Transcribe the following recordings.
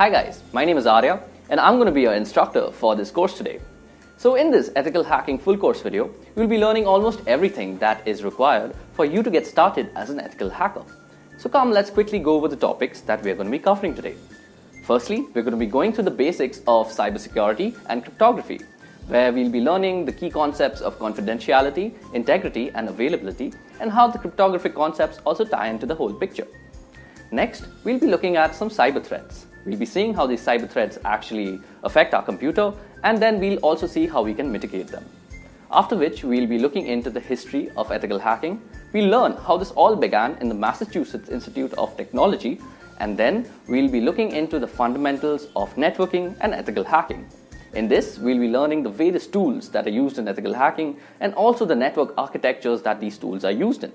Hi guys, my name is Arya and I'm going to be your instructor for this course today. So in this ethical hacking full course video, you'll be learning almost everything that is required for you to get started as an ethical hacker. So come, let's quickly go over the topics that we're going to be covering today. Firstly, we're going to be going through the basics of cybersecurity and cryptography, where we'll be learning the key concepts of confidentiality, integrity, and availability, and how the cryptographic concepts also tie into the whole picture. Next, we'll be looking at some cyber threats. We'll be seeing how these cyber threats actually affect our computer, and then we'll also see how we can mitigate them. After which, we'll be looking into the history of ethical hacking. We'll learn how this all began in the Massachusetts Institute of Technology, and then we'll be looking into the fundamentals of networking and ethical hacking. In this, we'll be learning the various tools that are used in ethical hacking and also the network architectures that these tools are used in.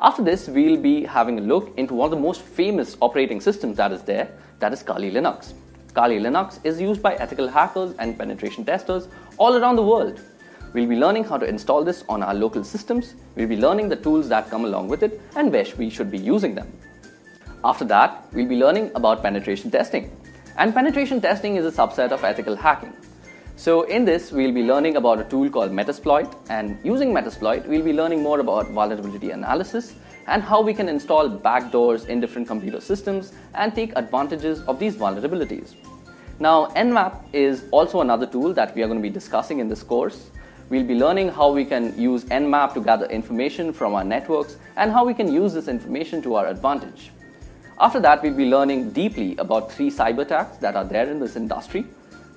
After this, we'll be having a look into one of the most famous operating systems that is there, that is Kali Linux. Kali Linux is used by ethical hackers and penetration testers all around the world. We'll be learning how to install this on our local systems. We'll be learning the tools that come along with it and where we should be using them. After that, we'll be learning about penetration testing. And penetration testing is a subset of ethical hacking. So in this, we'll be learning about a tool called Metasploit, and using Metasploit, we'll be learning more about vulnerability analysis and how we can install backdoors in different computer systems and take advantages of these vulnerabilities. Now, Nmap is also another tool that we are going to be discussing in this course. We'll be learning how we can use Nmap to gather information from our networks and how we can use this information to our advantage. After that, we'll be learning deeply about 3 cyber attacks that are there in this industry.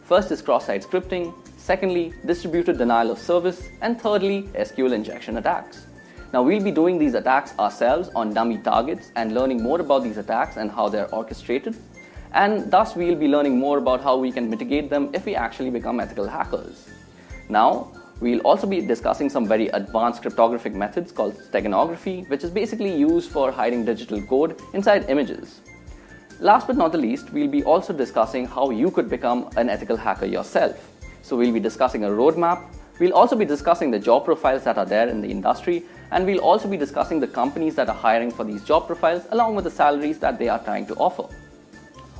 First is cross-site scripting, secondly, distributed denial of service, and thirdly, SQL injection attacks. Now, we'll be doing these attacks ourselves on dummy targets and learning more about these attacks and how they're orchestrated. And thus, we'll be learning more about how we can mitigate them if we actually become ethical hackers. Now, we'll also be discussing some very advanced cryptographic methods called steganography, which is basically used for hiding digital code inside images. Last but not the least, we'll be also discussing how you could become an ethical hacker yourself. So we'll be discussing a roadmap. We'll also be discussing the job profiles that are there in the industry, and we'll also be discussing the companies that are hiring for these job profiles along with the salaries that they are trying to offer.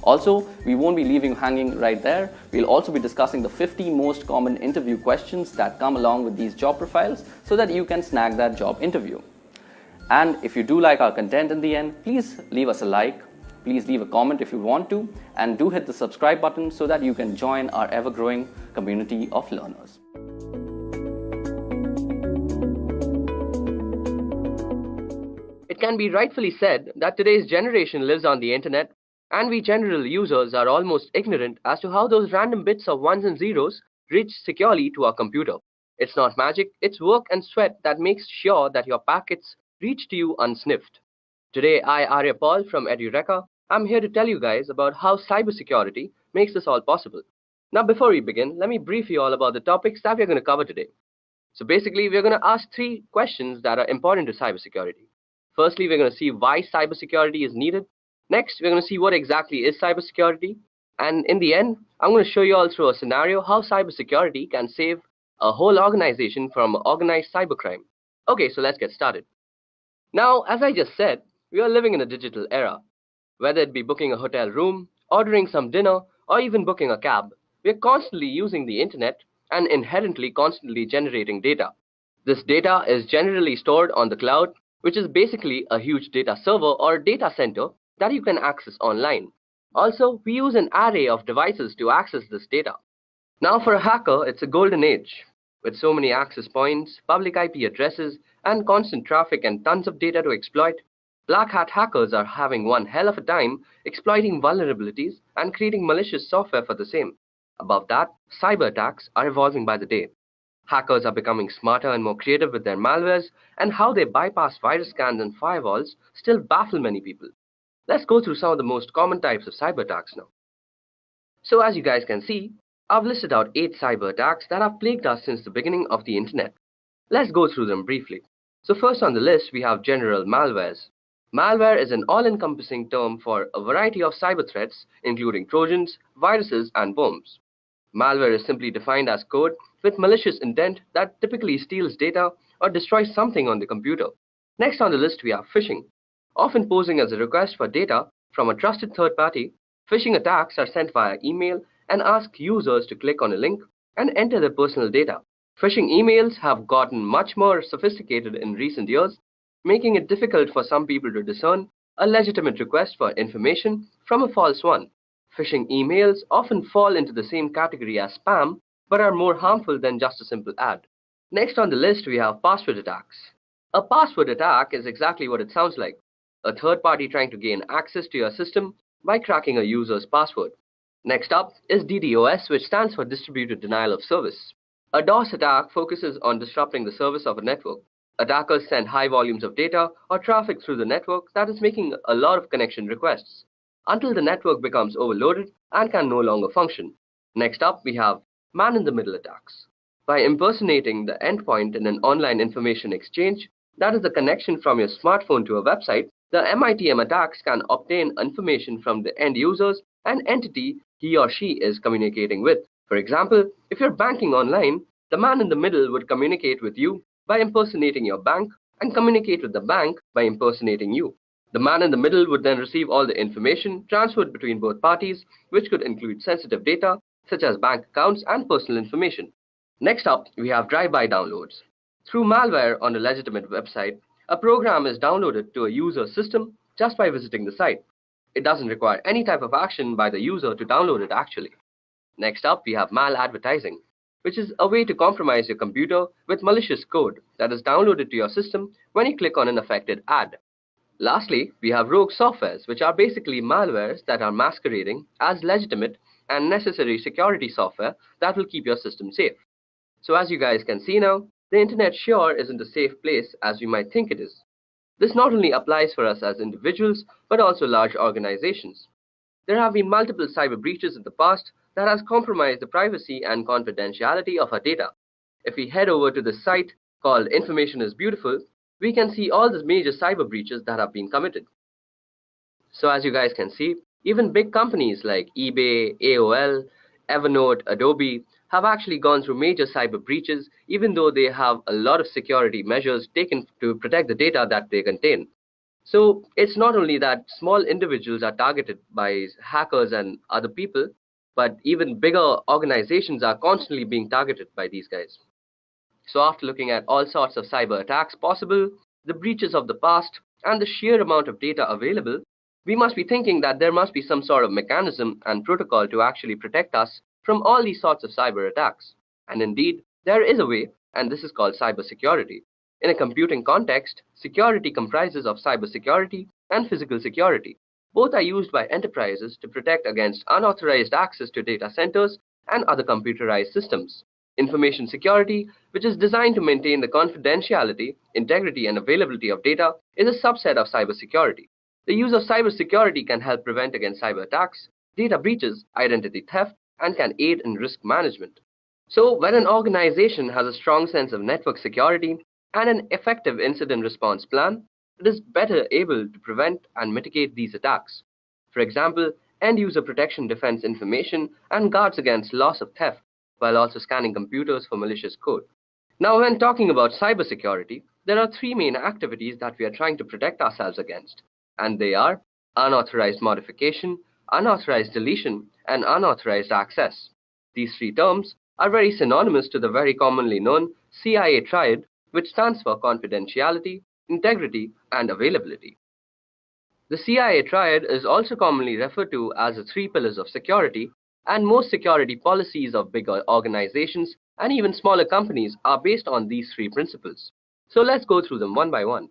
Also, we won't be leaving you hanging right there. We'll also be discussing the 50 most common interview questions that come along with these job profiles so that you can snag that job interview. And if you do like our content in the end, please leave us a like. Please leave a comment if you want to, and do hit the subscribe button so that you can join our ever-growing community of learners. It can be rightfully said that today's generation lives on the internet, and we general users are almost ignorant as to how those random bits of ones and zeros reach securely to our computer. It's not magic, it's work and sweat that makes sure that your packets reach to you unsniffed. Today, I, Arya Paul from Edureka, I'm here to tell you guys about how cybersecurity makes this all possible. Now, before we begin, let me brief you all about the topics that we're going to cover today. So basically, we're going to ask 3 questions that are important to cybersecurity. Firstly, we're going to see why cybersecurity is needed. Next, we're going to see what exactly is cybersecurity. And in the end, I'm going to show you all through a scenario how cybersecurity can save a whole organization from organized cybercrime. Okay, so let's get started. Now, as I just said, we are living in a digital era. Whether it be booking a hotel room, ordering some dinner, or even booking a cab, we are constantly using the internet and inherently constantly generating data. This data is generally stored on the cloud, which is basically a huge data server or data center that you can access online. Also, we use an array of devices to access this data. Now, for a hacker, it's a golden age. With so many access points, public IP addresses, and constant traffic and tons of data to exploit, black hat hackers are having one hell of a time exploiting vulnerabilities and creating malicious software for the same. Above that, cyber attacks are evolving by the day. Hackers are becoming smarter and more creative with their malwares, and how they bypass virus scans and firewalls still baffle many people. Let's go through some of the most common types of cyber attacks now. So as you guys can see, I've listed out 8 cyber attacks that have plagued us since the beginning of the internet. Let's go through them briefly. So first on the list, we have general malwares. Malware is an all-encompassing term for a variety of cyber threats, including trojans, viruses, and worms. Malware is simply defined as code with malicious intent that typically steals data or destroys something on the computer. Next on the list, we have phishing, often posing as a request for data from a trusted third party Phishing attacks are sent via email and ask users to click on a link and enter their personal data. Phishing emails have gotten much more sophisticated in recent years, making it difficult for some people to discern a legitimate request for information from a false one. Phishing emails often fall into the same category as spam, but are more harmful than just a simple ad. Next on the list, we have password attacks. A password attack is exactly what it sounds like: a third party trying to gain access to your system by cracking a user's password. Next up is DDoS, which stands for Distributed Denial of Service. A DOS attack focuses on disrupting the service of a network. Attackers send high volumes of data or traffic through the network that is making a lot of connection requests, until the network becomes overloaded and can no longer function. Next up, we have man-in-the-middle attacks. By impersonating the endpoint in an online information exchange, that is the connection from your smartphone to a website, the MITM attacks can obtain information from the end users and entity he or she is communicating with. For example, if you're banking online, the man in the middle would communicate with you by impersonating your bank and communicate with the bank by impersonating you. The man in the middle would then receive all the information transferred between both parties, which could include sensitive data such as bank accounts and personal information. Next up, we have drive-by downloads. Through malware on a legitimate website, a program is downloaded to a user's system just by visiting the site. It doesn't require any type of action by the user to download it actually. Next up, we have maladvertising, which is a way to compromise your computer with malicious code that is downloaded to your system when you click on an affected ad. Lastly, we have rogue softwares, which are basically malwares that are masquerading as legitimate and necessary security software that will keep your system safe. So as you guys can see now, the internet sure isn't a safe place as we might think it is. This not only applies for us as individuals, but also large organizations. There have been multiple cyber breaches in the past that has compromised the privacy and confidentiality of our data. If we head over to the site called Information is Beautiful, we can see all the major cyber breaches that have been committed. So as you guys can see, even big companies like eBay, AOL, Evernote, Adobe have actually gone through major cyber breaches, even though they have a lot of security measures taken to protect the data that they contain. So it's not only that small individuals are targeted by hackers and other people, but even bigger organizations are constantly being targeted by these guys. So after looking at all sorts of cyber attacks possible, the breaches of the past, and the sheer amount of data available, we must be thinking that there must be some sort of mechanism and protocol to actually protect us from all these sorts of cyber attacks. And indeed, there is a way, and this is called cybersecurity. In a computing context, security comprises of cybersecurity and physical security. Both are used by enterprises to protect against unauthorized access to data centers and other computerized systems. Information security, which is designed to maintain the confidentiality, integrity, and availability of data, is a subset of cybersecurity. The use of cybersecurity can help prevent against cyber attacks, data breaches, identity theft, and can aid in risk management. So, when an organization has a strong sense of network security and an effective incident response plan, it is better able to prevent and mitigate these attacks. For example, end-user protection defends information and guards against loss of theft, while also scanning computers for malicious code. Now, when talking about cybersecurity, there are three main activities that we are trying to protect ourselves against, and they are unauthorized modification, unauthorized deletion, and unauthorized access. These three terms are very synonymous to the very commonly known CIA triad, which stands for confidentiality, integrity, and availability. The CIA triad is also commonly referred to as the three pillars of security, and most security policies of bigger organizations and even smaller companies are based on these three principles. So let's go through them one by one.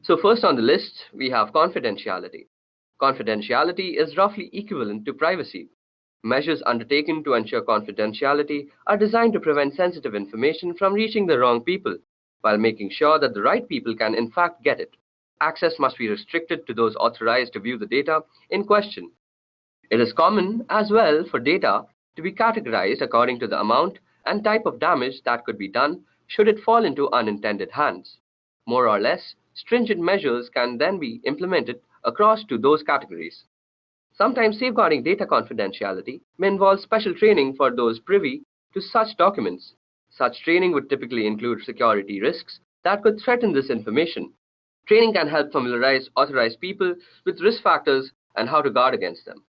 So first on the list, we have confidentiality. Confidentiality is roughly equivalent to privacy. Measures undertaken to ensure confidentiality are designed to prevent sensitive information from reaching the wrong people, while making sure that the right people can in fact get it. Access must be restricted to those authorized to view the data in question. It is common as well for data to be categorized according to the amount and type of damage that could be done should it fall into unintended hands. More or less, stringent measures can then be implemented across to those categories. Sometimes safeguarding data confidentiality may involve special training for those privy to such documents. Such training would typically include security risks that could threaten this information. Training can help familiarize authorized people with risk factors and how to guard against them.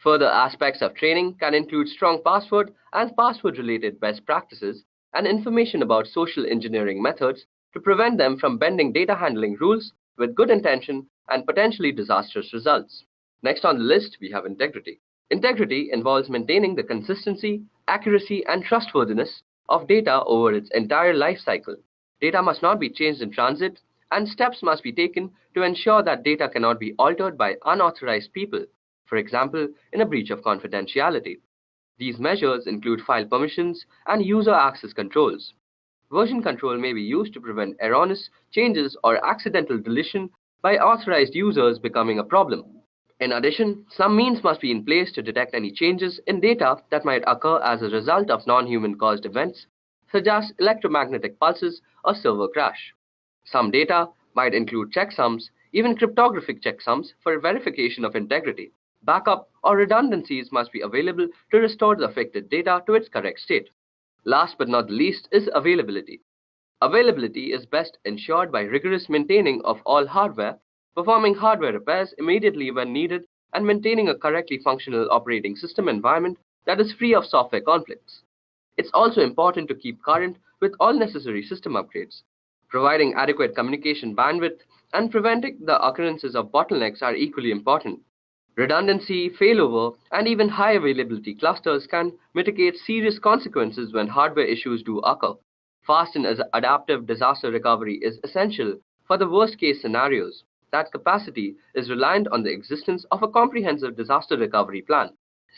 Further aspects of training can include strong password and password-related best practices and information about social engineering methods to prevent them from bending data handling rules with good intention and potentially disastrous results. Next on the list, we have integrity. Integrity involves maintaining the consistency, accuracy, and trustworthiness of data over its entire life cycle. Data must not be changed in transit, and steps must be taken to ensure that data cannot be altered by unauthorized people, for example, in a breach of confidentiality. These measures include file permissions and user access controls. Version control may be used to prevent erroneous changes or accidental deletion by authorized users becoming a problem. In addition, some means must be in place to detect any changes in data that might occur as a result of non-human caused events, such as electromagnetic pulses or server crash. Some data might include checksums, even cryptographic checksums for verification of integrity. Backup or redundancies must be available to restore the affected data to its correct state. Last but not the least is availability. Availability is best ensured by rigorous maintaining of all hardware, performing hardware repairs immediately when needed, and maintaining a correctly functional operating system environment that is free of software conflicts. It's also important to keep current with all necessary system upgrades. Providing adequate communication bandwidth and preventing the occurrences of bottlenecks are equally important. Redundancy, failover, and even high availability clusters can mitigate serious consequences when hardware issues do occur. Fast and adaptive disaster recovery is essential for the worst-case scenarios. That capacity is reliant on the existence of a comprehensive disaster recovery plan.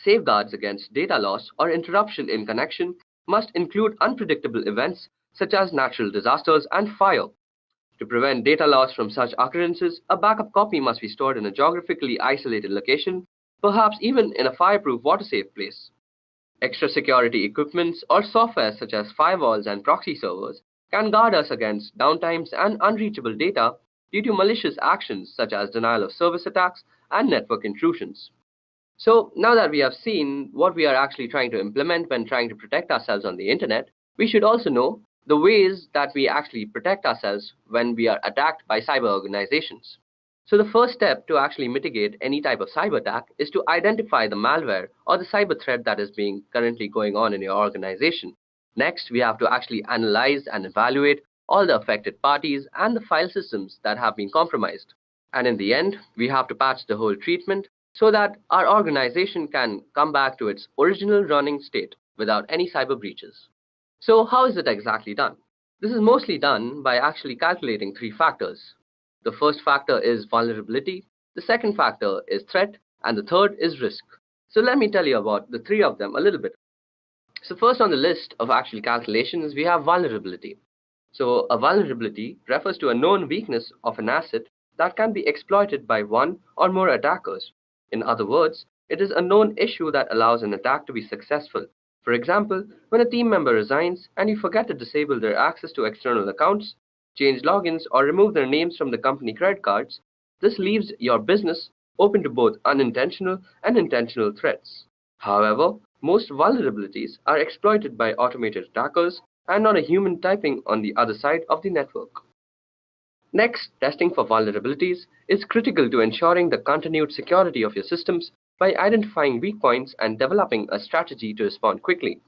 Safeguards against data loss or interruption in connection must include unpredictable events such as natural disasters and fire. To prevent data loss from such occurrences, a backup copy must be stored in a geographically isolated location, perhaps even in a fireproof water-safe place. Extra security equipments or software such as firewalls and proxy servers can guard us against downtimes and unreachable data due to malicious actions such as denial of service attacks and network intrusions. So now that we have seen what we are actually trying to implement when trying to protect ourselves on the internet, we should also know the ways that we actually protect ourselves when we are attacked by cyber organizations. So the first step to actually mitigate any type of cyber attack is to identify the malware or the cyber threat that is being currently going on in your organization. Next, we have to actually analyze and evaluate all the affected parties and the file systems that have been compromised. And in the end, we have to patch the whole treatment so that our organization can come back to its original running state without any cyber breaches. So how is it exactly done? This is mostly done by actually calculating three factors. The first factor is vulnerability, the second factor is threat, and the third is risk. So let me tell you about the three of them a little bit. So first on the list of actual calculations, we have vulnerability. So a vulnerability refers to a known weakness of an asset that can be exploited by one or more attackers. In other words, it is a known issue that allows an attack to be successful. For example, when a team member resigns and you forget to disable their access to external accounts, change logins, or remove their names from the company credit cards, this leaves your business open to both unintentional and intentional threats. However, most vulnerabilities are exploited by automated attackers and not a human typing on the other side of the network. Next, testing for vulnerabilities is critical to ensuring the continued security of your systems by identifying weak points and developing a strategy to respond quickly.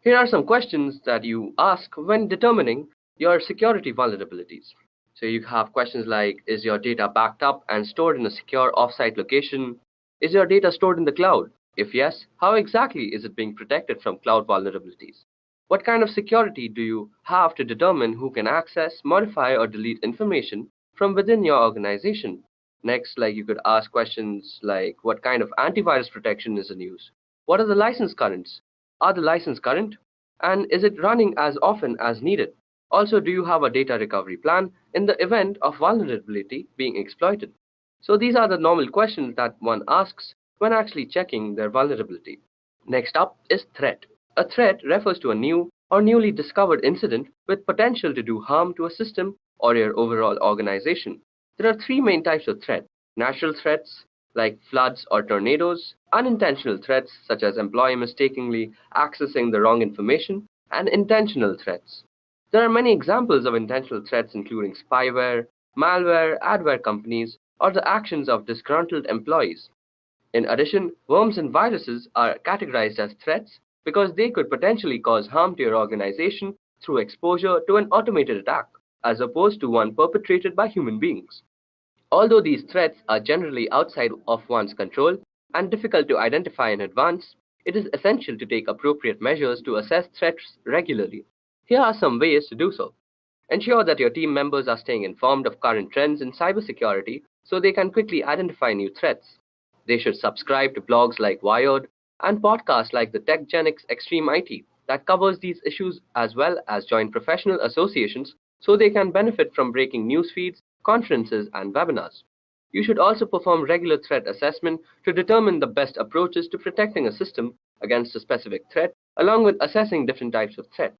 Here are some questions that you ask when determining your security vulnerabilities. So you have questions like, is your data backed up and stored in a secure offsite location? Is your data stored in the cloud? If yes, how exactly is it being protected from cloud vulnerabilities? What kind of security do you have to determine who can access, modify, or delete information from within your organization? Next, you could ask questions like, what kind of antivirus protection is in use? What are the license currents? Are the license current? And is it running as often as needed? Also, do you have a data recovery plan in the event of vulnerability being exploited? So these are the normal questions that one asks when actually checking their vulnerability. Next up is threat. A threat refers to a new or newly discovered incident with potential to do harm to a system or your overall organization. There are three main types of threat: natural threats like floods or tornadoes, unintentional threats such as employee mistakenly accessing the wrong information, and intentional threats. There are many examples of intentional threats including spyware, malware, adware companies, or the actions of disgruntled employees. In addition, worms and viruses are categorized as threats because they could potentially cause harm to your organization through exposure to an automated attack, as opposed to one perpetrated by human beings. Although these threats are generally outside of one's control and difficult to identify in advance, it is essential to take appropriate measures to assess threats regularly. Here are some ways to do so. Ensure that your team members are staying informed of current trends in cybersecurity so they can quickly identify new threats. They should subscribe to blogs like Wired and podcasts like the TechGenics Extreme IT that covers these issues, as well as join professional associations so they can benefit from breaking news feeds, conferences, and webinars. You should also perform regular threat assessment to determine the best approaches to protecting a system against a specific threat, along with assessing different types of threat.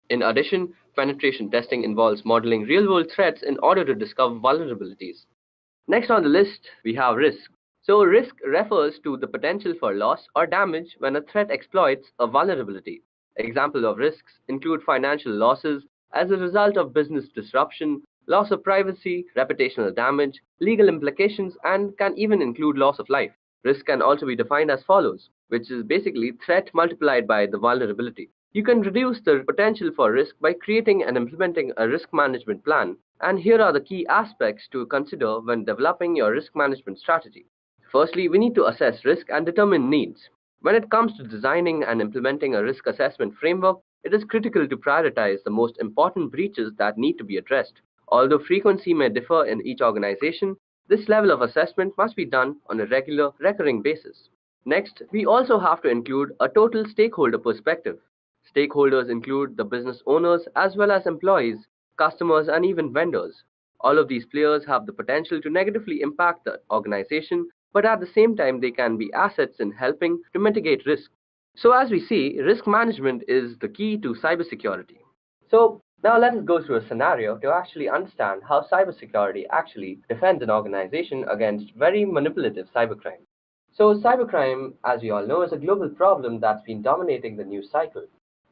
In addition, penetration testing involves modeling real-world threats in order to discover vulnerabilities. Next on the list, we have risk. So risk refers to the potential for loss or damage when a threat exploits a vulnerability. Examples of risks include financial losses as a result of business disruption, loss of privacy, reputational damage, legal implications, and can even include loss of life. Risk can also be defined as follows, which is basically threat multiplied by the vulnerability. You can reduce the potential for risk by creating and implementing a risk management plan, and here are the key aspects to consider when developing your risk management strategy. Firstly, we need to assess risk and determine needs. When it comes to designing and implementing a risk assessment framework, it is critical to prioritize the most important breaches that need to be addressed. Although frequency may differ in each organization, this level of assessment must be done on a regular, recurring basis. Next, we also have to include a total stakeholder perspective. Stakeholders include the business owners as well as employees, customers, and even vendors. All of these players have the potential to negatively impact the organization, but at the same time, they can be assets in helping to mitigate risk. So, as we see, risk management is the key to cybersecurity. So, now let us go through a scenario to actually understand how cybersecurity actually defends an organization against very manipulative cybercrime. So, cybercrime, as we all know, is a global problem that's been dominating the news cycle.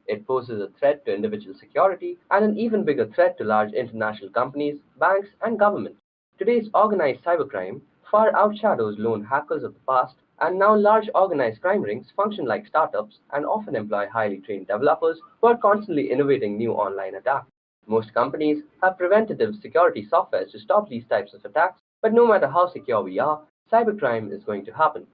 It poses a threat to individual security and an even bigger threat to large international companies, banks, and governments. Today's organized cybercrime far outshadows lone hackers of the past, and now large organized crime rings function like startups and often employ highly trained developers who are constantly innovating new online attacks. Most companies have preventative security software to stop these types of attacks, but no matter how secure we are, cybercrime is going to happen.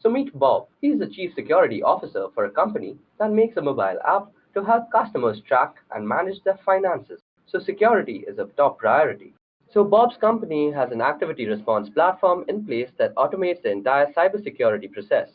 So meet Bob. He is the chief security officer for a company that makes a mobile app to help customers track and manage their finances. So security is a top priority. So Bob's company has an activity response platform in place that automates the entire cybersecurity process.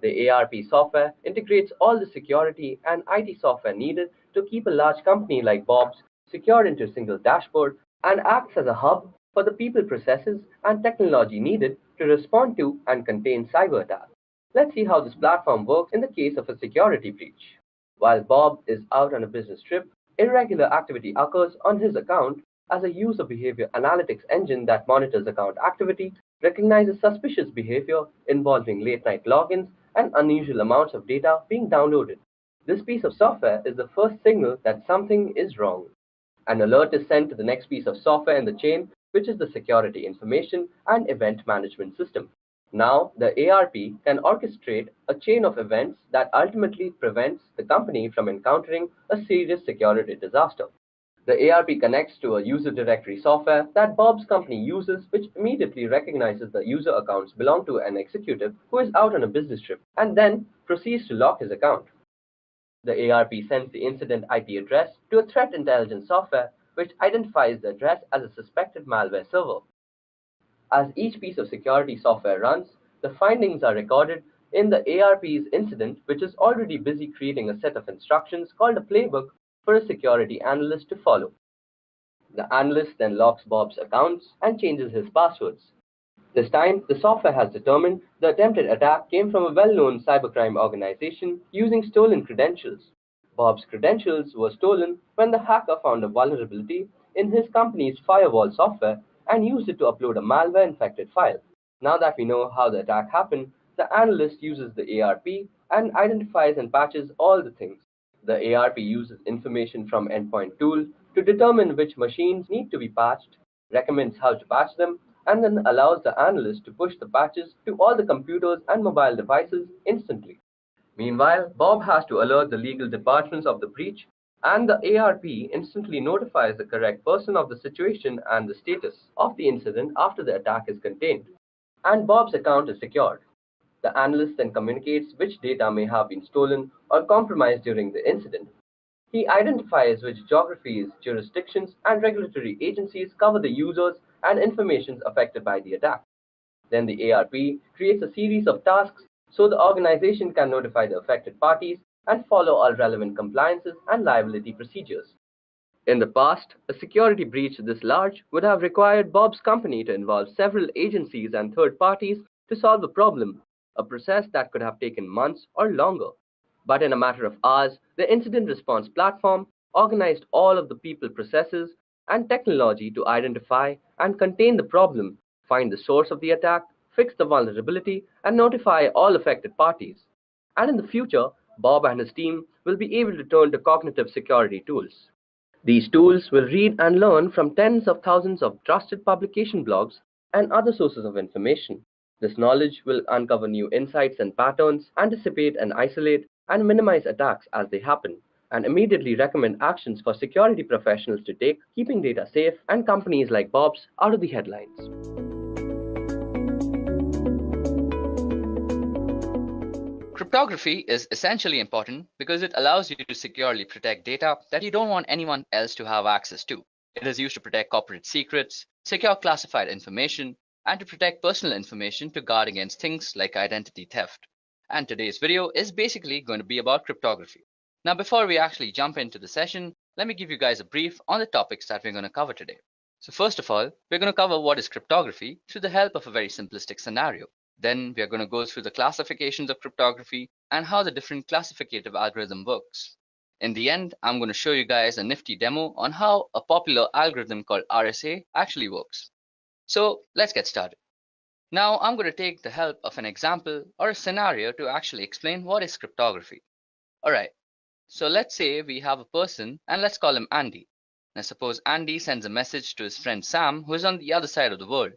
The ARP software integrates all the security and IT software needed to keep a large company like Bob's secured into a single dashboard and acts as a hub for the people, processes, and technology needed to respond to and contain cyber attacks. Let's see how this platform works in the case of a security breach. While Bob is out on a business trip, irregular activity occurs on his account as a user behavior analytics engine that monitors account activity, recognizes suspicious behavior involving late-night logins and unusual amounts of data being downloaded. This piece of software is the first signal that something is wrong. An alert is sent to the next piece of software in the chain, which is the Security Information and Event Management System. Now, the ARP can orchestrate a chain of events that ultimately prevents the company from encountering a serious security disaster. The ARP connects to a user directory software that Bob's company uses, which immediately recognizes the user accounts belong to an executive who is out on a business trip, and then proceeds to lock his account. The ARP sends the incident IP address to a threat intelligence software, which identifies the address as a suspected malware server. As each piece of security software runs, the findings are recorded in the ARP's incident, which is already busy creating a set of instructions called a playbook for a security analyst to follow. The analyst then locks Bob's accounts and changes his passwords. This time, the software has determined the attempted attack came from a well-known cybercrime organization using stolen credentials. Bob's credentials were stolen when the hacker found a vulnerability in his company's firewall software and used it to upload a malware-infected file. Now that we know how the attack happened, the analyst uses the ARP and identifies and patches all the things. The ARP uses information from Endpoint Tool to determine which machines need to be patched, recommends how to patch them, and then allows the analyst to push the patches to all the computers and mobile devices instantly. Meanwhile, Bob has to alert the legal departments of the breach, and the ARP instantly notifies the correct person of the situation and the status of the incident after the attack is contained. And Bob's account is secured. The analyst then communicates which data may have been stolen or compromised during the incident. He identifies which geographies, jurisdictions, and regulatory agencies cover the users and information affected by the attack. Then the ARP creates a series of tasks so the organization can notify the affected parties and follow all relevant compliances and liability procedures. In the past, a security breach this large would have required Bob's company to involve several agencies and third parties to solve a problem, a process that could have taken months or longer. But in a matter of hours, the incident response platform organized all of the people, processes, and technology to identify and contain the problem, find the source of the attack, fix the vulnerability, and notify all affected parties. And in the future, Bob and his team will be able to turn to cognitive security tools. These tools will read and learn from tens of thousands of trusted publication blogs and other sources of information. This knowledge will uncover new insights and patterns, anticipate and isolate and minimize attacks as they happen, and immediately recommend actions for security professionals to take, keeping data safe and companies like Bob's out of the headlines. Cryptography is essentially important because it allows you to securely protect data that you don't want anyone else to have access to. It is used to protect corporate secrets, secure classified information, and to protect personal information to guard against things like identity theft. And today's video is basically going to be about cryptography. Now, before we actually jump into the session, let me give you guys a brief on the topics that we're going to cover today. So first of all, we're going to cover what is cryptography through the help of a very simplistic scenario. Then we are going to go through the classifications of cryptography and how the different classificative algorithm works. In the end, I'm going to show you guys a nifty demo on how a popular algorithm called RSA actually works. So let's get started. Now I'm going to take the help of an example or a scenario to actually explain what is cryptography. Alright, so let's say we have a person and let's call him Andy. Now suppose Andy sends a message to his friend Sam who is on the other side of the world.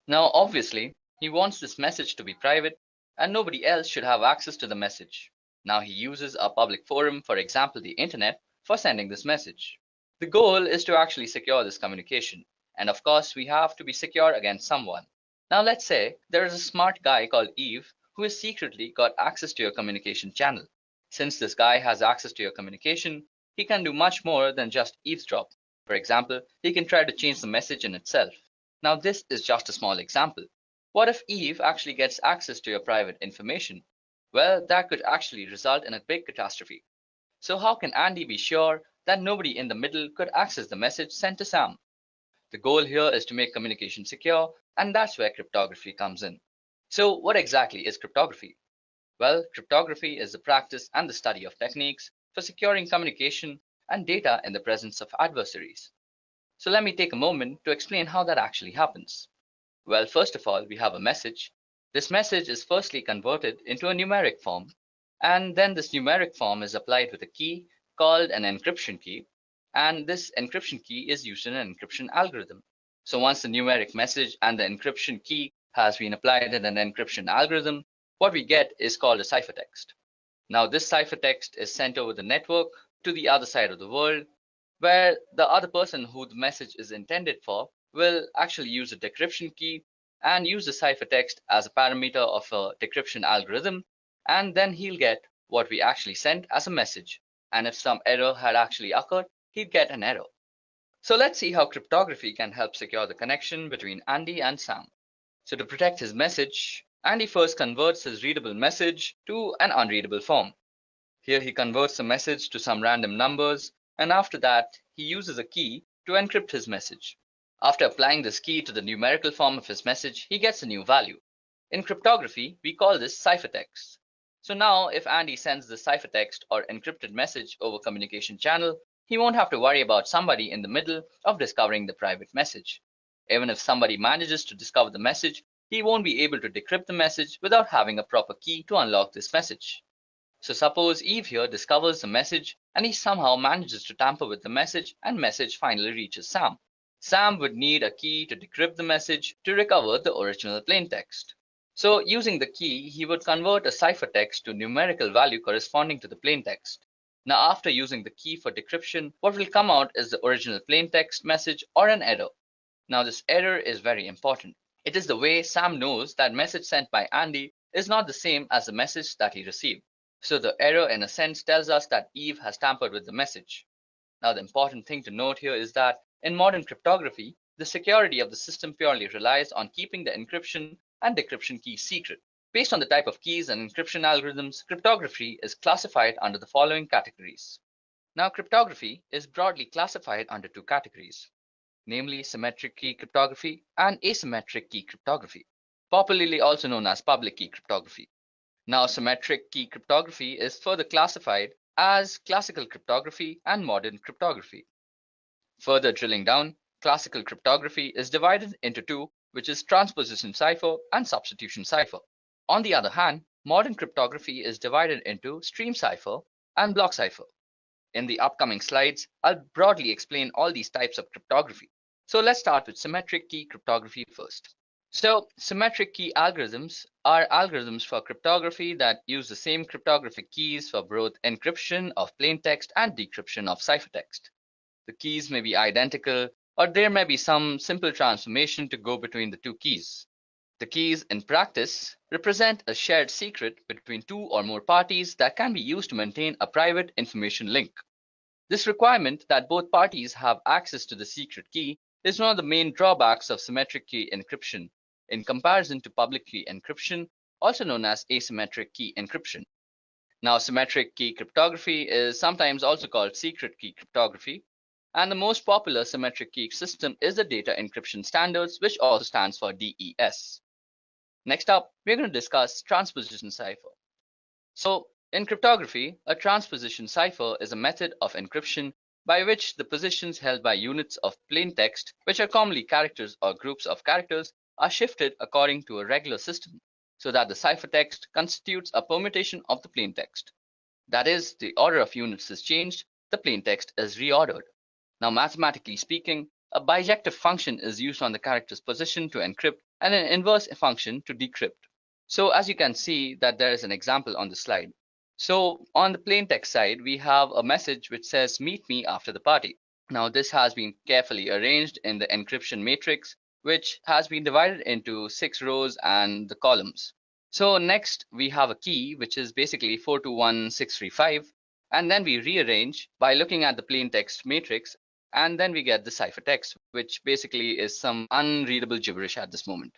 Now obviously, he wants this message to be private and nobody else should have access to the message. Now he uses a public forum, for example the internet, for sending this message. The goal is to actually secure this communication. And of course, we have to be secure against someone. Now let's say there is a smart guy called Eve who has secretly got access to your communication channel. Since this guy has access to your communication, he can do much more than just eavesdrop. For example, he can try to change the message in itself. Now this is just a small example. What if Eve actually gets access to your private information? Well, that could actually result in a big catastrophe. So how can Andy be sure that nobody in the middle could access the message sent to Sam? The goal here is to make communication secure, and that's where cryptography comes in. So what exactly is cryptography? Well, cryptography is the practice and the study of techniques for securing communication and data in the presence of adversaries. So let me take a moment to explain how that actually happens. Well, first of all, we have a message. This message is firstly converted into a numeric form, and then this numeric form is applied with a key called an encryption key, and this encryption key is used in an encryption algorithm. So once the numeric message and the encryption key has been applied in an encryption algorithm, what we get is called a ciphertext. Now this ciphertext is sent over the network to the other side of the world, where the other person who the message is intended for will actually use a decryption key and use the ciphertext as a parameter of a decryption algorithm, and then he'll get what we actually sent as a message. And if some error had actually occurred, he'd get an error. So let's see how cryptography can help secure the connection between Andy and Sam. So to protect his message, Andy first converts his readable message to an unreadable form. Here he converts the message to some random numbers, and after that he uses a key to encrypt his message. After applying this key to the numerical form of his message, he gets a new value. In cryptography, we call this ciphertext. So now if Andy sends the ciphertext or encrypted message over communication channel, he won't have to worry about somebody in the middle of discovering the private message. Even if somebody manages to discover the message, he won't be able to decrypt the message without having a proper key to unlock this message. So suppose Eve here discovers the message and he somehow manages to tamper with the message and message finally reaches Sam. Sam would need a key to decrypt the message to recover the original plaintext. So using the key, he would convert a ciphertext to numerical value corresponding to the plaintext. Now after using the key for decryption, what will come out is the original plaintext message or an error. Now this error is very important. It is the way Sam knows that message sent by Andy is not the same as the message that he received. So the error in a sense tells us that Eve has tampered with the message. Now the important thing to note here is that in modern cryptography, the security of the system purely relies on keeping the encryption and decryption keys secret. Based on the type of keys and encryption algorithms, cryptography is classified under the following categories. Now cryptography is broadly classified under two categories, namely symmetric key cryptography and asymmetric key cryptography, popularly also known as public key cryptography. Now, symmetric key cryptography is further classified as classical cryptography and modern cryptography. Further drilling down, classical cryptography is divided into two, which is transposition cipher and substitution cipher. On the other hand, modern cryptography is divided into stream cipher and block cipher. In the upcoming slides, I'll broadly explain all these types of cryptography. So let's start with symmetric key cryptography first. So symmetric key algorithms are algorithms for cryptography that use the same cryptographic keys for both encryption of plaintext and decryption of ciphertext. The keys may be identical, or there may be some simple transformation to go between the two keys. The keys in practice represent a shared secret between two or more parties that can be used to maintain a private information link. This requirement that both parties have access to the secret key is one of the main drawbacks of symmetric key encryption in comparison to public key encryption, also known as asymmetric key encryption. Now, symmetric key cryptography is sometimes also called secret key cryptography, and the most popular symmetric key system is the Data Encryption Standards, which also stands for DES. Next up, we're going to discuss transposition cipher. So, in cryptography, a transposition cipher is a method of encryption by which the positions held by units of plaintext, which are commonly characters or groups of characters, are shifted according to a regular system, so that the ciphertext constitutes a permutation of the plaintext. That is, the order of units is changed, the plaintext is reordered. Now, mathematically speaking, a bijective function is used on the character's position to encrypt and an inverse function to decrypt. So as you can see that there is an example on the slide. So on the plaintext side, we have a message which says, "Meet me after the party." Now this has been carefully arranged in the encryption matrix, which has been divided into 6 rows and the columns. So next we have a key, which is basically 421635, and then we rearrange by looking at the plaintext matrix, and then we get the ciphertext, which basically is some unreadable gibberish at this moment.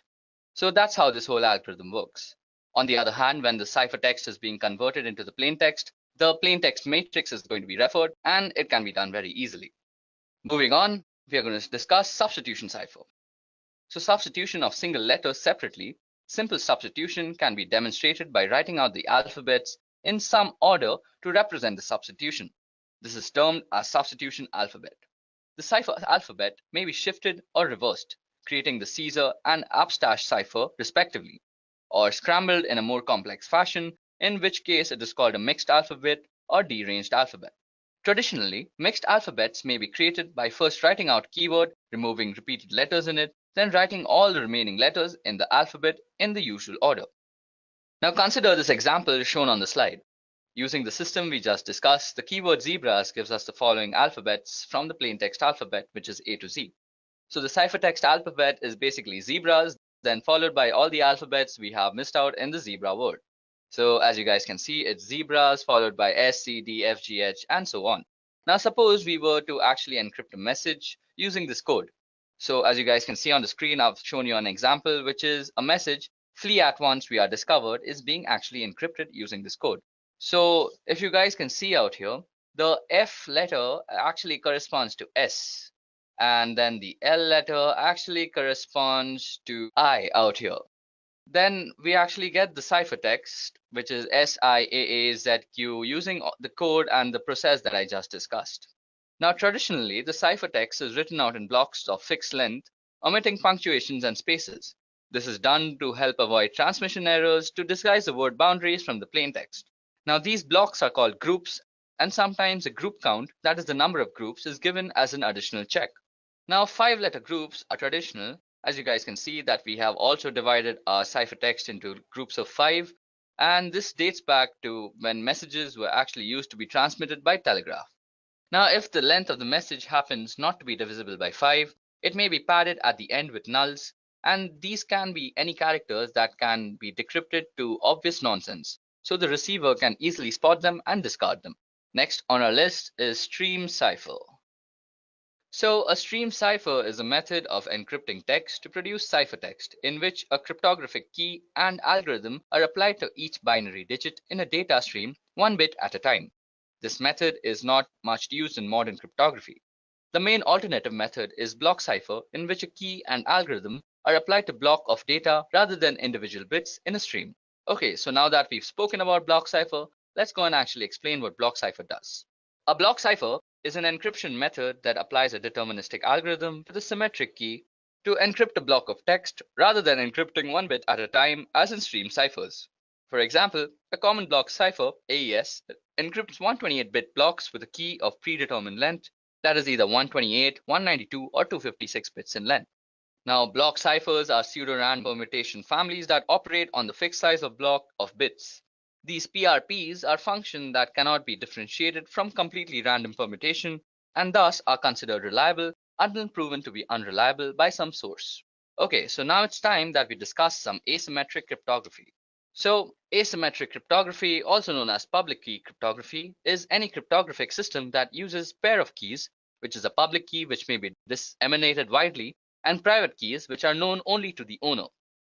So that's how this whole algorithm works. On the other hand, when the ciphertext is being converted into the plaintext, the plaintext matrix is going to be referred, and it can be done very easily. Moving on, we are going to discuss substitution cipher. So substitution of single letters separately, simple substitution can be demonstrated by writing out the alphabets in some order to represent the substitution. This is termed as substitution alphabet. The cipher alphabet may be shifted or reversed, creating the Caesar and Upstash cipher respectively, or scrambled in a more complex fashion, in which case it is called a mixed alphabet or deranged alphabet. Traditionally, mixed alphabets may be created by first writing out keyword, removing repeated letters in it, then writing all the remaining letters in the alphabet in the usual order. Now consider this example shown on the slide. Using the system we just discussed, the keyword zebras gives us the following alphabets from the plaintext alphabet, which is A to Z. So the ciphertext alphabet is basically zebras, then followed by all the alphabets we have missed out in the zebra word. So as you guys can see, it's zebras followed by S, C, D, F, G, H, and so on. Now suppose we were to actually encrypt a message using this code. So as you guys can see on the screen, I've shown you an example, which is a message, "Flee at once, we are discovered," is being actually encrypted using this code. So if you guys can see out here, the F letter actually corresponds to S, and then the L letter actually corresponds to I out here. Then we actually get the ciphertext, which is SIAAZQ, using the code and the process that I just discussed. Now traditionally, the ciphertext is written out in blocks of fixed length, omitting punctuations and spaces. This is done to help avoid transmission errors to disguise the word boundaries from the plaintext. Now these blocks are called groups, and sometimes a group count, that is the number of groups, is given as an additional check. Now, 5-letter groups are traditional. As you guys can see that we have also divided our ciphertext into groups of 5, and this dates back to when messages were actually used to be transmitted by telegraph. Now, if the length of the message happens not to be divisible by 5, it may be padded at the end with nulls, and these can be any characters that can be decrypted to obvious nonsense, so the receiver can easily spot them and discard them. Next on our list is stream cipher. So a stream cipher is a method of encrypting text to produce ciphertext in which a cryptographic key and algorithm are applied to each binary digit in a data stream 1 bit at a time. This method is not much used in modern cryptography. The main alternative method is block cipher, in which a key and algorithm are applied to block of data rather than individual bits in a stream. Okay, so now that we've spoken about block cipher, let's go and actually explain what block cipher does. A block cipher is an encryption method that applies a deterministic algorithm to the symmetric key to encrypt a block of text rather than encrypting 1 bit at a time as in stream ciphers. For example, a common block cipher, AES, encrypts 128-bit blocks with a key of predetermined length that is either 128, 192, or 256 bits in length. Now, block ciphers are pseudo-random permutation families that operate on the fixed size of block of bits. These PRPs are functions that cannot be differentiated from completely random permutation and thus are considered reliable until proven to be unreliable by some source. Okay, so now it's time that we discuss some asymmetric cryptography. So, asymmetric cryptography, also known as public key cryptography, is any cryptographic system that uses pair of keys, which is a public key which may be disseminated widely, and private keys which are known only to the owner.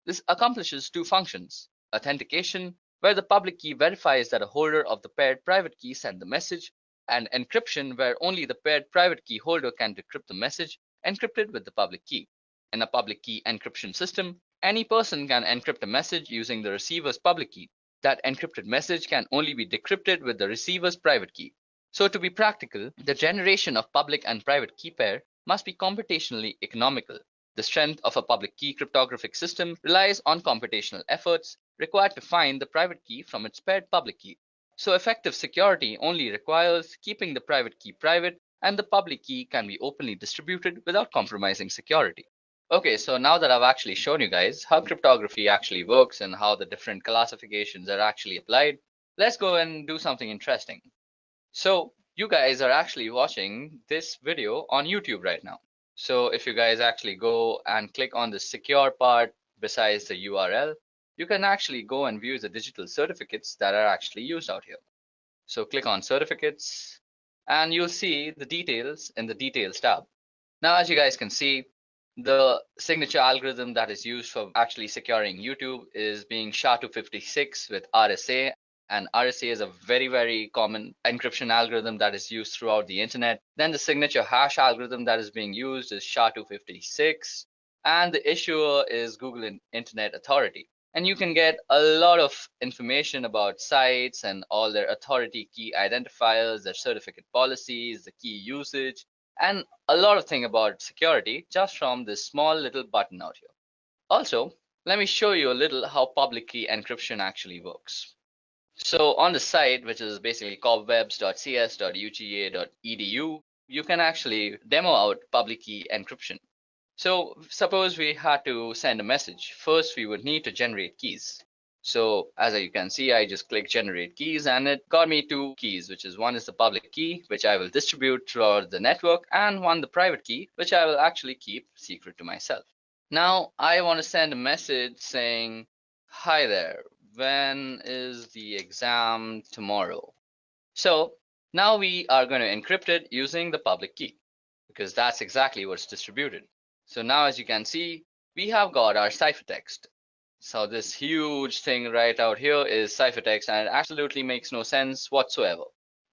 This accomplishes two functions: authentication, where the public key verifies that a holder of the paired private key sent the message, and encryption, where only the paired private key holder can decrypt the message encrypted with the public key. In a public key encryption system, any person can encrypt a message using the receiver's public key. That encrypted message can only be decrypted with the receiver's private key. So to be practical, the generation of public and private key pair must be computationally economical. The strength of a public key cryptographic system relies on computational efforts required to find the private key from its paired public key. So effective security only requires keeping the private key private, and the public key can be openly distributed without compromising security. Okay, so now that I've actually shown you guys how cryptography actually works and how the different classifications are actually applied, let's go and do something interesting. So you guys are actually watching this video on YouTube right now. So if you guys actually go and click on the secure part besides the URL, you can actually go and view the digital certificates that are actually used out here. So click on certificates and you'll see the details in the details tab. Now, as you guys can see, the signature algorithm that is used for actually securing YouTube is being SHA-256 with RSA. And RSA is a very common encryption algorithm that is used throughout the internet. Then the signature hash algorithm that is being used is SHA-256, and the issuer is Google Internet Authority. And you can get a lot of information about sites and all their authority key identifiers, their certificate policies, the key usage, and a lot of things about security just from this small little button out here. Also, let me show you a little how public key encryption actually works. So on the site, which is basically cobwebs.cs.uga.edu, you can actually demo out public key encryption. So suppose we had to send a message. First, we would need to generate keys. So as you can see, I just click generate keys and it got me two keys, which is one is the public key, which I will distribute throughout the network, and one the private key, which I will actually keep secret to myself. Now I want to send a message saying, hi there, when is the exam tomorrow? So now we are going to encrypt it using the public key because that's exactly what's distributed. So now as you can see, we have got our ciphertext. So this huge thing right out here is ciphertext, and it absolutely makes no sense whatsoever.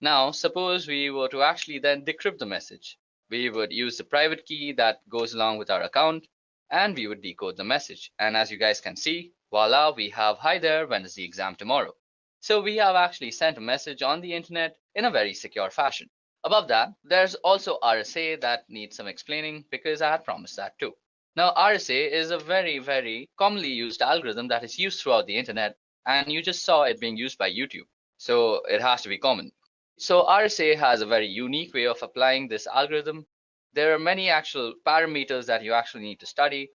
Now suppose we were to actually then decrypt the message. We would use the private key that goes along with our account, and we would decode the message. And as you guys can see, voila, we have hi there, when is the exam tomorrow? So we have actually sent a message on the internet in a very secure fashion. Above that, there's also RSA that needs some explaining because I had promised that too. Now RSA is a very commonly used algorithm that is used throughout the internet, and you just saw it being used by YouTube. So it has to be common. So RSA has a very unique way of applying this algorithm. There are many actual parameters that you actually need to study.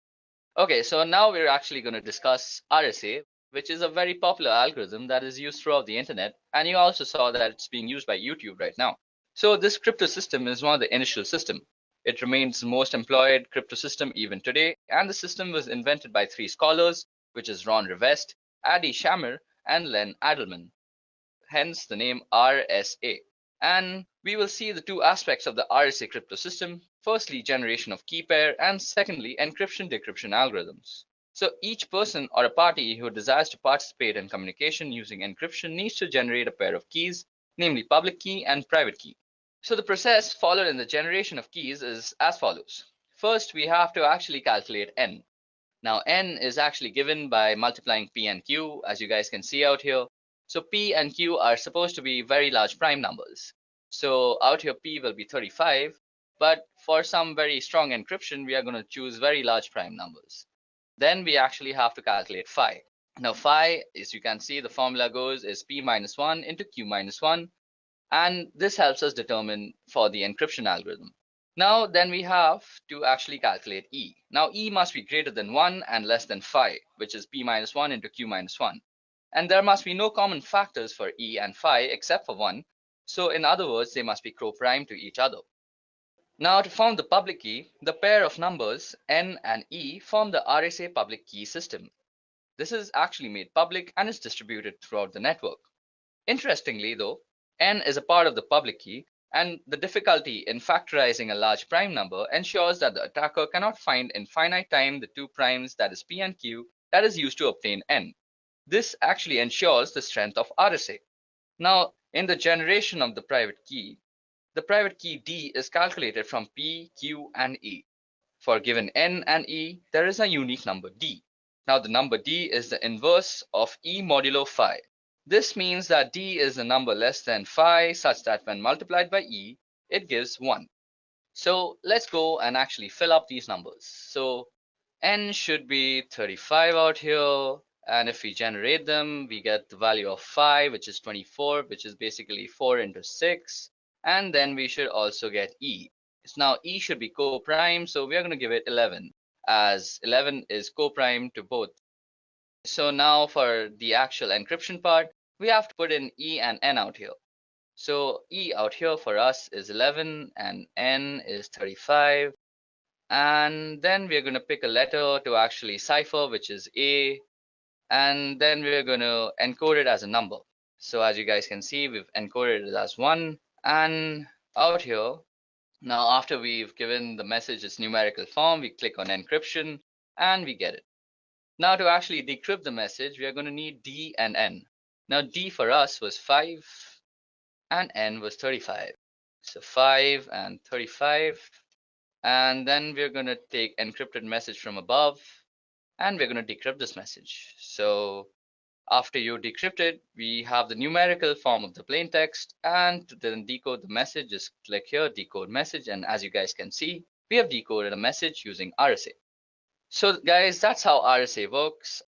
Okay, so now we're actually going to discuss RSA, which is a very popular algorithm that is used throughout the internet. And you also saw that it's being used by YouTube right now. So this crypto system is one of the initial system. It remains the most employed crypto system even today. And the system was invented by three scholars, which is Ron Rivest, Adi Shamir, and Len Adelman. Hence the name RSA. And we will see the two aspects of the RSA crypto system. Firstly, generation of key pair, and secondly, encryption-decryption algorithms. So each person or a party who desires to participate in communication using encryption needs to generate a pair of keys, namely public key and private key. So the process followed in the generation of keys is as follows. First, we have to actually calculate n. Now n is actually given by multiplying p and q, as you guys can see out here. So p and q are supposed to be very large prime numbers. So out here p will be 35, but for some very strong encryption, we are going to choose very large prime numbers. Then we actually have to calculate phi. Now phi, as you can see, the formula goes is p minus 1 into q minus 1, and this helps us determine for the encryption algorithm. Now then we have to actually calculate E. Now E must be greater than 1 and less than phi, which is p minus 1 into q minus 1. And there must be no common factors for E and phi except for 1. So in other words, they must be co-prime to each other. Now to form the public key, the pair of numbers n and E form the RSA public key system. This is actually made public and is distributed throughout the network. Interestingly though, n is a part of the public key, and the difficulty in factorizing a large prime number ensures that the attacker cannot find in finite time the two primes, that is p and q, that is used to obtain n. This actually ensures the strength of RSA. Now, in the generation of the private key d is calculated from p, q, and e. For given n and e, there is a unique number d. Now, the number d is the inverse of e modulo phi. This means that d is a number less than phi such that when multiplied by e, it gives 1. So let's go and actually fill up these numbers. So n should be 35 out here, and if we generate them, we get the value of phi, which is 24, which is basically 4 into 6, and then we should also get e. Now e should be co-prime, so we are going to give it 11, as 11 is co-prime to both. So now for the actual encryption part, we have to put in E and N out here. So E out here for us is 11 and N is 35. And then we're going to pick a letter to actually cipher, which is A. And then we're going to encode it as a number. So as you guys can see, we've encoded it as 1. And out here, now after we've given the message its numerical form, we click on encryption and we get it. Now to actually decrypt the message, we are going to need D and N. Now D for us was 5 and N was 35. So 5 and 35. And then we're going to take encrypted message from above and we're going to decrypt this message. So after you decrypt it, we have the numerical form of the plain text, and to then decode the message, just click here, decode message, and as you guys can see, we have decoded a message using RSA. So guys, that's how RSA works.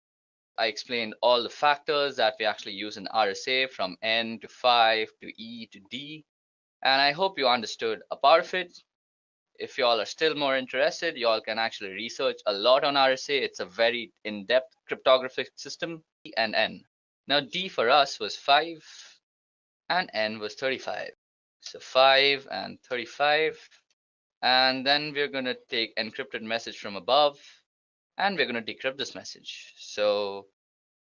I explained all the factors that we actually use in RSA, from N to 5 to E to D, and I hope you understood a part of it. If y'all are still more interested, y'all can actually research a lot on RSA. It's a very in-depth cryptographic system. D and N. Now D for us was 5 and N was 35. So 5 and 35. And then we're going to take encrypted message from above and we're going to decrypt this message. So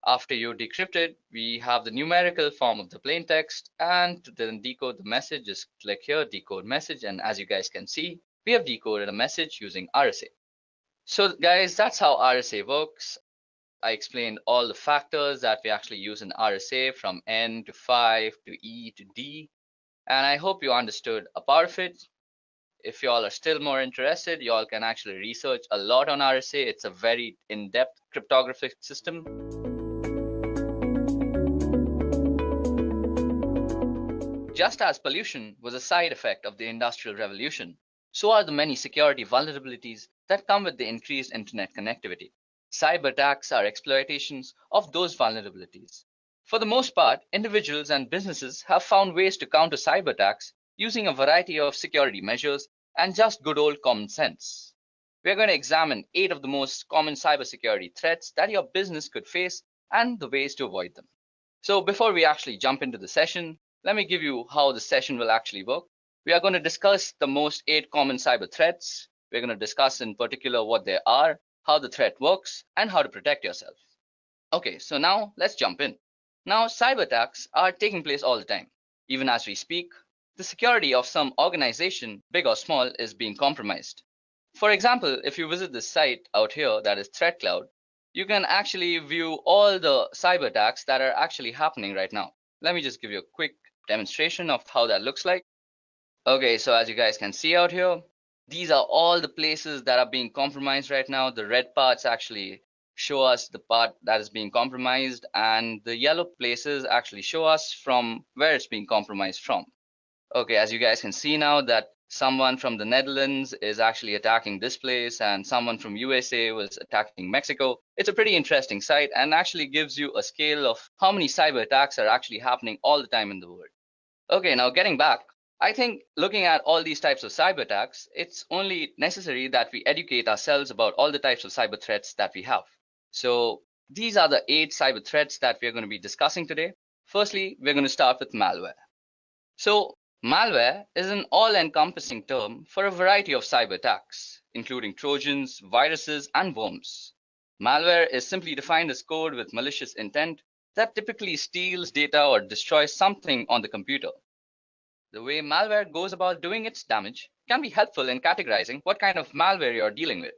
after you decrypt it, we have the numerical form of the plain text, and to then decode the message, just click here, decode message, and as you guys can see, we have decoded a message using RSA. So guys, that's how RSA works. I explained all the factors that we actually use in RSA, from N to 5 to E to D, and I hope you understood a part of it. If y'all are still more interested, y'all can actually research a lot on RSA. It's a very in-depth cryptographic system. Just as pollution was a side effect of the Industrial Revolution, so are the many security vulnerabilities that come with the increased internet connectivity. Cyber attacks are exploitations of those vulnerabilities. For the most part, individuals and businesses have found ways to counter cyber attacks using a variety of security measures and just good old common sense. We're going to examine 8 of the most common cybersecurity threats that your business could face and the ways to avoid them. So before we actually jump into the session, let me give you how the session will actually work. We are going to discuss the most 8 common cyber threats. We're going to discuss in particular what they are, how the threat works, and how to protect yourself. Okay, so now let's jump in. Now, cyber attacks are taking place all the time. Even as we speak, the security of some organization, big or small, is being compromised. For example, if you visit this site out here that is ThreatCloud, you can actually view all the cyber attacks that are actually happening right now. Let me just give you a quick demonstration of how that looks like. Okay, so as you guys can see out here, these are all the places that are being compromised right now. The red parts actually show us the part that is being compromised, and the yellow places actually show us from where it's being compromised from. Okay, as you guys can see now that someone from the Netherlands is actually attacking this place and someone from USA was attacking Mexico. It's a pretty interesting site and actually gives you a scale of how many cyber attacks are actually happening all the time in the world. Okay, now getting back, I think looking at all these types of cyber attacks, it's only necessary that we educate ourselves about all the types of cyber threats that we have. So these are the 8 cyber threats that we're going to be discussing today. Firstly, we're going to start with malware. So malware is an all-encompassing term for a variety of cyber attacks, including Trojans, viruses, and worms. Malware is simply defined as code with malicious intent that typically steals data or destroys something on the computer. The way malware goes about doing its damage can be helpful in categorizing what kind of malware you're dealing with.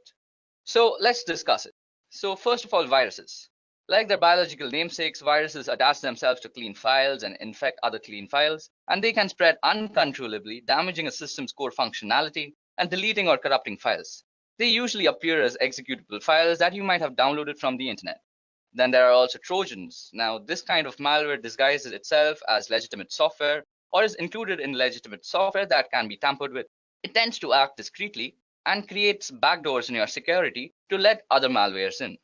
So let's discuss it. So first of all, viruses. Like their biological namesakes, viruses attach themselves to clean files and infect other clean files, and they can spread uncontrollably, damaging a system's core functionality and deleting or corrupting files. They usually appear as executable files that you might have downloaded from the internet. Then there are also Trojans. Now, this kind of malware disguises itself as legitimate software or is included in legitimate software that can be tampered with. It tends to act discreetly and creates backdoors in your security to let other malwares in.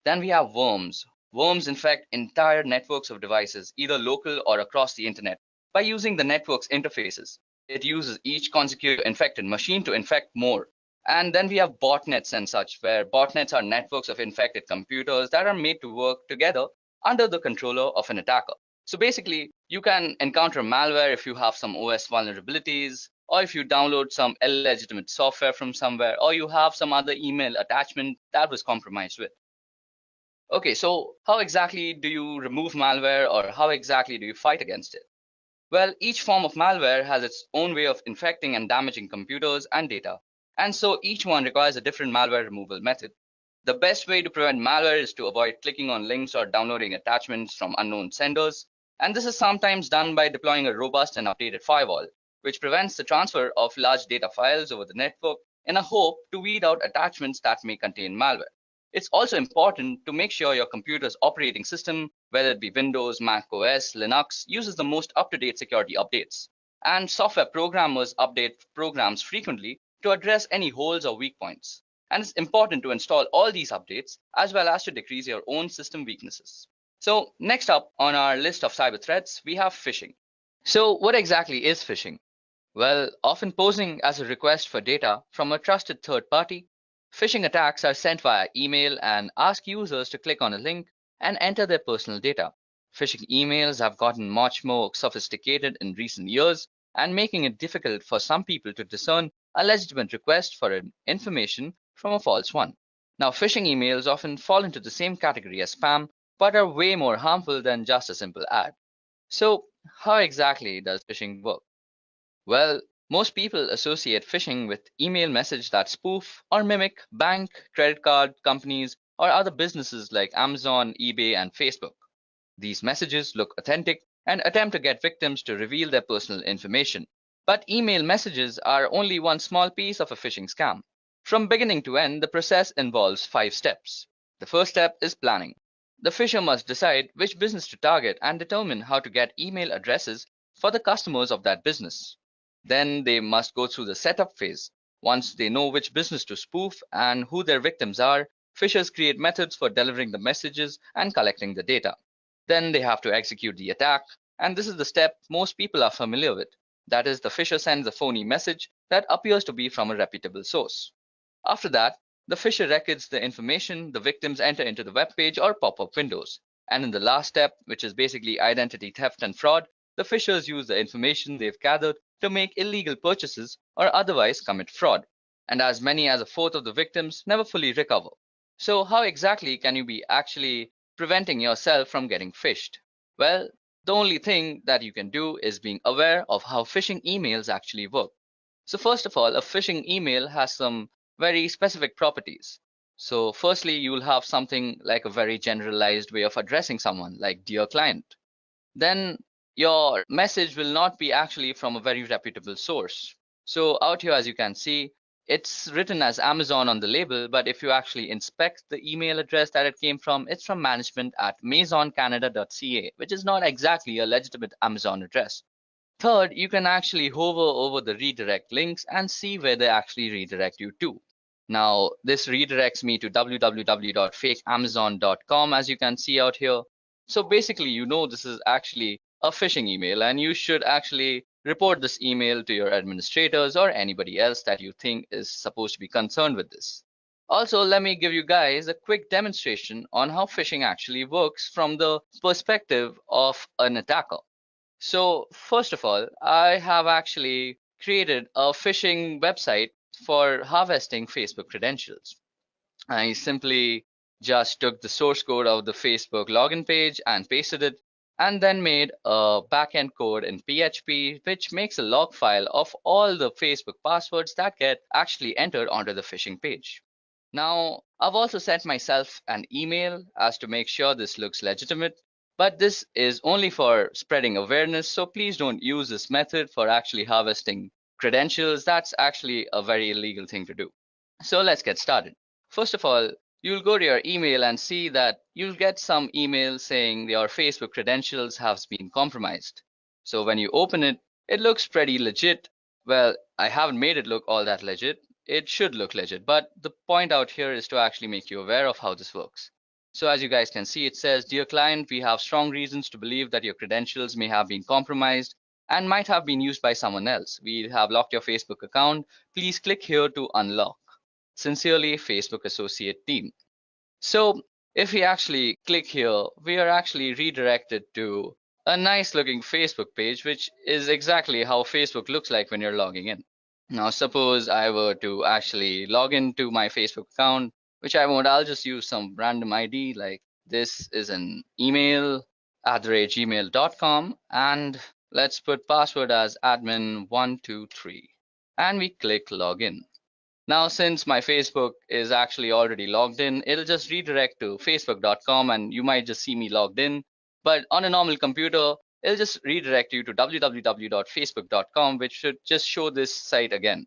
Then we have worms. Worms infect entire networks of devices, either local or across the internet, by using the network's interfaces. It uses each consecutive infected machine to infect more. And then we have botnets and such, where botnets are networks of infected computers that are made to work together under the controller of an attacker. So basically, you can encounter malware if you have some OS vulnerabilities, or if you download some illegitimate software from somewhere, or you have some other email attachment that was compromised with. Okay, so how exactly do you remove malware, or how exactly do you fight against it? Well, each form of malware has its own way of infecting and damaging computers and data, and so each one requires a different malware removal method. The best way to prevent malware is to avoid clicking on links or downloading attachments from unknown senders, and this is sometimes done by deploying a robust and updated firewall, which prevents the transfer of large data files over the network in a hope to weed out attachments that may contain malware. It's also important to make sure your computer's operating system, whether it be Windows, Mac OS, Linux, uses the most up-to-date security updates. And software programmers update programs frequently to address any holes or weak points. And it's important to install all these updates as well as to decrease your own system weaknesses. So next up on our list of cyber threats, we have phishing. So what exactly is phishing? Well, often posing as a request for data from a trusted third party, phishing attacks are sent via email and ask users to click on a link and enter their personal data. Phishing emails have gotten much more sophisticated in recent years and making it difficult for some people to discern a legitimate request for information from a false one. Now, phishing emails often fall into the same category as spam, but are way more harmful than just a simple ad. So, how exactly does phishing work? Well, most people associate phishing with email messages that spoof or mimic bank, credit card companies, or other businesses like Amazon, eBay, and Facebook. These messages look authentic and attempt to get victims to reveal their personal information. But email messages are only one small piece of a phishing scam. From beginning to end, the process involves 5 steps. The first step is planning. The phisher must decide which business to target and determine how to get email addresses for the customers of that business. Then they must go through the setup phase. Once they know which business to spoof and who their victims are, phishers create methods for delivering the messages and collecting the data. Then they have to execute the attack, and this is the step most people are familiar with. That is, the phisher sends a phony message that appears to be from a reputable source. After that, the phisher records the information the victims enter into the web page or pop-up windows. And in the last step, which is basically identity theft and fraud, the phishers use the information they've gathered to make illegal purchases or otherwise commit fraud. And as many as a fourth of the victims never fully recover. So how exactly can you be actually preventing yourself from getting phished? Well, the only thing that you can do is being aware of how phishing emails actually work. So first of all, a phishing email has some very specific properties. So firstly, you will have something like a very generalized way of addressing someone, like dear client. Then your message will not be actually from a very reputable source. So out here, as you can see, it's written as Amazon on the label, but if you actually inspect the email address that it came from, it's from management@maisoncanada.ca, which is not exactly a legitimate Amazon address. Third, you can actually hover over the redirect links and see where they actually redirect you to. Now, this redirects me to www.fakeamazon.com, as you can see out here. So basically, you know this is actually a phishing email, and you should actually report this email to your administrators or anybody else that you think is supposed to be concerned with this. Also, let me give you guys a quick demonstration on how phishing actually works from the perspective of an attacker. So first of all, I have actually created a phishing website for harvesting Facebook credentials. I simply just took the source code of the Facebook login page and pasted it, and then made a backend code in PHP, which makes a log file of all the Facebook passwords that get actually entered onto the phishing page. Now, I've also sent myself an email as to make sure this looks legitimate, but this is only for spreading awareness, so please don't use this method for actually harvesting credentials. That's actually a very illegal thing to do. So let's get started. First of all, you'll go to your email and see that you'll get some email saying your Facebook credentials have been compromised. So when you open it, it looks pretty legit. Well, I haven't made it look all that legit. It should look legit, but the point out here is to actually make you aware of how this works. So as you guys can see, it says, "Dear client, we have strong reasons to believe that your credentials may have been compromised and might have been used by someone else. We have locked your Facebook account. Please click here to unlock. Sincerely, Facebook Associate Team." So if we actually click here, we are actually redirected to a nice looking Facebook page, which is exactly how Facebook looks like when you're logging in. Now, suppose I were to actually log into my Facebook account, which I won't, I'll just use some random ID, like this is an email @gmail.com, and let's put password as admin123, and we click login. Now, since my Facebook is actually already logged in, it'll just redirect to facebook.com, and you might just see me logged in. But on a normal computer, it'll just redirect you to www.facebook.com, which should just show this site again.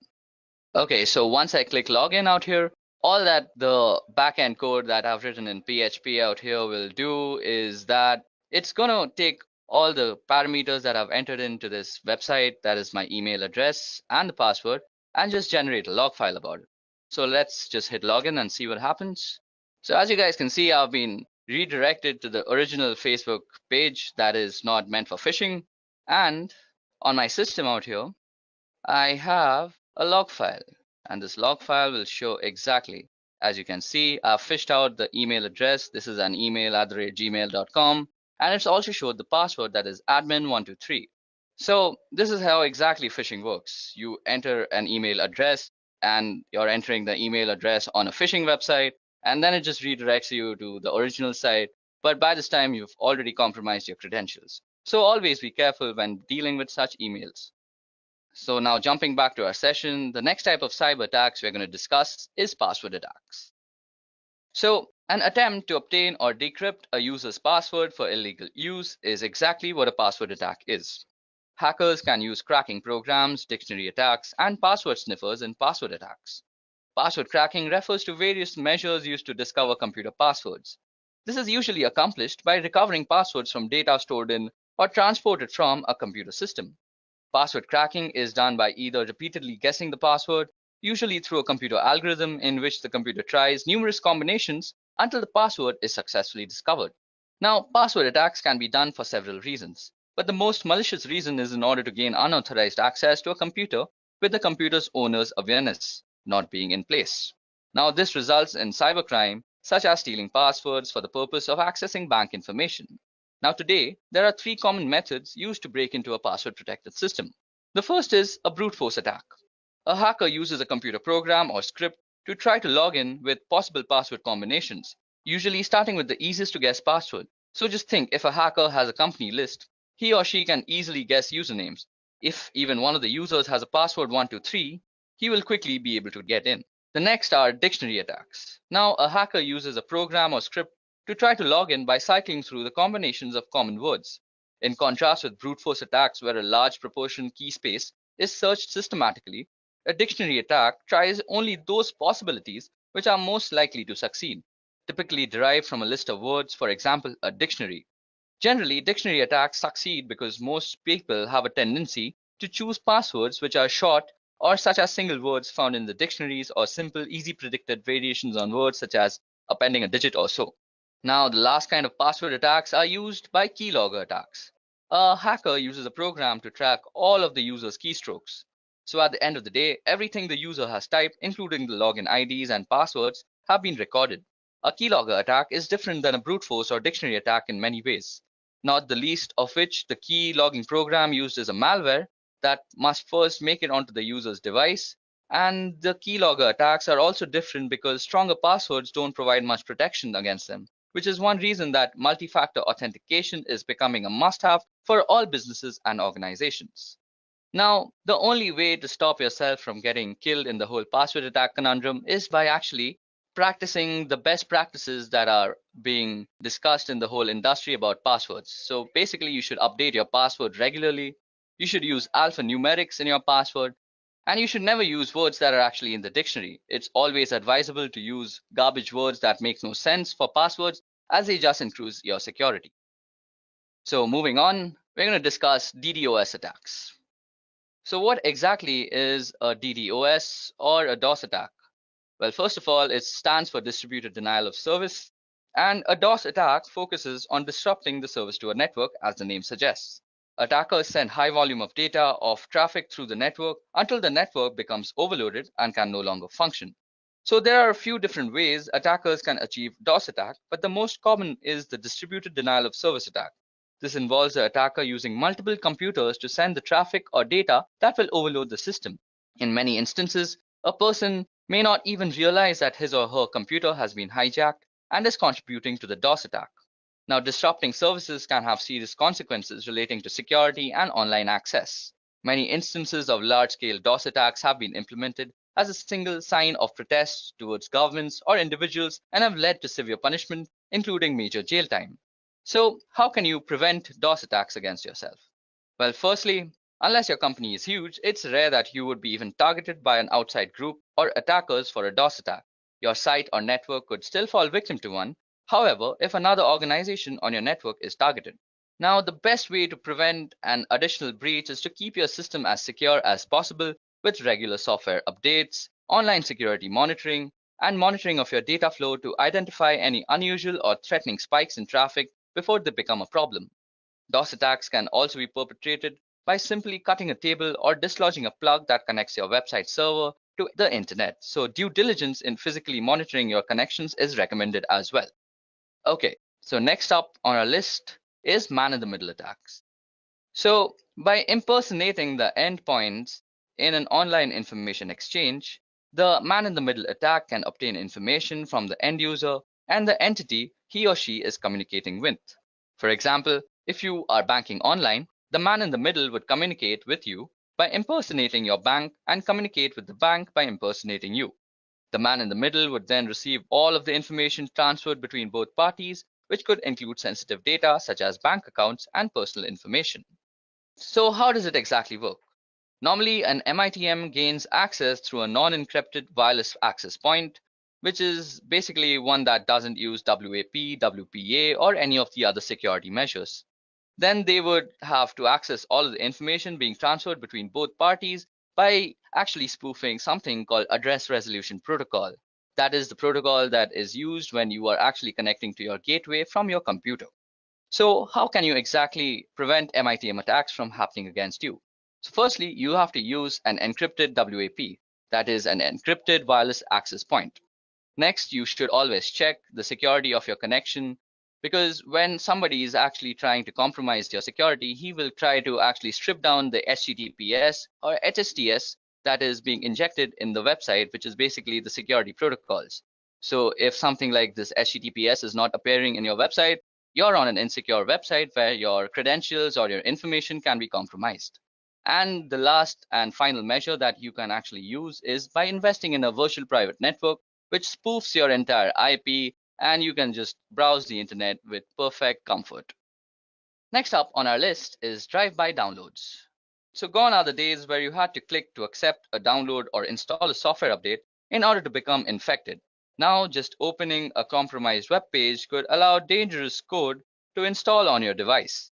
Okay, so once I click login out here, all that the backend code that I've written in PHP out here will do is that it's gonna take all the parameters that I've entered into this website, that is my email address and the password, and just generate a log file about it. So let's just hit login and see what happens. So as you guys can see, I've been redirected to the original Facebook page that is not meant for phishing. And on my system out here, I have a log file, and this log file will show exactly. As you can see, I've fished out the email address. This is an email @gmail.com, and it's also showed the password, that is admin123. So this is how exactly phishing works. You enter an email address, and you're entering the email address on a phishing website, and then it just redirects you to the original site. But by this time, you've already compromised your credentials. So always be careful when dealing with such emails. So now jumping back to our session, the next type of cyber attacks we're going to discuss is password attacks. So an attempt to obtain or decrypt a user's password for illegal use is exactly what a password attack is. Hackers can use cracking programs, dictionary attacks, and password sniffers in password attacks. Password cracking refers to various measures used to discover computer passwords. This is usually accomplished by recovering passwords from data stored in or transported from a computer system. Password cracking is done by either repeatedly guessing the password, usually through a computer algorithm in which the computer tries numerous combinations until the password is successfully discovered. Now, password attacks can be done for several reasons. But the most malicious reason is in order to gain unauthorized access to a computer with the computer's owner's awareness not being in place. Now, this results in cybercrime, such as stealing passwords for the purpose of accessing bank information. Now, today, there are three common methods used to break into a password protected system. The first is a brute force attack. A hacker uses a computer program or script to try to log in with possible password combinations, usually starting with the easiest to guess password. So just think, if a hacker has a company list, he or she can easily guess usernames. If even one of the users has a password 123, he will quickly be able to get in. The next are dictionary attacks. Now, a hacker uses a program or script to try to log in by cycling through the combinations of common words. In contrast with brute force attacks, where a large proportion key space is searched systematically, a dictionary attack tries only those possibilities which are most likely to succeed, typically derived from a list of words, for example, a dictionary. Generally, dictionary attacks succeed because most people have a tendency to choose passwords which are short or such as single words found in the dictionaries or simple, easy predicted variations on words such as appending a digit or so. Now, the last kind of password attacks are used by keylogger attacks. A hacker uses a program to track all of the user's keystrokes. So at the end of the day, everything the user has typed, including the login IDs and passwords, have been recorded. A keylogger attack is different than a brute force or dictionary attack in many ways, not the least of which the key logging program used is a malware that must first make it onto the user's device. And the keylogger attacks are also different because stronger passwords don't provide much protection against them, which is one reason that multi-factor authentication is becoming a must-have for all businesses and organizations. Now, the only way to stop yourself from getting killed in the whole password attack conundrum is by actually practicing the best practices that are being discussed in the whole industry about passwords. So basically, you should update your password regularly. You should use alphanumerics in your password. And you should never use words that are actually in the dictionary. It's always advisable to use garbage words that make no sense for passwords, as they just increase your security. So moving on, we're going to discuss DDoS attacks. So what exactly is a DDoS or a DOS attack? Well, first of all, it stands for distributed denial of service, and a DOS attack focuses on disrupting the service to a network, as the name suggests. Attackers send high volume of data of traffic through the network until the network becomes overloaded and can no longer function. So there are a few different ways attackers can achieve DOS attack, but the most common is the distributed denial of service attack. This involves the attacker using multiple computers to send the traffic or data that will overload the system. In many instances, a person may not even realize that his or her computer has been hijacked and is contributing to the DOS attack. Now, disrupting services can have serious consequences relating to security and online access. Many instances of large-scale DOS attacks have been implemented as a single sign of protest towards governments or individuals and have led to severe punishment, including major jail time. So, how can you prevent DOS attacks against yourself? Well, firstly, unless your company is huge, it's rare that you would be even targeted by an outside group or attackers for a DOS attack. Your site or network could still fall victim to one, however, if another organization on your network is targeted. Now, the best way to prevent an additional breach is to keep your system as secure as possible with regular software updates, online security monitoring, and monitoring of your data flow to identify any unusual or threatening spikes in traffic before they become a problem. DOS attacks can also be perpetrated by simply cutting a table or dislodging a plug that connects your website server to the internet. So due diligence in physically monitoring your connections is recommended as well. Okay, so next up on our list is man-in-the-middle attacks. So by impersonating the endpoints in an online information exchange, the man-in-the-middle attack can obtain information from the end user and the entity he or she is communicating with. For example, if you are banking online, the man in the middle would communicate with you by impersonating your bank and communicate with the bank by impersonating you. The man in the middle would then receive all of the information transferred between both parties, which could include sensitive data such as bank accounts and personal information. So how does it exactly work? Normally, an MITM gains access through a non-encrypted wireless access point, which is basically one that doesn't use WAP, WPA, or any of the other security measures. Then they would have to access all of the information being transferred between both parties by actually spoofing something called address resolution protocol. That is the protocol that is used when you are actually connecting to your gateway from your computer. So how can you exactly prevent MITM attacks from happening against you? So firstly, you have to use an encrypted WAP, that is an encrypted wireless access point. Next, you should always check the security of your connection, because when somebody is actually trying to compromise your security, he will try to actually strip down the HTTPS or HSTS that is being injected in the website, which is basically the security protocols. So if something like this HTTPS is not appearing in your website, you're on an insecure website where your credentials or your information can be compromised. And the last and final measure that you can actually use is by investing in a virtual private network which spoofs your entire IP, and you can just browse the internet with perfect comfort. Next up on our list is drive-by downloads. So gone are the days where you had to click to accept a download or install a software update in order to become infected. Now just opening a compromised web page could allow dangerous code to install on your device.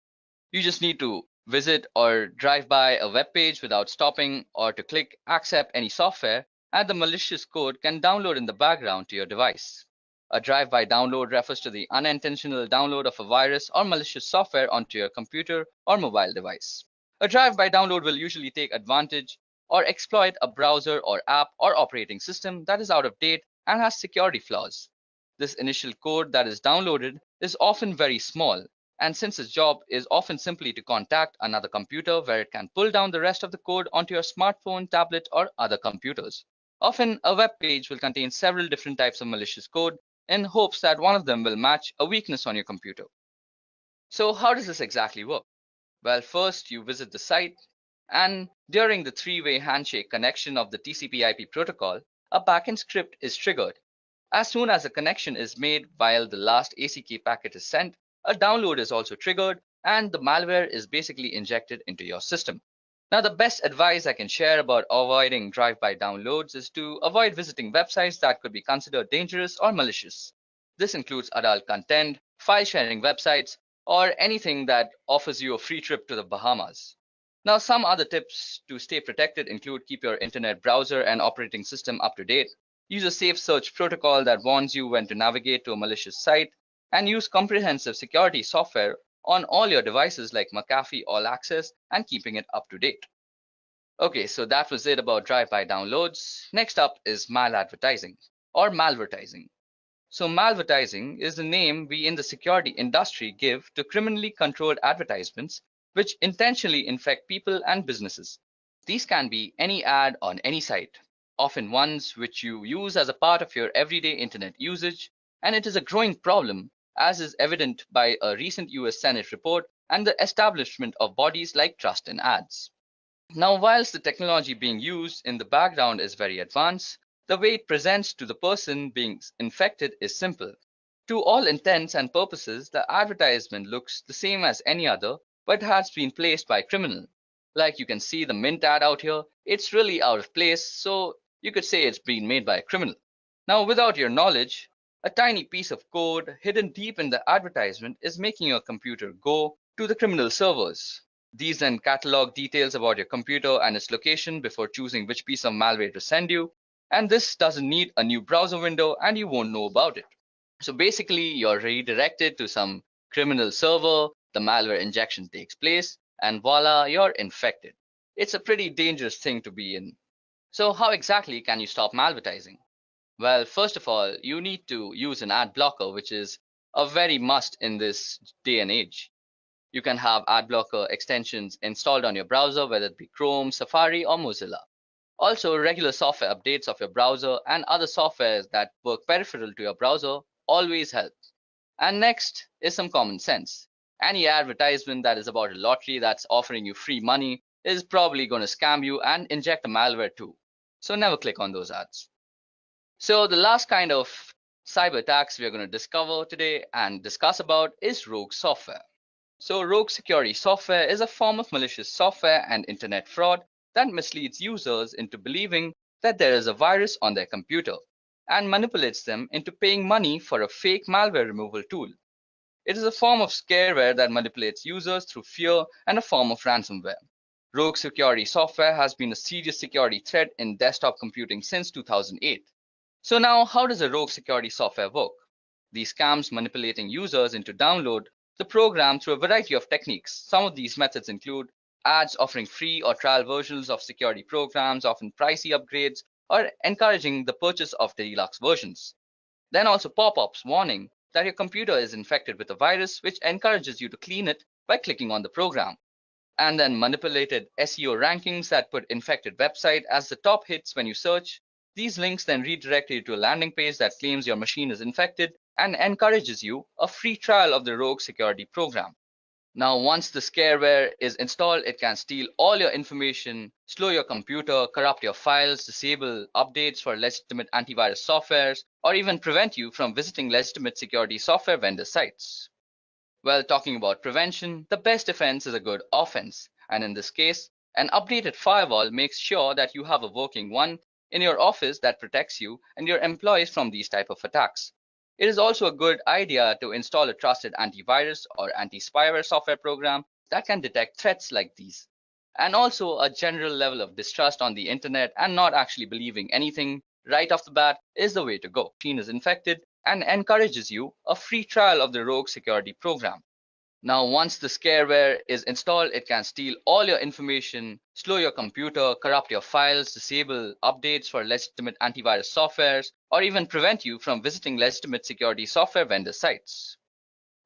You just need to visit or drive by a web page without stopping, or to click accept any software, and the malicious code can download in the background to your device. A drive-by download refers to the unintentional download of a virus or malicious software onto your computer or mobile device. A drive-by download will usually take advantage or exploit a browser or app or operating system that is out of date and has security flaws. This initial code that is downloaded is often very small, and since its job is often simply to contact another computer where it can pull down the rest of the code onto your smartphone, tablet, or other computers. Often, a web page will contain several different types of malicious code in hopes that one of them will match a weakness on your computer. So how does this exactly work? Well, first you visit the site, and during the three-way handshake connection of the TCP/IP protocol, a backend script is triggered. As soon as a connection is made while the last ACK packet is sent, a download is also triggered and the malware is basically injected into your system. Now, the best advice I can share about avoiding drive-by downloads is to avoid visiting websites that could be considered dangerous or malicious. This includes adult content, file-sharing websites, or anything that offers you a free trip to the Bahamas. Now, some other tips to stay protected include keep your internet browser and operating system up to date, use a safe search protocol that warns you when to navigate to a malicious site, and use comprehensive security software on all your devices like McAfee All Access and keeping it up to date. Okay, so that was it about drive-by downloads. Next up is maladvertising or malvertising. So malvertising is the name we in the security industry give to criminally controlled advertisements which intentionally infect people and businesses. These can be any ad on any site, often ones which you use as a part of your everyday internet usage, and it is a growing problem, as is evident by a recent US Senate report and the establishment of bodies like Trust in Ads. Now, whilst the technology being used in the background is very advanced, the way it presents to the person being infected is simple. To all intents and purposes, the advertisement looks the same as any other, but has been placed by a criminal. Like you can see the mint ad out here, it's really out of place, so you could say it's been made by a criminal. Now, without your knowledge, a tiny piece of code hidden deep in the advertisement is making your computer go to the criminal servers. These then catalog details about your computer and its location before choosing which piece of malware to send you. And this doesn't need a new browser window and you won't know about it. So basically, you're redirected to some criminal server, the malware injection takes place, and voila, you're infected. It's a pretty dangerous thing to be in. So how exactly can you stop malvertising? Well, first of all, you need to use an ad blocker, which is a very must in this day and age. You can have ad blocker extensions installed on your browser, whether it be Chrome, Safari, or Mozilla. Also, regular software updates of your browser and other softwares that work peripheral to your browser always help. And next is some common sense. Any advertisement that is about a lottery that's offering you free money is probably going to scam you and inject a malware too. So never click on those ads. So the last kind of cyber attacks we are going to discover today and discuss about is rogue software. So rogue security software is a form of malicious software and internet fraud that misleads users into believing that there is a virus on their computer and manipulates them into paying money for a fake malware removal tool. It is a form of scareware that manipulates users through fear and a form of ransomware. Rogue security software has been a serious security threat in desktop computing since 2008. So now, how does a rogue security software work? These scams manipulating users into download the program through a variety of techniques. Some of these methods include ads offering free or trial versions of security programs, often pricey upgrades, or encouraging the purchase of deluxe versions. Then also pop-ups warning that your computer is infected with a virus, which encourages you to clean it by clicking on the program. And then manipulated SEO rankings that put infected website as the top hits when you search. These links then redirect you to a landing page that claims your machine is infected and encourages you a free trial of the rogue security program. Now, once the scareware is installed, it can steal all your information, slow your computer, corrupt your files, disable updates for legitimate antivirus softwares, or even prevent you from visiting legitimate security software vendor sites. Well, talking about prevention, the best defense is a good offense. And in this case, an updated firewall makes sure that you have a working one in your office that protects you and your employees from these type of attacks. It is also a good idea to install a trusted antivirus or anti-spyware software program that can detect threats like these. And also a general level of distrust on the internet and not actually believing anything right off the bat is the way to go. Machine is infected and encourages you a free trial of the rogue security program. Now, once the scareware is installed, it can steal all your information, slow your computer, corrupt your files, disable updates for legitimate antivirus softwares, or even prevent you from visiting legitimate security software vendor sites.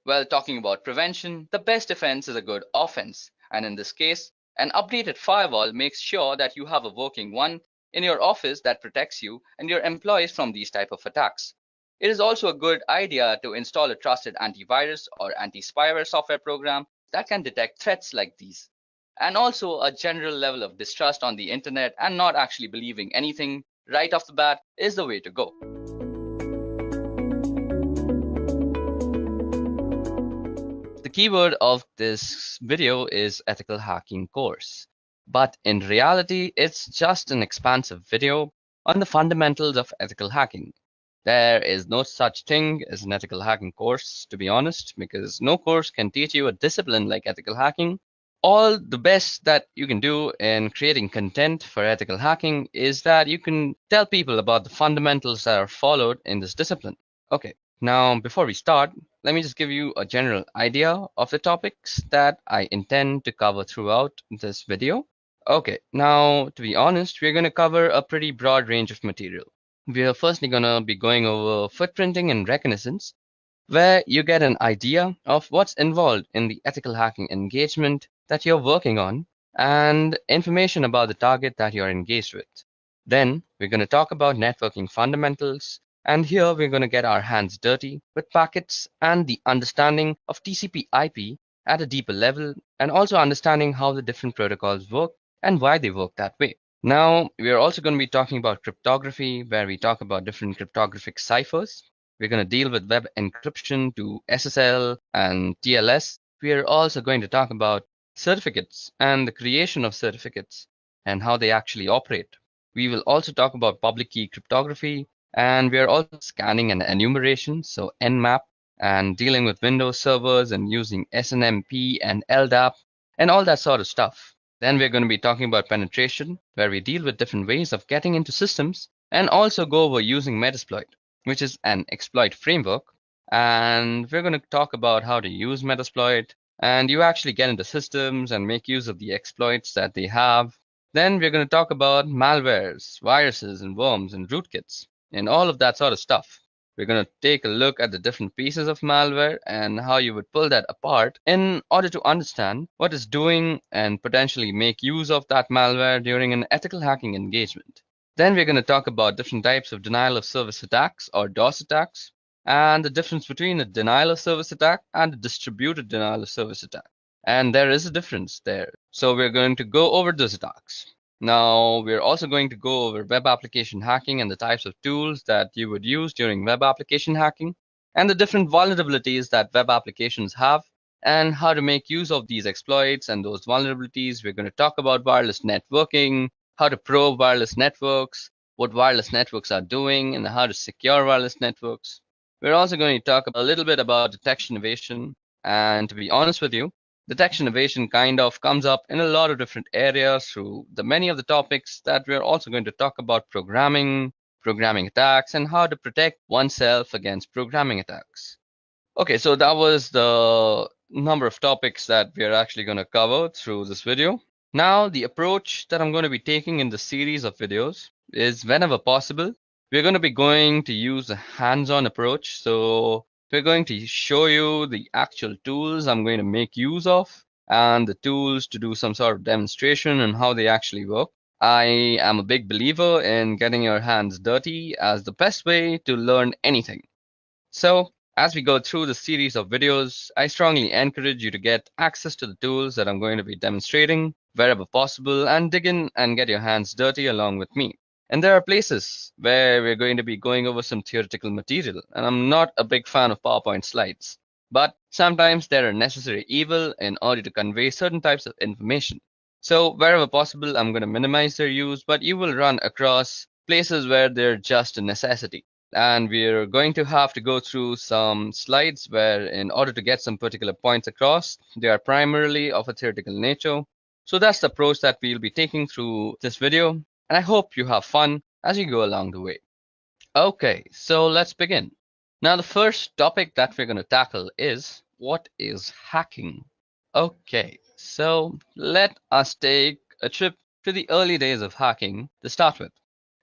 Well, talking about prevention, the best defense is a good offense. And in this case, an updated firewall makes sure that you have a working one in your office that protects you and your employees from these type of attacks. It is also a good idea to install a trusted antivirus or anti-spyware software program that can detect threats like these. And also a general level of distrust on the internet and not actually believing anything right off the bat is the way to go. The keyword of this video is ethical hacking course. But in reality, it's just an expansive video on the fundamentals of ethical hacking. There is no such thing as an ethical hacking course, to be honest, because no course can teach you a discipline like ethical hacking. All the best that you can do in creating content for ethical hacking is that you can tell people about the fundamentals that are followed in this discipline. Okay, now before we start, let me just give you a general idea of the topics that I intend to cover throughout this video. Okay, now to be honest, we're going to cover a pretty broad range of material. We are firstly going to be going over footprinting and reconnaissance, where you get an idea of what's involved in the ethical hacking engagement that you're working on and information about the target that you're engaged with. Then we're going to talk about networking fundamentals, and here we're going to get our hands dirty with packets and the understanding of TCP/IP at a deeper level, and also understanding how the different protocols work and why they work that way. Now, we are also going to be talking about cryptography, where we talk about different cryptographic ciphers. We're going to deal with web encryption to SSL and TLS. We are also going to talk about certificates and the creation of certificates and how they actually operate. We will also talk about public key cryptography, and we are also scanning and enumeration, so Nmap, and dealing with Windows servers and using SNMP and LDAP and all that sort of stuff. Then we're going to be talking about penetration, where we deal with different ways of getting into systems and also go over using Metasploit, which is an exploit framework. And we're going to talk about how to use Metasploit, and you actually get into systems and make use of the exploits that they have. Then we're going to talk about malwares, viruses, and worms and rootkits, and all of that sort of stuff. We're going to take a look at the different pieces of malware and how you would pull that apart in order to understand what it's doing and potentially make use of that malware during an ethical hacking engagement. Then we're going to talk about different types of denial of service attacks or DOS attacks, and the difference between a denial of service attack and a distributed denial of service attack. And there is a difference there. So we're going to go over those attacks. Now, we're also going to go over web application hacking and the types of tools that you would use during web application hacking, and the different vulnerabilities that web applications have, and how to make use of these exploits and those vulnerabilities. We're going to talk about wireless networking, how to probe wireless networks, what wireless networks are doing, and how to secure wireless networks. We're also going to talk a little bit about detection evasion, and to be honest with you, detection evasion kind of comes up in a lot of different areas through the many of the topics that we're also going to talk about: programming attacks, and how to protect oneself against programming attacks. Okay, so that was the number of topics that we are actually going to cover through this video. Now, the approach that I'm going to be taking in the series of videos is whenever possible, we're going to be going to use a hands-on approach. So we're going to show you the actual tools I'm going to make use of and the tools to do some sort of demonstration and how they actually work. I am a big believer in getting your hands dirty as the best way to learn anything. So, as we go through the series of videos, I strongly encourage you to get access to the tools that I'm going to be demonstrating wherever possible and dig in and get your hands dirty along with me. And there are places where we're going to be going over some theoretical material, and I'm not a big fan of PowerPoint slides. But sometimes they're a necessary evil in order to convey certain types of information. So wherever possible, I'm going to minimize their use, but you will run across places where they're just a necessity. And we're going to have to go through some slides where in order to get some particular points across, they are primarily of a theoretical nature. So that's the approach that we'll be taking through this video. And I hope you have fun as you go along the way. Okay, so let's begin. Now, the first topic that we're going to tackle is what is hacking? Okay, so let us take a trip to the early days of hacking to start with.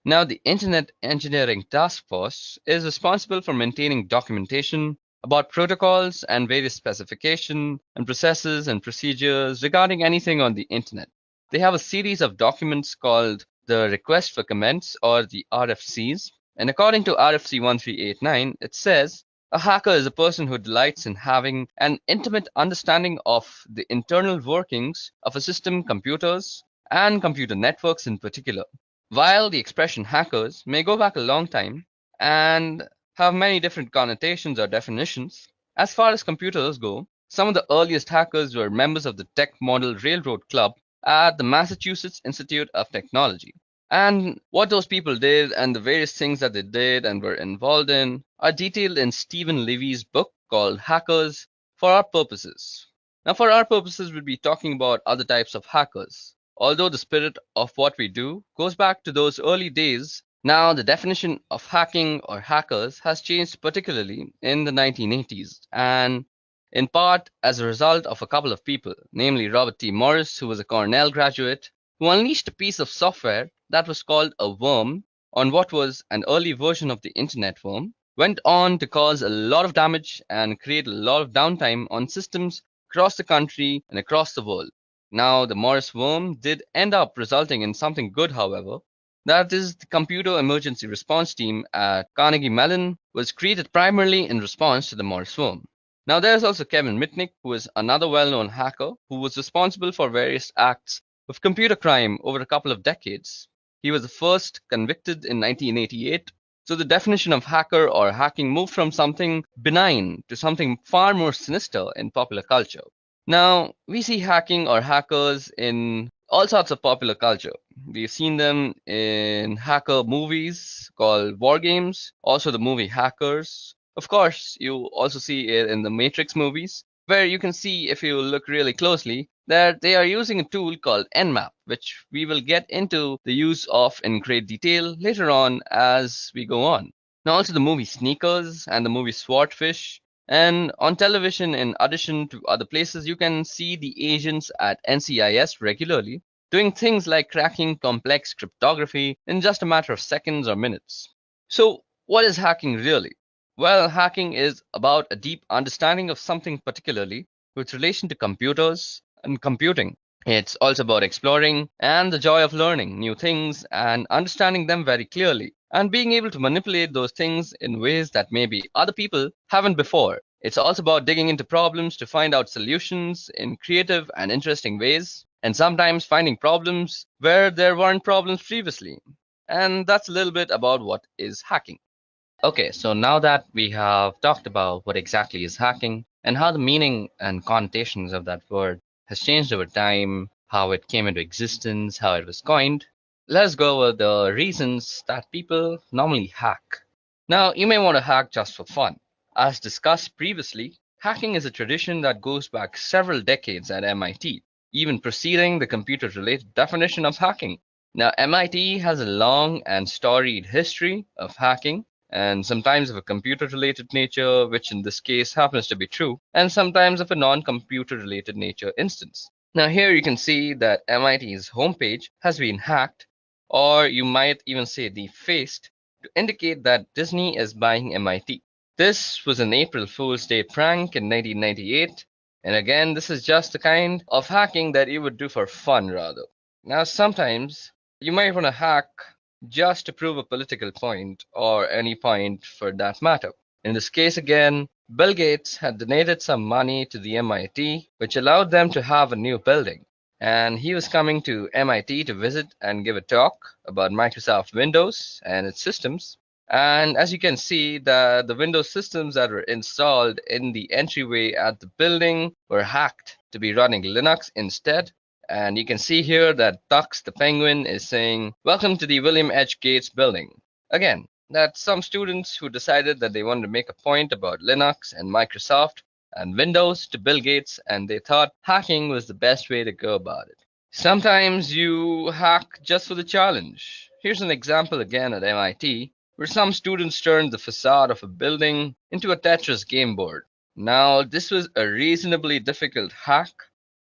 Now, the Internet Engineering Task Force is responsible for maintaining documentation about protocols and various specifications and processes and procedures regarding anything on the Internet. They have a series of documents called the Request for Comments or the RFCs. And according to RFC 1389, it says a hacker is a person who delights in having an intimate understanding of the internal workings of a system, computers, and computer networks in particular. While the expression hackers may go back a long time and have many different connotations or definitions, as far as computers go, some of the earliest hackers were members of the Tech Model Railroad Club at the Massachusetts Institute of Technology. And what those people did and the various things that they did and were involved in are detailed in Stephen Levy's book called Hackers for Our Purposes. Now, for our purposes, we'll be talking about other types of hackers. Although the spirit of what we do goes back to those early days, now the definition of hacking or hackers has changed particularly in the 1980s, and in part as a result of a couple of people, namely Robert T. Morris, who was a Cornell graduate, who unleashed a piece of software that was called a worm on what was an early version of the internet worm, went on to cause a lot of damage and create a lot of downtime on systems across the country and across the world. Now, the Morris worm did end up resulting in something good, however. That is, the Computer Emergency Response Team at Carnegie Mellon was created primarily in response to the Morris worm. Now, there's also Kevin Mitnick, who is another well-known hacker who was responsible for various acts of computer crime over a couple of decades. He was the first convicted in 1988. So the definition of hacker or hacking moved from something benign to something far more sinister in popular culture. Now, we see hacking or hackers in all sorts of popular culture. We've seen them in hacker movies called war games, also the movie Hackers. Of course, you also see it in the Matrix movies, where you can see, if you look really closely, that they are using a tool called Nmap, which we will get into the use of in great detail later on as we go on. Now, also the movie Sneakers and the movie Swordfish. And on television, in addition to other places, you can see the agents at NCIS regularly doing things like cracking complex cryptography in just a matter of seconds or minutes. So, what is hacking really? Well, hacking is about a deep understanding of something particularly with relation to computers and computing. It's also about exploring and the joy of learning new things and understanding them very clearly and being able to manipulate those things in ways that maybe other people haven't before. It's also about digging into problems to find out solutions in creative and interesting ways, and sometimes finding problems where there weren't problems previously. And that's a little bit about what is hacking. Okay, so now that we have talked about what exactly is hacking and how the meaning and connotations of that word has changed over time, how it came into existence, how it was coined, let's go over the reasons that people normally hack. Now, you may want to hack just for fun. As discussed previously, hacking is a tradition that goes back several decades at MIT, even preceding the computer-related definition of hacking. Now, MIT has a long and storied history of hacking, and sometimes of a computer related nature, which in this case happens to be true, and sometimes of a non computer related nature instance. Now, here you can see that MIT's homepage has been hacked, or you might even say defaced, to indicate that Disney is buying MIT. This was an April Fool's Day prank in 1998, and again, this is just the kind of hacking that you would do for fun rather. Now, sometimes you might want to hack just to prove a political point, or any point for that matter. In this case, again, Bill Gates had donated some money to the MIT, which allowed them to have a new building. And he was coming to MIT to visit and give a talk about Microsoft Windows and its systems. And as you can see, the Windows systems that were installed in the entryway at the building were hacked to be running Linux instead. And you can see here that Tux the Penguin is saying, "Welcome to the William H. Gates building." Again, that's some students who decided that they wanted to make a point about Linux and Microsoft and Windows to Bill Gates, and they thought hacking was the best way to go about it. Sometimes you hack just for the challenge. Here's an example again at MIT, where some students turned the facade of a building into a Tetris game board. Now, this was a reasonably difficult hack,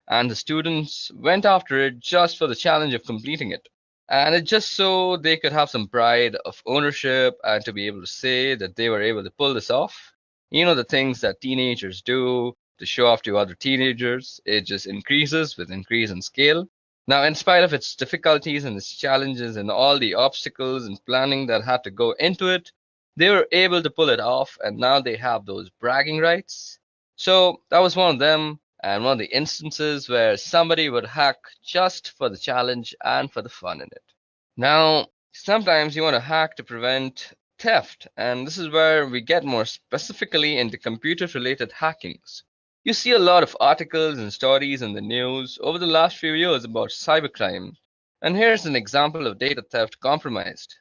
and the students went after it just for the challenge of completing it. And it just so they could have some pride of ownership and to be able to say that they were able to pull this off. You know, the things that teenagers do to show off to other teenagers, it just increases with increase in scale. Now, in spite of its difficulties and its challenges and all the obstacles and planning that had to go into it, they were able to pull it off, and now they have those bragging rights. So that was one of them, and one of the instances where somebody would hack just for the challenge and for the fun in it. Now, sometimes you want to hack to prevent theft, and this is where we get more specifically into computer related hackings. You see a lot of articles and stories in the news over the last few years about cybercrime, and here's an example of data theft compromised.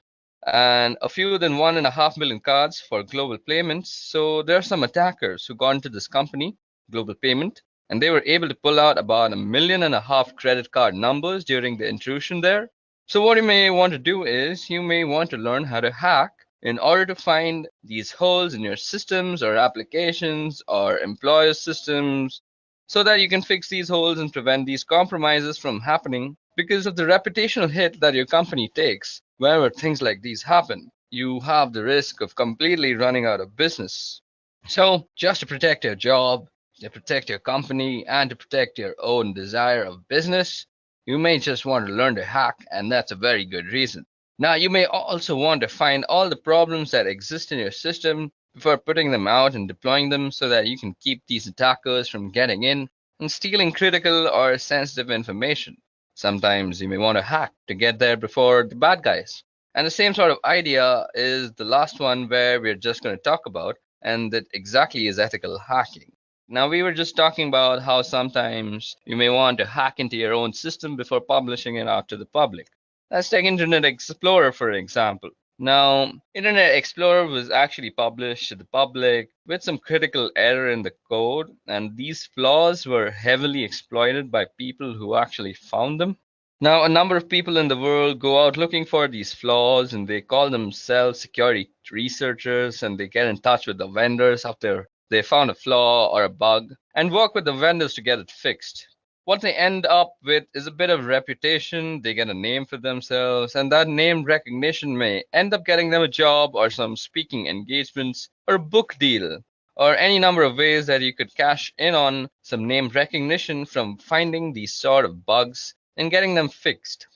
And a fewer than 1.5 million cards for global payments. So there are some attackers who got into this company, Global Payment, and they were able to pull out about 1.5 million credit card numbers during the intrusion there. So what you may want to do is you may want to learn how to hack in order to find these holes in your systems or applications or employer systems so that you can fix these holes and prevent these compromises from happening because of the reputational hit that your company takes whenever things like these happen. You have the risk of completely running out of business. So just to protect your job, to protect your company, and to protect your own desire of business, you may just want to learn to hack, and that's a very good reason. Now, you may also want to find all the problems that exist in your system before putting them out and deploying them so that you can keep these attackers from getting in and stealing critical or sensitive information. Sometimes you may want to hack to get there before the bad guys. And the same sort of idea is the last one where we're just going to talk about, and that exactly is ethical hacking. Now, we were just talking about how sometimes you may want to hack into your own system before publishing it out to the public. Let's take Internet Explorer for example. Now, Internet Explorer was actually published to the public with some critical error in the code, and these flaws were heavily exploited by people who actually found them. Now, a number of people in the world go out looking for these flaws, and they call themselves security researchers, and they get in touch with the vendors after they found a flaw or a bug and work with the vendors to get it fixed. What they end up with is a bit of reputation, they get a name for themselves, and that name recognition may end up getting them a job or some speaking engagements or a book deal or any number of ways that you could cash in on some name recognition from finding these sort of bugs and getting them fixed.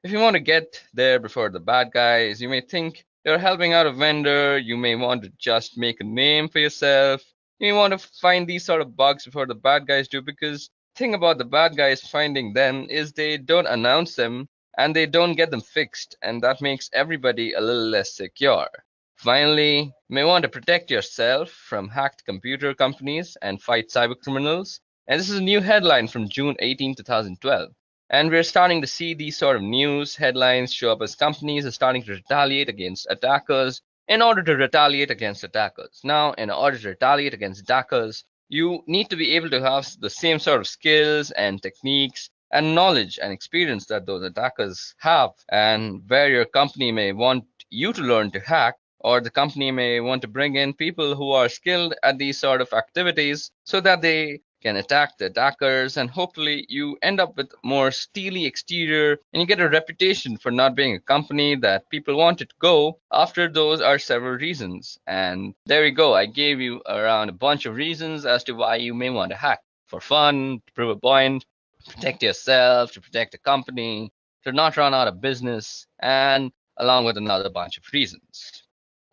If you want to get there before the bad guys, you may think you're helping out a vendor, you may want to just make a name for yourself. You want to find these sort of bugs before the bad guys do, because the thing about the bad guys finding them is they don't announce them and they don't get them fixed, and that makes everybody a little less secure. Finally, you may want to protect yourself from hacked computer companies and fight cybercriminals. And this is a new headline from June 18, 2012. And we're starting to see these sort of news headlines show up as companies are starting to retaliate against attackers in order to retaliate against attackers. Now, in order to retaliate against attackers, you need to be able to have the same sort of skills and techniques and knowledge and experience that those attackers have, and where your company may want you to learn to hack, or the company may want to bring in people who are skilled at these sort of activities so that they can attack the attackers, and hopefully you end up with more steely exterior and you get a reputation for not being a company that people want to go after. Those are several reasons, and there we go. I gave you around a bunch of reasons as to why you may want to hack: for fun, to prove a point, protect yourself, to protect the company, to not run out of business, and along with another bunch of reasons.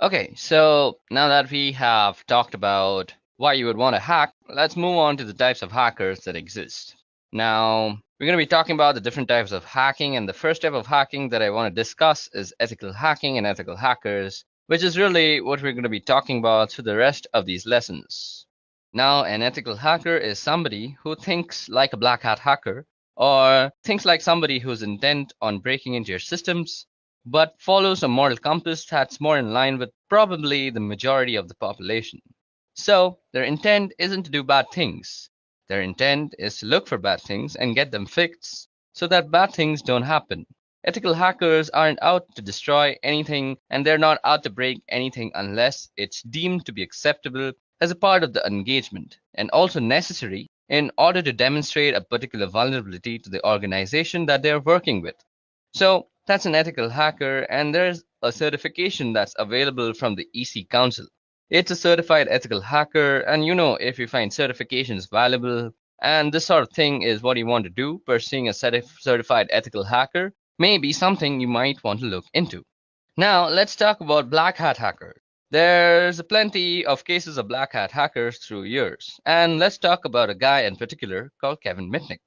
Okay, so now that we have talked about why you would want to hack, let's move on to the types of hackers that exist. Now, we're going to be talking about the different types of hacking, and the first type of hacking that I want to discuss is ethical hacking and ethical hackers, which is really what we're going to be talking about through the rest of these lessons. Now, an ethical hacker is somebody who thinks like a black hat hacker, or thinks like somebody who's intent on breaking into your systems, but follows a moral compass that's more in line with probably the majority of the population. So, their intent isn't to do bad things. Their intent is to look for bad things and get them fixed so that bad things don't happen. Ethical hackers aren't out to destroy anything, and they're not out to break anything unless it's deemed to be acceptable as a part of the engagement, and also necessary in order to demonstrate a particular vulnerability to the organization that they're working with. So that's an ethical hacker, and there's a certification that's available from the EC Council. It's a certified ethical hacker, and if you find certifications valuable and this sort of thing is what you want to do, pursuing a certified ethical hacker may be something you might want to look into. Now, let's talk about black hat hackers. There's plenty of cases of black hat hackers through years, and let's talk about a guy in particular called Kevin Mitnick.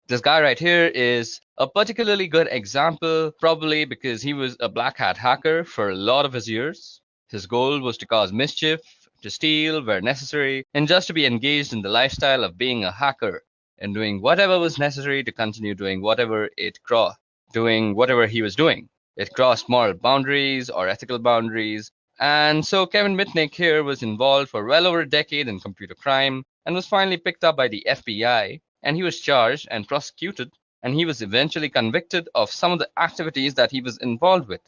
This guy right here is a particularly good example, probably because he was a black hat hacker for a lot of his years. His goal was to cause mischief, to steal where necessary, and just to be engaged in the lifestyle of being a hacker and doing whatever was necessary to continue doing whatever he was doing. It crossed moral boundaries or ethical boundaries. And so Kevin Mitnick here was involved for well over a decade in computer crime and was finally picked up by the FBI, and he was charged and prosecuted, and he was eventually convicted of some of the activities that he was involved with.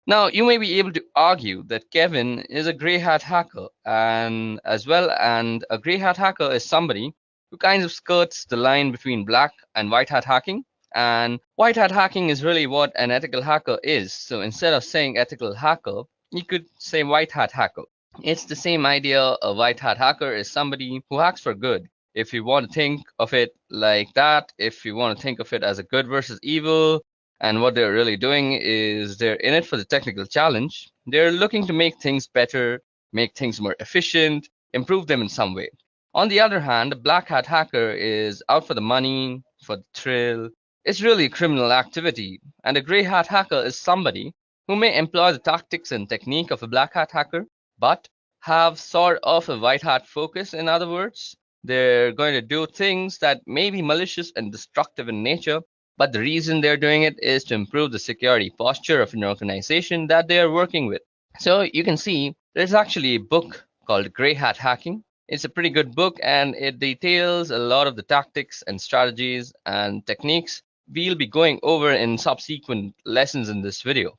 Now, you may be able to argue that Kevin is a grey hat hacker, and a grey hat hacker is somebody who kind of skirts the line between black and white hat hacking. And white hat hacking is really what an ethical hacker is. So instead of saying ethical hacker, you could say white hat hacker. It's the same idea. A white hat hacker is somebody who hacks for good. If you want to think of it like that, if you want to think of it as a good versus evil, and what they're really doing is they're in it for the technical challenge. They're looking to make things better, make things more efficient, improve them in some way. On the other hand, a black hat hacker is out for the money, for the thrill. It's really a criminal activity. And a grey hat hacker is somebody who may employ the tactics and technique of a black hat hacker, but have sort of a white hat focus. In other words, they're going to do things that may be malicious and destructive in nature, but the reason they're doing it is to improve the security posture of an organization that they are working with. So you can see there's actually a book called Grey Hat Hacking. It's a pretty good book, and it details a lot of the tactics and strategies and techniques we'll be going over in subsequent lessons in this video.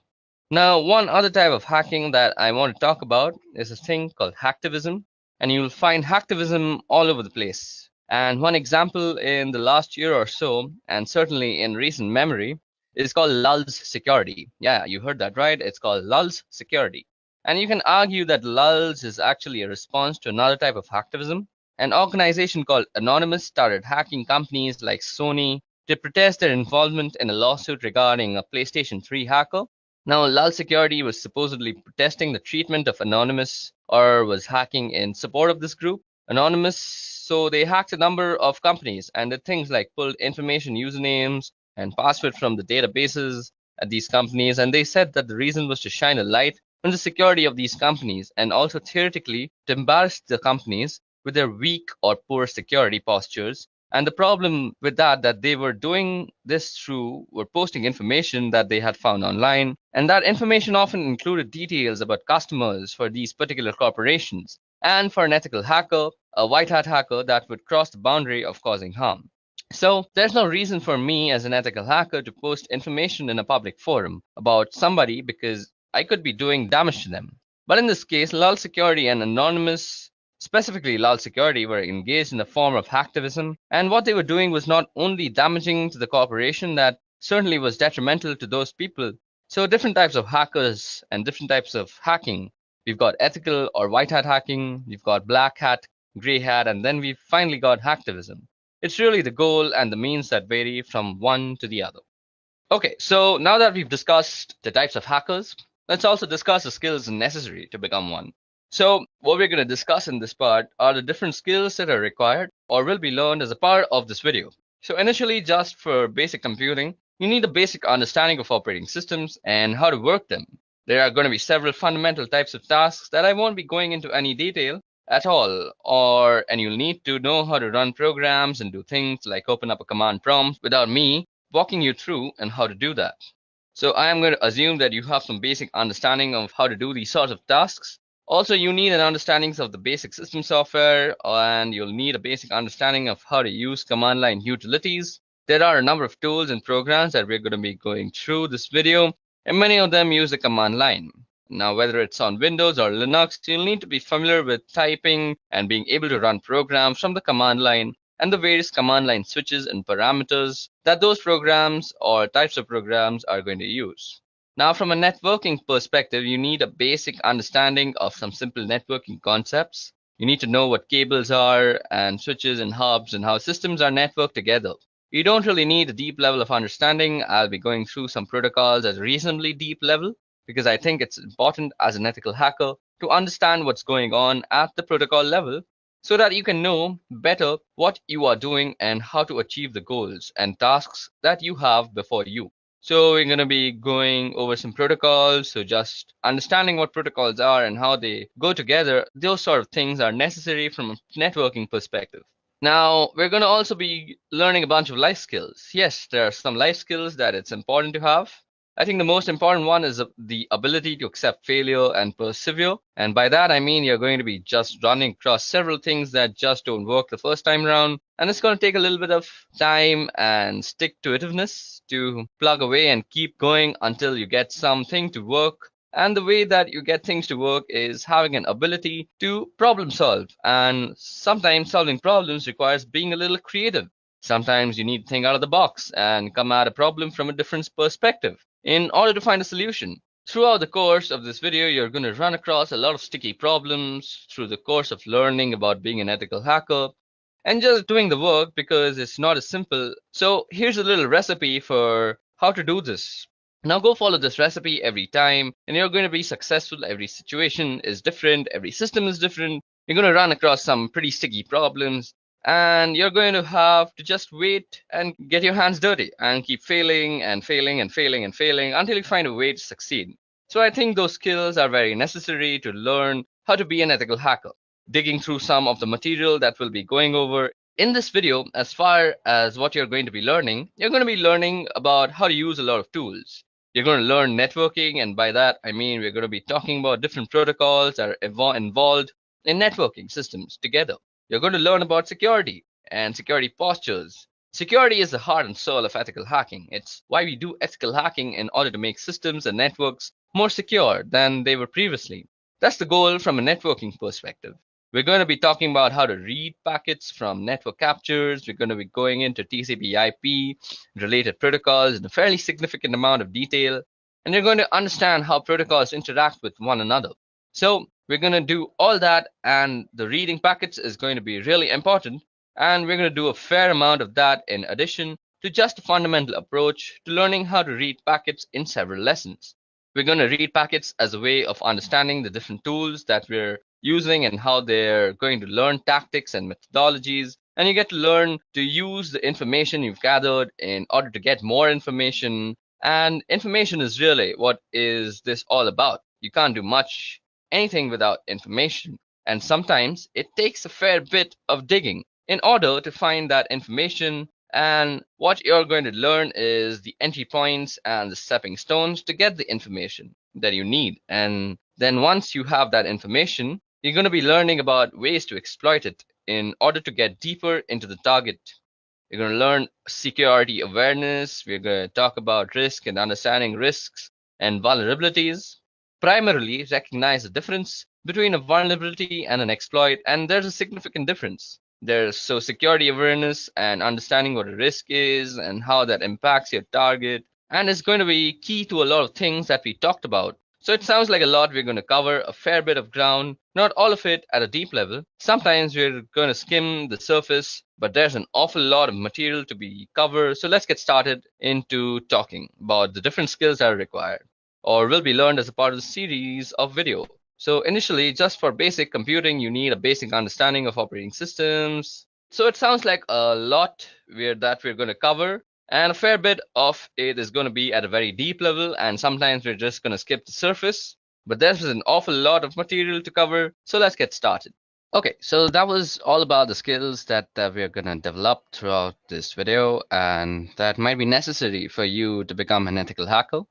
Now, one other type of hacking that I want to talk about is a thing called hacktivism, and you'll find hacktivism all over the place. And one example in the last year or so, and certainly in recent memory, is called Lulz Security. Yeah, you heard that right. It's called Lulz Security. And you can argue that Lulz is actually a response to another type of hacktivism. An organization called Anonymous started hacking companies like Sony to protest their involvement in a lawsuit regarding a PlayStation 3 hacker. Now, Lulz Security was supposedly protesting the treatment of Anonymous, or was hacking in support of this group, Anonymous. So they hacked a number of companies and did things like pulled information, usernames, and passwords from the databases at these companies. And they said that the reason was to shine a light on the security of these companies, and also theoretically to embarrass the companies with their weak or poor security postures. And the problem with that they were doing this through were posting information that they had found online. And that information often included details about customers for these particular corporations. And for an ethical hacker, a white hat hacker, that would cross the boundary of causing harm. So there's no reason for me as an ethical hacker to post information in a public forum about somebody, because I could be doing damage to them. But in this case, Lal Security and Anonymous, specifically Lal Security, were engaged in a form of hacktivism, and what they were doing was not only damaging to the corporation, that certainly was detrimental to those people. So different types of hackers and different types of hacking. We've got ethical or white hat hacking, we've got black hat, gray hat, and then we've finally got hacktivism. It's really the goal and the means that vary from one to the other. Okay, so now that we've discussed the types of hackers, let's also discuss the skills necessary to become one. So, what we're going to discuss in this part are the different skills that are required or will be learned as a part of this video. So, initially, just for basic computing, you need a basic understanding of operating systems and how to work them. There are going to be several fundamental types of tasks that I won't be going into any detail at all, and you'll need to know how to run programs and do things like open up a command prompt without me walking you through and how to do that. So I am going to assume that you have some basic understanding of how to do these sorts of tasks. Also, you need an understanding of the basic system software, and you'll need a basic understanding of how to use command line utilities. There are a number of tools and programs that we're going to be going through this video, and many of them use the command line. Now, whether it's on Windows or Linux, you'll need to be familiar with typing and being able to run programs from the command line and the various command line switches and parameters that those programs or types of programs are going to use. Now, from a networking perspective, you need a basic understanding of some simple networking concepts. You need to know what cables are and switches and hubs and how systems are networked together. You don't really need a deep level of understanding. I'll be going through some protocols at a reasonably deep level because I think it's important as an ethical hacker to understand what's going on at the protocol level so that you can know better what you are doing and how to achieve the goals and tasks that you have before you. So we're going to be going over some protocols. So just understanding what protocols are and how they go together, those sort of things are necessary from a networking perspective. Now, we're going to also be learning a bunch of life skills. Yes, there are some life skills that it's important to have. I think the most important one is the ability to accept failure and persevere. And by that, I mean you're going to be just running across several things that just don't work the first time around. And it's going to take a little bit of time and stick-to-itiveness to plug away and keep going until you get something to work. And the way that you get things to work is having an ability to problem solve. And sometimes solving problems requires being a little creative. Sometimes you need to think out of the box and come at a problem from a different perspective in order to find a solution. Throughout the course of this video, you're going to run across a lot of sticky problems through the course of learning about being an ethical hacker and just doing the work because it's not as simple. So here's a little recipe for how to do this. Now go follow this recipe every time and you're going to be successful. Every situation is different. Every system is different. You're going to run across some pretty sticky problems and you're going to have to just wait and get your hands dirty and keep failing and failing and failing and failing until you find a way to succeed. So I think those skills are very necessary to learn how to be an ethical hacker. Digging through some of the material that we'll be going over in this video, as far as what you're going to be learning, you're going to be learning about how to use a lot of tools. You're going to learn networking, and by that I mean we're going to be talking about different protocols that are involved in networking systems together. You're going to learn about security and security postures. Security is the heart and soul of ethical hacking. It's why we do ethical hacking in order to make systems and networks more secure than they were previously. That's the goal from a networking perspective. We're going to be talking about how to read packets from network captures. We're going to be going into TCP/IP related protocols in a fairly significant amount of detail. And you're going to understand how protocols interact with one another. So we're going to do all that, and the reading packets is going to be really important. And we're going to do a fair amount of that in addition to just a fundamental approach to learning how to read packets in several lessons. We're going to read packets as a way of understanding the different tools that we're using and how they're going to learn tactics and methodologies. And you get to learn to use the information you've gathered in order to get more information. And information is really what is this all about. You can't do anything without information. And sometimes it takes a fair bit of digging in order to find that information. And what you're going to learn is the entry points and the stepping stones to get the information that you need. And then once you have that information, you're going to be learning about ways to exploit it in order to get deeper into the target. You're going to learn security awareness. We're going to talk about risk and understanding risks and vulnerabilities. primarily recognize the difference between a vulnerability and an exploit, and there's a significant difference. There's security awareness and understanding what a risk is and how that impacts your target, and it's going to be key to a lot of things that we talked about. So it sounds like a lot. We're going to cover a fair bit of ground, not all of it at a deep level. Sometimes we're going to skim the surface, but there's an awful lot of material to be covered. So let's get started into talking about the different skills that are required or will be learned as a part of the series of video. So initially, just for basic computing, you need a basic understanding of operating systems. So it sounds like a lot that we're going to cover, and a fair bit of it is going to be at a very deep level, and sometimes we're just going to skip the surface. But there's an awful lot of material to cover, so let's get started. Okay, so that was all about the skills that we're going to develop throughout this video, and that might be necessary for you to become an ethical hacker.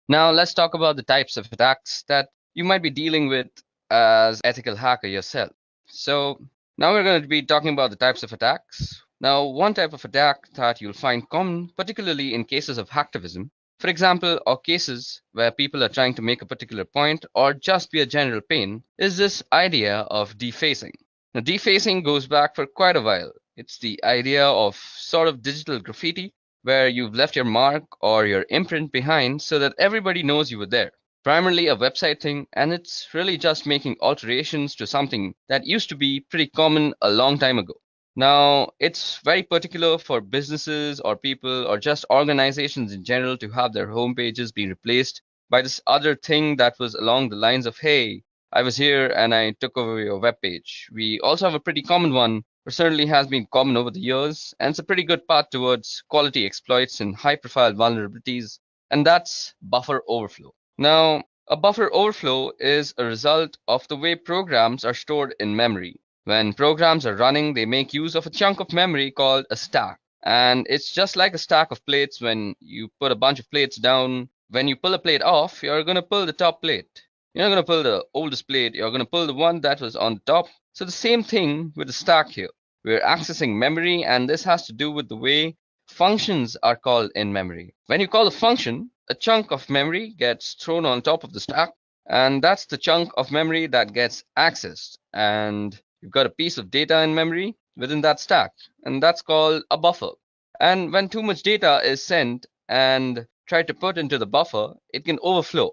Now let's talk about the types of attacks that you might be dealing with as ethical hacker yourself. So now we're going to be talking about the types of attacks. Now, one type of attack that you'll find common, particularly in cases of hacktivism, for example, or cases where people are trying to make a particular point or just be a general pain, is this idea of defacing. Now, defacing goes back for quite a while. It's the idea of sort of digital graffiti, where you've left your mark or your imprint behind so that everybody knows you were there. Primarily a website thing, and it's really just making alterations to something that used to be pretty common a long time ago. Now, it's very particular for businesses or people or just organizations in general to have their home pages be replaced by this other thing that was along the lines of, hey, I was here and I took over your web page. We also have a pretty common one, or certainly has been common over the years, and it's a pretty good path towards quality exploits and high profile vulnerabilities, and that's buffer overflow. Now, a buffer overflow is a result of the way programs are stored in memory. When programs are running, they make use of a chunk of memory called a stack. And it's just like a stack of plates. When you put a bunch of plates down, when you pull a plate off, you're going to pull the top plate. You're not going to pull the oldest plate, you're going to pull the one that was on the top. So the same thing with the stack here. We're accessing memory, and this has to do with the way functions are called in memory. When you call a function, a chunk of memory gets thrown on top of the stack, and that's the chunk of memory that gets accessed. And you've got a piece of data in memory within that stack, and that's called a buffer. And when too much data is sent and tried to put into the buffer, it can overflow.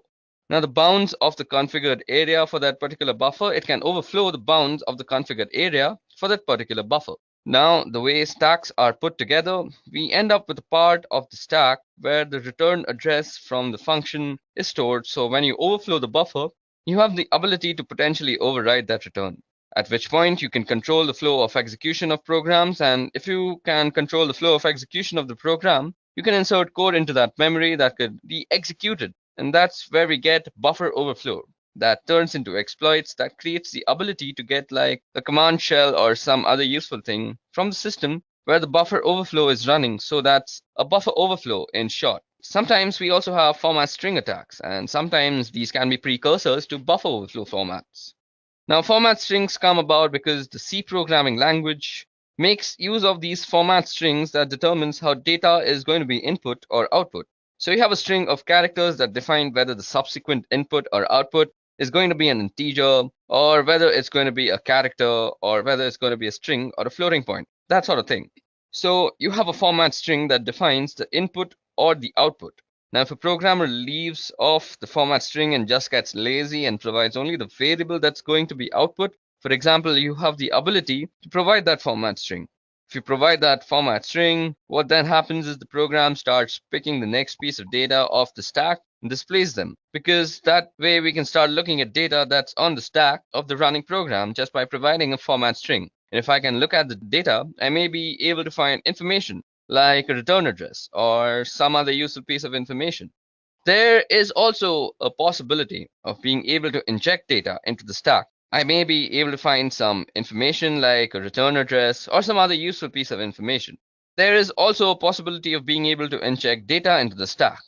Now, the bounds of the configured area for that particular buffer, it can overflow the bounds of the configured area for that particular buffer. Now, the way stacks are put together, we end up with a part of the stack where the return address from the function is stored. So when you overflow the buffer, you have the ability to potentially override that return, at which point you can control the flow of execution of programs. And if you can control the flow of execution of the program, you can insert code into that memory that could be executed. And that's where we get buffer overflow that turns into exploits that creates the ability to get like a command shell or some other useful thing from the system where the buffer overflow is running. So that's a buffer overflow in short. Sometimes we also have format string attacks, and sometimes these can be precursors to buffer overflow formats. Now, format strings come about because the C programming language makes use of these format strings that determines how data is going to be input or output. So you have a string of characters that define whether the subsequent input or output is going to be an integer, or whether it's going to be a character, or whether it's going to be a string or a floating point, that sort of thing. So you have a format string that defines the input or the output. Now, if a programmer leaves off the format string and just gets lazy and provides only the variable that's going to be output, for example, you have the ability to provide that format string. If you provide that format string, what then happens is the program starts picking the next piece of data off the stack and displays them, because that way we can start looking at data that's on the stack of the running program just by providing a format string. And if I can look at the data, I may be able to find information like a return address or some other useful piece of information. There is also a possibility of being able to inject data into the stack. I may be able to find some information like a return address or some other useful piece of information. There is also a possibility of being able to inject data into the stack.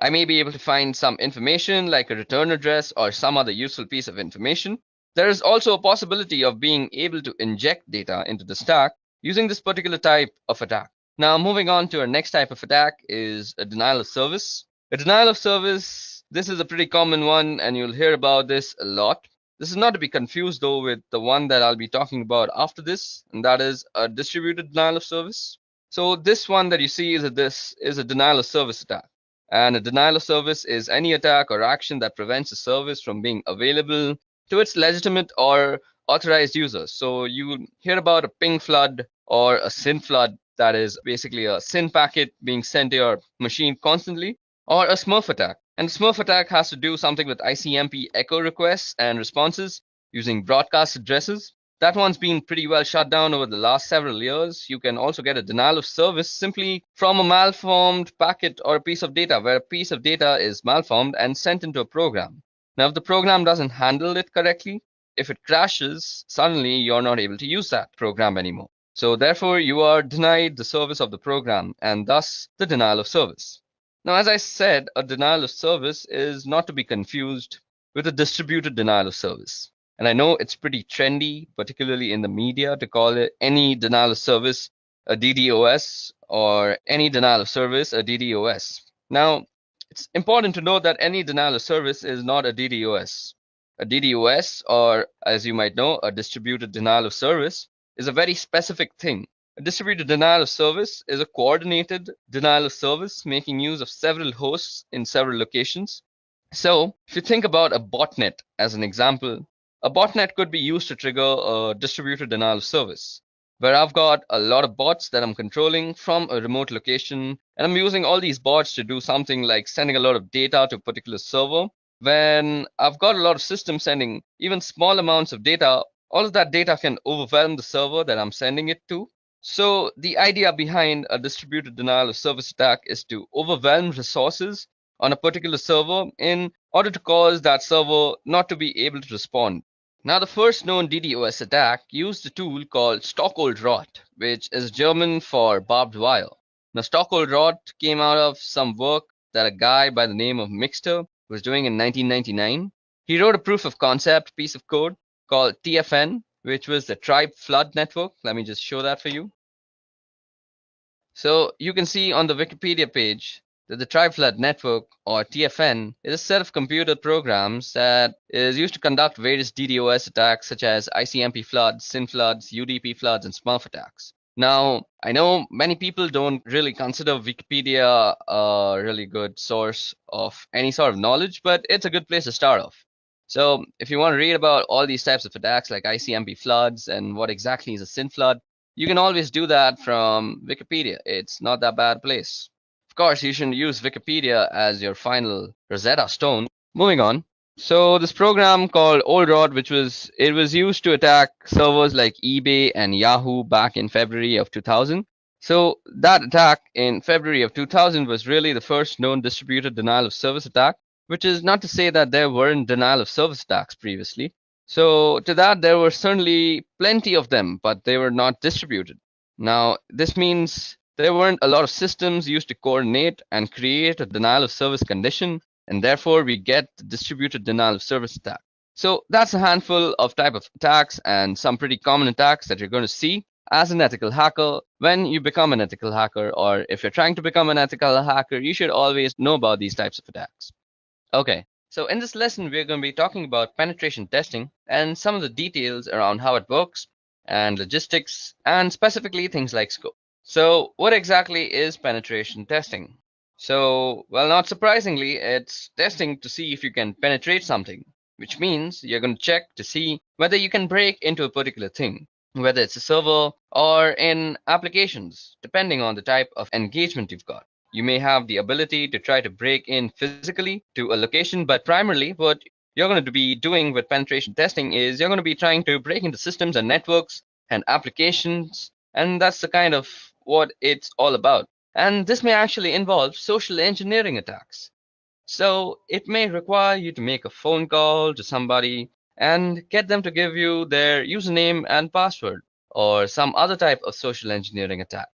I may be able to find some information like a return address or some other useful piece of information. There is also a possibility of being able to inject data into the stack using this particular type of attack. Now, moving on to our next type of attack is a denial of service. A denial of service This is a pretty common one, and you'll hear about this a lot. This is not to be confused though with the one that I'll be talking about after this, and that is a distributed denial of service. So this one that you see is a denial of service attack. And a denial of service is any attack or action that prevents a service from being available to its legitimate or authorized users. So you hear about a ping flood or a SYN flood, that is basically a SYN packet being sent to your machine constantly, or a Smurf attack. And the Smurf attack has to do something with ICMP echo requests and responses using broadcast addresses. That one's been pretty well shut down over the last several years. You can also get a denial of service simply from a malformed packet or a piece of data, where a piece of data is malformed and sent into a program. Now, if the program doesn't handle it correctly, if it crashes, suddenly you're not able to use that program anymore. So therefore, you are denied the service of the program and thus the denial of service. Now, as I said, a denial of service is not to be confused with a distributed denial of service. And I know it's pretty trendy, particularly in the media, to call it any denial of service a DDoS or any denial of service a DDoS. Now, it's important to note that any denial of service is not a DDoS. A DDoS, or as you might know, a distributed denial of service, is a very specific thing. A distributed denial of service is a coordinated denial of service making use of several hosts in several locations. So, if you think about a botnet as an example, a botnet could be used to trigger a distributed denial of service, where I've got a lot of bots that I'm controlling from a remote location, and I'm using all these bots to do something like sending a lot of data to a particular server. When I've got a lot of systems sending even small amounts of data, all of that data can overwhelm the server that I'm sending it to. So the idea behind a distributed denial of service attack is to overwhelm resources on a particular server in order to cause that server not to be able to respond. Now, the first known DDoS attack used a tool called Stockholrot, which is German for barbed wire. Now, Stockholrot came out of some work that a guy by the name of Mixter was doing in 1999. He wrote a proof of concept piece of code called TFN, which was the Tribe Flood Network. Let me just show that for you. So you can see on the Wikipedia page that the Tri-Flood Network, or TFN, is a set of computer programs that is used to conduct various DDoS attacks such as ICMP floods, SYN floods, UDP floods, and Smurf attacks. Now, I know many people don't really consider Wikipedia a really good source of any sort of knowledge, but it's a good place to start off. So if you want to read about all these types of attacks like ICMP floods and what exactly is a SYN flood, you can always do that from Wikipedia. It's not that bad a place. Of course, you shouldn't use Wikipedia as your final Rosetta Stone. Moving on. So this program called OldRod, which was used to attack servers like eBay and Yahoo back in February of 2000. So that attack in February of 2000 was really the first known distributed denial of service attack, which is not to say that there weren't denial of service attacks previously. So to that, there were certainly plenty of them, but they were not distributed. Now, this means there weren't a lot of systems used to coordinate and create a denial of service condition, and therefore we get the distributed denial of service attack. So that's a handful of type of attacks and some pretty common attacks that you're going to see as an ethical hacker when you become an ethical hacker, or if you're trying to become an ethical hacker, you should always know about these types of attacks. Okay, so in this lesson, we're going to be talking about penetration testing and some of the details around how it works and logistics and specifically things like scope. So what exactly is penetration testing? So, well, not surprisingly, it's testing to see if you can penetrate something, which means you're going to check to see whether you can break into a particular thing, whether it's a server or in applications, depending on the type of engagement you've got. You may have the ability to try to break in physically to a location, but primarily what you're going to be doing with penetration testing is you're going to be trying to break into systems and networks and applications, and that's the kind of what it's all about. And this may actually involve social engineering attacks. So it may require you to make a phone call to somebody and get them to give you their username and password, or some other type of social engineering attack,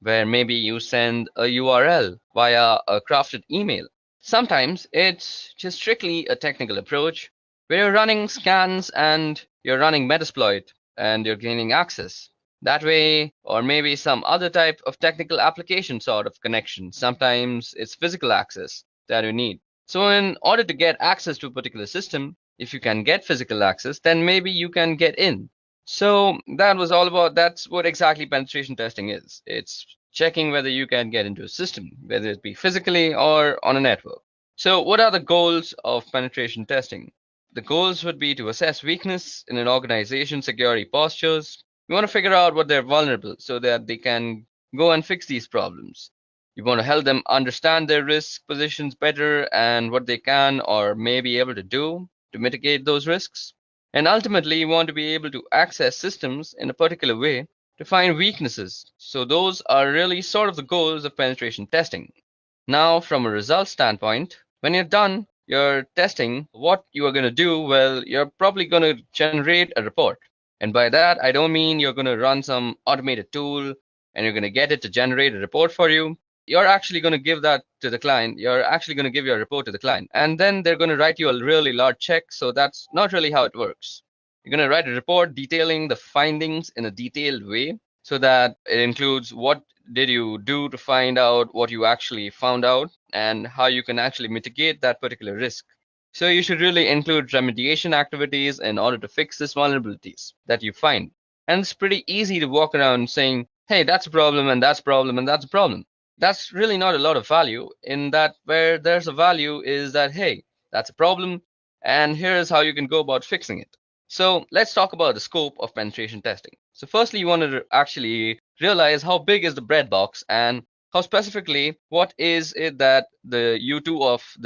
where maybe you send a URL via a crafted email. Sometimes it's just strictly a technical approach where you're running scans and you're running Metasploit and you're gaining access that way, or maybe some other type of technical application sort of connection. Sometimes it's physical access that you need. So in order to get access to a particular system, if you can get physical access, then maybe you can get in. So that was all about, that's what exactly penetration testing is. It's checking whether you can get into a system, whether it be physically or on a network. So what are the goals of penetration testing? The goals would be to assess weakness in an organization's security postures. You want to figure out what they're vulnerable so that they can go and fix these problems. You want to help them understand their risk positions better and what they can or may be able to do to mitigate those risks. And ultimately, you want to be able to access systems in a particular way to find weaknesses. So those are really sort of the goals of penetration testing. Now, from a result standpoint, when you're done your testing, what you are going to do, well, you're probably going to generate a report. And by that, I don't mean you're going to run some automated tool and you're going to get it to generate a report for you. You're actually going to give that to the client. You're actually going to give your report to the client. And then they're going to write you a really large check. So that's not really how it works. You're going to write a report detailing the findings in a detailed way so that it includes what did you do to find out what you actually found out and how you can actually mitigate that particular risk. So you should really include remediation activities in order to fix these vulnerabilities that you find. And it's pretty easy to walk around saying, hey, that's a problem and that's a problem and that's a problem. That's really not a lot of value, in that where there's a value is that, hey, that's a problem and here's how you can go about fixing it. So let's talk about the scope of penetration testing. So firstly, you want to actually realize how big is the breadbox and how specifically what is it that the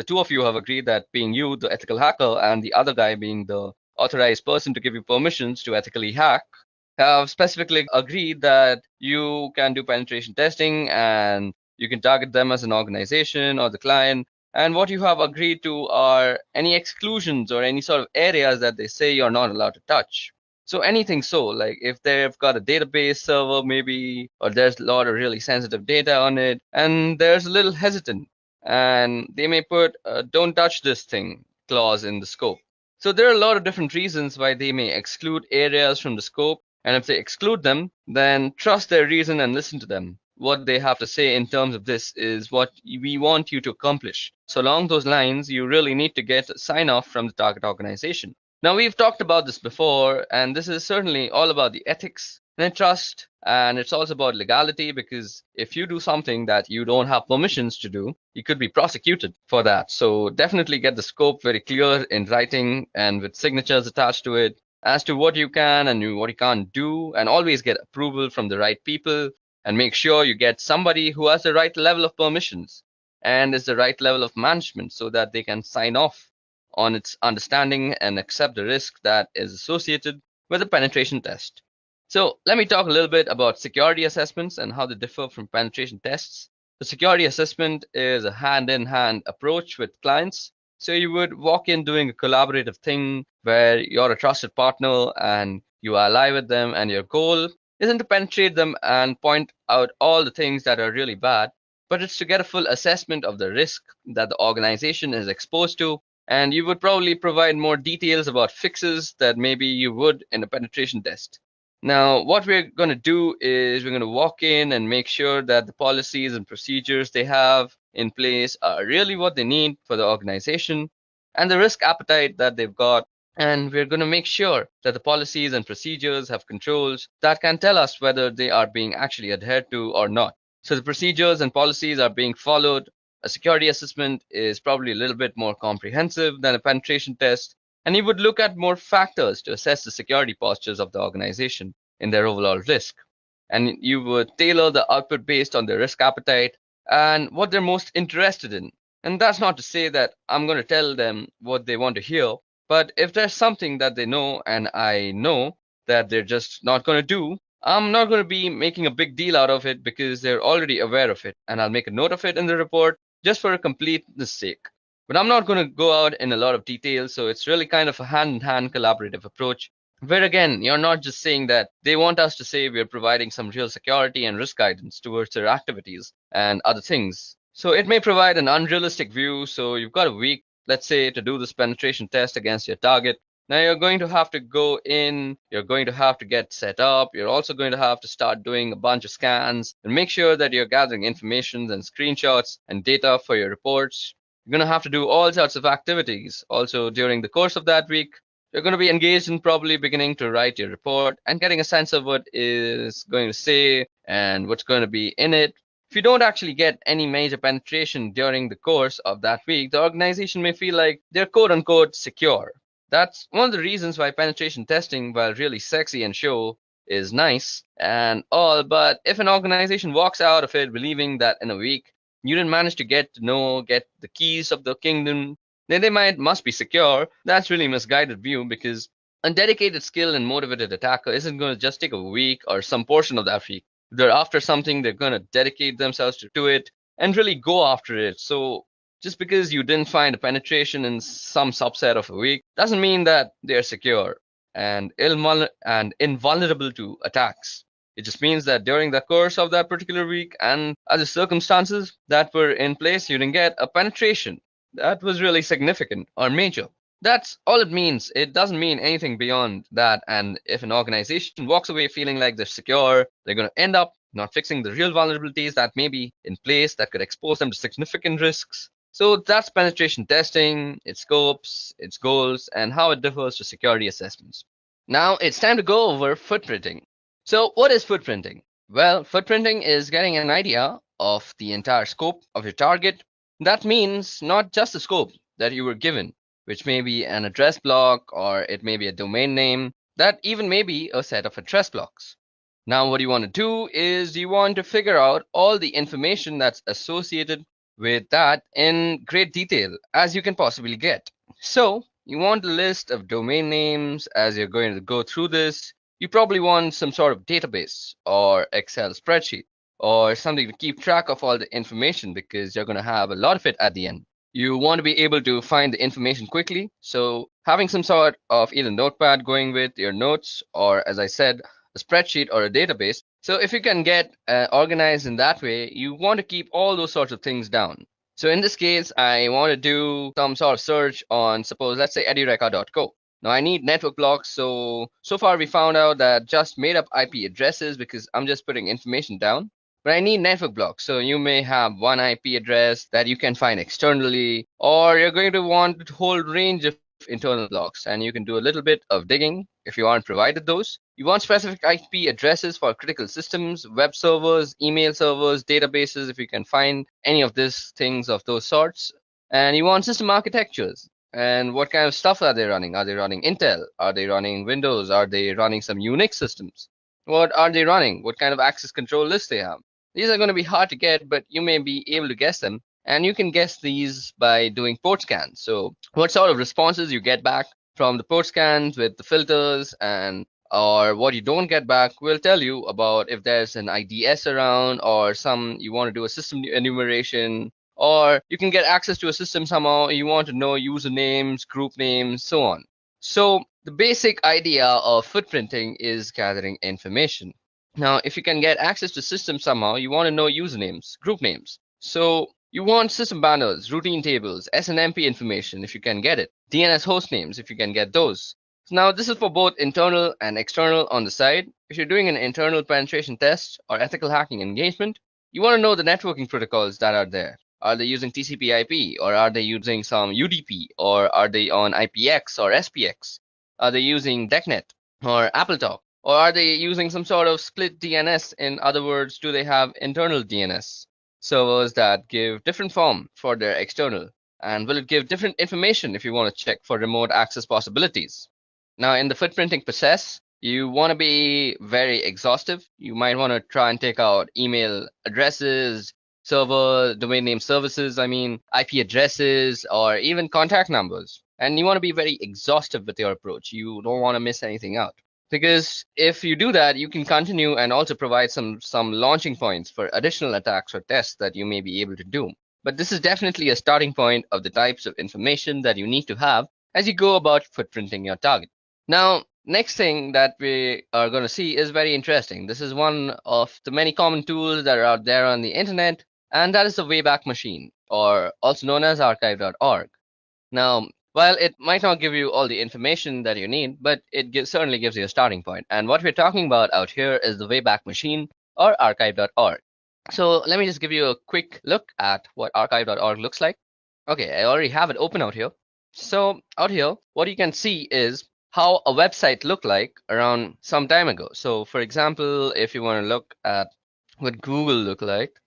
two of you have agreed, that being you, the ethical hacker, and the other guy being the authorized person to give you permissions to ethically hack, have specifically agreed that you can do penetration testing and you can target them as an organization or the client. And what you have agreed to are any exclusions or any sort of areas that they say you're not allowed to touch. So anything, so like if they've got a database server maybe, or there's a lot of really sensitive data on it, and there's a little hesitant, and they may put a don't touch this thing clause in the scope. So there are a lot of different reasons why they may exclude areas from the scope. And if they exclude them, then trust their reason and listen to them. What they have to say in terms of this is what we want you to accomplish. So along those lines, you really need to get a sign off from the target organization. Now, we've talked about this before, and this is certainly all about the ethics and trust, and it's also about legality, because if you do something that you don't have permissions to do, you could be prosecuted for that. So definitely get the scope very clear in writing and with signatures attached to it as to what you can and what you can't do, and always get approval from the right people, and make sure you get somebody who has the right level of permissions and is the right level of management so that they can sign off on its understanding and accept the risk that is associated with a penetration test. So let me talk a little bit about security assessments and how they differ from penetration tests. The security assessment is a hand-in-hand approach with clients. So you would walk in doing a collaborative thing where you're a trusted partner and you ally with them, and your goal isn't to penetrate them and point out all the things that are really bad, but it's to get a full assessment of the risk that the organization is exposed to. And you would probably provide more details about fixes that maybe you would in a penetration test. Now, what we're going to do is we're going to walk in and make sure that the policies and procedures they have in place are really what they need for the organization and the risk appetite that they've got. And we're going to make sure that the policies and procedures have controls that can tell us whether they are being actually adhered to or not. So the procedures and policies are being followed. A security assessment is probably a little bit more comprehensive than a penetration test, and you would look at more factors to assess the security postures of the organization in their overall risk. And you would tailor the output based on their risk appetite and what they're most interested in. And that's not to say that I'm going to tell them what they want to hear, but if there's something that they know and I know that they're just not going to do, I'm not going to be making a big deal out of it because they're already aware of it. And I'll make a note of it in the report just for a completeness sake. But I'm not going to go out in a lot of detail, so it's really kind of a hand-in-hand collaborative approach, where again, you're not just saying that they want us to say we're providing some real security and risk guidance towards their activities and other things. So it may provide an unrealistic view, so you've got a week, let's say, to do this penetration test against your target. Now you're going to have to go in, you're going to have to get set up, you're also going to have to start doing a bunch of scans and make sure that you're gathering information and screenshots and data for your reports. You're going to have to do all sorts of activities. Also, during the course of that week, you're going to be engaged in probably beginning to write your report and getting a sense of what is going to say and what's going to be in it. If you don't actually get any major penetration during the course of that week, the organization may feel like they're quote unquote secure. That's one of the reasons why penetration testing, while really sexy and show, is nice and all, but if an organization walks out of it believing that in a week you didn't manage to get the keys of the kingdom, then they must be secure. That's really misguided view, because a dedicated, skilled, and motivated attacker isn't going to just take a week or some portion of that week. If they're after something, they're going to dedicate themselves to it and really go after it. So just because you didn't find a penetration in some subset of a week doesn't mean that they're secure and invulnerable to attacks. It just means that during the course of that particular week and other circumstances that were in place, you didn't get a penetration that was really significant or major. That's all it means. It doesn't mean anything beyond that. And if an organization walks away feeling like they're secure, they're going to end up not fixing the real vulnerabilities that may be in place that could expose them to significant risks. So that's penetration testing, its scopes, its goals, and how it differs to security assessments. Now it's time to go over footprinting. So what is footprinting? Well, footprinting is getting an idea of the entire scope of your target. That means not just the scope that you were given, which may be an address block or it may be a domain name, that even may be a set of address blocks. Now what you want to do is you want to figure out all the information that's associated with that in great detail as you can possibly get. So you want a list of domain names. As you're going to go through this, you probably want some sort of database or Excel spreadsheet or something to keep track of all the information, because you're going to have a lot of it at the end. You want to be able to find the information quickly, so having some sort of either notepad going with your notes, or as I said, a spreadsheet or a database. So if you can get organized in that way, you want to keep all those sorts of things down. So in this case, I want to do some sort of search on, suppose, let's say edureca.co. Now I need network blocks. So far we found out that just made up IP addresses, because I'm just putting information down. But I need network blocks. So you may have one IP address that you can find externally, or you're going to want a whole range of internal blocks, and you can do a little bit of digging if you aren't provided those. You want specific IP addresses for critical systems, web servers, email servers, databases, if you can find any of these things of those sorts. And you want system architectures. And what kind of stuff are they running? Are they running Intel? Are they running Windows? Are they running some Unix systems? What are they running? What kind of access control lists they have? These are going to be hard to get, but you may be able to guess them. And you can guess these by doing port scans. So what sort of responses you get back from the port scans with the filters, and or what you don't get back will tell you about if there's an IDS around, or you want to do a system enumeration, or you can get access to a system somehow. You want to know usernames, group names, so on. So the basic idea of footprinting is gathering information. Now, if you can get access to systems somehow, you want to know usernames, group names. So you want system banners, routine tables, SNMP information if you can get it, DNS host names if you can get those. So now this is for both internal and external on the side. If you're doing an internal penetration test or ethical hacking engagement, you want to know the networking protocols that are there. Are they using TCP/IP, or are they using some UDP, or are they on IPX or SPX? Are they using DECnet or AppleTalk? Or are they using some sort of split DNS? In other words, do they have internal DNS servers that give different form for their external? And will it give different information if you want to check for remote access possibilities? Now, in the footprinting process, you want to be very exhaustive. You might want to try and take out email addresses, server, domain name services, IP addresses, or even contact numbers. And you want to be very exhaustive with your approach. You don't want to miss anything out. Because if you do that, you can continue and also provide some launching points for additional attacks or tests that you may be able to do. But this is definitely a starting point of the types of information that you need to have as you go about footprinting your target. Now, next thing that we are going to see is very interesting. This is one of the many common tools that are out there on the internet, and that is the Wayback Machine, or also known as archive.org. Now, while it might not give you all the information that you need, but it certainly gives you a starting point. And what we're talking about out here is the Wayback Machine, or archive.org. So let me just give you a quick look at what archive.org looks like. Okay, I already have it open out here. So out here, what you can see is how a website looked like around some time ago. So for example, if you want to look at what Google looked like,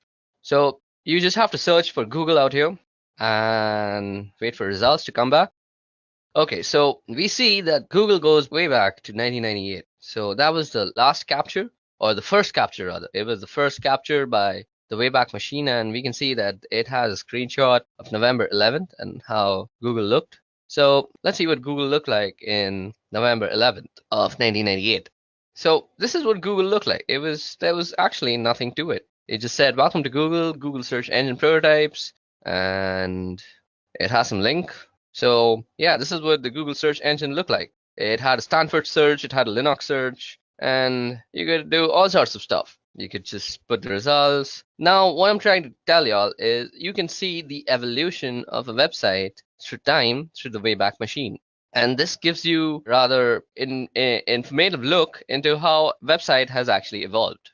so you just have to search for Google out here and wait for results to come back. Okay, so we see that Google goes way back to 1998. So that was the last capture, or the first capture rather. It was the first capture by the Wayback Machine, and we can see that it has a screenshot of November 11th and how Google looked. So let's see what Google looked like in November 11th of 1998. So this is what Google looked like. There was actually nothing to it. It just said, "Welcome to Google, Google search engine prototypes," and it has some link. So yeah, this is what the Google search engine looked like. It had a Stanford search, it had a Linux search, and you could do all sorts of stuff. You could just put the results. Now, what I'm trying to tell y'all is you can see the evolution of a website through time through the Wayback Machine. And this gives you rather informative look into how website has actually evolved.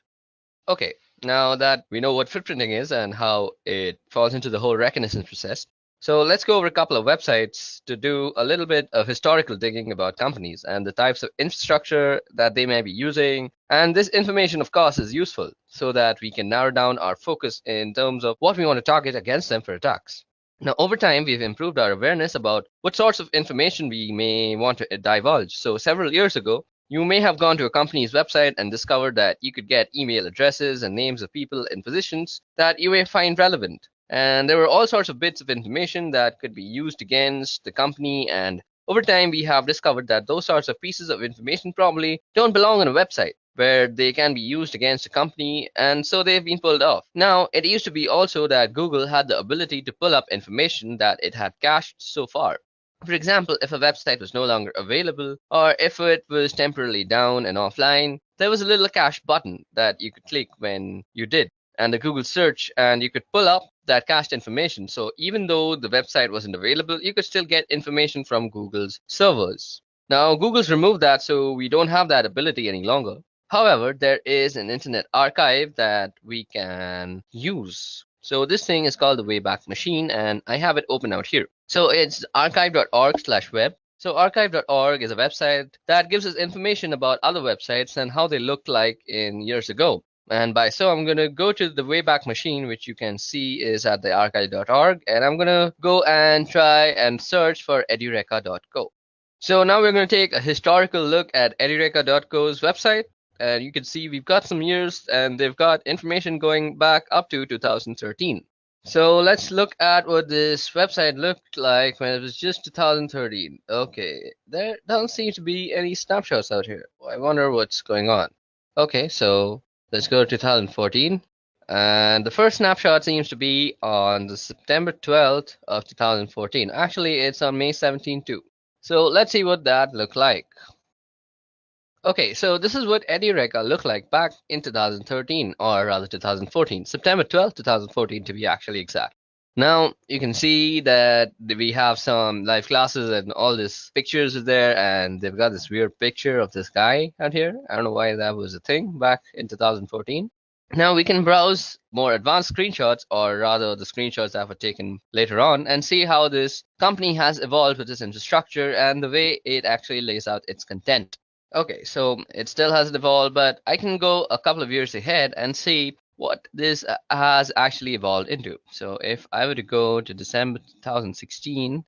Okay, now that we know what footprinting is and how it falls into the whole reconnaissance process, so let's go over a couple of websites to do a little bit of historical digging about companies and the types of infrastructure that they may be using. And this information, of course, is useful so that we can narrow down our focus in terms of what we want to target against them for attacks. Now, over time, we've improved our awareness about what sorts of information we may want to divulge. So several years ago, you may have gone to a company's website and discovered that you could get email addresses and names of people in positions that you may find relevant. And there were all sorts of bits of information that could be used against the company. And over time, we have discovered that those sorts of pieces of information probably don't belong on a website where they can be used against a company, and so they've been pulled off. Now, it used to be also that Google had the ability to pull up information that it had cached so far. For example, if a website was no longer available, or if it was temporarily down and offline, there was a little cache button that you could click when you did, and the Google search, and you could pull up that cached information. So even though the website wasn't available, you could still get information from Google's servers. Now, Google's removed that, so we don't have that ability any longer. However, there is an internet archive that we can use. So this thing is called the Wayback Machine, and I have it open out here. So it's archive.org/web. So archive.org is a website that gives us information about other websites and how they looked like in years ago. And by so, I'm going to go to the Wayback Machine, which you can see is at the archive.org, and I'm going to go and try and search for edureka.co. So now we're going to take a historical look at edureka.co's website. And you can see we've got some years and they've got information going back up to 2013. So let's look at what this website looked like when it was just 2013. Okay, there don't seem to be any snapshots out here. I wonder what's going on. Okay, so let's go to 2014. And the first snapshot seems to be on the September 12th of 2014. Actually, it's on May 17th too. So let's see what that looked like. Okay, so this is what Edureka looked like back in 2013, or rather 2014, September 12th, 2014 to be actually exact. Now, you can see that we have some live classes and all these pictures are there, and they've got this weird picture of this guy out here. I don't know why that was a thing back in 2014. Now we can browse more advanced screenshots, or rather the screenshots that were taken later on, and see how this company has evolved with its infrastructure and the way it actually lays out its content. Okay, so it still hasn't evolved, but I can go a couple of years ahead and see what this has actually evolved into. So if I were to go to December 2016,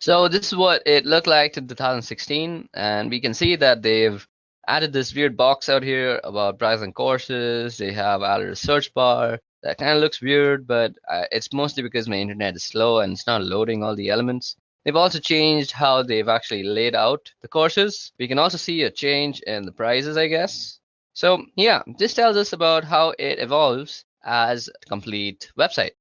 so this is what it looked like in 2016, and we can see that they've added this weird box out here about browsing courses. They have added a search bar. That kind of looks weird, but it's mostly because my internet is slow and it's not loading all the elements. They've also changed how they've actually laid out the courses. We can also see a change in the prices, I guess. So yeah, this tells us about how it evolves as a complete website.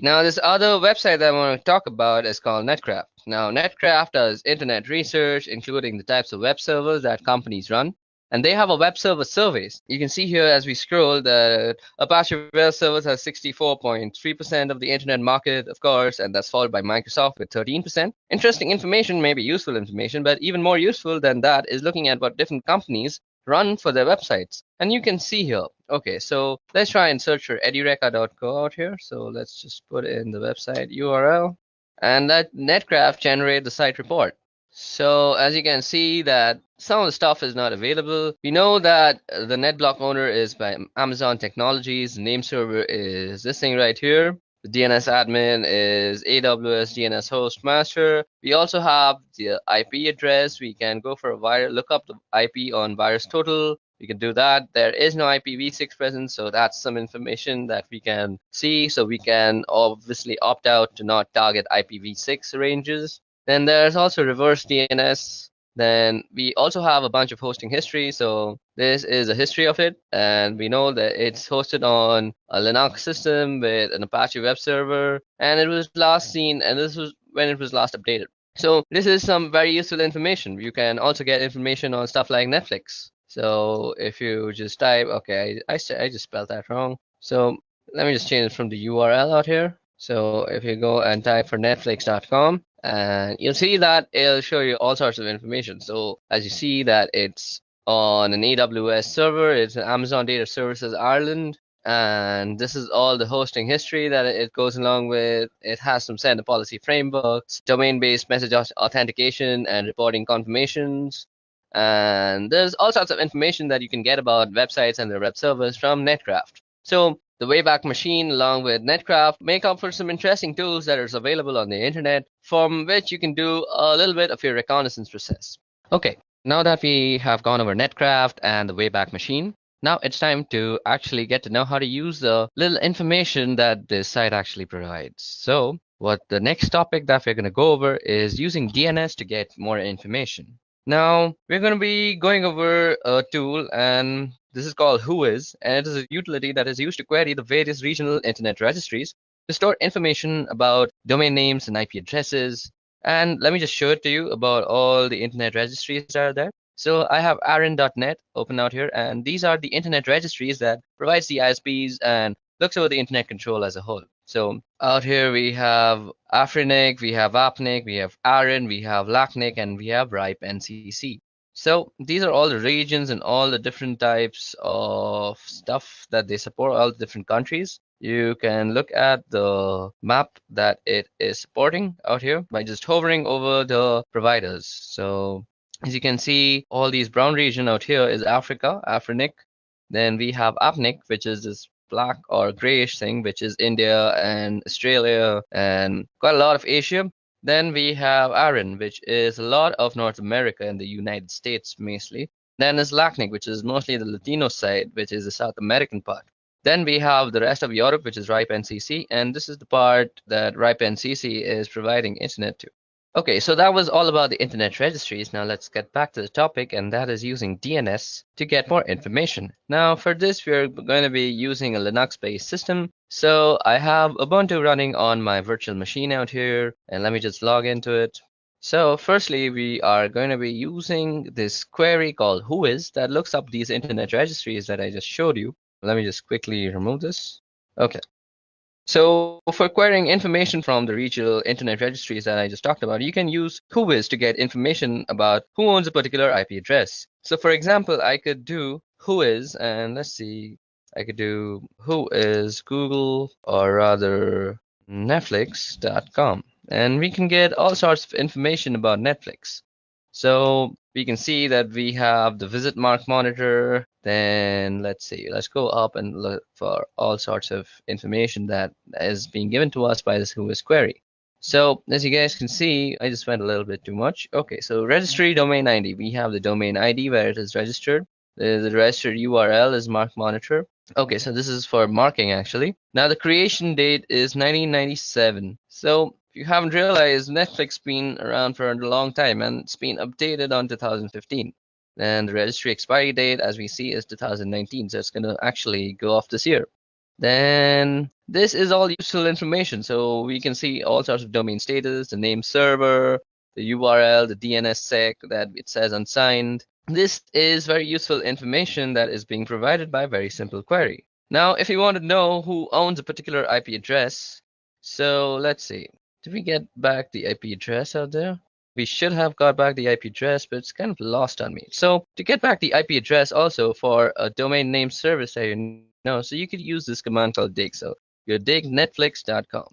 Now, this other website that I want to talk about is called Netcraft. Now, Netcraft does internet research, including the types of web servers that companies run. And they have a web server surveys. You can see here as we scroll that Apache Web Services has 64.3% of the internet market, of course, and that's followed by Microsoft with 13%. Interesting information, maybe useful information, but even more useful than that is looking at what different companies run for their websites. And you can see here. Okay, so let's try and search for edureka.co out here. So let's just put in the website URL. and let Netcraft generate the site report. So as you can see that some of the stuff is not available. We know that the NetBlock owner is by Amazon Technologies. The name server is this thing right here. The DNS admin is AWS DNS host master. We also have the IP address. We can go for a look up the IP on VirusTotal. We can do that. There is no IPv6 present, so that's some information that we can see. So we can obviously opt out to not target IPv6 ranges. Then there's also reverse DNS. Then we also have a bunch of hosting history. So this is a history of it. And we know that it's hosted on a Linux system with an Apache web server. And it was last seen, and this was when it was last updated. So this is some very useful information. You can also get information on stuff like Netflix. So if you just type, okay, I just spelled that wrong. So let me just change it from the URL out here. So if you go and type for netflix.com, and you'll see that it'll show you all sorts of information. So as you see that it's on an AWS server, it's an Amazon Data Services Ireland, and this is all the hosting history that it goes along with. It has some send policy frameworks, domain-based message authentication, and reporting confirmations. And there's all sorts of information that you can get about websites and their web servers from Netcraft. So the Wayback Machine, along with Netcraft, make up for some interesting tools that are available on the internet, from which you can do a little bit of your reconnaissance process. Okay, now that we have gone over Netcraft and the Wayback Machine, now it's time to actually get to know how to use the little information that this site actually provides. So what the next topic that we're going to go over is using DNS to get more information. Now, we're going to be going over a tool, and this is called Whois, and it is a utility that is used to query the various regional internet registries to store information about domain names and IP addresses. And let me just show it to you about all the internet registries that are there. So I have aaron.net open out here, and these are the internet registries that provides the ISPs and looks over the internet control as a whole. So out here we have Afrinic, we have Apnic, we have Aaron, we have Lacnic, and we have RIPE NCC. So these are all the regions and all the different types of stuff that they support, all the different countries. You can look at the map that it is supporting out here by just hovering over the providers. So as you can see, all these brown region out here is Africa, Afrinic. Then we have Apnic, which is this black or grayish thing, which is India and Australia and quite a lot of Asia. Then we have Aaron, which is a lot of North America and the United States mostly. Then is Lacnic, which is mostly the Latino side, which is the South American part. Then we have the rest of Europe, which is RIPE NCC, and this is the part that RIPE NCC is providing internet to. Okay, so that was all about the internet registries. Now let's get back to the topic, and that is using DNS to get more information. Now for this, we're going to be using a Linux-based system. So I have Ubuntu running on my virtual machine out here, and let me just log into it. So firstly, we are going to be using this query called Whois that looks up these internet registries that I just showed you. Let me just quickly remove this. Okay. So for querying information from the regional internet registries that I just talked about, you can use Whois to get information about who owns a particular IP address. So for example, I could do Whois, and let's see, I could do Whois Google, or rather Netflix.com, and we can get all sorts of information about Netflix. So we can see that we have the visit mark monitor. Then let's see, let's go up and look for all sorts of information that is being given to us by this Whois query. So as you guys can see, I just went a little bit too much. Okay, so registry domain ID. We have the domain ID where it is registered. The registered URL is mark monitor. Okay, so this is for marking actually. Now the creation date is 1997. So if you haven't realized, Netflix been around for a long time and it's been updated on 2015. And the registry expiry date, as we see, is 2019. So it's going to actually go off this year. Then this is all useful information. So we can see all sorts of domain status, the name server, the URL, the DNS sec that it says unsigned. This is very useful information that is being provided by a very simple query. Now, if you want to know who owns a particular IP address, so let's see. Did we get back the IP address out there? We should have got back the IP address, but it's kind of lost on me. So to get back the IP address also for a domain name service that you know, so you could use this command called dig. So you dig netflix.com.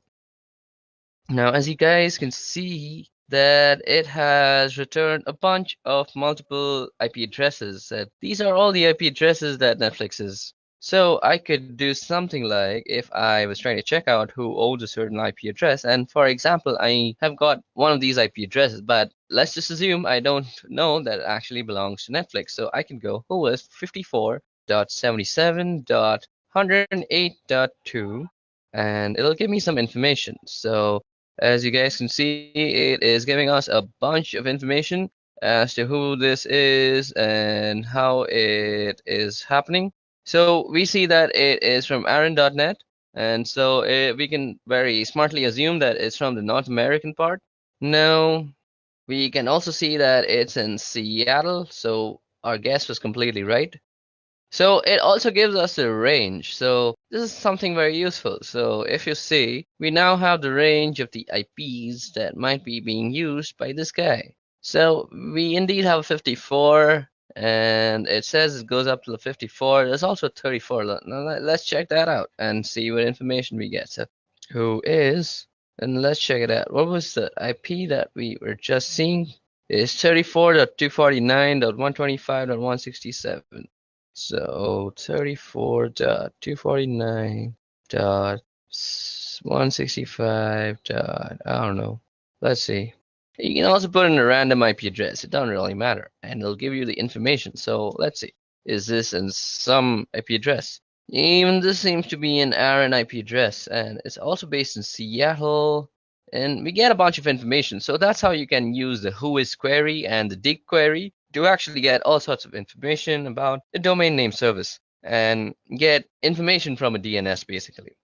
Now, as you guys can see, that it has returned a bunch of multiple IP addresses. These are all the IP addresses that Netflix is. So I could do something like if I was trying to check out who owns a certain IP address, and for example, I have got one of these IP addresses, but let's just assume I don't know that it actually belongs to Netflix. So I can go who is 54.77.108.2, and it'll give me some information. So as you guys can see, it is giving us a bunch of information as to who this is and how it is happening. So we see that it is from Aaron.net, and so we can very smartly assume that it's from the North American part. Now, we can also see that it's in Seattle, so our guess was completely right. So it also gives us a range. So this is something very useful. So if you see, we now have the range of the IPs that might be being used by this guy. So we indeed have 54, and it says it goes up to the 54. There's also 34. Now let's check that out and see what information we get. So who is, and let's check it out. What was the IP that we were just seeing? It's 34.249.125.167. So 34.249.165. I don't know. Let's see. You can also put in a random IP address. It doesn't really matter, and it'll give you the information. So let's see. Is this in some IP address? Even this seems to be an Aaron IP address, and it's also based in Seattle. And we get a bunch of information. So that's how you can use the whois query and the dig query to actually get all sorts of information about a domain name service and get information from a DNS basically.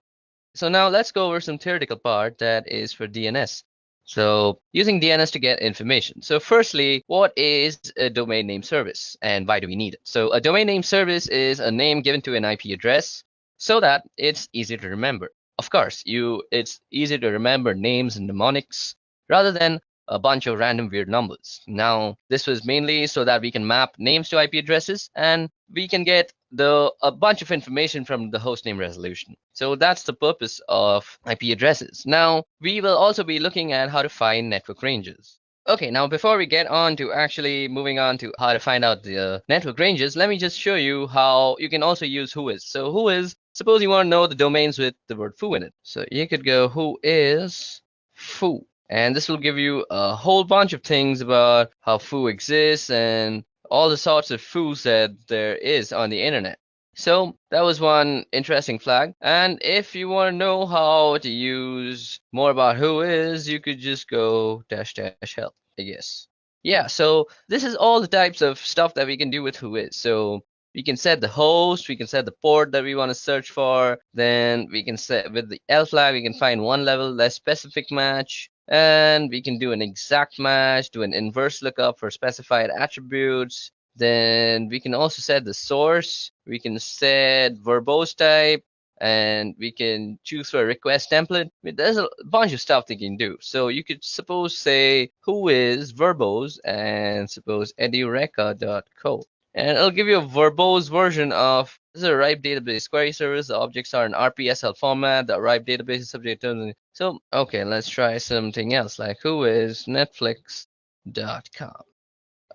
So now let's go over some theoretical part that is for DNS. So using DNS to get information. So firstly, what is a domain name service and why do we need it? So a domain name service is a name given to an IP address so that it's easy to remember. Of course, it's easy to remember names and mnemonics rather than a bunch of random weird numbers. Now, this was mainly so that we can map names to IP addresses and we can get a bunch of information from the hostname resolution. So that's the purpose of IP addresses. Now, we will also be looking at how to find network ranges. Okay, now before we get on to actually moving on to how to find out the network ranges, let me just show you how you can also use whois. So whois, suppose you want to know the domains with the word foo in it. So you could go whois foo. And this will give you a whole bunch of things about how foo exists and all the sorts of foos that there is on the internet. So that was one interesting flag. And if you want to know how to use more about whois, you could just go dash dash help, I guess. Yeah, so this is all the types of stuff that we can do with whois. So we can set the host, we can set the port that we want to search for, then we can set with the L flag, we can find one level less specific match, and we can do an exact match, do an inverse lookup for specified attributes. Then we can also set the source, we can set verbose type, and we can choose for a request template. I mean, there's a bunch of stuff they can do. So you could suppose say whois verbose and suppose edureka.co. And it'll give you a verbose version of this is a RIPE database query service. The objects are in RPSL format. The RIPE database is subject to. So, okay, let's try something else like whois netflix.com.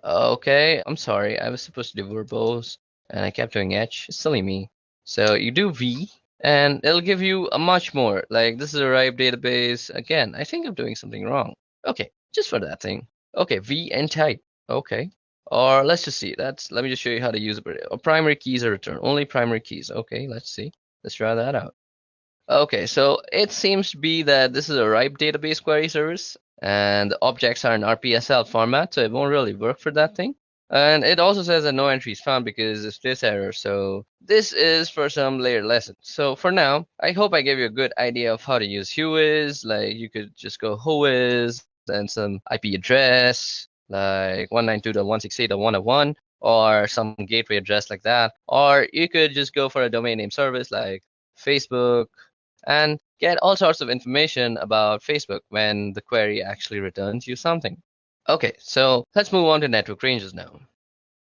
Okay, I'm sorry. I was supposed to do verbose and I kept doing H. Silly me. So you do V and it'll give you a much more. Like this is a RIPE database. Again, I think I'm doing something wrong. Okay, just for that thing. Okay, V and type. Okay. Or let's just see. Let me just show you how to use it. Primary keys are returned. Only primary keys. Okay, let's see. Let's try that out. Okay, so it seems to be that this is a RIPE database query service, and the objects are in RPSL format, so it won't really work for that thing. And it also says that no entries found because it's this error, so this is for some later lesson. So for now, I hope I gave you a good idea of how to use whois. Like you could just go whois and some IP address, like 192.168.101, or some gateway address like that. Or you could just go for a domain name service like Facebook, and get all sorts of information about Facebook when the query actually returns you something. Okay, so let's move on to network ranges now.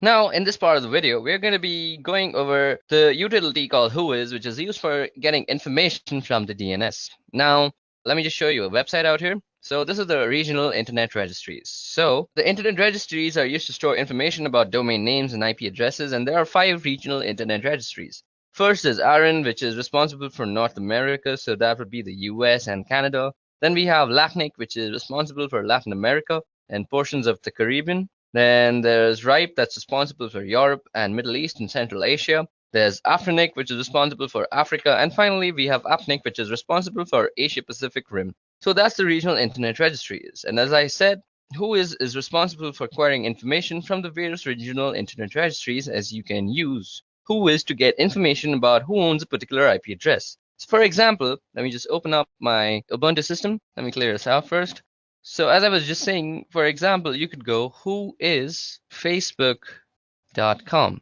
Now, in this part of the video, we're going to be going over the utility called whois, which is used for getting information from the DNS. Now, let me just show you a website out here. So this is the regional internet registries. So the internet registries are used to store information about domain names and IP addresses, and there are 5 regional internet registries. First is ARIN, which is responsible for North America, so that would be the US and Canada. Then we have LACNIC, which is responsible for Latin America and portions of the Caribbean. Then there's RIPE, that's responsible for Europe and Middle East and Central Asia. There's AFRINIC, which is responsible for Africa. And finally, we have APNIC, which is responsible for Asia Pacific Rim. So that's the regional internet registries. And as I said, WHOIS is responsible for acquiring information from the various regional internet registries, as you can use WHOIS to get information about who owns a particular IP address. So for example, let me just open up my Ubuntu system. Let me clear this out first. So as I was just saying, for example, you could go whoisfacebook.com.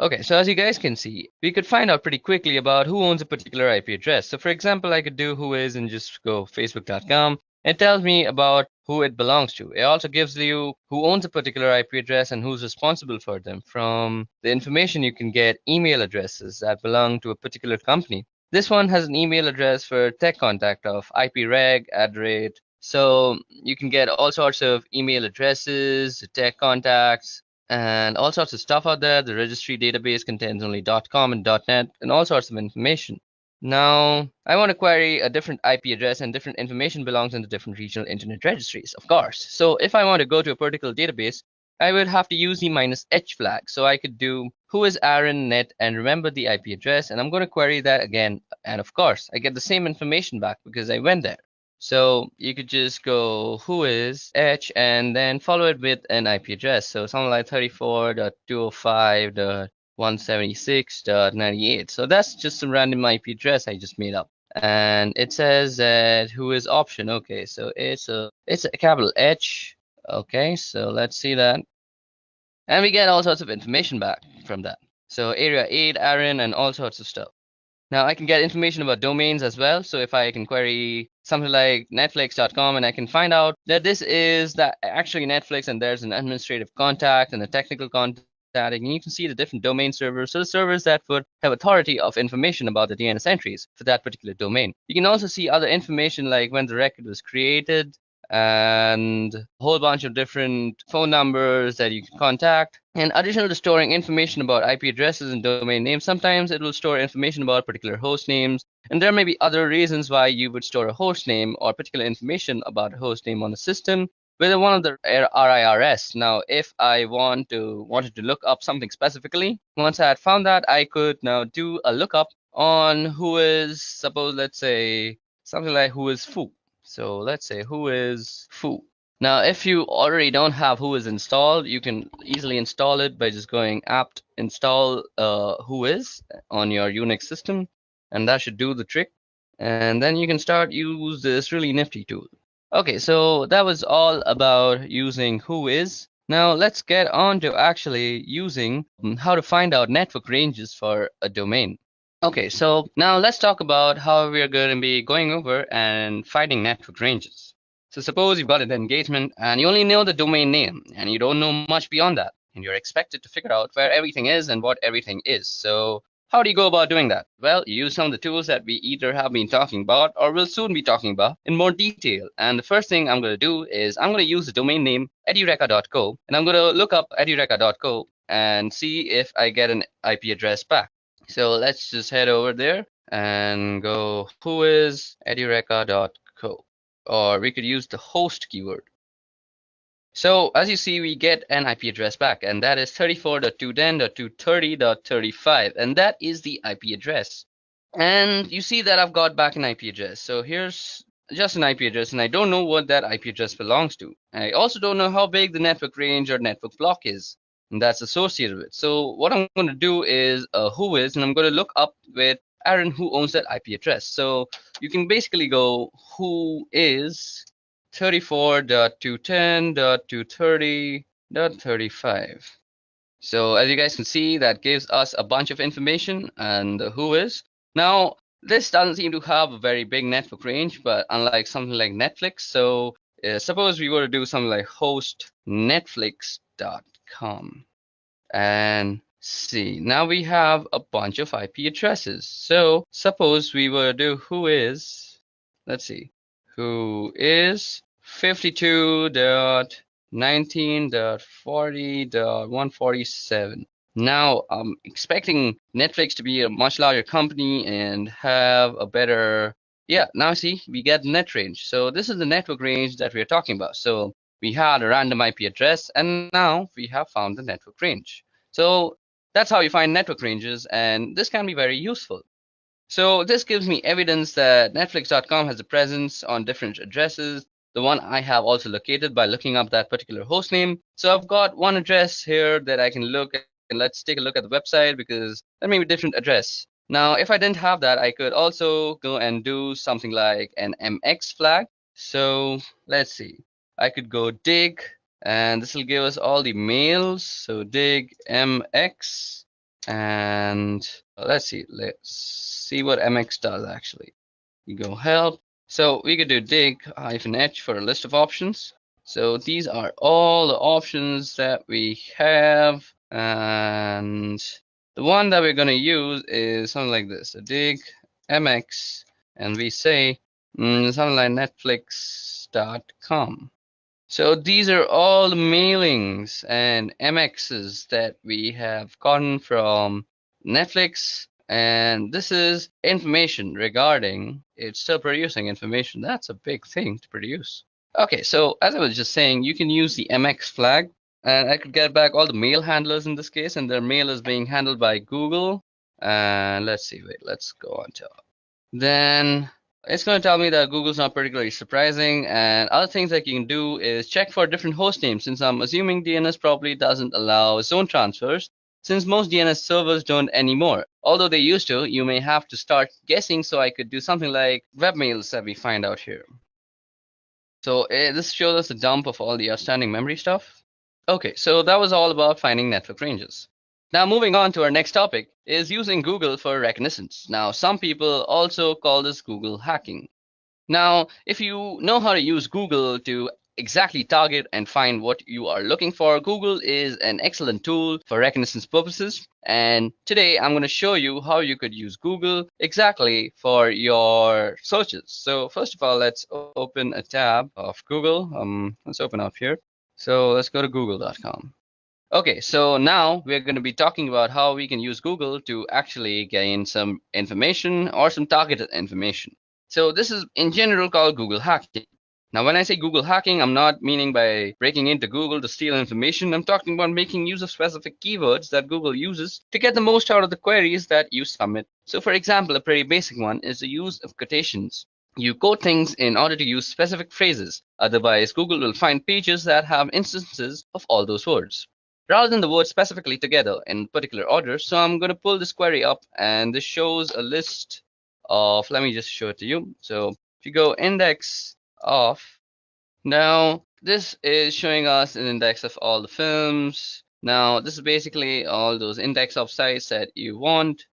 Okay, so as you guys can see, we could find out pretty quickly about who owns a particular IP address. So for example, I could do whois and just go facebook.com. It tells me about who it belongs to. It also gives you who owns a particular IP address and who's responsible for them. From the information, you can get email addresses that belong to a particular company. This one has an email address for tech contact of ipreg@. So you can get all sorts of email addresses, tech contacts, and all sorts of stuff out there. The registry database contains only .com and .net and all sorts of information. Now, I want to query a different IP address, and different information belongs in the different regional internet registries, of course. So if I want to go to a particular database, I would have to use the -h flag. So I could do whois ARIN net and remember the IP address, and I'm going to query that again. And of course, I get the same information back because I went there. So you could just go whois h and then follow it with an IP address. So something like 34.205.176.98. So that's just some random IP address I just made up. And it says that whois option. Okay, so it's a capital H. Okay, so let's see that. And we get all sorts of information back from that. So area 8, ARIN, and all sorts of stuff. Now I can get information about domains as well. So if I can query something like netflix.com, and I can find out that this is actually Netflix, and there's an administrative contact and a technical contact, and you can see the different domain servers. So the servers that would have authority of information about the DNS entries for that particular domain. You can also see other information like when the record was created, and a whole bunch of different phone numbers that you can contact. In addition to storing information about IP addresses and domain names, sometimes it will store information about particular host names. And there may be other reasons why you would store a host name or particular information about a host name on the system, whether one of the RIRS. Now, if I wanted to look up something specifically, once I had found that, I could now do a lookup on whois, suppose, let's say, something like whois foo. So let's say whois foo. Now, if you already don't have whois installed, you can easily install it by just going apt install whois on your Unix system, and that should do the trick. And then you can start use this really nifty tool. Okay, so that was all about using whois. Now let's get on to actually using how to find out network ranges for a domain. Okay, so now let's talk about how we are going to be going over and finding network ranges. So suppose you've got an engagement and you only know the domain name and you don't know much beyond that, and you're expected to figure out where everything is and what everything is. So how do you go about doing that? Well, you use some of the tools that we either have been talking about or will soon be talking about in more detail. And the first thing I'm going to do is I'm going to use the domain name edureka.co, and I'm going to look up edureka.co and see if I get an IP address back. So let's just head over there and go whois edureka.co, or we could use the host keyword. So as you see, we get an IP address back, and that is 34.210.230.35, and that is the IP address. And you see that I've got back an IP address. So here's just an IP address, and I don't know what that IP address belongs to. I also don't know how big the network range or network block is, and that's associated with. So what I'm going to do is whois, and I'm going to look up with ARIN who owns that IP address. So you can basically go whois 34.210.230.35. So as you guys can see, that gives us a bunch of information and whois. Now, this doesn't seem to have a very big network range, but unlike something like Netflix, so suppose we were to do something like host netflix.com and see, now we have a bunch of IP addresses. So suppose we were to do whois let's see, who is 52.19.40.147. Now, I'm expecting Netflix to be a much larger company and have a better, yeah, now see, we get net range. So this is the network range that we're talking about. So we had a random IP address, and now we have found the network range. So that's how you find network ranges, and this can be very useful. So this gives me evidence that Netflix.com has a presence on different addresses. The one I have also located by looking up that particular host name. So I've got one address here that I can look at, and let's take a look at the website because that may be a different address. Now, if I didn't have that, I could also go and do something like an MX flag. So let's see. I could go dig, and this will give us all the mails. So dig MX, and let's see what MX does actually. You go help. So we could do dig-h for a list of options. So these are all the options that we have, and the one that we're going to use is something like this. So dig mx, and we say something like netflix.com. So these are all the mailings and MXs that we have gotten from Netflix, and this is information regarding it's still producing information. That's a big thing to produce. Okay, so as I was just saying, you can use the MX flag, and I could get back all the mail handlers in this case, and their mail is being handled by Google. And let's see, wait, let's go on to then it's going to tell me that Google's not particularly surprising, and other things that you can do is check for different host names, since I'm assuming DNS probably doesn't allow zone transfers, since most DNS servers don't anymore. Although they used to, you may have to start guessing, so I could do something like webmails that we find out here. So this shows us a dump of all the outstanding memory stuff. Okay, so that was all about finding network ranges. Now moving on to our next topic is using Google for reconnaissance. Now some people also call this Google hacking. Now if you know how to use Google to exactly target and find what you are looking for, Google is an excellent tool for reconnaissance purposes. And today I'm going to show you how you could use Google exactly for your searches. So first of all, let's open a tab of Google. Let's open up here. So let's go to google.com. Okay, so now we're going to be talking about how we can use Google to actually gain some information or some targeted information. So this is in general called Google hacking. Now when I say Google hacking, I'm not meaning by breaking into Google to steal information. I'm talking about making use of specific keywords that Google uses to get the most out of the queries that you submit. So for example, a pretty basic one is the use of quotations. You quote things in order to use specific phrases. Otherwise, Google will find pages that have instances of all those words, rather than the words specifically together in particular order. So I'm going to pull this query up, and this shows a list of, let me just show it to you. So if you go index of, now this is showing us an index of all the films. Now this is basically all those index of sites that you want.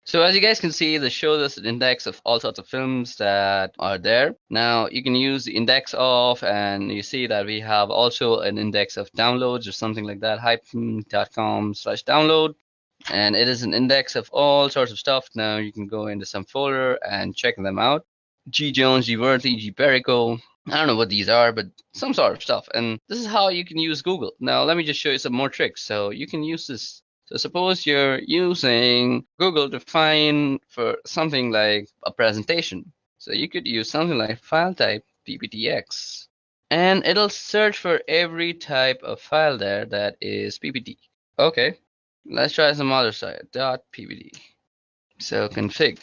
So as you guys can see, this shows us an index of all sorts of films that are there. Now you can use the index of, and you see that we have also an index of downloads or something like that, hyphen.com/download. And it is an index of all sorts of stuff. Now you can go into some folder and check them out. G Jones, G Worthy, G Perico. I don't know what these are, but some sort of stuff. And this is how you can use Google. Now let me just show you some more tricks. So you can use this. So suppose you're using Google to find for something like a presentation. So you could use something like file type PPTX, and it'll search for every type of file there that is PPT. Okay, let's try some other site, .ppt. So config.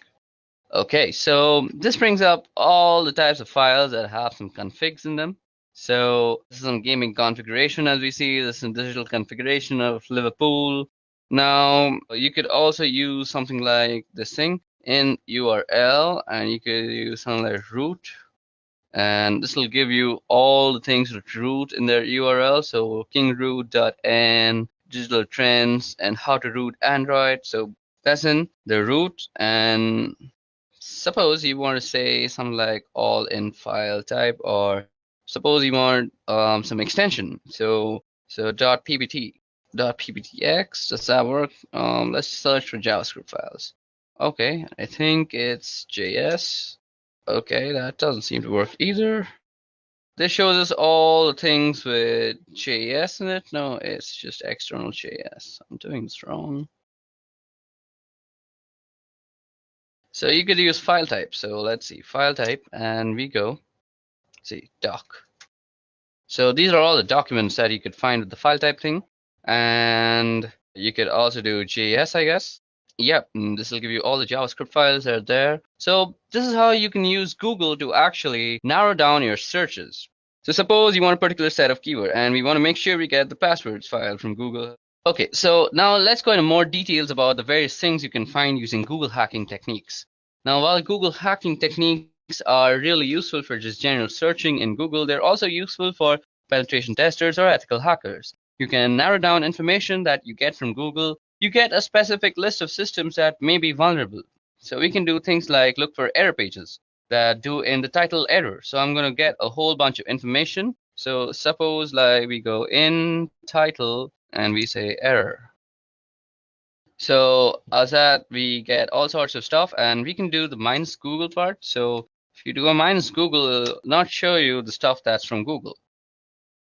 Okay, so this brings up all the types of files that have some configs in them. So this is some gaming configuration, as we see. This is some digital configuration of Liverpool. Now you could also use something like this thing in URL, and you could use something like root, and this will give you all the things with root in their URL. So kingroot.n, digital trends, and how to root Android. So that's in the root, and suppose you want to say something like all in file type, or suppose you want some extension. So .ppt. .pptx, does that work? Let's search for JavaScript files. Okay, I think it's JS. Okay, that doesn't seem to work either. This shows us all the things with JS in it. No, it's just external JS. I'm doing this wrong. So you could use file type. So let's see, file type, and we go, see, doc. So these are all the documents that you could find with the file type thing. And you could also do JS, I guess. Yep, and this will give you all the JavaScript files that are there. So this is how you can use Google to actually narrow down your searches. So suppose you want a particular set of keyword and we want to make sure we get the passwords file from Google. Okay, so now let's go into more details about the various things you can find using Google hacking techniques. Now, while Google hacking techniques are really useful for just general searching in Google, they're also useful for penetration testers or ethical hackers. You can narrow down information that you get from Google. You get a specific list of systems that may be vulnerable. So we can do things like look for error pages that do in the title error. So I'm going to get a whole bunch of information. So suppose like we go in title and we say error. So as that we get all sorts of stuff and we can do the minus Google part. So if you do a minus Google, it'll not show you the stuff that's from Google.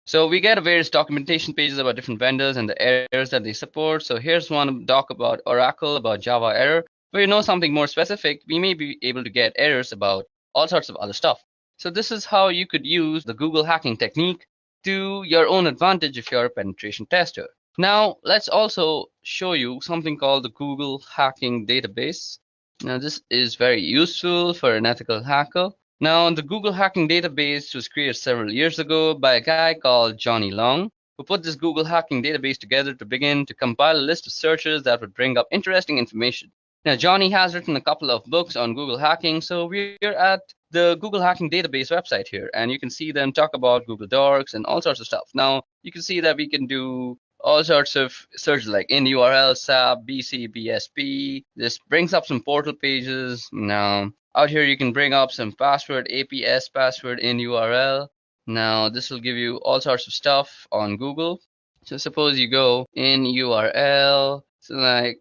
So we get various documentation pages about different vendors and the errors that they support. So here's one doc about Oracle, about Java error. Where you know something more specific, we may be able to get errors about all sorts of other stuff. So this is how you could use the Google hacking technique to your own advantage if you're a penetration tester. Now, let's also show you something called the Google hacking database. Now, this is very useful for an ethical hacker. Now, the Google hacking database was created several years ago by a guy called Johnny Long, who put this Google hacking database together to begin to compile a list of searches that would bring up interesting information. Now, Johnny has written a couple of books on Google hacking, so we're at the Google hacking database website here, and you can see them talk about Google Docs and all sorts of stuff. Now, you can see that we can do all sorts of searches like in URL, SAP, BC, BSP. This brings up some portal pages. Now, out here you can bring up some password, APS password in URL. Now, this will give you all sorts of stuff on Google. So suppose you go in URL, so like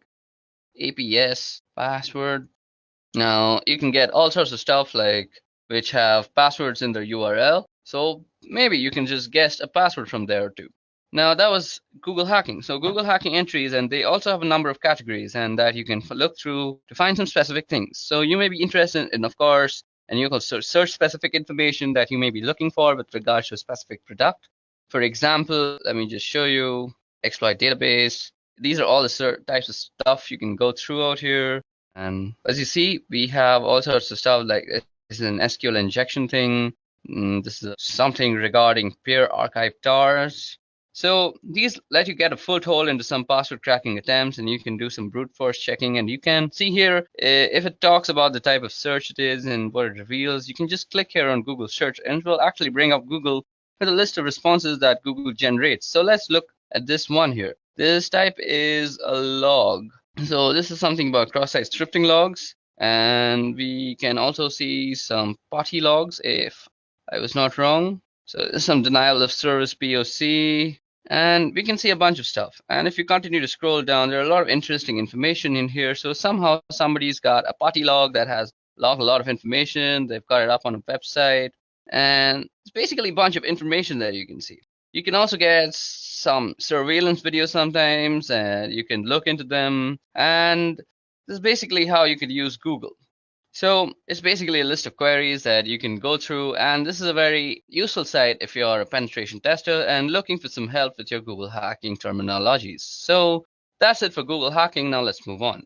APS password. Now, you can get all sorts of stuff like which have passwords in their URL. So maybe you can just guess a password from there too. Now that was Google hacking. So Google hacking entries, and they also have a number of categories and that you can look through to find some specific things. So you may be interested in, of course, and you can search specific information that you may be looking for with regards to a specific product. For example, let me just show you exploit database. These are all the types of stuff you can go through out here. And as you see, we have all sorts of stuff like this is an SQL injection thing. This is something regarding peer archive tars. So these let you get a foothold into some password cracking attempts, and you can do some brute force checking. And you can see here if it talks about the type of search it is and what it reveals. You can just click here on Google search, and it will actually bring up Google with a list of responses that Google generates. So let's look at this one here. This type is a log. So this is something about cross-site scripting logs, and we can also see some party logs if I was not wrong. So there's some denial of service POC, and we can see a bunch of stuff. And if you continue to scroll down, there are a lot of interesting information in here. So somehow somebody's got a party log that has logged a lot of information. They've got it up on a website, and it's basically a bunch of information that you can see. You can also get some surveillance videos sometimes, and you can look into them. And this is basically how you could use Google. So it's basically a list of queries that you can go through, and this is a very useful site if you're a penetration tester and looking for some help with your Google hacking terminologies. So that's it for Google hacking. Now let's move on.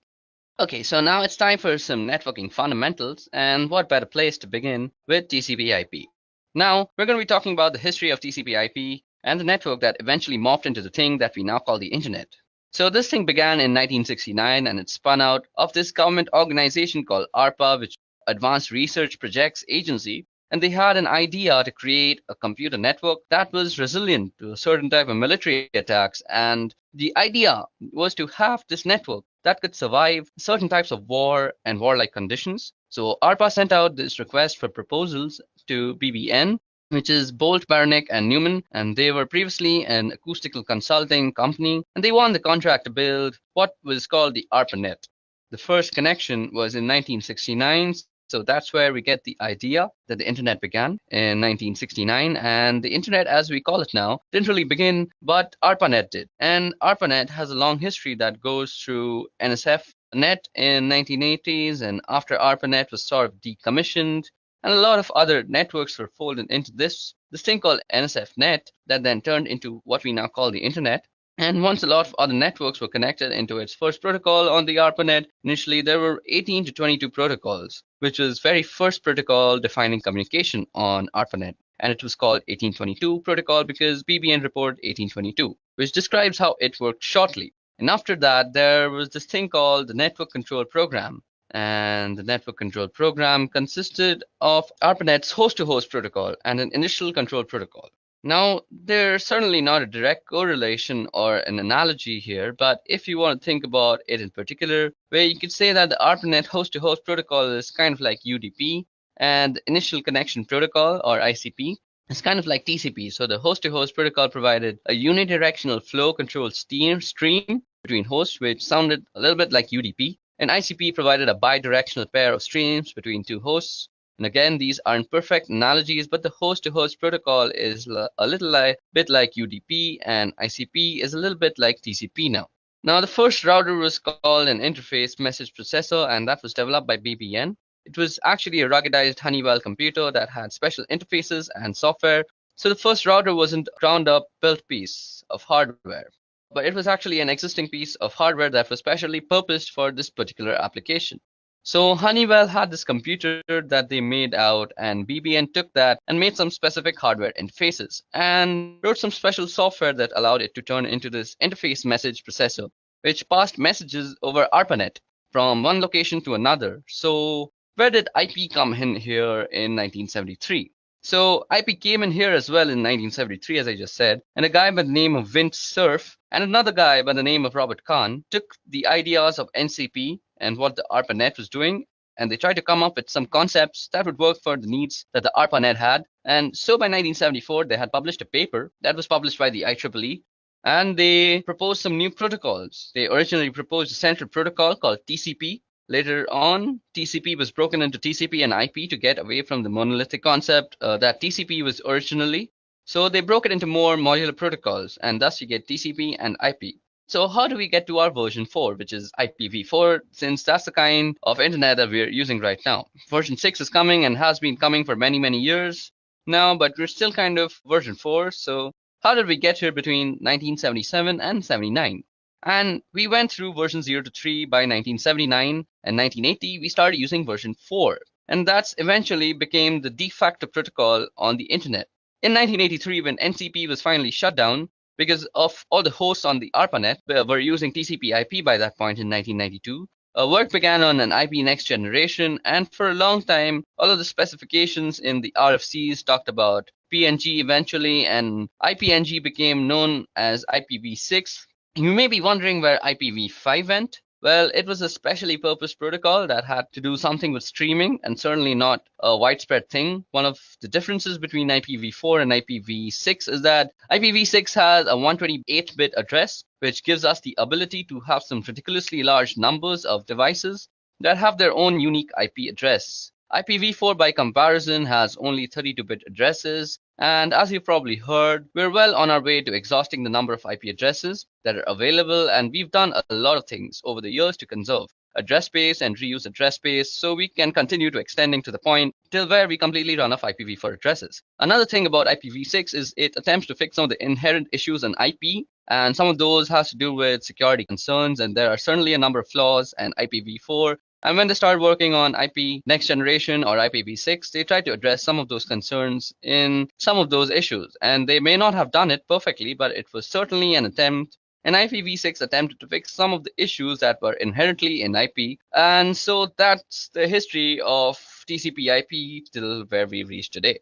Okay, so now it's time for some networking fundamentals, and what better place to begin with TCP/IP. Now, we're going to be talking about the history of TCP/IP and the network that eventually morphed into the thing that we now call the internet. So this thing began in 1969, and it spun out of this government organization called ARPA, which Advanced Research Projects Agency, and they had an idea to create a computer network that was resilient to a certain type of military attacks. And the idea was to have this network that could survive certain types of war and warlike conditions. So ARPA sent out this request for proposals to BBN, which is Bolt, Beranek, and Newman, and they were previously an acoustical consulting company, and they won the contract to build what was called the ARPANET. The first connection was in 1969, So that's where we get the idea that the internet began in 1969, and the internet as we call it now didn't really begin, but ARPANET did. And ARPANET has a long history that goes through NSFNet in 1980s, and after ARPANET was sort of decommissioned, and a lot of other networks were folded into this thing called NSFNet that then turned into what we now call the internet. And once a lot of other networks were connected into its first protocol on the ARPANET, initially there were 18 to 22 protocols, which was very first protocol defining communication on ARPANET. And it was called 1822 protocol because BBN report 1822, which describes how it worked shortly. And after that, there was this thing called the network control program. And the network control program consisted of ARPANET's host-to-host protocol and an initial control protocol. Now, there's certainly not a direct correlation or an analogy here, but if you want to think about it in particular, where you could say that the ARPANET host-to-host protocol is kind of like UDP, and the initial connection protocol, or ICP, is kind of like TCP. So the host-to-host protocol provided a unidirectional flow control stream between hosts, which sounded a little bit like UDP, and ICP provided a bidirectional pair of streams between two hosts. And again, these aren't perfect analogies, but the host-to-host protocol is a little bit like UDP, and ICP is a little bit like TCP now. Now, the first router was called an interface message processor, and that was developed by BBN. It was actually a ruggedized Honeywell computer that had special interfaces and software. So the first router wasn't a ground-up built piece of hardware, but it was actually an existing piece of hardware that was specially purposed for this particular application. So Honeywell had this computer that they made out, and BBN took that and made some specific hardware interfaces and wrote some special software that allowed it to turn into this interface message processor, which passed messages over ARPANET from one location to another. So where did IP come in here in 1973? So IP came in here as well in 1973, as I just said, and a guy by the name of Vint Cerf and another guy by the name of Robert Kahn took the ideas of NCP and what the ARPANET was doing, and they tried to come up with some concepts that would work for the needs that the ARPANET had. And so by 1974, they had published a paper that was published by the IEEE, and they proposed some new protocols. They originally proposed a central protocol called TCP. Later on, TCP was broken into TCP and IP to get away from the monolithic concept that TCP was originally. So they broke it into more modular protocols, and thus you get TCP and IP. So how do we get to our version 4, which is IPv4, since that's the kind of internet that we're using right now? Version 6 is coming and has been coming for many, many years now, but we're still kind of version 4. So how did we get here between 1977 and 79? And we went through version 0 to 3 by 1979, and 1980 we started using version 4. And that's eventually became the de facto protocol on the internet. In 1983, when NCP was finally shut down, because of all the hosts on the ARPANET were using TCP IP by that point in 1992, work began on an IP next generation, and for a long time, all of the specifications in the RFCs talked about PNG eventually, and IPNG became known as IPv6. You may be wondering where IPv5 went. Well, it was a specially purposed protocol that had to do something with streaming, and certainly not a widespread thing. One of the differences between IPv4 and IPv6 is that IPv6 has a 128-bit address, which gives us the ability to have some ridiculously large numbers of devices that have their own unique IP address. IPv4, by comparison, has only 32-bit addresses, and as you've probably heard, we're well on our way to exhausting the number of IP addresses that are available, and we've done a lot of things over the years to conserve address space and reuse address space so we can continue to extending to the point till where we completely run off IPv4 addresses. Another thing about IPv6 is it attempts to fix some of the inherent issues in IP, and some of those has to do with security concerns, and there are certainly a number of flaws in IPv4. And when they started working on IP next generation or IPv6, they tried to address some of those concerns in some of those issues. And they may not have done it perfectly, but it was certainly an attempt. And IPv6 attempted to fix some of the issues that were inherently in IP. And so that's the history of TCP/IP till where we've reached today.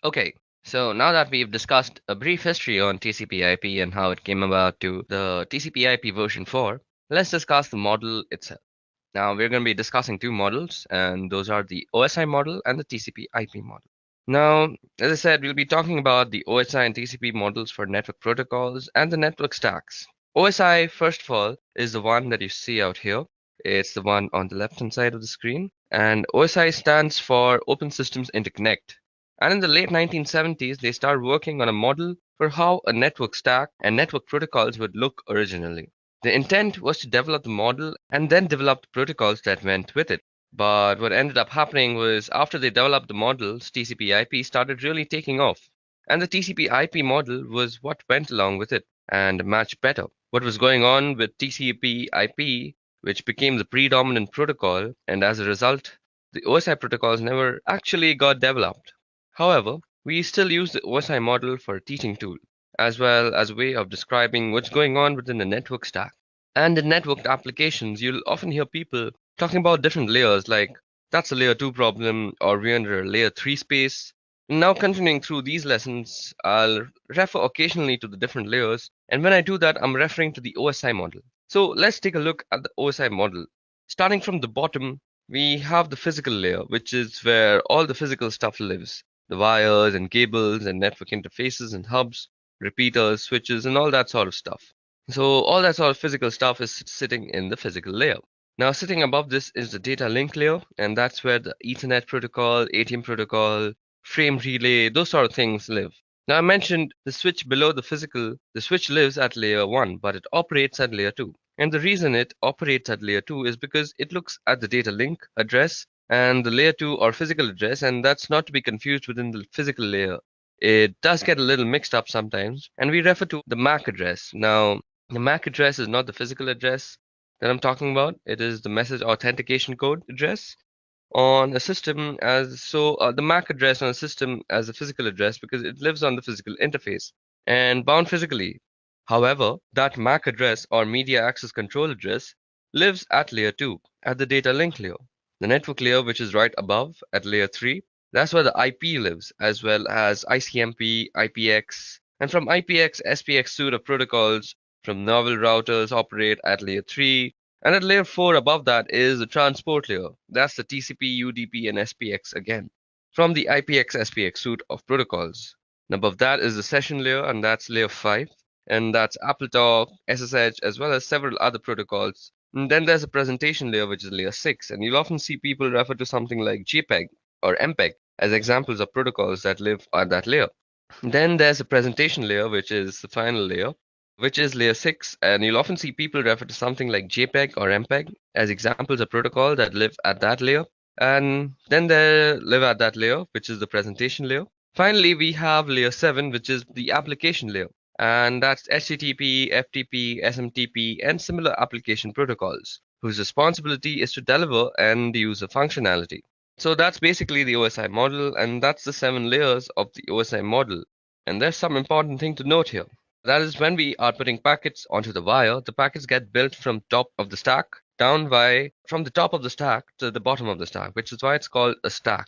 Okay, so now that we've discussed a brief history on TCP/IP and how it came about to the TCP/IP version 4, let's discuss the model itself. Now we're going to be discussing two models, and those are the OSI model and the TCP/IP model. Now, as I said, we'll be talking about the OSI and TCP models for network protocols and the network stacks. OSI, first of all, is the one that you see out here. It's the one on the left hand side of the screen. And OSI stands for Open Systems Interconnect. And in the late 1970s, they started working on a model for how a network stack and network protocols would look originally. The intent was to develop the model and then develop the protocols that went with it. But what ended up happening was after they developed the models, TCP/IP started really taking off. And the TCP/IP model was what went along with it and matched better what was going on with TCP/IP, which became the predominant protocol, and as a result, the OSI protocols never actually got developed. However, we still use the OSI model for a teaching tool, as well as a way of describing what's going on within the network stack. And in networked applications, you'll often hear people talking about different layers, like that's a layer 2 problem, or we're under a layer 3 space. Now, continuing through these lessons, I'll refer occasionally to the different layers, and when I do that, I'm referring to the OSI model. So let's take a look at the OSI model. Starting from the bottom, we have the physical layer, which is where all the physical stuff lives. The wires and cables and network interfaces and hubs, repeaters, switches, and all that sort of stuff. So all that sort of physical stuff is sitting in the physical layer. Now sitting above this is the data link layer, and that's where the Ethernet protocol, ATM protocol, frame relay, those sort of things live. Now I mentioned the switch below the switch lives at layer 1, but it operates at layer 2. And the reason it operates at layer 2 is because it looks at the data link address and the layer 2 or physical address, and that's not to be confused within the physical layer. It does get a little mixed up sometimes, and we refer to the MAC address. Now, the MAC address is not the physical address that I'm talking about. It is the message authentication code address on a system the MAC address on a system as a physical address because it lives on the physical interface and bound physically. However, that MAC address or media access control address lives at layer 2 at the data link layer. The network layer, which is right above at layer 3, that's where the IP lives, as well as ICMP, IPX, and from IPX, SPX suite of protocols from novel routers operate at layer 3, and at layer 4 above that is the transport layer. That's the TCP, UDP, and SPX again, from the IPX, SPX suite of protocols. And above that is the session layer, and that's layer 5, and that's AppleTalk, SSH, as well as several other protocols. And then there's a presentation layer, which is layer 6, and you'll often see people refer to something like JPEG or MPEG as examples of protocols that live at that layer. Then there's a presentation layer, which is the final layer, which is layer 6, and you'll often see people refer to something like JPEG or MPEG as examples of protocol that live at that layer. And then they live at that layer, which is the presentation layer. Finally, we have layer 7, which is the application layer, and that's HTTP, FTP, SMTP, and similar application protocols, whose responsibility is to deliver and use a functionality. So that's basically the OSI model, and that's the 7 layers of the OSI model. And there's some important thing to note here. That is, when we are putting packets onto the wire, the packets get built from top of the stack from the top of the stack to the bottom of the stack, which is why it's called a stack.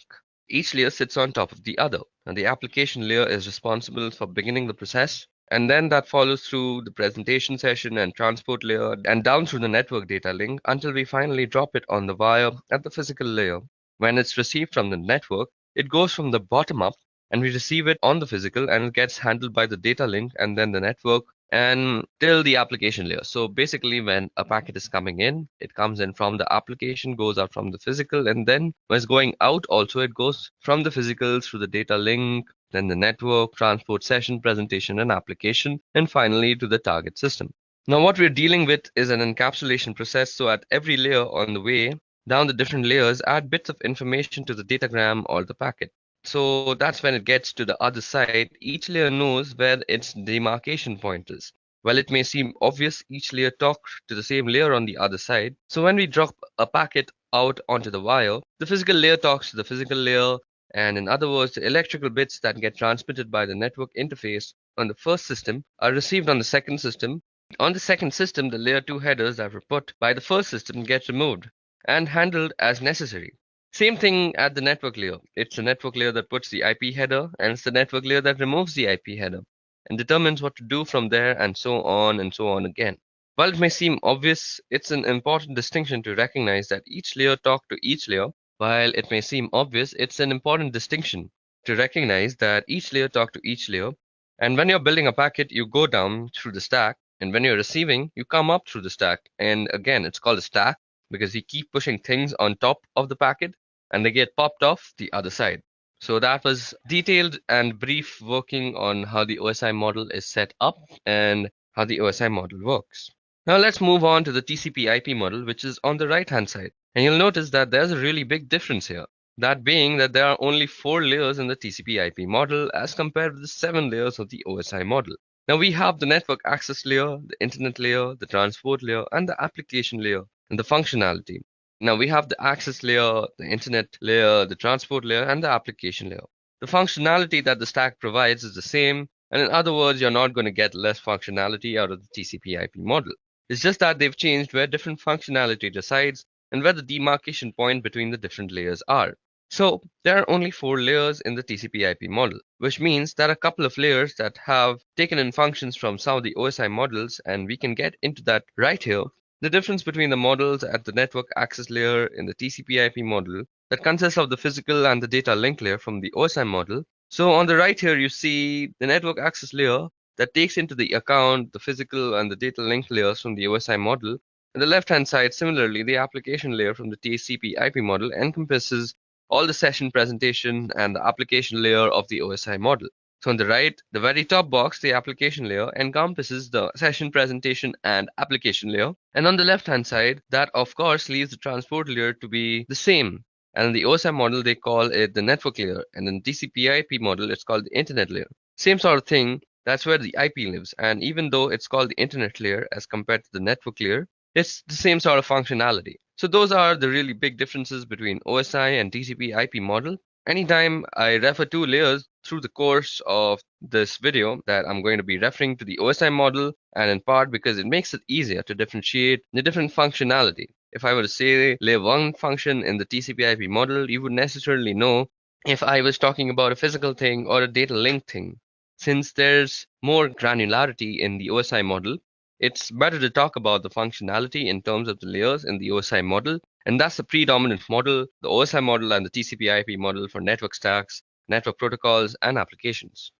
Each layer sits on top of the other, and the application layer is responsible for beginning the process, and then that follows through the presentation session and transport layer and down through the network data link until we finally drop it on the wire at the physical layer. When it's received from the network, it goes from the bottom up and we receive it on the physical and it gets handled by the data link and then the network and till the application layer. So basically when a packet is coming in, it comes in from the application, goes out from the physical, and then when it's going out also, it goes from the physical through the data link, then the network, transport session, presentation and application, and finally to the target system. Now what we're dealing with is an encapsulation process. So at every layer on the way down the different layers, add bits of information to the datagram or the packet. So that's when it gets to the other side. Each layer knows where its demarcation point is. While it may seem obvious, each layer talks to the same layer on the other side. So when we drop a packet out onto the wire, the physical layer talks to the physical layer, and in other words, the electrical bits that get transmitted by the network interface on the first system are received on the second system. On the second system, the layer 2 headers that were put by the first system get removed and handled as necessary. Same thing at the network layer. It's the network layer that puts the IP header, and it's the network layer that removes the IP header and determines what to do from there, and so on again. While it may seem obvious, it's an important distinction to recognize that each layer talks to each layer. While it may seem obvious, it's an important distinction to recognize that each layer talks to each layer. And when you're building a packet, you go down through the stack, and when you're receiving, you come up through the stack. And again, it's called a stack. because we keep pushing things on top of the packet and they get popped off the other side. So that was detailed and brief working on how the OSI model is set up and how the OSI model works. Now let's move on to the TCP/IP model, which is on the right hand side. And you'll notice that there's a really big difference here. That being that there are only 4 layers in the TCP/IP model as compared with the 7 layers of the OSI model. Now we have the network access layer, the internet layer, the transport layer, and the application layer, and the functionality. Now we have the access layer, the internet layer, the transport layer, and the application layer. The functionality that the stack provides is the same, and in other words, you're not going to get less functionality out of the TCP/IP model. It's just that they've changed where different functionality resides and where the demarcation point between the different layers are. So there are only 4 layers in the TCP/IP model, which means there are a couple of layers that have taken in functions from some of the OSI models, and we can get into that right here. The difference between the models at the network access layer in the TCP/IP model that consists of the physical and the data link layer from the OSI model. So on the right here, you see the network access layer that takes into the account the physical and the data link layers from the OSI model. On the left-hand side, similarly, the application layer from the TCP/IP model encompasses all the session presentation and the application layer of the OSI model. So on the right, the very top box, the application layer, encompasses the session presentation and application layer. And on the left-hand side, that of course leaves the transport layer to be the same. And in the OSI model, they call it the network layer. And in the TCP/IP model, it's called the internet layer. Same sort of thing, that's where the IP lives. And even though it's called the internet layer as compared to the network layer, it's the same sort of functionality. So those are the really big differences between OSI and TCP/IP model. Anytime I refer to layers through the course of this video, that I'm going to be referring to the OSI model, and in part because it makes it easier to differentiate the different functionality. If I were to say layer 1 function in the TCP/IP model, you would necessarily know if I was talking about a physical thing or a data link thing. Since there's more granularity in the OSI model, it's better to talk about the functionality in terms of the layers in the OSI model, and that's the predominant model, the OSI model and the TCP/IP model for network stacks, network protocols, and applications.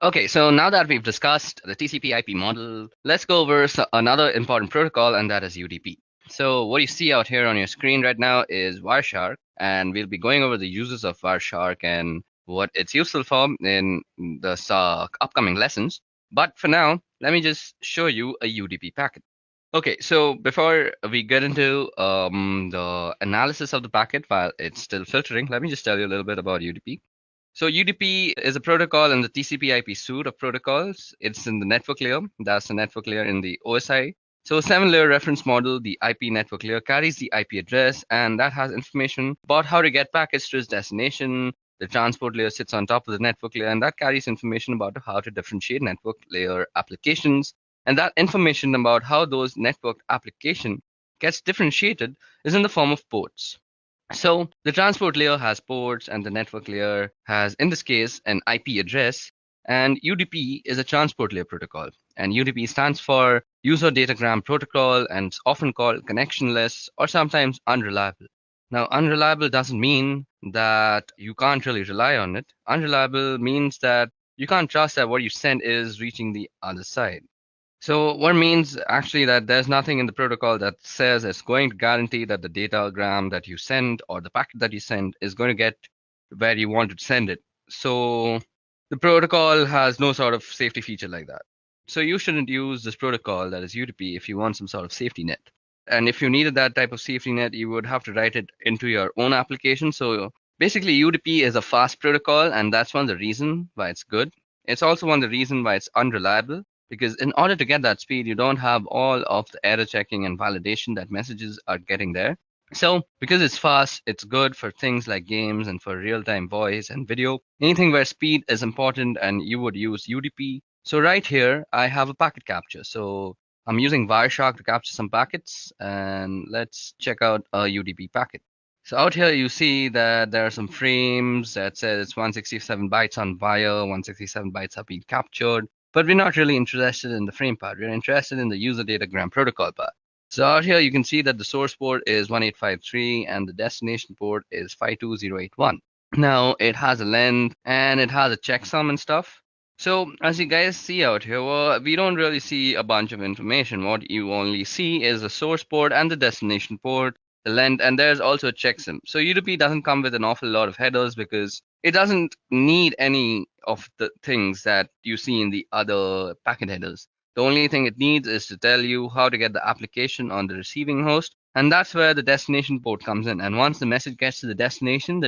Okay, so now that we've discussed the TCP/IP model, let's go over another important protocol, and that is UDP. So what you see out here on your screen right now is Wireshark, and we'll be going over the uses of Wireshark and what it's useful for in the upcoming lessons. But for now, let me just show you a UDP packet. Okay, so before we get into the analysis of the packet while it's still filtering, let me just tell you a little bit about UDP. So UDP is a protocol in the TCP/IP suite of protocols. It's in the network layer. That's the network layer in the OSI. So a 7-layer reference model, the IP network layer carries the IP address, and that has information about how to get packets to its destination. The transport layer sits on top of the network layer, and that carries information about how to differentiate network layer applications. And that information about how those network application gets differentiated is in the form of ports. So the transport layer has ports, and the network layer has, in this case, an IP address. And UDP is a transport layer protocol. And UDP stands for User Datagram Protocol, and it's often called connectionless or sometimes unreliable. Now, unreliable doesn't mean that you can't really rely on it. Unreliable means that you can't trust that what you send is reaching the other side. So what means actually that there's nothing in the protocol that says it's going to guarantee that the datagram that you send or the packet that you send is going to get where you want to send it. So the protocol has no sort of safety feature like that. So you shouldn't use this protocol, that is UDP, if you want some sort of safety net. And if you needed that type of safety net, you would have to write it into your own application. So basically UDP is a fast protocol, and that's one of the reasons why it's good. It's also one of the reasons why it's unreliable, because in order to get that speed, you don't have all of the error checking and validation that messages are getting there. So because it's fast, it's good for things like games and for real-time voice and video, anything where speed is important, and you would use UDP. So right here, I have a packet capture. So I'm using Wireshark to capture some packets, and let's check out a UDP packet. So out here, you see that there are some frames that says it's 167 bytes on wire, 167 bytes have been captured. But we're not really interested in the frame part. We're interested in the user datagram protocol part. So out here, you can see that the source port is 1853 and the destination port is 52081. Now, it has a length and it has a checksum and stuff. So as you guys see out here, well, we don't really see a bunch of information. What you only see is the source port and the destination port, the length, and there's also a checksum. So UDP doesn't come with an awful lot of headers because it doesn't need any of the things that you see in the other packet headers. The only thing it needs is to tell you how to get the application on the receiving host, and that's where the destination port comes in. And once the message gets to the destination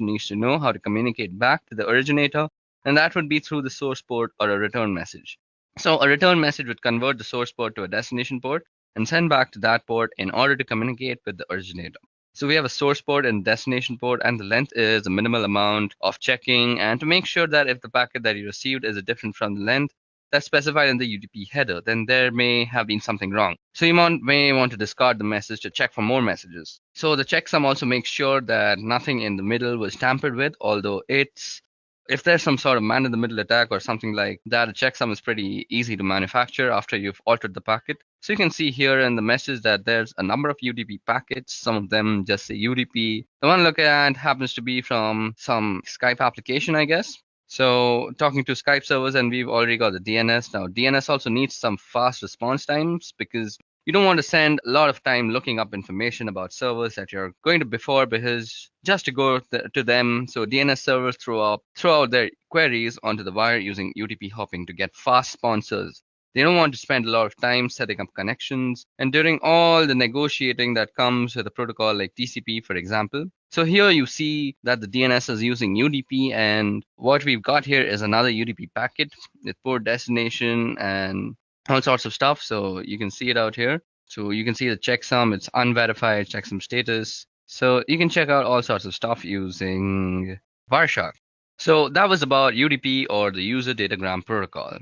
needs to know how to communicate back to the originator, and that would be through the source port or a return message. So a return message would convert the source port to a destination port and send back to that port in order to communicate with the originator. So we have a source port and destination port, and the length is a minimal amount of checking, and to make sure that if the packet that you received is different from the length that's specified in the UDP header, then there may have been something wrong. So you may want to discard the message to check for more messages. So the checksum also makes sure that nothing in the middle was tampered with, although if there's some sort of man in the middle attack or something like that, a checksum is pretty easy to manufacture after you've altered the packet. So you can see here in the message that there's a number of UDP packets. Some of them just say UDP. The one look at happens to be from some Skype application, I guess. So talking to Skype servers, and we've already got the DNS. Now DNS also needs some fast response times because you don't want to spend a lot of time looking up information about servers that you're going to before, because just to go to them. So DNS servers throw out their queries onto the wire using UDP hopping to get fast sponsors. They don't want to spend a lot of time setting up connections and doing all the negotiating that comes with a protocol like TCP, for example. So here you see that the DNS is using UDP, and what we've got here is another UDP packet with port destination and all sorts of stuff. So you can see it out here. So you can see the checksum, it's unverified checksum status. So you can check out all sorts of stuff using Wireshark. So that was about UDP, or the user datagram protocol.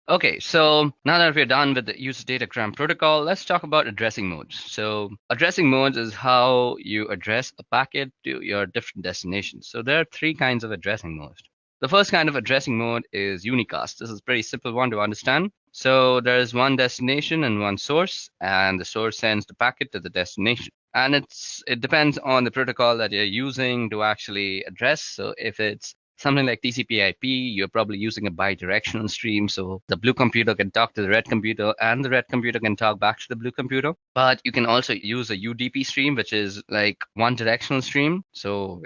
Okay, so now that we're done with the user datagram protocol, let's talk about addressing modes. So addressing modes is how you address a packet to your different destinations. So there are three kinds of addressing modes. The first kind of addressing mode is unicast. This is a pretty simple one to understand. So there's one destination and one source, and the source sends the packet to the destination. And it depends on the protocol that you're using to actually address. So if it's something like TCP/IP, you're probably using a bidirectional stream, so the blue computer can talk to the red computer, and the red computer can talk back to the blue computer. But you can also use a UDP stream, which is like one directional stream. So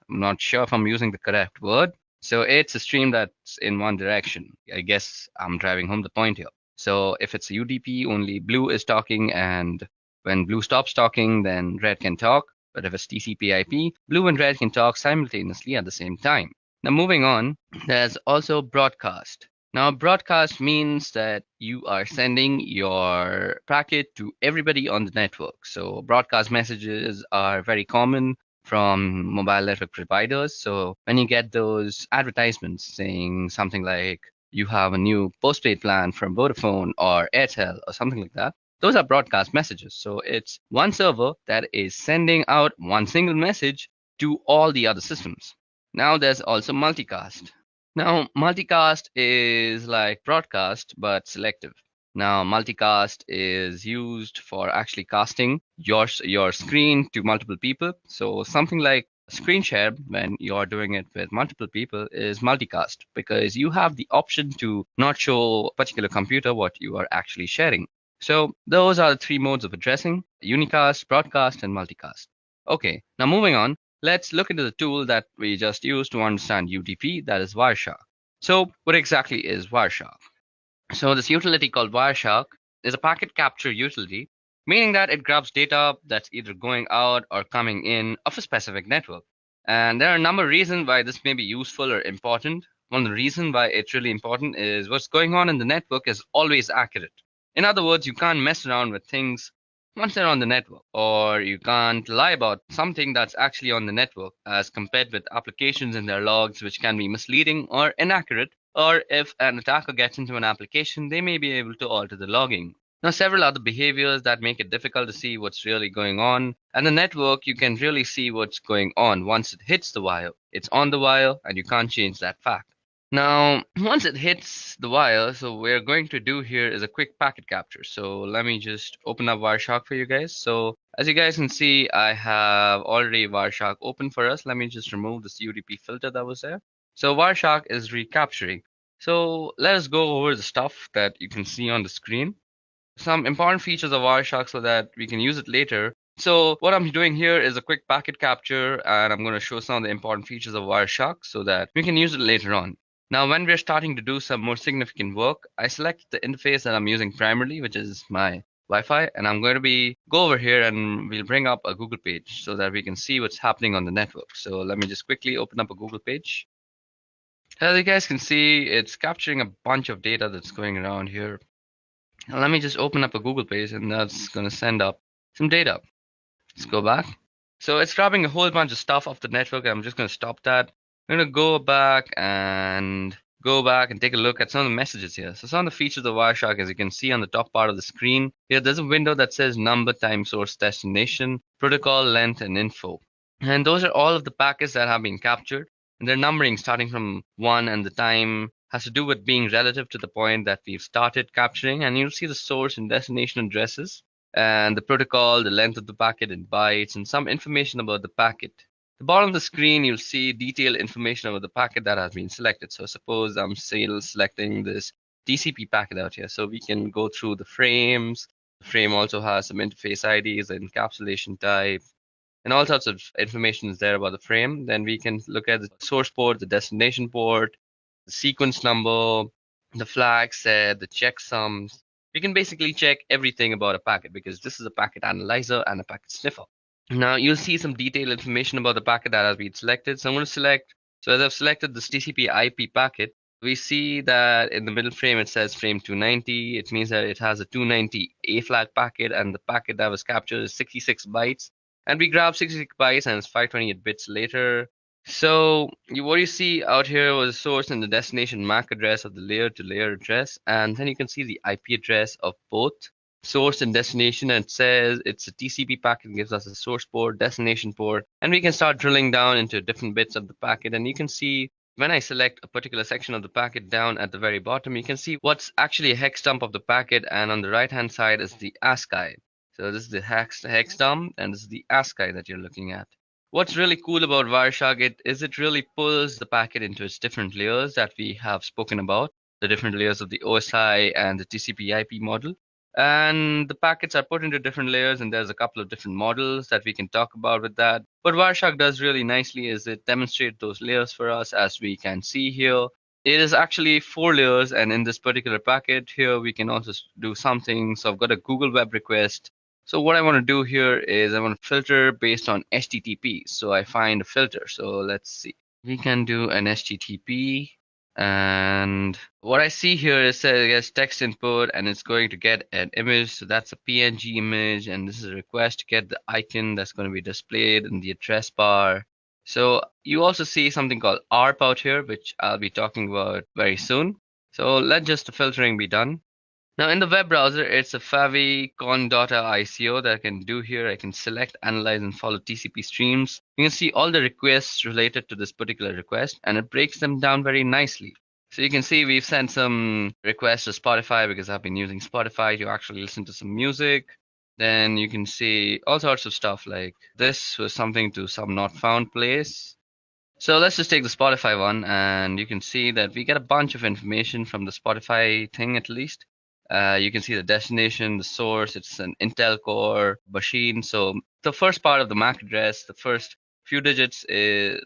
I'm not sure if I'm using the correct word. So it's a stream that's in one direction. I guess I'm driving home the point here. So if it's a UDP, only blue is talking, and when blue stops talking, then red can talk. But if it's TCP/IP, blue and red can talk simultaneously at the same time. Now moving on, there's also broadcast. Now broadcast means that you are sending your packet to everybody on the network. So broadcast messages are very common from mobile network providers. So when you get those advertisements saying something like you have a new postpaid plan from Vodafone or Airtel or something like that, those are broadcast messages. So it's one server that is sending out one single message to all the other systems. Now there's also multicast. Now multicast is like broadcast but selective. Now multicast is used for actually casting your screen to multiple people. So something like screen share, when you're doing it with multiple people, is multicast, because you have the option to not show a particular computer what you are actually sharing. So those are the three modes of addressing: unicast, broadcast, and multicast. Okay, now moving on. Let's look into the tool that we just used to understand UDP, that is Wireshark. So what exactly is Wireshark? So this utility called Wireshark is a packet capture utility, meaning that it grabs data that's either going out or coming in of a specific network. And there are a number of reasons why this may be useful or important. One of the reasons why it's really important is what's going on in the network is always accurate. In other words, you can't mess around with things once they're on the network, or you can't lie about something that's actually on the network, as compared with applications in their logs, which can be misleading or inaccurate. Or if an attacker gets into an application, they may be able to alter the logging. Now, several other behaviors that make it difficult to see what's really going on. And the network, you can really see what's going on once it hits the wire. It's on the wire, and you can't change that fact. Now, once it hits the wire, so we're going to do here is a quick packet capture. So let me just open up Wireshark for you guys. So as you guys can see, I have already Wireshark open for us. Let me just remove this UDP filter that was there. So Wireshark is recapturing. So let us go over the stuff that you can see on the screen. Some important features of Wireshark so that we can use it later. So what I'm doing here is a quick packet capture, and I'm going to show some of the important features of Wireshark so that we can use it later on. Now, when we're starting to do some more significant work, I select the interface that I'm using primarily, which is my Wi-Fi, and I'm going to go over here and we'll bring up a Google page so that we can see what's happening on the network. So let me just quickly open up a Google page. As you guys can see, it's capturing a bunch of data that's going around here. Now let me just open up a Google page and that's going to send up some data. Let's go back. So it's grabbing a whole bunch of stuff off the network. I'm just going to stop that. I'm going to go back and take a look at some of the messages here. So some of the features of Wireshark, as you can see on the top part of the screen, here there's a window that says number, time, source, destination, protocol, length, and info. And those are all of the packets that have been captured. And they're numbering starting from 1, and the time has to do with being relative to the point that we've started capturing. And you'll see the source and destination addresses and the protocol, the length of the packet in bytes, and some information about the packet. At the bottom of the screen, you'll see detailed information about the packet that has been selected. So suppose I'm selecting this TCP packet out here. So we can go through the frames. The frame also has some interface IDs, the encapsulation type, and all sorts of information is there about the frame. Then we can look at the source port, the destination port, the sequence number, the flag set, the checksums. We can basically check everything about a packet because this is a packet analyzer and a packet sniffer. Now you'll see some detailed information about the packet that has been selected. So I'm going to select, so as I've selected this TCP IP packet, we see that in the middle frame it says frame 290. It means that it has a 290 A flag packet, and the packet that was captured is 66 bytes. And we grab 66 bytes and it's 528 bits later. So what you see out here was the source and the destination MAC address of the layer to layer address. And then you can see the IP address of both source and destination. And it says it's a TCP packet, and gives us a source port, destination port. And we can start drilling down into different bits of the packet. And you can see when I select a particular section of the packet down at the very bottom, you can see what's actually a hex dump of the packet. And on the right hand side is the ASCII. So this is the hex dump, and this is the ASCII that you're looking at. What's really cool about Wireshark it really pulls the packet into its different layers that we have spoken about, the different layers of the OSI and the TCP/IP model. And the packets are put into different layers, and there's a couple of different models that we can talk about with that. What Wireshark does really nicely is it demonstrates those layers for us, as we can see here. It is actually 4 layers, and in this particular packet here, we can also do something. So I've got a Google web request. So what I want to do here is I want to filter based on HTTP. So I find a filter. So let's see. We can do an HTTP. And what I see here is it gets text input, and it's going to get an image. So that's a PNG image. And this is a request to get the icon that's going to be displayed in the address bar. So you also see something called ARP out here, which I'll be talking about very soon. So let just the filtering be done. Now in the web browser, it's a favicon.ico that I can do here. I can select, analyze, and follow TCP streams. You can see all the requests related to this particular request, and it breaks them down very nicely. So you can see we've sent some requests to Spotify because I've been using Spotify to actually listen to some music. Then you can see all sorts of stuff like this was something to some not found place. So let's just take the Spotify one, and you can see that we get a bunch of information from the Spotify thing at least. You can see the destination, the source. It's an Intel Core machine. So the first part of the MAC address, the first few digits,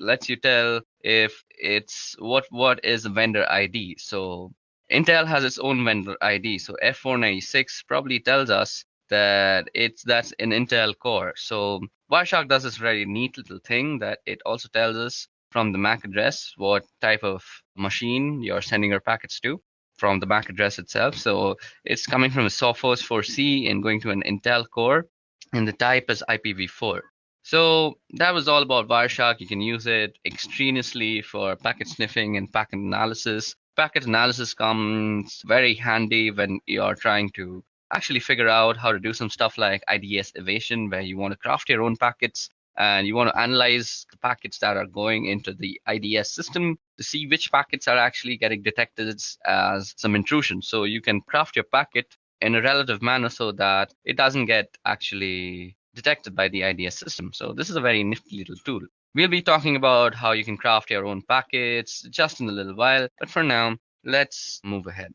lets you tell if it's what is the vendor ID. So Intel has its own vendor ID. So F496 probably tells us that that's an Intel Core. So Wireshark does this very neat little thing that it also tells us from the MAC address what type of machine you're sending your packets to from the MAC address itself. So it's coming from a Sophos 4C and going to an Intel Core, and the type is IPv4. So that was all about Wireshark. You can use it extraneously for packet sniffing and packet analysis. Packet analysis comes very handy when you're trying to actually figure out how to do some stuff like IDS evasion, where you want to craft your own packets and you want to analyze the packets that are going into the IDS system to see which packets are actually getting detected as some intrusion. So you can craft your packet in a relative manner so that it doesn't get actually detected by the IDS system. So this is a very nifty little tool. We'll be talking about how you can craft your own packets just in a little while, but for now, let's move ahead.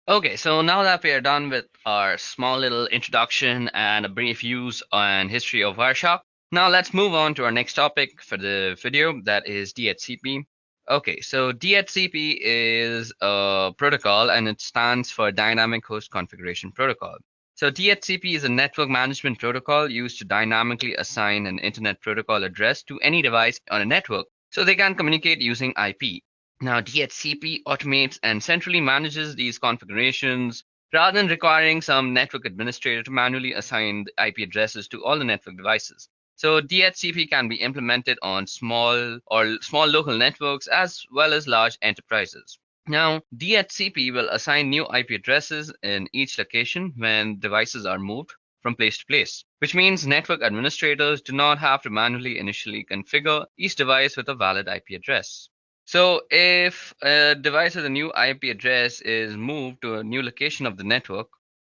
Okay, so now that we are done with our small little introduction and a brief use and history of Wireshark, now let's move on to our next topic for the video, that is DHCP. Okay, so DHCP is a protocol and it stands for Dynamic Host Configuration Protocol. So DHCP is a network management protocol used to dynamically assign an internet protocol address to any device on a network so they can communicate using IP. Now, DHCP automates and centrally manages these configurations rather than requiring some network administrator to manually assign the IP addresses to all the network devices. So DHCP can be implemented on small local networks as well as large enterprises. Now, DHCP will assign new IP addresses in each location when devices are moved from place to place, which means network administrators do not have to manually initially configure each device with a valid IP address. So if a device with a new IP address is moved to a new location of the network,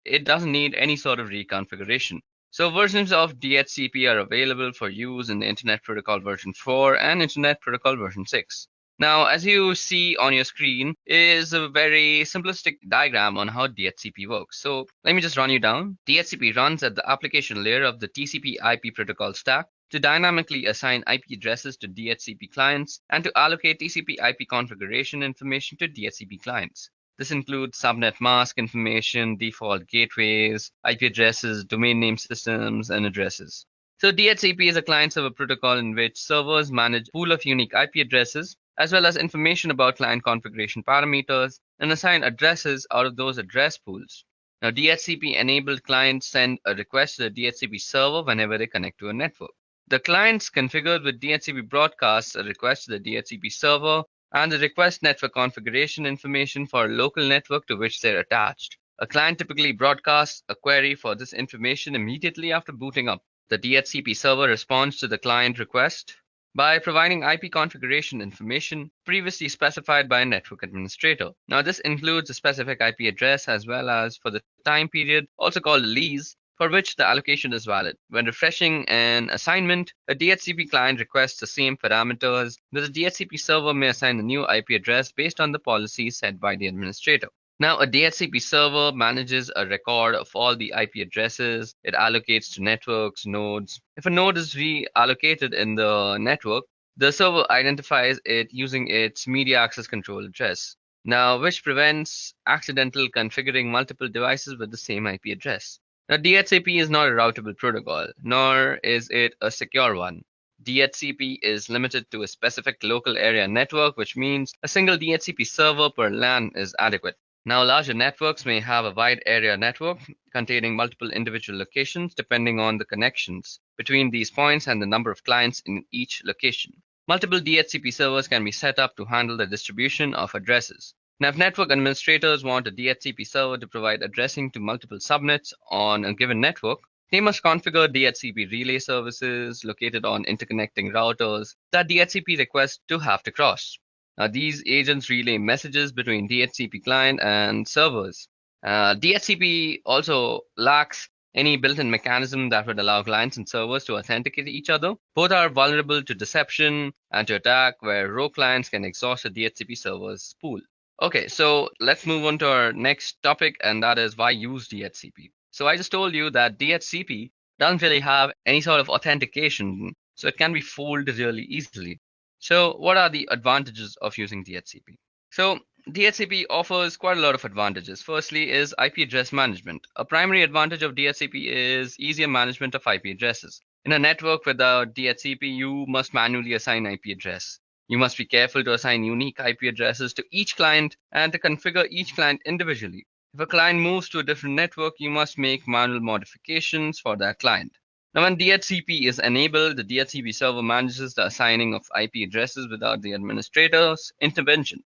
it doesn't need any sort of reconfiguration. So versions of DHCP are available for use in the Internet Protocol version 4 and Internet Protocol version 6. Now, as you see on your screen is a very simplistic diagram on how DHCP works. So let me just run you down. DHCP runs at the application layer of the TCP IP protocol stack to dynamically assign IP addresses to DHCP clients and to allocate TCP IP configuration information to DHCP clients. This includes subnet mask information, default gateways, IP addresses, domain name systems, and addresses. So DHCP is a client-server protocol in which servers manage a pool of unique IP addresses, as well as information about client configuration parameters, and assign addresses out of those address pools. Now, DHCP-enabled clients send a request to the DHCP server whenever they connect to a network. The clients configured with DHCP broadcasts a request to the DHCP server and the request network configuration information for a local network to which they're attached. A client typically broadcasts a query for this information immediately after booting up. The DHCP server responds to the client request by providing IP configuration information previously specified by a network administrator. Now, this includes a specific IP address as well as for the time period, also called a lease, for which the allocation is valid. When refreshing an assignment, a DHCP client requests the same parameters, but the DHCP server may assign a new IP address based on the policies set by the administrator. Now, a DHCP server manages a record of all the IP addresses. It allocates to networks, nodes. If a node is reallocated in the network, the server identifies it using its media access control address. Now, which prevents accidental configuring multiple devices with the same IP address. Now, DHCP is not a routable protocol, nor is it a secure one. DHCP is limited to a specific local area network, which means a single DHCP server per LAN is adequate. Now, larger networks may have a wide area network containing multiple individual locations depending on the connections between these points and the number of clients in each location. Multiple DHCP servers can be set up to handle the distribution of addresses. Now, if network administrators want a DHCP server to provide addressing to multiple subnets on a given network, they must configure DHCP relay services located on interconnecting routers that DHCP requests to have to cross. Now, these agents relay messages between DHCP client and servers. DHCP also lacks any built-in mechanism that would allow clients and servers to authenticate each other. Both are vulnerable to deception and to attack, where rogue clients can exhaust a DHCP server's pool. Okay, so let's move on to our next topic, and that is why use DHCP. So I just told you that DHCP doesn't really have any sort of authentication, so it can be fooled really easily. So what are the advantages of using DHCP? So DHCP offers quite a lot of advantages. Firstly is IP address management. A primary advantage of DHCP is easier management of IP addresses. In a network without DHCP, you must manually assign IP address. You must be careful to assign unique IP addresses to each client and to configure each client individually. If a client moves to a different network, you must make manual modifications for that client. Now, when DHCP is enabled, the DHCP server manages the assigning of IP addresses without the administrator's intervention.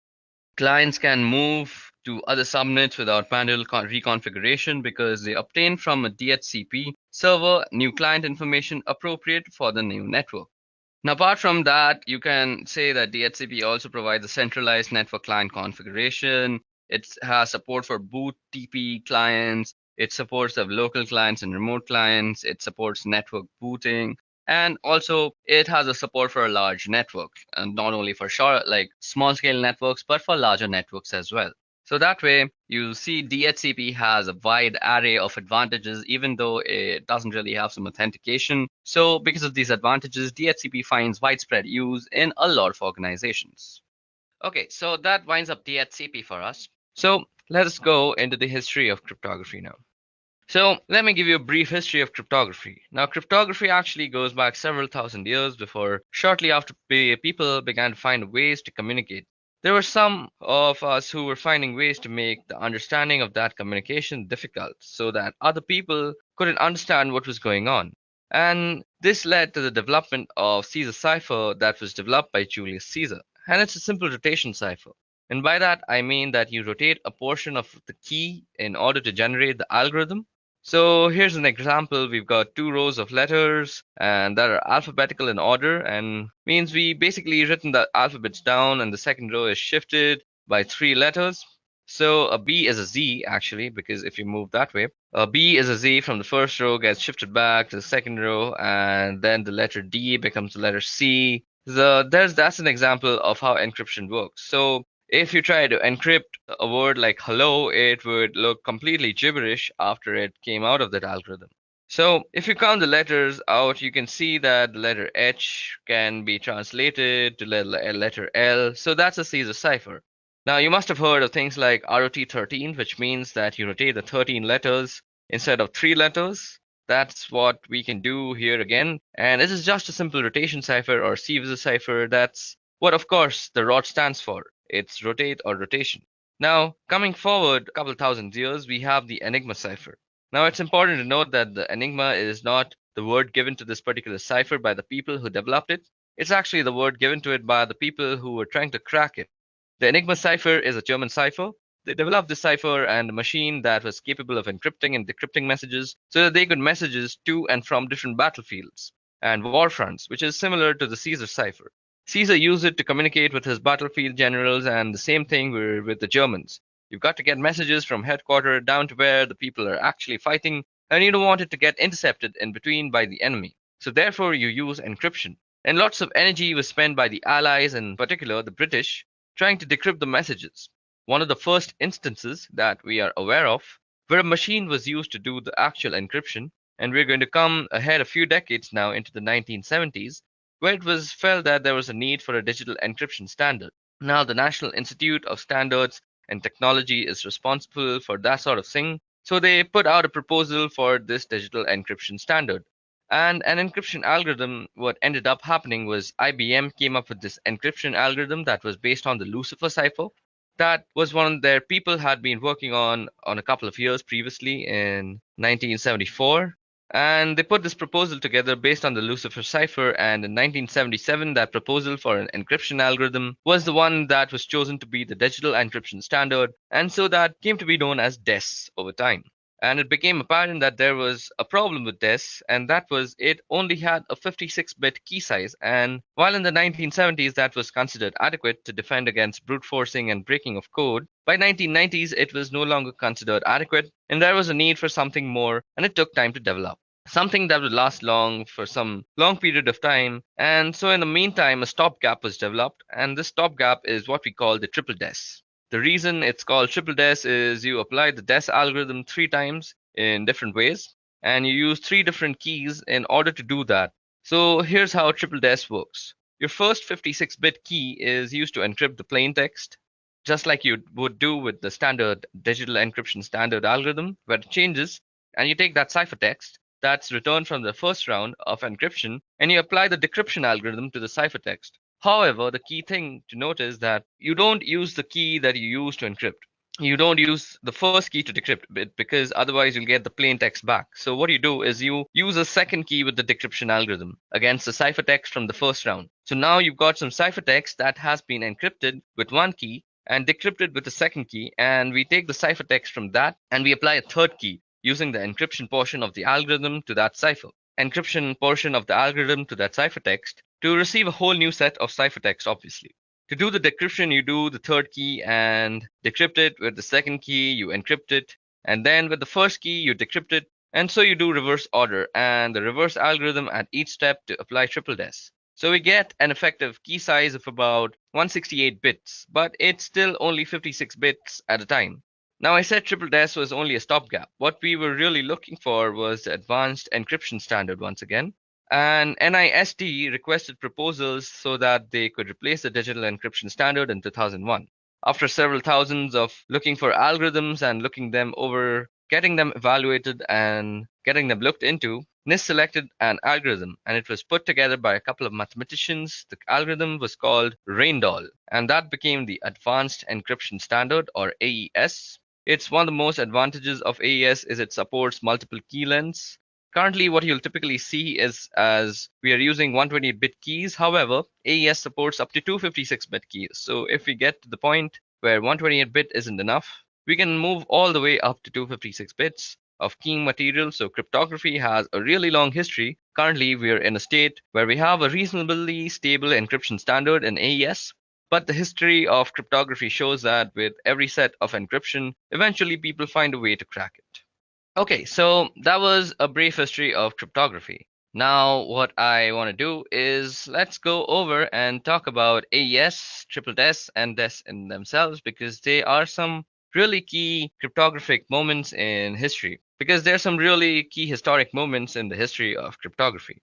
Clients can move to other subnets without manual reconfiguration because they obtain from a DHCP server new client information appropriate for the new network. Now, apart from that, you can say that DHCP also provides a centralized network client configuration. It has support for boot TP clients. It supports the local clients and remote clients. It supports network booting. And also, it has a support for a large network, and not only for short, like small scale networks, but for larger networks as well. So that way, you see DHCP has a wide array of advantages, even though it doesn't really have some authentication. So because of these advantages, DHCP finds widespread use in a lot of organizations. Okay, so that winds up DHCP for us. So let us go into the history of cryptography now. So let me give you a brief history of cryptography. Now, cryptography actually goes back several thousand years before, shortly after people began to find ways to communicate. There were some of us who were finding ways to make the understanding of that communication difficult so that other people couldn't understand what was going on. And this led to the development of Caesar cipher that was developed by Julius Caesar. And it's a simple rotation cipher. And by that, I mean that you rotate a portion of the key in order to generate the algorithm. So here's an example. We've got two rows of letters and that are alphabetical in order, and means we basically written the alphabets down and the second row is shifted by three letters. So a B is a Z actually, because if you move that way, a B is a Z from the first row gets shifted back to the second row, and then the letter D becomes the letter C. That's an example of how encryption works. So if you try to encrypt a word like hello, it would look completely gibberish after it came out of that algorithm. So if you count the letters out, you can see that the letter H can be translated to letter L. So that's a Caesar cipher. Now you must have heard of things like ROT13, which means that you rotate the 13 letters instead of 3 letters. That's what we can do here again. And this is just a simple rotation cipher or Caesar cipher. That's what, of course, the ROT stands for. It's rotate or rotation. Now, coming forward a couple thousand years, we have the Enigma cipher. Now, it's important to note that the Enigma is not the word given to this particular cipher by the people who developed it. It's actually the word given to it by the people who were trying to crack it. The Enigma cipher is a German cipher. They developed this cipher and a machine that was capable of encrypting and decrypting messages so that they could messages to and from different battlefields and war fronts, which is similar to the Caesar cipher. Caesar used it to communicate with his battlefield generals, and the same thing with the Germans. You've got to get messages from headquarters down to where the people are actually fighting, and you don't want it to get intercepted in between by the enemy. So therefore you use encryption. And lots of energy was spent by the Allies, in particular the British, trying to decrypt the messages. One of the first instances that we are aware of where a machine was used to do the actual encryption, and we're going to come ahead a few decades now into the 1970s, where it was felt that there was a need for a digital encryption standard. Now, the National Institute of Standards and Technology is responsible for that sort of thing, so they put out a proposal for this digital encryption standard. And an encryption algorithm, what ended up happening was IBM came up with this encryption algorithm that was based on the Lucifer cipher. That was one their people had been working on a couple of years previously in 1974. And they put this proposal together based on the Lucifer cipher, and in 1977, that proposal for an encryption algorithm was the one that was chosen to be the digital encryption standard, and so that came to be known as DES over time. And it became apparent that there was a problem with DES, and that was it only had a 56-bit key size, and while in the 1970s that was considered adequate to defend against brute forcing and breaking of code, by 1990s it was no longer considered adequate, and there was a need for something more, and it took time to develop. Something that would last long for some long period of time. And so in the meantime, a stopgap was developed, and this stopgap is what we call the triple DES. The reason it's called triple DES is you apply the DES algorithm 3 times in different ways, and you use 3 different keys in order to do that. So here's how triple DES works. Your first 56-bit key is used to encrypt the plain text, just like you would do with the standard digital encryption standard algorithm, where it changes, and you take that ciphertext that's returned from the first round of encryption, and you apply the decryption algorithm to the ciphertext. However, the key thing to note is that you don't use the key that you use to encrypt. You don't use the first key to decrypt it, because otherwise you'll get the plain text back. So what you do is you use a second key with the decryption algorithm against the ciphertext from the first round. So now you've got some ciphertext that has been encrypted with one key and decrypted with the second key, and we take the ciphertext from that and we apply a third key using the encryption portion of the algorithm to that cipher, encryption portion of the algorithm to that ciphertext, to receive a whole new set of ciphertext, obviously. To do the decryption, you do the third key and decrypt it. With the second key, you encrypt it. And then with the first key, you decrypt it. And so you do reverse order and the reverse algorithm at each step to apply triple des. So we get an effective key size of about 168 bits, but it's still only 56 bits at a time. Now I said triple des was only a stopgap. What we were really looking for was the advanced encryption standard once again. And NIST requested proposals so that they could replace the digital encryption standard in 2001. After several thousands of looking for algorithms and looking them over, getting them evaluated and getting them looked into, NIST selected an algorithm and it was put together by a couple of mathematicians. The algorithm was called Reindoll and that became the Advanced Encryption Standard or AES. It's one of the most advantages of AES is it supports multiple key lengths. Currently, what you'll typically see is as we are using 128-bit keys. However, AES supports up to 256-bit keys. So if we get to the point where 128-bit isn't enough, we can move all the way up to 256 bits of keying material. So cryptography has a really long history. Currently, we are in a state where we have a reasonably stable encryption standard in AES. But the history of cryptography shows that with every set of encryption, eventually people find a way to crack it. Okay, so that was a brief history of cryptography. Now, what I want to do is let's go over and talk about AES, triple DES, and DES in themselves because they are some really key cryptographic moments in history. Because there are some really key historic moments in the history of cryptography.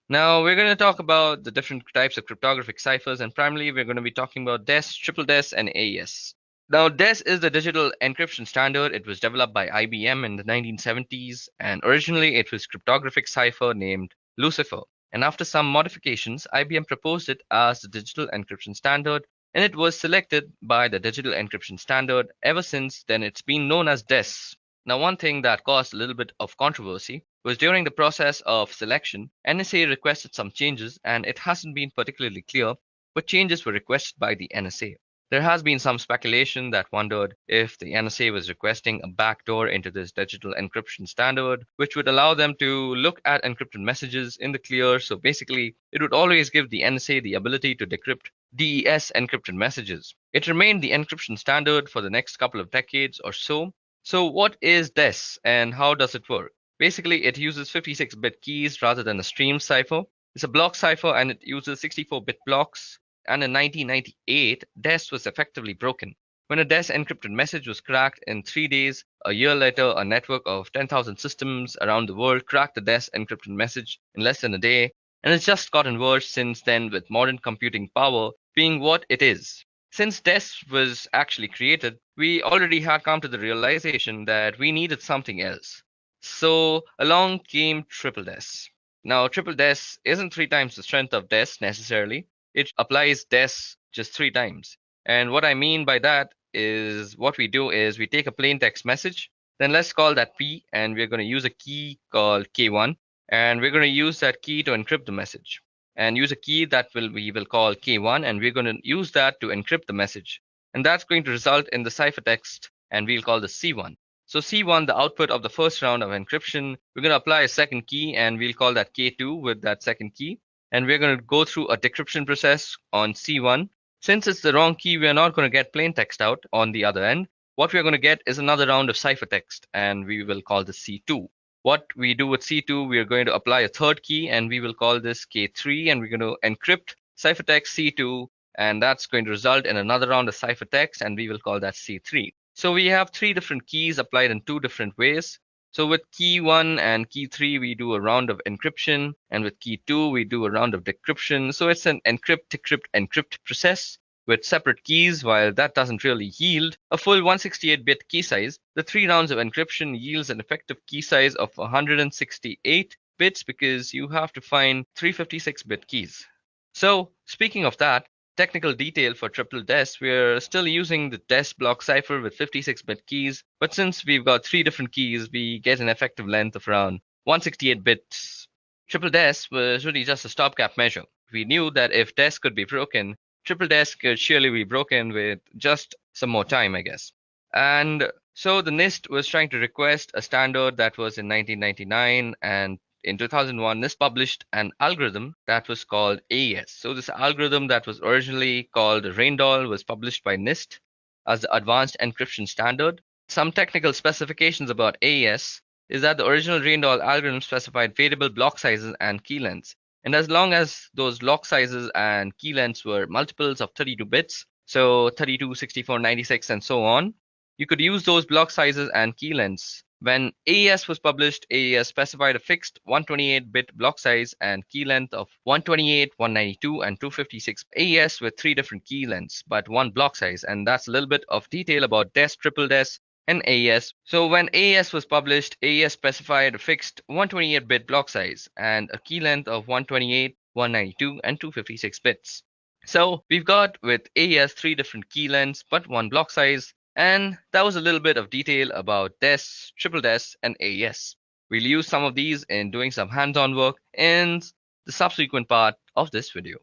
Now, we're going to talk about the different types of cryptographic ciphers, and primarily we're going to be talking about DES, triple DES, and AES. Now, DES is the digital encryption standard. It was developed by IBM in the 1970s, and originally it was cryptographic cipher named Lucifer. And after some modifications, IBM proposed it as the digital encryption standard, and it was selected by the digital encryption standard. Ever since then, it's been known as DES. Now, one thing that caused a little bit of controversy was during the process of selection, NSA requested some changes, and it hasn't been particularly clear what changes were requested by the NSA. There has been some speculation that wondered if the NSA was requesting a backdoor into this digital encryption standard, which would allow them to look at encrypted messages in the clear. So basically, it would always give the NSA the ability to decrypt DES encrypted messages. It remained the encryption standard for the next couple of decades or so. So what is DES and how does it work? Basically, it uses 56-bit keys rather than a stream cipher. It's a block cipher and it uses 64-bit blocks. And in 1998, DES was effectively broken. When a DES encrypted message was cracked in 3 days, a year later, a network of 10,000 systems around the world cracked the DES encrypted message in less than a day. And it's just gotten worse since then with modern computing power being what it is. Since DES was actually created, we already had come to the realization that we needed something else. So along came triple DES. Now, triple DES isn't 3 times the strength of DES necessarily. It applies DES just 3 times. And what I mean by that is what we do is we take a plain text message, then let's call that P, and we're going to use a key called K1, and we're going to use that key to encrypt the message. And use a key that we will call K1, and we're going to use that to encrypt the message. And that's going to result in the ciphertext, and we'll call this C1. So C1, the output of the first round of encryption, we're going to apply a second key, and we'll call that K2 with that second key. And we're going to go through a decryption process on C1. Since it's the wrong key, we're not going to get plain text out on the other end. What we're going to get is another round of ciphertext, and we will call this C2. What we do with C2, we are going to apply a third key, and we will call this K3, and we're going to encrypt ciphertext C2, and that's going to result in another round of ciphertext, and we will call that C3. So we have 3 different keys applied in 2 different ways. So with key 1 and key 3, we do a round of encryption, and with key 2, we do a round of decryption. So it's an encrypt, decrypt, encrypt process with separate keys. While that doesn't really yield a full 168-bit key size, the 3 rounds of encryption yields an effective key size of 168 bits because you have to find 356-bit keys. So speaking of that, technical detail for triple DES, we're still using the DES block cipher with 56-bit keys, but since we've got 3 different keys, we get an effective length of around 168 bits. Triple DES was really just a stopgap measure. We knew that if DES could be broken, triple DES could surely be broken with just some more time, I guess. And so the NIST was trying to request a standard that was in 1999, and in 2001, NIST published an algorithm that was called AES. So this algorithm that was originally called Reindoll was published by NIST as the Advanced Encryption Standard. Some technical specifications about AES. is that the original Randall algorithm specified variable block sizes and key lengths. And as long as those block sizes and key lengths were multiples of 32 bits, so 32, 64, 96, and so on, you could use those block sizes and key lengths. When AES was published, AES specified a fixed 128-bit block size and key length of 128, 192, and 256. AES with three different key lengths, but one block size, and that's a little bit of detail about DES, triple DES, and AES. So when AES was published, AES specified a fixed 128-bit block size and a key length of 128, 192, and 256 bits. So we've got with AES three different key lengths but one block size, and that was a little bit of detail about DES, triple DES, and AES. We'll use some of these in doing some hands-on work in the subsequent part of this video.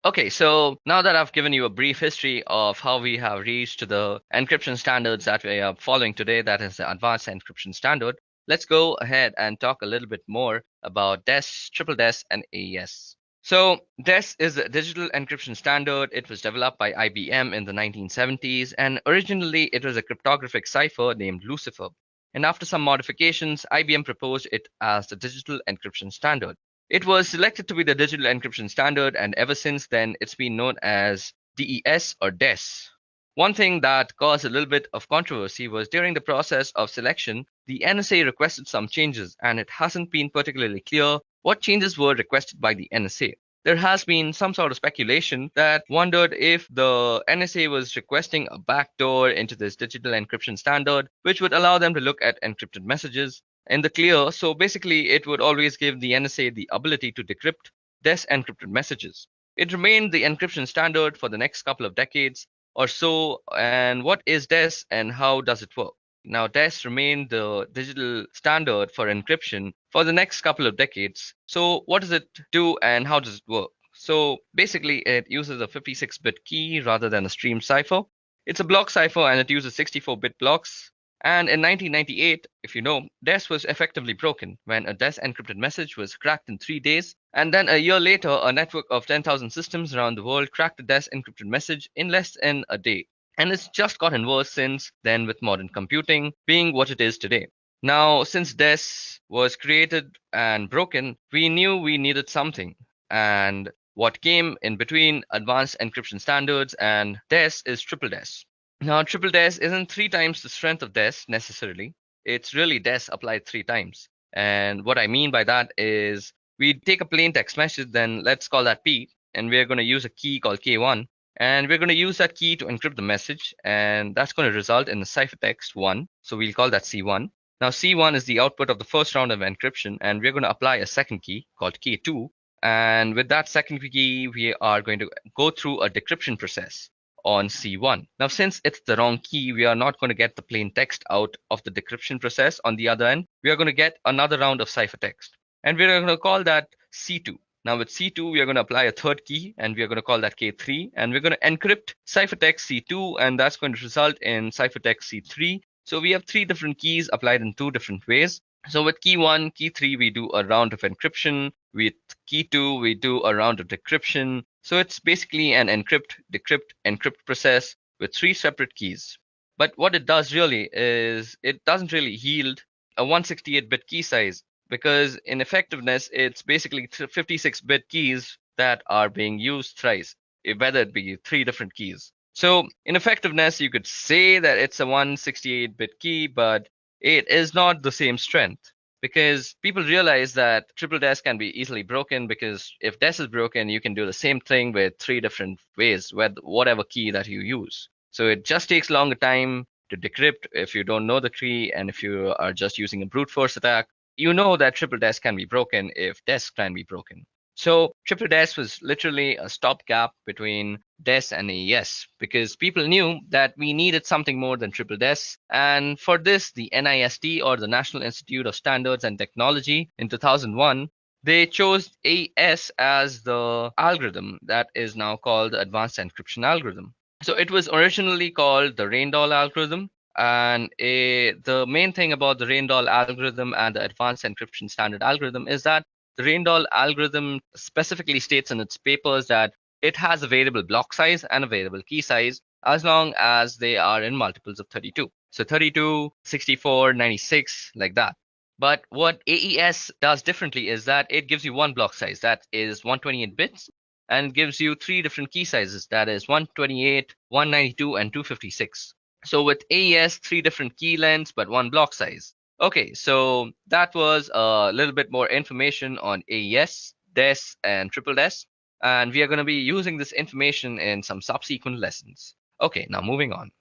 Okay, so now that I've given you a brief history of how we have reached to the encryption standards that we are following today, that is the advanced encryption standard, let's go ahead and talk a little bit more about DES, triple DES, and AES. So DES is a digital encryption standard. It was developed by IBM in the 1970s, and originally it was a cryptographic cipher named Lucifer. And after some modifications, IBM proposed it as the digital encryption standard. It was selected to be the digital encryption standard, and ever since then, it's been known as DES or DES. One thing that caused a little bit of controversy was during the process of selection, the NSA requested some changes, and it hasn't been particularly clear what changes were requested by the NSA. There has been some sort of speculation that wondered if the NSA was requesting a backdoor into this digital encryption standard, which would allow them to look at encrypted messages in the clear. So basically, it would always give the NSA the ability to decrypt DES encrypted messages. It remained the encryption standard for the next couple of decades or so. And what is DES and how does it work? Now, DES remained the digital standard for encryption for the next couple of decades. So what does it do and how does it work? So basically, it uses a 56-bit key rather than a stream cipher. It's a block cipher and it uses 64-bit blocks. And in 1998, if you know, DES was effectively broken when a DES encrypted message was cracked in 3 days. And then a year later, a network of 10,000 systems around the world cracked a DES encrypted message in less than a day. And it's just gotten worse since then with modern computing being what it is today. Now, since DES was created and broken, we knew we needed something. And what came in between advanced encryption standards and DES is triple DES. Now, triple DES isn't 3 times the strength of DES necessarily. It's really DES applied 3 times. And what I mean by that is we take a plain text message, then let's call that P, and we're going to use a key called K1. And we're going to use that key to encrypt the message, and that's going to result in the ciphertext 1. So we'll call that C1. Now, C1 is the output of the first round of encryption, and we're going to apply a second key called K2. And with that second key, we are going to go through a decryption process on C1. Now, since it's the wrong key, we are not going to get the plain text out of the decryption process. On the other end, we are going to get another round of ciphertext, and we're going to call that C2. Now with C2, we are going to apply a third key, and we are going to call that K3, and we're going to encrypt ciphertext C2, and that's going to result in ciphertext C3. So we have 3 different keys applied in 2 different ways. So with key 1, key 3, we do a round of encryption. With key 2, we do a round of decryption. So it's basically an encrypt, decrypt, encrypt process with 3 separate keys. But what it does really is it doesn't really yield a 168-bit key size, because in effectiveness, it's basically 56-bit keys that are being used thrice, whether it be 3 different keys. So in effectiveness, you could say that it's a 168-bit key, but it is not the same strength, because people realize that triple DES can be easily broken, because if DES is broken, you can do the same thing with 3 different ways with whatever key that you use. So it just takes longer time to decrypt if you don't know the key, and if you are just using a brute force attack, you know that triple DES can be broken if DES can be broken. So triple DES was literally a stopgap between DES and AES, because people knew that we needed something more than triple DES. And for this, the NIST, or the National Institute of Standards and Technology, in 2001, they chose AES as the algorithm that is now called the Advanced Encryption Algorithm. So it was originally called the Randall algorithm. And the main thing about the Randall algorithm and the Advanced Encryption Standard algorithm is that the Randall algorithm specifically states in its papers that it has a variable block size and a variable key size as long as they are in multiples of 32. So 32, 64, 96, like that. But what AES does differently is that it gives you one block size, that is 128 bits, and gives you three different key sizes, that is 128, 192, and 256. So with AES, three different key lengths, but one block size. Okay, so that was a little bit more information on AES, DES, and triple DES, and we are going to be using this information in some subsequent lessons. Okay, now moving on.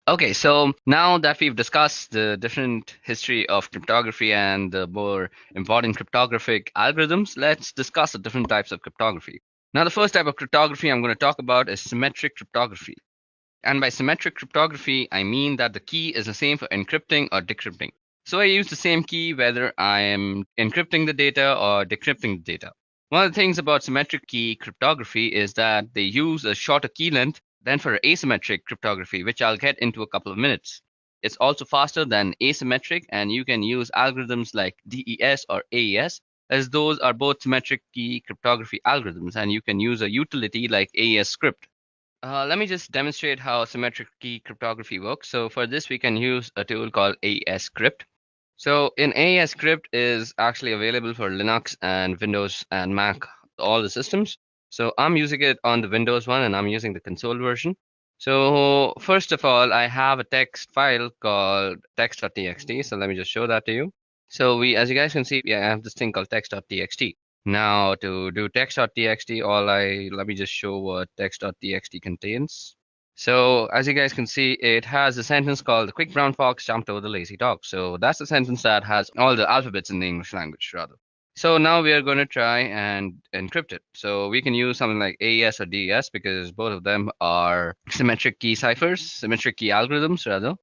Okay, so now that we've discussed the different history of cryptography and the more important cryptographic algorithms, let's discuss the different types of cryptography. Now, the first type of cryptography I'm going to talk about is symmetric cryptography. And by symmetric cryptography, I mean that the key is the same for encrypting or decrypting. So I use the same key whether I am encrypting the data or decrypting the data. One of the things about symmetric key cryptography is that they use a shorter key length than for asymmetric cryptography, which I'll get into a couple of minutes. It's also faster than asymmetric, and you can use algorithms like DES or AES, as those are both symmetric key cryptography algorithms, and you can use a utility like AES script. Let me just demonstrate how symmetric key cryptography works. So for this, we can use a tool called AES script. So in AES script is actually available for Linux and Windows and Mac, all the systems. So I'm using it on the Windows one, and I'm using the console version. So first of all, I have a text file called text.txt. So let me just show that to you. So as you guys can see, I have this thing called text.txt. Now to do text.txt, let me just show what text.txt contains. So as you guys can see, it has a sentence called "The quick brown fox jumped over the lazy dog." So that's the sentence that has all the alphabets in the English language, rather. So now we are going to try and encrypt it. So we can use something like AES or DES because both of them are symmetric key ciphers, symmetric key algorithms, rather.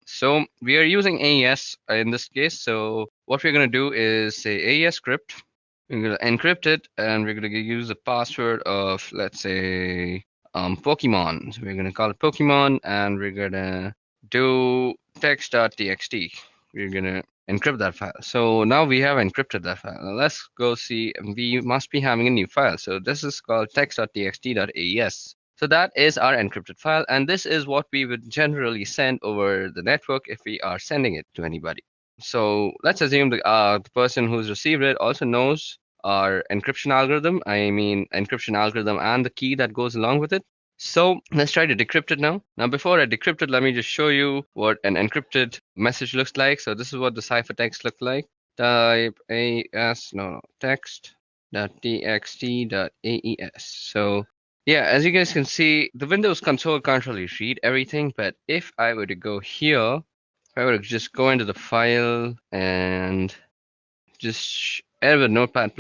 So we are using AES in this case. So what we're going to do is say AES script. We're going to encrypt it, and we're going to use a password of, let's say, Pokemon. So we're going to call it Pokemon, and we're going to do text.txt. We're going to encrypt that file. So now we have encrypted that file. Now let's go see. We must be having a new file. So this is called text.txt.aes. So that is our encrypted file, and this is what we would generally send over the network if we are sending it to anybody. So let's assume the person who's received it also knows our encryption algorithm. I mean, encryption algorithm and the key that goes along with it. So let's try to decrypt it now. Now, before I decrypt it, let me just show you what an encrypted message looks like. So this is what the ciphertext looks like. Type text.txt.aes. So yeah, as you guys can see, the Windows console can't really read everything, but if I were to go here, if I were to just go into the file and just edit Notepad++,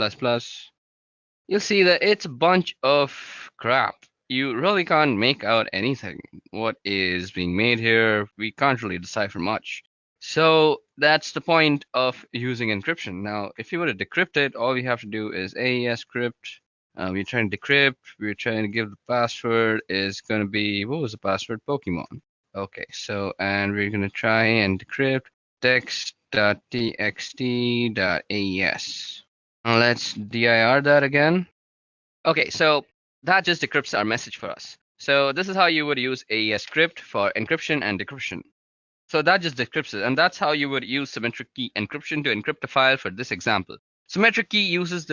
you'll see that it's a bunch of crap. You really can't make out anything. What is being made here, we can't really decipher much. So that's the point of using encryption. Now, if you were to decrypt it, all we have to do is AES script. We're trying to decrypt. We're trying to give the password is going to be, what was the password? Pokemon. Okay, so, and we're going to try and decrypt text.txt.aes. Now let's dir that again. Okay, so that just decrypts our message for us. So this is how you would use AES script for encryption and decryption. So that just decrypts it, and that's how you would use symmetric key encryption to encrypt a file for this example. Symmetric key uses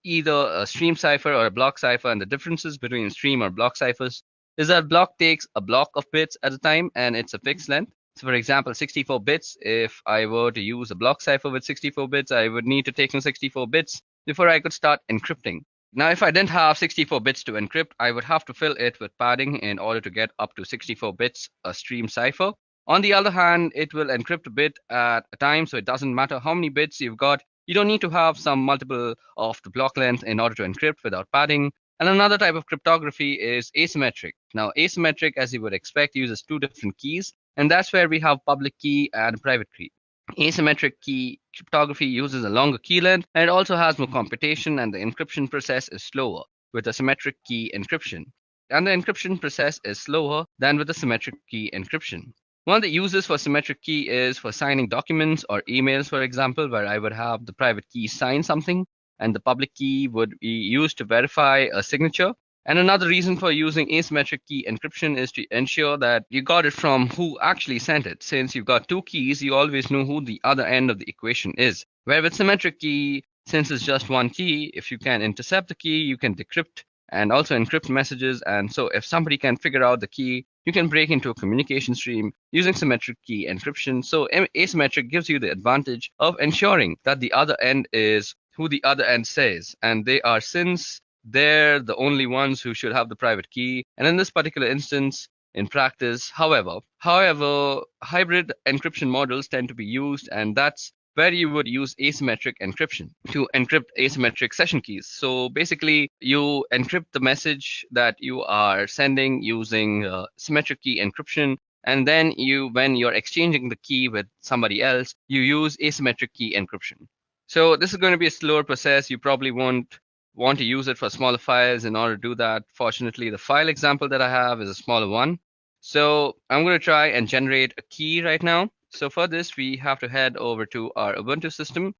either a stream cipher or a block cipher, and the differences between stream or block ciphers is that block takes a block of bits at a time, and it's a fixed length. So for example, 64 bits, if I were to use a block cipher with 64 bits, I would need to take in 64 bits before I could start encrypting. Now, if I didn't have 64 bits to encrypt, I would have to fill it with padding in order to get up to 64 bits a stream cipher. On the other hand, it will encrypt a bit at a time, so it doesn't matter how many bits you've got. You don't need to have some multiple of the block length in order to encrypt without padding. And another type of cryptography is asymmetric. Now, asymmetric, as you would expect, uses two different keys, and that's where we have public key and private key. Asymmetric key cryptography uses a longer key length, and it also has more computation, and the encryption process is slower with a symmetric key encryption. And the encryption process is slower than with the symmetric key encryption. One of the uses for symmetric key is for signing documents or emails, for example, where I would have the private key sign something and the public key would be used to verify a signature. And another reason for using asymmetric key encryption is to ensure that you got it from who actually sent it. Since you've got two keys, you always know who the other end of the equation is. Where with symmetric key, since it's just one key, if you can intercept the key, you can decrypt and also encrypt messages. And so if somebody can figure out the key, you can break into a communication stream using symmetric key encryption. So asymmetric gives you the advantage of ensuring that the other end is who the other end says, and they are, since they're the only ones who should have the private key. And in this particular instance, in practice, however, hybrid encryption models tend to be used, and that's where you would use asymmetric encryption to encrypt asymmetric session keys. So basically, you encrypt the message that you are sending using symmetric key encryption, and then when you're exchanging the key with somebody else, you use asymmetric key encryption. So this is going to be a slower process. You probably won't want to use it for smaller files. In order to do that, fortunately, the file example that I have is a smaller one. So I'm going to try and generate a key right now. So for this, we have to head over to our Ubuntu system.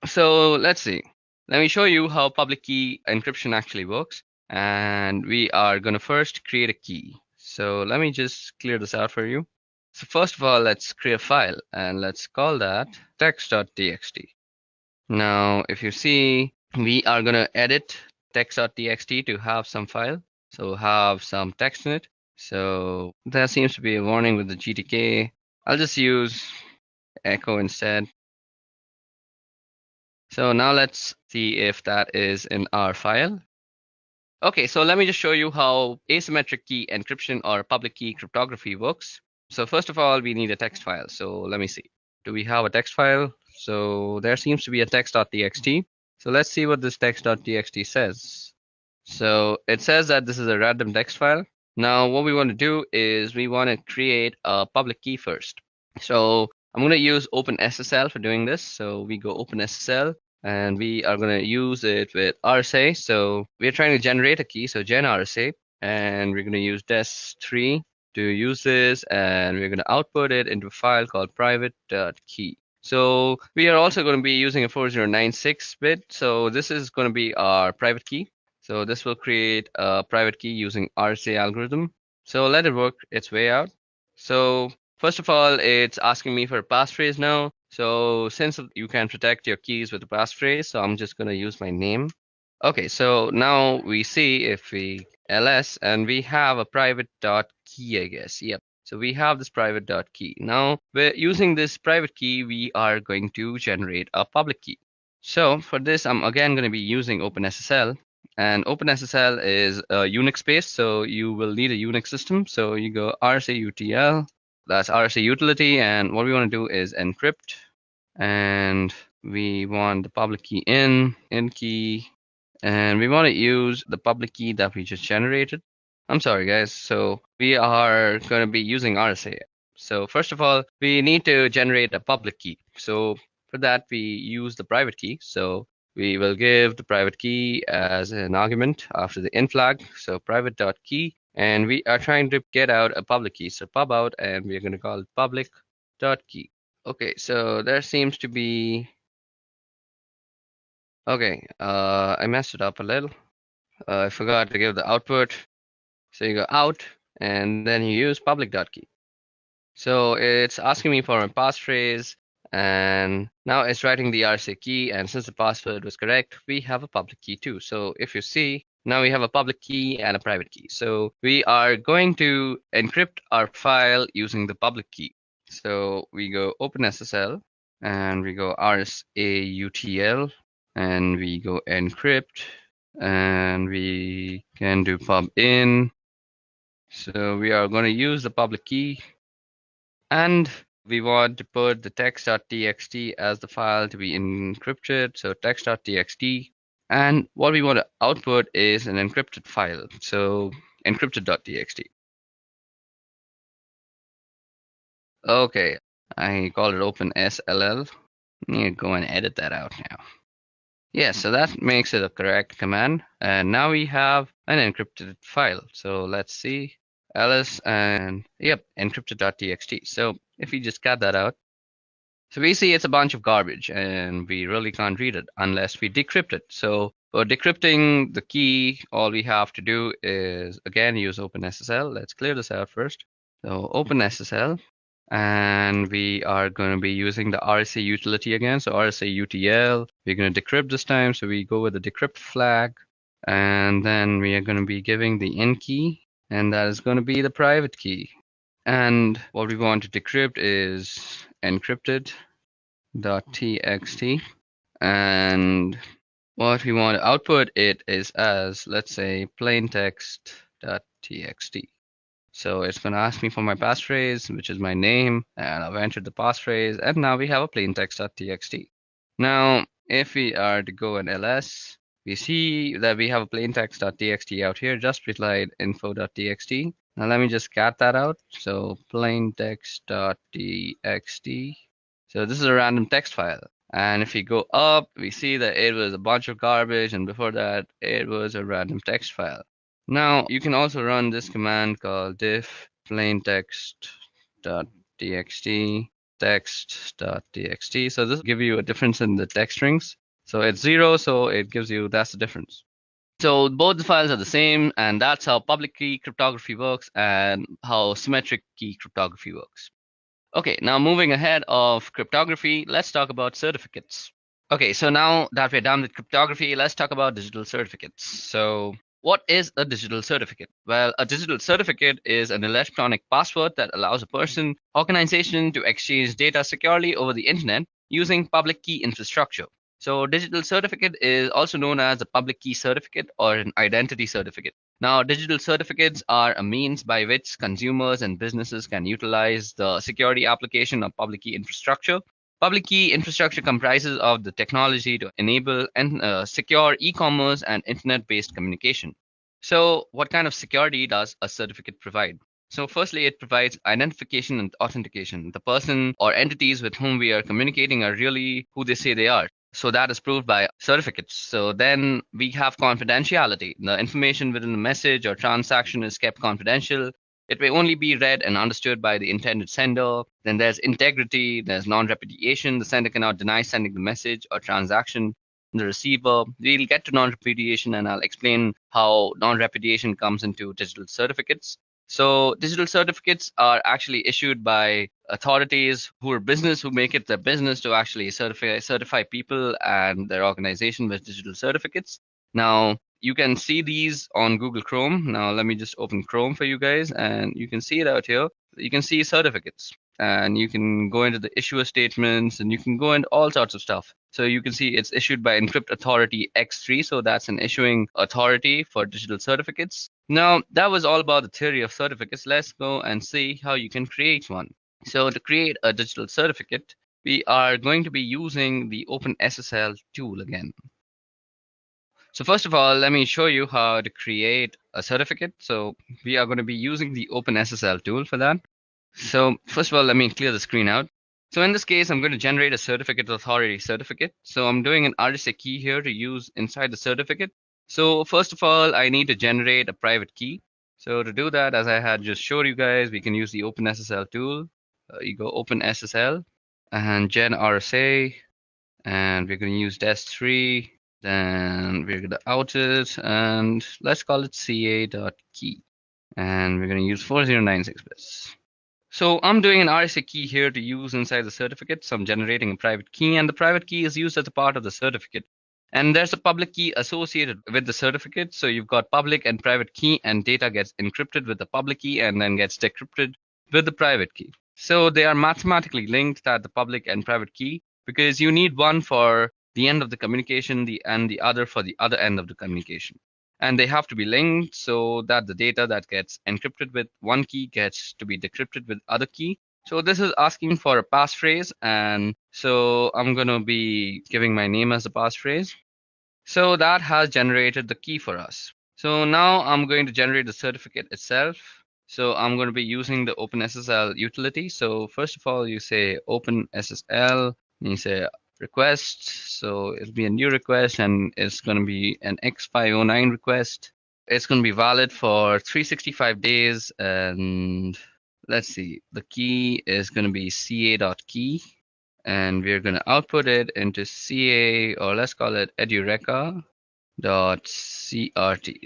So let's see. Let me show you how public key encryption actually works. And we are going to first create a key. So let me just clear this out for you. So first of all, let's create a file and let's call that text.txt. Now, if you see, we are going to edit text.txt to have some file. So have some text in it. So there seems to be a warning with the GTK. I'll just use echo instead. So now let's see if that is in our file. Okay, so let me just show you how asymmetric key encryption or public key cryptography works. So first of all, we need a text file. So let me see. Do we have a text file? So there seems to be a text.txt. So let's see what this text.txt says. So it says that this is a random text file. Now what we want to do is we want to create a public key first. So I'm going to use OpenSSL for doing this. So we go OpenSSL and we are going to use it with RSA. So we're trying to generate a key, so gen RSA, and we're going to use des3 to use this, and we're going to output it into a file called private.key. So we are also going to be using a 4096 bit. So this is going to be our private key. So this will create a private key using RSA algorithm. So let it work its way out. So first of all, it's asking me for a passphrase now. So since you can protect your keys with a passphrase, so I'm just going to use my name. Okay, so now we see if we ls and we have a private dot key, I guess. Yep. So we have this private dot key. Now we're using this private key, we are going to generate a public key. So for this, I'm again going to be using OpenSSL. And OpenSSL is a Unix based, so you will need a Unix system. So you go RSA-UTL, that's RSA utility, and what we want to do is encrypt, and we want the public key in key, and we want to use the public key that we just generated. I'm sorry guys, so we are going to be using RSA. So first of all, we need to generate a public key. So for that, we use the private key. So we will give the private key as an argument after the in flag. So private.key, and we are trying to get out a public key. So pub out, and we're going to call it public.key. Okay, so there seems to be, okay, I messed it up a little. I forgot to give the output. So you go out, and then you use public.key. So it's asking me for a passphrase, and now it's writing the RSA key, and since the password was correct, we have a public key too. So if you see, now we have a public key and a private key. So we are going to encrypt our file using the public key. So we go OpenSSL, and we go RSA-UTL, and we go encrypt, and we can do pub in. So we are going to use the public key, and we want to put the text.txt as the file to be encrypted. So text.txt, and what we want to output is an encrypted file. So encrypted.txt. Okay, I called it OpenSLL. I need to go and edit that out now. Yeah, so that makes it a correct command. And now we have an encrypted file. So let's see. Ls and yep, encrypted.txt. So if we just cut that out, so we see it's a bunch of garbage and we really can't read it unless we decrypt it. So for decrypting the key, all we have to do is again use OpenSSL. Let's clear this out first. So OpenSSL, And we are going to be using the RSA utility again. So RSA UTL, we're going to decrypt this time. So we go with the decrypt flag, and then we are going to be giving the in key, and that is going to be the private key. And what we want to decrypt is encrypted.txt, and what we want to output it is as, let's say, plaintext.txt. So it's going to ask me for my passphrase, which is my name, and I've entered the passphrase, and now we have a plaintext.txt. Now, if we are to go and ls, we see that we have a plaintext.txt out here, just beside info.txt. Now let me just cat that out. So plaintext.txt. So this is a random text file. And if we go up, we see that it was a bunch of garbage, and before that, it was a random text file. Now, you can also run this command called diff plaintext.txt text.txt. So this will give you a difference in the text strings. So it's 0, so it gives you, that's the difference. So both the files are the same, and that's how public key cryptography works and how symmetric key cryptography works. Okay, now moving ahead of cryptography, let's talk about certificates. Okay, so now that we're done with cryptography, let's talk about digital certificates. So what is a digital certificate? Well, a digital certificate is an electronic password that allows a person, organization to exchange data securely over the internet using public key infrastructure. So digital certificate is also known as a public key certificate or an identity certificate. Now, digital certificates are a means by which consumers and businesses can utilize the security application of public key infrastructure. Public key infrastructure comprises of the technology to enable and secure e-commerce and internet-based communication. So what kind of security does a certificate provide? So firstly, it provides identification and authentication. The person or entities with whom we are communicating are really who they say they are. So that is proved by certificates. So then we have confidentiality. The information within the message or transaction is kept confidential. It may only be read and understood by the intended sender. Then there's integrity, there's non-repudiation. The sender cannot deny sending the message or transaction. The receiver, we'll get to non-repudiation, and I'll explain how non-repudiation comes into digital certificates. So digital certificates are actually issued by authorities who are business, who make it their business to actually certify people and their organization with digital certificates. Now, you can see these on Google Chrome. Now, let me just open Chrome for you guys, and you can see it out here. You can see certificates, and you can go into the issuer statements, and you can go into all sorts of stuff. So you can see it's issued by Encrypt Authority X3. So that's an issuing authority for digital certificates. Now, that was all about the theory of certificates. Let's go and see how you can create one. So to create a digital certificate, we are going to be using the OpenSSL tool again. So first of all, let me show you how to create a certificate. So we are going to be using the OpenSSL tool for that. So first of all, let me clear the screen out. So in this case, I'm going to generate a certificate authority certificate. So I'm doing an RSA key here to use inside the certificate. So first of all, I need to generate a private key. So to do that, as I had just showed you guys, we can use the OpenSSL tool. You go OpenSSL and gen RSA, and we're going to use DES3. Then we're going to out it, and let's call it ca.key. And we're going to use 4096 bits. So I'm doing an RSA key here to use inside the certificate. So I'm generating a private key, and the private key is used as a part of the certificate. And there's a public key associated with the certificate. So you've got public and private key, and data gets encrypted with the public key and then gets decrypted with the private key. So they are mathematically linked at the public and private key because you need one for the end of the communication and the other for the other end of the communication. And they have to be linked so that the data that gets encrypted with one key gets to be decrypted with other key. So this is asking for a passphrase, and so I'm going to be giving my name as a passphrase. So that has generated the key for us. So now I'm going to generate the certificate itself. So I'm going to be using the OpenSSL utility. So first of all, you say OpenSSL, and you say request. So it'll be a new request, and it's going to be an X509 request. It's going to be valid for 365 days. And let's see, the key is going to be ca.key. And we're going to output it into ca, or let's call it edureka.crt.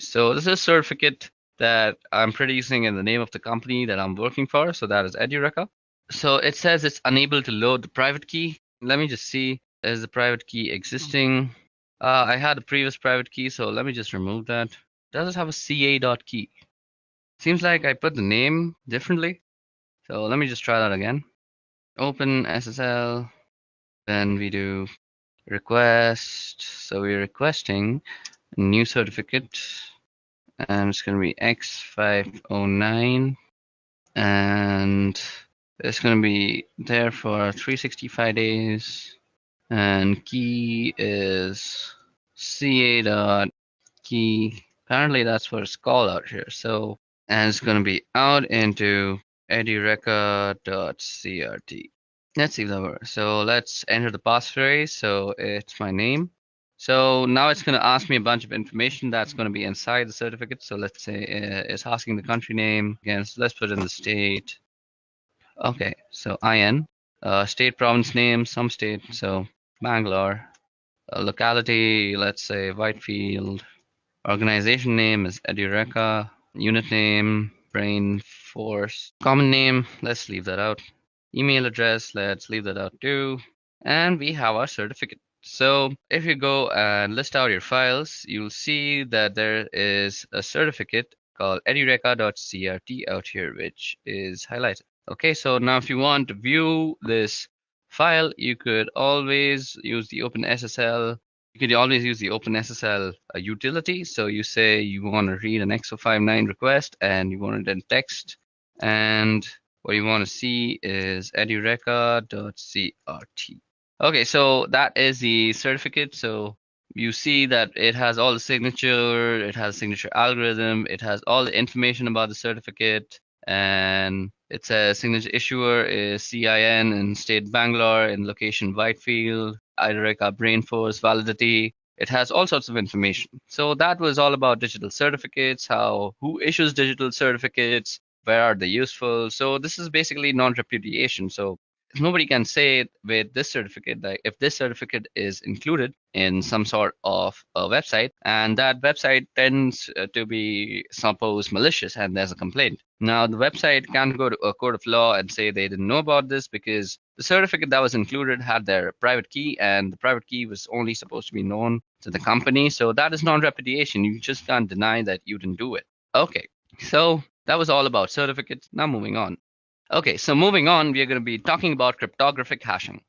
So this is a certificate that I'm producing in the name of the company that I'm working for. So that is Edureka. So it says it's unable to load the private key. Let me just see, is the private key existing? I had a previous private key, so let me just remove that. Does it have a ca.key? Seems like I put the name differently. So let me just try that again. Open SSL, then we do request. So we're requesting a new certificate, and it's going to be X509, and it's going to be there for 365 days, and key is ca.key. Apparently that's for it's called out here. So, and it's going to be out into edureca.crt. Let's see if that works. So let's enter the passphrase. So it's my name. So now it's going to ask me a bunch of information that's going to be inside the certificate. So let's say it's asking the country name. Again, so let's put in the state. Okay, so IN, state, province name, some state. So Bangalore. Locality, let's say Whitefield. Organization name is Edureka. Unit name, Brain Force. Common name, let's leave that out. Email address, let's leave that out too. And we have our certificate. So if you go and list out your files, you'll see that there is a certificate called edureka.crt out here, which is highlighted. Okay, so now if you want to view this file, you could always use the OpenSSL. You could always use the OpenSSL utility. So you say you want to read an X059 request and you want it in text, and what you want to see is edureka.crt. Okay, so that is the certificate. So you see that it has all the signature, it has signature algorithm, it has all the information about the certificate, and it says signature issuer is CIN in state Bangalore, in location Whitefield, Idoreka Brainforce, validity. It has all sorts of information. So that was all about digital certificates, who issues digital certificates, where are they useful. So this is basically non-repudiation. So nobody can say with this certificate that if this certificate is included in some sort of a website and that website tends to be suppose malicious and there's a complaint. Now the website can't go to a court of law and say they didn't know about this because the certificate that was included had their private key and the private key was only supposed to be known to the company. So that is non-repudiation. You just can't deny that you didn't do it. Okay, so that was all about certificates. Now moving on. Okay, so moving on, we are going to be talking about cryptographic hashing.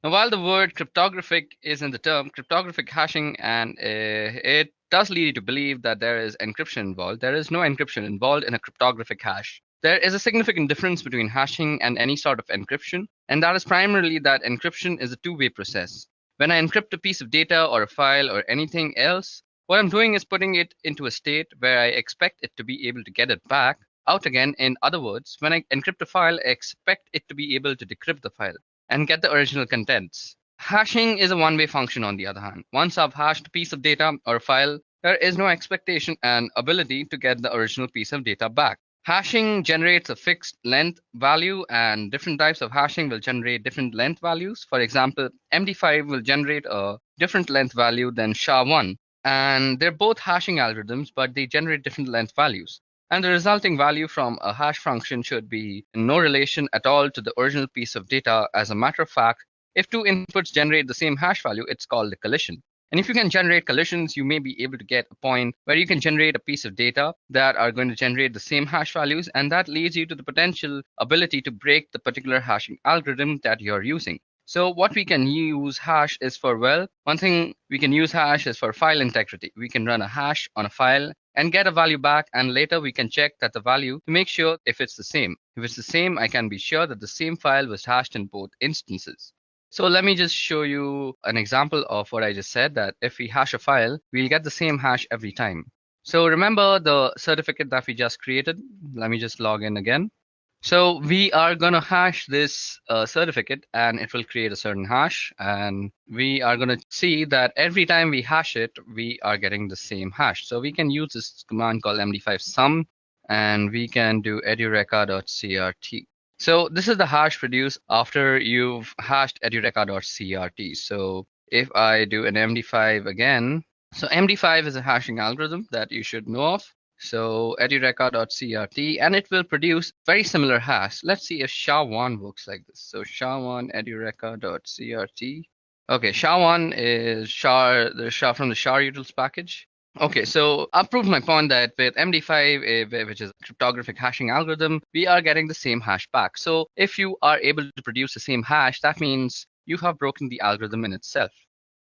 Now, while the word cryptographic is in the term cryptographic hashing, and it does lead you to believe that there is encryption involved, there is no encryption involved in a cryptographic hash. There is a significant difference between hashing and any sort of encryption, and that is primarily that encryption is a two-way process. When I encrypt a piece of data or a file or anything else, what I'm doing is putting it into a state where I expect it to be able to get it back out again. In other words, when I encrypt a file, I expect it to be able to decrypt the file and get the original contents. Hashing is a one-way function on the other hand. Once I've hashed a piece of data or a file, there is no expectation and ability to get the original piece of data back. Hashing generates a fixed length value and different types of hashing will generate different length values. For example, MD5 will generate a different length value than SHA-1, and they're both hashing algorithms, but they generate different length values. And the resulting value from a hash function should be in no relation at all to the original piece of data. As a matter of fact, if two inputs generate the same hash value, it's called a collision. And if you can generate collisions, you may be able to get a point where you can generate a piece of data that are going to generate the same hash values, and that leads you to the potential ability to break the particular hashing algorithm that you're using. So what we can use hash is for, well, one thing we can use hash is for file integrity. We can run a hash on a file and get a value back, and later we can check that the value to make sure if it's the same. If it's the same, I can be sure that the same file was hashed in both instances. So let me just show you an example of what I just said, that if we hash a file, we'll get the same hash every time. So remember the certificate that we just created. Let me just log in again. So we are going to hash this certificate and it will create a certain hash. And we are going to see that every time we hash it, we are getting the same hash. So we can use this command called md5 sum and we can do edureka.crt. So this is the hash produced after you've hashed edureka.crt. So if I do an md5 again, so md5 is a hashing algorithm that you should know of. So edureca.crt, and it will produce very similar hash. Let's see if SHA-1 works like this. So SHA-1 edureca.crt. Okay, SHA-1 is the SHA from the SHA-utils package. Okay, so I've proved my point that with MD5, which is a cryptographic hashing algorithm, we are getting the same hash back. So if you are able to produce the same hash, that means you have broken the algorithm in itself.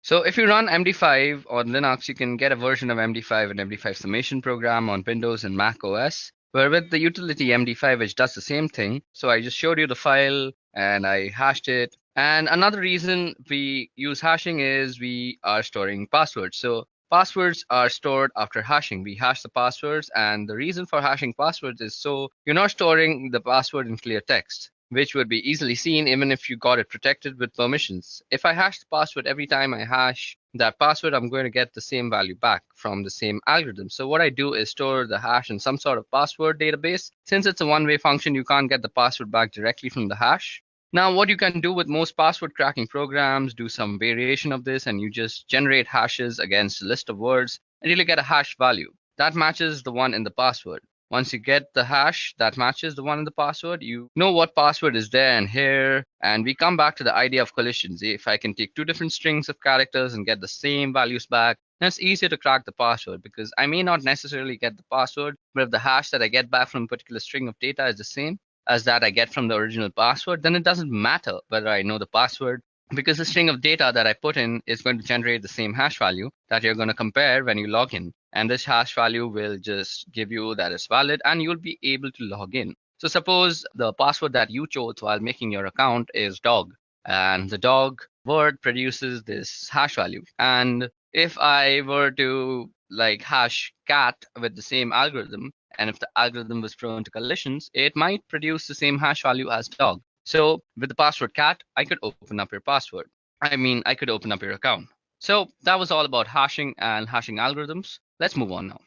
So if you run MD5 on Linux, you can get a version of MD5 and MD5 summation program on Windows and Mac OS, where with the utility MD5, which does the same thing. So I just showed you the file and I hashed it. And another reason we use hashing is we are storing passwords. So passwords are stored after hashing. We hash the passwords, and the reason for hashing passwords is so you're not storing the password in clear text, which would be easily seen even if you got it protected with permissions. If I hash the password every time I hash that password, I'm going to get the same value back from the same algorithm. So what I do is store the hash in some sort of password database. Since it's a one-way function, you can't get the password back directly from the hash. Now, what you can do with most password cracking programs, do some variation of this, and you just generate hashes against a list of words until you get a hash value that matches the one in the password. Once you get the hash that matches the one in the password, you know what password is there and here. And we come back to the idea of collisions. If I can take two different strings of characters and get the same values back, then it's easier to crack the password because I may not necessarily get the password, but if the hash that I get back from a particular string of data is the same as that I get from the original password, then it doesn't matter whether I know the password because the string of data that I put in is going to generate the same hash value that you're going to compare when you log in. And this hash value will just give you that it's valid and you'll be able to log in. So suppose the password that you chose while making your account is dog, and the dog word produces this hash value. And if I were to like hash cat with the same algorithm, and if the algorithm was prone to collisions, it might produce the same hash value as dog. So with the password cat, I could open up your password. I could open up your account. So that was all about hashing and hashing algorithms. Let's move on now.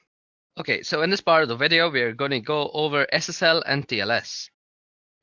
Okay, so in this part of the video, we're going to go over SSL and TLS.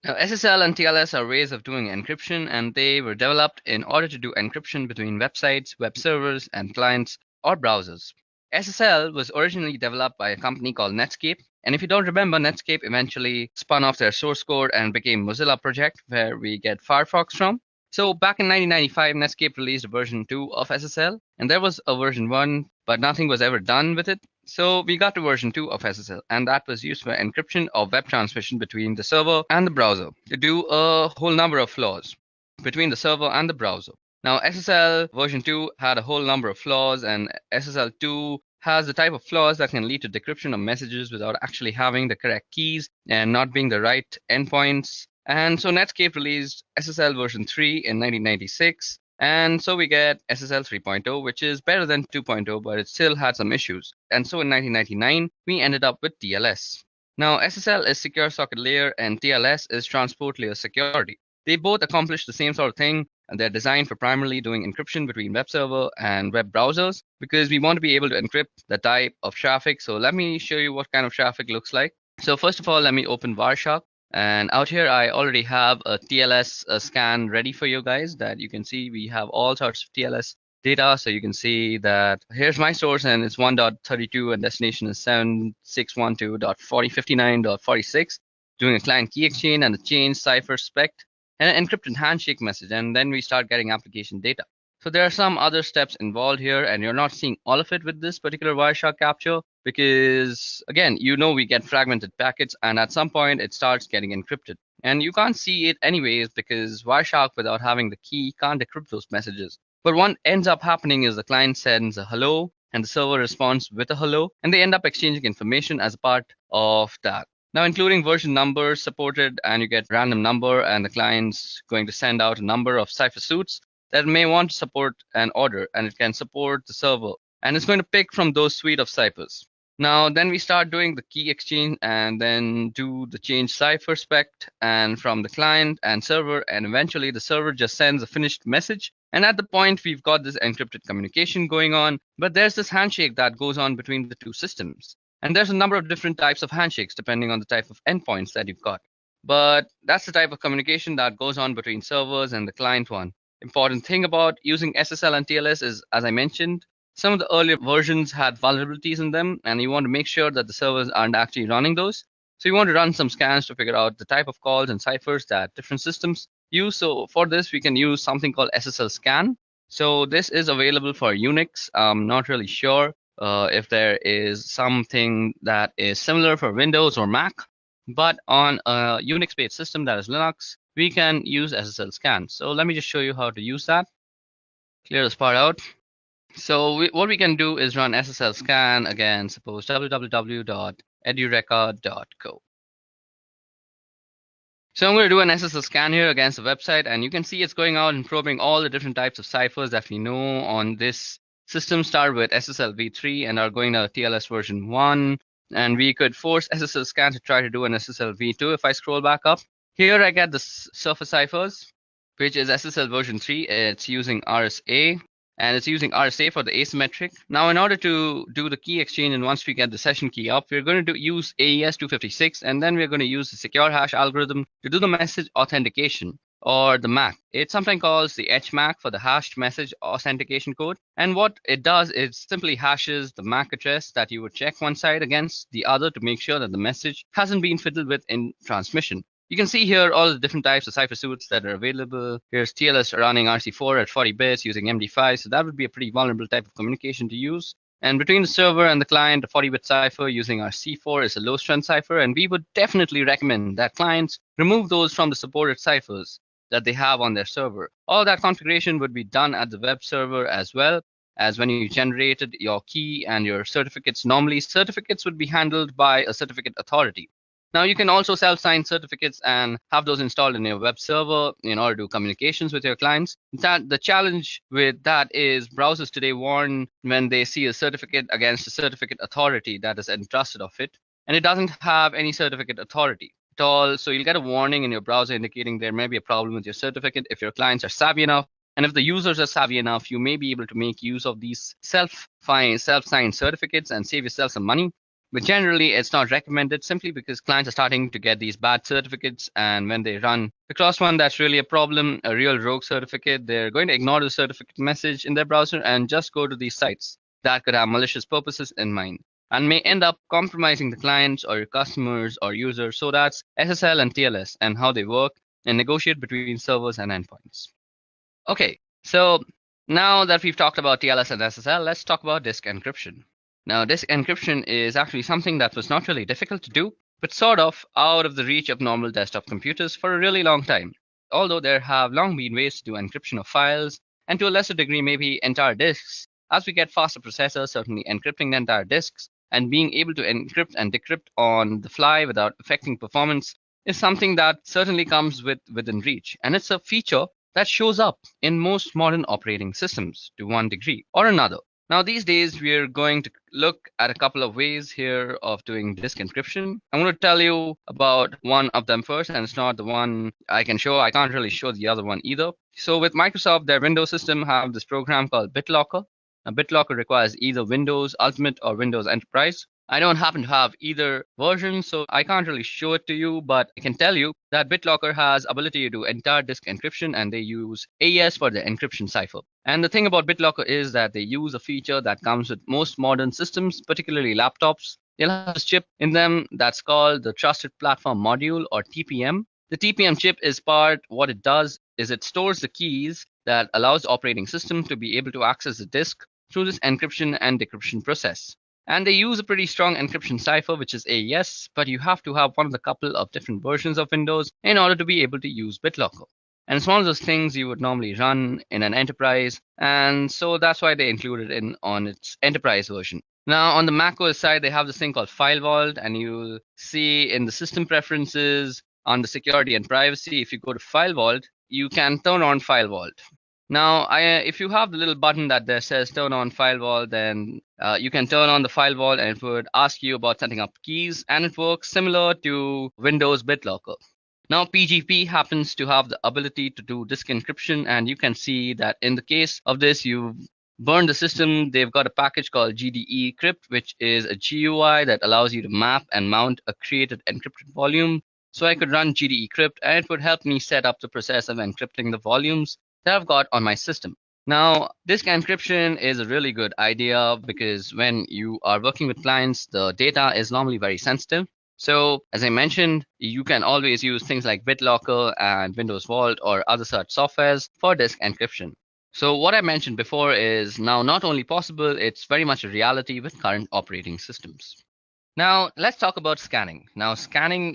Now, SSL and TLS are ways of doing encryption, and they were developed in order to do encryption between websites, web servers, and clients or browsers. SSL was originally developed by a company called Netscape, and if you don't remember, Netscape eventually spun off their source code and became Mozilla Project, where we get Firefox from. So back in 1995, Netscape released a version 2 of SSL, and there was a version 1, but nothing was ever done with it. So we got to version 2 of SSL, and that was used for encryption of web transmission between the server and the browser to do a whole number of flaws between the server and the browser. Now, SSL version 2 had a whole number of flaws, and SSL 2 has the type of flaws that can lead to decryption of messages without actually having the correct keys and not being the right endpoints. And so Netscape released SSL version 3 in 1996. And so we get SSL 3.0, which is better than 2.0, but it still had some issues. And so in 1999, we ended up with TLS. Now, SSL is secure socket layer and TLS is transport layer security. They both accomplish the same sort of thing, and they're designed for primarily doing encryption between web server and web browsers because we want to be able to encrypt the type of traffic. So let me show you what kind of traffic looks like. So first of all, let me open Wireshark. And out here, I already have a TLS scan ready for you guys that you can see. We have all sorts of TLS data. So you can see that here's my source and it's 1.32 and destination is 7612.4059.46, doing a client key exchange and the change cipher spec and an encrypted handshake message. And then we start getting application data. So there are some other steps involved here, and you're not seeing all of it with this particular Wireshark capture because, again, we get fragmented packets, and at some point it starts getting encrypted. And you can't see it anyways because Wireshark, without having the key, can't decrypt those messages. But what ends up happening is the client sends a hello, and the server responds with a hello, and they end up exchanging information as a part of that. Now, including version numbers supported, and you get random number, and the client's going to send out a number of cipher suits that may want to support an order, and it can support the server, and it's going to pick from those suite of ciphers. Now, then we start doing the key exchange and then do the change cipher spec and from the client and server, and eventually the server just sends a finished message. And at the point, we've got this encrypted communication going on, but there's this handshake that goes on between the two systems. And there's a number of different types of handshakes depending on the type of endpoints that you've got. But that's the type of communication that goes on between servers and the client one. Important thing about using SSL and TLS is, as I mentioned, some of the earlier versions had vulnerabilities in them, and you want to make sure that the servers aren't actually running those. So you want to run some scans to figure out the type of calls and ciphers that different systems use. So for this, we can use something called SSL scan. So this is available for Unix. I'm not really sure if there is something that is similar for Windows or Mac, but on a Unix-based system that is Linux, we can use SSL scan. So let me just show you how to use that. Clear this part out. So what we can do is run SSL scan, again, suppose www.edureca.co. So I'm going to do an SSL scan here against the website, and you can see it's going out and probing all the different types of ciphers that we know on this system. Start with SSL v3 and are going to TLS version 1. And we could force SSL scan to try to do an SSL v2. If I scroll back up, here I get the surface ciphers, which is SSL version 3. It's using RSA. And it's using RSA for the asymmetric. Now, in order to do the key exchange, and once we get the session key up, we're going to use AES 256, and then we're going to use the secure hash algorithm to do the message authentication, or the MAC. It sometimes calls the HMAC for the hashed message authentication code. And what it does is simply hashes the MAC address that you would check one side against the other to make sure that the message hasn't been fiddled with in transmission. You can see here all the different types of cipher suites that are available. Here's TLS running RC4 at 40 bits using MD5, so that would be a pretty vulnerable type of communication to use. And between the server and the client, a 40-bit cipher using RC4 is a low-strength cipher, and we would definitely recommend that clients remove those from the supported ciphers that they have on their server. All that configuration would be done at the web server as well as when you generated your key and your certificates. Normally, certificates would be handled by a certificate authority. Now, you can also self-sign certificates and have those installed in your web server in order to do communications with your clients. The challenge with that is browsers today warn when they see a certificate against a certificate authority that is entrusted of it, and it doesn't have any certificate authority at all. So you'll get a warning in your browser indicating there may be a problem with your certificate. If your clients are savvy enough, and if the users are savvy enough, you may be able to make use of these self-signed certificates and save yourself some money. But generally, it's not recommended simply because clients are starting to get these bad certificates. And when they run across one that's really a problem, a real rogue certificate, they're going to ignore the certificate message in their browser and just go to these sites that could have malicious purposes in mind and may end up compromising the clients or your customers or users. So that's SSL and TLS and how they work and negotiate between servers and endpoints. Okay, so now that we've talked about TLS and SSL, let's talk about disk encryption. Now, disk encryption is actually something that was not really difficult to do, but sort of out of the reach of normal desktop computers for a really long time. Although there have long been ways to do encryption of files, and to a lesser degree, maybe entire disks, as we get faster processors, certainly encrypting the entire disks and being able to encrypt and decrypt on the fly without affecting performance is something that certainly comes within reach. And it's a feature that shows up in most modern operating systems to one degree or another. Now, these days, we're going to look at a couple of ways here of doing disk encryption. I'm going to tell you about one of them first, and it's not the one I can show. I can't really show the other one either. So with Microsoft, their Windows system have this program called BitLocker. Now, BitLocker requires either Windows Ultimate or Windows Enterprise. I don't happen to have either version, so I can't really show it to you, but I can tell you that BitLocker has ability to do entire disk encryption, and they use AES for the encryption cipher. And the thing about BitLocker is that they use a feature that comes with most modern systems, particularly laptops. They'll have a chip in them that's called the Trusted Platform Module, or TPM. The TPM chip is what it does is it stores the keys that allows the operating system to be able to access the disk through this encryption and decryption process. And they use a pretty strong encryption cipher, which is AES, but you have to have one of the couple of different versions of Windows in order to be able to use BitLocker. And it's one of those things you would normally run in an enterprise, and so that's why they included it on its enterprise version. Now, on the macOS side, they have this thing called File Vault, and you'll see in the system preferences on the security and privacy, if you go to File Vault, you can turn on File Vault. Now, if you have the little button that there says turn on File Vault, then you can turn on the File Vault and it would ask you about setting up keys, and it works similar to Windows BitLocker. Now, PGP happens to have the ability to do disk encryption, and you can see that in the case of this, you've burned the system. They've got a package called GDE Crypt, which is a GUI that allows you to map and mount a created encrypted volume. So I could run GDE Crypt, and it would help me set up the process of encrypting the volumes that I've got on my system. Now, disk encryption is a really good idea because when you are working with clients, the data is normally very sensitive. So, as I mentioned, you can always use things like BitLocker and Windows Vault or other such softwares for disk encryption. So, what I mentioned before is now not only possible, it's very much a reality with current operating systems. Now, let's talk about scanning. Now, scanning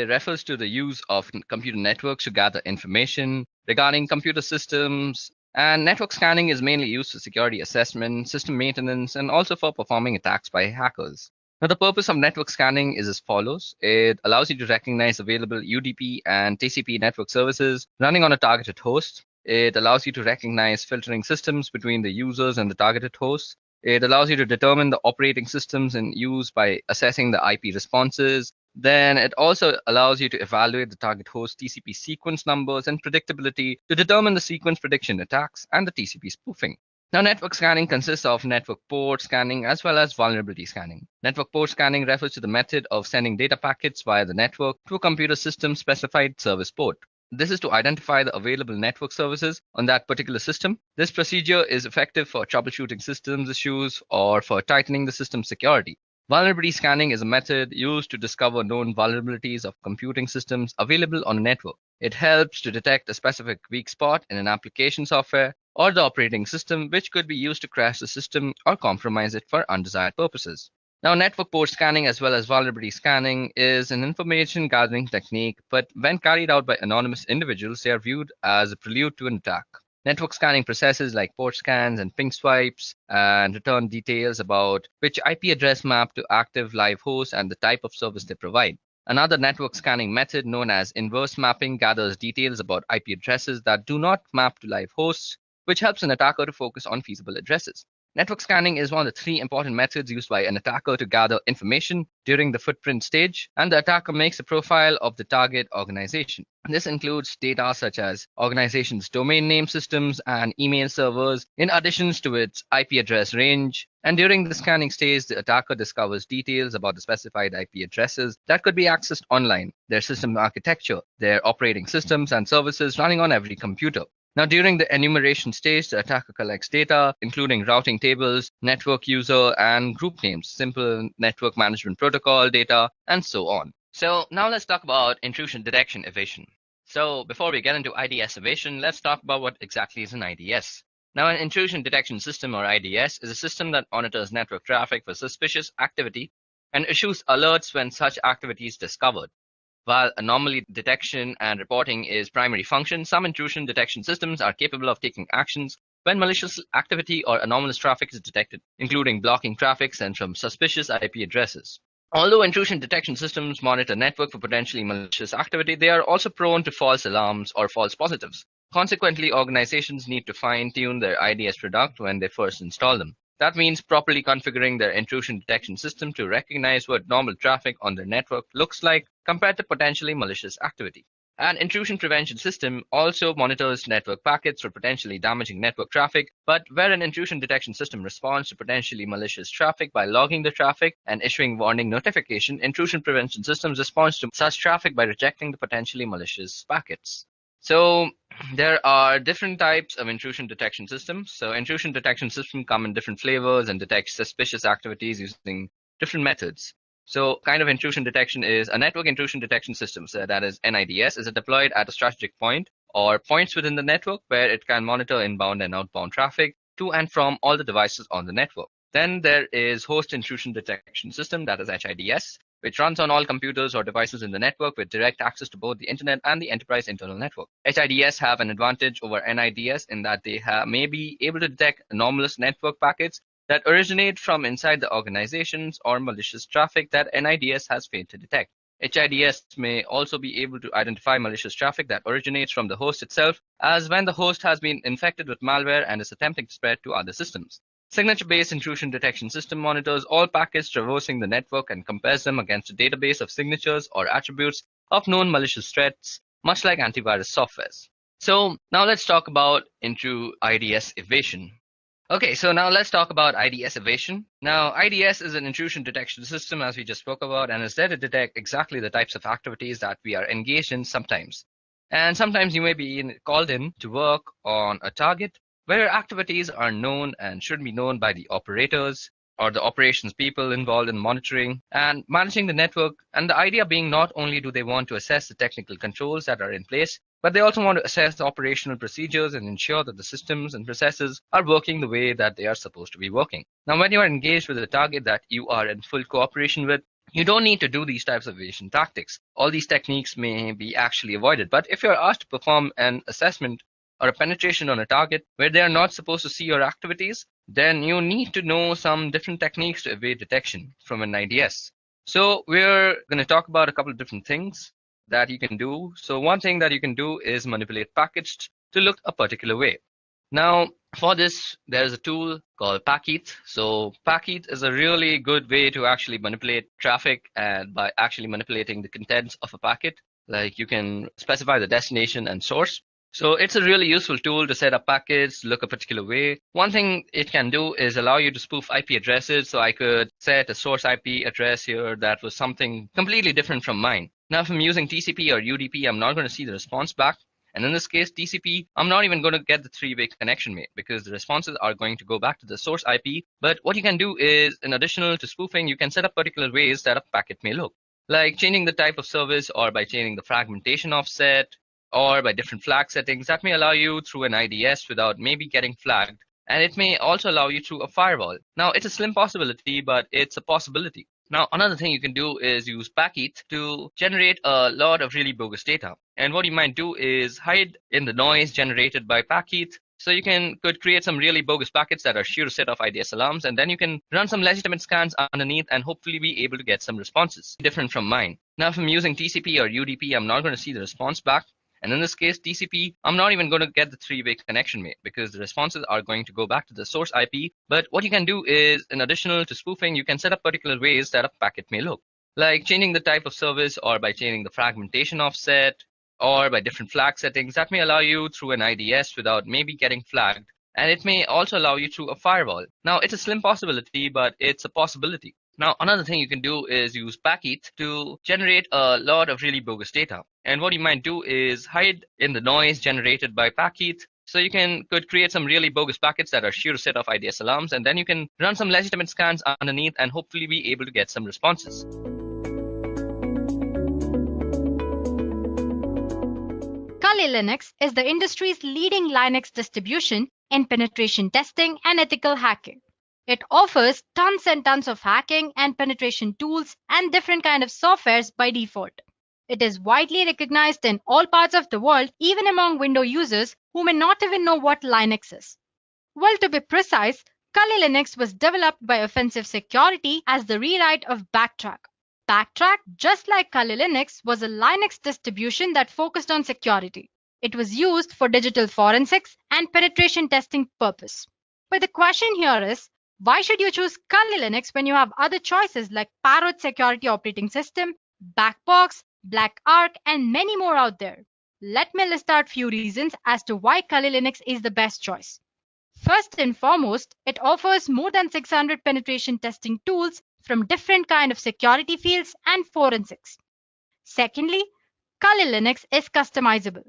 refers to the use of computer networks to gather information regarding computer systems. And network scanning is mainly used for security assessment, system maintenance, and also for performing attacks by hackers. Now, the purpose of network scanning is as follows. It allows you to recognize available UDP and TCP network services running on a targeted host. It allows you to recognize filtering systems between the users and the targeted hosts. It allows you to determine the operating systems in use by assessing the IP responses. Then it also allows you to evaluate the target host TCP sequence numbers and predictability to determine the sequence prediction attacks and the TCP spoofing. Now, network scanning consists of network port scanning as well as vulnerability scanning. Network port scanning refers to the method of sending data packets via the network to a computer system specified service port. This is to identify the available network services on that particular system. This procedure is effective for troubleshooting systems issues or for tightening the system security. Vulnerability scanning is a method used to discover known vulnerabilities of computing systems available on a network. It helps to detect a specific weak spot in an application software or the operating system, which could be used to crash the system or compromise it for undesired purposes. Now, network port scanning as well as vulnerability scanning is an information gathering technique, but when carried out by anonymous individuals, they are viewed as a prelude to an attack. Network scanning processes like port scans and ping swipes and return details about which IP address map to active live host and the type of service they provide. Another network scanning method known as inverse mapping gathers details about IP addresses that do not map to live hosts, which helps an attacker to focus on feasible addresses. Network scanning is one of the three important methods used by an attacker to gather information during the footprint stage, and the attacker makes a profile of the target organization. This includes data such as organization's domain name systems and email servers, in addition to its IP address range. And during the scanning stage, the attacker discovers details about the specified IP addresses that could be accessed online, their system architecture, their operating systems and services running on every computer. Now, during the enumeration stage, the attacker collects data, including routing tables, network user, and group names, simple network management protocol data, and so on. So now let's talk about intrusion detection evasion. So before we get into IDS evasion, let's talk about what exactly is an IDS. Now, an intrusion detection system, or IDS, is a system that monitors network traffic for suspicious activity and issues alerts when such activity is discovered. While anomaly detection and reporting is primary function, some intrusion detection systems are capable of taking actions when malicious activity or anomalous traffic is detected, including blocking traffic sent from suspicious IP addresses. Although intrusion detection systems monitor network for potentially malicious activity, they are also prone to false alarms or false positives. Consequently, organizations need to fine-tune their IDS product when they first install them. That means properly configuring their intrusion detection system to recognize what normal traffic on their network looks like compared to potentially malicious activity. An intrusion prevention system also monitors network packets for potentially damaging network traffic, but where an intrusion detection system responds to potentially malicious traffic by logging the traffic and issuing warning notification, intrusion prevention systems respond to such traffic by rejecting the potentially malicious packets. So there are different types of intrusion detection systems. So intrusion detection systems come in different flavors and detect suspicious activities using different methods. So kind of intrusion detection is a network intrusion detection system. So that is NIDS is deployed at a strategic point or points within the network where it can monitor inbound and outbound traffic to and from all the devices on the network. Then there is host intrusion detection system, that is HIDS, which runs on all computers or devices in the network with direct access to both the internet and the enterprise internal network. HIDS have an advantage over NIDS in that they may be able to detect anomalous network packets that originate from inside the organizations or malicious traffic that NIDS has failed to detect. HIDS may also be able to identify malicious traffic that originates from the host itself, as when the host has been infected with malware and is attempting to spread to other systems. Signature-based intrusion detection system monitors all packets traversing the network and compares them against a database of signatures or attributes of known malicious threats, much like antivirus softwares. So now let's talk about into IDS evasion. Okay, so now let's talk about IDS evasion. Now, IDS is an intrusion detection system, as we just spoke about, and is there to detect exactly the types of activities that we are engaged in sometimes. And sometimes you may be called in to work on a target where activities are known and should be known by the operators or the operations people involved in monitoring and managing the network. And the idea being not only do they want to assess the technical controls that are in place, but they also want to assess the operational procedures and ensure that the systems and processes are working the way that they are supposed to be working. Now, when you are engaged with a target that you are in full cooperation with, you don't need to do these types of evasion tactics. All these techniques may be actually avoided. But if you're asked to perform an assessment or a penetration on a target where they are not supposed to see your activities, then you need to know some different techniques to evade detection from an IDS. So we're going to talk about a couple of different things that you can do. So one thing that you can do is manipulate packets to look a particular way. Now, for this, there is a tool called Packeth. So Packeth is a really good way to actually manipulate traffic, and by actually manipulating the contents of a packet, like you can specify the destination and source. So it's a really useful tool to set up packets, look a particular way. One thing it can do is allow you to spoof IP addresses. So I could set a source IP address here that was something completely different from mine. Now, if I'm using TCP or UDP, I'm not going to see the response back. And in this case, TCP, I'm not even going to get the three-way connection made because the responses are going to go back to the source IP. But what you can do is, in addition to spoofing, you can set up particular ways that a packet may look, like changing the type of service or by changing the fragmentation offset or by different flag settings that may allow you through an IDS without maybe getting flagged. And it may also allow you through a firewall. Now, it's a slim possibility, but it's a possibility. Now, another thing you can do is use Packeth to generate a lot of really bogus data. And what you might do is hide in the noise generated by Packeth. So you could create some really bogus packets that are sure to set off IDS alarms, and then you can run some legitimate scans underneath and hopefully be able to get some responses different from mine. Now, if I'm using TCP or UDP, I'm not going to see the response back. And in this case, TCP, I'm not even going to get the three-way connection made because the responses are going to go back to the source IP. But what you can do is, in addition to spoofing, you can set up particular ways that a packet may look, like changing the type of service or by changing the fragmentation offset or by different flag settings that may allow you through an IDS without maybe getting flagged. And it may also allow you through a firewall. Now, it's a slim possibility, but it's a possibility. Now, another thing you can do is use Packeth to generate a lot of really bogus data. And what you might do is hide in the noise generated by Packeth. So you could create some really bogus packets that are sure to set off IDS alarms, and then you can run some legitimate scans underneath and hopefully be able to get some responses. Kali Linux is the industry's leading Linux distribution in penetration testing and ethical hacking. It offers tons and tons of hacking and penetration tools and different kinds of softwares by default. It is widely recognized in all parts of the world, even among Windows users who may not even know what Linux is. Well, to be precise, Kali Linux was developed by Offensive Security as the rewrite of Backtrack. Backtrack, just like Kali Linux, was a Linux distribution that focused on security. It was used for digital forensics and penetration testing purpose. But the question here is, why should you choose Kali Linux when you have other choices like Parrot Security Operating System, Backbox, Black Arc, and many more out there? Let me list out few reasons as to why Kali Linux is the best choice. First and foremost, it offers more than 600 penetration testing tools from different kinds of security fields and forensics. Secondly, Kali Linux is customizable.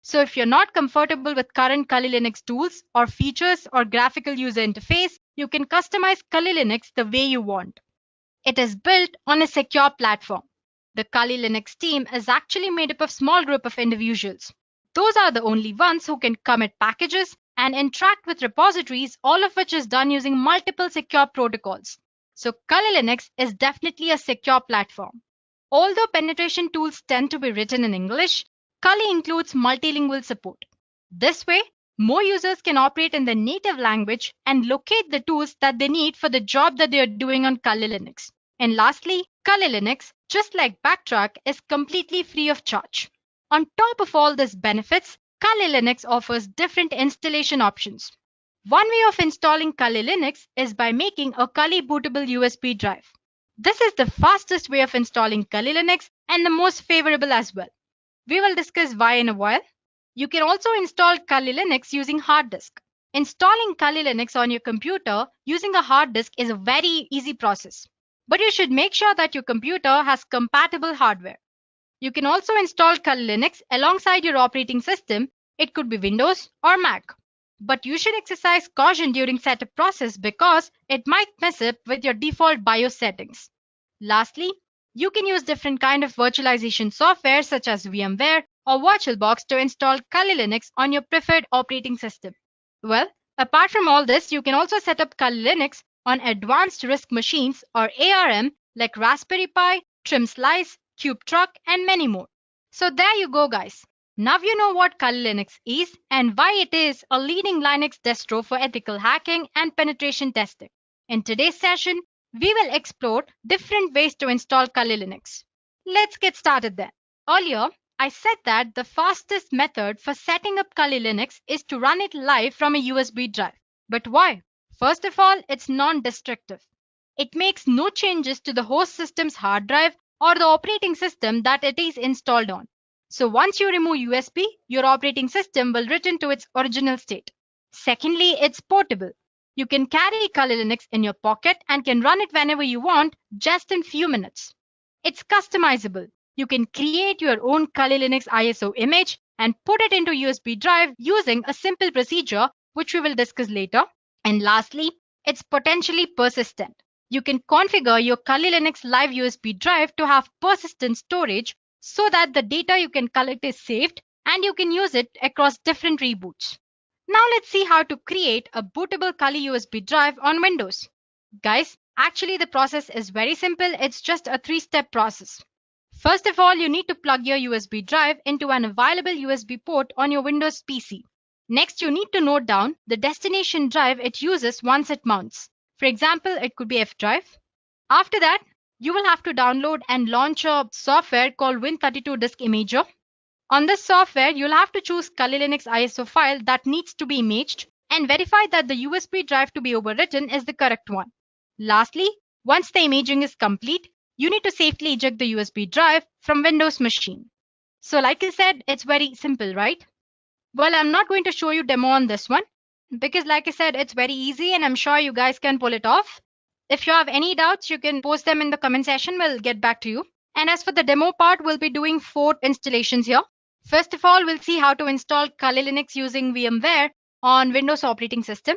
So if you're not comfortable with current Kali Linux tools or features or graphical user interface, you can customize Kali Linux the way you want. It is built on a secure platform. The Kali Linux team is actually made up of a small group of individuals. Those are the only ones who can commit packages and interact with repositories, all of which is done using multiple secure protocols. So Kali Linux is definitely a secure platform. Although penetration tools tend to be written in English, Kali includes multilingual support. This way, more users can operate in their native language and locate the tools that they need for the job that they are doing on Kali Linux. And lastly, Kali Linux, just like Backtrack, is completely free of charge. On top of all these benefits, Kali Linux offers different installation options. One way of installing Kali Linux is by making a Kali bootable USB drive. This is the fastest way of installing Kali Linux and the most favorable as well. We will discuss why in a while. You can also install Kali Linux using hard disk. Installing Kali Linux on your computer using a hard disk is a very easy process. But you should make sure that your computer has compatible hardware. You can also install Kali Linux alongside your operating system. It could be Windows or Mac. But you should exercise caution during setup process because it might mess up with your default BIOS settings. Lastly, you can use different kind of virtualization software such as VMware or VirtualBox to install Kali Linux on your preferred operating system. Well, apart from all this, you can also set up Kali Linux on advanced RISC machines or ARM like Raspberry Pi, Trim Slice, Cube Truck, and many more. So there you go, guys. Now you know what Kali Linux is and why it is a leading Linux distro for ethical hacking and penetration testing. In today's session, we will explore different ways to install Kali Linux. Let's get started then. Earlier, I said that the fastest method for setting up Kali Linux is to run it live from a USB drive. But why? First of all, it's non-destructive. It makes no changes to the host system's hard drive or the operating system that it is installed on. So once you remove USB, your operating system will return to its original state. Secondly, it's portable. You can carry Kali Linux in your pocket and can run it whenever you want, just in few minutes. It's customizable. You can create your own Kali Linux ISO image and put it into USB drive using a simple procedure, which we will discuss later. And lastly, it's potentially persistent. You can configure your Kali Linux live USB drive to have persistent storage so that the data you can collect is saved and you can use it across different reboots. Now let's see how to create a bootable Kali USB drive on Windows. Guys, actually the process is very simple. It's just a 3-step process. First of all, you need to plug your USB drive into an available USB port on your Windows PC. Next, you need to note down the destination drive it uses once it mounts. For example, it could be F drive. After that, you will have to download and launch a software called Win32 Disk Imager. On this software, you'll have to choose Kali Linux ISO file that needs to be imaged and verify that the USB drive to be overwritten is the correct one. Lastly, once the imaging is complete, you need to safely eject the USB drive from Windows machine. So like I said, it's very simple, right? Well, I'm not going to show you demo on this one because like I said, it's very easy and I'm sure you guys can pull it off. If you have any doubts, you can post them in the comment section. We'll get back to you. And as for the demo part, we'll be doing 4 installations here. First of all, we'll see how to install Kali Linux using VMware on Windows operating system.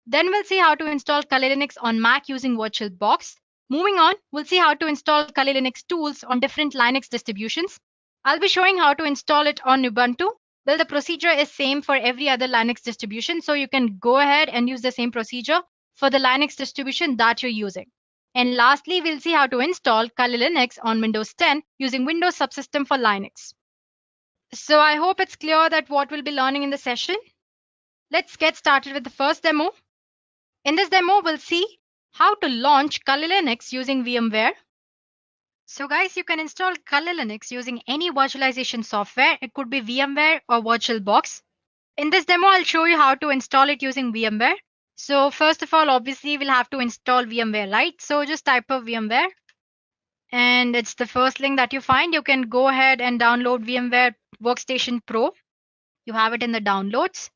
Then we'll see how to install Kali Linux on Mac using VirtualBox. Moving on, we'll see how to install Kali Linux tools on different Linux distributions. I'll be showing how to install it on Ubuntu. Well, the procedure is same for every other Linux distribution, so you can go ahead and use the same procedure for the Linux distribution that you're using. And lastly, we'll see how to install Kali Linux on Windows 10 using Windows Subsystem for Linux. So I hope it's clear that what we'll be learning in the session. Let's get started with the first demo. In this demo, we'll see how to launch Kali Linux using VMware. So guys, you can install Kali Linux using any virtualization software. It could be VMware or VirtualBox. In this demo, I'll show you how to install it using VMware. So first of all, obviously, we'll have to install VMware, right? So just type of VMware. And it's the first link that you find. You can go ahead and download VMware Workstation Pro. You have it in the downloads.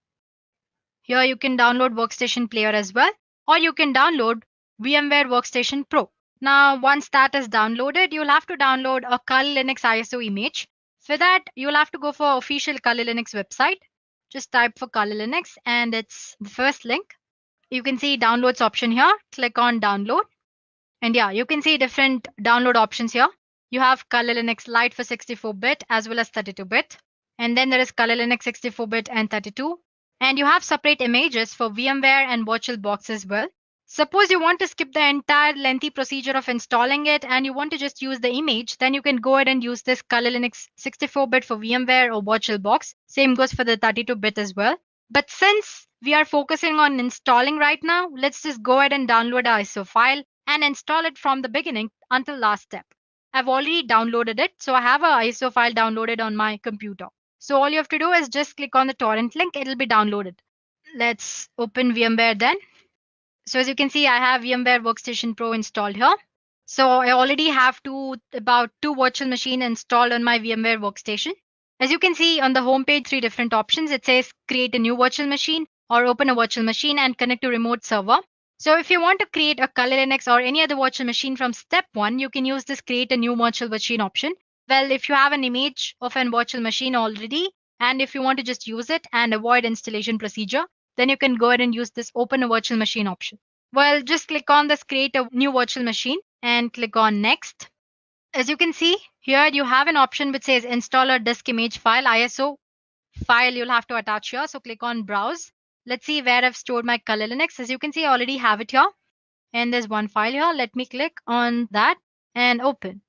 Here you can download Workstation Player as well. Or you can download VMware Workstation Pro. Now, once that is downloaded, you'll have to download a Kali Linux ISO image. For that, you'll have to go for official Kali Linux website. Just type for Kali Linux and it's the first link. You can see downloads option here. Click on download. And yeah, you can see different download options here. You have Kali Linux Lite for 64-bit as well as 32-bit. And then there is Kali Linux 64-bit and 32. And you have separate images for VMware and VirtualBox as well. Suppose you want to skip the entire lengthy procedure of installing it and you want to just use the image, then you can go ahead and use this Kali Linux 64-bit for VMware or VirtualBox. Same goes for the 32-bit as well. But since we are focusing on installing right now, let's just go ahead and download our ISO file and install it from the beginning until last step. I've already downloaded it, so I have an ISO file downloaded on my computer. So all you have to do is just click on the torrent link, it'll be downloaded. Let's open VMware then. So as you can see, I have VMware Workstation Pro installed here. So I already have about two virtual machines installed on my VMware Workstation. As you can see on the home page, 3 different options. It says create a new virtual machine or open a virtual machine and connect to remote server. So if you want to create a Kali Linux or any other virtual machine from step 1, you can use this create a new virtual machine option. Well, if you have an image of a virtual machine already, and if you want to just use it and avoid installation procedure, then you can go ahead and use this open a virtual machine option. Well, just click on this create a new virtual machine and click on next. As you can see here, you have an option which says installer disk image file ISO file you'll have to attach here. So click on browse. Let's see where I've stored my Kali Linux. As you can see, I already have it here. And there's one file here. Let me click on that and open.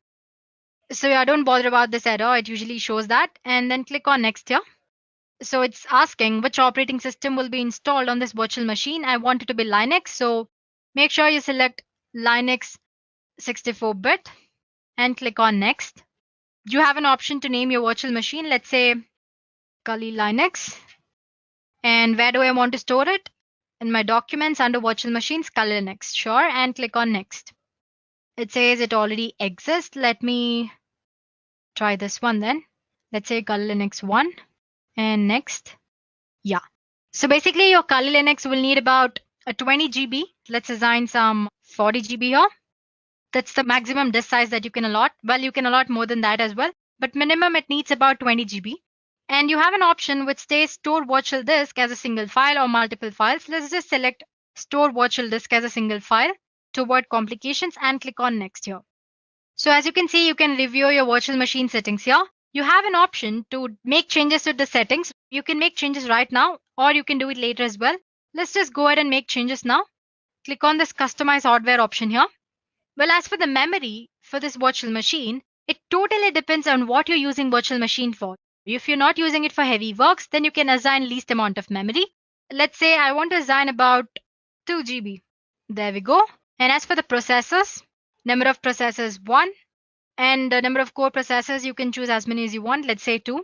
So yeah, don't bother about this error. It usually shows that. And then click on next here. So it's asking which operating system will be installed on this virtual machine. I want it to be Linux. So make sure you select Linux 64-bit and click on next. You have an option to name your virtual machine. Let's say Kali Linux. And where do I want to store it? In my documents under virtual machines, Kali Linux. Sure, and click on next. It says it already exists. Let me try this one then. Let's say Kali Linux 1 and next. Yeah. So basically your Kali Linux will need about a 20 GB. Let's assign some 40 GB here. That's the maximum disk size that you can allot. Well, you can allot more than that as well, but minimum it needs about 20 GB. And you have an option which says store virtual disk as a single file or multiple files. Let's just select store virtual disk as a single file to avoid complications and click on next here. So as you can see, you can review your virtual machine settings here. You have an option to make changes to the settings. You can make changes right now or you can do it later as well. Let's just go ahead and make changes now. Click on this customize hardware option here. Well, as for the memory for this virtual machine, it totally depends on what you're using virtual machine for. If you're not using it for heavy works, then you can assign least amount of memory. Let's say I want to assign about 2 GB. There we go. And as for the processors, number of processors 1 and the number of core processors, you can choose as many as you want. Let's say 2.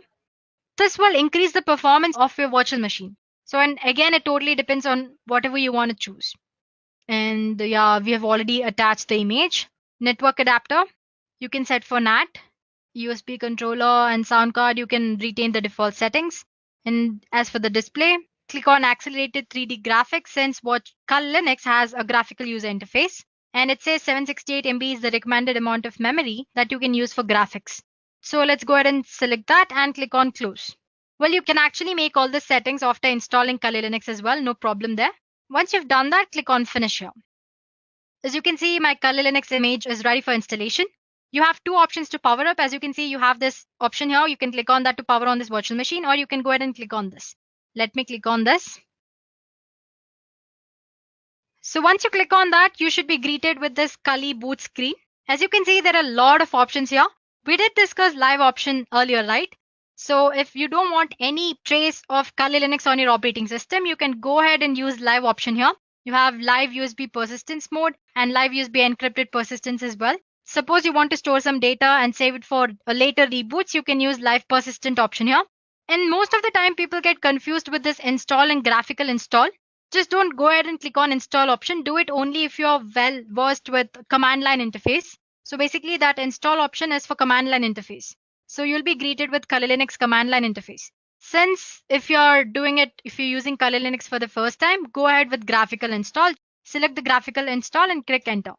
This will increase the performance of your virtual machine. So, and again, it totally depends on whatever you want to choose. And yeah, we have already attached the image. Network adapter, you can set for NAT. USB controller and sound card, you can retain the default settings. And as for the display, click on accelerated 3D graphics since what Kali Linux has a graphical user interface. And it says 768 MB is the recommended amount of memory that you can use for graphics. So let's go ahead and select that and click on close. Well, you can actually make all the settings after installing Kali Linux as well, no problem there. Once you've done that, click on finish here. As you can see, my Kali Linux image is ready for installation. You have two options to power up. As you can see, you have this option here. You can click on that to power on this virtual machine, or you can go ahead and click on this. Let me click on this. So once you click on that, you should be greeted with this Kali boot screen. As you can see, there are a lot of options here. We did discuss live option earlier, right? So if you don't want any trace of Kali Linux on your operating system, you can go ahead and use live option here. You have live USB persistence mode and live USB encrypted persistence as well. Suppose you want to store some data and save it for a later reboots, you can use live persistent option here. And most of the time people get confused with this install and graphical install. Just don't go ahead and click on install option. Do it only if you're well versed with command line interface. So basically that install option is for command line interface. So you'll be greeted with Kali Linux command line interface. Since if you're using Kali Linux for the first time, go ahead with graphical install. Select the graphical install and click enter.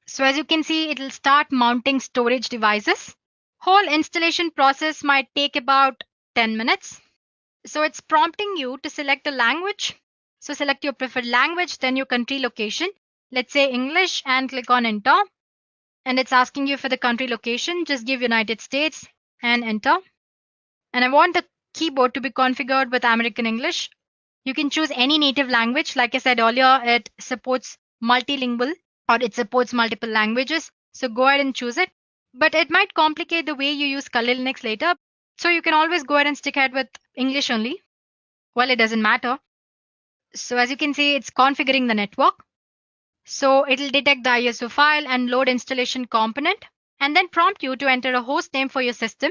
So as you can see, it'll start mounting storage devices. Whole installation process might take about 10 minutes. So it's prompting you to select a language. So select your preferred language, then your country location. Let's say English and click on enter. And it's asking you for the country location. Just give United States and enter. And I want the keyboard to be configured with American English. You can choose any native language. Like I said earlier, it supports multilingual or it supports multiple languages. So go ahead and choose it. But it might complicate the way you use Kali Linux later. So you can always go ahead and stick ahead with English only. Well, it doesn't matter. So as you can see, it's configuring the network. So it'll detect the ISO file and load installation component and then prompt you to enter a host name for your system.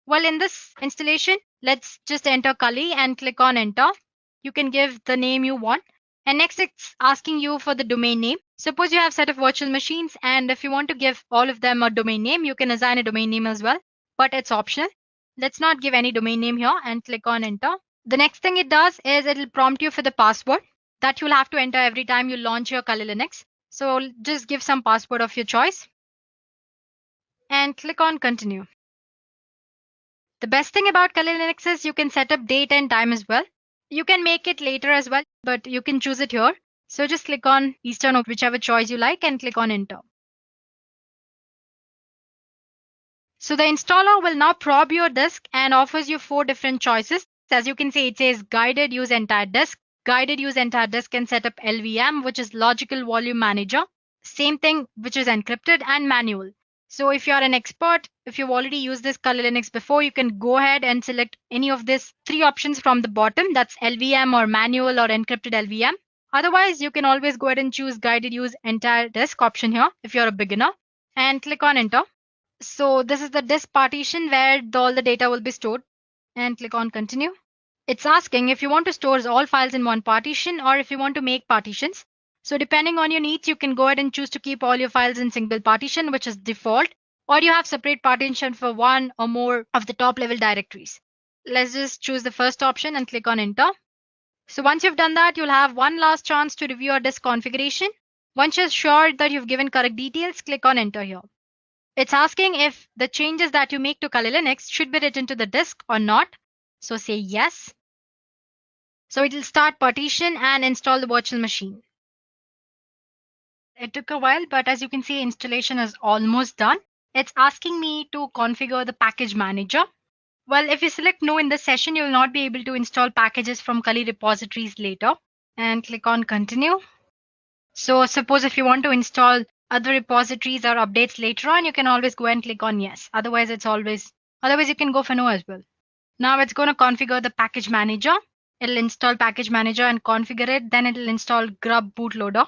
Well, in this installation, let's just enter Kali and click on enter. You can give the name you want. And next it's asking you for the domain name. Suppose you have a set of virtual machines and if you want to give all of them a domain name, you can assign a domain name as well, but it's optional. Let's not give any domain name here and click on enter. The next thing it does is it'll prompt you for the password that you'll have to enter every time you launch your Kali Linux. So just give some password of your choice and click on continue. The best thing about Kali Linux is you can set up date and time as well. You can make it later as well, but you can choose it here. So just click on Eastern or whichever choice you like and click on enter. So the installer will now probe your disk and offers you 4 different choices. As you can see, it says guided use entire disk. Guided use entire disk can set up LVM, which is logical volume manager. Same thing, which is encrypted, and manual. So if you're an expert, if you've already used this Kali Linux before, you can go ahead and select any of these 3 options from the bottom. That's LVM or manual or encrypted LVM. Otherwise, you can always go ahead and choose guided use entire disk option here if you're a beginner and click on enter. So this is the disk partition where all the data will be stored and click on continue. It's asking if you want to store all files in one partition or if you want to make partitions. So depending on your needs, you can go ahead and choose to keep all your files in single partition, which is default, or you have separate partition for one or more of the top level directories. Let's just choose the first option and click on enter. So once you've done that, you'll have one last chance to review your disk configuration. Once you're sure that you've given correct details, click on enter here. It's asking if the changes that you make to Kali Linux should be written to the disk or not. So say yes. So it will start partition and install the virtual machine. It took a while, but as you can see, installation is almost done. It's asking me to configure the package manager. Well, if you select no in this session, you will not be able to install packages from Kali repositories later. And click on continue. So suppose if you want to install other repositories or updates later on, you can always go and click on yes. Otherwise you can go for no as well. Now it's going to configure the package manager. It'll install package manager and configure it. Then it'll install grub bootloader.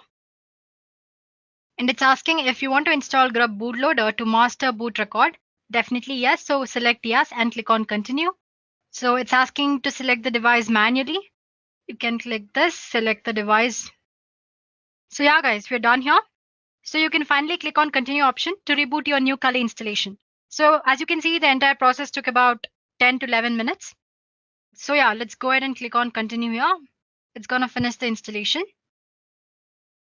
And it's asking if you want to install grub bootloader to master boot record. Definitely yes. So select yes and click on continue. So it's asking to select the device manually. You can click this, select the device. So yeah, guys, we're done here. So you can finally click on continue option to reboot your new Kali installation. So as you can see, the entire process took about 10 to 11 minutes. So yeah, let's go ahead and click on continue here. It's going to finish the installation.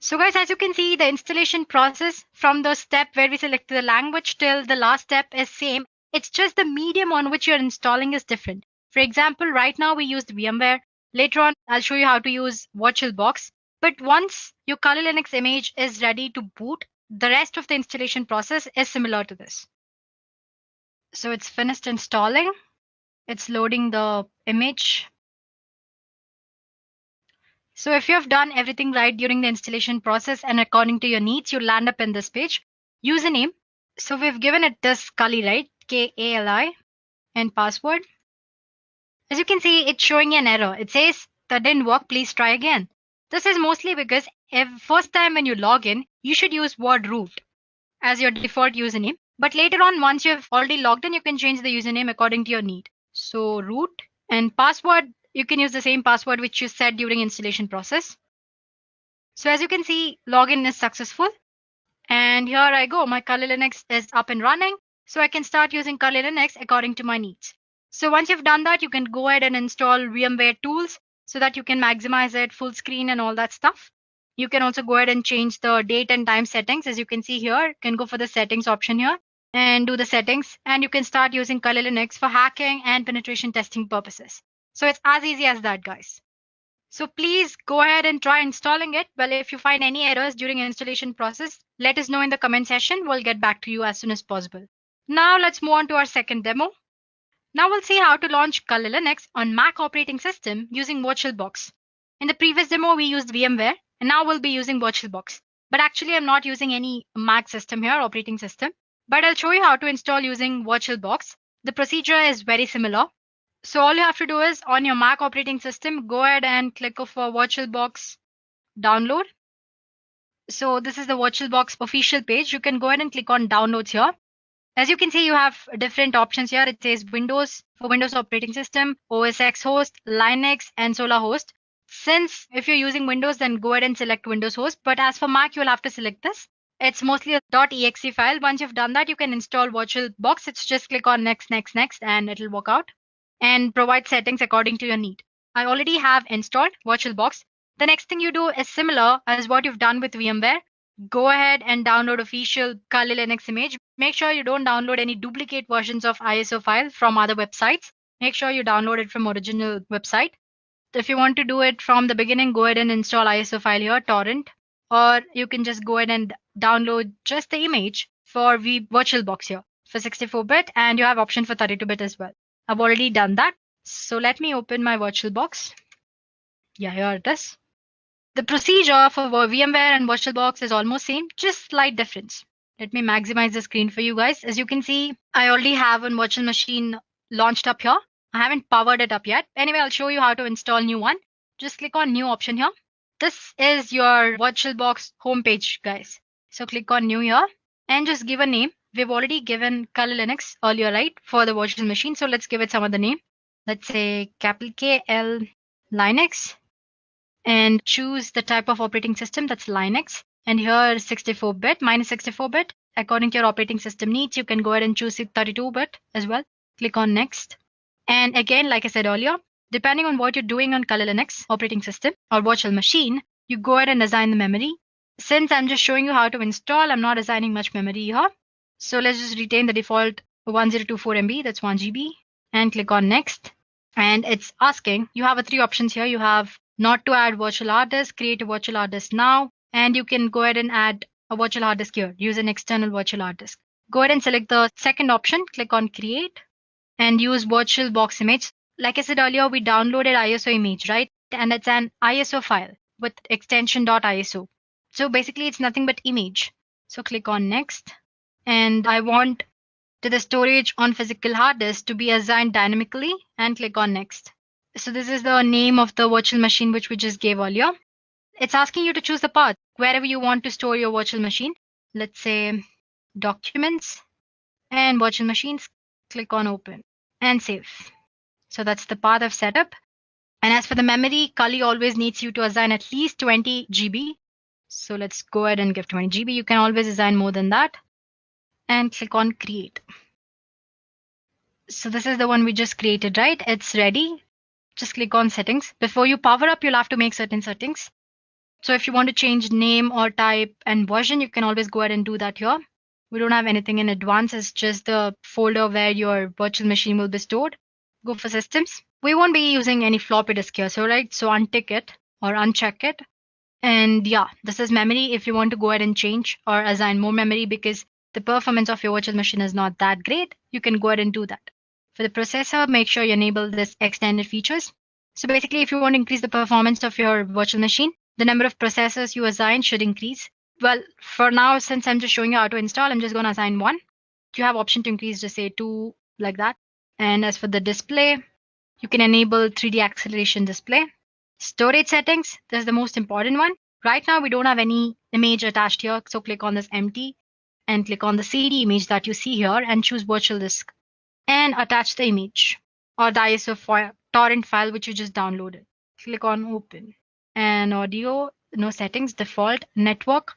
So guys, as you can see, the installation process from the step where we selected the language till the last step is same. It's just the medium on which you're installing is different. For example, right now we used VMware. Later on, I'll show you how to use VirtualBox. But once your Kali Linux image is ready to boot, the rest of the installation process is similar to this. So it's finished installing. It's loading the image. So if you have done everything right during the installation process and according to your needs, you'll land up in this page. Username. So we've given it this Kali, right? Kali and password. As you can see, it's showing an error. It says that didn't work. Please try again. This is mostly because first time when you log in, you should use word root as your default username. But later on, once you've already logged in, you can change the username according to your need. So root and password, you can use the same password which you set during installation process. So as you can see, login is successful. And here I go. My Kali Linux is up and running. So I can start using Kali Linux according to my needs. So once you've done that, you can go ahead and install VMware tools so that you can maximize it, full screen and all that stuff. You can also go ahead and change the date and time settings. As you can see here, you can go for the settings option here and do the settings. And you can start using Kali Linux for hacking and penetration testing purposes. So it's as easy as that, guys. So please go ahead and try installing it. Well, if you find any errors during installation process, let us know in the comment section. We'll get back to you as soon as possible. Now let's move on to our second demo. Now we'll see how to launch Kali Linux on Mac operating system using VirtualBox. In the previous demo, we used VMware, and now we'll be using VirtualBox. But actually, I'm not using any Mac system here, operating system. But I'll show you how to install using VirtualBox. The procedure is very similar. So all you have to do is on your Mac operating system, go ahead and click for VirtualBox download. So this is the VirtualBox official page. You can go ahead and click on downloads here. As you can see, you have different options here. It says Windows for Windows operating system, OS X host, Linux, and Solar host. Since if you're using Windows, then go ahead and select Windows host. But as for Mac, you'll have to select this. It's mostly a .exe file. Once you've done that, you can install VirtualBox. It's just click on next, and it'll work out and provide settings according to your need. I already have installed VirtualBox. The next thing you do is similar as what you've done with VMware. go ahead and download official Kali Linux image. Make sure you don't download any duplicate versions of ISO file from other websites. Make sure you download it from original website. If you want to do it from the beginning, go ahead and install ISO file here, torrent, or you can just go ahead and download just the image for VirtualBox here for 64-bit, and you have option for 32-bit as well. I've already done that. So let me open my VirtualBox. Yeah, here it is. The procedure for VMware and VirtualBox is almost same, just slight difference. Let me maximize the screen for you guys. As you can see, I already have a virtual machine launched up here. I haven't powered it up yet. Anyway, I'll show you how to install new one. Just click on new option here. This is your VirtualBox homepage, guys. So click on new here and just give a name. We've already given Kali Linux earlier, right, for the virtual machine. So let's give it some other name. Let's say capital KL Linux, and choose the type of operating system, that's Linux. And here 64-bit, minus 64-bit. According to your operating system needs, you can go ahead and choose 32-bit as well. Click on next. And again, like I said earlier, depending on what you're doing on Kali Linux operating system or virtual machine, you go ahead and assign the memory. Since I'm just showing you how to install, I'm not assigning much memory here. So let's just retain the default 1024 MB, that's 1 GB, and click on next. And it's asking, you have 3 options here. You have not to add virtual hard disk, create a virtual hard disk now, and you can go ahead and add a virtual hard disk here, use an external virtual hard disk. Go ahead and select the second option, click on create, and use VirtualBox image. Like I said earlier, we downloaded ISO image, right? And it's an ISO file with extension .iso. So basically it's nothing but image. So click on next, and I want the storage on physical hard disk to be assigned dynamically, and click on next. So this is the name of the virtual machine which we just gave earlier. It's asking you to choose the path wherever you want to store your virtual machine. Let's say documents and virtual machines. Click on open and save. So that's the path I've set up. And as for the memory, Kali always needs you to assign at least 20 GB. So let's go ahead and give 20 GB. You can always assign more than that. And click on create. So this is the one we just created, right? It's ready. Just click on settings. Before you power up, you'll have to make certain settings. So if you want to change name or type and version, you can always go ahead and do that here. We don't have anything in advance. It's just the folder where your virtual machine will be stored. Go for systems. We won't be using any floppy disk here. So untick it or uncheck it. And yeah, this is memory. If you want to go ahead and change or assign more memory because the performance of your virtual machine is not that great, you can go ahead and do that. For the processor, make sure you enable this extended features. So basically, if you want to increase the performance of your virtual machine, the number of processors you assign should increase. Well, for now, since I'm just showing you how to install, I'm just going to assign 1. You have option to increase to say 2, like that. And as for the display, you can enable 3D acceleration display. Storage settings, this is the most important one. Right now, we don't have any image attached here. So click on this empty and click on the CD image that you see here and choose virtual disk. And attach the image or the ISO file, torrent file which you just downloaded. Click on open. And audio, no settings, default, network.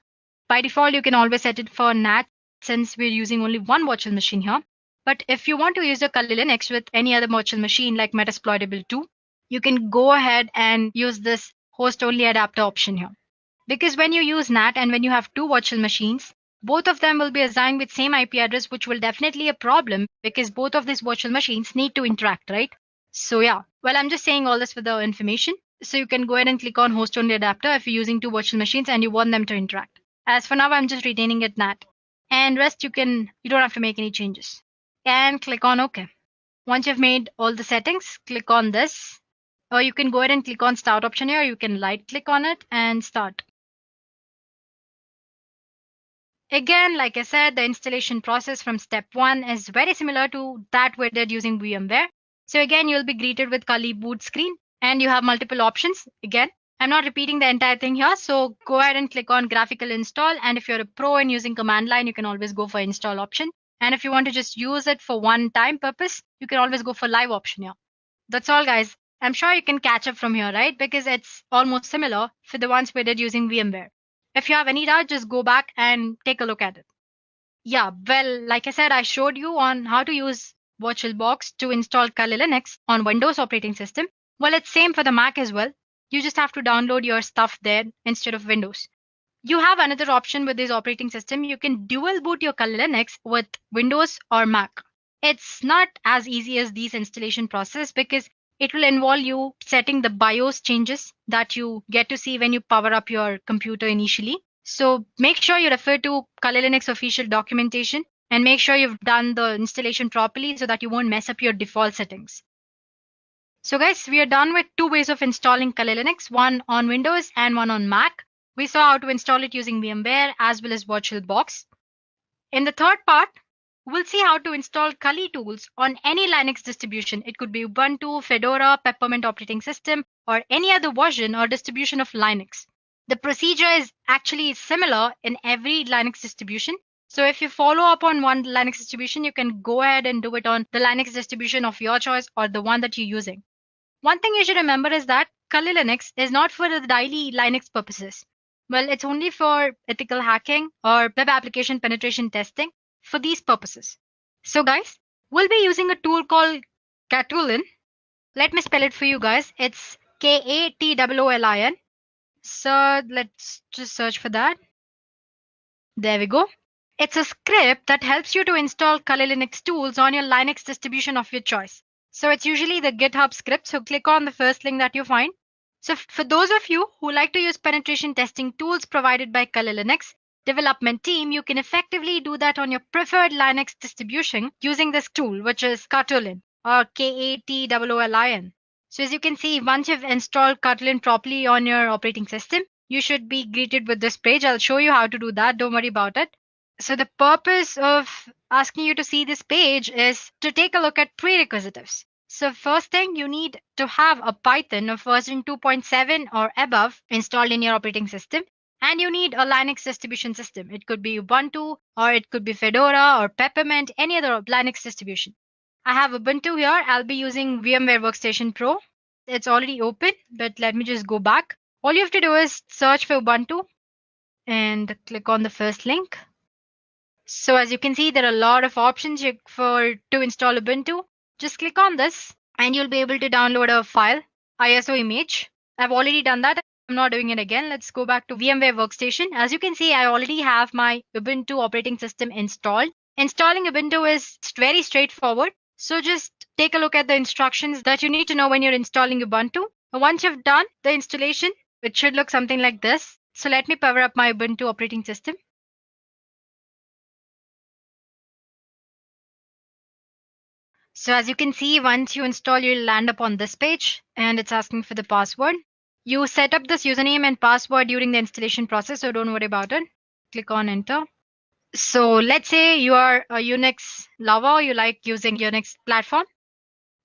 By default, you can always set it for NAT since we're using only one virtual machine here. But if you want to use the Kali Linux with any other virtual machine like Metasploitable 2, you can go ahead and use this host only adapter option here. Because when you use NAT and when you have 2 virtual machines, both of them will be assigned with same IP address, which will definitely a problem because both of these virtual machines need to interact, right? So yeah, well, I'm just saying all this for the information. So you can go ahead and click on host only adapter if you're using 2 virtual machines and you want them to interact. As for now, I'm just retaining it NAT. And rest you don't have to make any changes. And click on OK. Once you've made all the settings, click on this. Or you can go ahead and click on start option here. You can right click on it and start. Again, like I said, the installation process from step 1 is very similar to that we did using VMware. So again, you'll be greeted with Kali boot screen and you have multiple options. Again, I'm not repeating the entire thing here. So go ahead and click on graphical install. And if you're a pro in using command line, you can always go for install option. And if you want to just use it for one time purpose, you can always go for live option here. That's all, guys. I'm sure you can catch up from here, right? Because it's almost similar for the ones we did using VMware. If you have any doubt, just go back and take a look at it. Yeah, well, like I said, I showed you on how to use VirtualBox to install Kali Linux on Windows operating system. Well, it's same for the Mac as well. You just have to download your stuff there instead of Windows. You have another option with this operating system. You can dual boot your Kali Linux with Windows or Mac. It's not as easy as these installation process because it will involve you setting the BIOS changes that you get to see when you power up your computer initially. So make sure you refer to Kali Linux official documentation and make sure you've done the installation properly so that you won't mess up your default settings. So guys, we are done with two ways of installing Kali Linux, one on Windows and one on Mac. We saw how to install it using VMware as well as VirtualBox. In the third part, we'll see how to install Kali tools on any Linux distribution. It could be Ubuntu, Fedora, Peppermint operating system, or any other version or distribution of Linux. The procedure is actually similar in every Linux distribution. So if you follow up on one Linux distribution, you can go ahead and do it on the Linux distribution of your choice or the one that you're using. One thing you should remember is that Kali Linux is not for the daily Linux purposes. Well, it's only for ethical hacking or web application penetration testing for these purposes. So guys, we'll be using a tool called Katulin. Let me spell it for you guys. It's Katolin. So let's just search for that. There we go. It's a script that helps you to install Kali Linux tools on your Linux distribution of your choice. So it's usually the GitHub script. So click on the first link that you find. So for those of you who like to use penetration testing tools provided by Kali Linux development team, you can effectively do that on your preferred Linux distribution using this tool, which is Katolin or Katolin. So as you can see, once you've installed Katolin properly on your operating system, you should be greeted with this page. I'll show you how to do that. Don't worry about it. So the purpose of asking you to see this page is to take a look at prerequisites. So first thing, you need to have a Python of version 2.7 or above installed in your operating system. And you need a Linux distribution system. It could be Ubuntu or it could be Fedora or Peppermint, any other Linux distribution. I have Ubuntu here. I'll be using VMware Workstation Pro. It's already open, but let me just go back. All you have to do is search for Ubuntu and click on the first link. So as you can see, there are a lot of options to install Ubuntu. Just click on this and you'll be able to download a file, ISO image. I've already done that. I'm not doing it again. Let's go back to VMware Workstation. As you can see, I already have my Ubuntu operating system installed. Installing Ubuntu is very straightforward. So just take a look at the instructions that you need to know when you're installing Ubuntu. Once you've done the installation, it should look something like this. So let me power up my Ubuntu operating system. So as you can see, once you install, you'll land up on this page and it's asking for the password. You set up this username and password during the installation process, so don't worry about it. Click on enter. So let's say you are a Unix lover, you like using Unix platform.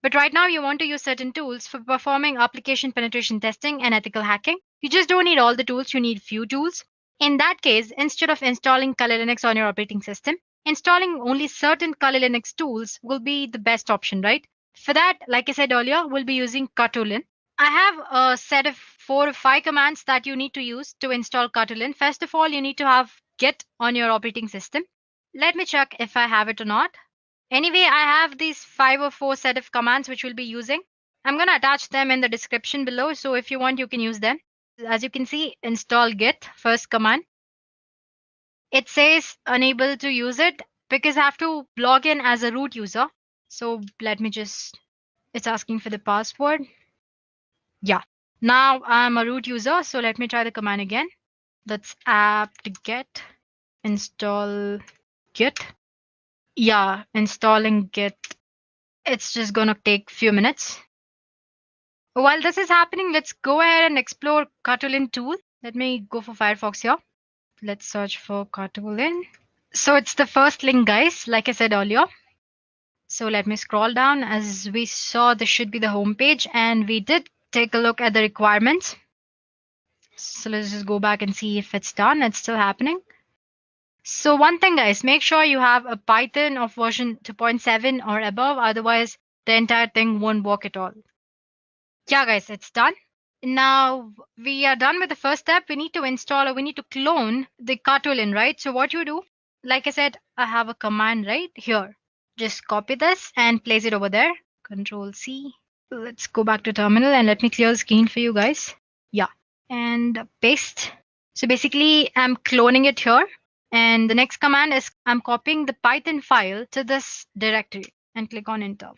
But right now you want to use certain tools for performing application penetration testing and ethical hacking. You just don't need all the tools, you need few tools. In that case, instead of installing Kali Linux on your operating system, installing only certain Kali Linux tools will be the best option, right? For that, like I said earlier, we'll be using Katolin. I have a set of 4 or 5 commands that you need to use to install Katolin. First of all, you need to have Git on your operating system. Let me check if I have it or not. Anyway, I have these 5 or 4 set of commands which we'll be using. I'm going to attach them in the description below. So if you want, you can use them. As you can see, install Git, first command. It says unable to use it because I have to log in as a root user. So let me just, it's asking for the password. Yeah, now I'm a root user. So let me try the command again. That's apt-get install Git. Yeah, installing Git. It's just going to take a few minutes. While this is happening, let's go ahead and explore Katolin tool. Let me go for Firefox here. Let's search for Katolin. So it's the first link, guys, like I said earlier. So let me scroll down. As we saw, this should be the home page, and we did take a look at the requirements. So let's just go back and see if it's done. It's still happening. So one thing, guys, make sure you have a Python of version 2.7 or above. Otherwise, the entire thing won't work at all. Yeah, guys, it's done. Now we are done with the first step. We need to install, or we need to clone the Katolin, right? So what you do, like I said, I have a command right here. Just copy this and place it over there. Control C. Let's go back to terminal and let me clear the screen for you guys. Yeah, and paste. So basically, I'm cloning it here. And the next command is I'm copying the Python file to this directory and click on enter.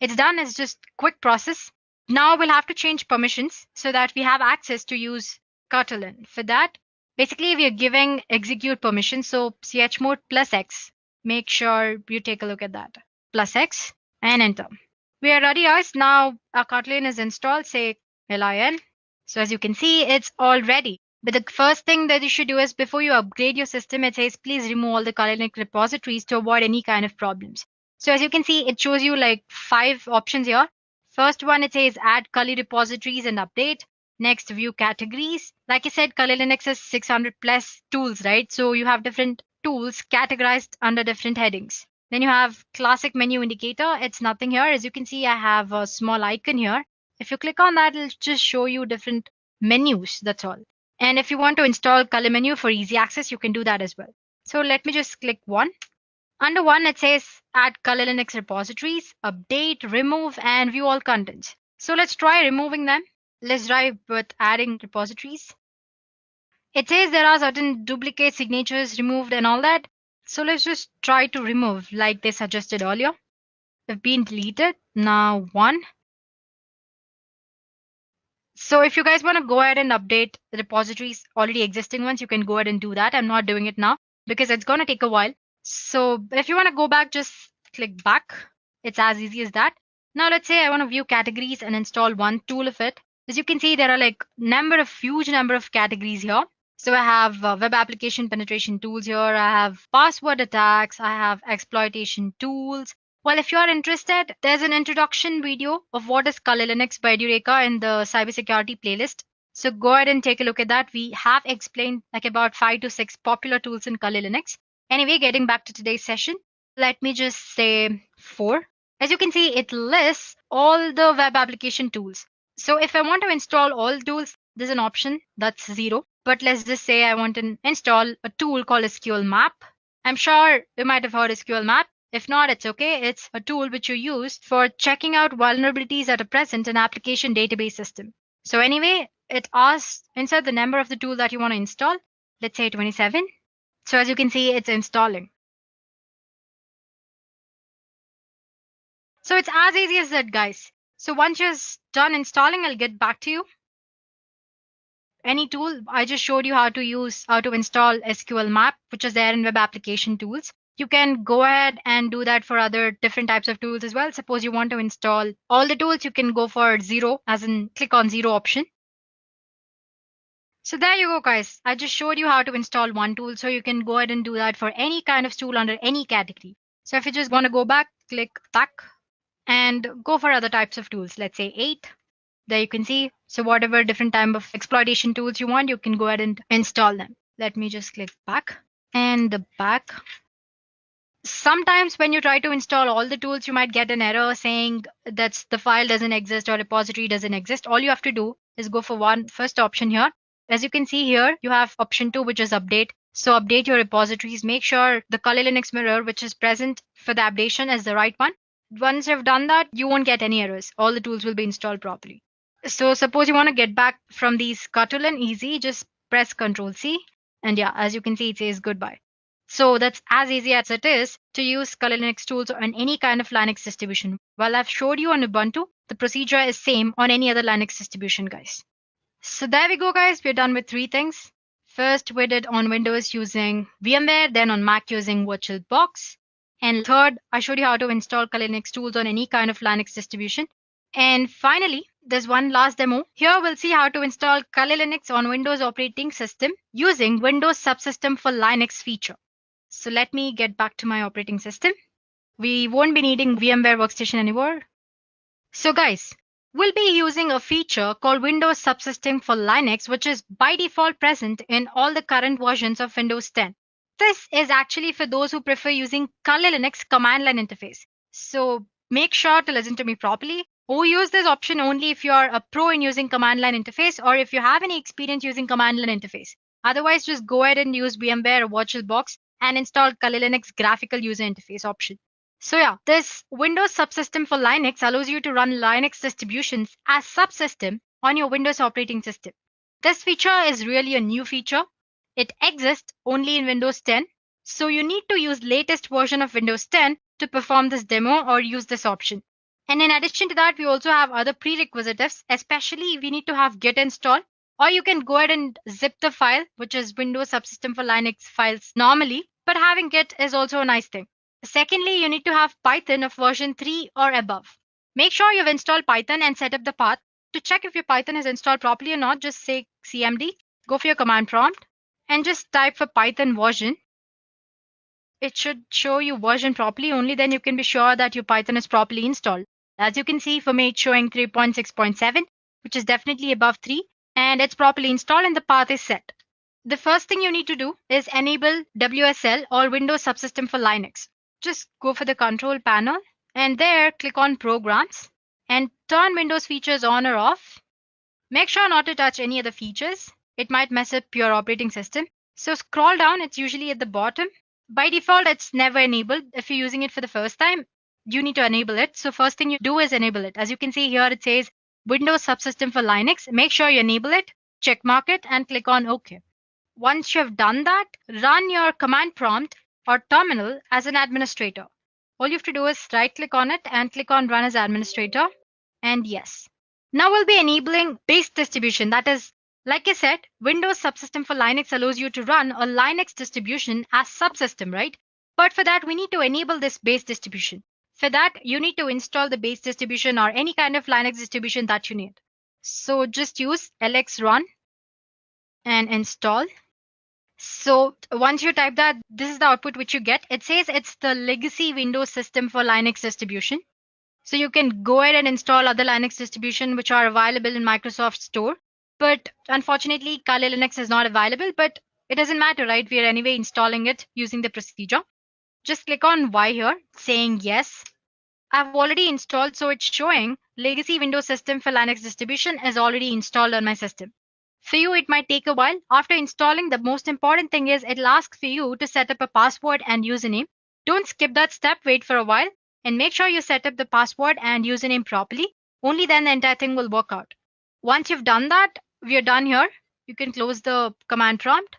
It's done. It's just quick process. Now we'll have to change permissions so that we have access to use Kotlin. For that, basically we are giving execute permission. So chmod plus X. Make sure you take a look at that. Plus X and enter. We are ready, guys. Now our Kotlin is installed. Say lin. So as you can see, it's all ready. But the first thing that you should do is before you upgrade your system, it says please remove all the Kotlin repositories to avoid any kind of problems. So as you can see, it shows you like 5 options here. First one, it says add Kali repositories and update. Next, view categories. Like I said, Kali Linux has 600 plus tools, right? So you have different tools categorized under different headings. Then you have classic menu indicator. It's nothing here. As you can see, I have a small icon here. If you click on that, it'll just show you different menus. That's all. And if you want to install Kali menu for easy access, you can do that as well. So let me just click one. Under one, it says add Kali Linux repositories, update, remove, and view all contents. So let's try removing them. Let's try with adding repositories. It says there are certain duplicate signatures removed and all that. So let's just try to remove like they suggested earlier. They've been deleted. Now one. So if you guys want to go ahead and update the repositories, already existing ones, you can go ahead and do that. I'm not doing it now because it's going to take a while. So if you want to go back, just click back. It's as easy as that. Now let's say I want to view categories and install one tool of it. As you can see, there are like huge number of categories here. So I have web application penetration tools here. I have password attacks. I have exploitation tools. Well, if you are interested, there's an introduction video of what is Kali Linux by Dureka in the cybersecurity playlist. So go ahead and take a look at that. We have explained like about 5 to 6 popular tools in Kali Linux. Anyway, getting back to today's session, let me just say 4. As you can see, it lists all the web application tools. So if I want to install all tools, there's an option that's 0. But let's just say I want to install a tool called SQL Map. I'm sure you might have heard SQL Map. If not, it's okay. It's a tool which you use for checking out vulnerabilities that are present in application database system. So anyway, it asks insert the number of the tool that you want to install. Let's say 27. So as you can see, it's installing. So it's as easy as that, guys. So once you're done installing, I'll get back to you. Any tool, I just showed you how to install SQL Map, which is there in web application tools. You can go ahead and do that for other different types of tools as well. Suppose you want to install all the tools, you can go for 0, as in click on 0 option. So there you go, guys. I just showed you how to install one tool. So you can go ahead and do that for any kind of tool under any category. So if you just want to go back, click back and go for other types of tools. Let's say 8. There you can see. So whatever different type of exploitation tools you want, you can go ahead and install them. Let me just click back and the back. Sometimes when you try to install all the tools, you might get an error saying that the file doesn't exist or repository doesn't exist. All you have to do is go for first option here. As you can see here, you have option 2, which is update. So update your repositories. Make sure the Kali Linux mirror, which is present for the updation, is the right one. Once you've done that, you won't get any errors. All the tools will be installed properly. So suppose you want to get back from these Kotlin, easy, just press Ctrl C. And yeah, as you can see, it says goodbye. So that's as easy as it is to use Kali Linux tools on any kind of Linux distribution. While I've showed you on Ubuntu, the procedure is same on any other Linux distribution, guys. So there we go, guys. We're done with 3 things. First, we did on Windows using VMware, then on Mac using VirtualBox. And third, I showed you how to install Kali Linux tools on any kind of Linux distribution. And finally, there's one last demo. Here we'll see how to install Kali Linux on Windows operating system using Windows Subsystem for Linux feature. So let me get back to my operating system. We won't be needing VMware Workstation anymore. So guys, we'll be using a feature called Windows Subsystem for Linux, which is by default present in all the current versions of Windows 10. This is actually for those who prefer using Kali Linux command line interface. So make sure to listen to me properly. Or use this option only if you are a pro in using command line interface or if you have any experience using command line interface. Otherwise, just go ahead and use VMware or VirtualBox and install Kali Linux graphical user interface option. So yeah, this Windows Subsystem for Linux allows you to run Linux distributions as subsystem on your Windows operating system. This feature is really a new feature. It exists only in Windows 10. So you need to use latest version of Windows 10 to perform this demo or use this option. And in addition to that, we also have other prerequisites, especially we need to have Git installed, or you can go ahead and zip the file, which is Windows Subsystem for Linux files normally, but having Git is also a nice thing. Secondly, you need to have Python of version 3 or above. Make sure you've installed Python and set up the path. To check if your Python is installed properly or not, just say cmd, go for your command prompt, and just type for Python version. It should show you version properly, only then you can be sure that your Python is properly installed. As you can see, for me it's showing 3.6.7, which is definitely above 3, and it's properly installed and the path is set. The first thing you need to do is enable WSL or Windows Subsystem for Linux. Just go for the control panel and there click on Programs and turn Windows features on or off. Make sure not to touch any other features. It might mess up your operating system. So scroll down, it's usually at the bottom. By default, it's never enabled. If you're using it for the first time, you need to enable it. So first thing you do is enable it. As you can see here, it says Windows Subsystem for Linux. Make sure you enable it, check mark it, and click on OK. Once you have done that, run your command prompt or terminal as an administrator. All you have to do is right click on it and click on Run as Administrator. And yes. Now we'll be enabling base distribution. That is, like I said, Windows Subsystem for Linux allows you to run a Linux distribution as subsystem, right? But for that, we need to enable this base distribution. For that, you need to install the base distribution or any kind of Linux distribution that you need. So just use lxrun and install. So once you type that, this is the output which you get. It says it's the legacy Windows system for Linux distribution. So you can go ahead and install other Linux distribution which are available in Microsoft Store. But unfortunately, Kali Linux is not available, but it doesn't matter, right? We are anyway installing it using the procedure. Just click on Y here, saying yes. I've already installed, so it's showing legacy Windows system for Linux distribution is already installed on my system. For you, it might take a while. After installing, the most important thing is it'll ask for you to set up a password and username. Don't skip that step, wait for a while, and make sure you set up the password and username properly. Only then the entire thing will work out. Once you've done that, we are done here. You can close the command prompt.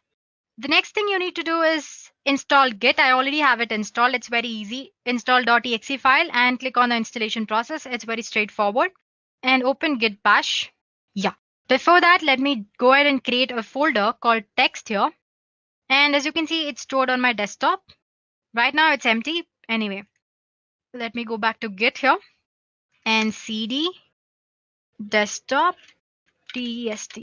The next thing you need to do is install Git. I already have it installed. It's very easy. Install.exe file and click on the installation process. It's very straightforward. And open Git bash. Yeah. Before that, let me go ahead and create a folder called text here. And as you can see, it's stored on my desktop. Right now it's empty. Anyway, let me go back to Git here and cd desktop test.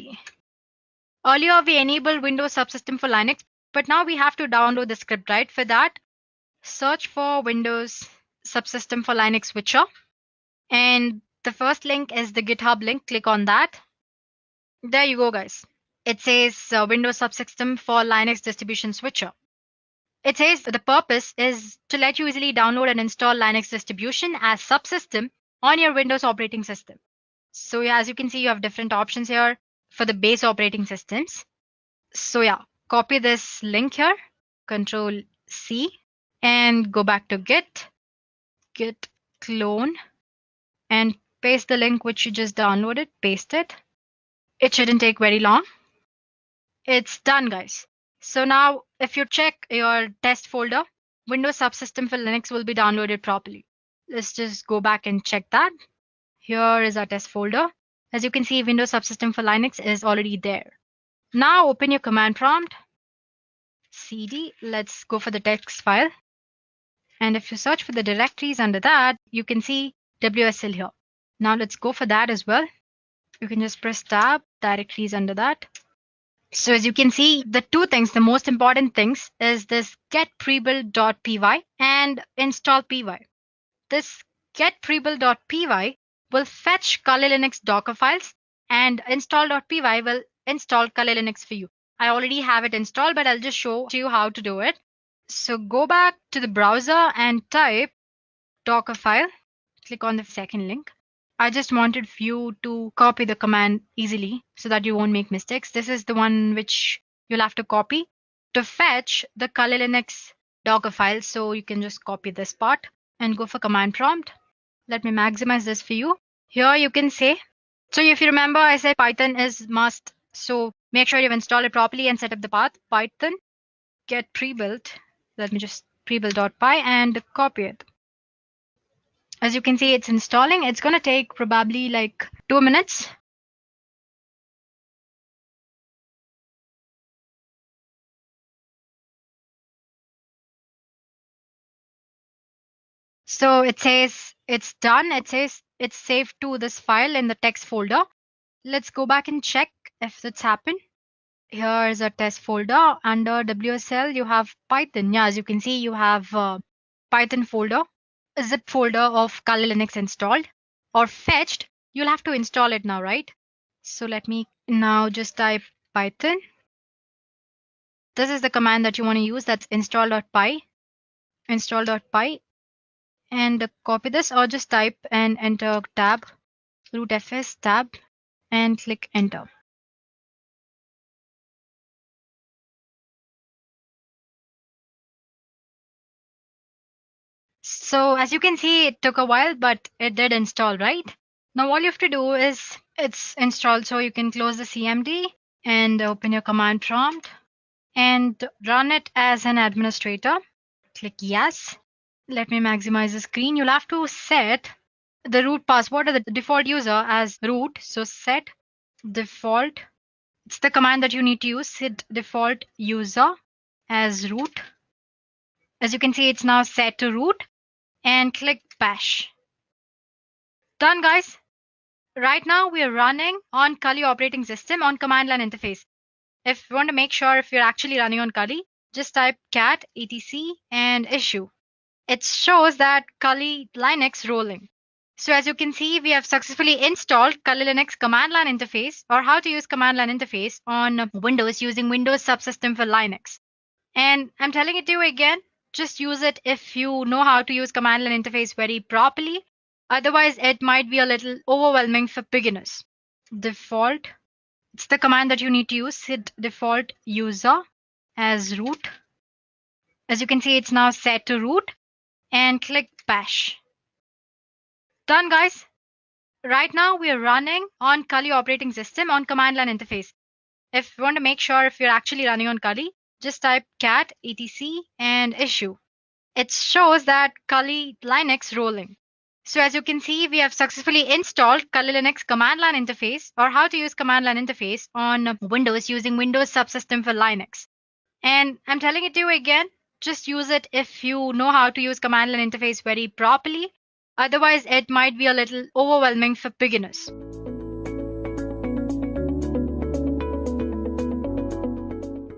Earlier, we enabled Windows Subsystem for Linux, but now we have to download the script, right? For that, search for Windows Subsystem for Linux switcher. And the first link is the GitHub link. Click on that. There you go, guys. It says Windows Subsystem for Linux distribution switcher. It says the purpose is to let you easily download and install Linux distribution as subsystem on your Windows operating system. So yeah, as you can see, you have different options here for the base operating systems. So yeah, copy this link here, Control C, and go back to Git clone, and paste the link which you just downloaded, paste it. It shouldn't take very long. It's done, guys. So now if you check your test folder, Windows Subsystem for Linux will be downloaded properly. Let's just go back and check that. Here is our test folder. As you can see, Windows Subsystem for Linux is already there. Now open your command prompt, cd, let's go for the text file. And if you search for the directories under that, you can see WSL here. Now let's go for that as well. You can just press tab, directories under that. So as you can see, the two things, the most important things is this get prebuild.py and install py. This get prebuild.py will fetch Kali Linux Docker files, and install.py will install Kali Linux for you. I already have it installed, but I'll just show you how to do it. So go back to the browser and type Docker file. Click on the second link. I just wanted you to copy the command easily so that you won't make mistakes. This is the one which you'll have to copy to fetch the Kali Linux Docker file. So you can just copy this part and go for command prompt. Let me maximize this for you. Here you can say, so if you remember, I said Python is must So make sure you've installed it properly and set up the path. Python get pre-built. Let me just pre-build.py and copy it. As you can see, it's installing. It's going to take probably like 2 minutes. So it says it's done. It says it's saved to this file in the text folder. Let's go back and check if it's happened. Here is a test folder. Under WSL, you have Python. Yeah, as you can see, you have Python folder, a zip folder of Kali Linux installed or fetched. You'll have to install it now, right? So let me now just type Python. This is the command that you want to use. That's install.py, install.py, and copy this or just type and enter tab, root fs tab, and click enter. So as you can see, it took a while, but it did install, right? Now all you have to do is it's installed, so you can close the CMD and open your command prompt and run it as an administrator. Click yes. Let me maximize the screen. You'll have to set the root password or the default user as root. So set default. It's the command that you need to use. Set default user as root. As you can see, it's now set to root. And click bash. Done, guys. Right now we are running on Kali operating system on command line interface. If you want to make sure if you're actually running on Kali, just type cat etc and issue. It shows that Kali Linux rolling. So as you can see, we have successfully installed Kali Linux command line interface or how to use command line interface on Windows using Windows subsystem for Linux. And I'm telling it to you again, just use it if you know how to use command line interface very properly. Otherwise, it might be a little overwhelming for beginners. Default, it's the command that you need to use. Set default user as root. As you can see, it's now set to root and click bash. Done, guys. Right now we are running on Kali operating system on command line interface. If you want to make sure if you're actually running on Kali, just type cat etc and issue. It shows that Kali Linux rolling. So as you can see, we have successfully installed Kali Linux command line interface or how to use command line interface on Windows using Windows subsystem for Linux. And I'm telling it to you again, just use it if you know how to use command line interface very properly. Otherwise, it might be a little overwhelming for beginners.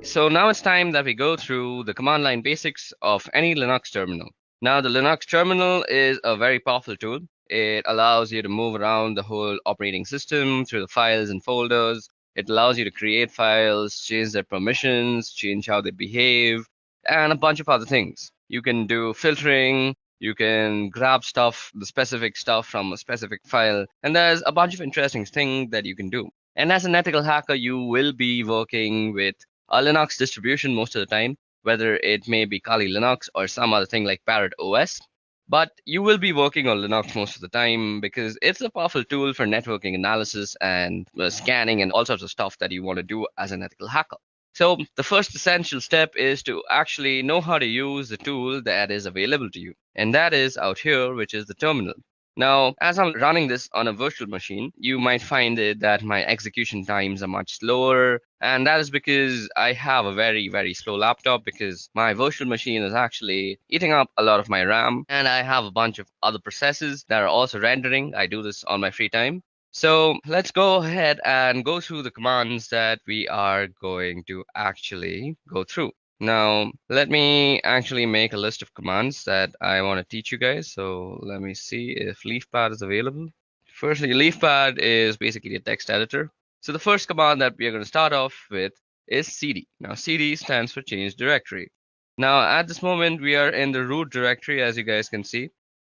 So now it's time that we go through the command line basics of any Linux terminal. Now the Linux terminal is a very powerful tool. It allows you to move around the whole operating system through the files and folders. It allows you to create files, change their permissions, change how they behave, and a bunch of other things. You can do filtering, you can grab stuff, the specific stuff from a specific file, and there's a bunch of interesting things that you can do. And as an ethical hacker, you will be working with a Linux distribution most of the time, whether it may be Kali Linux or some other thing like Parrot OS. But you will be working on Linux most of the time because it's a powerful tool for networking analysis and scanning and all sorts of stuff that you want to do as an ethical hacker. So the first essential step is to actually know how to use the tool that is available to you. And that is out here, which is the terminal. Now, as I'm running this on a virtual machine, you might find it that my execution times are much slower. And that is because I have a very, very slow laptop because my virtual machine is actually eating up a lot of my RAM. And I have a bunch of other processes that are also rendering. I do this on my free time. So let's go ahead and go through the commands that we are going to actually go through. Now, let me actually make a list of commands that I want to teach you guys. So let me see if LeafPad is available. Firstly, LeafPad is basically a text editor. So the first command that we are going to start off with is cd. Now, cd stands for change directory. Now, at this moment, we are in the root directory, as you guys can see.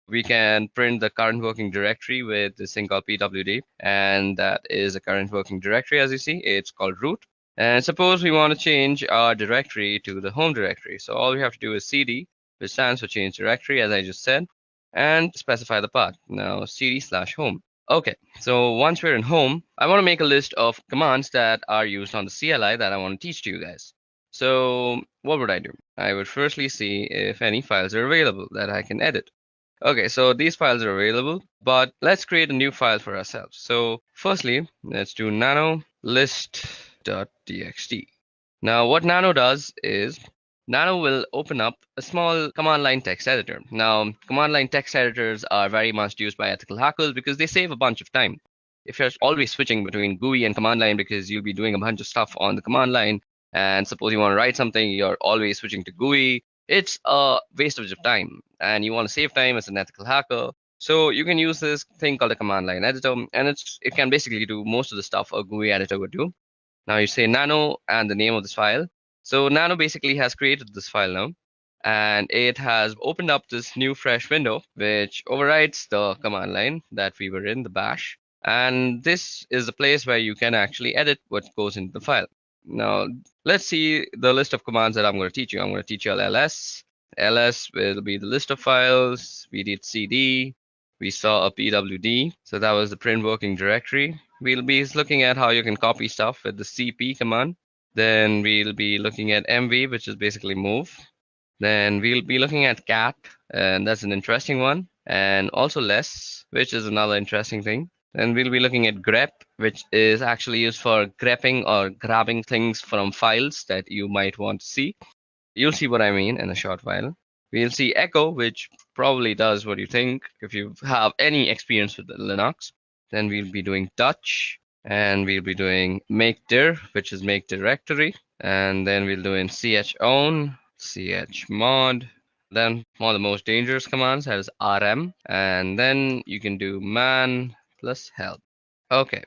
We can print the current working directory with this thing called pwd, and that is a current working directory, as you see. It's called root. And suppose we want to change our directory to the home directory. So all we have to do is cd, which stands for change directory, as I just said, and specify the path. Now cd/home. Okay, so once we're in home, I want to make a list of commands that are used on the CLI that I want to teach to you guys. So what would I do? I would firstly see if any files are available that I can edit. Okay, so these files are available, but let's create a new file for ourselves. So firstly, let's do nano list.txt. Now what nano does is Nano will open up a small command line text editor. Now, command line text editors are very much used by ethical hackers because they save a bunch of time. If you're always switching between GUI and command line because you'll be doing a bunch of stuff on the command line, and suppose you want to write something, you're always switching to GUI, it's a wastage of time, and you want to save time as an ethical hacker. So you can use this thing called a command line editor, and it can basically do most of the stuff a GUI editor would do. Now you say nano and the name of this file. So Nano basically has created this file now, and it has opened up this new fresh window, which overrides the command line that we were in, the bash. And this is the place where you can actually edit what goes into the file. Now, let's see the list of commands that I'm going to teach you. I'm going to teach you ls. ls will be the list of files. We did cd. We saw a pwd. So that was the print working directory. We'll be looking at how you can copy stuff with the cp command. Then we'll be looking at mv, which is basically move. Then we'll be looking at cat, and that's an interesting one. And also less, which is another interesting thing. Then we'll be looking at grep, which is actually used for grepping or grabbing things from files that you might want to see. You'll see what I mean in a short while. We'll see echo, which probably does what you think if you have any experience with Linux. Then we'll be doing touch, and we'll be doing make dir, which is make directory, and then we'll do in chown, chmod, then one of the most dangerous commands, that is rm, and then you can do man plus help. Okay,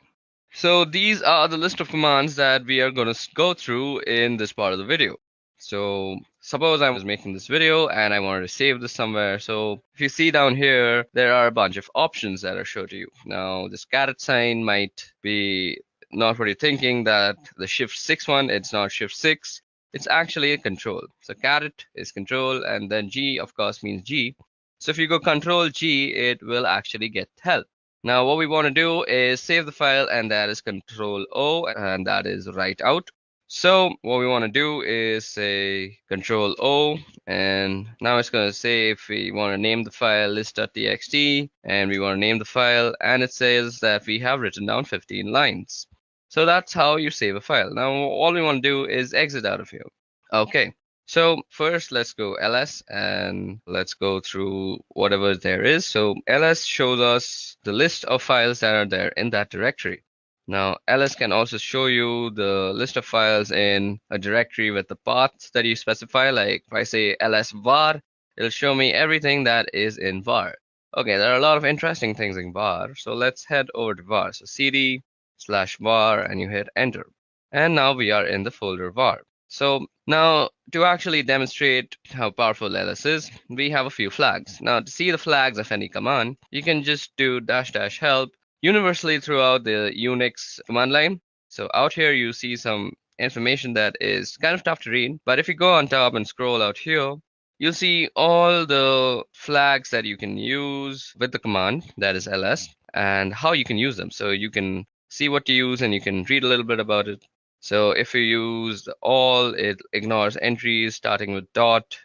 so these are the list of commands that we are going to go through in this part of the video. So suppose I was making this video and I wanted to save this somewhere. So if you see down here, there are a bunch of options that are shown to you. Now this caret sign might be not what you're thinking, that the shift 6 one, it's not shift 6. It's actually a control. So caret is control, and then G of course means G. So if you go control G, it will actually get help. Now what we want to do is save the file, and that is control O, and that is write out. So what we want to do is say control O, and now it's going to say if we want to name the file list.txt, and we want to name the file, and it says that we have written down 15 lines. So that's how you save a file. Now all we want to do is exit out of here. Okay, so first let's go ls, and let's go through whatever there is. So ls shows us the list of files that are there in that directory. Now ls can also show you the list of files in a directory with the paths that you specify. Like if I say ls var, it'll show me everything that is in var. Okay, there are a lot of interesting things in var, so let's head over to var. So cd/var, and you hit enter, and now we are in the folder var. So now to actually demonstrate how powerful ls is, we have a few flags. Now to see the flags of any command, you can just do -- help universally throughout the Unix command line. So out here you see some information that is kind of tough to read, but if you go on top and scroll out here, you'll see all the flags that you can use with the command, that is ls, and how you can use them. So you can see what to use, and you can read a little bit about it. So if you use all, it ignores entries starting with dot.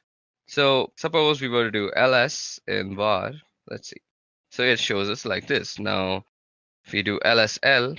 So suppose we were to do ls in var, let's see. So it shows us like this. Now if we do lsl,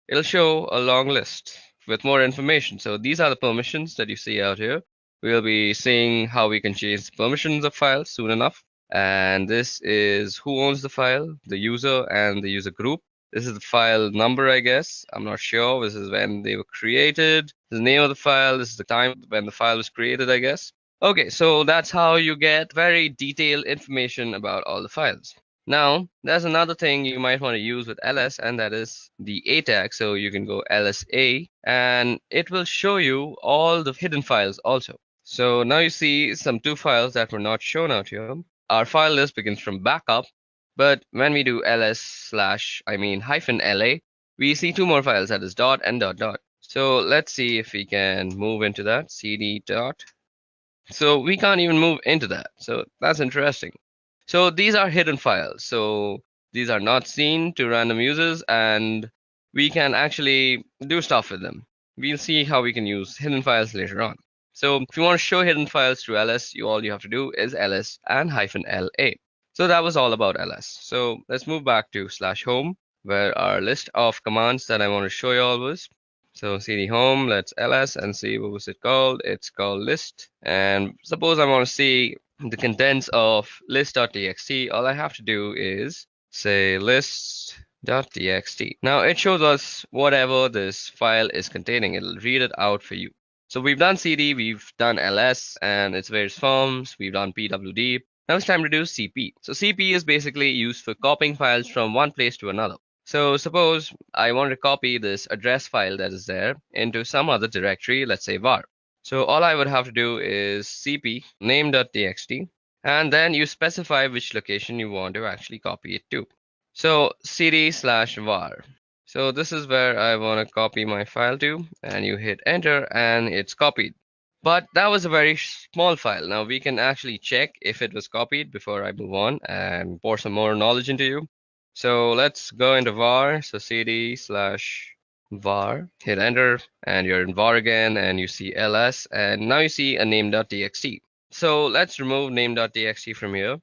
it'll show a long list with more information. So these are the permissions that you see out here. We'll be seeing how we can change the permissions of files soon enough. And this is who owns the file, the user and the user group. This is the file number, I guess. I'm not sure. This is when they were created. This is the name of the file. This is the time when the file was created, I guess. Okay, so that's how you get very detailed information about all the files. Now, there's another thing you might want to use with ls, and that is the a tag. So you can go lsa, and it will show you all the hidden files also. So now you see some 2 files that were not shown out here. Our file list begins from backup, but when we do -la, we see 2 more files, that is dot and dot dot. So let's see if we can move into that, cd dot. So we can't even move into that. So that's interesting. So these are hidden files. So These are not seen to random users, and we can actually do stuff with them. We'll see how we can use hidden files later on. So if you want to show hidden files through ls, all you have to do is ls and -la. So that was all about ls. So let's move back to /home, where our list of commands that I want to show you all was. So cd home, let's ls and see what was it called. It's called list. And suppose I want to see the contents of list.txt. All I have to do is say list.txt. Now it shows us whatever this file is containing. It'll read it out for you. So we've done cd, we've done ls and its various forms, we've done pwd. Now it's time to do cp. So cp is basically used for copying files from one place to another. So suppose I want to copy this address file that is there into some other directory, let's say var. So all I would have to do is cp name.txt, and then you specify which location you want to actually copy it to. So cd/var. So this is where I want to copy my file to, and you hit enter and it's copied. But that was a very small file. Now we can actually check if it was copied before I move on and pour some more knowledge into you. So let's go into var. So cd/var, hit enter, and you're in var again, and you see ls, and now you see a name.txt. So let's remove name.txt from here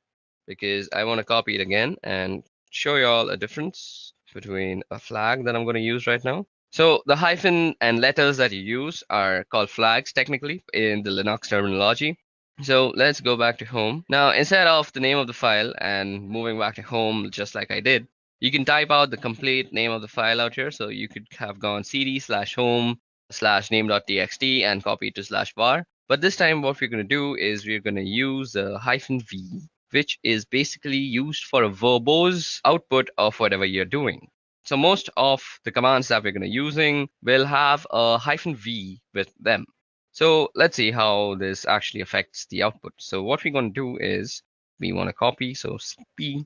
because I want to copy it again and show you all a difference between a flag that I'm going to use right now. So the hyphen and letters that you use are called flags technically in the Linux terminology. So let's go back to home. Now, instead of the name of the file and moving back to home just like I did, you can type out the complete name of the file out here. So you could have gone cd/home/name.txt and copy it to /var. But this time what we're going to do is we're going to use a -v, which is basically used for a verbose output of whatever you're doing. So most of the commands that we're going to using will have a -v with them. So let's see how this actually affects the output. So what we're going to do is we want to copy, so cp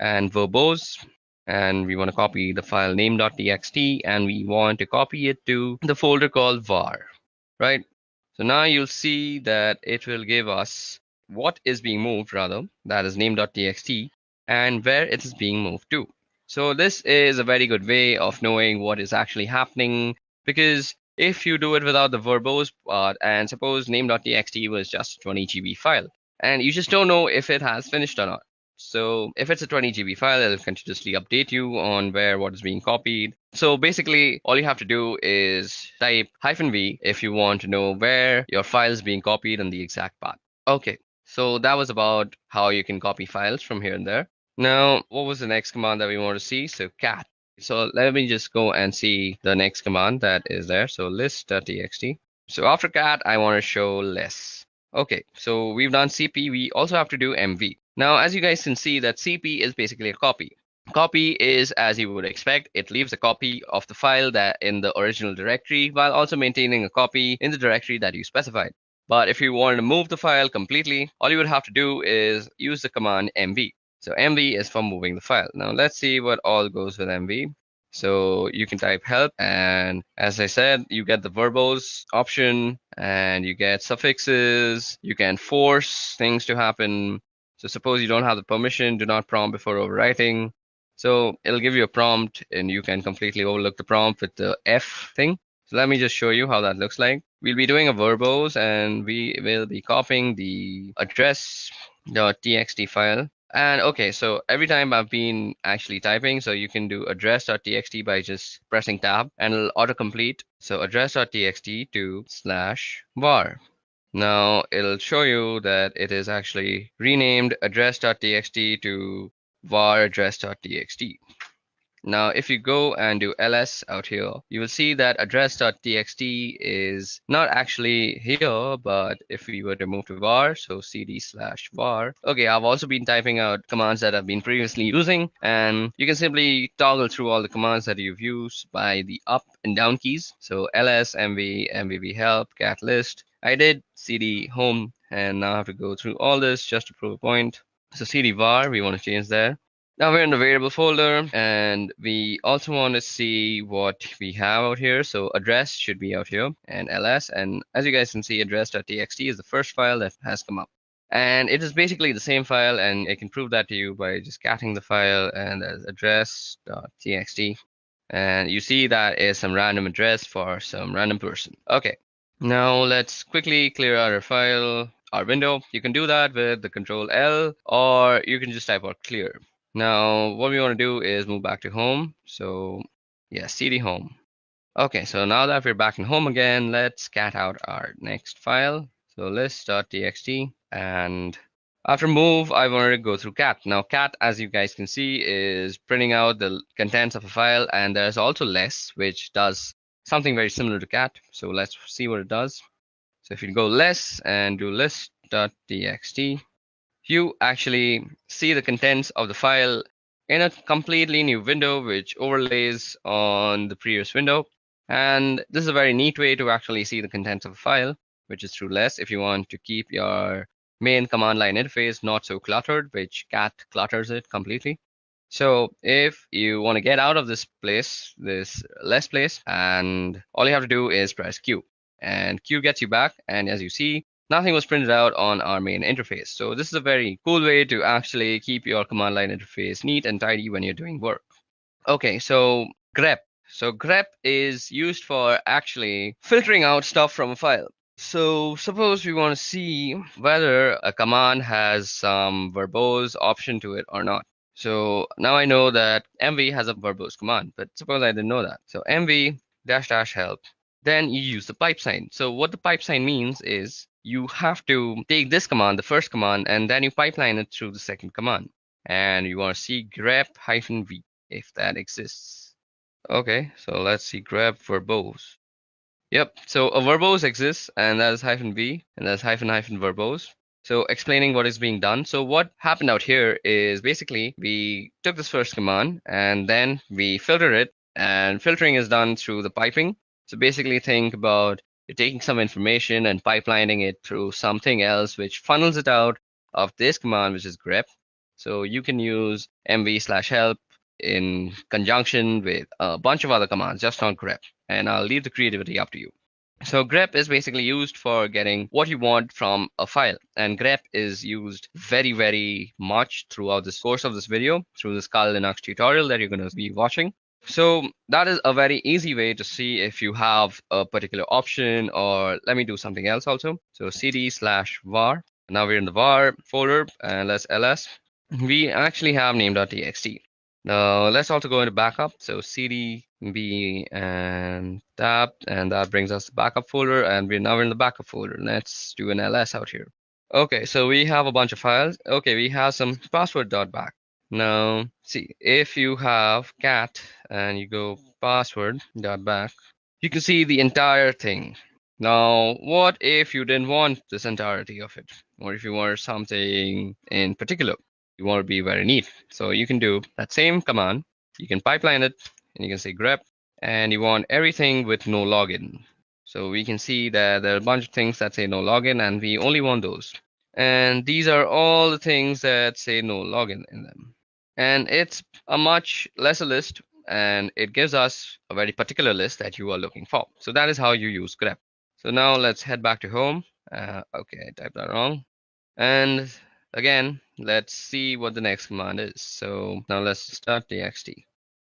and verbose, and we want to copy the file name.txt, and we want to copy it to the folder called var, right? So now you'll see that it will give us what is being moved, rather, that is name.txt, and where it is being moved to. So this is a very good way of knowing what is actually happening, because if you do it without the verbose part, and suppose name.txt was just a 20 GB file, and you just don't know if it has finished or not. So if it's a 20 GB file, it'll continuously update you on where what is being copied. So basically, all you have to do is type -v if you want to know where your file is being copied and the exact path. Okay, so that was about how you can copy files from here and there. Now, what was the next command that we want to see? So cat. So let me just go and see the next command that is there. So list.txt. So after cat, I want to show less. Okay, so we've done cp. We also have to do mv. Now, as you guys can see, that cp is basically a copy. Copy is, as you would expect, it leaves a copy of the file that in the original directory while also maintaining a copy in the directory that you specified. But if you wanted to move the file completely, all you would have to do is use the command mv. So mv is for moving the file. Now let's see what all goes with mv. So you can type help, and as I said, you get the verbose option and you get suffixes. You can force things to happen. So suppose you don't have the permission, do not prompt before overwriting. So it'll give you a prompt and you can completely overlook the prompt with the F thing. So let me just show you how that looks like. We'll be doing a verbose and we will be copying the address.txt file. And okay, so every time I've been actually typing, so you can do address.txt by just pressing tab and it'll autocomplete. So address.txt to /var. Now it'll show you that it is actually renamed address.txt to var address.txt. Now, if you go and do ls out here, you will see that address.txt is not actually here, but if we were to move to var, so cd/var. Okay, I've also been typing out commands that I've been previously using, and you can simply toggle through all the commands that you've used by the up and down keys. So ls, mv, mvv help, cat list. I did cd home, and now I have to go through all this just to prove a point. So cd var, we want to change there. Now we're in the variable folder, and we also want to see what we have out here. So address should be out here, and ls. And as you guys can see, address.txt is the first file that has come up. And it is basically the same file, and I can prove that to you by just catting the file, and there's address.txt. And you see that is some random address for some random person. Okay, now let's quickly clear out our file, our window. You can do that with the Control L, or you can just type out clear. Now what we want to do is move back to home. So yeah, cd home. Okay, so now that we're back in home again, let's cat out our next file. So list.txt, and after move, I wanted to go through cat. Now cat, as you guys can see, is printing out the contents of a file, and there's also less, which does something very similar to cat. So let's see what it does. So if you go less and do list.txt, you actually see the contents of the file in a completely new window, which overlays on the previous window. And this is a very neat way to actually see the contents of a file, which is through less if you want to keep your main command line interface not so cluttered, which cat clutters it completely. So if you want to get out of this place, this less place, and all you have to do is press Q, and Q gets you back. And as you see, nothing was printed out on our main interface. So this is a very cool way to actually keep your command line interface neat and tidy when you're doing work. Okay, so grep. So grep is used for actually filtering out stuff from a file. So suppose we want to see whether a command has some verbose option to it or not. So now I know that mv has a verbose command, but suppose I didn't know that. So mv dash dash help, then you use the pipe sign. So what the pipe sign means is you have to take this command, the first command, and then you pipeline it through the second command. And you want to see grep-v if that exists. Okay, so let's see grep verbose. Yep, so a verbose exists, and that is -v, and that's -- verbose. So explaining what is being done. So what happened out here is basically we took this first command and then we filter it, and filtering is done through the piping. So basically think about you're taking some information and pipelining it through something else, which funnels it out of this command, which is grep. So you can use mv/help in conjunction with a bunch of other commands, just not grep. And I'll leave the creativity up to you. So grep is basically used for getting what you want from a file. And grep is used very, very much throughout this course of this video, through this Kali Linux tutorial that you're going to be watching. So that is a very easy way to see if you have a particular option, or let me do something else also. So cd/var. Now we're in the var folder, and let's ls. We actually have name.txt. Now let's also go into backup. So cd b and tab, and that brings us the backup folder, and we're now in the backup folder. Let's do an ls out here. Okay, so we have a bunch of files. Okay, we have some password.back. Now see, if you have cat and you go password.back, you can see the entire thing. Now what if you didn't want this entirety of it, or if you want something in particular? You want to be very neat. So you can do that same command. You can pipeline it, and you can say grep, and you want everything with no login. So we can see that there are a bunch of things that say no login, and we only want those. And these are all the things that say no login in them. And it's a much lesser list, and it gives us a very particular list that you are looking for. So that is how you use grep. So now let's head back to home. Okay, I typed that wrong. And again, let's see what the next command is. So now let's start txt.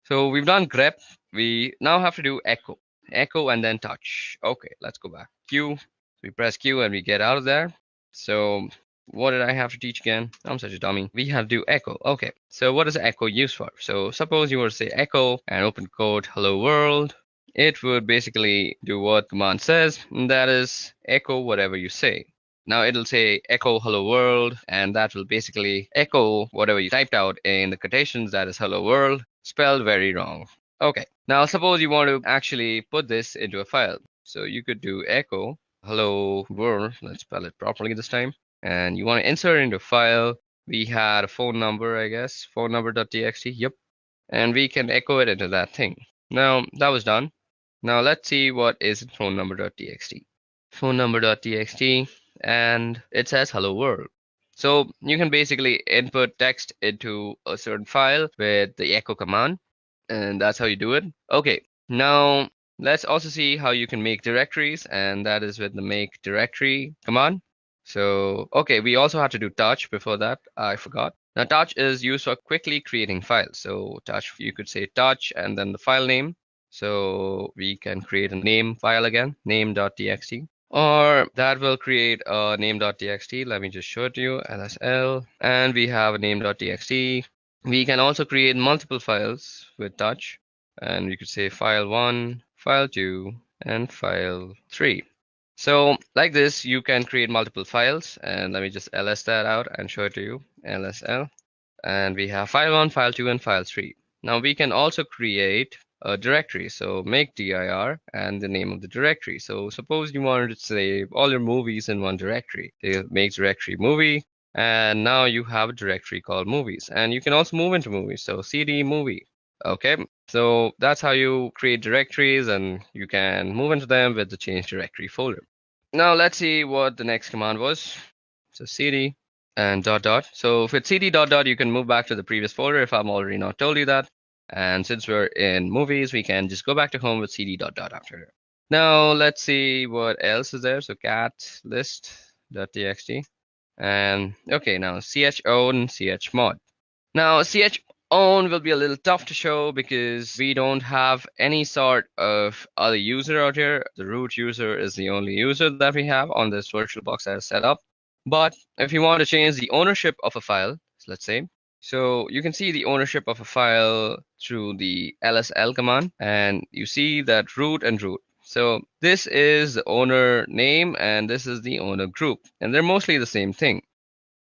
So we've done grep. We now have to do echo. Echo and then touch. Okay, let's go back. Q. We press Q and we get out of there. So what did I have to teach again? I'm such a dummy. We have to do echo. Okay, so what is echo used for? So suppose you were to say echo and open quote hello world. It would basically do what command says, and that is echo whatever you say. Now it'll say echo hello world, and that will basically echo whatever you typed out in the quotations, that is hello world, spelled very wrong. Okay, now suppose you want to actually put this into a file. So you could do echo hello world, let's spell it properly this time, and you want to insert into a file. We had a phone number, I guess, phone number.txt, yep, and we can echo it into that thing. Now that was done. Now let's see what is in phone number.txt. Phone number.txt, and it says hello world. So you can basically input text into a certain file with the echo command, and that's how you do it. Okay, now let's also see how you can make directories, and that is with the make directory command. So, okay, we also had to do touch before that. I forgot. Now, touch is used for quickly creating files. So, touch, you could say touch and then the file name. So, we can create a name file again, name.txt. Or that will create a name.txt. Let me just show it to you, lsl. And we have a name.txt. We can also create multiple files with touch. And we could say file 1, file 2, and file 3. So like this, you can create multiple files. And let me just ls that out and show it to you, lsl. And we have file 1, file 2, and file 3. Now we can also create a directory. So make dir and the name of the directory. So suppose you wanted to save all your movies in one directory. It makes directory movie. And now you have a directory called movies. And you can also move into movies. So cd movie. Okay, so that's how you create directories, and you can move into them with the change directory folder. Now let's see what the next command was. So cd and dot dot. So if it's cd dot dot, you can move back to the previous folder if I'm already not told you that. And since we're in movies, we can just go back to home with cd dot dot after. Now let's see what else is there. So cat list.txt. And okay, now chown chmod. Now chown will be a little tough to show because we don't have any sort of other user out here. The root user is the only user that we have on this VirtualBox that is set up. But if you want to change the ownership of a file, let's say, so you can see the ownership of a file through the lsl command, and you see that root and root. So this is the owner name and this is the owner group, and they're mostly the same thing.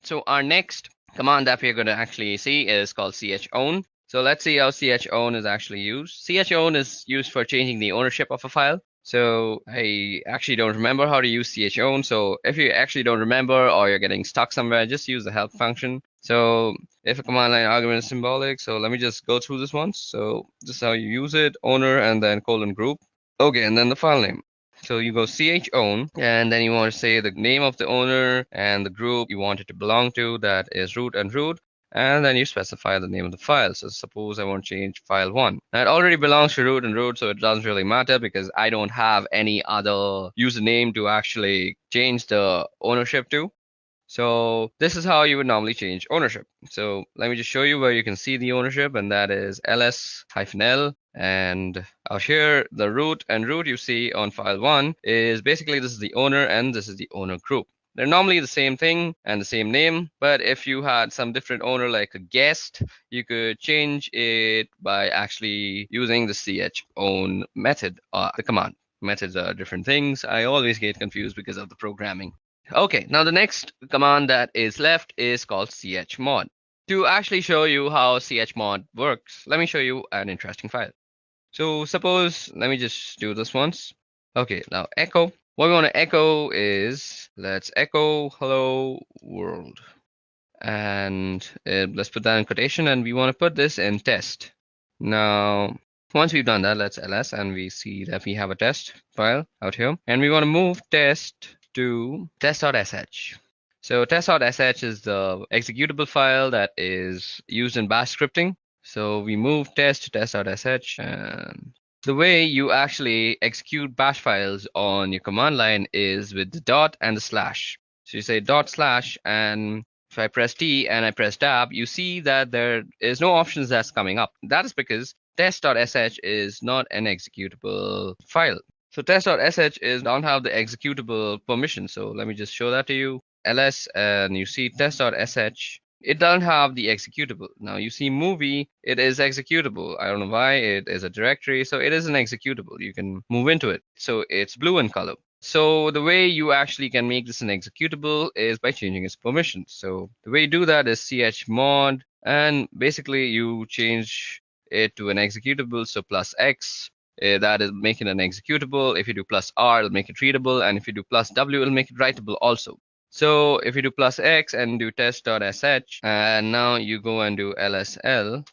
So our next command that we're going to actually see is called chown. So let's see how chown is actually used. Chown is used for changing the ownership of a file. So I actually don't remember how to use chown. So if you actually don't remember or you're getting stuck somewhere, just use the help function. So if a command line argument is symbolic, so let me just go through this once. So this is how you use it, owner and then colon group. Okay, and then the file name. So you go chown, and then you want to say the name of the owner and the group you want it to belong to, that is root and root. And then you specify the name of the file. So suppose I want to change file 1. Now it already belongs to root and root, so it doesn't really matter because I don't have any other username to actually change the ownership to. So this is how you would normally change ownership. So let me just show you where you can see the ownership, and that is ls-l. And out here, the root and root you see on file 1 is basically this is the owner and this is the owner group. They're normally the same thing and the same name, but if you had some different owner like a guest, you could change it by actually using the chown method, the command. Methods are different things. I always get confused because of the programming. Okay, now the next command that is left is called chmod. To actually show you how chmod works, let me show you an interesting file. So suppose, let me just do this once. Okay, now echo. What we want to echo is, let's echo hello world. And let's put that in quotation, and we want to put this in test. Now, once we've done that, let's ls, and we see that we have a test file out here. And we want to move test to test.sh. So test.sh is the executable file that is used in bash scripting. So we move test to test.sh, and the way you actually execute bash files on your command line is with the dot and the slash. So you say dot slash, and if I press T and I press tab, you see that there is no options that's coming up. That is because test.sh is not an executable file. So test.sh don't have the executable permission. So let me just show that to you. ls, and you see test.sh. It doesn't have the executable. Now you see movie, it is executable. I don't know why, it is a directory, so it is an executable. You can move into it. So it's blue in color. So the way you actually can make this an executable is by changing its permissions. So the way you do that is chmod, and basically you change it to an executable. So plus X, that is making an executable. If you do plus R, it'll make it readable. And if you do plus W, it'll make it writable also. So if you do plus X and do test.sh, and now you go and do lsl,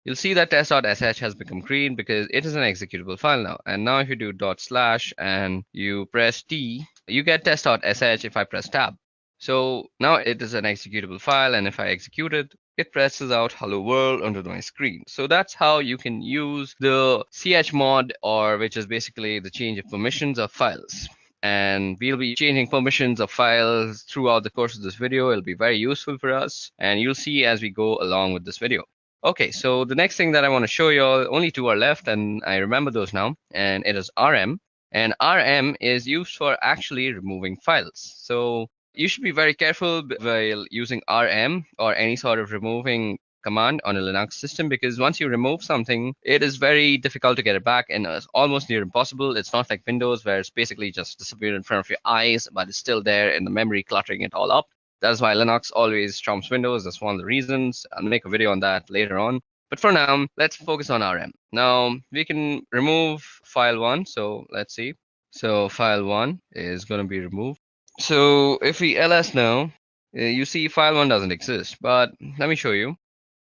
you'll see that test.sh has become green because it is an executable file now. And now if you do dot slash and you press T, you get test.sh if I press tab. So now it is an executable file, and if I execute it, it presses out hello world onto my screen. So that's how you can use the chmod, or which is basically the change of permissions of files. and we'll be changing permissions of files throughout the course of this video. It'll be very useful for us, and you'll see as we go along with this video. Okay, so the next thing that I want to show you all, only two are left, and I remember those now, and it is RM. And RM is used for actually removing files. So you should be very careful while using RM or any sort of removing command on a Linux system, because once you remove something, it is very difficult to get it back, and it's almost near impossible. It's not like Windows where it's basically just disappeared in front of your eyes, but it's still there in the memory, cluttering it all up. That's why Linux always trumps Windows. That's one of the reasons. I'll make a video on that later on. But for now, let's focus on RM. Now, we can remove file 1. So let's see. So file 1 is going to be removed. So if we ls now, you see file 1 doesn't exist. But let me show you.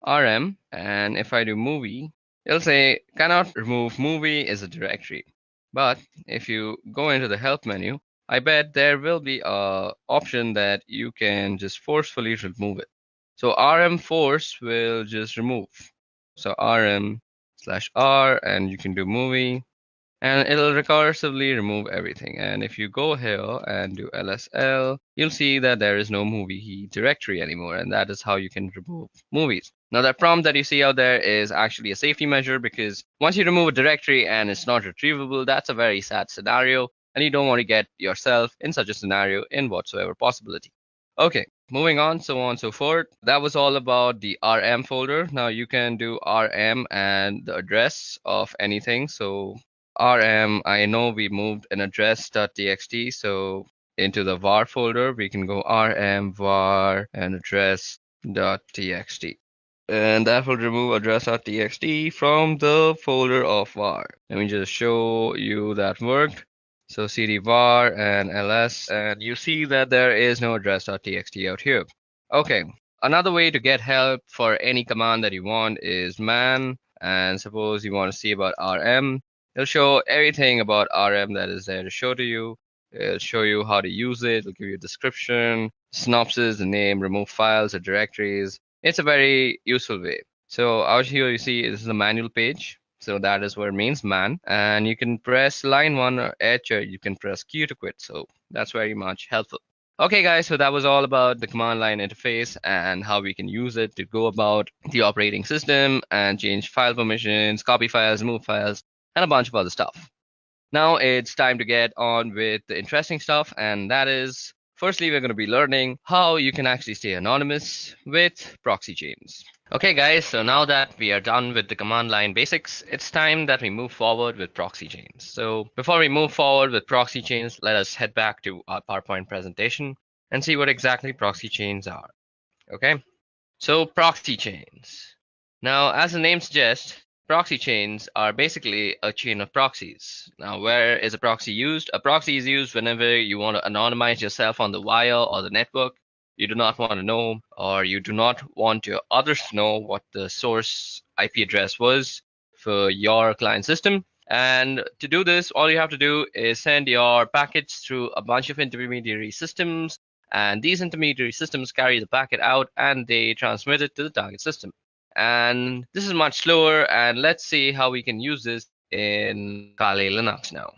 RM, and if I do movie, it'll say cannot remove movie is a directory. But if you go into the help menu, I bet there will be a option that you can just forcefully remove it. So RM force will just remove. So RM/R, and you can do movie, and it'll recursively remove everything. And if you go here and do LSL, you'll see that there is no movie directory anymore, and that is how you can remove movies. Now that prompt that you see out there is actually a safety measure, because once you remove a directory and it's not retrievable, that's a very sad scenario, and you don't want to get yourself in such a scenario in whatsoever possibility. Okay, moving on, so on and so forth. That was all about the RM folder. Now you can do RM and the address of anything. So RM, I know we moved an address.txt, so into the var folder, we can go rm var and address.txt. And that will remove address.txt from the folder of var. Let me just show you that worked. So cd var and ls, and you see that there is no address.txt out here. Okay, another way to get help for any command that you want is man, and suppose you want to see about rm. It'll show everything about RM that is there to show to you. It'll show you how to use it. It'll give you a description, synopsis, the name, remove files or directories. It's a very useful way. So out here you see this is the manual page. So that is what it means, man. And you can press line 1 or H, or you can press Q to quit. So that's very much helpful. Okay guys, so that was all about the command line interface and how we can use it to go about the operating system and change file permissions, copy files, move files, and a bunch of other stuff. Now it's time to get on with the interesting stuff, and that is, firstly, we're going to be learning how you can actually stay anonymous with proxy chains. Okay guys, so now that we are done with the command line basics, it's time that we move forward with proxy chains. So before we move forward with proxy chains, let us head back to our PowerPoint presentation and see what exactly proxy chains are. Okay, so proxy chains. Now, as the name suggests, proxy chains are basically a chain of proxies. Now, where is a proxy used? A proxy is used whenever you want to anonymize yourself on the wire or the network. You do not want to know, or you do not want your others to know what the source IP address was for your client system. And to do this, all you have to do is send your packets through a bunch of intermediary systems, and these intermediary systems carry the packet out and they transmit it to the target system. And this is much slower, and let's see how we can use this in Kali Linux now.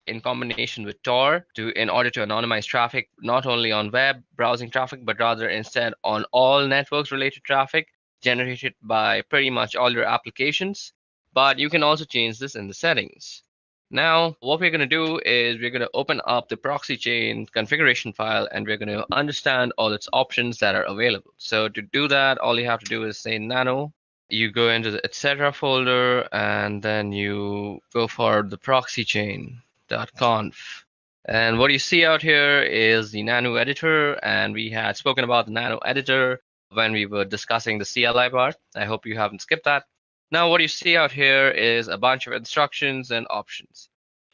In combination with Tor in order to anonymize traffic, not only on web browsing traffic, but rather instead on all networks related traffic generated by pretty much all your applications. But you can also change this in the settings. Now, what we're going to do is we're going to open up the proxy chain configuration file, and we're going to understand all its options that are available. So to do that, all you have to do is say nano. You go into the etc folder, and then you go for the proxy chain.conf. And what you see out here is the nano editor, and we had spoken about the nano editor when we were discussing the CLI part. I hope you haven't skipped that. Now what you see out here is a bunch of instructions and options.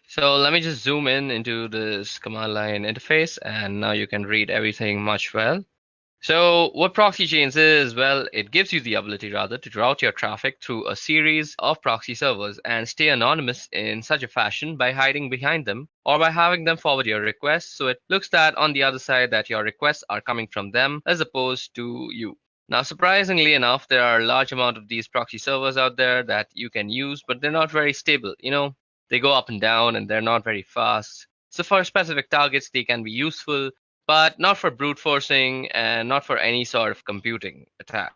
So let me just zoom in into this command line interface, and now you can read everything much well. So what proxy chains is, well, it gives you the ability rather to route your traffic through a series of proxy servers and stay anonymous in such a fashion by hiding behind them or by having them forward your requests, so it looks that on the other side that your requests are coming from them as opposed to you. Now, surprisingly enough, there are a large amount of these proxy servers out there that you can use, but they're not very stable. They go up and down and they're not very fast. So for specific targets, they can be useful, but not for brute forcing and not for any sort of computing attack.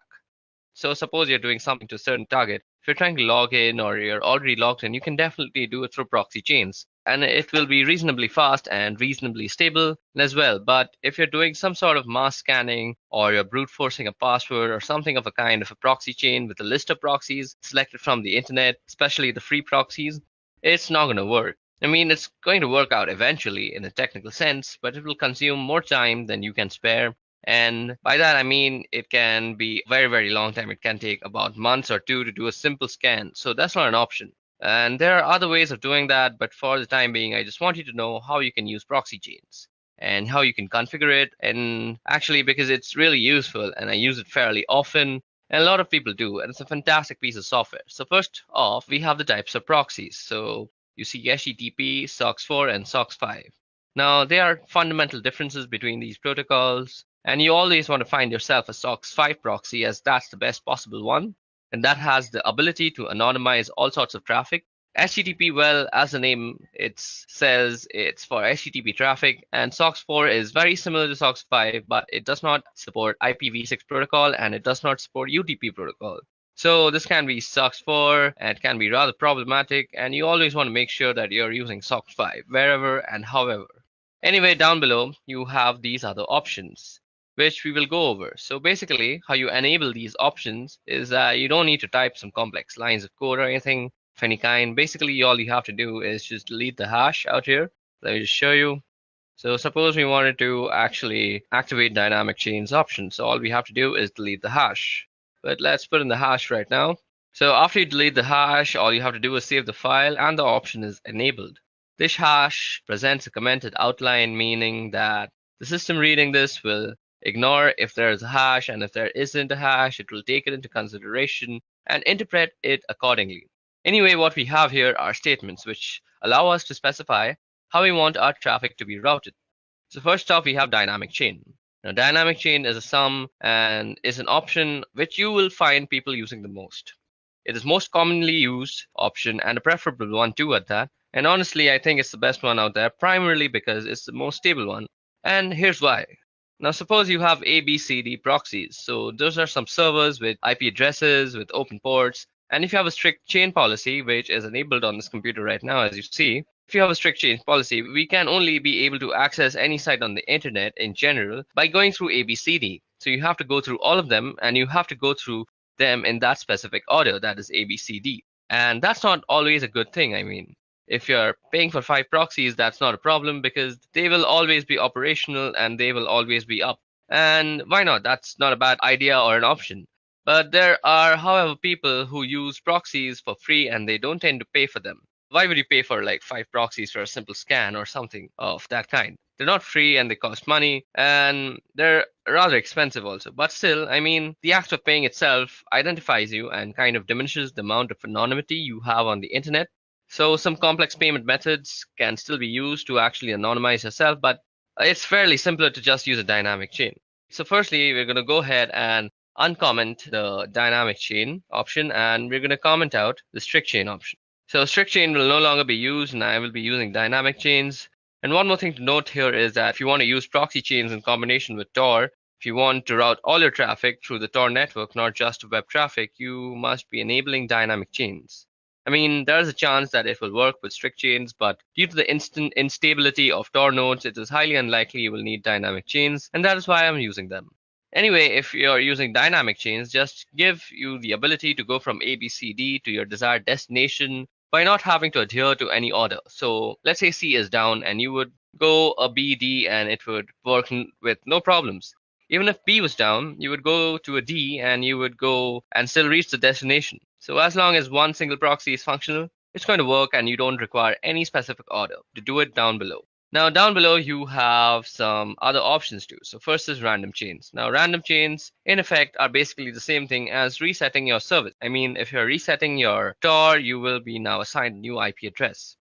So suppose you're doing something to a certain target. If you're trying to log in or you're already logged in, you can definitely do it through proxy chains. And it will be reasonably fast and reasonably stable as well. But if you're doing some sort of mass scanning or you're brute forcing a password or something of a kind of a proxy chain with a list of proxies selected from the internet, especially the free proxies, it's not going to work. I mean, it's going to work out eventually in a technical sense, but it will consume more time than you can spare. And by that, I mean it can be very, very long time. It can take about months or two to do a simple scan. So that's not an option. And there are other ways of doing that. But for the time being, I just want you to know how you can use proxy chains and how you can configure it. And actually, because it's really useful and I use it fairly often, and a lot of people do. And it's a fantastic piece of software. So first off, we have the types of proxies. So you see HTTP, SOCKS4, and SOCKS5. Now, there are fundamental differences between these protocols. And you always want to find yourself a SOCKS5 proxy as that's the best possible one. And that has the ability to anonymize all sorts of traffic. HTTP, well, as the name it says, it's for HTTP traffic. And SOCKS4 is very similar to SOCKS5, but it does not support IPv6 protocol and it does not support UDP protocol. So this can be SOCKS4 and it can be rather problematic. And you always want to make sure that you're using SOCKS5 wherever and however. Anyway, down below, you have these other options, which we will go over. So basically, how you enable these options is that you don't need to type some complex lines of code or anything of any kind. Basically, all you have to do is just delete the hash out here. Let me just show you. So suppose we wanted to actually activate dynamic chains option. So all we have to do is delete the hash. But let's put in the hash right now. So after you delete the hash, all you have to do is save the file and the option is enabled. This hash presents a commented outline, meaning that the system reading this will ignore if there is a hash, and if there isn't a hash, it will take it into consideration and interpret it accordingly. Anyway, what we have here are statements which allow us to specify how we want our traffic to be routed. So first off, we have dynamic chain. Now, dynamic chain is a sum and is an option which you will find people using the most. It is most commonly used option and a preferable one too at that. And honestly, I think it's the best one out there, primarily because it's the most stable one. And here's why. Now, suppose you have ABCD proxies. So those are some servers with IP addresses, with open ports. And if you have a strict chain policy, which is enabled on this computer right now, as you see, if you have a strict chain policy, we can only be able to access any site on the internet in general by going through ABCD. So you have to go through all of them, and you have to go through them in that specific order, that is ABCD. And that's not always a good thing. I mean, if you're paying for 5 proxies, that's not a problem because they will always be operational and they will always be up. And why not? That's not a bad idea or an option. But there are, however, people who use proxies for free and they don't tend to pay for them. Why would you pay for like 5 proxies for a simple scan or something of that kind? They're not free and they cost money and they're rather expensive also. But still, I mean, the act of paying itself identifies you and kind of diminishes the amount of anonymity you have on the internet. So some complex payment methods can still be used to actually anonymize yourself, but it's fairly simpler to just use a dynamic chain. So firstly, we're going to go ahead and uncomment the dynamic chain option, and we're going to comment out the strict chain option. So strict chain will no longer be used, and I will be using dynamic chains. And one more thing to note here is that if you want to use proxy chains in combination with Tor, if you want to route all your traffic through the Tor network, not just web traffic, you must be enabling dynamic chains. I mean, there is a chance that it will work with strict chains, but due to the instant instability of Tor nodes, it is highly unlikely you will need dynamic chains, and that is why I'm using them. Anyway, if you're using dynamic chains, just give you the ability to go from ABCD to your desired destination by not having to adhere to any order. So let's say C is down and you would go a B, D, and it would work with no problems. Even if B was down, you would go to a D and you would go and still reach the destination. So as long as one single proxy is functional, it's going to work and you don't require any specific order to do it down below. Now down below, you have some other options too. So first is random chains. Now random chains in effect are basically the same thing as resetting your service. I mean, if you're resetting your Tor, you will be now assigned a new IP address.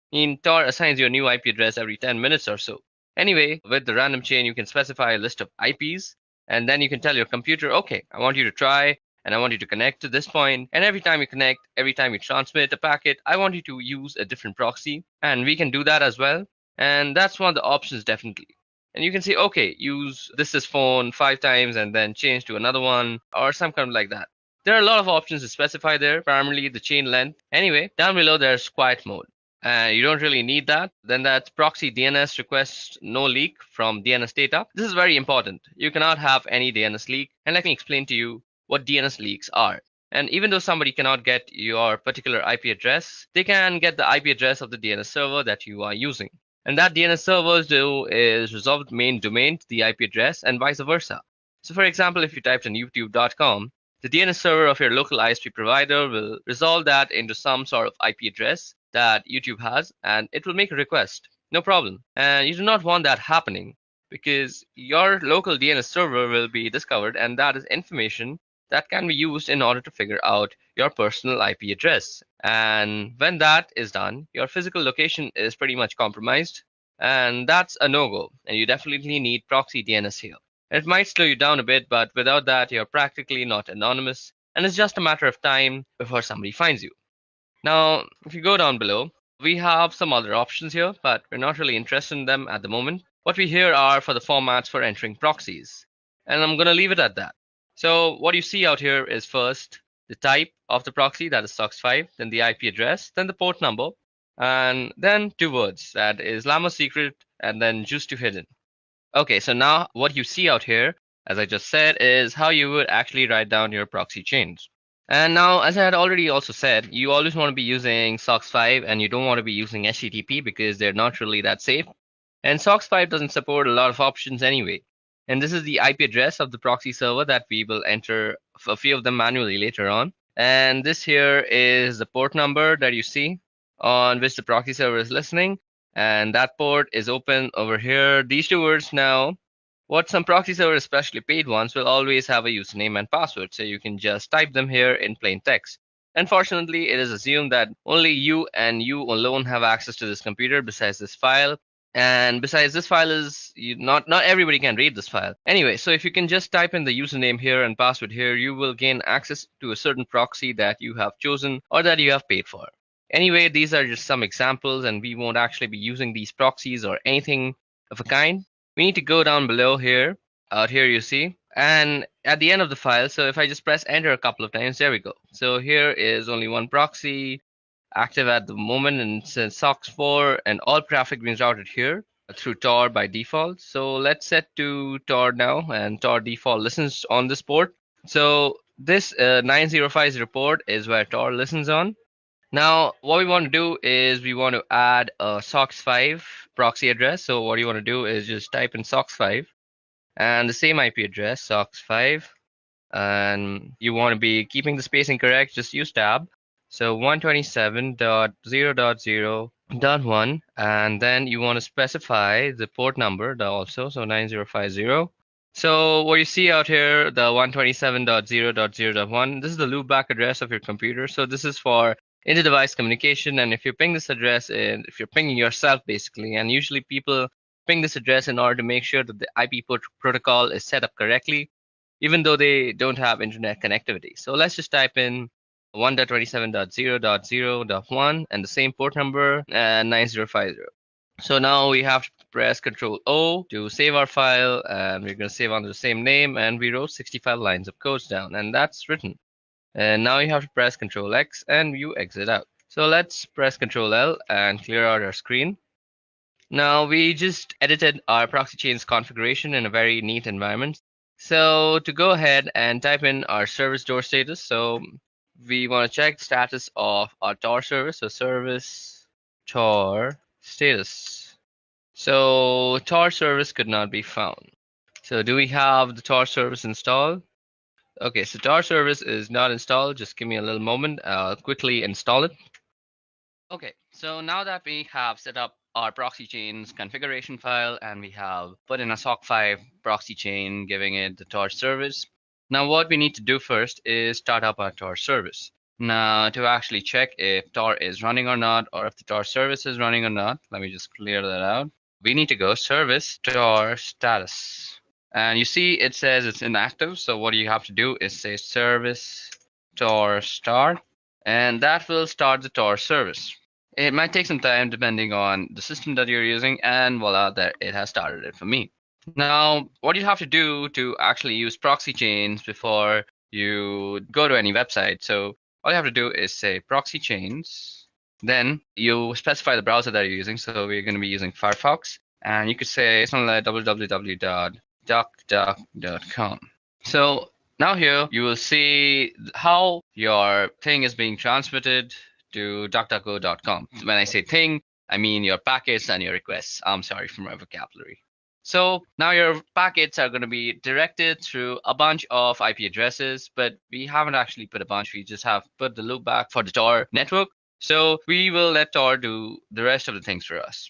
Tor assigns you a new IP address every 10 minutes or so. Anyway, with the random chain, you can specify a list of IPs, and then you can tell your computer, okay, I want you to try, and I want you to connect to this point. And every time you connect, every time you transmit a packet, I want you to use a different proxy. And we can do that as well. And that's one of the options definitely. And you can say, okay, use this is phone 5 times and then change to another one or some kind of like that. There are a lot of options to specify there, primarily the chain length. Anyway, down below there's quiet mode. And you don't really need that. Then that's proxy DNS request no leak from DNS data. This is very important. You cannot have any DNS leak. And let me explain to you what DNS leaks are. And even though somebody cannot get your particular IP address, they can get the IP address of the DNS server that you are using. And that DNS servers do is resolve the main domain to the IP address and vice versa. So for example, if you typed in youtube.com, the DNS server of your local ISP provider will resolve that into some sort of IP address that YouTube has, and it will make a request. No problem. And you do not want that happening because your local DNS server will be discovered, and that is information that can be used in order to figure out your personal IP address. And when that is done, your physical location is pretty much compromised, and that's a no-go. And you definitely need proxy DNS here. It might slow you down a bit, but without that, you're practically not anonymous, and it's just a matter of time before somebody finds you. Now, if you go down below, we have some other options here, but we're not really interested in them at the moment. What we here are for the formats for entering proxies, and I'm going to leave it at that. So what you see out here is first the type of the proxy, that is SOX5, then the IP address, then the port number, and then two words, that is Llama secret and then juice to hidden. Okay, so now what you see out here, as I just said, is how you would actually write down your proxy chains. And now, as I had already also said, you always want to be using SOX5 and you don't want to be using HTTP because they're not really that safe. And SOX5 doesn't support a lot of options anyway. And this is the IP address of the proxy server that we will enter a few of them manually later on. And this here is the port number that you see on which the proxy server is listening. And that port is open over here. These two words now, what some proxy servers, especially paid ones, will always have a username and password. So you can just type them here in plain text. Unfortunately, it is assumed that only you and you alone have access to this computer besides this file. And besides, this file is not everybody can read this file. Anyway, so if you can just type in the username here and password here, you will gain access to a certain proxy that you have chosen or that you have paid for. Anyway, these are just some examples, and we won't actually be using these proxies or anything of a kind. We need to go down below here. Out here you see. And at the end of the file, so if I just press enter a couple of times, there we go. So here is only one proxy active at the moment, and it says SOX4, and all traffic being routed here through Tor by default. So let's set to Tor now, and Tor default listens on this port. So this 9050 port is where Tor listens on. Now, what we want to do is we want to add a SOX5 proxy address. So what you want to do is just type in SOX5 and the same IP address, SOX5. And you want to be keeping the spacing correct, just use tab. So 127.0.0.1, and then you want to specify the port number also, so 9050. So what you see out here, the 127.0.0.1, this is the loopback address of your computer. So this is for inter-device communication, and if you ping this address in, if you're pinging yourself basically, and usually people ping this address in order to make sure that the IP protocol is set up correctly, even though they don't have internet connectivity. So let's just type in 1.27.0.0.1 and the same port number and 9050. So now we have to press Control O to save our file, and we're going to save under the same name, and we wrote 65 lines of codes down, and that's written. And now you have to press Control X and you exit out. So let's press Control L and clear out our screen. Now we just edited our proxy chains configuration in a very neat environment. So to go ahead and type in our service door status, so we want to check the status of our Tor service. So service Tor status. So Tor service could not be found. So do we have the Tor service installed? Okay, so Tor service is not installed. Just give me a little moment. I'll quickly install it. Okay, so now that we have set up our proxy chains configuration file and we have put in a SOC5 proxy chain giving it the Tor service, now what we need to do first is start up our Tor service. Now to actually check if Tor is running or not, or if the Tor service is running or not, let me just clear that out. We need to go service Tor status. And you see it says it's inactive. So what you have to do is say service Tor start, and that will start the Tor service. It might take some time depending on the system that you're using, and voila, there it has started it for me. Now, what you have to do to actually use proxy chains before you go to any website. So all you have to do is say proxy chains. Then you specify the browser that you're using. So we're going to be using Firefox, and you could say something like www.duckduck.com. So now here you will see how your thing is being transmitted to DuckDuckGo.com. When I say thing, I mean your packets and your requests. I'm sorry for my vocabulary. So now your packets are going to be directed through a bunch of IP addresses, but we haven't actually put a bunch. We just have put the loopback for the Tor network. So we will let Tor do the rest of the things for us.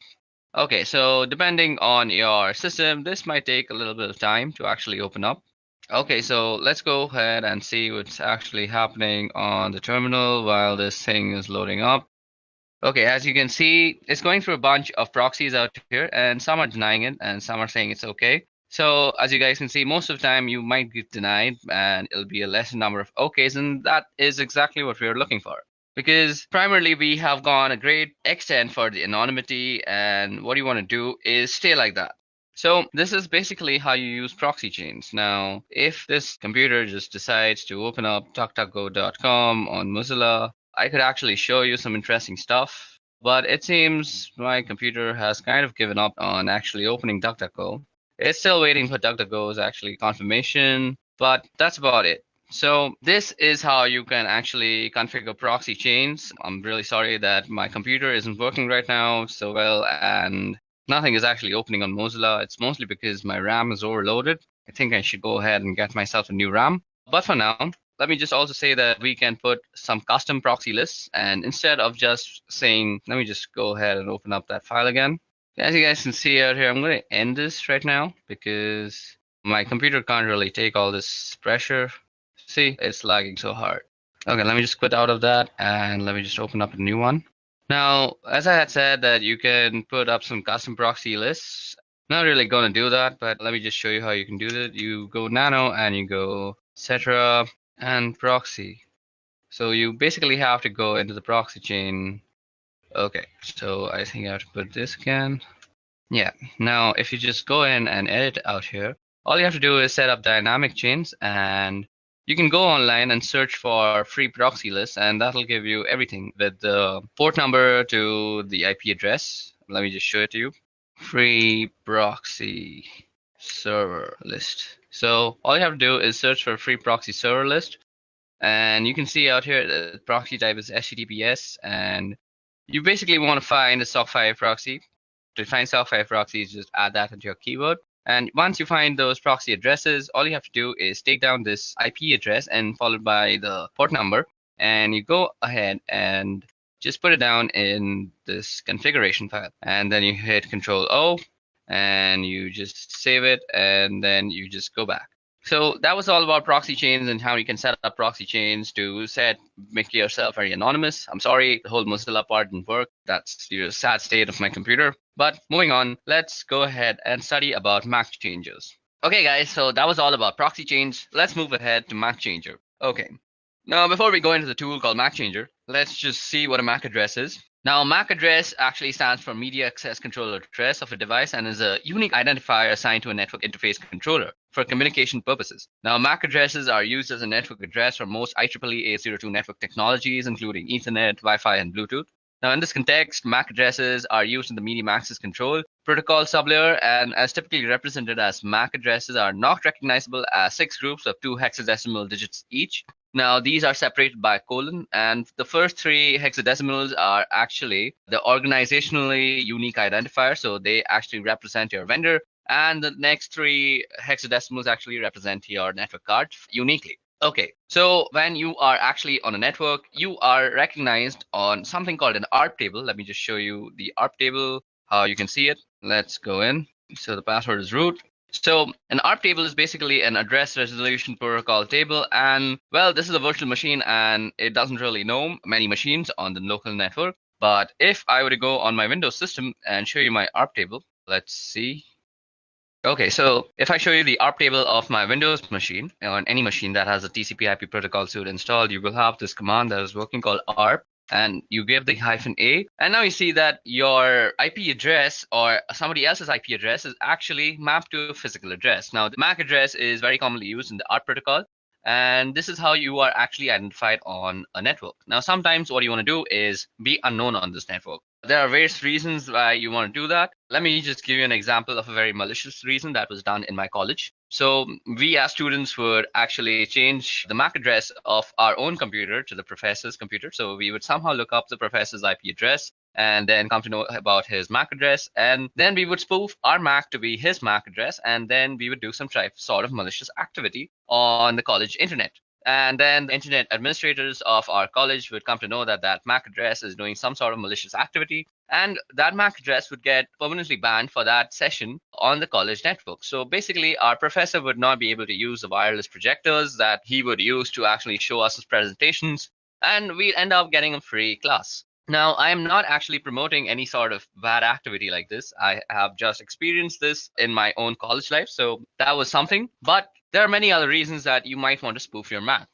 Okay, so depending on your system, this might take a little bit of time to actually open up. Okay, so let's go ahead and see what's actually happening on the terminal while this thing is loading up. Okay, as you can see, it's going through a bunch of proxies out here, and some are denying it, and some are saying it's okay. So as you guys can see, most of the time you might get denied, and it'll be a lesser number of okays, and that is exactly what we're looking for. Because primarily we have gone a great extent for the anonymity, and what you want to do is stay like that. So this is basically how you use proxy chains. Now, if this computer just decides to open up DuckDuckGo.com on Mozilla, I could actually show you some interesting stuff, but it seems my computer has kind of given up on actually opening DuckDuckGo. It's still waiting for DuckDuckGo's actually confirmation, but that's about it. So this is how you can actually configure proxy chains. I'm really sorry that my computer isn't working right now so well, and nothing is actually opening on Mozilla. It's mostly because my RAM is overloaded. I think I should go ahead and get myself a new RAM. But for now, let me just also say that we can put some custom proxy lists, and instead of just saying, let me just go ahead and open up that file again. As you guys can see out here, I'm going to end this right now because my computer can't really take all this pressure. See, it's lagging so hard. Okay, let me just quit out of that and let me just open up a new one. Now, as I had said that you can put up some custom proxy lists. Not really going to do that, but let me just show you how you can do that. You go nano and you go etc and proxy. So you basically have to go into the proxy chain. Okay, so I think I have to put this again. Yeah, now if you just go in and edit out here, all you have to do is set up dynamic chains, and you can go online and search for free proxy lists, and that'll give you everything with the port number to the IP address. Let me just show it to you. Free proxy server list. So all you have to do is search for free proxy server list, and you can see out here the proxy type is HTTPS, and you basically want to find a SOC5 proxy. To find SOC5 proxies, just add that into your keyword. And once you find those proxy addresses, all you have to do is take down this IP address and followed by the port number, and you go ahead and just put it down in this configuration file. And then you hit Control O, and you just save it, and then you just go back. So that was all about proxy chains and how you can set up proxy chains to make yourself very anonymous. I'm sorry, the whole Mozilla part didn't work. That's the sad state of my computer. But moving on, let's go ahead and study about MAC changes. Okay, guys, so that was all about proxy chains. Let's move ahead to MAC changer. Okay. Now, before we go into the tool called MAC changer, let's just see what a MAC address is. Now, MAC address actually stands for Media Access Controller Address of a device and is a unique identifier assigned to a network interface controller for communication purposes. Now, MAC addresses are used as a network address for most IEEE 802 network technologies, including Ethernet, Wi-Fi, and Bluetooth. Now, in this context, MAC addresses are used in the medium access control protocol sublayer, and as typically represented as MAC addresses are not recognizable as 6 groups of 2 hexadecimal digits each. Now, these are separated by a colon, and the first 3 hexadecimals are actually the organizationally unique identifier, so they actually represent your vendor, and the next 3 hexadecimals actually represent your network card uniquely. Okay, so when you are actually on a network, you are recognized on something called an ARP table. Let me just show you the ARP table, how you can see it. Let's go in. So the password is root. So an ARP table is basically an address resolution protocol table, and well, this is a virtual machine and it doesn't really know many machines on the local network. But if I were to go on my Windows system and show you my ARP table, let's see. Okay, so if I show you the ARP table of my Windows machine, on any machine that has a TCP/IP protocol suite installed, you will have this command that is working called ARP. and you give the -a, and now you see that your IP address or somebody else's IP address is actually mapped to a physical address. Now, the MAC address is very commonly used in the ARP protocol, and this is how you are actually identified on a network. Now, sometimes what you want to do is be unknown on this network. There are various reasons why you want to do that. Let me just give you an example of a very malicious reason that was done in my college. So we as students would actually change the MAC address of our own computer to the professor's computer. So we would somehow look up the professor's IP address and then come to know about his MAC address. And then we would spoof our MAC to be his MAC address. And then we would do some sort of malicious activity on the college internet. And then the internet administrators of our college would come to know that that MAC address is doing some sort of malicious activity. And that MAC address would get permanently banned for that session on the college network. So basically, our professor would not be able to use the wireless projectors that he would use to actually show us his presentations. And we'd end up getting a free class. Now, I am not actually promoting any sort of bad activity like this. I have just experienced this in my own college life. So that was something. But there are many other reasons that you might want to spoof your Mac.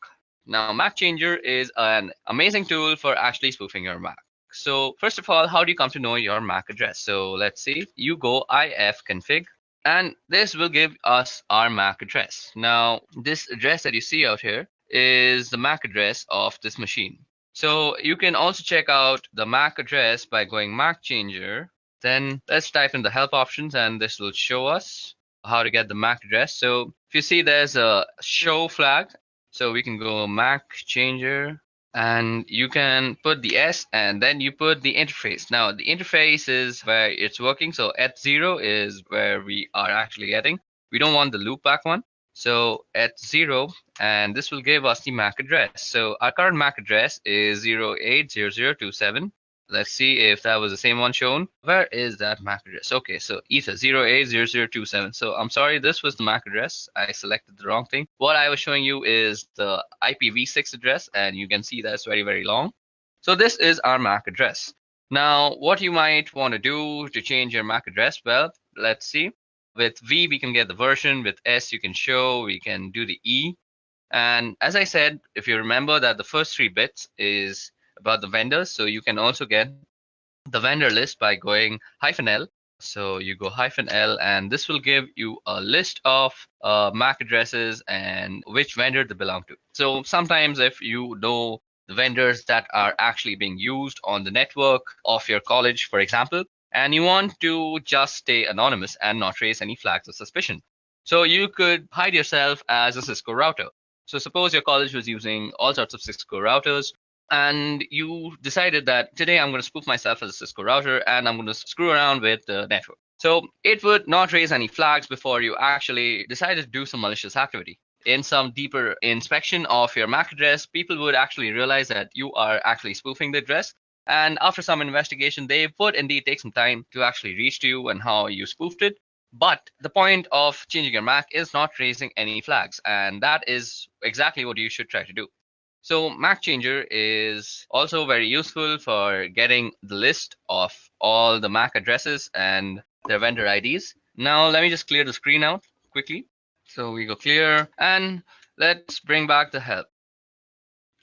Now, Mac Changer is an amazing tool for actually spoofing your Mac. So first of all, how do you come to know your MAC address? So let's see, you go ifconfig, and this will give us our MAC address. Now, this address that you see out here is the MAC address of this machine. So you can also check out the MAC address by going Mac Changer. Then let's type in the help options, and this will show us how to get the MAC address. So if you see there's a show flag, so we can go Mac Changer, and you can put the S and then you put the interface. Now the interface is where it's working. So @0 is where we are actually getting. We don't want the loopback one. So @0, and this will give us the MAC address. So our current MAC address is 080027. Let's see if that was the same one shown. Where is that MAC address? Okay, so ether 080027. So I'm sorry, this was the MAC address. I selected the wrong thing. What I was showing you is the IPv6 address, and you can see that's very, very long. So this is our MAC address. Now, what you might want to do to change your MAC address, well, let's see. With V, we can get the version. With S, you can show. We can do the E. And as I said, if you remember that the first 3 bits is about the vendors, so you can also get the vendor list by going -L. So you go -L, and this will give you a list of MAC addresses and which vendor they belong to. So sometimes if you know the vendors that are actually being used on the network of your college, for example, and you want to just stay anonymous and not raise any flags of suspicion, so you could hide yourself as a Cisco router. So suppose your college was using all sorts of Cisco routers, and you decided that today I'm going to spoof myself as a Cisco router and I'm going to screw around with the network. So it would not raise any flags before you actually decided to do some malicious activity. In some deeper inspection of your MAC address, people would actually realize that you are actually spoofing the address. And after some investigation, they would indeed take some time to actually reach to you and how you spoofed it. But the point of changing your MAC is not raising any flags. And that is exactly what you should try to do. So MAC Changer is also very useful for getting the list of all the MAC addresses and their vendor IDs. Now let me just clear the screen out quickly. So we go clear, and let's bring back the help.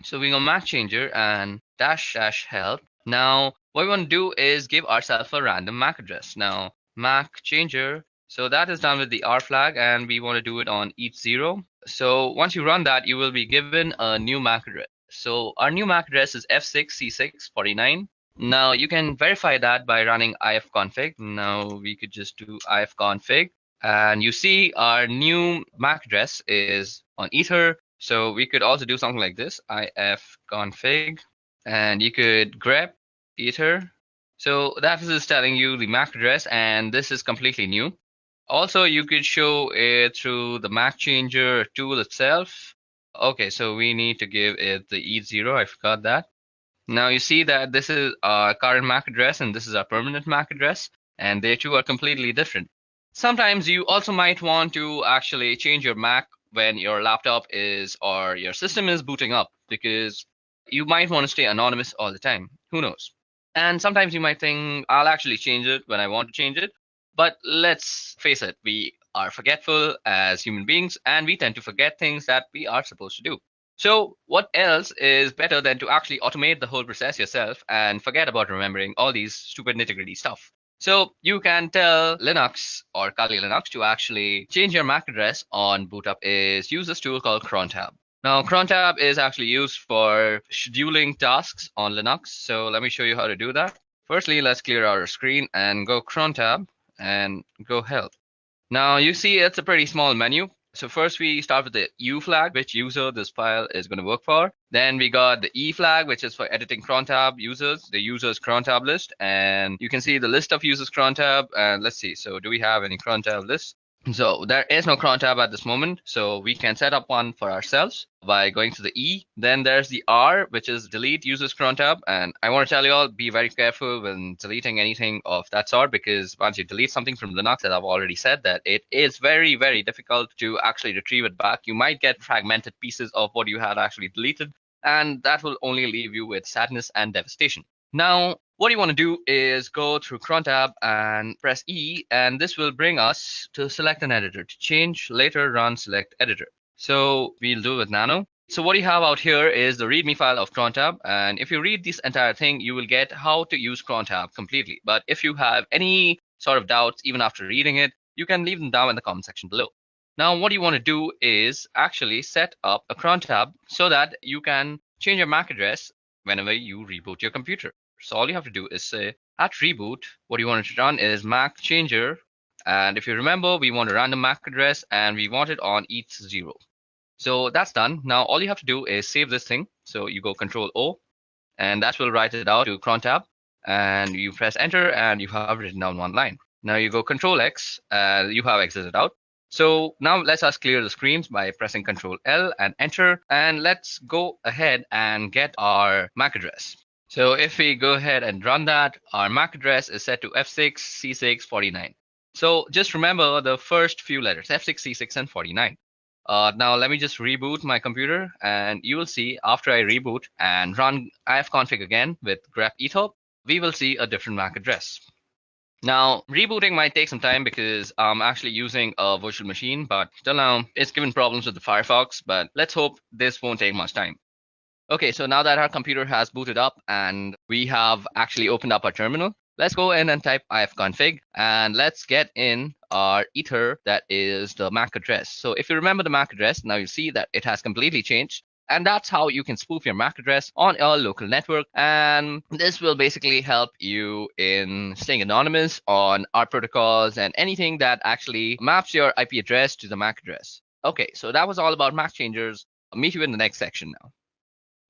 So we go MAC Changer and --help. Now what we want to do is give ourselves a random MAC address. Now MAC Changer, so that is done with the R flag, and we want to do it on each 0. So once you run that, you will be given a new MAC address. So our new MAC address is F6C649. Now you can verify that by running ifconfig. Now we could just do ifconfig, and you see our new MAC address is on Ether. So we could also do something like this, ifconfig, and you could grep Ether. So that is telling you the MAC address, and this is completely new. Also, you could show it through the MAC Changer tool itself. Okay, so we need to give it the E0. I forgot that. Now you see that this is our current MAC address and this is our permanent MAC address, and they two are completely different. Sometimes you also might want to actually change your MAC when your laptop is or your system is booting up, because you might want to stay anonymous all the time. Who knows? And sometimes you might think, I'll actually change it when I want to change it. But let's face it, we are forgetful as human beings, and we tend to forget things that we are supposed to do. So what else is better than to actually automate the whole process yourself and forget about remembering all these stupid nitty-gritty stuff? So you can tell Linux or Kali Linux to actually change your MAC address on boot up is use this tool called crontab. Now crontab is actually used for scheduling tasks on Linux. So let me show you how to do that. Firstly, let's clear our screen and go crontab and go help. Now you see it's a pretty small menu. So first we start with the U flag, which user this file is going to work for. Then we got the E flag, which is for editing crontab users, the users crontab list. And you can see the list of users crontab. And let's see, so do we have any crontab lists? So there is no cron tab at this moment, so we can set up one for ourselves by going to the E. Then there's the R, which is delete users cron tab. And I want to tell you all, be very careful when deleting anything of that sort, because once you delete something from Linux, as I've already said, that it is very, very difficult to actually retrieve it back. You might get fragmented pieces of what you had actually deleted, and that will only leave you with sadness and devastation. Now, what you want to do is go through cron tab and press E, and this will bring us to select an editor. To change, later run select editor. So we'll do with nano. So what you have out here is the readme file of cron tab, and if you read this entire thing, you will get how to use cron tab completely. But if you have any sort of doubts even after reading it, you can leave them down in the comment section below. Now what you want to do is actually set up a cron tab so that you can change your MAC address whenever you reboot your computer. So all you have to do is say at reboot, what you want it to run is MAC changer. And if you remember, we want a random MAC address and we want it on each 0. So that's done. Now all you have to do is save this thing. So you go Control O, and that will write it out to cron tab. And you press enter and you have written down one line. Now you go Control X, you have exited out. So now let's us clear the screens by pressing Control L and enter. And let's go ahead and get our MAC address. So if we go ahead and run that, our MAC address is set to F6, C6, 49. So just remember the first few letters, F6, C6, and 49. Now let me just reboot my computer, and you will see after I reboot and run ifconfig again with grep ethop, we will see a different MAC address. Now, rebooting might take some time because I'm actually using a virtual machine, but till now it's given problems with the Firefox, but let's hope this won't take much time. Okay, so now that our computer has booted up and we have actually opened up our terminal, let's go in and type ifconfig and let's get in our ether, that is the MAC address. So if you remember the MAC address, now you see that it has completely changed. And that's how you can spoof your MAC address on your local network. And this will basically help you in staying anonymous on our protocols and anything that actually maps your IP address to the MAC address. Okay, so that was all about MAC changers. I'll meet you in the next section now.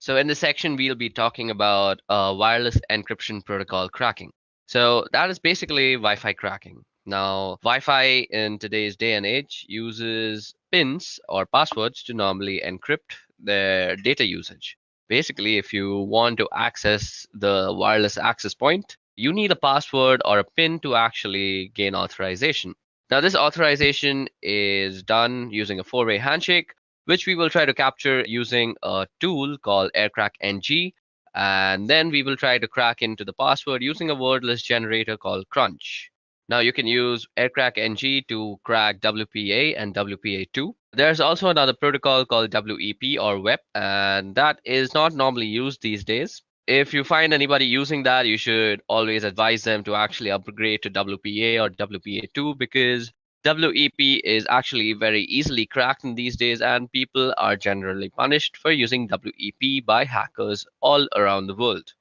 So in this section, we'll be talking about wireless encryption protocol cracking. So that is basically Wi-Fi cracking. Now, Wi-Fi in today's day and age uses pins or passwords to normally encrypt their data usage. Basically, if you want to access the wireless access point, you need a password or a pin to actually gain authorization. Now, this authorization is done using a 4-way handshake, which we will try to capture using a tool called aircrackng. And then we will try to crack into the password using a wordless generator called crunch. Now you can use aircrackng to crack WPA and WPA2. There's also another protocol called WEP or WEP, and that is not normally used these days. If you find anybody using that, you should always advise them to actually upgrade to WPA or WPA2, because WEP is actually very easily cracked in these days, and people are generally punished for using WEP by hackers all around the world.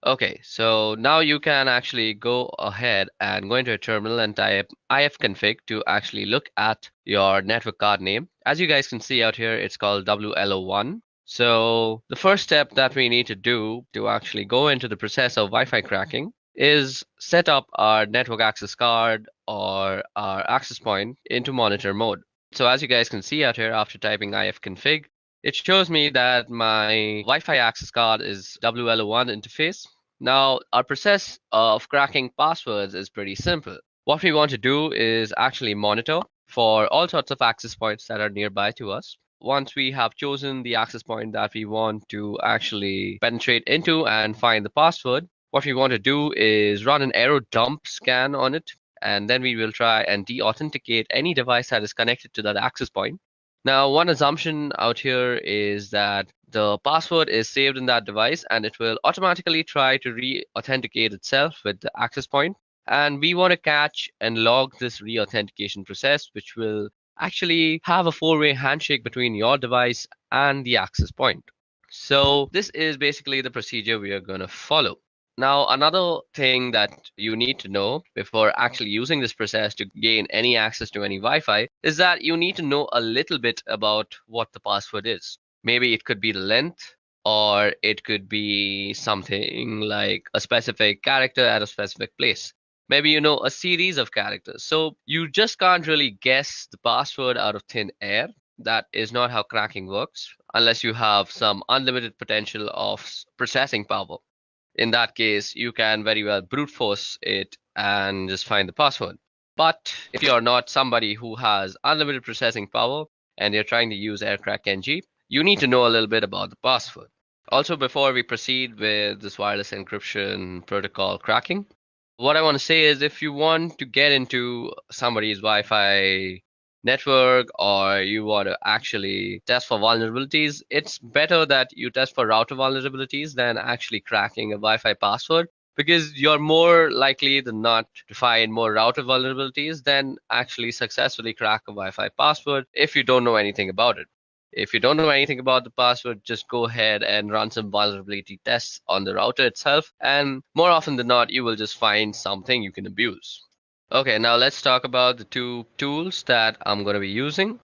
Okay, so now you can actually go ahead and go into a terminal and type ifconfig to actually look at your network card name. As you guys can see out here, it's called WLO1. So the first step that we need to do to actually go into the process of Wi-Fi cracking is set up our network access card or our access point into monitor mode. So as you guys can see out here, after typing ifconfig, it shows me that my Wi-Fi access card is WLO1 interface. Now, our process of cracking passwords is pretty simple. What we want to do is actually monitor for all sorts of access points that are nearby to us. Once we have chosen the access point that we want to actually penetrate into and find the password, what we want to do is run an arrow dump scan on it, and then we will try and de-authenticate any device that is connected to that access point. Now, one assumption out here is that the password is saved in that device and it will automatically try to re-authenticate itself with the access point. And we want to catch and log this re-authentication process, which will actually have a four-way handshake between your device and the access point. So this is basically the procedure we are going to follow. Now, another thing that you need to know before actually using this process to gain any access to any Wi-Fi is that you need to know a little bit about what the password is. Maybe it could be the length, or it could be something like a specific character at a specific place. Maybe you know a series of characters. So you just can't really guess the password out of thin air. That is not how cracking works, unless you have some unlimited potential of processing power. In that case, you can very well brute force it and just find the password. But if you're not somebody who has unlimited processing power and you're trying to use AirCrack NG, you need to know a little bit about the password. Also, before we proceed with this wireless encryption protocol cracking, what I want to say is if you want to get into somebody's Wi-Fi network or you want to actually test for vulnerabilities, it's better that you test for router vulnerabilities than actually cracking a Wi-Fi password because you're more likely than not to find more router vulnerabilities than actually successfully crack a Wi-Fi password if you don't know anything about it. If you don't know anything about the password, just go ahead and run some vulnerability tests on the router itself, and more often than not, you will just find something you can abuse. Okay, now let's talk about the two tools that I'm going to be using.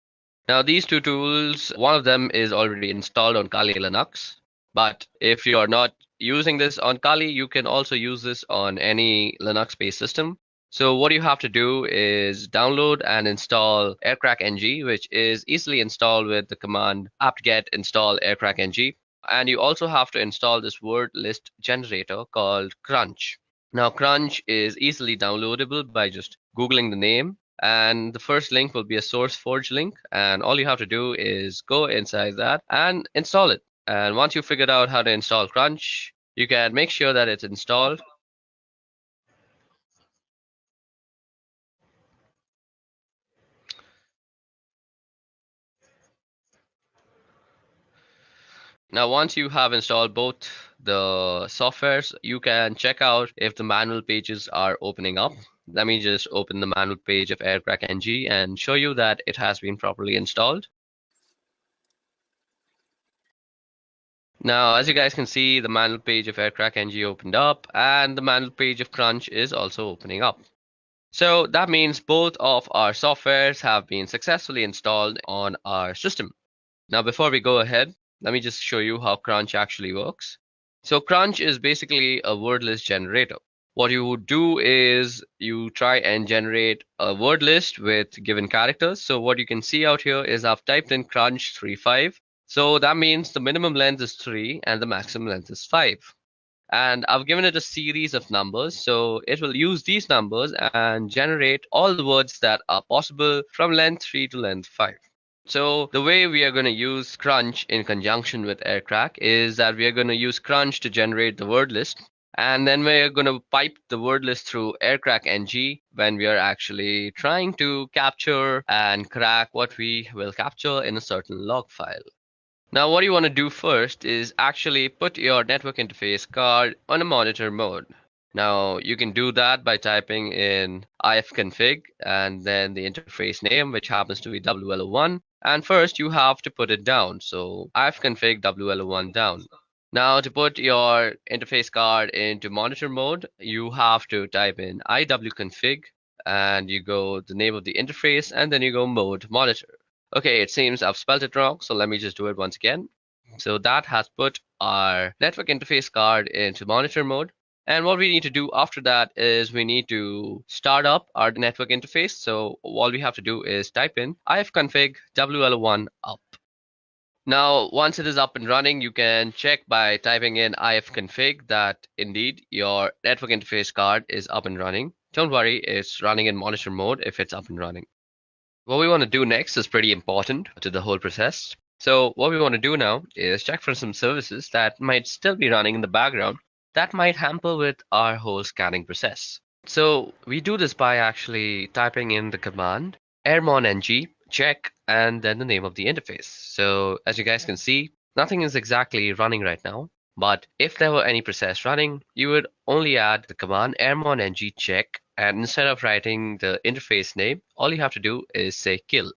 Now, these two tools, one of them is already installed on Kali Linux, but if you're not using this on Kali, you can also use this on any Linux-based system. So what you have to do is download and install aircrack ng, which is easily installed with the command apt-get install aircrack ng. And you also have to install this word list generator called Crunch. Now, Crunch is easily downloadable by just Googling the name, and the first link will be a SourceForge link, and all you have to do is go inside that and install it. And once you figured out how to install Crunch, you can make sure that it's installed. Now, once you have installed both the softwares, you can check out if the manual pages are opening up. Let me just open the manual page of AirCrack NG and show you that it has been properly installed. Now, as you guys can see, the manual page of AirCrack NG opened up and the manual page of Crunch is also opening up. So that means both of our softwares have been successfully installed on our system. Now, before we go ahead, let me just show you how Crunch actually works. So Crunch is basically a word list generator. What you would do is you try and generate a word list with given characters. So what you can see out here is I've typed in Crunch 35. So that means the minimum length is 3 and the maximum length is 5. And I've given it a series of numbers. So it will use these numbers and generate all the words that are possible from length 3 to length 5. So the way we are going to use Crunch in conjunction with AirCrack is that we are going to use Crunch to generate the word list. And then we're going to pipe the word list through AirCrack NG when we are actually trying to capture and crack what we will capture in a certain log file. Now, what you want to do first is actually put your network interface card on a monitor mode. Now, you can do that by typing in ifconfig and then the interface name, which happens to be WLO1. And first, you have to put it down. So, ifconfig WLO1 down. Now, to put your interface card into monitor mode, you have to type in iwconfig and you go the name of the interface and then you go mode monitor. Okay, it seems I've spelled it wrong, so let me just do it once again. So that has put our network interface card into monitor mode. And what we need to do after that is we need to start up our network interface. So all we have to do is type in ifconfig WL1 up. Now, once it is up and running, you can check by typing in ifconfig that indeed your network interface card is up and running. Don't worry, it's running in monitor mode if it's up and running. What we want to do next is pretty important to the whole process. So what we want to do now is check for some services that might still be running in the background that might hamper with our whole scanning process. So we do this by actually typing in the command airmon ng check, and then the name of the interface. So as you guys can see, nothing is exactly running right now. But if there were any process running, you would only add the command airmon ng check, and instead of writing the interface name, all you have to do is say kill,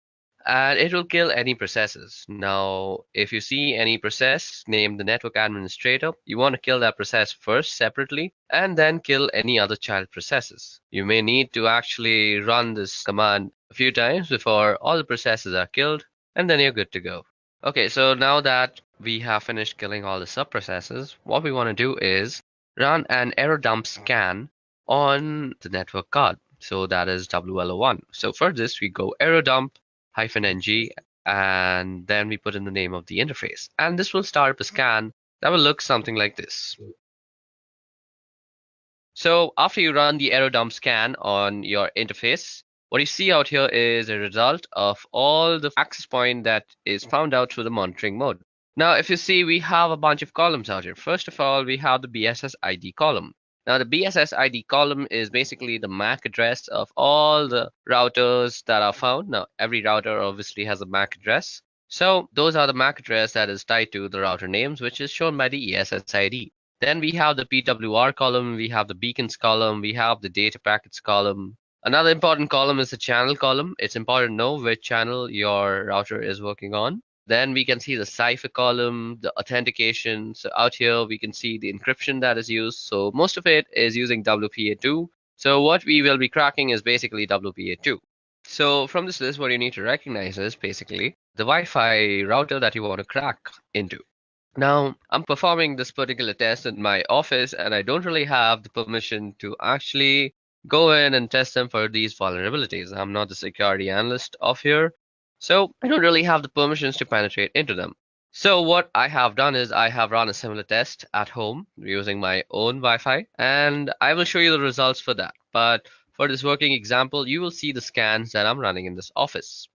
and it will kill any processes. Now, if you see any process named the network administrator, you want to kill that process first separately and then kill any other child processes. You may need to actually run this command a few times before all the processes are killed, and then you're good to go. Okay, so now that we have finished killing all the subprocesses, what we want to do is run an error dump scan on the network card. So that is WLO1. So for this, we go error dump -ng, and then we put in the name of the interface. And this will start up a scan that will look something like this. So after you run the error dump scan on your interface, what you see out here is a result of all the access point that is found out through the monitoring mode. Now, if you see, we have a bunch of columns out here. First of all, we have the BSS ID column. Now, the BSS ID column is basically the MAC address of all the routers that are found. Now, every router obviously has a MAC address. So those are the MAC address that is tied to the router names, which is shown by the ESS ID. Then we have the PWR column, we have the beacons column, we have the data packets column. Another important column is the channel column. It's important to know which channel your router is working on. Then we can see the cipher column, the authentication. So out here, we can see the encryption that is used. So most of it is using WPA2. So what we will be cracking is basically WPA2. So from this list, what you need to recognize is basically the Wi-Fi router that you want to crack into. Now, I'm performing this particular test in my office, and I don't really have the permission to actually go in and test them for these vulnerabilities. I'm not the security analyst of here, so I don't really have the permissions to penetrate into them. So what I have done is I have run a similar test at home using my own Wi-Fi, and I will show you the results for that. But for this working example, you will see the scans that I'm running in this office.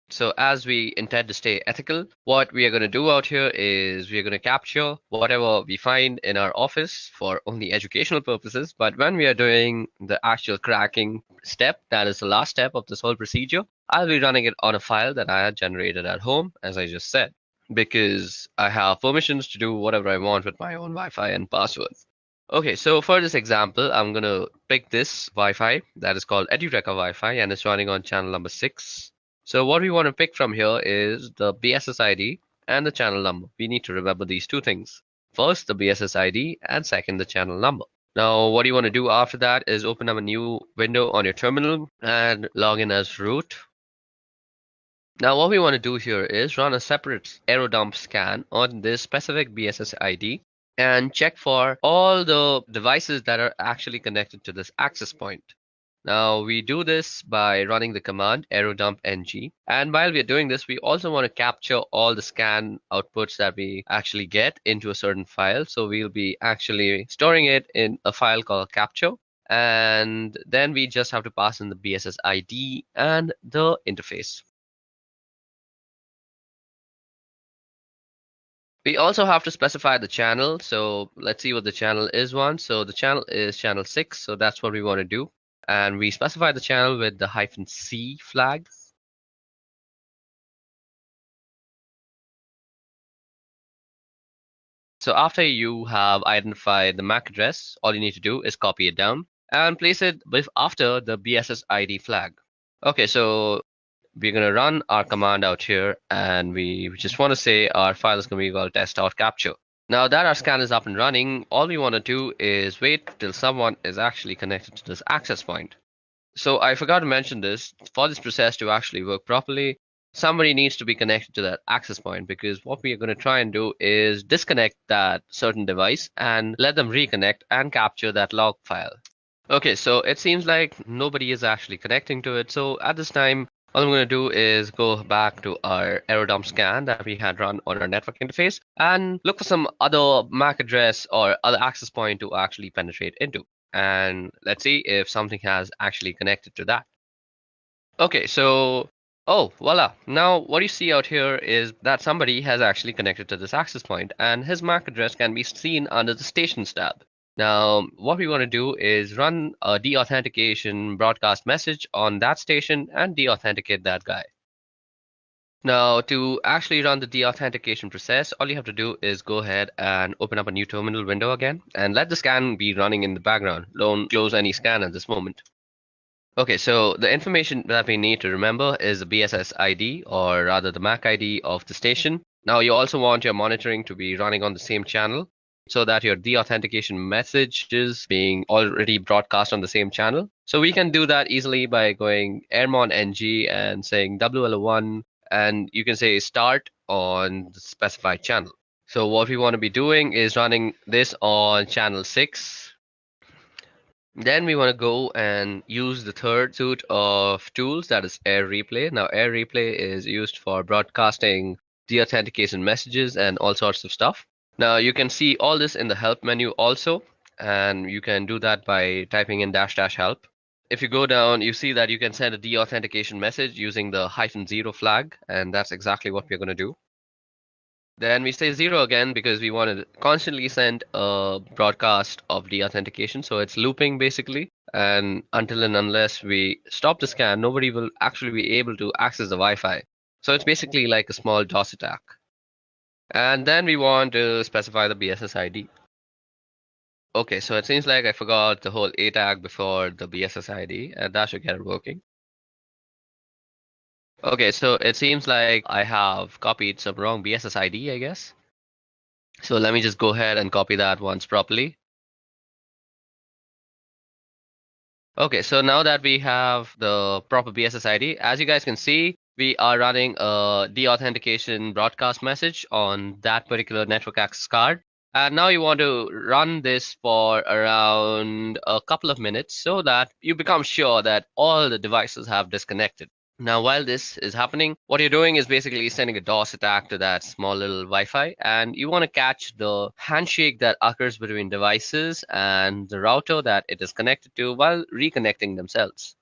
So as we intend to stay ethical, what we are going to do out here is we are going to capture whatever we find in our office for only educational purposes. But when we are doing the actual cracking step, that is the last step of this whole procedure, I'll be running it on a file that I had generated at home, as I just said, because I have permissions to do whatever I want with my own Wi-Fi and password. Okay, so for this example, I'm going to pick this Wi-Fi that is called EduReca Wi-Fi, and it's running on channel number 6. So what we want to pick from here is the BSS ID and the channel number. We need to remember these two things. First, the BSS ID, and second, the channel number. Now, what you want to do after that is open up a new window on your terminal and log in as root. Now, what we want to do here is run a separate error dump scan on this specific BSS ID and check for all the devices that are actually connected to this access point. Now we do this by running the command error dump ng, and while we are doing this, we also want to capture all the scan outputs that we actually get into a certain file. So we'll be actually storing it in a file called capture, and then we just have to pass in the BSS ID and the interface. We also have to specify the channel. So let's see what the channel is one. So the channel is channel 6. So that's what we want to do. And we specify the channel with the -C flag. So after you have identified the MAC address, all you need to do is copy it down and place it after the BSS ID flag. Okay, so we're going to run our command out here, and we just want to say our file is going to be called test.capture. Now that our scan is up and running, all we want to do is wait till someone is actually connected to this access point. So I forgot to mention this. For this process to actually work properly, somebody needs to be connected to that access point, because what we are going to try and do is disconnect that certain device and let them reconnect and capture that log file. Okay, so it seems like nobody is actually connecting to it. So at this time, all I'm going to do is go back to our error dump scan that we had run on our network interface and look for some other MAC address or other access point to actually penetrate into. And let's see if something has actually connected to that. Okay, so, oh, voila. Now what you see out here is that somebody has actually connected to this access point, and his MAC address can be seen under the stations tab. Now, what we want to do is run a deauthentication broadcast message on that station and deauthenticate that guy. Now, to actually run the deauthentication process, all you have to do is go ahead and open up a new terminal window again and let the scan be running in the background. Don't close any scan at this moment. Okay, so the information that we need to remember is the BSS ID, or rather the MAC ID of the station. Now, you also want your monitoring to be running on the same channel so that your deauthentication message is being already broadcast on the same channel. So we can do that easily by going airmon ng and saying WL1, and you can say start on the specified channel. So what we want to be doing is running this on channel 6. Then we want to go and use the third suite of tools, that is Air Replay. Now, Air Replay is used for broadcasting deauthentication messages and all sorts of stuff. Now, you can see all this in the help menu also, and you can do that by typing in --help. If you go down, you see that you can send a deauthentication message using the -0 flag, and that's exactly what we're going to do. Then we say 0 again because we want to constantly send a broadcast of deauthentication. So it's looping basically. And until and unless we stop the scan, nobody will actually be able to access the Wi-Fi. So it's basically like a small DOS attack. And then we want to specify the BSS ID. Okay, so it seems like I forgot the whole A tag before the BSS ID, and that should get it working. Okay, so it seems like I have copied some wrong BSS ID, I guess. So let me just go ahead and copy that once properly. Okay, so now that we have the proper BSS ID, as you guys can see, we are running a deauthentication broadcast message on that particular network access card. And now you want to run this for around a couple of minutes so that you become sure that all the devices have disconnected. Now, while this is happening, what you're doing is basically sending a DOS attack to that small little Wi-Fi, and you want to catch the handshake that occurs between devices and the router that it is connected to while reconnecting themselves.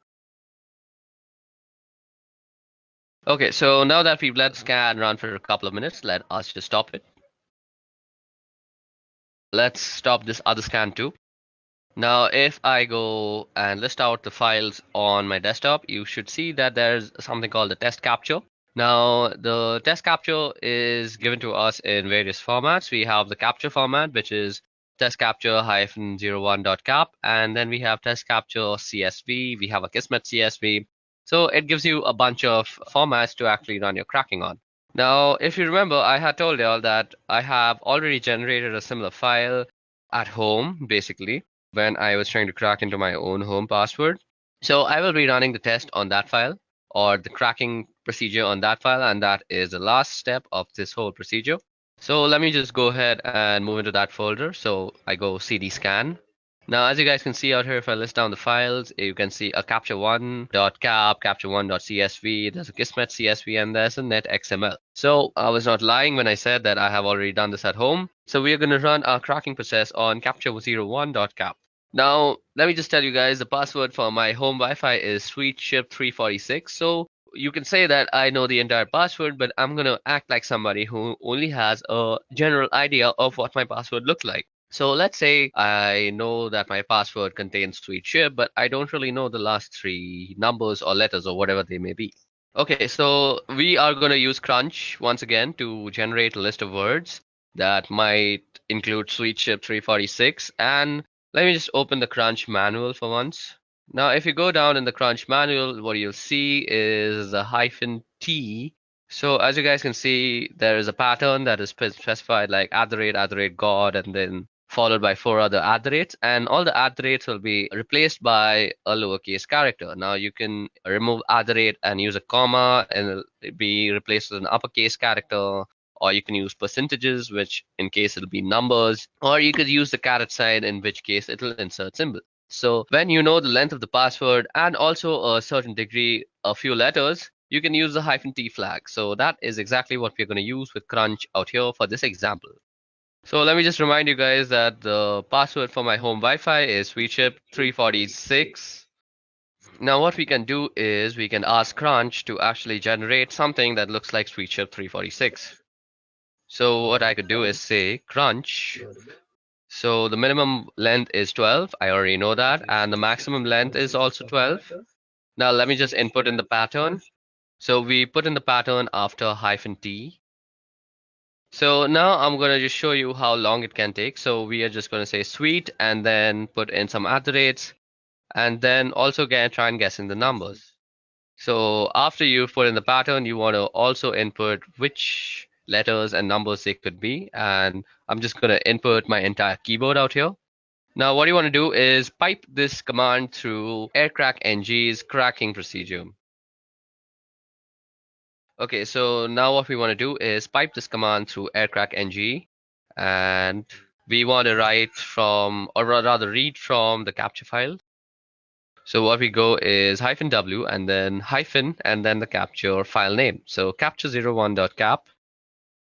Okay, so now that we've let the scan run for a couple of minutes, let us just stop it. Let's stop this other scan too. Now, if I go and list out the files on my desktop, you should see that there's something called the test capture. Now, the test capture is given to us in various formats. We have the capture format, which is test capture -01.cap, and then we have test capture CSV. We have a Kismet CSV. So it gives you a bunch of formats to actually run your cracking on. Now, if you remember, I had told y'all that I have already generated a similar file at home, basically, when I was trying to crack into my own home password. So I will be running the test on that file, or the cracking procedure on that file, and that is the last step of this whole procedure. So let me just go ahead and move into that folder. So I go cd scan. Now, as you guys can see out here, if I list down the files, you can see a capture1.cap, capture1.csv, there's a Kismet CSV, and there's a netxml. So I was not lying when I said that I have already done this at home. So we are going to run our cracking process on capture01.cap. Now, let me just tell you guys, the password for my home Wi-Fi is sweetship346. So you can say that I know the entire password, but I'm going to act like somebody who only has a general idea of what my password looks like. So let's say I know that my password contains sweet ship, but I don't really know the last 3 numbers or letters or whatever they may be. Okay, so we are going to use Crunch once again to generate a list of words that might include sweet ship 346. And let me just open the Crunch manual for once. Now, if you go down in the Crunch manual, what you'll see is the -T. So as you guys can see, there is a pattern that is specified like @God, and then followed by 4 other @, and all the @ will be replaced by a lowercase character. Now you can remove @ and use a comma, and it'll be replaced with an uppercase character, or you can use percentages, which in case it'll be numbers, or you could use the caret sign, in which case it'll insert symbol. So when you know the length of the password and also a certain degree, a few letters, you can use the -T flag. So that is exactly what we're going to use with Crunch out here for this example. So let me just remind you guys that the password for my home Wi-Fi is sweetship346. Now what we can do is we can ask Crunch to actually generate something that looks like sweetship346. So what I could do is say Crunch. So the minimum length is 12. I already know that. And the maximum length is also 12. Now let me just input in the pattern. So we put in the pattern after -t. So now I'm going to just show you how long it can take. So we are just going to say sweet and then put in some at the rates and then also try and guess in the numbers. So after you put in the pattern, you want to also input which letters and numbers they could be. And I'm just going to input my entire keyboard out here. Now what you want to do is pipe this command through aircrackng's cracking procedure. Okay, so now what we want to do is pipe this command through aircrackng, and we want to write from, or rather read from the capture file. So what we go is -w and then hyphen and then the capture file name. So capture01.cap.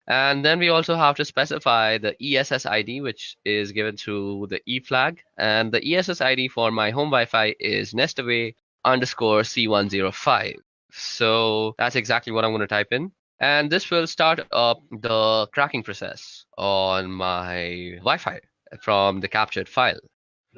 And then we also have to specify the ESS ID, which is given through the E flag. And the ESS ID for my home Wi-Fi is nestaway underscore C105. So that's exactly what I'm going to type in. And this will start up the cracking process on my Wi-Fi from the captured file.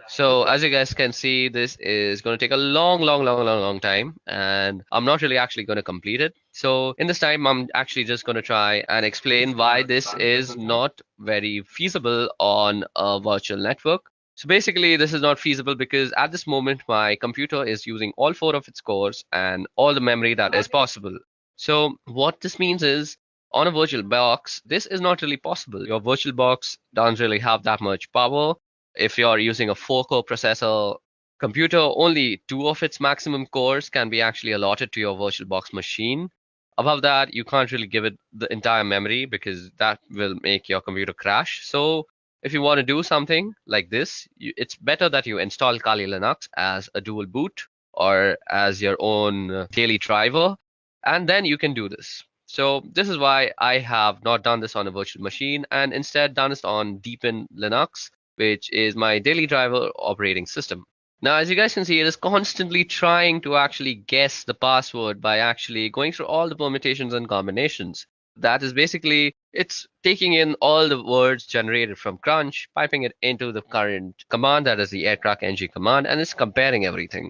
So as you guys can see, this is going to take a long time, and I'm not really actually going to complete it. So in this time, I'm actually just going to try and explain why this is not very feasible on a virtual network. So basically, this is not feasible because at this moment, my computer is using all 4 of its cores and all the memory that is possible. So what this means is on a virtual box, this is not really possible. Your virtual box doesn't really have that much power. If you're using a 4-core processor computer, only 2 of its maximum cores can be actually allotted to your VirtualBox machine. Above that, you can't really give it the entire memory because that will make your computer crash. So if you want to do something like this, it's better that you install Kali Linux as a dual boot or as your own daily driver, and then you can do this. So this is why I have not done this on a virtual machine and instead done this on Deepin Linux, which is my daily driver operating system. Now, as you guys can see, it is constantly trying to actually guess the password by actually going through all the permutations and combinations. That is basically, it's taking in all the words generated from Crunch, piping it into the current command, that is the aircrackng command, and it's comparing everything.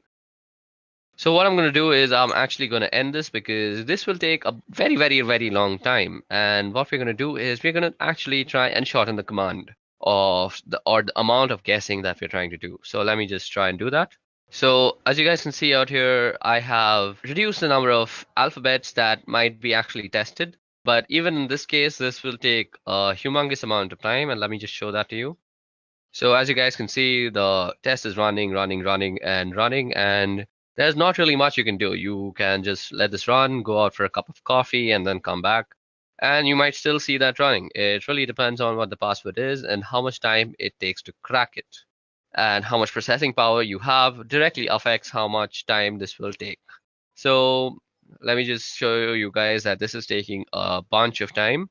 So what I'm going to do is I'm actually going to end this because this will take a very long time. And what we're going to do is we're going to actually try and shorten the command of the amount of guessing that we're trying to do. So let me just try and do that. So as you guys can see out here, I have reduced the number of alphabets that might be actually tested. But even in this case, this will take a humongous amount of time. And let me just show that to you. So as you guys can see, the test is running, and there's not really much you can do. You can just let this run, go out for a cup of coffee, and then come back. And you might still see that running. It really depends on what the password is and how much time it takes to crack it. And how much processing power you have directly affects how much time this will take. So let me just show you guys that this is taking a bunch of time.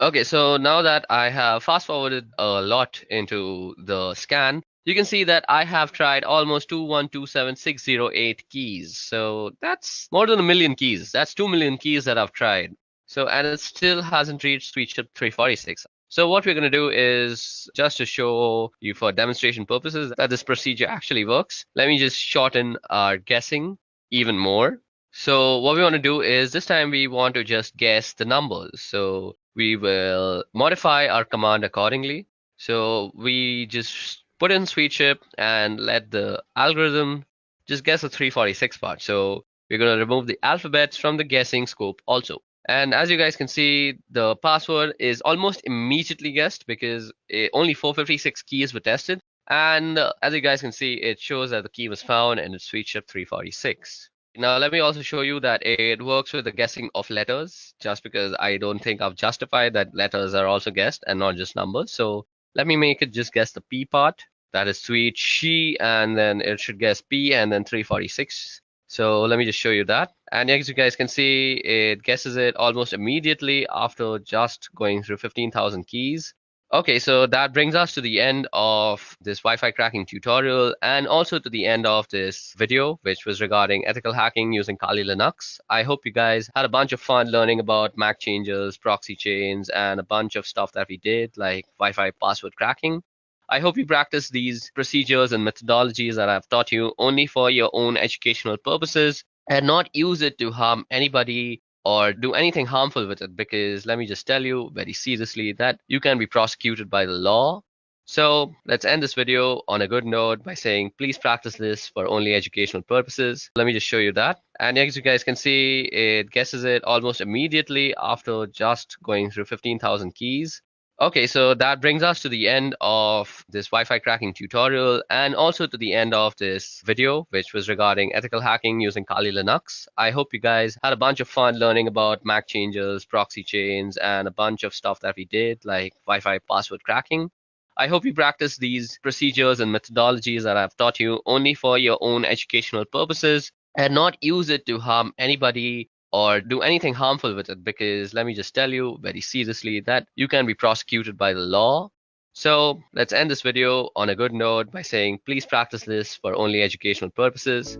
Okay, so now that I have fast forwarded a lot into the scan, you can see that I have tried almost 2127608 keys. So that's more than a million keys. That's 2 million keys that I've tried. So, and it still hasn't reached SweetShip 346. So what we're going to do is just to show you for demonstration purposes that this procedure actually works. Let me just shorten our guessing even more. So what we want to do is this time we want to just guess the numbers. So we will modify our command accordingly. So we just put in SweetShip and let the algorithm just guess the 346 part. So we're going to remove the alphabets from the guessing scope also. And as you guys can see, the password is almost immediately guessed because only 456 keys were tested. And as you guys can see, it shows that the key was found and it's SweetShip 346. Now, let me also show you that it works with the guessing of letters, just because I don't think I've justified that letters are also guessed and not just numbers. So let me make it just guess the P part. That is sweet she, and then it should guess P and then 346. So let me just show you that. And as you guys can see, it guesses it almost immediately after just going through 15,000 keys. Okay, so that brings us to the end of this Wi-Fi cracking tutorial and also to the end of this video, which was regarding ethical hacking using Kali Linux. I hope you guys had a bunch of fun learning about MAC changes, proxy chains, and a bunch of stuff that we did like Wi-Fi password cracking. I hope you practice these procedures and methodologies that I've taught you only for your own educational purposes and not use it to harm anybody or do anything harmful with it, because let me just tell you very seriously that you can be prosecuted by the law. So let's end this video on a good note by saying please practice this for only educational purposes. Let me just show you that. And as you guys can see, it guesses it almost immediately after just going through 15,000 keys. Okay, so that brings us to the end of this Wi-Fi cracking tutorial and also to the end of this video, which was regarding ethical hacking using Kali Linux. I hope you guys had a bunch of fun learning about MAC changes, proxy chains, and a bunch of stuff that we did, like Wi-Fi password cracking. I hope you practice these procedures and methodologies that I've taught you only for your own educational purposes and not use it to harm anybody or do anything harmful with it, because let me just tell you very seriously that you can be prosecuted by the law. So let's end this video on a good note by saying please practice this for only educational purposes.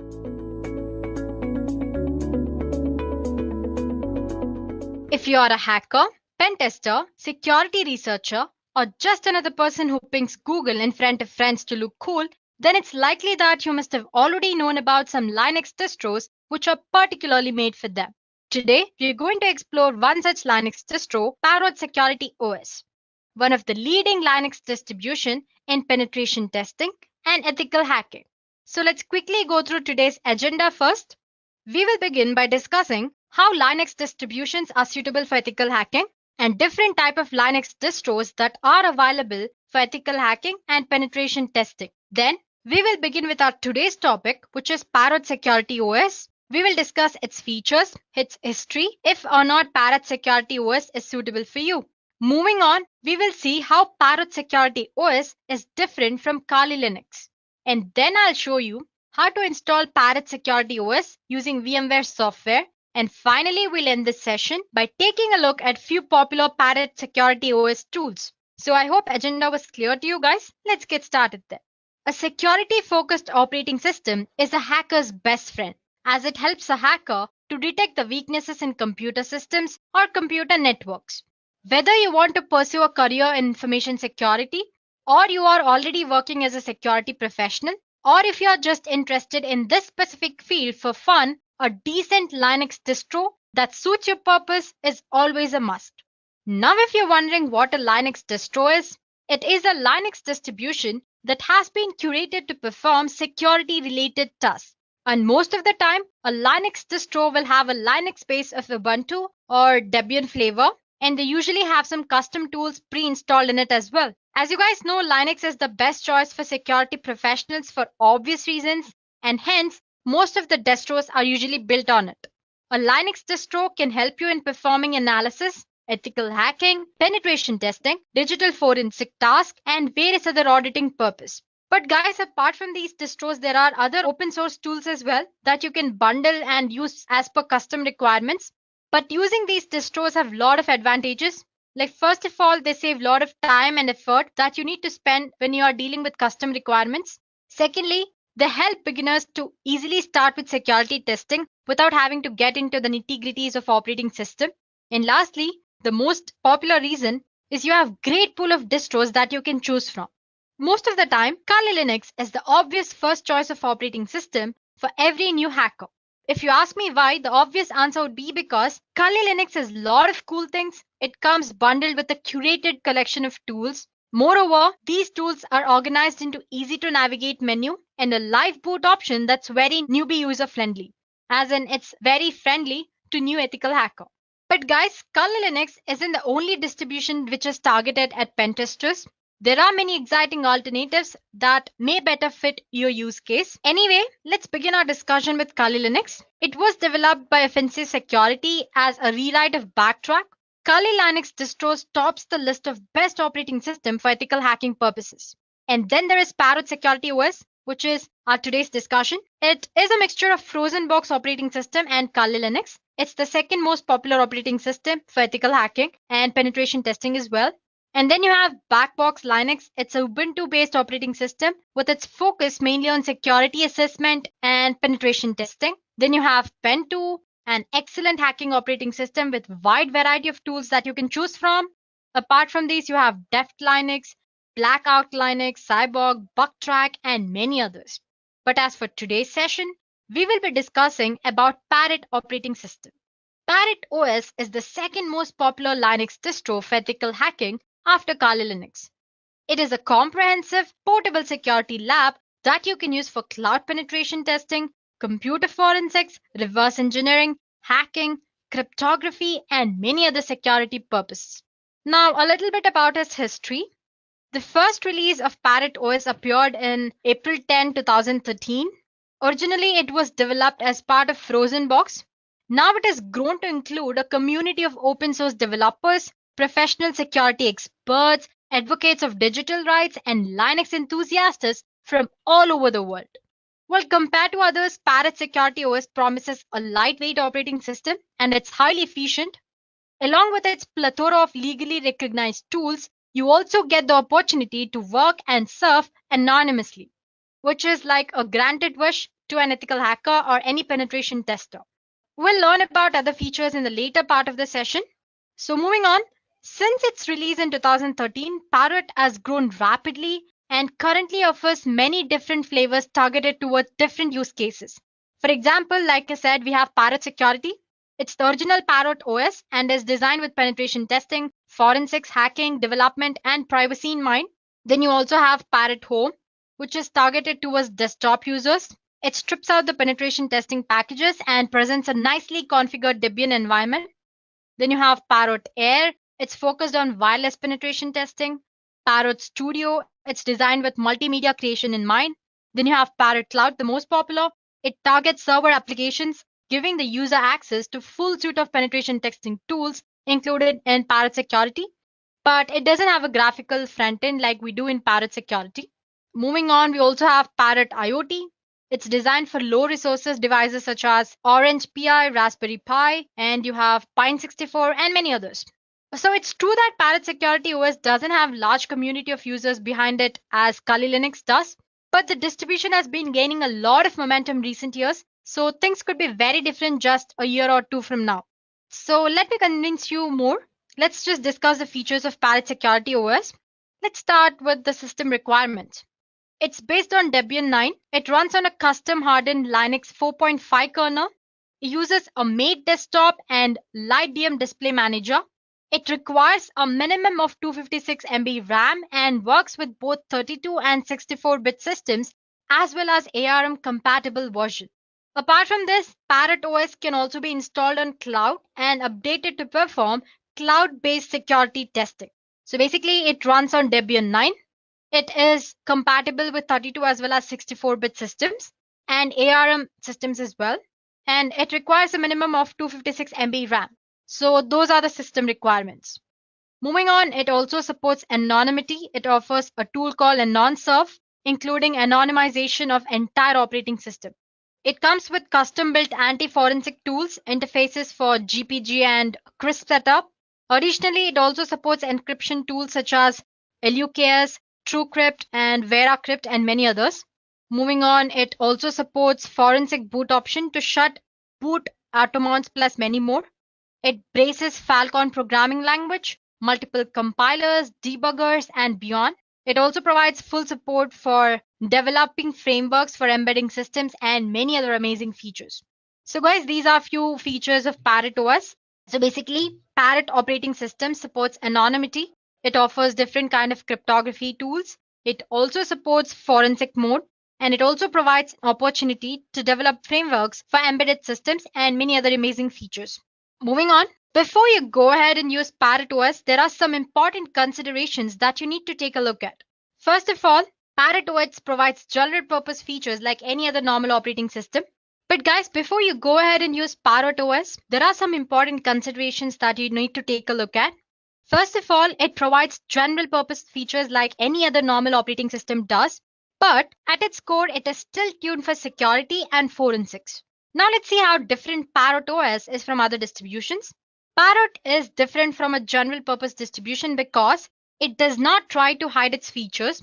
If you are a hacker, pen tester, security researcher, or just another person who pings Google in front of friends to look cool, then it's likely that you must have already known about some Linux distros which are particularly made for them. Today, we're going to explore one such Linux distro, Parrot Security OS, one of the leading Linux distribution in penetration testing and ethical hacking. So let's quickly go through today's agenda first. We will begin by discussing how Linux distributions are suitable for ethical hacking and different type of Linux distros that are available for ethical hacking and penetration testing. Then we will begin with our today's topic, which is Parrot Security OS. We will discuss its features, its history, if or not Parrot Security OS is suitable for you. Moving on, we will see how Parrot Security OS is different from Kali Linux. And then I'll show you how to install Parrot Security OS using VMware software. And finally, we'll end this session by taking a look at few popular Parrot Security OS tools. So I hope agenda was clear to you guys. Let's get started then. A security-focused operating system is a hacker's best friend, as it helps a hacker to detect the weaknesses in computer systems or computer networks. Whether you want to pursue a career in information security, or you are already working as a security professional, or if you are just interested in this specific field for fun, a decent Linux distro that suits your purpose is always a must. Now, if you're wondering what a Linux distro is, it is a Linux distribution that has been curated to perform security-related tasks. And most of the time, a Linux distro will have a Linux base of Ubuntu or Debian flavor, and they usually have some custom tools pre-installed in it as well. As you guys know, Linux is the best choice for security professionals for obvious reasons, and hence, most of the distros are usually built on it. A Linux distro can help you in performing analysis, ethical hacking, penetration testing, digital forensic tasks, and various other auditing purposes. But guys, apart from these distros, there are other open source tools as well that you can bundle and use as per custom requirements. But using these distros have a lot of advantages. Like first of all, they save a lot of time and effort that you need to spend when you are dealing with custom requirements. Secondly, they help beginners to easily start with security testing without having to get into the nitty-gritties of operating system. And lastly, the most popular reason is you have great pool of distros that you can choose from. Most of the time, Kali Linux is the obvious first choice of operating system for every new hacker. If you ask me why, the obvious answer would be because Kali Linux has a lot of cool things. It comes bundled with a curated collection of tools. Moreover, these tools are organized into easy to navigate menu and a live boot option that's very newbie user friendly. As in, it's very friendly to new ethical hacker. But guys, Kali Linux isn't the only distribution which is targeted at pen testers. There are many exciting alternatives that may better fit your use case. Anyway, let's begin our discussion with Kali Linux. It was developed by Offensive Security as a rewrite of Backtrack. Kali Linux distros tops the list of best operating system for ethical hacking purposes. And then there is Parrot Security OS, which is our today's discussion. It is a mixture of frozen box operating system and Kali Linux. It's the second most popular operating system for ethical hacking and penetration testing as well. And then you have Backbox Linux. It's a Ubuntu-based operating system with its focus mainly on security assessment and penetration testing. Then you have Pen2, an excellent hacking operating system with wide variety of tools that you can choose from. Apart from these, you have Deft Linux, Blackout Linux, Cyborg, Bucktrack, and many others. But as for today's session, we will be discussing about Parrot operating system. Parrot OS is the second most popular Linux distro for ethical hacking after Kali Linux. It is a comprehensive, portable security lab that you can use for cloud penetration testing, computer forensics, reverse engineering, hacking, cryptography, and many other security purposes. Now, a little bit about its history. The first release of Parrot OS appeared in April 10, 2013. Originally, it was developed as part of Frozen Box. Now it has grown to include a community of open source developers, professional security experts, advocates of digital rights, and Linux enthusiasts from all over the world. Well, compared to others, Parrot Security OS promises a lightweight operating system and it's highly efficient. Along with its plethora of legally recognized tools, you also get the opportunity to work and surf anonymously, which is like a granted wish to an ethical hacker or any penetration tester. We'll learn about other features in the later part of the session. So moving on, since its release in 2013, Parrot has grown rapidly and currently offers many different flavors targeted towards different use cases. For example, like I said, we have Parrot Security. It's the original Parrot OS and is designed with penetration testing, forensics, hacking, development, and privacy in mind. Then you also have Parrot Home, which is targeted towards desktop users. It strips out the penetration testing packages and presents a nicely configured Debian environment. Then you have Parrot Air. It's focused on wireless penetration testing. Parrot Studio. It's designed with multimedia creation in mind. Then you have Parrot Cloud, the most popular. It targets server applications, giving the user access to full suite of penetration testing tools included in Parrot Security. But it doesn't have a graphical front end like we do in Parrot Security. Moving on, we also have Parrot IoT. It's designed for low resources devices such as Orange Pi, Raspberry Pi, and you have Pine64 and many others. So it's true that Parrot Security OS doesn't have large community of users behind it as Kali Linux does, but the distribution has been gaining a lot of momentum recent years, so things could be very different just a year or two from now. So let me convince you more. Let's just discuss the features of Parrot Security OS. Let's start with the system requirements. It's based on Debian 9. It runs on a custom hardened Linux 4.5 kernel. It uses a made desktop and LightDM display manager. It requires a minimum of 256 MB RAM and works with both 32 and 64-bit systems as well as ARM compatible version. Apart from this, Parrot OS can also be installed on cloud and updated to perform cloud-based security testing. So basically, it runs on Debian 9. It is compatible with 32 as well as 64-bit systems and ARM systems as well. And it requires a minimum of 256 MB RAM. So those are the system requirements. Moving on, it also supports anonymity. It offers a tool called AnonSurf, including anonymization of entire operating system. It comes with custom-built anti-forensic tools, interfaces for GPG and CRISP setup. Additionally, it also supports encryption tools such as LUKS, TrueCrypt, and VeraCrypt, and many others. Moving on, it also supports forensic boot option to shut boot automations plus many more. It braces Falcon programming language, multiple compilers, debuggers, and beyond. It also provides full support for developing frameworks for embedding systems and many other amazing features. So guys, these are a few features of Parrot OS. So basically, Parrot operating system supports anonymity. It offers different kind of cryptography tools. It also supports forensic mode, and it also provides opportunity to develop frameworks for embedded systems and many other amazing features. Moving on, before you go ahead and use Parrot OS, there are some important considerations that you need to take a look at. First of all, Parrot OS provides general purpose features like any other normal operating system. But guys, before you go ahead and use Parrot OS, there are some important considerations that you need to take a look at. First of all, it provides general purpose features like any other normal operating system does, but at its core, it is still tuned for security and forensics. Now let's see how different Parrot OS is from other distributions. Parrot is different from a general purpose distribution because it does not try to hide its features.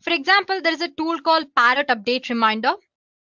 For example, there is a tool called Parrot Update Reminder.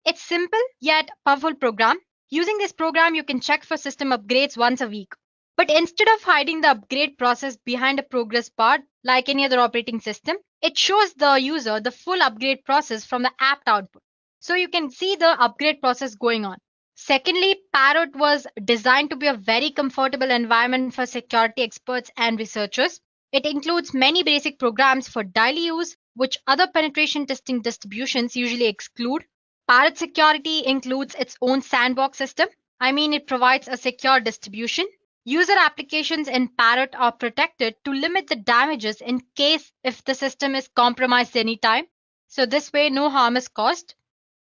It's simple yet powerful program. Using this program, you can check for system upgrades once a week. But instead of hiding the upgrade process behind a progress bar like any other operating system, it shows the user the full upgrade process from the apt output. So you can see the upgrade process going on. Secondly, Parrot was designed to be a very comfortable environment for security experts and researchers. It includes many basic programs for daily use, which other penetration testing distributions usually exclude. Parrot security includes its own sandbox system. I mean, it provides a secure distribution. User applications in Parrot are protected to limit the damages in case if the system is compromised anytime. So this way, no harm is caused.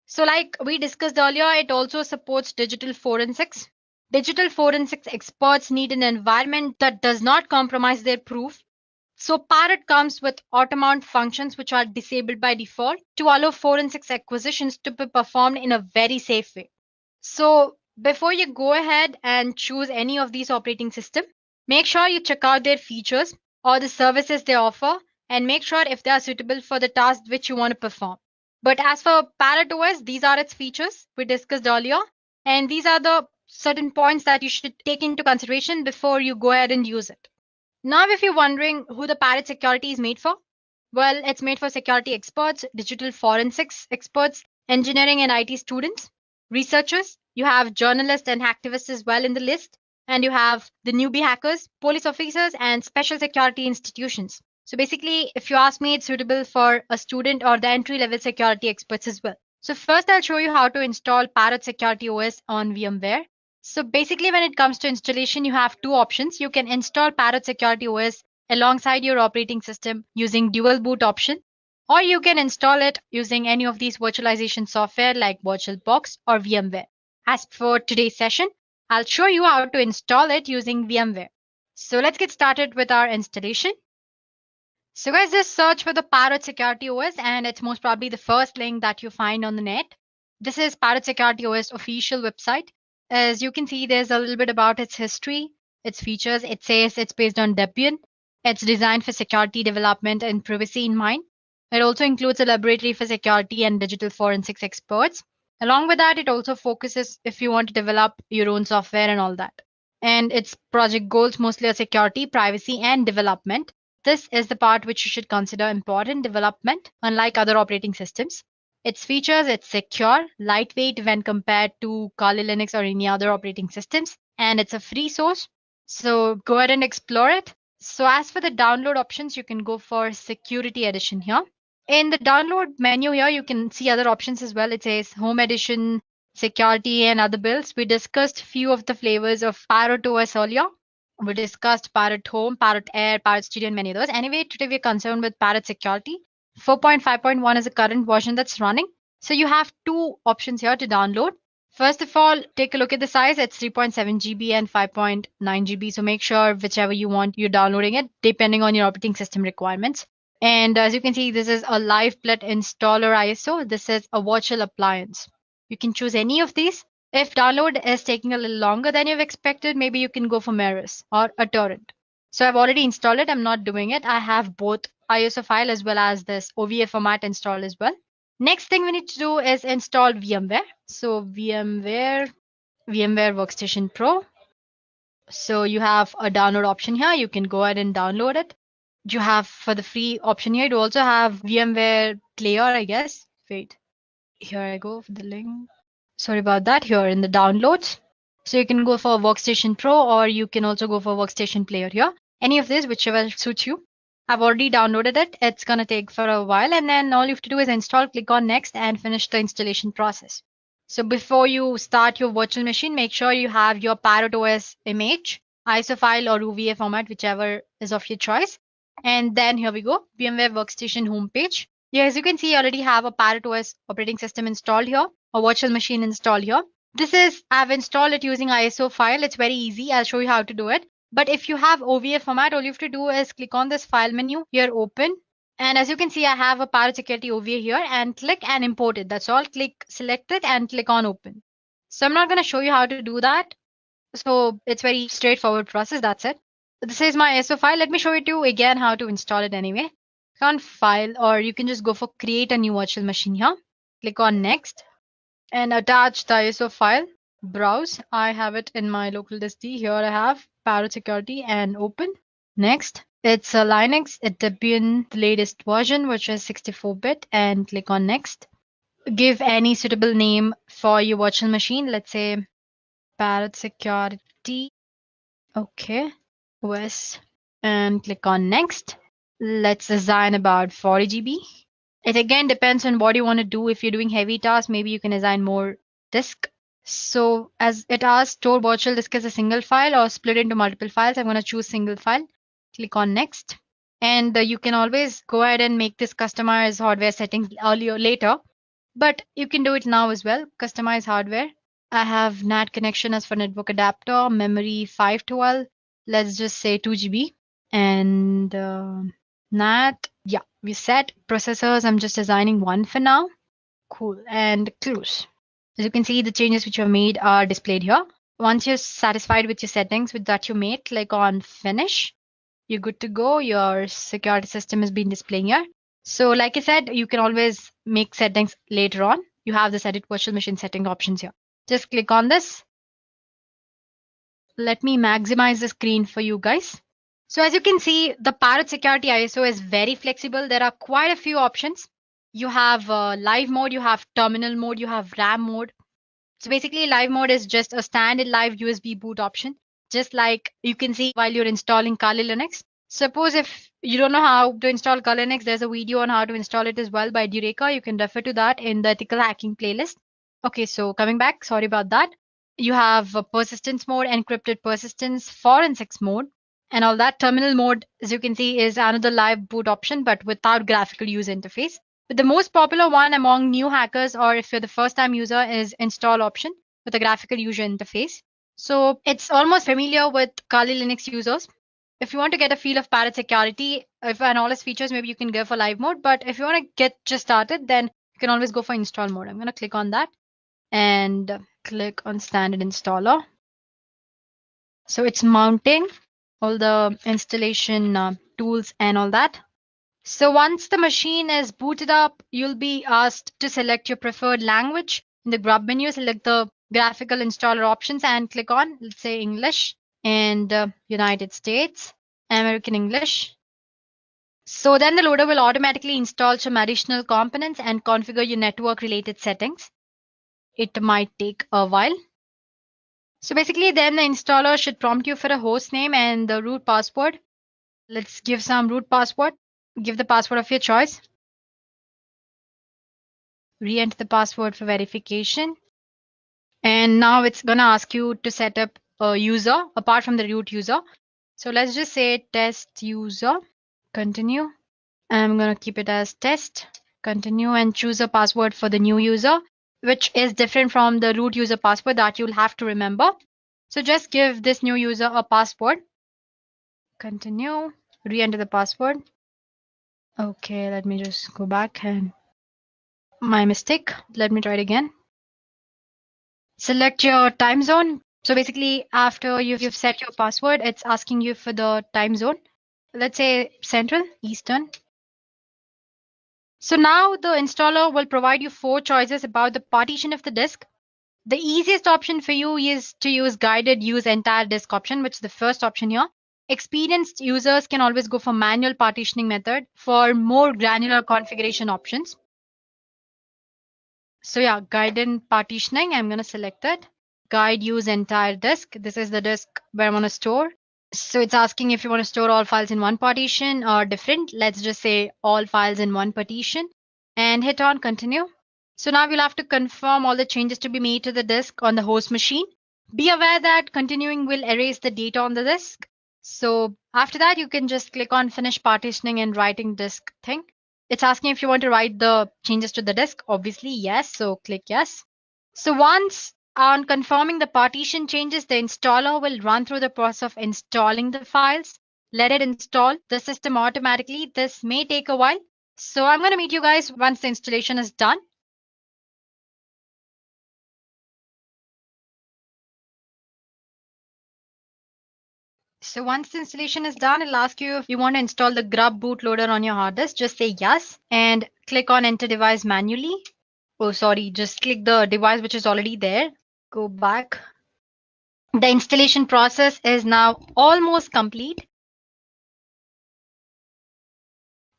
So, like we discussed earlier, it also supports digital forensics. Digital forensics experts need an environment that does not compromise their proof. So, Parrot comes with auto-mount functions which are disabled by default to allow forensics acquisitions to be performed in a very safe way. So, before you go ahead and choose any of these operating systems, make sure you check out their features or the services they offer and make sure if they are suitable for the task which you want to perform. But as for Parrot OS, these are its features we discussed earlier, and these are the certain points that you should take into consideration before you go ahead and use it. Now, if you're wondering who the Parrot security is made for, well, it's made for security experts, digital forensics experts, engineering and IT students, researchers. You have journalists and activists as well in the list, and you have the newbie hackers, police officers, and special security institutions. So basically, if you ask me, it's suitable for a student or the entry level security experts as well. So first, I'll show you how to install Parrot Security OS on VMware. So basically, when it comes to installation, you have two options. You can install Parrot Security OS alongside your operating system using dual boot option, or you can install it using any of these virtualization software like VirtualBox or VMware. As for today's session, I'll show you how to install it using VMware. So let's get started with our installation. So guys, just search for the Parrot Security OS and it's most probably the first link that you find on the net. This is Parrot Security OS official website. As you can see, there's a little bit about its history, its features. It says it's based on Debian. It's designed for security development and privacy in mind. It also includes a laboratory for security and digital forensics experts. Along with that, it also focuses if you want to develop your own software and all that. And its project goals mostly are security, privacy, and development. This is the part which you should consider important development, unlike other operating systems. Its features, it's secure, lightweight when compared to Kali Linux or any other operating systems, and it's a free source. So go ahead and explore it. So as for the download options, you can go for Security Edition here. In the download menu here, you can see other options as well. It says Home Edition, Security, and other builds. We discussed few of the flavors of Parrot OS earlier. We discussed Parrot Home, Parrot Air, Parrot Studio, and many others. Anyway, today we're concerned with Parrot Security. 4.5.1 is the current version that's running. So you have two options here to download. First of all, take a look at the size. It's 3.7 GB and 5.9 GB. So make sure whichever you want, you're downloading it depending on your operating system requirements. And as you can see, this is a live plet installer ISO. This is a virtual appliance. You can choose any of these. If download is taking a little longer than you've expected, maybe you can go for Maris or a torrent. So I've already installed it. I'm not doing it. I have both ISO file as well as this OVA format installed as well. Next thing we need to do is install VMware. So VMware Workstation Pro. So you have a download option here. You can go ahead and download it. You have for the free option here, you also have VMware Player, I guess. Wait, here I go for the link. Sorry about that, here in the downloads. So you can go for Workstation Pro or you can also go for Workstation Player here. Any of this, whichever suits you. I've already downloaded it. It's going to take for a while and then all you have to do is install, click on next and finish the installation process. So before you start your virtual machine, make sure you have your Parrot OS image, ISO file or OVA format, whichever is of your choice. And then here we go, VMware Workstation homepage. Yeah, as you can see, I already have a Parrot OS operating system installed here, a virtual machine installed here. I've installed it using ISO file. It's very easy. I'll show you how to do it. But if you have OVA format, all you have to do is click on this file menu here, open. And as you can see, I have a Parrot Security OVA here and click and import it. That's all. Click, select it and click on open. So I'm not going to show you how to do that. So it's very straightforward process. That's it. So this is my ISO file. Let me show you to again how to install it anyway. Click on file or you can just go for create a new virtual machine here. Click on next and attach the ISO file. browse. I have it in my local disk D. Here I have Parrot Security and open. Next, it's a Linux. It Debian, the latest version, which is 64-bit, and click on next. Give any suitable name for your virtual machine. Let's say Parrot Security. Okay. OS, and click on next. Let's assign about 40 GB. It again depends on what you want to do. If you're doing heavy tasks, maybe you can assign more disk. So as it asks, store virtual disk as a single file or split into multiple files. I'm going to choose single file. Click on next. And you can always go ahead and make this customize hardware settings earlier later, but you can do it now as well. Customize hardware. I have NAT connection as for network adapter, memory 512. Let's just say 2 GB. And NAT, yeah, we set processors. I'm just assigning one for now. Cool. And close. As you can see, the changes which you have made are displayed here. Once you're satisfied with your settings with that you made, click on finish. You're good to go. Your security system has been displaying here. So like I said, you can always make settings later on. You have this edit virtual machine setting options here. Just click on this. Let me maximize the screen for you guys. So as you can see, the Parrot Security ISO is very flexible. There are quite a few options. You have live mode, you have terminal mode, you have RAM mode. So basically live mode is just a standard live USB boot option, just like you can see while you're installing Kali Linux. Suppose if you don't know how to install Kali Linux, there's a video on how to install it as well by Dureka. You can refer to that in the ethical hacking playlist. Okay, so coming back, sorry about that. You have persistence mode, encrypted persistence, forensics mode, and all that. Terminal mode, as you can see, is another live boot option, but without graphical user interface. But the most popular one among new hackers, or if you're the first time user, is install option with a graphical user interface. So it's almost familiar with Kali Linux users. If you want to get a feel of Parrot Security, if and all its features, maybe you can go for live mode. But if you want to get just started, then you can always go for install mode. I'm going to click on that and click on standard installer. So it's mounting all the installation tools and all that. So once the machine is booted up, you'll be asked to select your preferred language. In the grub menu, select the graphical installer options and click on, let's say English and United States, American English. So then the loader will automatically install some additional components and configure your network related settings. It might take a while. So basically then the installer should prompt you for a host name and the root password. Let's give some root password. Give the password of your choice. Re-enter the password for verification. And now it's going to ask you to set up a user apart from the root user. So let's just say test user. Continue. I'm going to keep it as test. Continue and choose a password for the new user, which is different from the root user password that you'll have to remember. So just give this new user a password. Continue. Re-enter the password. Okay, let me just go back and my mistake. Let me try it again. Select your time zone. So basically, after you've set your password, it's asking you for the time zone. Let's say Central, Eastern. So now the installer will provide you 4 choices about the partition of the disk. The easiest option for you is to use guided use entire disk option, which is the first option here. Experienced users can always go for manual partitioning method for more granular configuration options. So yeah, guided partitioning, I'm going to select that. Guide use entire disk. This is the disk where I want to store. So it's asking if you want to store all files in one partition or different. Let's just say all files in one partition and hit on continue. So now you'll have to confirm all the changes to be made to the disk on the host machine. Be aware that continuing will erase the data on the disk. So after that, you can just click on finish partitioning and writing disk thing. It's asking if you want to write the changes to the disk. Obviously, yes. So click yes. So once on confirming the partition changes, the installer will run through the process of installing the files. Let it install the system automatically. This may take a while. So I'm going to meet you guys once the installation is done. So once the installation is done, it'll ask you if you want to install the grub bootloader on your hard disk. Just say yes and click on enter device manually. Oh, sorry, just click the device which is already there. go back. The installation process is now almost complete.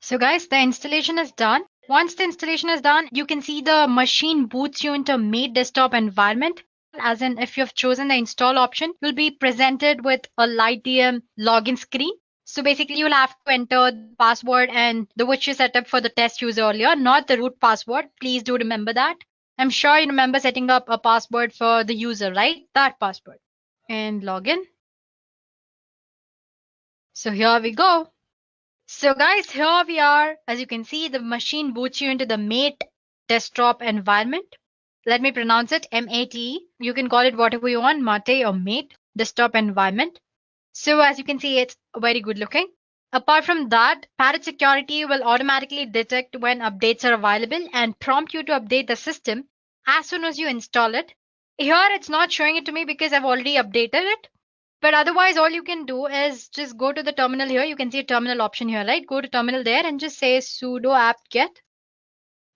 So guys, the installation is done. Once the installation is done, you can see the machine boots you into Mate desktop environment. As in, if you have chosen the install option, you'll be presented with a LightDM login screen. So basically, you'll have to enter the password and the which you set up for the test user earlier, not the root password. Please do remember that. I'm sure you remember setting up a password for the user, right? That password. And login. So here we go. So guys, here we are. As you can see, the machine boots you into the Mate desktop environment. Let me pronounce it M-A-T-E. You can call it whatever you want, Mate or Mate desktop environment. So as you can see, it's very good looking. Apart from that, Parrot Security will automatically detect when updates are available and prompt you to update the system as soon as you install it. Here it's not showing it to me because I've already updated it. But otherwise, all you can do is just go to the terminal here. You can see a terminal option here, right? Go to terminal there and just say sudo apt-get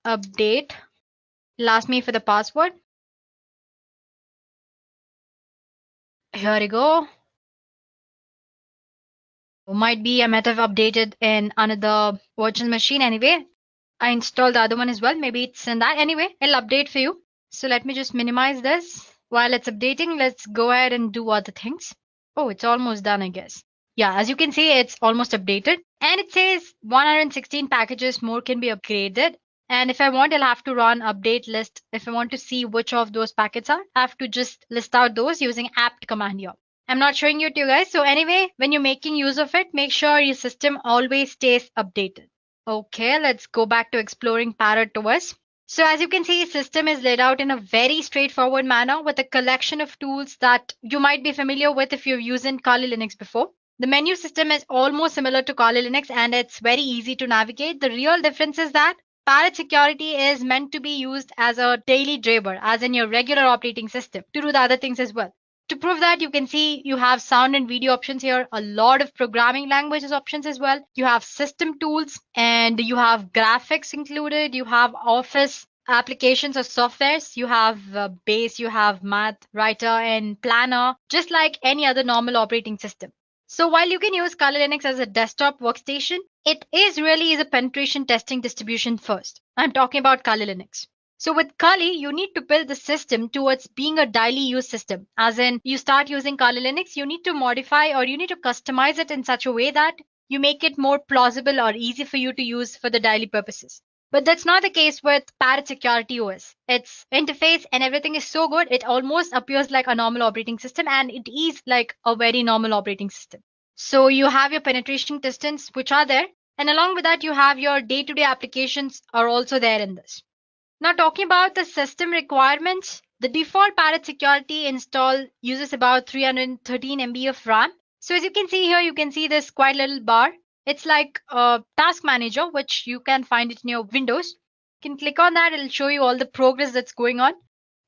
update. It'll ask me for the password. Here we go. Might be I might have updated in another virtual machine anyway. I installed the other one as well. Maybe it's in that. Anyway, it'll update for you. So let me just minimize this. While it's updating, let's go ahead and do other things. Oh, it's almost done, I guess. Yeah, as you can see, it's almost updated. And it says 116 packages more can be upgraded. And if I want, I'll have to run update list. If I want to see which of those packets are, I have to just list out those using apt command here. I'm not showing you to you guys. So anyway, when you're making use of it, make sure your system always stays updated. Okay, let's go back to exploring Parrot OS. So as you can see, system is laid out in a very straightforward manner with a collection of tools that you might be familiar with if you've used Kali Linux before. The menu system is almost similar to Kali Linux and it's very easy to navigate. The real difference is that Parrot Security is meant to be used as a daily driver, as in your regular operating system, to do the other things as well. To prove that, you can see you have sound and video options here, a lot of programming languages options as well. You have system tools and you have graphics included. You have office applications or softwares. You have base, you have math, writer and planner, just like any other normal operating system. So while you can use Kali Linux as a desktop workstation, it really is a penetration testing distribution first. I'm talking about Kali Linux. So with Kali, you need to build the system towards being a daily use system. As in, you start using Kali Linux, you need to modify or you need to customize it in such a way that you make it more plausible or easy for you to use for the daily purposes. But that's not the case with Parrot Security OS. Its interface and everything is so good, it almost appears like a normal operating system and it is like a very normal operating system. So you have your penetration testings which are there, and along with that, you have your day-to-day applications are also there in this. Now talking about the system requirements, the default Parrot Security install uses about 313 MB of RAM. So as you can see here, you can see this quite little bar. It's like a task manager, which you can find it in your Windows. You can click on that, it'll show you all the progress that's going on.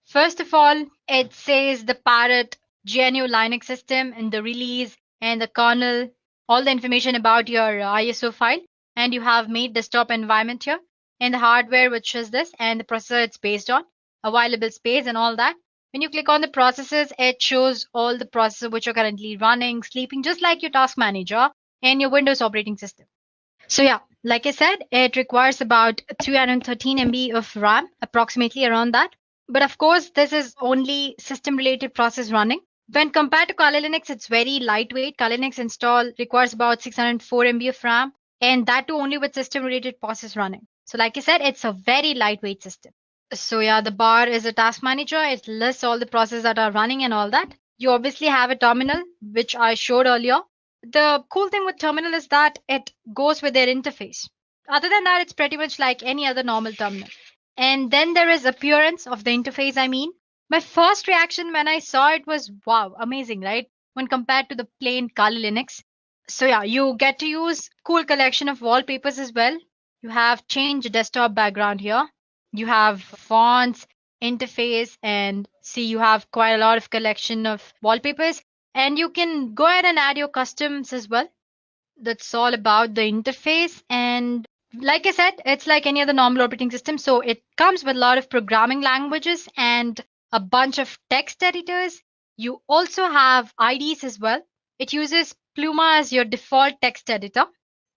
First of all, it says the Parrot GNU Linux system and the release and the kernel, all the information about your ISO file. And you have Mate desktop environment here and the hardware, which is this, and the processor it's based on, available space and all that. When you click on the processes, it shows all the processes which are currently running, sleeping, just like your task manager and your Windows operating system. So yeah, like I said, it requires about 313 MB of RAM, approximately around that. But of course, this is only system related process running. When compared to Kali Linux, it's very lightweight. Kali Linux install requires about 604 MB of RAM, and that too only with system related process running. So like I said, it's a very lightweight system. So yeah, the bar is a task manager. It lists all the processes that are running and all that. You obviously have a terminal, which I showed earlier. The cool thing with terminal is that it goes with their interface. Other than that, it's pretty much like any other normal terminal. And then there is appearance of the interface, I mean. My first reaction when I saw it was, wow, amazing, right? When compared to the plain Kali Linux. So yeah, you get to use cool collection of wallpapers as well. You have change desktop background here. You have fonts, interface, and see you have quite a lot of collection of wallpapers. And you can go ahead and add your customs as well. That's all about the interface. And like I said, it's like any other normal operating system. So it comes with a lot of programming languages and a bunch of text editors. You also have IDEs as well. It uses Pluma as your default text editor.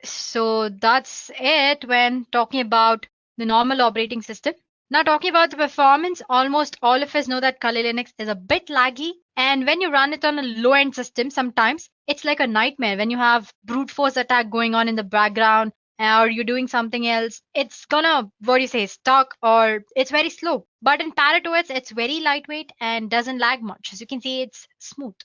So that's it when talking about the normal operating system. Now talking about the performance, almost all of us know that Kali Linux is a bit laggy, and when you run it on a low-end system, sometimes it's like a nightmare when you have brute force attack going on in the background or you're doing something else. It's gonna, what do you say, stuck or it's very slow. But in Parrot OS, it's very lightweight and doesn't lag much. As you can see, it's smooth.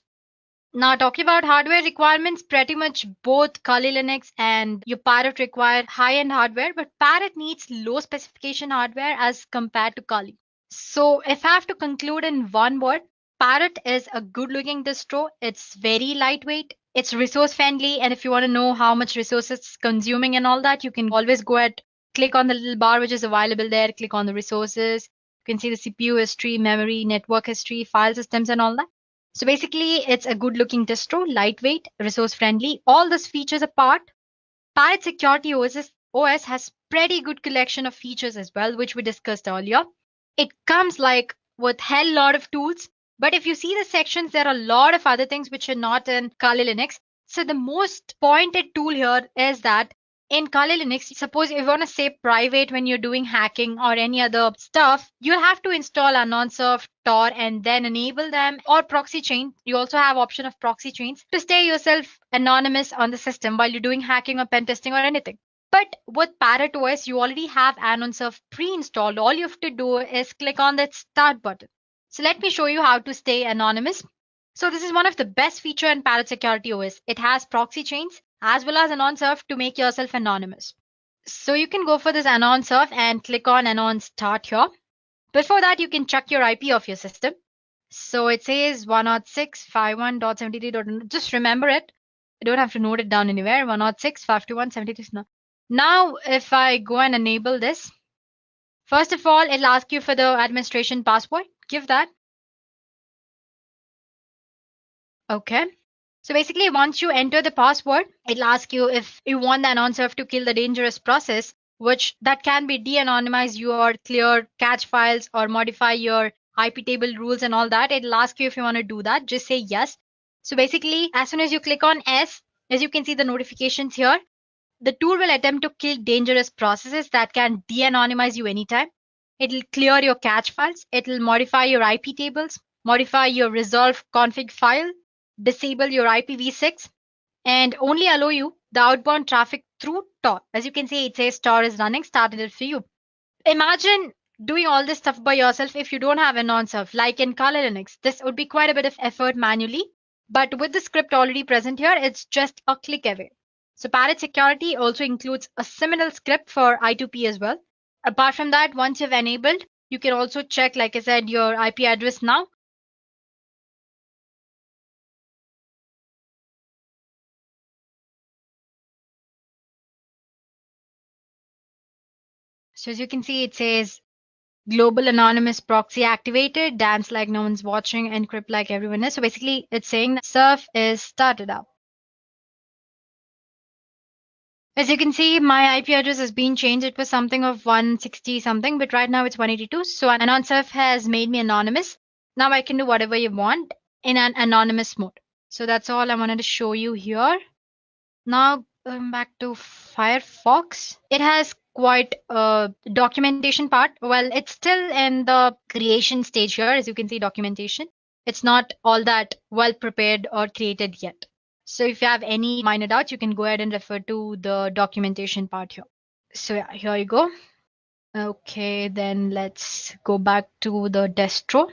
Now, talking about hardware requirements, pretty much both Kali Linux and your Parrot require high-end hardware, but Parrot needs low specification hardware as compared to Kali. So, if I have to conclude in one word, Parrot is a good-looking distro. It's very lightweight. It's resource friendly, and if you want to know how much resources it's consuming and all that, you can always go ahead, click on the little bar which is available there, click on the resources. You can see the CPU history, memory, network history, file systems, and all that. So basically, it's a good looking distro, lightweight, resource friendly. All these features apart, Parrot Security OS has pretty good collection of features as well, which we discussed earlier. It comes like with hell lot of tools, but if you see the sections, there are a lot of other things which are not in Kali Linux. So the most pointed tool here is that in Kali Linux, suppose if you want to say private when you're doing hacking or any other stuff, you'll have to install Anonsurf, Tor, and then enable them, or proxy chain. You also have option of proxy chains to stay yourself anonymous on the system while you're doing hacking or pen testing or anything. But with Parrot OS, you already have Anonsurf pre-installed. All you have to do is click on that start button. So let me show you how to stay anonymous. So this is one of the best feature in Parrot Security OS. It has proxy chains as well as Anonsurf to make yourself anonymous. So you can go for this Anonsurf and click on Anon Start here. Before that, you can check your IP of your system. So it says 106.51.73. Just remember it. You don't have to note it down anywhere. 106.51.73. Now, if I go and enable this, first of all, it'll ask you for the administration password. Give that. Okay. So basically, once you enter the password, it'll ask you if you want the Anonsurf to kill the dangerous process, which that can be de-anonymize your clear cache files or modify your IP table rules and all that. It'll ask you if you want to do that. Just say yes. So basically, as soon as you click on S, as you can see the notifications here, the tool will attempt to kill dangerous processes that can de-anonymize you anytime. It'll clear your cache files. It'll modify your IP tables, modify your resolve config file, disable your IPv6, and only allow you the outbound traffic through Tor. As you can see, it says Tor is running, started it for you. Imagine doing all this stuff by yourself if you don't have a non-surf, like in Kali Linux. This would be quite a bit of effort manually, but with the script already present here, it's just a click away. So Parrot Security also includes a similar script for I2P as well. Apart from that, once you've enabled, you can also check, like I said, your IP address now. So as you can see, it says global anonymous proxy activated, dance like no one's watching, encrypt like everyone is. So basically, it's saying that surf is started up. As you can see, my IP address has been changed. It was something of 160 something, but right now it's 182. So Anonsurf has made me anonymous. Now I can do whatever you want in an anonymous mode. So that's all I wanted to show you here. Now going back to Firefox, it has quite a documentation part. Well, it's still in the creation stage here. As you can see, documentation. It's not all that well prepared or created yet. So if you have any minor doubts, you can go ahead and refer to the documentation part here. So yeah, here you go. Okay, then let's go back to the distro.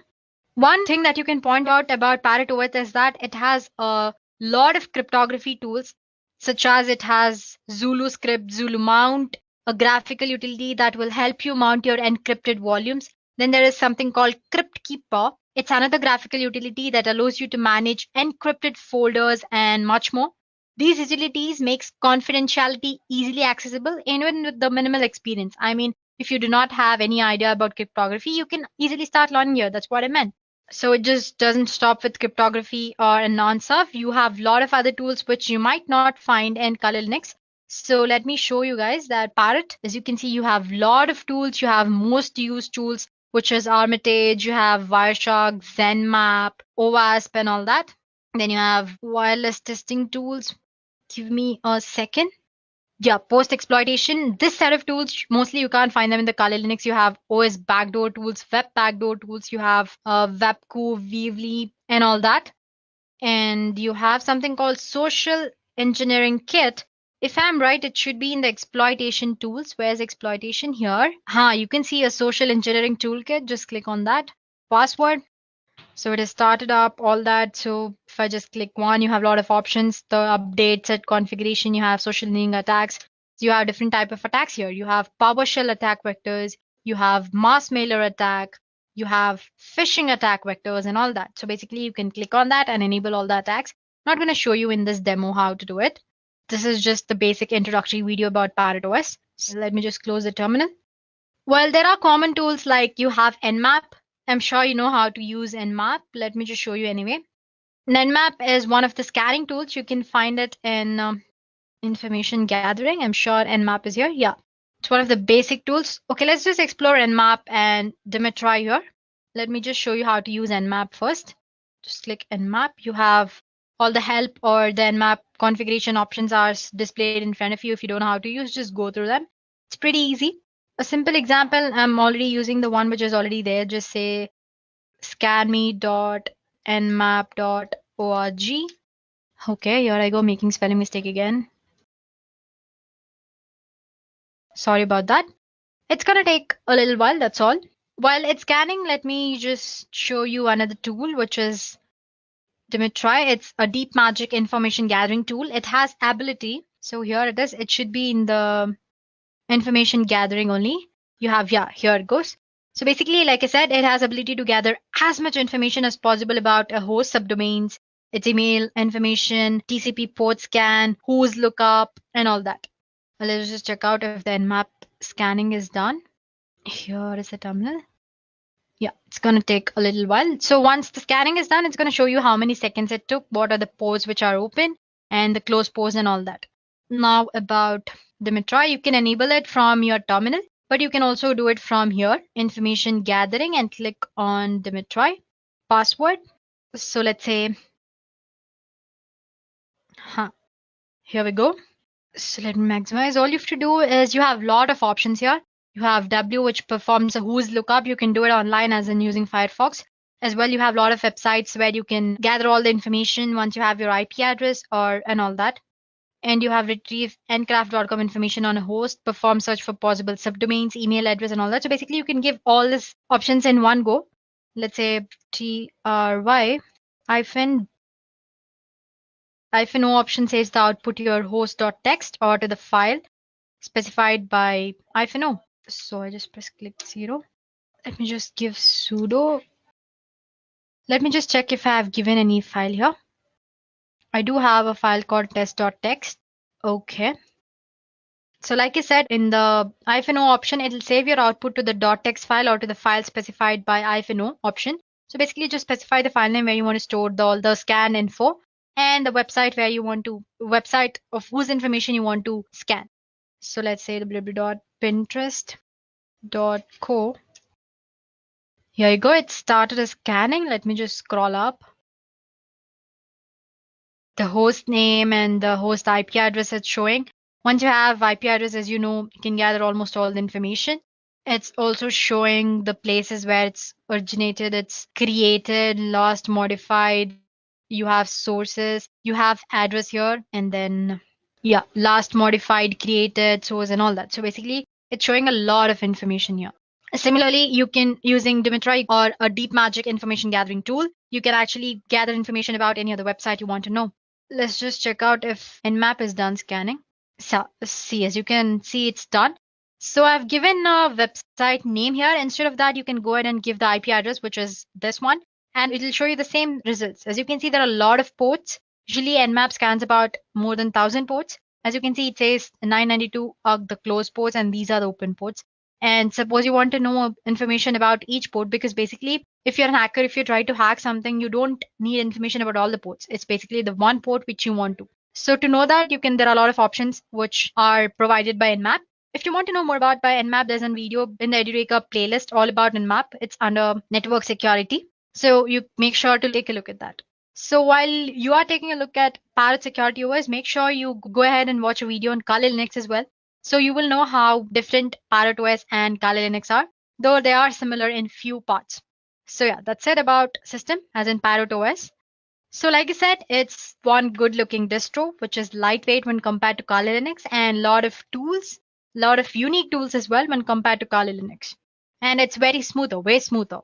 One thing that you can point out about Parrot OS is that it has a lot of cryptography tools, such as it has Zulu script, Zulu mount, a graphical utility that will help you mount your encrypted volumes. Then there is something called CryptKeeper. It's another graphical utility that allows you to manage encrypted folders and much more. These utilities makes confidentiality easily accessible even with the minimal experience. I mean, if you do not have any idea about cryptography, you can easily start learning here. That's what I meant. So it just doesn't stop with cryptography or a non-surf. You have a lot of other tools which you might not find in Kali Linux. So let me show you guys that Parrot, as you can see, you have a lot of tools. You have most used tools which is Armitage, you have Wireshark, ZenMap, OWASP, and all that. Then you have wireless testing tools. Give me a second. Yeah, post exploitation. This set of tools, mostly you can't find them in the Kali Linux. You have OS backdoor tools, web backdoor tools, you have Webco, Weavly, and all that. And you have something called social engineering kit. If I'm right, it should be in the exploitation tools. Where's exploitation here? You can see a social engineering toolkit. Just click on that. Password. So it is started up, all that. So if I just click one, you have a lot of options. The update, set configuration, you have social engineering attacks. So you have different type of attacks here. You have PowerShell attack vectors, you have mass mailer attack, you have phishing attack vectors and all that. So basically you can click on that and enable all the attacks. I'm not going to show you in this demo how to do it. This is just the basic introductory video about Parrot OS. So let me just close the terminal. Well, there are common tools like you have Nmap. I'm sure you know how to use Nmap. Let me just show you anyway. Nmap is one of the scanning tools. You can find it in information gathering. I'm sure Nmap is here. Yeah, it's one of the basic tools. Okay, let's just explore Nmap and Dimitri here. Let me just show you how to use Nmap first. Just click Nmap. You have all the help or the Nmap configuration options are displayed in front of you. If you don't know how to use, just go through them. It's pretty easy. A simple example, I'm already using the one which is already there. Just say scanme.nmap.org. Okay, here I go, making spelling mistake again. Sorry about that. It's gonna take a little while, that's all. While it's scanning, let me just show you another tool, which is Dimitri. It's a deep magic information gathering tool. It has ability. So here it is. It should be in the information gathering only. You have, yeah, here it goes. So basically, like I said, it has ability to gather as much information as possible about a host subdomains, its email information, TCP port scan, who's lookup, and all that. Well, let's just check out if the Nmap scanning is done. Here is the terminal. Yeah, it's going to take a little while. So once the scanning is done, it's going to show you how many seconds it took, what are the ports which are open, and the closed ports and all that. Now about Dimitri, you can enable it from your terminal, but you can also do it from here, information gathering, and click on Dimitri. Password. So let's say, here we go. So let me maximize. All you have to do is you have a lot of options here. You have W, which performs a who's lookup. You can do it online as in using Firefox. As well, you have a lot of websites where you can gather all the information once you have your IP address and all that. And you have retrieve ncraft.com information on a host, perform search for possible subdomains, email address, and all that. So basically, you can give all these options in one go. Let's say try hyphen O option says the output your host.txt or to the file specified by -o. So I just press click 0. Let me just give sudo. Let me just check if I have given any file here. I do have a file called test.txt. Okay. So like I said, in the -o option, it'll save your output to the .txt file or to the file specified by -o option. So basically just specify the file name where you want to store all the scan info and the website where you want to, website of whose information you want to scan. So let's say www.pinterest.co. Here you go. It started a scanning. Let me just scroll up. The host name and the host IP address it's showing. Once you have IP address, as you know, you can gather almost all the information. It's also showing the places where it's originated, it's created, lost, modified. You have sources, you have address here, and then, yeah, last modified, created, source, and all that. So basically, it's showing a lot of information here. Similarly, you can, using Dimitri or a deep magic information gathering tool, you can actually gather information about any other website you want to know. Let's just check out if Nmap is done scanning. So see, as you can see, it's done. So I've given a website name here. Instead of that, you can go ahead and give the IP address, which is this one, and it'll show you the same results. As you can see, there are a lot of ports. Usually Nmap scans about more than 1,000 ports. As you can see, it says 992 are the closed ports and these are the open ports. And suppose you want to know information about each port, because basically if you're an hacker, if you try to hack something, you don't need information about all the ports. It's basically the one port which you want to. So to know that, there are a lot of options which are provided by Nmap. If you want to know more about by Nmap, there's a video in the Edureka playlist all about Nmap. It's under network security. So you make sure to take a look at that. So while you are taking a look at Parrot Security OS, make sure you go ahead and watch a video on Kali Linux as well. So you will know how different Parrot OS and Kali Linux are, though they are similar in few parts. So yeah, that's it about system as in Parrot OS. So like I said, it's one good looking distro, which is lightweight when compared to Kali Linux and lot of tools, lot of unique tools as well when compared to Kali Linux. And it's very smoother, way smoother.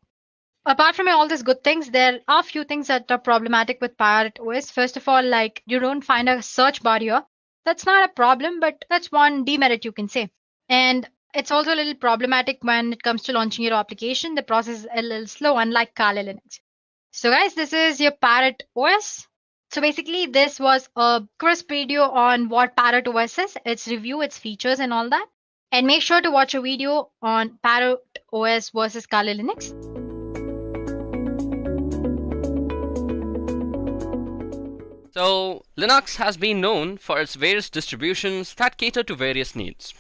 Apart from all these good things, there are few things that are problematic with Pirate OS. First of all, like you don't find a search bar here. That's not a problem, but that's one demerit you can say. And it's also a little problematic when it comes to launching your application. The process is a little slow, unlike Kali Linux. So guys, this is your Parrot OS. So basically, this was a crisp video on what Parrot OS is, its review, its features and all that. And make sure to watch a video on Parrot OS versus Kali Linux. So, Linux has been known for its various distributions that cater to various needs.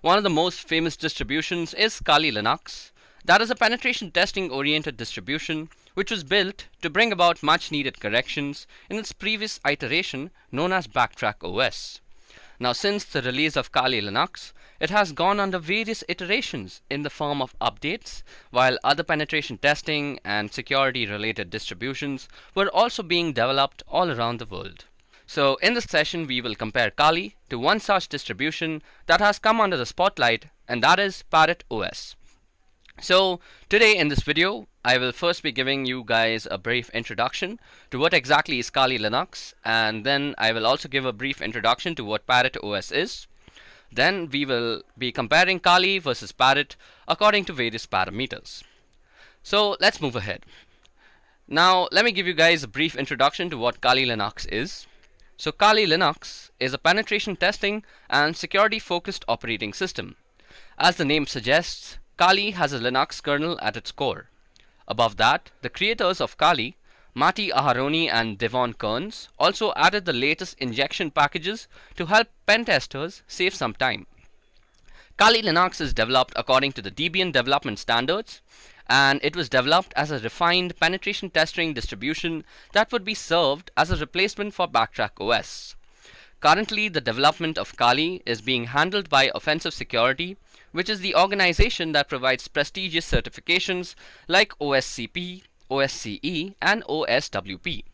One of the most famous distributions is Kali Linux. That is a penetration testing oriented distribution which was built to bring about much needed corrections in its previous iteration known as Backtrack OS. Now, since the release of Kali Linux, it has gone under various iterations in the form of updates, while other penetration testing and security related distributions were also being developed all around the world. So in this session we will compare Kali to one such distribution that has come under the spotlight, and that is Parrot OS. So today in this video I will first be giving you guys a brief introduction to what exactly is Kali Linux, and then I will also give a brief introduction to what Parrot OS is. Then we will be comparing Kali versus Parrot according to various parameters. So let's move ahead. Now let me give you guys a brief introduction to what Kali Linux is. So Kali Linux is a penetration testing and security focused operating system. As the name suggests, Kali has a Linux kernel at its core. Above that, the creators of Kali, Matti Aharoni and Devon Kearns, also added the latest injection packages to help pen testers save some time. Kali Linux is developed according to the Debian development standards, and it was developed as a refined penetration testing distribution that would be served as a replacement for Backtrack OS. Currently, the development of Kali is being handled by Offensive Security, which is the organization that provides prestigious certifications like OSCP, OSCE, and OSWP.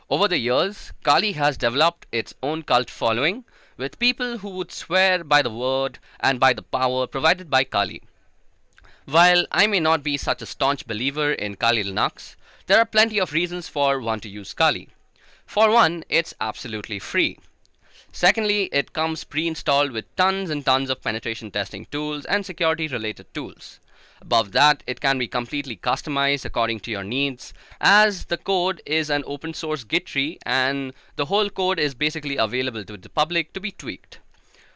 Over the years, Kali has developed its own cult following, with people who would swear by the word and by the power provided by Kali. While I may not be such a staunch believer in Kali Linux, there are plenty of reasons for one to use Kali. For one, it's absolutely free. Secondly, it comes pre-installed with tons and tons of penetration testing tools and security related tools. Above that, it can be completely customized according to your needs, as the code is an open source Git tree and the whole code is basically available to the public to be tweaked.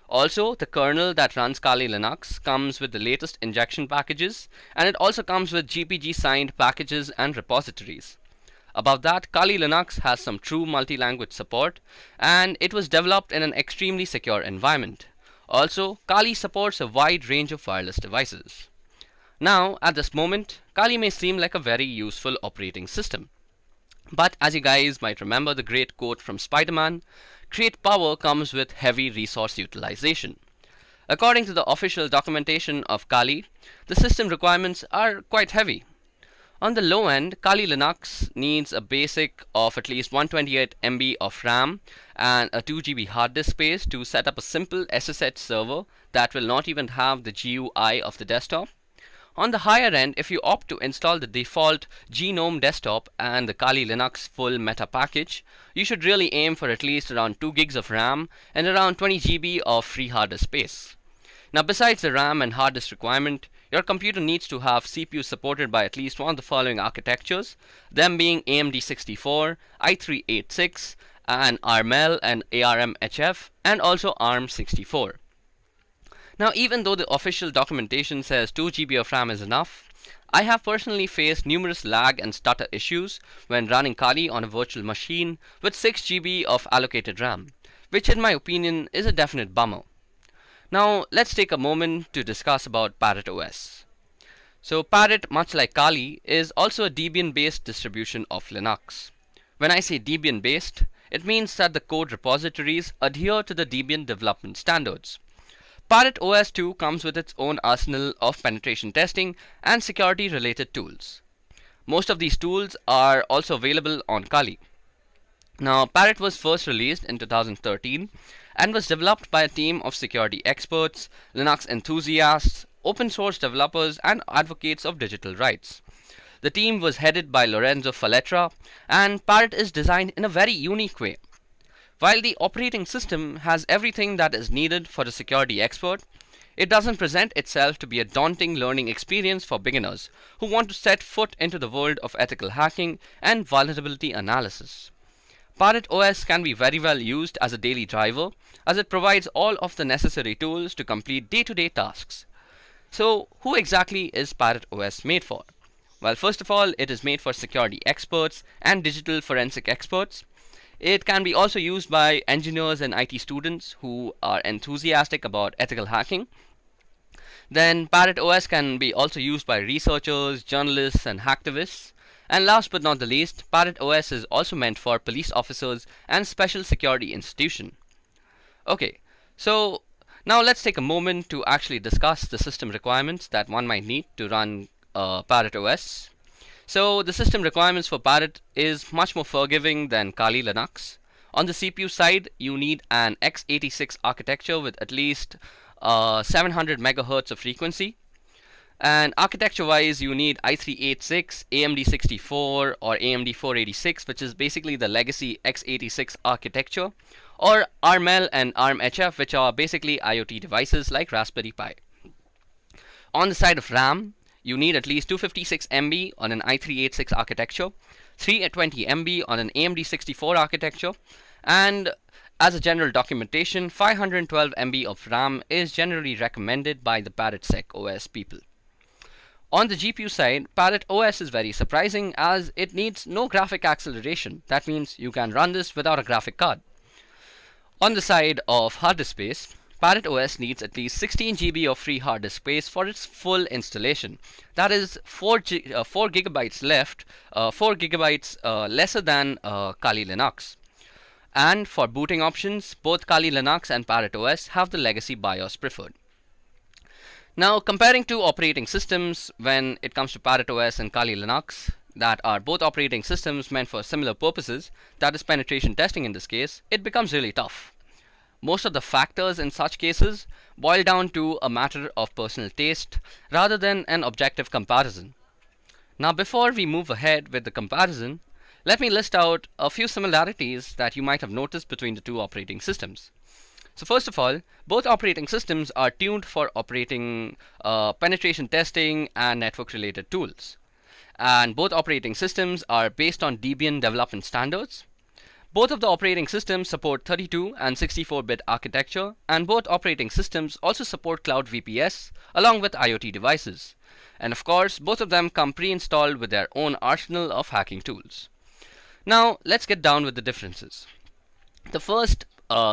Also, the kernel that runs Kali Linux comes with the latest injection packages, and it also comes with GPG signed packages and repositories. Above that, Kali Linux has some true multi-language support, and it was developed in an extremely secure environment. Also, Kali supports a wide range of wireless devices. Now, at this moment, Kali may seem like a very useful operating system. But as you guys might remember the great quote from Spider-Man, great power comes with heavy resource utilization. According to the official documentation of Kali, the system requirements are quite heavy. On the low end, Kali Linux needs a basic of at least 128 MB of RAM and a 2 GB hard disk space to set up a simple SSH server that will not even have the GUI of the desktop. On the higher end, if you opt to install the default GNOME desktop and the Kali Linux full meta package, you should really aim for at least around 2 gigs of RAM and around 20 GB of free hard disk space. Now, besides the RAM and hard disk requirement, your computer needs to have CPU supported by at least one of the following architectures, them being AMD 64, i386, and ARML and ARMHF, and also ARM 64. Now, even though the official documentation says 2 GB of RAM is enough, I have personally faced numerous lag and stutter issues when running Kali on a virtual machine with 6 GB of allocated RAM, which in my opinion is a definite bummer. Now let's take a moment to discuss about Parrot OS. So Parrot, much like Kali, is also a Debian-based distribution of Linux. When I say Debian-based, it means that the code repositories adhere to the Debian development standards. Parrot OS 2 comes with its own arsenal of penetration testing and security-related tools. Most of these tools are also available on Kali. Now, Parrot was first released in 2013 and was developed by a team of security experts, Linux enthusiasts, open source developers, and advocates of digital rights. The team was headed by Lorenzo Falletra, and Parrot is designed in a very unique way. While the operating system has everything that is needed for a security expert, it doesn't present itself to be a daunting learning experience for beginners who want to set foot into the world of ethical hacking and vulnerability analysis. Parrot OS can be very well used as a daily driver, as it provides all of the necessary tools to complete day-to-day tasks. So, who exactly is Parrot OS made for? Well, first of all, it is made for security experts and digital forensic experts. It can be also used by engineers and IT students who are enthusiastic about ethical hacking. Then Parrot OS can be also used by researchers, journalists, and hacktivists. And last but not the least, Parrot OS is also meant for police officers and special security institutions. Okay, so now let's take a moment to actually discuss the system requirements that one might need to run Parrot OS. So the system requirements for Parrot is much more forgiving than Kali Linux. On the CPU side, you need an x86 architecture with at least 700 megahertz of frequency. And architecture-wise, you need i386, AMD 64, or AMD 486, which is basically the legacy x86 architecture, or ARML and ARMHF, which are basically IoT devices like Raspberry Pi. On the side of RAM, you need at least 256 MB on an i386 architecture, 320 MB on an AMD 64 architecture, and as a general documentation, 512 MB of RAM is generally recommended by the ParrotSec OS people. On the GPU side, Parrot OS is very surprising as it needs no graphic acceleration. That means you can run this without a graphic card. On the side of hard disk space, Parrot OS needs at least 16 GB of free hard disk space for its full installation. That is 4 gigabytes left, 4 gigabytes lesser than Kali Linux. And for booting options, both Kali Linux and Parrot OS have the legacy BIOS preferred. Now, comparing two operating systems when it comes to Parrot OS and Kali Linux, that are both operating systems meant for similar purposes, that is penetration testing in this case, it becomes really tough. Most of the factors in such cases boil down to a matter of personal taste rather than an objective comparison. Now, before we move ahead with the comparison, let me list out a few similarities that you might have noticed between the two operating systems. So first of all, both operating systems are tuned for operating penetration testing and network related tools. And both operating systems are based on Debian development standards. Both of the operating systems support 32 and 64-bit architecture, and both operating systems also support Cloud VPS along with IoT devices. And of course, both of them come pre-installed with their own arsenal of hacking tools. Now, let's get down with the differences. The first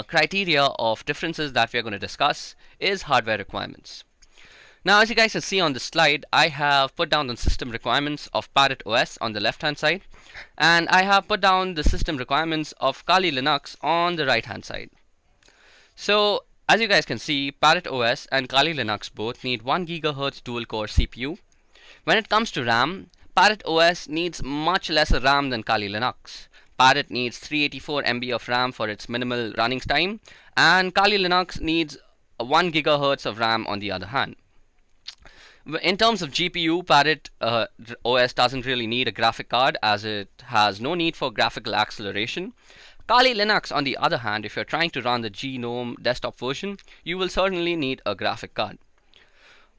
criteria of differences that we are going to discuss is hardware requirements. Now, as you guys can see on the slide, I have put down the system requirements of Parrot OS on the left hand side, and I have put down the system requirements of Kali Linux on the right hand side. So, as you guys can see, Parrot OS and Kali Linux both need 1 GHz dual core CPU. When it comes to RAM, Parrot OS needs much lesser RAM than Kali Linux. Parrot needs 384 MB of RAM for its minimal running time, and Kali Linux needs 1 GHz of RAM on the other hand. In terms of GPU, Parrot OS doesn't really need a graphic card as it has no need for graphical acceleration. Kali Linux, on the other hand, if you're trying to run the GNOME desktop version, you will certainly need a graphic card.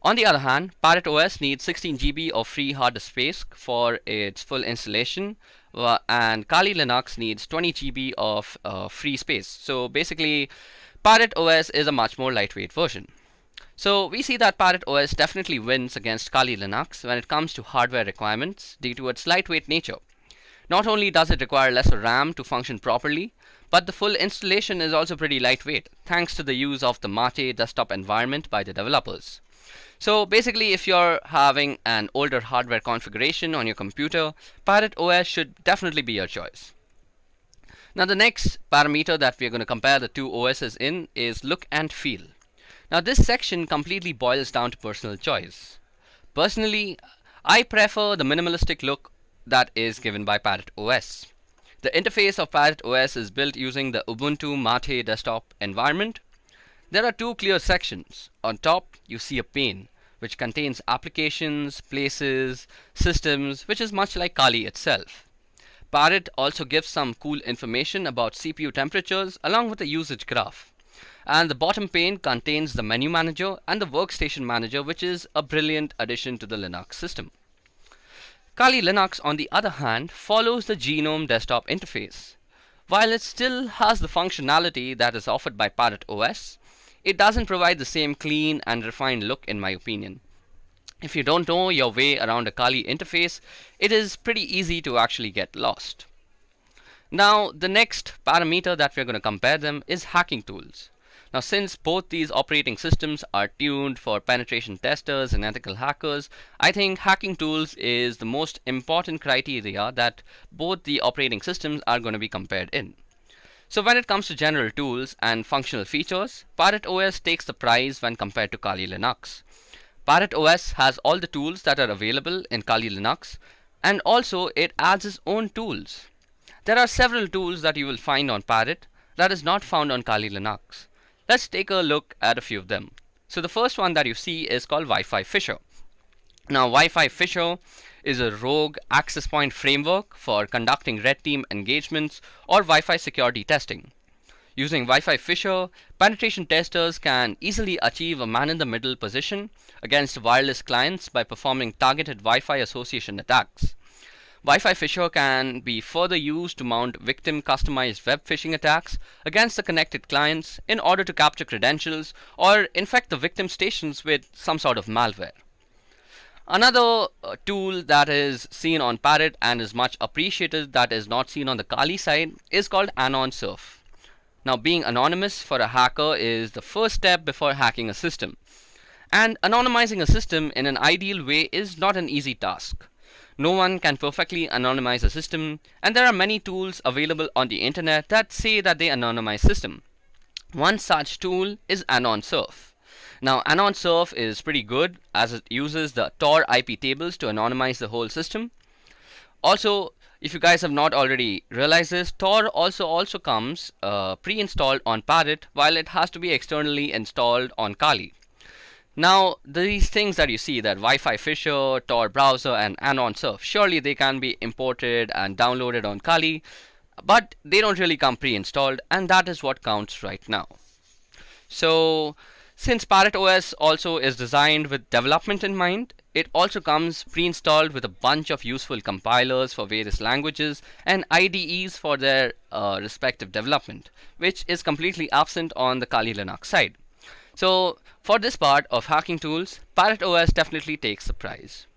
On the other hand, Parrot OS needs 16 GB of free hard disk space for its full installation, and Kali Linux needs 20 GB of free space. So basically, Parrot OS is a much more lightweight version. So we see that Parrot OS definitely wins against Kali Linux when it comes to hardware requirements due to its lightweight nature. Not only does it require lesser RAM to function properly, but the full installation is also pretty lightweight, thanks to the use of the Mate desktop environment by the developers. So basically, if you're having an older hardware configuration on your computer, Pirate OS should definitely be your choice. Now the next parameter that we're going to compare the two OSs in is look and feel. Now this section completely boils down to personal choice. Personally, I prefer the minimalistic look that is given by Pirate OS. The interface of Pirate OS is built using the Ubuntu Mate desktop environment. There are two clear sections. On top, you see a pane, which contains applications, places, systems, which is much like Kali itself. Pirate also gives some cool information about CPU temperatures along with a usage graph. And the bottom pane contains the menu manager and the workstation manager, which is a brilliant addition to the Linux system. Kali Linux, on the other hand, follows the Genome desktop interface. While it still has the functionality that is offered by Pirate OS, it doesn't provide the same clean and refined look in my opinion. If you don't know your way around a Kali interface, it is pretty easy to actually get lost. Now, the next parameter that we're going to compare them is hacking tools. Now, since both these operating systems are tuned for penetration testers and ethical hackers, I think hacking tools is the most important criteria that both the operating systems are going to be compared in. So when it comes to general tools and functional features, Pirate OS takes the prize when compared to Kali Linux. Pirate OS has all the tools that are available in Kali Linux, and also it adds its own tools. There are several tools that you will find on Pirate that is not found on Kali Linux. Let's take a look at a few of them. So the first one that you see is called Wi-Fi Fisher. Now Wi-Fi Fisher is a rogue access point framework for conducting red team engagements or Wi-Fi security testing. Using Wi-Fi Fisher, penetration testers can easily achieve a man-in-the-middle position against wireless clients by performing targeted Wi-Fi association attacks. Wi-Fi Fisher can be further used to mount victim customized web phishing attacks against the connected clients in order to capture credentials or infect the victim stations with some sort of malware. Another tool that is seen on Pirate and is much appreciated that is not seen on the Kali side is called Anon Surf. Now, being anonymous for a hacker is the first step before hacking a system. And anonymizing a system in an ideal way is not an easy task. No one can perfectly anonymize a system, and there are many tools available on the internet that say that they anonymize system. One such tool is Anon Surf. Now, Anon Surf is pretty good as it uses the Tor IP tables to anonymize the whole system. Also, if you guys have not already realized this, Tor also comes pre-installed on Pirate, while it has to be externally installed on Kali. Now, these things that you see, that Wi-Fi Fisher, Tor browser, and Anon Surf, surely they can be imported and downloaded on Kali, but they don't really come pre-installed, and that is what counts right now. So, since Pirate OS also is designed with development in mind, it also comes pre-installed with a bunch of useful compilers for various languages and IDEs for their respective development, which is completely absent on the Kali Linux side. So for this part of hacking tools, Pirate OS definitely takes the prize.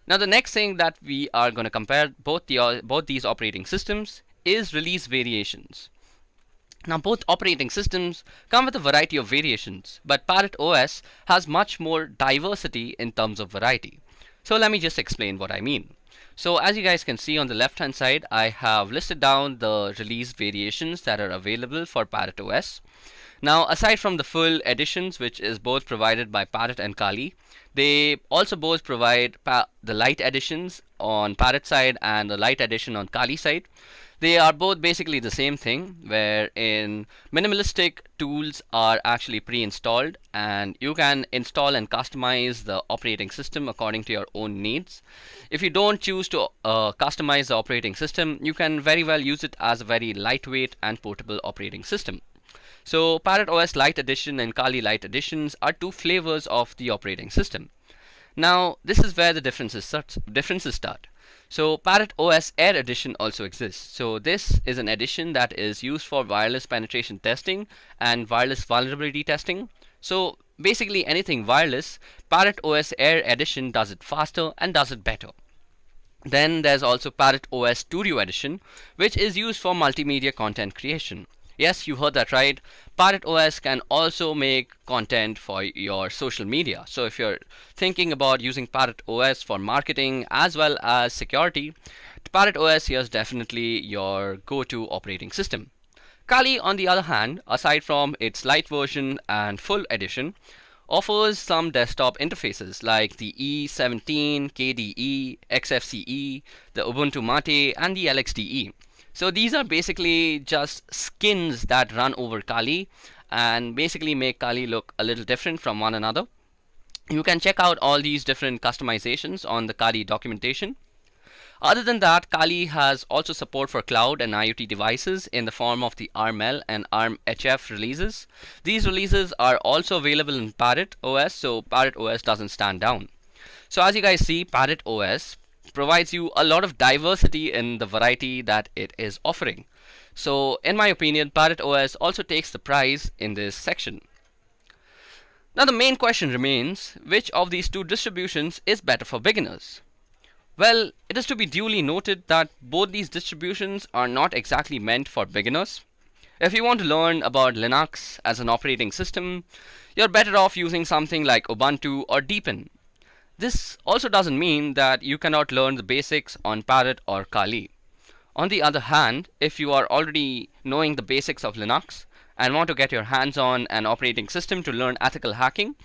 Now the next thing that we are going to compare both these operating systems is release variations. Now both operating systems come with a variety of variations, but Pirate OS has much more diversity in terms of variety. So let me just explain what I mean. So as you guys can see on the left hand side, I have listed down the release variations that are available for Pirate OS. Now, aside from the full editions, which is both provided by Pirate and Kali, they also both provide the light editions on Pirate side and the light edition on Kali side. They are both basically the same thing, wherein minimalistic tools are actually pre-installed and you can install and customize the operating system according to your own needs. If you don't choose to customize the operating system, you can very well use it as a very lightweight and portable operating system. So Pirate OS Lite Edition and Kali Lite Editions are two flavors of the operating system. Now this is where the differences start. So Pirate OS Air Edition also exists. So this is an edition that is used for wireless penetration testing and wireless vulnerability testing. So basically anything wireless, Pirate OS Air Edition does it faster and does it better. Then there's also Parrot OS Studio Edition, which is used for multimedia content creation. Yes, you heard that right. Parrot OS can also make content for your social media. So if you're thinking about using Parrot OS for marketing as well as security, Parrot OS here is definitely your go-to operating system. Kali, on the other hand, aside from its light version and full edition, offers some desktop interfaces like the E17, KDE, XFCE, the Ubuntu Mate, and the LXDE. So these are basically just skins that run over Kali and basically make Kali look a little different from one another. You can check out all these different customizations on the Kali documentation. Other than that, Kali has also support for cloud and IoT devices in the form of the ARML and ARMHF releases. These releases are also available in Parrot OS, so Parrot OS doesn't stand down. So as you guys see, Parrot OS provides you a lot of diversity in the variety that it is offering. So in my opinion, Parrot OS also takes the prize in this section. Now the main question remains, which of these two distributions is better for beginners? Well, it is to be duly noted that both these distributions are not exactly meant for beginners. If you want to learn about Linux as an operating system, you're better off using something like Ubuntu or Deepin. This also doesn't mean that you cannot learn the basics on Parrot or Kali. On the other hand, if you are already knowing the basics of Linux and want to get your hands on an operating system to learn ethical hacking,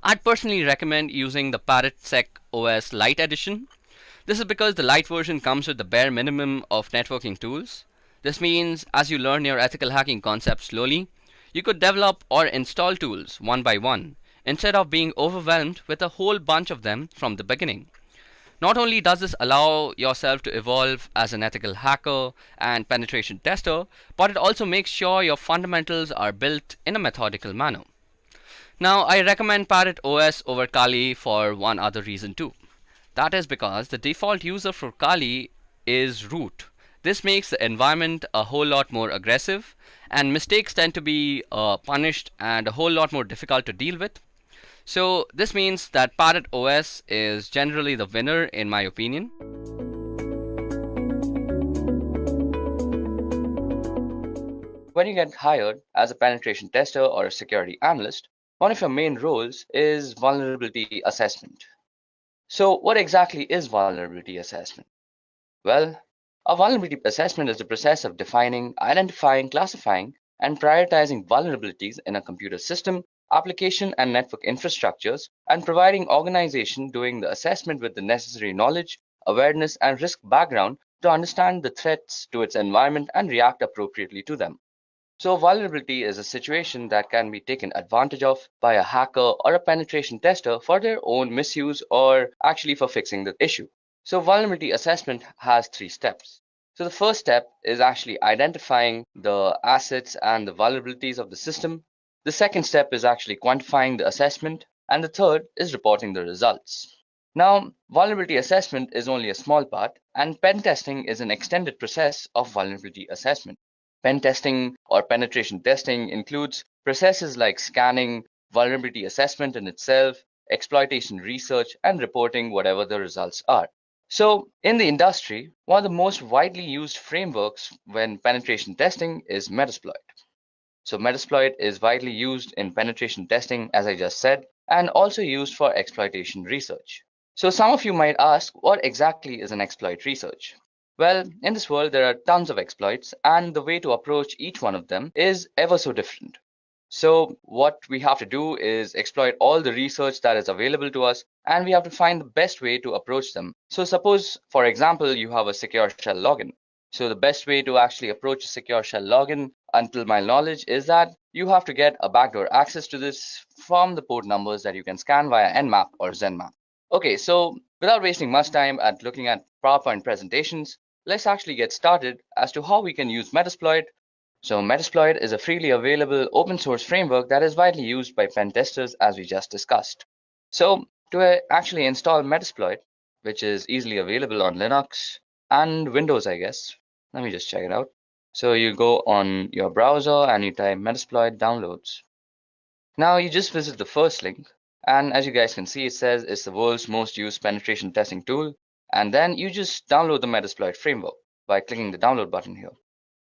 I'd personally recommend using the ParrotSec OS Lite edition. This is because the Lite version comes with the bare minimum of networking tools. This means as you learn your ethical hacking concepts slowly, you could develop or install tools one by one, instead of being overwhelmed with a whole bunch of them from the beginning. Not only does this allow yourself to evolve as an ethical hacker and penetration tester, but it also makes sure your fundamentals are built in a methodical manner. Now, I recommend Parrot OS over Kali for one other reason too. That is because the default user for Kali is root. This makes the environment a whole lot more aggressive, and mistakes tend to be punished and a whole lot more difficult to deal with. So this means that Parrot OS is generally the winner in my opinion. When you get hired as a penetration tester or a security analyst, one of your main roles is vulnerability assessment. So what exactly is vulnerability assessment? Well, a vulnerability assessment is the process of defining, identifying, classifying, and prioritizing vulnerabilities in a computer system, application, and network infrastructures, and providing organization doing the assessment with the necessary knowledge, awareness, and risk background to understand the threats to its environment and react appropriately to them. So vulnerability is a situation that can be taken advantage of by a hacker or a penetration tester for their own misuse or actually for fixing the issue. So vulnerability assessment has three steps. So the first step is actually identifying the assets and the vulnerabilities of the system. The second step is actually quantifying the assessment. And the third is reporting the results. Now, vulnerability assessment is only a small part, and pen testing is an extended process of vulnerability assessment. Pen testing or penetration testing includes processes like scanning, vulnerability assessment in itself, exploitation research, and reporting whatever the results are. So, in the industry, one of the most widely used frameworks when penetration testing is Metasploit. So, Metasploit is widely used in penetration testing, as I just said, and also used for exploitation research. So, some of you might ask, what exactly is an exploit research? Well, in this world, there are tons of exploits, and the way to approach each one of them is ever so different. So, what we have to do is exploit all the research that is available to us, and we have to find the best way to approach them. So, suppose, for example, you have a secure shell login. So, the best way to actually approach a secure shell login, until my knowledge, is that you have to get a backdoor access to this from the port numbers that you can scan via Nmap or Zenmap. Okay, so without wasting much time at looking at PowerPoint presentations, let's actually get started as to how we can use Metasploit. So Metasploit is a freely available open source framework that is widely used by pen testers as we just discussed. So to actually install Metasploit, which is easily available on Linux and Windows, I guess, let me just check it out. So you go on your browser and you type Metasploit downloads. Now you just visit the first link, and as you guys can see, it says it's the world's most used penetration testing tool. And then you just download the Metasploit framework by clicking the download button here.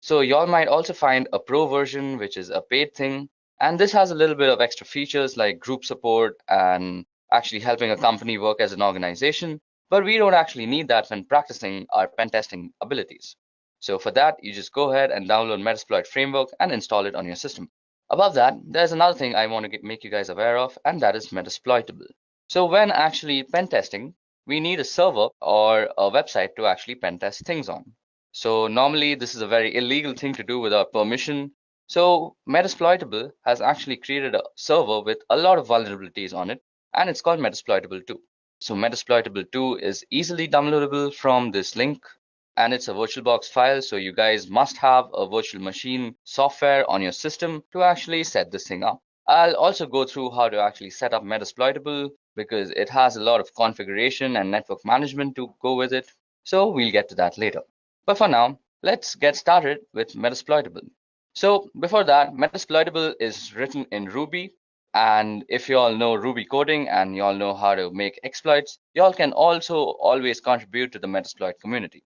So y'all might also find a pro version, which is a paid thing. And this has a little bit of extra features like group support and actually helping a company work as an organization. But we don't actually need that when practicing our pen testing abilities. So for that, you just go ahead and download Metasploit framework and install it on your system. Above that, there's another thing I want to make you guys aware of, and that is Metasploitable. So when actually pen testing, we need a server or a website to actually pen test things on. So normally this is a very illegal thing to do without permission. So Metasploitable has actually created a server with a lot of vulnerabilities on it, and it's called Metasploitable 2. So Metasploitable 2 is easily downloadable from this link, and it's a VirtualBox file, so you guys must have a virtual machine software on your system to actually set this thing up. I'll also go through how to actually set up Metasploitable because it has a lot of configuration and network management to go with it. So we'll get to that later. But for now, let's get started with Metasploitable. So before that, Metasploitable is written in Ruby. And if you all know Ruby coding and you all know how to make exploits, you all can also always contribute to the Metasploit community.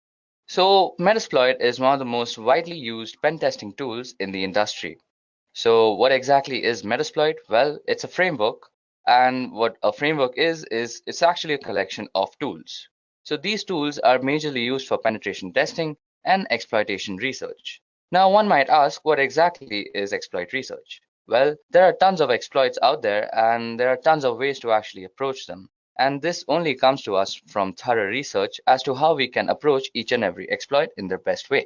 So Metasploit is one of the most widely used pen testing tools in the industry. So what exactly is Metasploit? Well, it's a framework, and what a framework is it's actually a collection of tools. So these tools are majorly used for penetration testing and exploitation research. Now one might ask, what exactly is exploit research? Well, there are tons of exploits out there, and there are tons of ways to actually approach them. And this only comes to us from thorough research as to how we can approach each and every exploit in their best way.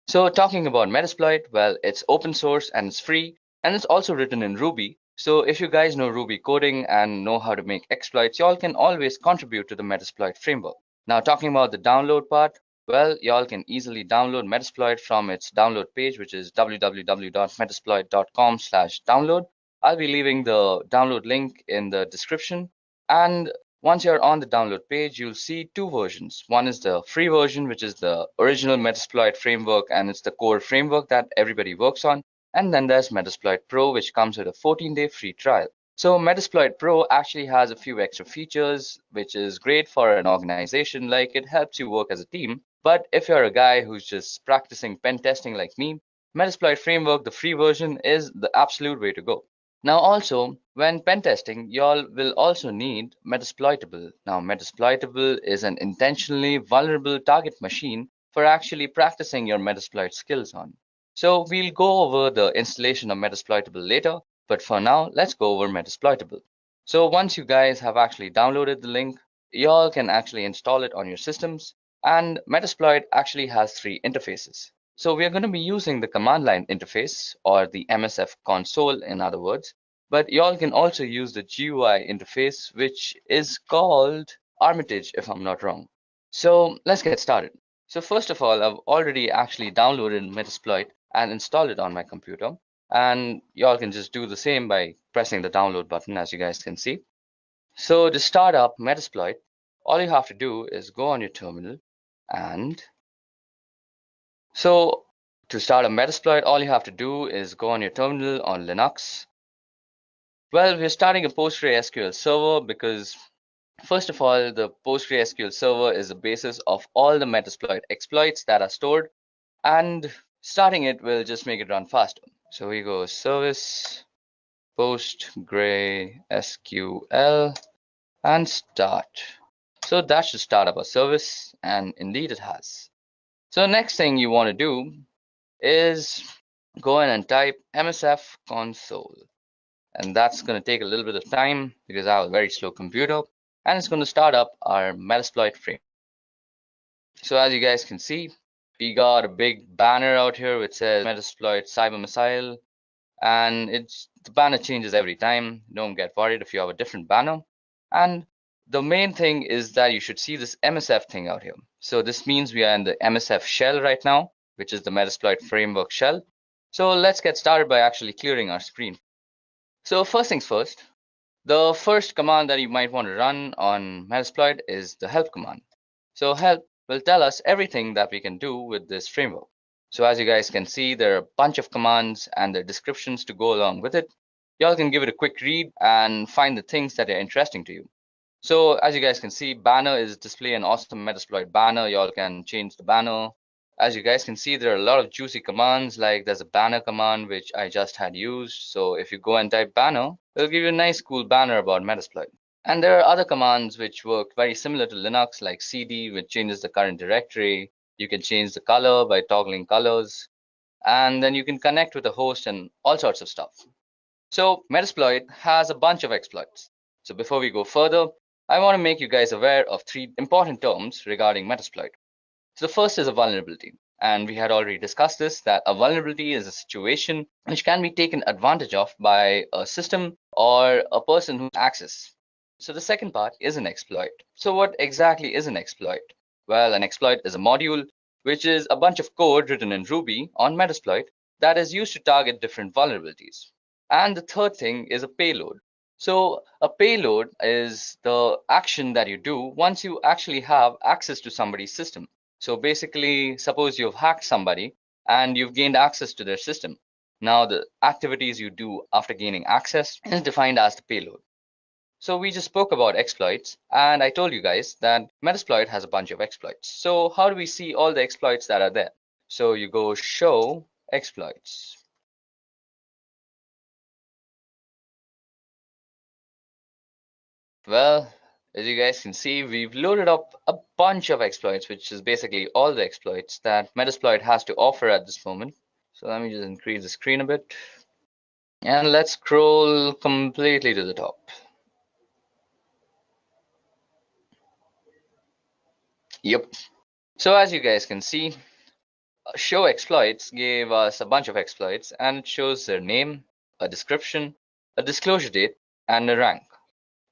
So talking about Metasploit, well, it's open source and it's free, and it's also written in Ruby. So if you guys know Ruby coding and know how to make exploits, y'all can always contribute to the Metasploit framework. Now talking about the download part, well, y'all can easily download Metasploit from its download page, which is www.metasploit.com/download. I'll be leaving the download link in the description. And once you're on the download page, you'll see two versions. One is the free version, which is the original Metasploit framework, and it's the core framework that everybody works on. And then there's Metasploit Pro, which comes with a 14-day free trial. So Metasploit Pro actually has a few extra features, which is great for an organization. Like it helps you work as a team. But if you're a guy who's just practicing pen testing like me, Metasploit framework, the free version, is the absolute way to go. Now also, when pen testing, y'all will also need Metasploitable. Now Metasploitable is an intentionally vulnerable target machine for actually practicing your Metasploit skills on. So we'll go over the installation of Metasploitable later, but for now, let's go over Metasploitable. So once you guys have actually downloaded the link, y'all can actually install it on your systems, and Metasploit actually has three interfaces. So we are going to be using the command line interface, or the MSF console in other words, but y'all can also use the GUI interface, which is called Armitage if I'm not wrong. So let's get started. So first of all, I've already actually downloaded Metasploit and installed it on my computer. And y'all can just do the same by pressing the download button, as you guys can see. So to start up Metasploit, all you have to do is go on your terminal, and so to start a Metasploit, all you have to do is go on your terminal on Linux. Well, we're starting a PostgreSQL server because, first of all, the PostgreSQL server is the basis of all the Metasploit exploits that are stored, and starting it will just make it run faster. So we go service PostgreSQL and start. So that should start up a service, and indeed it has. So the next thing you want to do is go in and type MSF console. And that's going to take a little bit of time because I have a very slow computer, and it's going to start up our Metasploit frame. So as you guys can see, we got a big banner out here which says Metasploit Cyber Missile, and the banner changes every time. Don't get worried if you have a different banner. And the main thing is that you should see this MSF thing out here. So this means we are in the MSF shell right now, which is the Metasploit framework shell. So let's get started by actually clearing our screen. So first things first, the first command that you might want to run on Metasploit is the help command. So help will tell us everything that we can do with this framework. So as you guys can see, there are a bunch of commands and their descriptions to go along with it. Y'all can give it a quick read and find the things that are interesting to you. So as you guys can see, banner is display an awesome Metasploit banner. Y'all can change the banner. As you guys can see, there are a lot of juicy commands, like there's a banner command which I just had used. So if you go and type banner, it'll give you a nice cool banner about Metasploit. And there are other commands which work very similar to Linux, like cd, which changes the current directory. You can change the color by toggling colors. And then you can connect with a host and all sorts of stuff. So Metasploit has a bunch of exploits. So before we go further, I want to make you guys aware of 3 important terms regarding Metasploit. So the first is a vulnerability. And we had already discussed this, that a vulnerability is a situation which can be taken advantage of by a system or a person who access. So the second part is an exploit. So what exactly is an exploit? Well, an exploit is a module which is a bunch of code written in Ruby on Metasploit that is used to target different vulnerabilities. And the third thing is a payload. So a payload is the action that you do once you actually have access to somebody's system. So basically, suppose you've hacked somebody and you've gained access to their system. Now the activities you do after gaining access is defined as the payload. So we just spoke about exploits, and I told you guys that Metasploit has a bunch of exploits. So how do we see all the exploits that are there? So you go show exploits. Well, as you guys can see, we've loaded up a bunch of exploits, which is basically all the exploits that Metasploit has to offer at this moment. So let me just increase the screen a bit. And let's scroll completely to the top. Yep. So as you guys can see, show exploits gave us a bunch of exploits, and it shows their name, a description, a disclosure date, and a rank.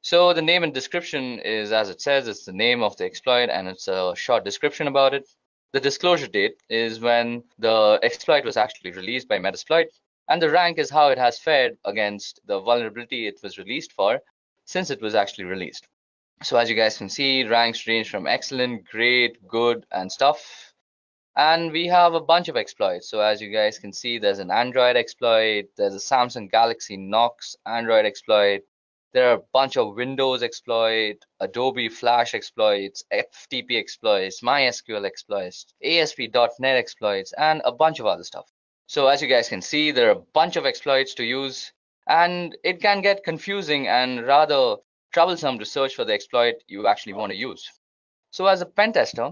So the name and description is, as it says, it's the name of the exploit and it's a short description about it. The disclosure date is when the exploit was actually released by Metasploit, and the rank is how it has fared against the vulnerability it was released for since it was actually released. So as you guys can see, ranks range from excellent, great, good, and stuff. And we have a bunch of exploits. So as you guys can see, there's an Android exploit, there's a Samsung Galaxy Knox Android exploit, there are a bunch of Windows exploit, Adobe Flash exploits, FTP exploits, MySQL exploits, ASP.NET exploits, and a bunch of other stuff. So as you guys can see, there are a bunch of exploits to use, and it can get confusing and rather troublesome to search for the exploit you actually want to use. So as a pen tester,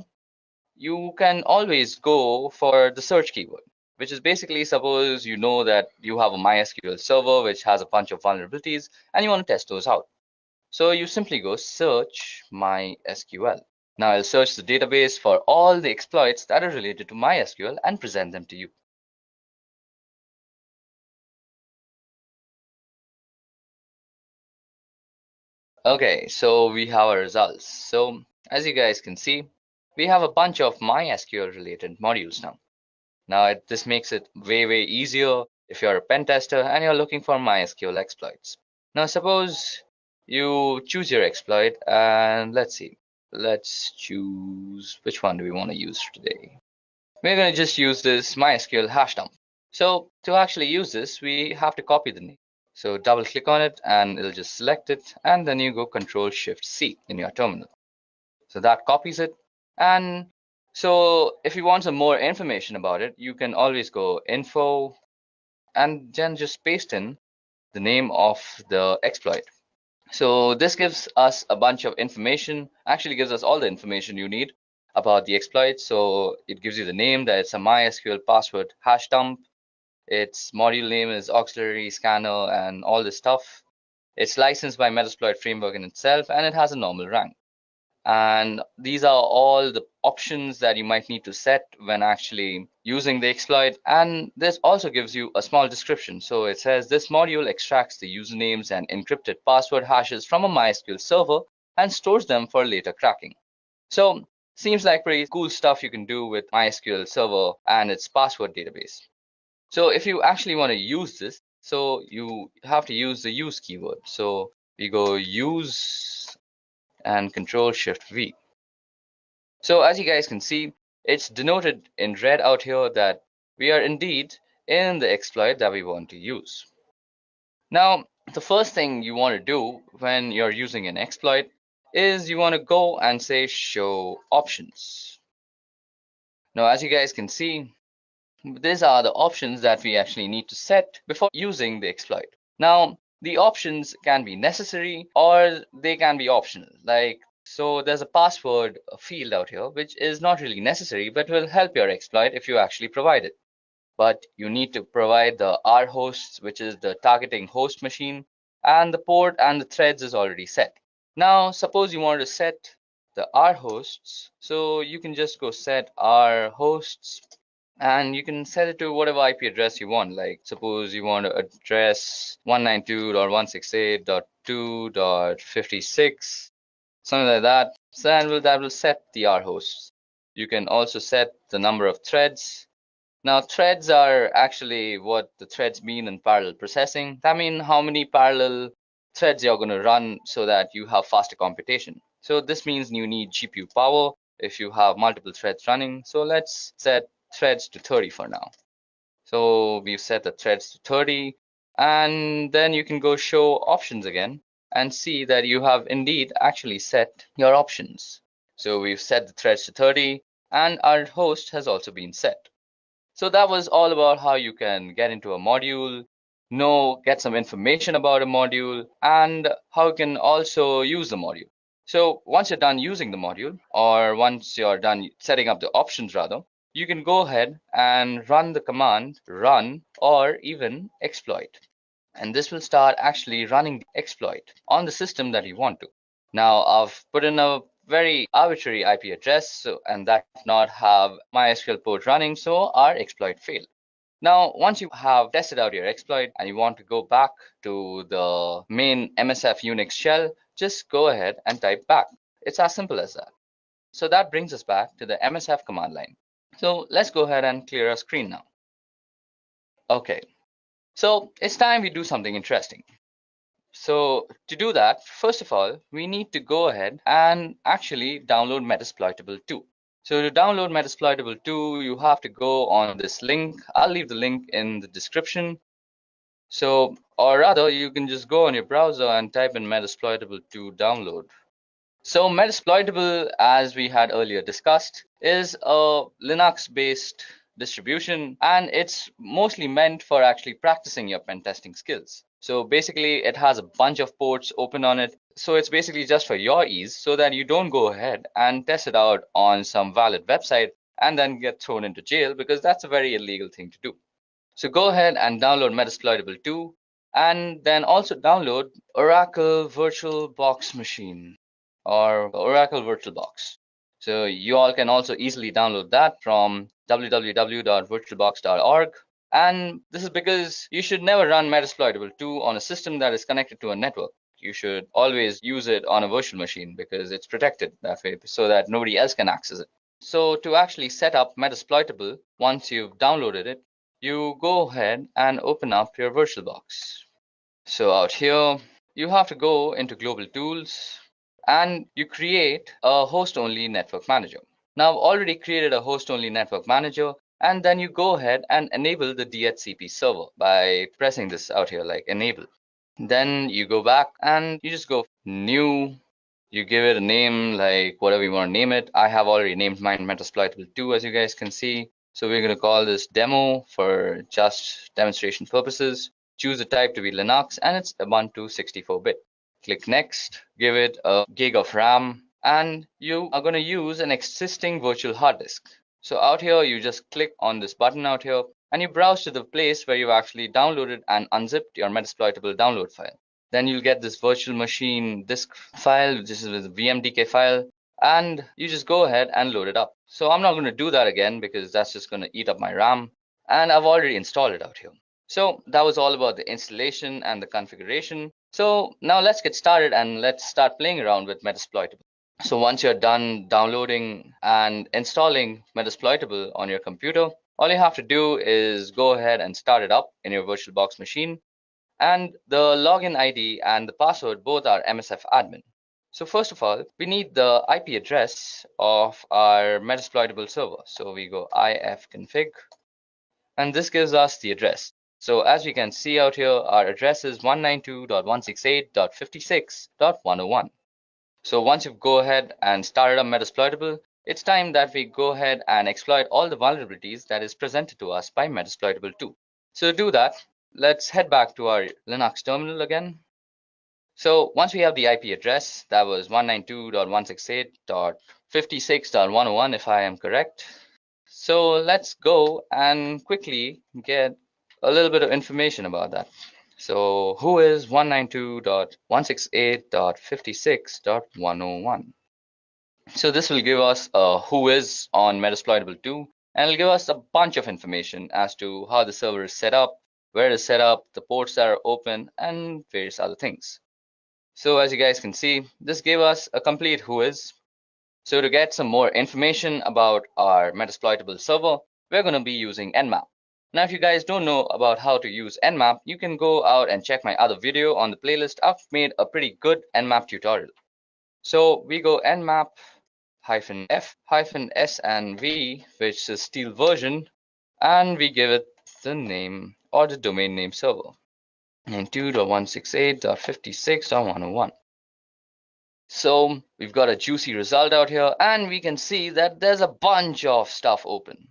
you can always go for the search keyword, which is basically, suppose you know that you have a MySQL server which has a bunch of vulnerabilities and you want to test those out. So you simply go search MySQL. Now I'll search the database for all the exploits that are related to MySQL and present them to you. Okay, so we have our results. So as you guys can see, we have a bunch of MySQL related modules now. Now, this makes it way easier if you're a pen tester and you're looking for MySQL exploits. Now, suppose you choose your exploit and let's see. Let's choose, which one do we want to use today? We're going to just use this MySQL hash dump. So to actually use this, we have to copy the name. So double click on it and it'll just select it, and then you go Control-Shift-C in your terminal. So that copies it. And so if you want some more information about it, you can always go info and then just paste in the name of the exploit. So this gives us a bunch of information, actually gives us all the information you need about the exploit. So it gives you the name, that it's a MySQL password hash dump. Its module name is auxiliary scanner and all this stuff. It's licensed by Metasploit framework in itself, and it has a normal rank. And these are all the options that you might need to set when actually using the exploit. And this also gives you a small description. So it says this module extracts the usernames and encrypted password hashes from a MySQL server and stores them for later cracking. So seems like pretty cool stuff you can do with MySQL server and its password database. So if you actually want to use this, so you have to use the use keyword. So we go use and Control-Shift-V. So as you guys can see, it's denoted in red out here that we are indeed in the exploit that we want to use. Now, the first thing you want to do when you're using an exploit is you want to go and say show options. Now, as you guys can see, these are the options that we actually need to set before using the exploit. Now, the options can be necessary or they can be optional. So there's a password field out here, which is not really necessary, but will help your exploit if you actually provide it. But you need to provide the R hosts, which is the targeting host machine, and the port and the threads is already set. Now, suppose you want to set the R hosts, so you can just go set R hosts and you can set it to whatever IP address you want. Like suppose you want to address 192.168.2.56, something like that. So that will set the R hosts. You can also set the number of threads. Now, threads are actually what the threads mean in parallel processing. That means how many parallel threads you're going to run so that you have faster computation. So this means you need GPU power if you have multiple threads running. So let's set threads to 30 for now. So we've set the threads to 30, and then you can go show options again and see that you have indeed actually set your options. So we've set the threads to 30 and our host has also been set. So that was all about how you can get into a module, get some information about a module, and how you can also use the module. So once you're done using the module, or once you're done setting up the options rather, you can go ahead and run the command run or even exploit. And this will start actually running the exploit on the system that you want to. Now I've put in a very arbitrary IP address and that did not have MySQL port running, so our exploit failed. Now, once you have tested out your exploit and you want to go back to the main MSF Unix shell, just go ahead and type back. It's as simple as that. So that brings us back to the MSF command line. So let's go ahead and clear our screen now. Okay, so it's time we do something interesting. So to do that, first of all, we need to go ahead and actually download Metasploitable 2. So to download Metasploitable 2, you have to go on this link. I'll leave the link in the description. So, or rather, you can just go on your browser and type in Metasploitable 2 download. So Metasploitable, as we had earlier discussed, is a Linux-based distribution, and it's mostly meant for actually practicing your pen testing skills. So basically, it has a bunch of ports open on it. So it's basically just for your ease so that you don't go ahead and test it out on some valid website and then get thrown into jail, because that's a very illegal thing to do. So go ahead and download Metasploitable 2 and then also download Oracle VirtualBox Machine or Oracle VirtualBox. So you all can also easily download that from www.virtualbox.org. And this is because you should never run Metasploitable 2 on a system that is connected to a network. You should always use it on a virtual machine because it's protected that way so that nobody else can access it. So to actually set up Metasploitable, once you've downloaded it, you go ahead and open up your VirtualBox. So out here, you have to go into Global Tools and you create a host-only network manager. Now I've already created a host-only network manager, and then you go ahead and enable the DHCP server by pressing this out here like enable. Then you go back and you just go new. You give it a name like whatever you want to name it. I have already named mine Metasploitable 2, as you guys can see. So we're going to call this demo for just demonstration purposes. Choose the type to be Linux, and it's a 1 to 64-bit. Click next, give it a gig of RAM, and you are going to use an existing virtual hard disk. So out here, you just click on this button out here, and you browse to the place where you've actually downloaded and unzipped your Metasploitable download file. Then you'll get this virtual machine disk file, which is a VMDK file, and you just go ahead and load it up. So I'm not going to do that again because that's just going to eat up my RAM, and I've already installed it out here. So that was all about the installation and the configuration. So now let's get started and let's start playing around with Metasploitable. So once you're done downloading and installing Metasploitable on your computer, all you have to do is go ahead and start it up in your VirtualBox machine. And the login ID and the password both are MSF admin. So first of all, we need the IP address of our Metasploitable server. So we go ifconfig, and this gives us the address. So as we can see out here, our address is 192.168.56.101. So once you go ahead and started up Metasploitable, it's time that we go ahead and exploit all the vulnerabilities that is presented to us by Metasploitable 2. So to do that, let's head back to our Linux terminal again. So once we have the IP address, that was 192.168.56.101 if I am correct. So let's go and quickly get a little bit of information about that. So who is 192.168.56.101? So this will give us a who is on Metasploitable 2, and it'll give us a bunch of information as to how the server is set up, where it is set up, the ports that are open, and various other things. So as you guys can see, this gave us a complete who is. So to get some more information about our Metasploitable server, we're going to be using Nmap. Now, if you guys don't know about how to use Nmap, you can go out and check my other video on the playlist. I've made a pretty good Nmap tutorial. So we go Nmap -f -s and v, which is steel version, and we give it the name or the domain name server, 92.168.56.101. So we've got a juicy result out here, and we can see that there's a bunch of stuff open.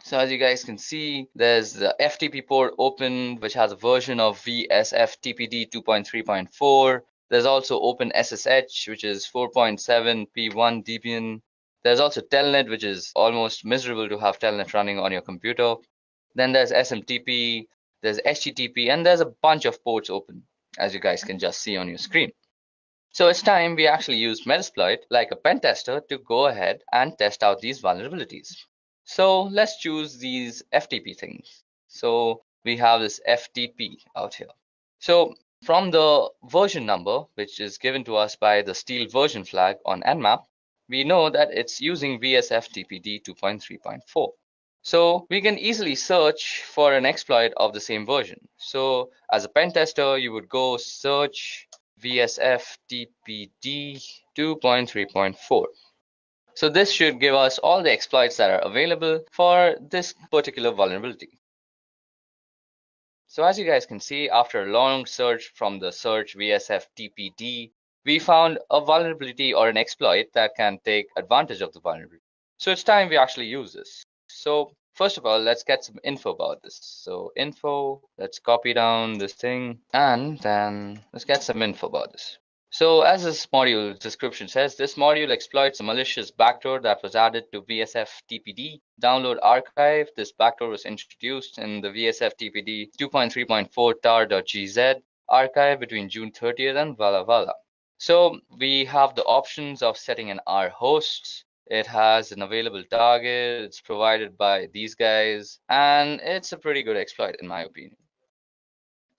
So as you guys can see, there's the FTP port open, which has a version of VSFTPD 2.3.4. There's also Open SSH, which is 4.7 P1 Debian. There's also Telnet, which is almost miserable to have Telnet running on your computer. Then there's SMTP, there's HTTP, and there's a bunch of ports open, as you guys can just see on your screen. So it's time we actually use Metasploit like a pen tester to go ahead and test out these vulnerabilities. So let's choose these FTP things. So we have this FTP out here. So from the version number, which is given to us by the steel version flag on Nmap, we know that it's using VSFTPD 2.3.4. So we can easily search for an exploit of the same version. So as a pen tester, you would go search VSFTPD 2.3.4. So this should give us all the exploits that are available for this particular vulnerability. So as you guys can see, after a long search from the search VSFTPD, we found a vulnerability or an exploit that can take advantage of the vulnerability. So it's time we actually use this. So first of all, let's get some info about this. So info, let's copy down this thing, and then let's get some info about this. So as this module description says, this module exploits a malicious backdoor that was added to VSFTPD download archive. This backdoor was introduced in the VSFTPD 2.3.4 tar.gz archive between June 30th and Walla Walla. So we have the options of setting an R host. It has an available target. It's provided by these guys, and it's a pretty good exploit in my opinion.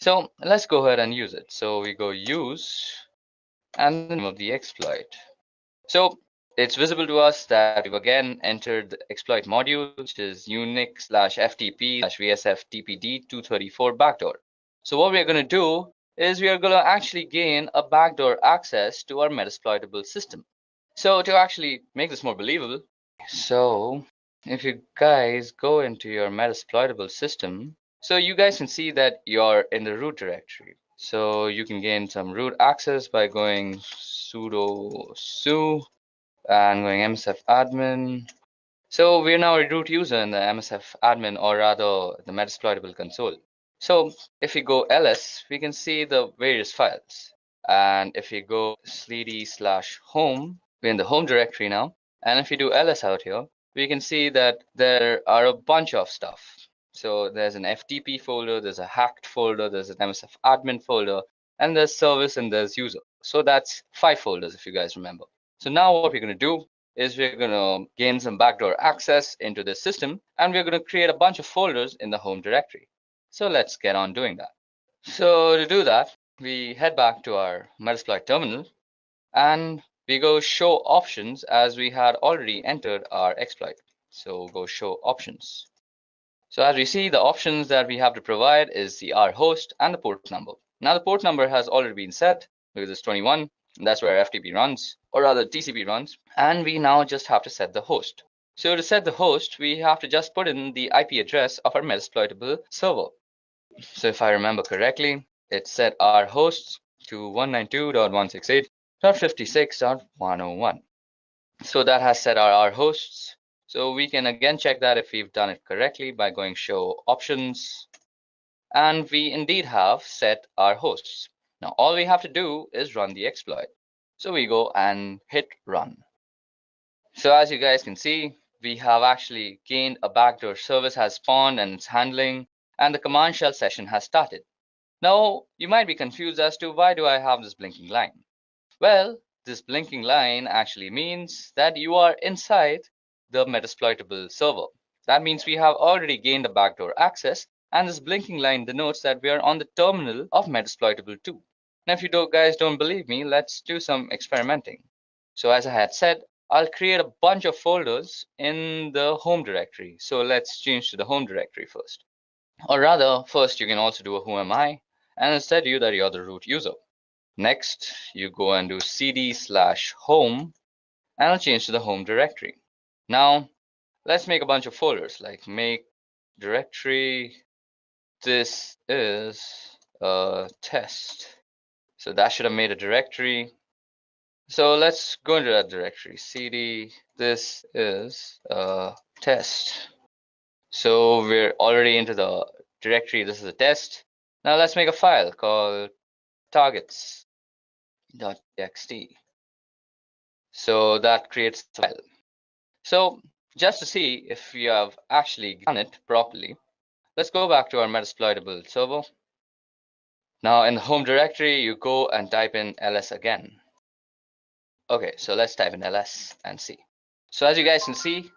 So let's go ahead and use it. So we go use and the name of the exploit. So it's visible to us that we've again entered the exploit module, which is unix/ftp/vsftpd234 backdoor. So what we're going to do is we are going to actually gain a backdoor access to our Metasploitable system. So to actually make this more believable, so if you guys go into your Metasploitable system, so you guys can see that you're in the root directory. So you can gain some root access by going sudo su and going msf admin. So we're now a root user in the msf admin, or rather the Metasploitable console. So if we go ls, we can see the various files. And if we go /home, we're in the home directory now. And if we do ls out here, we can see that there are a bunch of stuff. So there's an FTP folder, there's a hacked folder, there's an MSF admin folder, and there's service and there's user. So that's 5 folders if you guys remember. So now what we're going to do is we're going to gain some backdoor access into this system, and we're going to create a bunch of folders in the home directory. So let's get on doing that. So to do that, we head back to our Metasploit terminal, and we go show options as we had already entered our exploit. So go show options. So as we see, the options that we have to provide is the R host and the port number. Now the port number has already been set because it's 21, and that's where FTP runs, or rather TCP runs, and we now just have to set the host. So to set the host, we have to just put in the IP address of our Metasploitable server. So if I remember correctly, it's set our hosts to 192.168. 156.101. So that has set our hosts. So we can again check that if we've done it correctly by going show options. And we indeed have set our hosts. Now all we have to do is run the exploit. So we go and hit run. So as you guys can see, we have actually gained a backdoor service has spawned and it's handling, and the command shell session has started. Now you might be confused as to why do I have this blinking line? Well, this blinking line actually means that you are inside the Metasploitable server. That means we have already gained a backdoor access, and this blinking line denotes that we are on the terminal of Metasploitable 2. Now if you guys don't believe me, let's do some experimenting. So as I had said, I'll create a bunch of folders in the home directory. So let's change to the home directory first. Or rather, first you can also do a who am I, and instead you that you're the root user. Next, you go and do cd/home, and I'll change to the home directory. Now, let's make a bunch of folders, like make directory, this is a test. So that should have made a directory. So let's go into that directory, cd, this is a test. So we're already into the directory, this is a test. Now let's make a file called targets.txt. So that creates a file. So just to see if we have actually done it properly, let's go back to our Metasploitable server. Now in the home directory, you go and type in ls again. Okay, so let's type in ls and see. So as you guys can see,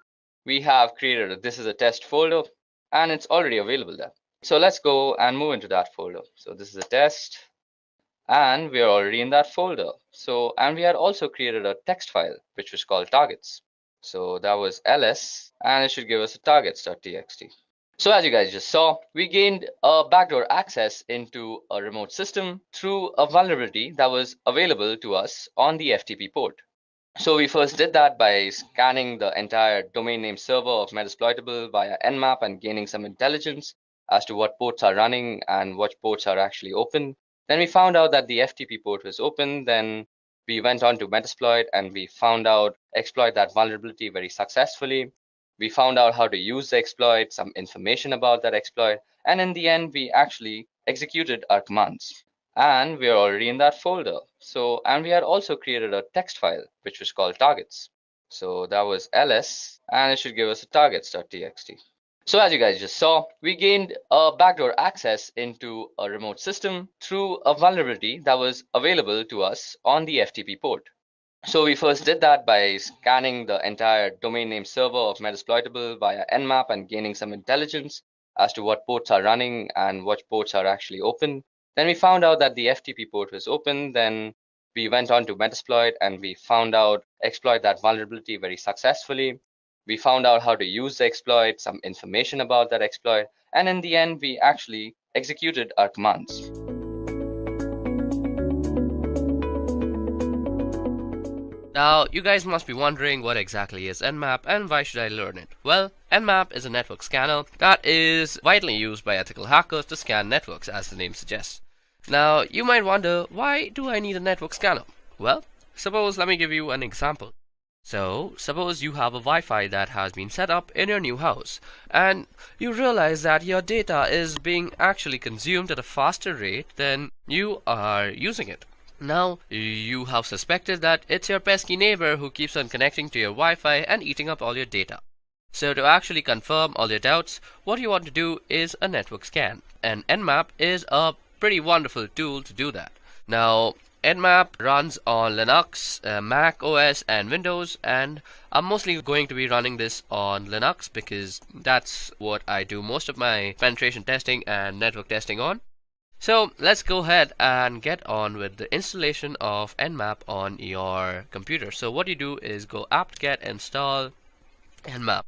we have created this is a test folder, and it's already available there. So let's go and move into that folder. So this is a test, and we are already in that folder. So, and we had also created a text file which was called targets. So that was ls, and it should give us a targets.txt. So as you guys just saw, we gained a backdoor access into a remote system through a vulnerability that was available to us on the FTP port. So we first did that by scanning the entire domain name server of Metasploitable via Nmap and gaining some intelligence as to what ports are running and what ports are actually open. Then we found out that the FTP port was open. Then we went on to Metasploit and we exploit that vulnerability very successfully. We found out how to use the exploit, some information about that exploit, and in the end, we actually executed our commands. And we are already in that folder. So, and we had also created a text file which was called targets. So that was ls, and it should give us a targets.txt. So as you guys just saw, we gained a backdoor access into a remote system through a vulnerability that was available to us on the FTP port. So we first did that by scanning the entire domain name server of Metasploitable via Nmap and gaining some intelligence as to what ports are running and what ports are actually open. Then we found out that the FTP port was open. Then we went on to Metasploit and we exploit that vulnerability very successfully. We found out how to use the exploit, some information about that exploit, and in the end, we actually executed our commands. Now, you guys must be wondering what exactly is Nmap and why should I learn it? Well, Nmap is a network scanner that is widely used by ethical hackers to scan networks, as the name suggests. Now, you might wonder, why do I need a network scanner? Well, let me give you an example. So, suppose you have a Wi-Fi that has been set up in your new house, and you realize that your data is being actually consumed at a faster rate than you are using it. Now, you have suspected that it's your pesky neighbor who keeps on connecting to your Wi-Fi and eating up all your data. So to actually confirm all your doubts, what you want to do is a network scan. And Nmap is a pretty wonderful tool to do that. Now, Nmap runs on Linux, Mac OS and Windows, and I'm mostly going to be running this on Linux because that's what I do most of my penetration testing and network testing on. So let's go ahead and get on with the installation of Nmap on your computer. So what you do is go apt-get install Nmap.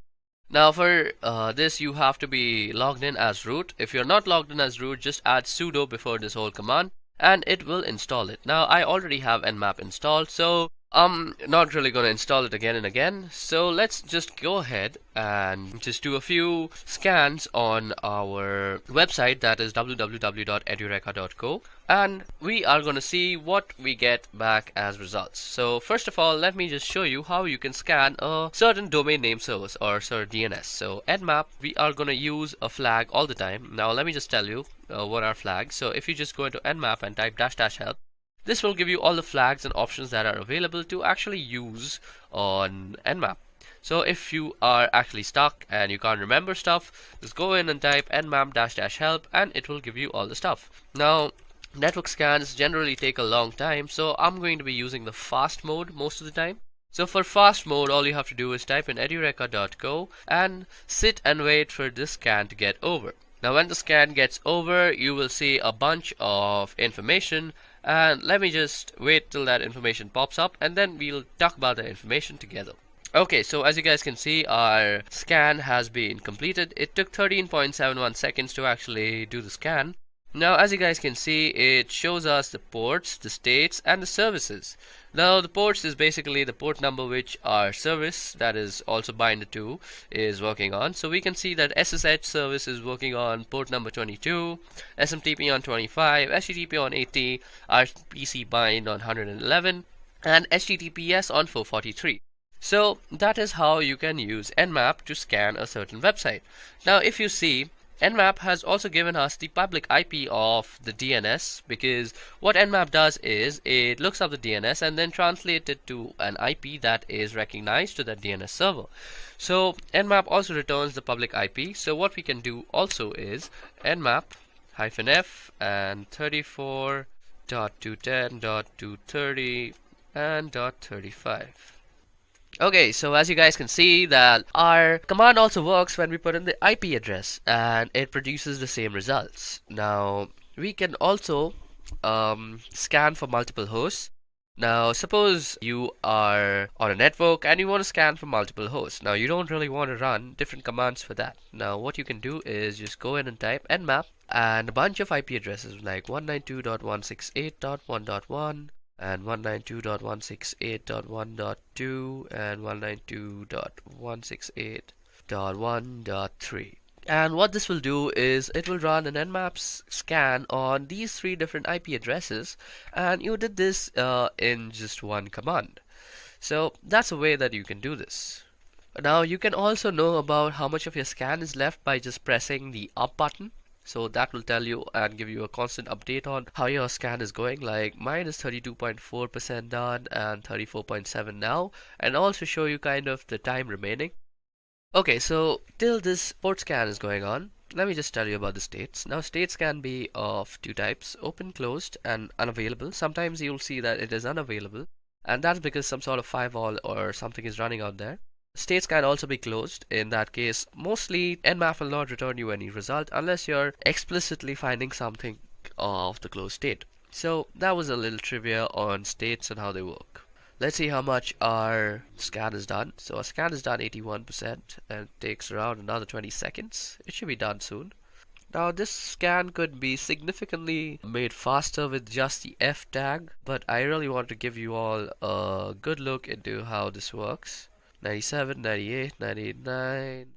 Now for this you have to be logged in as root. If you're not logged in as root, just add sudo before this whole command and it will install it. Now I already have Nmap installed, so I'm not really going to install it again and again, so let's just go ahead and just do a few scans on our website, that is www.edureka.co, and we are going to see what we get back as results. So first of all, let me just show you how you can scan a certain domain name service or certain DNS. So Nmap, we are going to use a flag all the time. Now let me just tell you what are flags. So if you just go into Nmap and type --help, this will give you all the flags and options that are available to actually use on Nmap. So if you are actually stuck and you can't remember stuff, just go in and type nmap-help and it will give you all the stuff. Now, network scans generally take a long time, so I'm going to be using the fast mode most of the time. So for fast mode, all you have to do is type in edureka.co and sit and wait for this scan to get over. Now when the scan gets over, you will see a bunch of information, and let me just wait till that information pops up and then we'll talk about the information together. Okay, so as you guys can see, our scan has been completed. It took 13.71 seconds to actually do the scan. Now as you guys can see, it shows us the ports, the states, and the services. Now the ports is basically the port number which our service, that is also binder to, is working on. So we can see that SSH service is working on port number 22, SMTP on 25, HTTP on 80, RPC bind on 111, and HTTPS on 443. So that is how you can use Nmap to scan a certain website. Now if you see, Nmap has also given us the public IP of the DNS, because what Nmap does is it looks up the DNS and then translates it to an IP that is recognized to that DNS server. So Nmap also returns the public IP. So what we can do also is Nmap-f and 34.210.230 and .35. Okay, so as you guys can see that our command also works when we put in the IP address and it produces the same results. Now we can also scan for multiple hosts. Now suppose you are on a network and you want to scan for multiple hosts. Now you don't really want to run different commands for that. Now what you can do is just go in and type nmap and a bunch of IP addresses like 192.168.1.1 and 192.168.1.2 and 192.168.1.3. And what this will do is it will run an nmap scan on these three different IP addresses, and you did this in just one command. So that's a way that you can do this. Now you can also know about how much of your scan is left by just pressing the up button. So that will tell you and give you a constant update on how your scan is going. Like mine is 32.4% done and 34.7 now, and also show you kind of the time remaining. Okay, so till this port scan is going on, let me just tell you about the states. Now states can be of two types: open, closed, and unavailable. Sometimes you'll see that it is unavailable, and that's because some sort of firewall or something is running out there. States can also be closed. In that case, mostly Nmap will not return you any result unless you're explicitly finding something of the closed state. So that was a little trivia on states and how they work. Let's see how much our scan is done. So our scan is done 81% and it takes around another 20 seconds. It should be done soon. Now this scan could be significantly made faster with just the F tag, but I really want to give you all a good look into how this works. 97, 98, 99.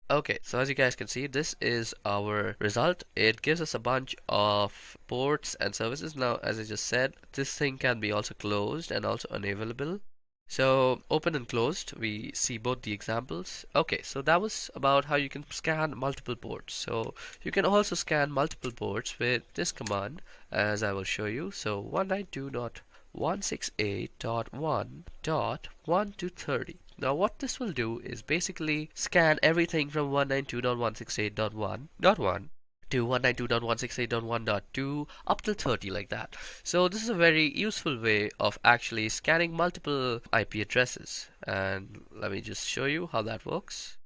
Okay, so as you guys can see, this is our result. It gives us a bunch of ports and services. Now, as I just said, this thing can be also closed and also unavailable. So open and closed, we see both the examples. Okay, so that was about how you can scan multiple ports. So you can also scan multiple ports with this command, as I will show you. So 192.168.1.1 to 30. Now what this will do is basically scan everything from 192.168.1.1 to 192.168.1.2 up till 30, like that. So this is a very useful way of actually scanning multiple IP addresses, and let me just show you how that works.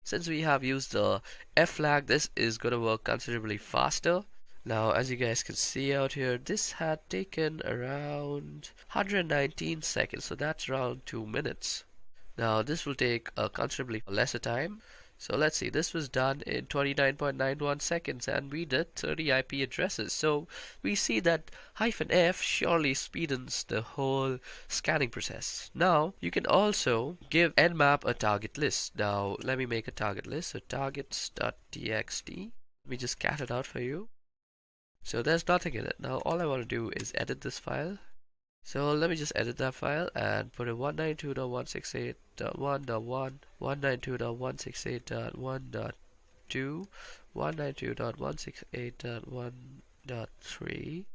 Since we have used the F flag, this is going to work considerably faster. Now as you guys can see out here, this had taken around 119 seconds, so that's around 2 minutes. Now this will take a considerably lesser time. So let's see, this was done in 29.91 seconds and we did 30 IP addresses. So we see that -F surely speedens the whole scanning process. Now you can also give nmap a target list. Now let me make a target list. So targets.txt. Let me just cat it out for you. So there's nothing in it. Now all I want to do is edit this file. So let me just edit that file and put in 192.168.1.1, 192.168.1.2, 192.168.1.3,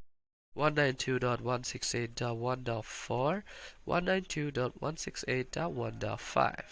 192.168.1.4, 192.168.1.5,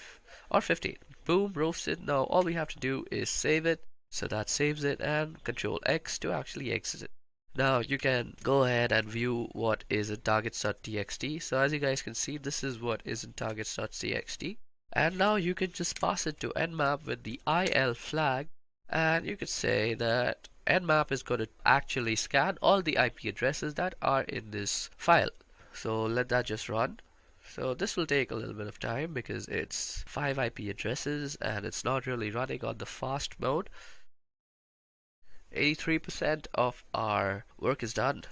or 15. Boom, roasted. Now all we have to do is save it. So that saves it, and Control X to actually exit it. Now you can go ahead and view what is in targets.txt. So as you guys can see, this is what is in targets.txt. And now you can just pass it to nmap with the IL flag, and you could say that nmap is going to actually scan all the IP addresses that are in this file. So let that just run. So this will take a little bit of time because it's 5 IP addresses and it's not really running on the fast mode. 83% of our work is done.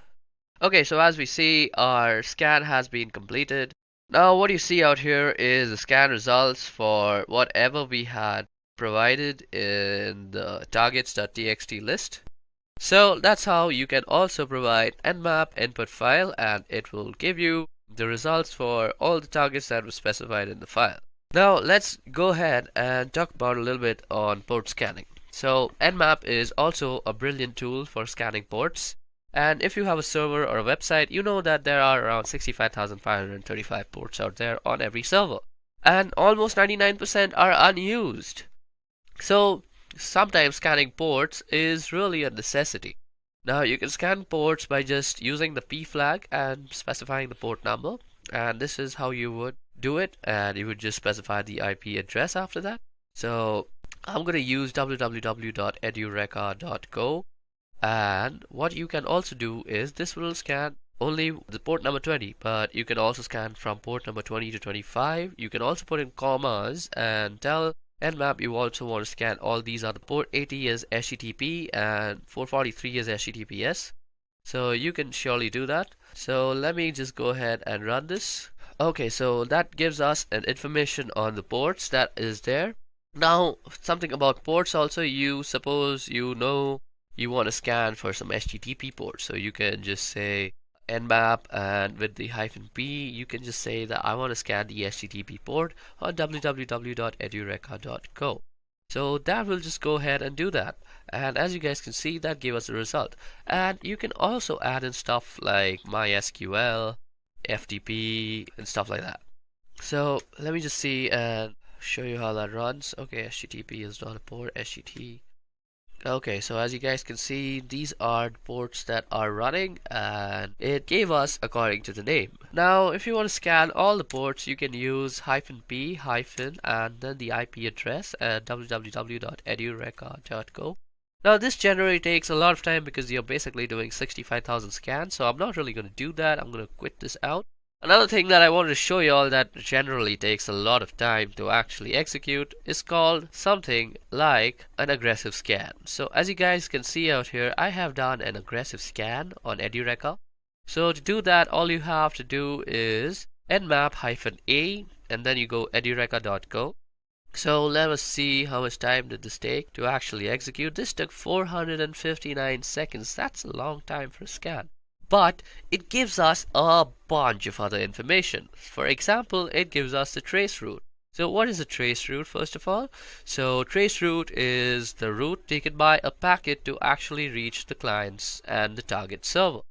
Okay, so as we see, our scan has been completed. Now what you see out here is the scan results for whatever we had provided in the targets.txt list. So that's how you can also provide nmap input file, and it will give you the results for all the targets that were specified in the file. Now let's go ahead and talk about a little bit on port scanning. So nmap is also a brilliant tool for scanning ports, and if you have a server or a website, you know that there are around 65,535 ports out there on every server, and almost 99% are unused. So sometimes scanning ports is really a necessity. Now you can scan ports by just using the P flag and specifying the port number, and this is how you would do it, and you would just specify the IP address after that. So I'm going to use www.edureka.go, and what you can also do is this will scan only the port number 20, but you can also scan from port number 20 to 25. You can also put in commas and tell nmap you also want to scan all these other port 80 as HTTP and 443 as HTTPS. So you can surely do that. So let me just go ahead and run this. Okay, so that gives us an information on the ports that is there. Now something about ports also, you suppose you know you want to scan for some HTTP ports, so you can just say nmap, and with the -p you can just say that I want to scan the HTTP port on www.edureka.go. So that will just go ahead and do that, and as you guys can see, that gave us a result. And you can also add in stuff like MySQL, FTP, and stuff like that. So let me just see and show you how that runs. Okay, HTTP is not a port, HTTP. Okay, so as you guys can see, these are the ports that are running, and it gave us according to the name. Now if you want to scan all the ports, you can use -p and then the IP address at www.edureka.go. Now this generally takes a lot of time because you're basically doing 65,000 scans, so I'm not really going to do that. I'm going to quit this out. Another thing that I wanted to show you all that generally takes a lot of time to actually execute is called something like an aggressive scan. So as you guys can see out here, I have done an aggressive scan on Edureka. So to do that, all you have to do is nmap-a, and then you go edureka.go. So let us see how much time did this take to actually execute. This took 459 seconds. That's a long time for a scan. But it gives us a bunch of other information. For example, it gives us the trace route. So what is a trace route, first of all? So trace route is the route taken by a packet to actually reach the clients and the target server.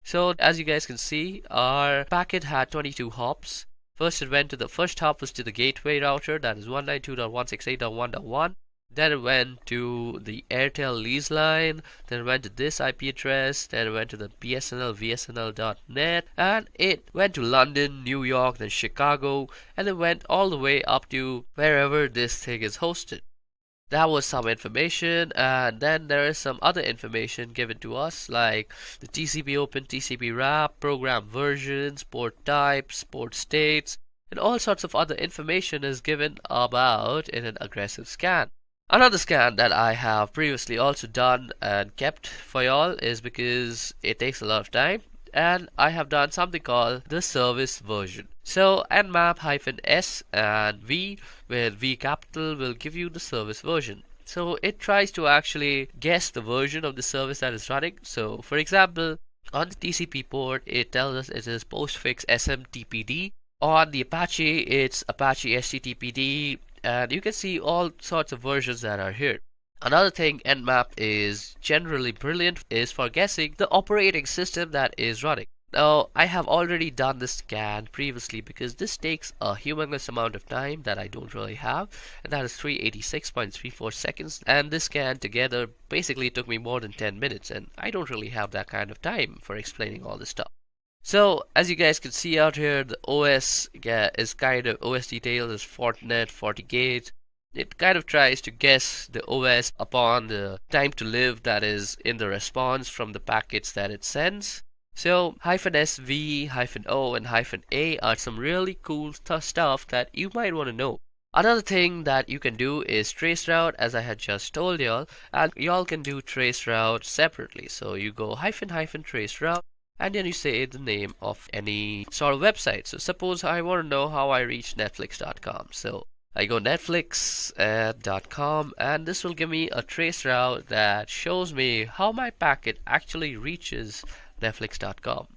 So as you guys can see, our packet had 22 hops. First it went to the first hop was to the gateway router, that is 192.168.1.1. Then it went to the Airtel lease line, then it went to this IP address, then it went to the BSNL VSNL.net, and it went to London, New York, then Chicago, and it went all the way up to wherever this thing is hosted. That was some information, and then there is some other information given to us like the TCP open, TCP wrap, program versions, port types, port states, and all sorts of other information is given about in an aggressive scan. Another scan that I have previously also done and kept for y'all is because it takes a lot of time, and I have done something called the service version. So nmap-s and v with v capital will give you the service version. So it tries to actually guess the version of the service that is running. So for example, on the TCP port, it tells us it is postfix SMTPD. On the Apache, it's Apache HTTPD, and you can see all sorts of versions that are here. Another thing Nmap is generally brilliant is for guessing the operating system that is running. Now, I have already done this scan previously because this takes a humongous amount of time that I don't really have, and that is 386.34 seconds. And this scan together basically took me more than 10 minutes, and I don't really have that kind of time for explaining all this stuff. So, as you guys can see out here, the OS is kind of, OS detail is Fortinet, FortiGate. It kind of tries to guess the OS upon the time to live that is in the response from the packets that it sends. So, -SV, -O, and -A are some really cool stuff that you might want to know. Another thing that you can do is traceroute, as I had just told y'all, and y'all can do traceroute separately. So you go --traceroute, and then you say the name of any sort of website. So suppose I want to know how I reach netflix.com. So I go netflix.com, and this will give me a trace route that shows me how my packet actually reaches netflix.com.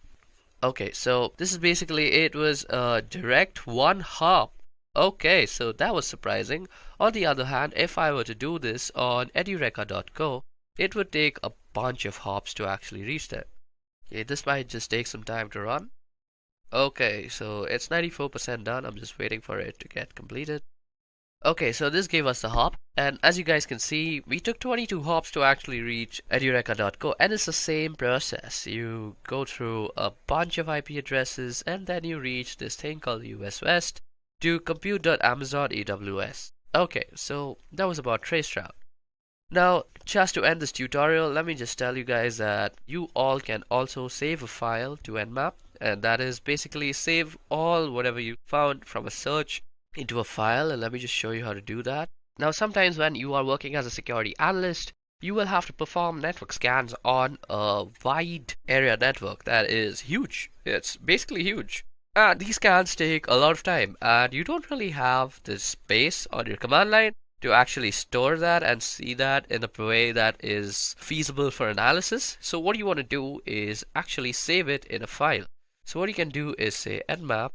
Okay, so this is basically it was a direct one hop. Okay, so that was surprising. On the other hand, if I were to do this on edureka.co, it would take a bunch of hops to actually reach there. Okay, this might just take some time to run. Okay, so it's 94% done. I'm just waiting for it to get completed. Okay, so this gave us the hop, and as you guys can see, we took 22 hops to actually reach edureka.co, and it's the same process. You go through a bunch of IP addresses, and then you reach this thing called US West to compute.amazon AWS. Okay, so that was about traceroute. Now, just to end this tutorial, let me just tell you guys that you all can also save a file to Nmap, and that is basically save all whatever you found from a search into a file, and let me just show you how to do that. Now, sometimes when you are working as a security analyst, you will have to perform network scans on a wide area network that is huge. It's basically huge. And these scans take a lot of time, and you don't really have the space on your command line to actually store that and see that in a way that is feasible for analysis. So what you want to do is actually save it in a file. So what you can do is say nmap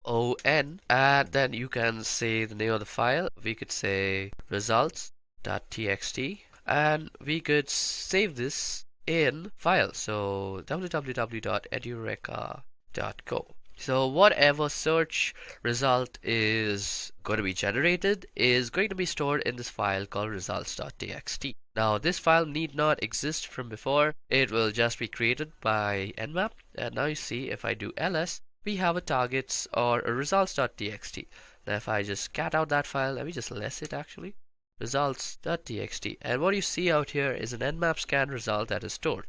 on, and then you can say the name of the file. We could say results.txt, and we could save this in file. So www.edureka.co. So whatever search result is going to be generated is going to be stored in this file called results.txt. Now this file need not exist from before. It will just be created by nmap. And now you see if I do ls, we have a targets or a results.txt. Now if I just cat out that file, let me just less it actually. Results.txt. And what you see out here is an nmap scan result that is stored.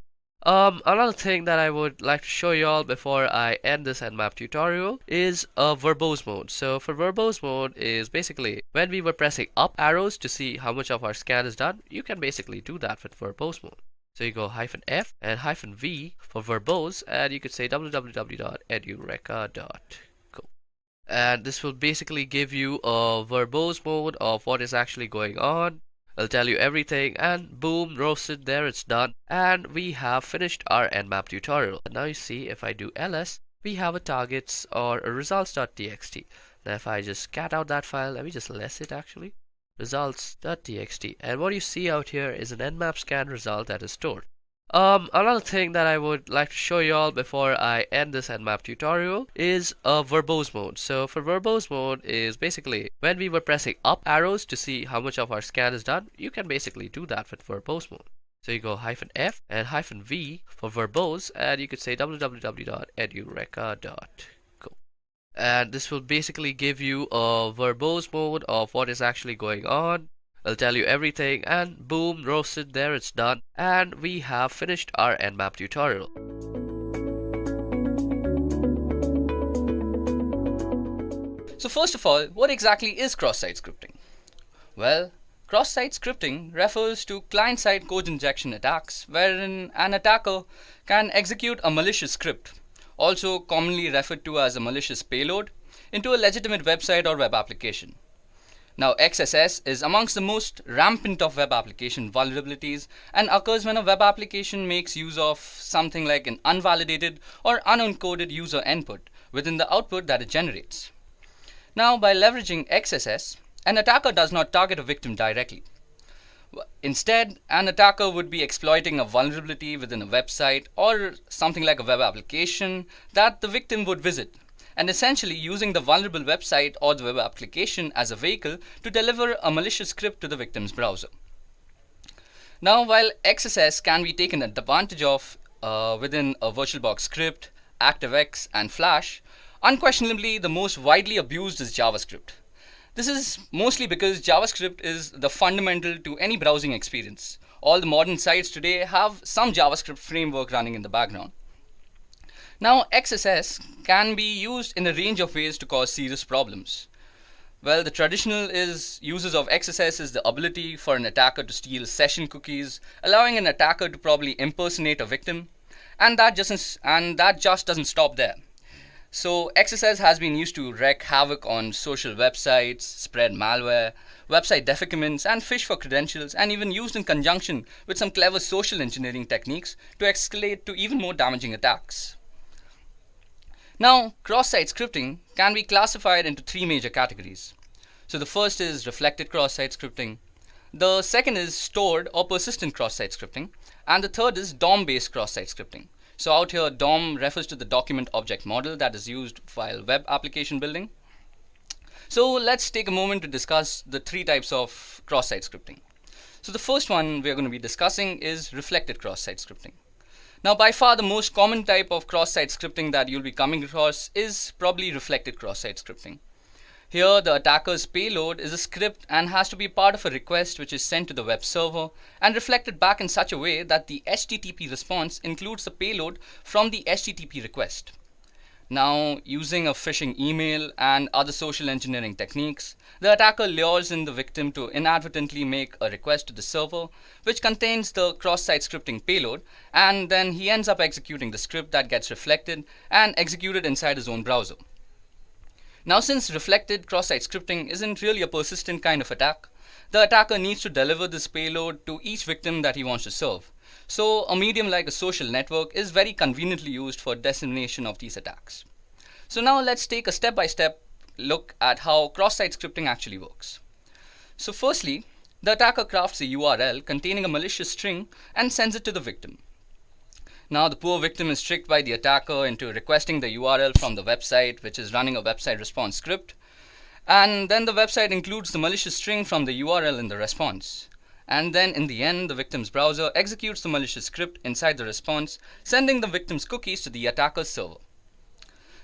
Another thing that I would like to show you all before I end this Nmap tutorial is a verbose mode. So for verbose mode is basically when we were pressing up arrows to see how much of our scan is done, you can basically do that with verbose mode. So you go -f and -v for verbose, and you could say www.edureka.co. And this will basically give you a verbose mode of what is actually going on. I'll tell you everything, and boom, roasted, there it's done. And we have finished our Nmap tutorial. And now you see if I do ls, we have a targets or a results.txt. Now if I just cat out that file, let me just less it actually. Results.txt. And what you see out here is an Nmap scan result that is stored. Another thing that I would like to show you all before I end this Nmap tutorial is a verbose mode. So for verbose mode is basically when we were pressing up arrows to see how much of our scan is done, you can basically do that with verbose mode. So you go -f and -v for verbose, and you could say www.edureka.co. And this will basically give you a verbose mode of what is actually going on. I'll tell you everything, and boom, roasted, there it's done. And we have finished our Nmap tutorial. So first of all, what exactly is cross-site scripting? Well, Cross-site scripting refers to client-side code injection attacks wherein an attacker can execute a malicious script, also commonly referred to as a malicious payload, into a legitimate website or web application. Now, XSS is amongst the most rampant of web application vulnerabilities and occurs when a web application makes use of something like an unvalidated or unencoded user input within the output that it generates. Now, by leveraging XSS, an attacker does not target a victim directly. Instead, an attacker would be exploiting a vulnerability within a website or something like a web application that the victim would visit, and essentially using the vulnerable website or the web application as a vehicle to deliver a malicious script to the victim's browser. Now, while XSS can be taken advantage of within a VirtualBox script, ActiveX, and Flash, unquestionably the most widely abused is JavaScript. This is mostly because JavaScript is the fundamental to any browsing experience. All the modern sites today have some JavaScript framework running in the background. Now, XSS can be used in a range of ways to cause serious problems. Well, the traditional uses of XSS is the ability for an attacker to steal session cookies, allowing an attacker to probably impersonate a victim, and that just doesn't stop there. So XSS has been used to wreak havoc on social websites, spread malware, website defacements, and phish for credentials, and even used in conjunction with some clever social engineering techniques to escalate to even more damaging attacks. Now, cross-site scripting can be classified into three major categories. So the first is reflected cross-site scripting. The second is stored or persistent cross-site scripting. And the third is DOM-based cross-site scripting. So out here, DOM refers to the document object model that is used while web application building. So let's take a moment to discuss the three types of cross-site scripting. So the first one we're going to be discussing is reflected cross-site scripting. Now, by far the most common type of cross-site scripting that you'll be coming across is probably reflected cross-site scripting. Here, the attacker's payload is a script and has to be part of a request which is sent to the web server and reflected back in such a way that the HTTP response includes the payload from the HTTP request. Now, using a phishing email and other social engineering techniques, the attacker lures in the victim to inadvertently make a request to the server which contains the cross-site scripting payload, and then he ends up executing the script that gets reflected and executed inside his own browser. Now, since reflected cross-site scripting isn't really a persistent kind of attack, the attacker needs to deliver this payload to each victim that he wants to serve. So a medium like a social network is very conveniently used for dissemination of these attacks. So now let's take a step-by-step look at how cross-site scripting actually works. So firstly, the attacker crafts a URL containing a malicious string and sends it to the victim. Now the poor victim is tricked by the attacker into requesting the URL from the website which is running a website response script, and then the website includes the malicious string from the URL in the response. And then in the end, the victim's browser executes the malicious script inside the response, sending the victim's cookies to the attacker's server.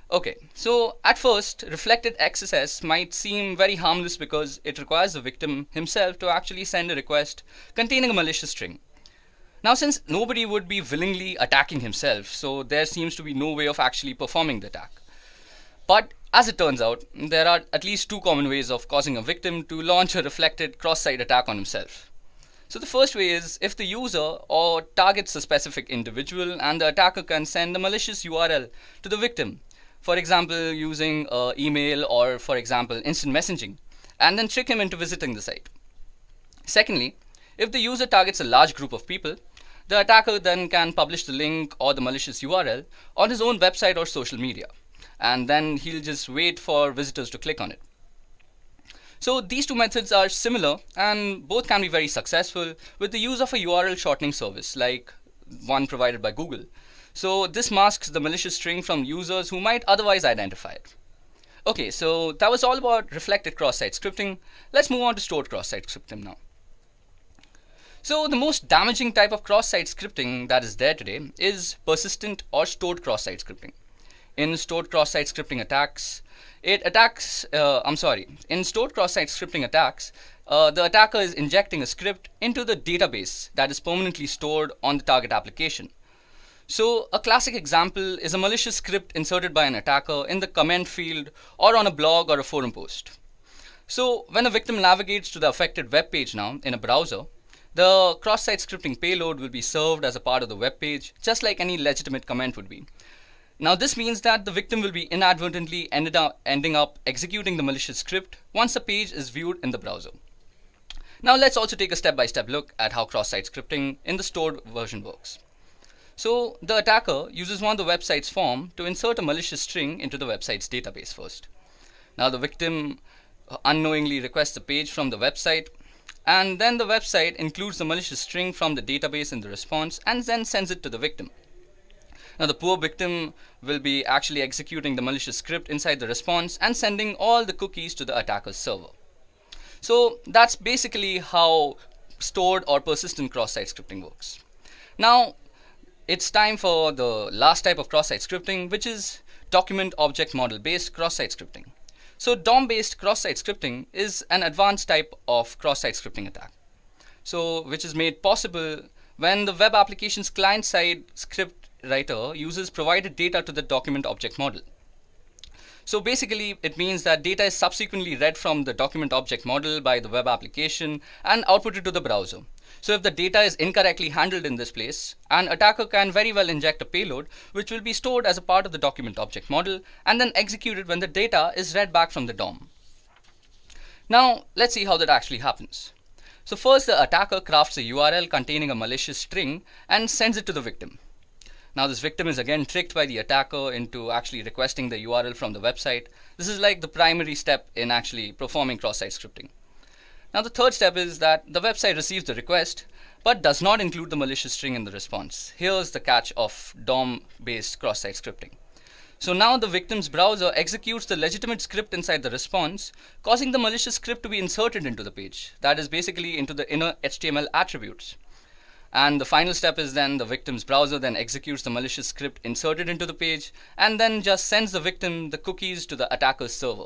Okay, so at first, reflected XSS might seem very harmless because it requires the victim himself to actually send a request containing a malicious string. Now, since nobody would be willingly attacking himself, so there seems to be no way of actually performing the attack. But as it turns out, there are at least two common ways of causing a victim to launch a reflected cross-site attack on himself. So the first way is if the user or targets a specific individual and the attacker can send a malicious URL to the victim, for example using email or for example instant messaging, and then trick him into visiting the site. Secondly, if the user targets a large group of people, the attacker then can publish the link or the malicious URL on his own website or social media, and then he'll just wait for visitors to click on it. So these two methods are similar and both can be very successful with the use of a URL shortening service like one provided by Google. So this masks the malicious string from users who might otherwise identify it. Okay, so that was all about reflected cross-site scripting. Let's move on to stored cross-site scripting now. So the most damaging type of cross-site scripting that is there today is persistent or stored cross-site scripting. In stored cross-site scripting attacks, in stored cross-site scripting attacks, the attacker is injecting a script into the database that is permanently stored on the target application. So a classic example is a malicious script inserted by an attacker in the comment field or on a blog or a forum post. So when a victim navigates to the affected web page now in a browser, the cross-site scripting payload will be served as a part of the web page, just like any legitimate comment would be. Now this means that the victim will be inadvertently ending up executing the malicious script once the page is viewed in the browser. Now let's also take a step-by-step look at how cross-site scripting in the stored version works. So the attacker uses one of the website's form to insert a malicious string into the website's database first. Now the victim unknowingly requests a page from the website, and then the website includes the malicious string from the database in the response and then sends it to the victim. Now the poor victim will be actually executing the malicious script inside the response and sending all the cookies to the attacker's server. So that's basically how stored or persistent cross-site scripting works. Now it's time for the last type of cross-site scripting, which is document object model based cross-site scripting. So DOM-based cross-site scripting is an advanced type of cross-site scripting attack. So which is made possible when the web application's client-side script writer uses provided data to the document object model. So basically it means that data is subsequently read from the document object model by the web application and outputted to the browser. So if the data is incorrectly handled in this place, an attacker can very well inject a payload which will be stored as a part of the document object model and then executed when the data is read back from the DOM. Now let's see how that actually happens. So first the attacker crafts a URL containing a malicious string and sends it to the victim. Now this victim is again tricked by the attacker into actually requesting the URL from the website. This is like the primary step in actually performing cross-site scripting. Now the third step is that the website receives the request but does not include the malicious string in the response. Here's the catch of DOM-based cross-site scripting. So now the victim's browser executes the legitimate script inside the response, causing the malicious script to be inserted into the page. That is basically into the inner HTML attributes. And the final step is then the victim's browser then executes the malicious script inserted into the page and then just sends the victim the cookies to the attacker's server.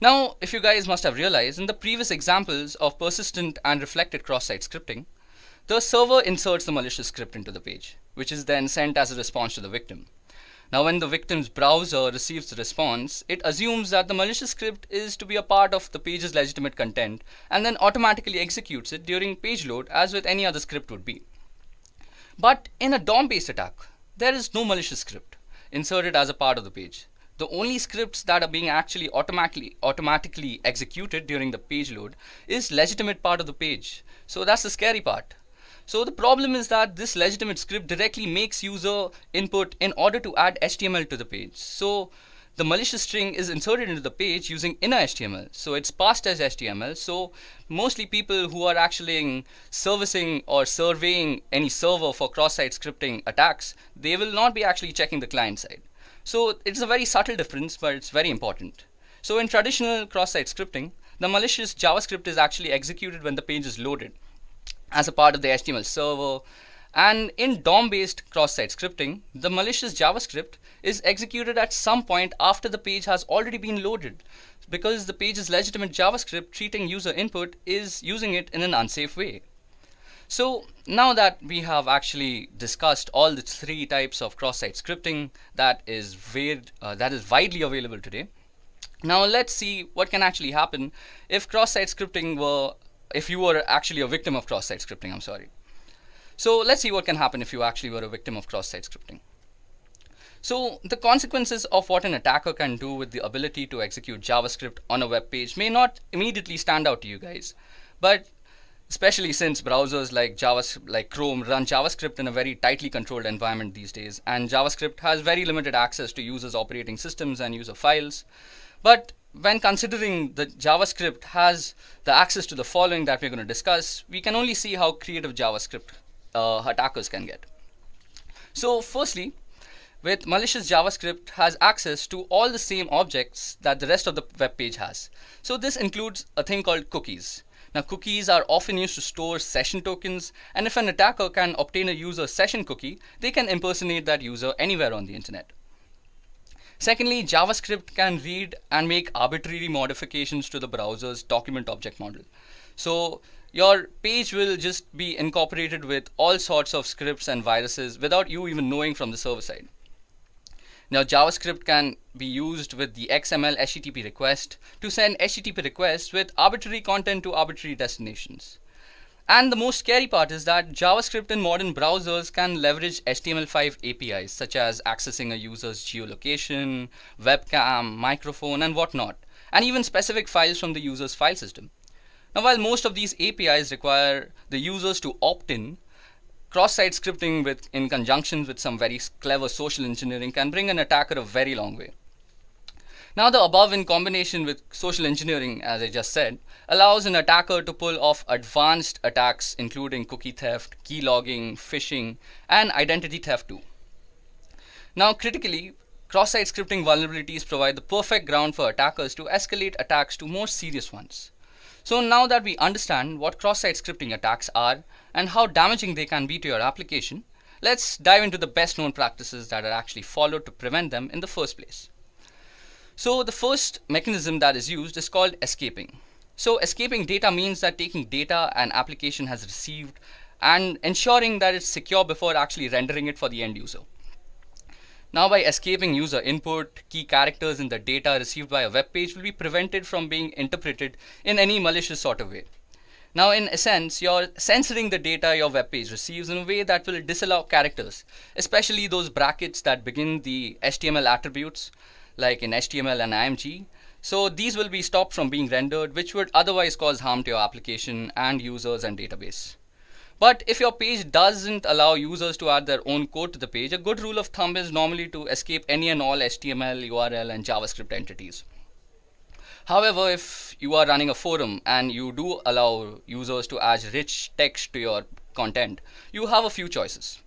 Now, if you guys must have realized, in the previous examples of persistent and reflected cross-site scripting, the server inserts the malicious script into the page, which is then sent as a response to the victim. Now, when the victim's browser receives the response, it assumes that the malicious script is to be a part of the page's legitimate content and then automatically executes it during page load as with any other script would be. But in a DOM-based attack, there is no malicious script inserted as a part of the page. The only scripts that are being actually automatically executed during the page load is legitimate part of the page. So that's the scary part. So the problem is that this legitimate script directly makes user input in order to add HTML to the page. So the malicious string is inserted into the page using inner HTML. So it's passed as HTML. So mostly people who are actually servicing or surveying any server for cross-site scripting attacks, they will not be actually checking the client side. So it's a very subtle difference, but it's very important. So in traditional cross-site scripting, the malicious JavaScript is actually executed when the page is loaded as a part of the HTML server. And in DOM-based cross-site scripting, the malicious JavaScript is executed at some point after the page has already been loaded, because the page's legitimate JavaScript treating user input is using it in an unsafe way. So now that we have actually discussed all the three types of cross-site scripting that is widely available today, now let's see what can actually happen if you were actually a victim of cross-site scripting. So let's see what can happen if you actually were a victim of cross-site scripting. So the consequences of what an attacker can do with the ability to execute JavaScript on a web page may not immediately stand out to you guys, but especially since browsers like Chrome run JavaScript in a very tightly controlled environment these days, and JavaScript has very limited access to users' operating systems and user files. But when considering that JavaScript has the access to the following that we're going to discuss, we can only see how creative JavaScript attackers can get. So firstly, with malicious JavaScript has access to all the same objects that the rest of the web page has. So this includes a thing called cookies. Now cookies are often used to store session tokens, and if an attacker can obtain a user session cookie, they can impersonate that user anywhere on the internet. Secondly, JavaScript can read and make arbitrary modifications to the browser's document object model. So your page will just be incorporated with all sorts of scripts and viruses without you even knowing from the server side. Now, JavaScript can be used with the XML HTTP request to send HTTP requests with arbitrary content to arbitrary destinations. And the most scary part is that JavaScript in modern browsers can leverage HTML5 APIs, such as accessing a user's geolocation, webcam, microphone, and whatnot, and even specific files from the user's file system. Now, while most of these APIs require the users to opt in, cross-site scripting in conjunction with some very clever social engineering can bring an attacker a very long way. Now, the above in combination with social engineering, as I just said, allows an attacker to pull off advanced attacks including cookie theft, key logging, phishing, and identity theft too. Now, critically, cross-site scripting vulnerabilities provide the perfect ground for attackers to escalate attacks to more serious ones. So now that we understand what cross-site scripting attacks are and how damaging they can be to your application, let's dive into the best known practices that are actually followed to prevent them in the first place. So the first mechanism that is used is called escaping. So escaping data means that taking data an application has received and ensuring that it's secure before actually rendering it for the end user. Now, by escaping user input, key characters in the data received by a web page will be prevented from being interpreted in any malicious sort of way. Now, in essence, you're censoring the data your web page receives in a way that will disallow characters, especially those brackets that begin the HTML attributes, like in HTML and IMG. So these will be stopped from being rendered, which would otherwise cause harm to your application and users and database. But if your page doesn't allow users to add their own code to the page, a good rule of thumb is normally to escape any and all HTML, URL, and JavaScript entities. However, if you are running a forum and you do allow users to add rich text to your content, you have a few choices.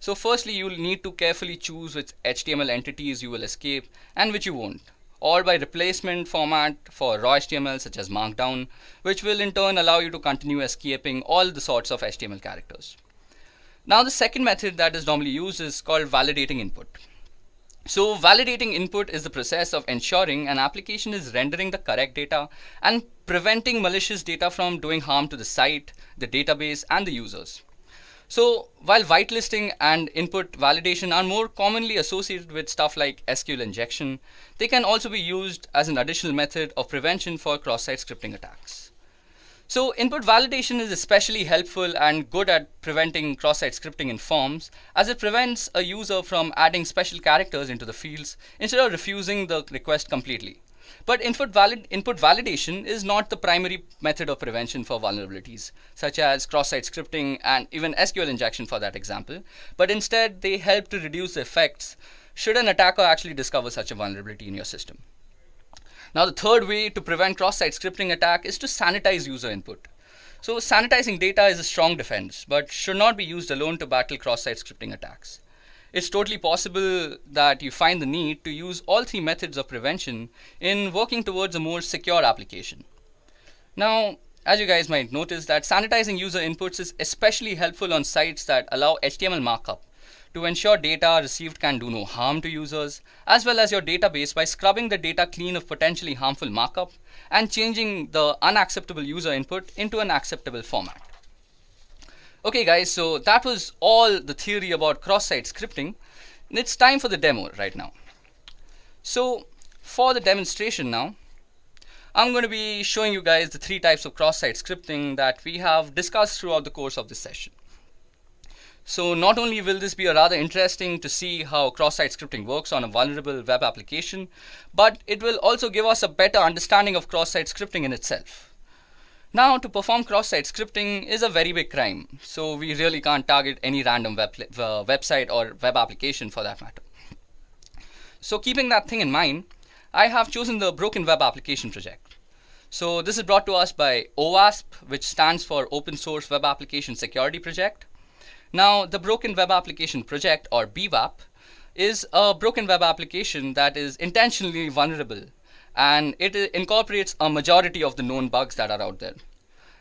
So firstly, you will need to carefully choose which HTML entities you will escape and which you won't, or by replacement format for raw HTML such as Markdown, which will in turn allow you to continue escaping all the sorts of HTML characters. Now, the second method that is normally used is called validating input. So validating input is the process of ensuring an application is rendering the correct data and preventing malicious data from doing harm to the site, the database, and the users. So while whitelisting and input validation are more commonly associated with stuff like SQL injection, they can also be used as an additional method of prevention for cross-site scripting attacks. So input validation is especially helpful and good at preventing cross-site scripting in forms, as it prevents a user from adding special characters into the fields instead of refusing the request completely. But input validation is not the primary method of prevention for vulnerabilities, such as cross-site scripting and even SQL injection for that example, but instead they help to reduce the effects should an attacker actually discover such a vulnerability in your system. Now, the third way to prevent cross-site scripting attack is to sanitize user input. So sanitizing data is a strong defense, but should not be used alone to battle cross-site scripting attacks. It's totally possible that you find the need to use all three methods of prevention in working towards a more secure application. Now, as you guys might notice, that sanitizing user inputs is especially helpful on sites that allow HTML markup to ensure data received can do no harm to users, as well as your database by scrubbing the data clean of potentially harmful markup and changing the unacceptable user input into an acceptable format. Okay guys, so that was all the theory about cross-site scripting, and it's time for the demo right now. So for the demonstration now, I'm going to be showing you guys the three types of cross-site scripting that we have discussed throughout the course of this session. So not only will this be rather interesting to see how cross-site scripting works on a vulnerable web application, but it will also give us a better understanding of cross-site scripting in itself. Now, to perform cross-site scripting is a very big crime, so we really can't target any random website or web application for that matter. So keeping that thing in mind, I have chosen the Broken Web Application project. So this is brought to us by OWASP, which stands for Open Source Web Application Security Project. Now, the Broken Web Application Project, or BWAP, is a broken web application that is intentionally vulnerable, and it incorporates a majority of the known bugs that are out there.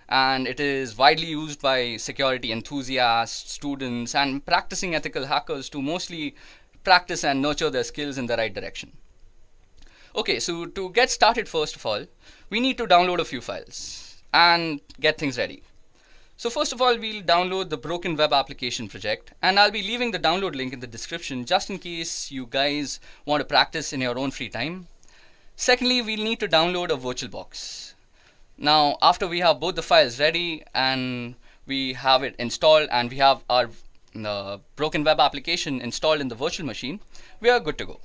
And it is widely used by security enthusiasts, students, and practicing ethical hackers to mostly practice and nurture their skills in the right direction. Okay, so to get started, first of all, we need to download a few files and get things ready. So first of all, we'll download the Broken Web Application project, and I'll be leaving the download link in the description just in case you guys want to practice in your own free time. Secondly, we'll need to download a VirtualBox. Now, after we have both the files ready and we have it installed and we have our Broken Web Application installed in the virtual machine, we are good to go.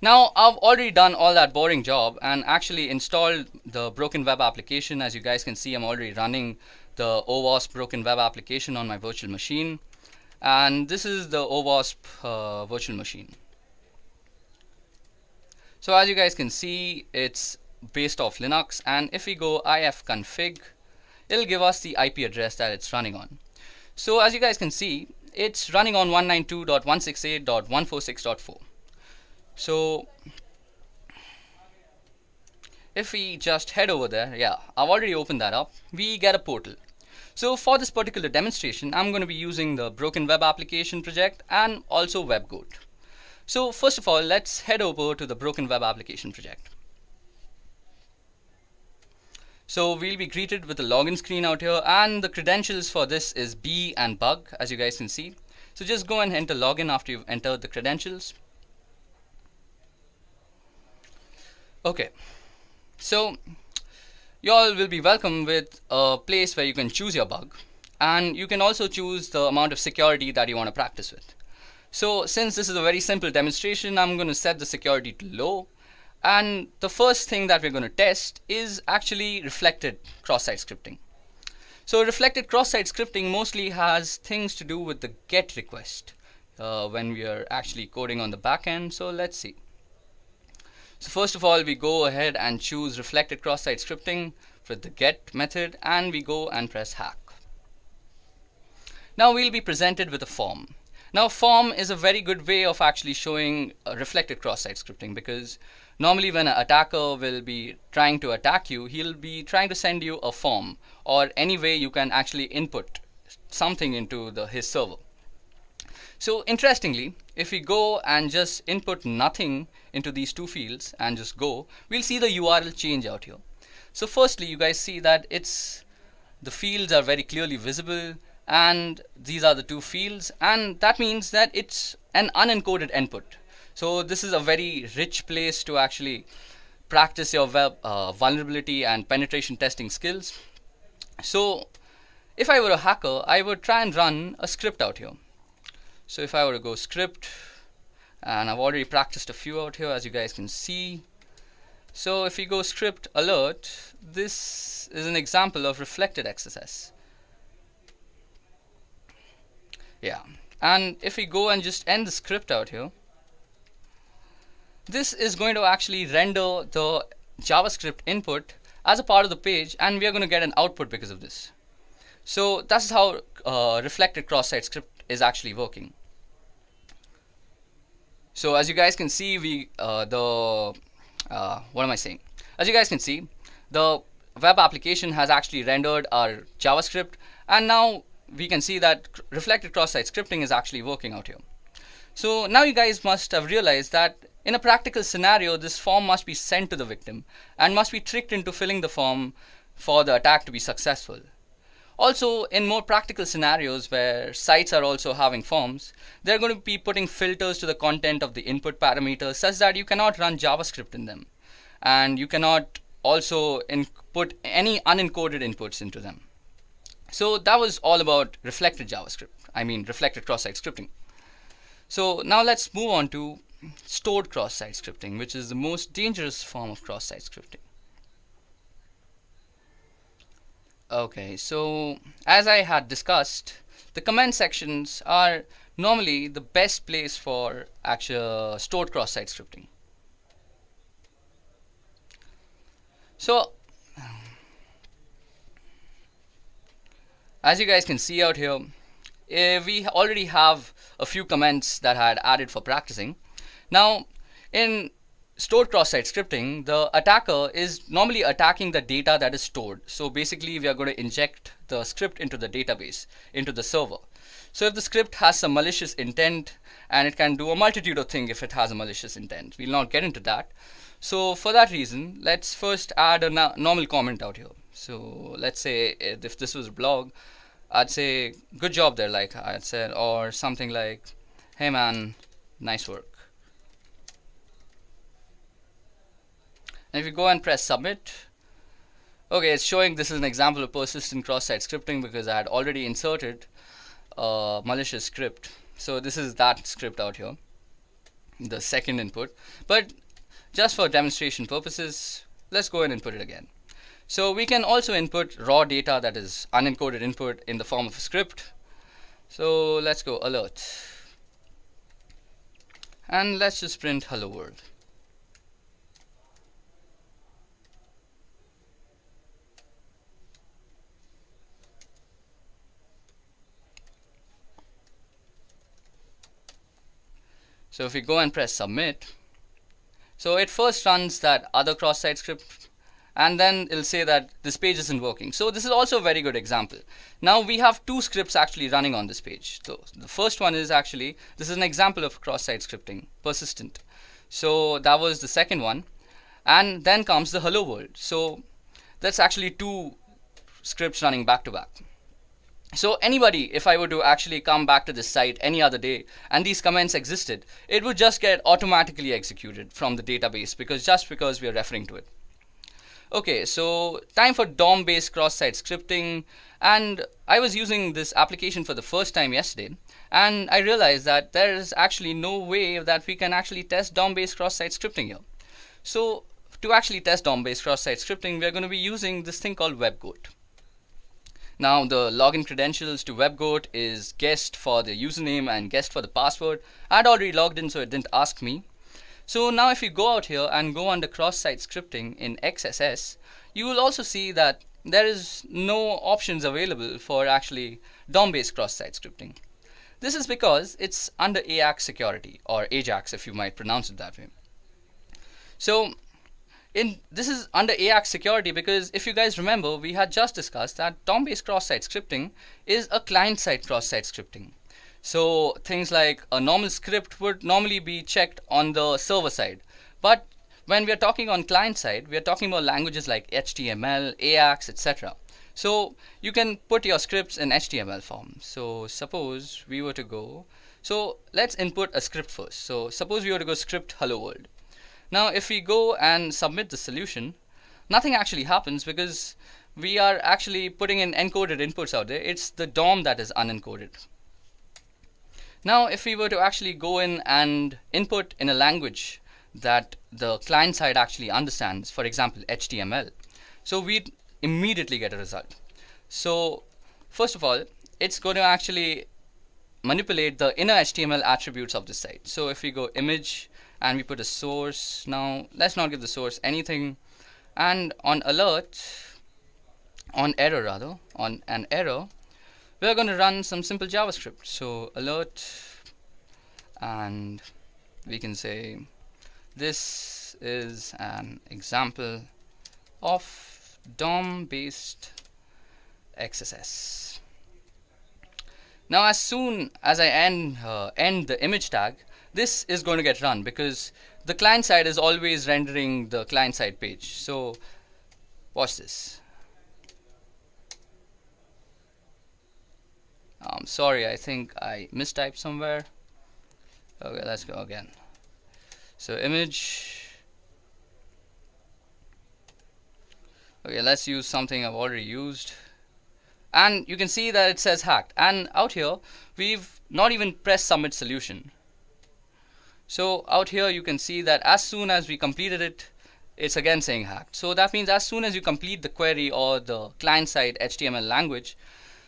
Now, I've already done all that boring job and actually installed the Broken Web Application. As you guys can see, I'm already running the OWASP Broken Web Application on my virtual machine. And this is the OWASP virtual machine. So as you guys can see, it's based off Linux. And if we go ifconfig, it'll give us the IP address that it's running on. So as you guys can see, it's running on 192.168.146.4. So if we just head over there, yeah, I've already opened that up, we get a portal. So for this particular demonstration, I'm going to be using the Broken Web Application project and also WebGoat. So first of all, let's head over to the Broken Web Application project. So we'll be greeted with a login screen out here, and the credentials for this is B and bug, as you guys can see. So just go and enter login after you've entered the credentials. Okay, so you all will be welcome with a place where you can choose your bug, and you can also choose the amount of security that you want to practice with. So since this is a very simple demonstration, I'm going to set the security to low, and the first thing that we're going to test is actually reflected cross-site scripting. So reflected cross-site scripting mostly has things to do with the GET request when we are actually coding on the back end. So let's see. So first of all, we go ahead and choose reflected cross-site scripting for the GET method, and we go and press hack. Now we'll be presented with a form. Now form is a very good way of actually showing reflected cross-site scripting, because normally when an attacker will be trying to attack you, he'll be trying to send you a form or any way you can actually input something into his server. So interestingly, if we go and just input nothing into these two fields and just go, we'll see the URL change out here. So firstly, you guys see that the fields are very clearly visible, and these are the two fields, and that means that it's an unencoded input. So this is a very rich place to actually practice your web vulnerability and penetration testing skills. So if I were a hacker, I would try and run a script out here. So if I were to go script, and I've already practiced a few out here, as you guys can see. So if we go script alert, this is an example of reflected XSS. Yeah, and if we go and just end the script out here, this is going to actually render the JavaScript input as a part of the page, and we are going to get an output because of this. So that's how reflected cross-site script is actually working. So as you guys can see, what am I saying? As you guys can see, the web application has actually rendered our JavaScript, and now we can see that reflected cross-site scripting is actually working out here. So now you guys must have realized that in a practical scenario, this form must be sent to the victim and must be tricked into filling the form for the attack to be successful. Also, in more practical scenarios where sites are also having forms, they're going to be putting filters to the content of the input parameters such that you cannot run JavaScript in them, and you cannot also input any unencoded inputs into them. So that was all about reflected cross-site scripting. So now let's move on to stored cross-site scripting, which is the most dangerous form of cross-site scripting. Okay, so as I had discussed, the comment sections are normally the best place for actual stored cross-site scripting. So as you guys can see out here, we already have a few comments that I had added for practicing. Now in stored cross-site scripting, the attacker is normally attacking the data that is stored. So basically we are going to inject the script into the database, into the server. So if the script has some malicious intent, and it can do a multitude of things if it has a malicious intent, we'll not get into that. So for that reason, let's first add a normal comment out here. So let's say if this was a blog, I'd say good job there, like I'd said, or something like, hey man, nice work. And if you go and press submit, okay, it's showing this is an example of persistent cross-site scripting because I had already inserted a malicious script. So this is that script out here, the second input. But just for demonstration purposes, let's go ahead and input it again. So we can also input raw data, that is unencoded input, in the form of a script. So let's go alert. And let's just print hello world. So if we go and press submit, so it first runs that other cross-site script, and then it'll say that this page isn't working. So this is also a very good example. Now we have two scripts actually running on this page. So the first one is actually, this is an example of cross-site scripting, persistent. So that was the second one. And then comes the hello world. So that's actually two scripts running back to back. So anybody, if I were to actually come back to this site any other day and these comments existed, it would just get automatically executed from the database because we are referring to it. Okay, so time for DOM-based cross-site scripting, and I was using this application for the first time yesterday, and I realized that there is actually no way that we can actually test DOM-based cross-site scripting here. So to actually test DOM-based cross-site scripting, we are going to be using this thing called WebGoat. Now the login credentials to WebGoat is guest for the username and guest for the password. I had already logged in, so it didn't ask me. So now if you go out here and go under cross-site scripting in XSS, you will also see that there is no options available for actually DOM-based cross-site scripting. This is because it's under AJAX security, or AJAX if you might pronounce it that way. So this is under AJAX security because if you guys remember, we had just discussed that DOM-based cross-site scripting is a client-side cross-site scripting. So things like a normal script would normally be checked on the server side. But when we are talking on client side, we are talking about languages like HTML, AJAX, etc. So you can put your scripts in HTML form. So suppose we were to go, so let's input a script first. So suppose we were to go script hello world. Now if we go and submit the solution, nothing actually happens because we are actually putting in encoded inputs out there. It's the DOM that is unencoded. Now if we were to actually go in and input in a language that the client side actually understands, for example HTML, so we'd immediately get a result. So first of all, it's going to actually manipulate the inner HTML attributes of the site. So if we go image and we put a source, now let's not give the source anything, and on an error, we're going to run some simple JavaScript. So alert, and we can say this is an example of DOM-based XSS. Now as soon as I end the image tag, this is going to get run because the client side is always rendering the client side page. So watch this. Sorry, I think I mistyped somewhere. Okay, let's go again. So image. Okay, let's use something I've already used. And you can see that it says hacked. And out here, we've not even pressed submit solution. So out here, you can see that as soon as we completed it, it's again saying hacked. So that means as soon as you complete the query or the client-side HTML language,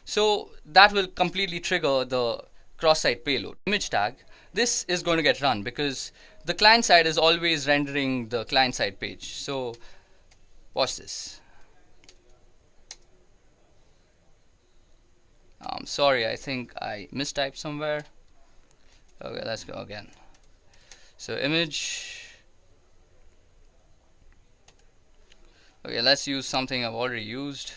so that will completely trigger the cross-site payload. Image tag, this is going to get run because the client side is always rendering the client side page. So watch this. Sorry, I think I mistyped somewhere. Okay, let's go again. So image. Okay, let's use something I've already used.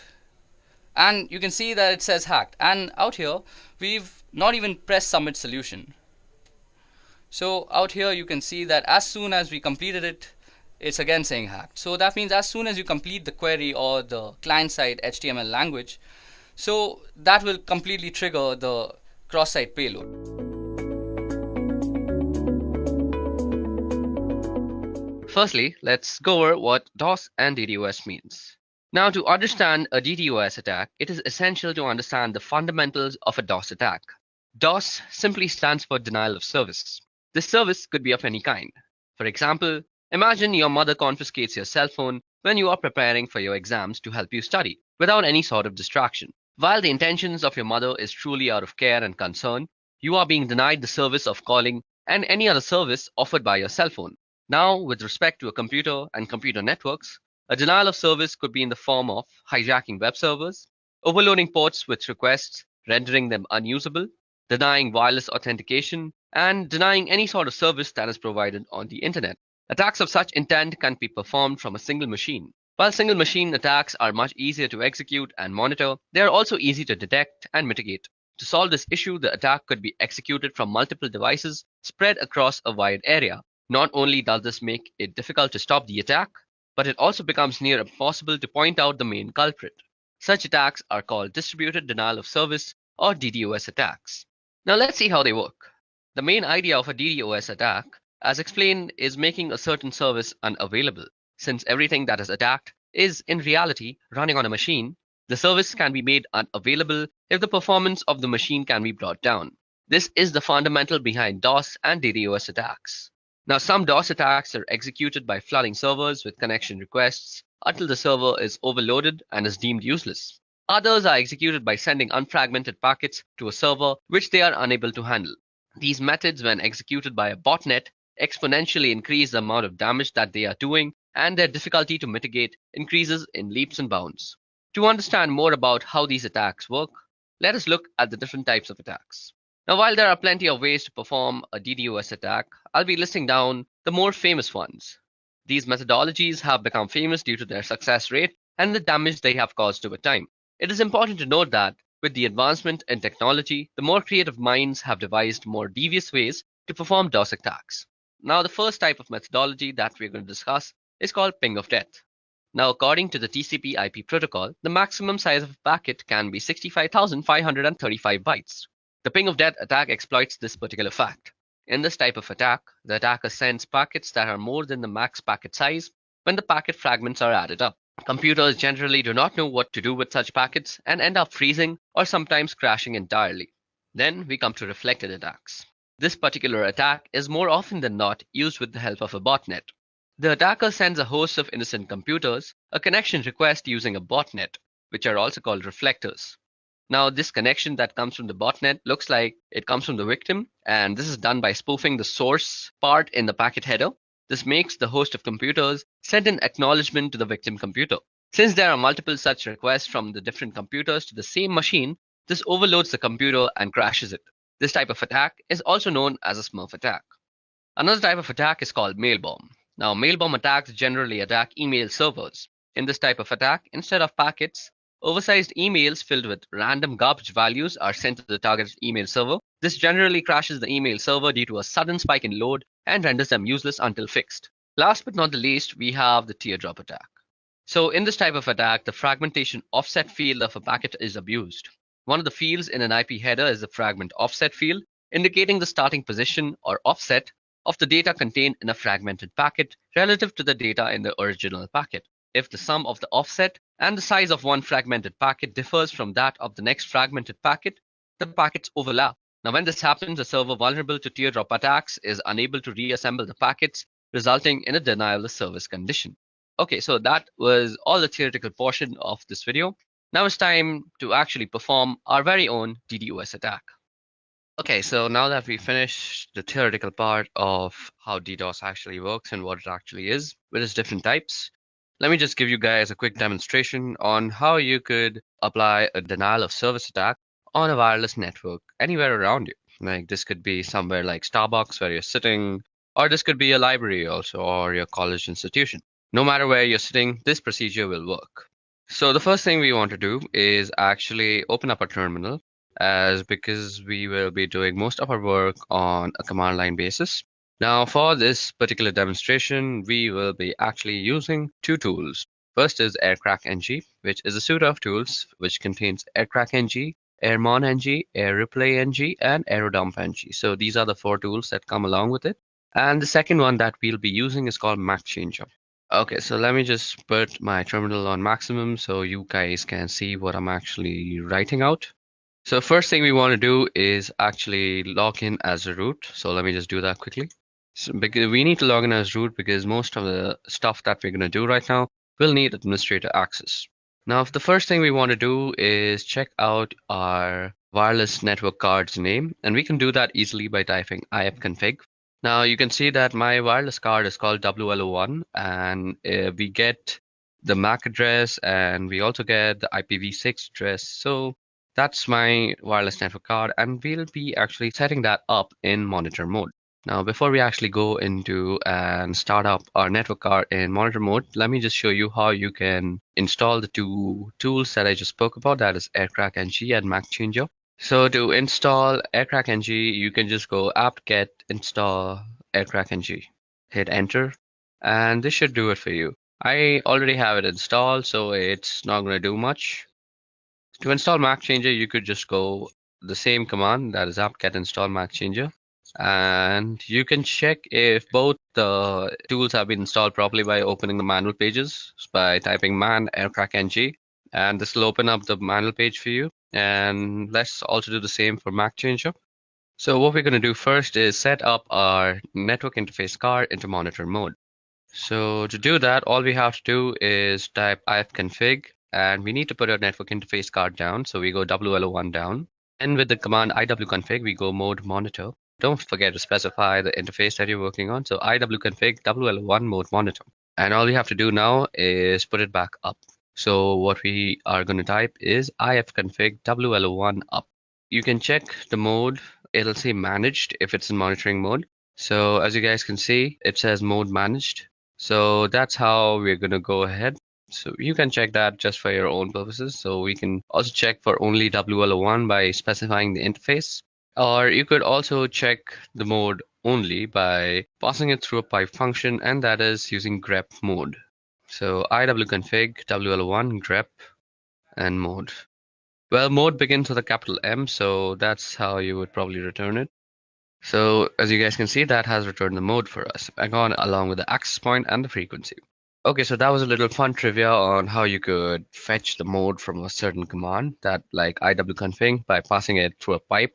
And you can see that it says hacked. And out here, we've not even pressed submit solution. So out here, you can see that as soon as we completed it, it's again saying hacked. So that means as soon as you complete the query or the client-side HTML language, so that will completely trigger the cross-site payload. Firstly, let's go over what DOS and DDoS means. Now, to understand a DDoS attack, it is essential to understand the fundamentals of a DOS attack. DOS simply stands for denial of service. This service could be of any kind. For example, imagine your mother confiscates your cell phone when you are preparing for your exams to help you study, without any sort of distraction. While the intentions of your mother is truly out of care and concern, you are being denied the service of calling and any other service offered by your cell phone. Now, with respect to a computer and computer networks, a denial of service could be in the form of hijacking web servers, overloading ports with requests, rendering them unusable, denying wireless authentication, and denying any sort of service that is provided on the internet. Attacks of such intent can be performed from a single machine. While single machine attacks are much easier to execute and monitor, they are also easy to detect and mitigate. To solve this issue, the attack could be executed from multiple devices spread across a wide area. Not only does this make it difficult to stop the attack, but it also becomes near impossible to point out the main culprit. Such attacks are called distributed denial of service or DDoS attacks. Now let's see how they work. The main idea of a DDoS attack, as explained, is making a certain service unavailable. Since everything that is attacked is in reality running on a machine, the service can be made unavailable if the performance of the machine can be brought down. This is the fundamental behind DOS and DDoS attacks. Now, some DOS attacks are executed by flooding servers with connection requests until the server is overloaded and is deemed useless. Others are executed by sending unfragmented packets to a server which they are unable to handle. These methods, when executed by a botnet, exponentially increase the amount of damage that they are doing, and their difficulty to mitigate increases in leaps and bounds. To understand more about how these attacks work, let us look at the different types of attacks. Now, while there are plenty of ways to perform a DDoS attack, I'll be listing down the more famous ones. These methodologies have become famous due to their success rate and the damage they have caused over time. It is important to note that with the advancement in technology, the more creative minds have devised more devious ways to perform DOS attacks. Now, the first type of methodology that we're going to discuss is called ping of death. Now, according to the TCP/IP protocol, the maximum size of a packet can be 65,535 bytes. The ping of death attack exploits this particular fact. In this type of attack, the attacker sends packets that are more than the max packet size when the packet fragments are added up. Computers generally do not know what to do with such packets and end up freezing or sometimes crashing entirely. Then we come to reflected attacks. This particular attack is more often than not used with the help of a botnet. The attacker sends a host of innocent computers a connection request using a botnet, which are also called reflectors. Now, this connection that comes from the botnet looks like it comes from the victim, and this is done by spoofing the source part in the packet header. This makes the host of computers send an acknowledgement to the victim computer. Since there are multiple such requests from the different computers to the same machine, this overloads the computer and crashes it. This type of attack is also known as a Smurf attack. Another type of attack is called mail bomb. Now, mail bomb attacks generally attack email servers. In this type of attack, instead of packets, oversized emails filled with random garbage values are sent to the targeted email server. This generally crashes the email server due to a sudden spike in load and renders them useless until fixed. Last but not the least, we have the teardrop attack. So in this type of attack, the fragmentation offset field of a packet is abused. One of the fields in an IP header is the fragment offset field, indicating the starting position or offset of the data contained in a fragmented packet relative to the data in the original packet. If the sum of the offset and the size of one fragmented packet differs from that of the next fragmented packet, the packets overlap. Now, when this happens, a server vulnerable to teardrop attacks is unable to reassemble the packets, resulting in a denial of service condition. Okay, so that was all the theoretical portion of this video. Now it's time to actually perform our very own DDoS attack. Okay, so now that we finished the theoretical part of how DDoS actually works and what it actually is with its different types, let me just give you guys a quick demonstration on how you could apply a denial of service attack on a wireless network anywhere around you. Like this could be somewhere like Starbucks where you're sitting, or this could be a library also, or your college institution. No matter where you're sitting, this procedure will work. So the first thing we want to do is actually open up a terminal, as because we will be doing most of our work on a command line basis. Now for this particular demonstration, we will be actually using two tools. First is AirCrackNG, which is a suite of tools which contains AirCrackNG, AirmonNG, AirReplayNG, and AeroDumpNG. So these are the four tools that come along with it. And the second one that we'll be using is called MacChanger. Okay, so let me just put my terminal on maximum so you guys can see what I'm actually writing out. So first thing we want to do is actually log in as a root. So let me just do that quickly. So because we need to log in as root because most of the stuff that we're going to do right now will need administrator access. Now, the first thing we want to do is check out our wireless network card's name, and we can do that easily by typing ifconfig. Now you can see that my wireless card is called WLO1, and we get the MAC address and we also get the IPv6 address. So that's my wireless network card, and we'll be actually setting that up in monitor mode. Now, before we actually go into and start up our network card in monitor mode, let me just show you how you can install the two tools that I just spoke about, that is AirCrackNG and MacChanger. So to install AirCrackNG, you can just go apt-get install AirCrackNG, hit enter, and this should do it for you. I already have it installed, so it's not going to do much. To install MacChanger, you could just go the same command, that is apt-get install MacChanger, and you can check if both the tools have been installed properly by opening the manual pages by typing man AirCrackNG, and this will open up the manual page for you. And let's also do the same for MacChanger. So what we're going to do first is set up our network interface card into monitor mode. So to do that, all we have to do is type ifconfig, and we need to put our network interface card down. So we go WLO1 down, and with the command iwconfig, we go mode monitor. Don't forget to specify the interface that you're working on. So iwconfig WLO1 mode monitor. And all we have to do now is put it back up. So what we are going to type is ifconfig WLO1 up. You can check the mode. It'll say managed if it's in monitoring mode. So as you guys can see, it says mode managed. So that's how we're going to go ahead. So you can check that just for your own purposes. So we can also check for only WLO1 by specifying the interface. Or you could also check the mode only by passing it through a pipe function, and that is using grep mode. So iwconfig WLO1 grep and mode. Well, mode begins with a capital M, so that's how you would probably return it. So as you guys can see, that has returned the mode for us, along with the access point and the frequency. Okay, so that was a little fun trivia on how you could fetch the mode from a certain command, that like iwconfig, by passing it through a pipe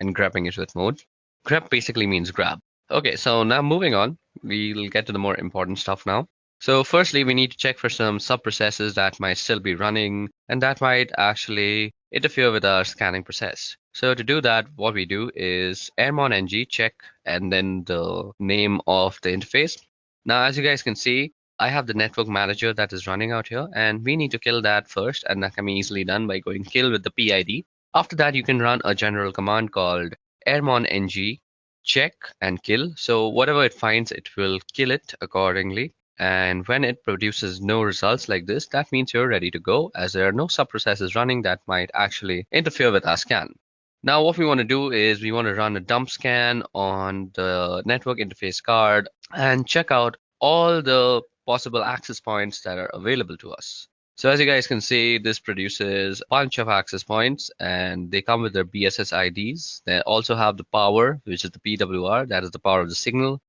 and grabbing it with mode. Grab basically means grab. Okay, so now moving on, we'll get to the more important stuff now. So firstly, we need to check for some sub-processes that might still be running and that might actually interfere with our scanning process. So to do that, what we do is airmonng check and then the name of the interface. Now, as you guys can see, I have the network manager that is running out here, and we need to kill that first, and that can be easily done by going kill with the PID. After that, you can run a general command called airmonng check and kill. So whatever it finds, it will kill it accordingly. And when it produces no results like this, that means you're ready to go, as there are no sub-processes running that might actually interfere with our scan. Now what we want to do is we want to run a dump scan on the network interface card and check out all the possible access points that are available to us. So as you guys can see, this produces a bunch of access points and they come with their BSS IDs. They also have the power, which is the PWR, that is the power of the signal.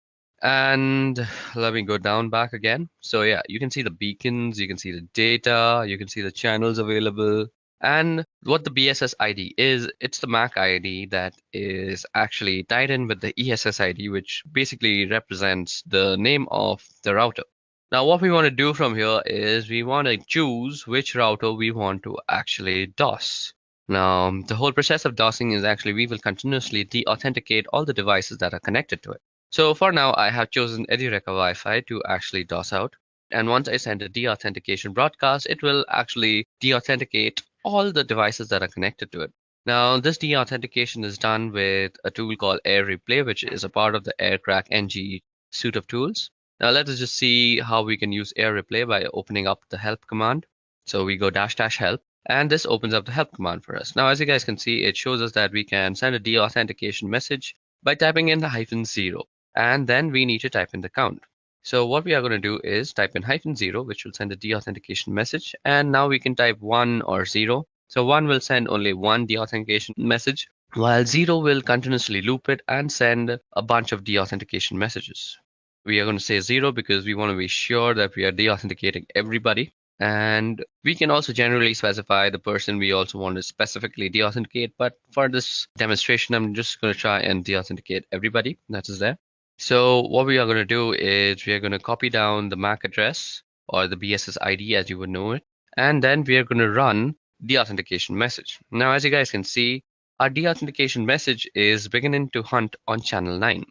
And let me go down back again. So yeah, you can see the beacons, you can see the data, you can see the channels available. And what the BSS ID is, it's the MAC ID that is actually tied in with the ESS ID, which basically represents the name of the router. Now what we want to do from here is we want to choose which router we want to actually DOS. Now the whole process of DOSing is actually we will continuously de-authenticate all the devices that are connected to it. So for now, I have chosen Edureka Wi-Fi to actually DOS out. And once I send a de-authentication broadcast, it will actually de-authenticate all the devices that are connected to it. Now, this de-authentication is done with a tool called Air Replay, which is a part of the AirCrackNG suite of tools. Now, let us just see how we can use Air Replay by opening up the help command. So we go --help, and this opens up the help command for us. Now, as you guys can see, it shows us that we can send a de-authentication message by typing in the -0. and then we need to type in the count. So what we are going to do is type in -0, which will send a deauthentication message, and now we can type 1 or 0. So 1 will send only one deauthentication message, while 0 will continuously loop it and send a bunch of deauthentication messages. We are going to say 0 because we want to be sure that we are deauthenticating everybody. And we can also generally specify the person we also want to specifically deauthenticate. But for this demonstration, I'm just going to try and deauthenticate everybody that is there. So what we are going to do is we are going to copy down the MAC address or the BSS ID as you would know it. And then we are going to run the authentication message. Now, as you guys can see, our deauthentication message is beginning to hunt on channel 9.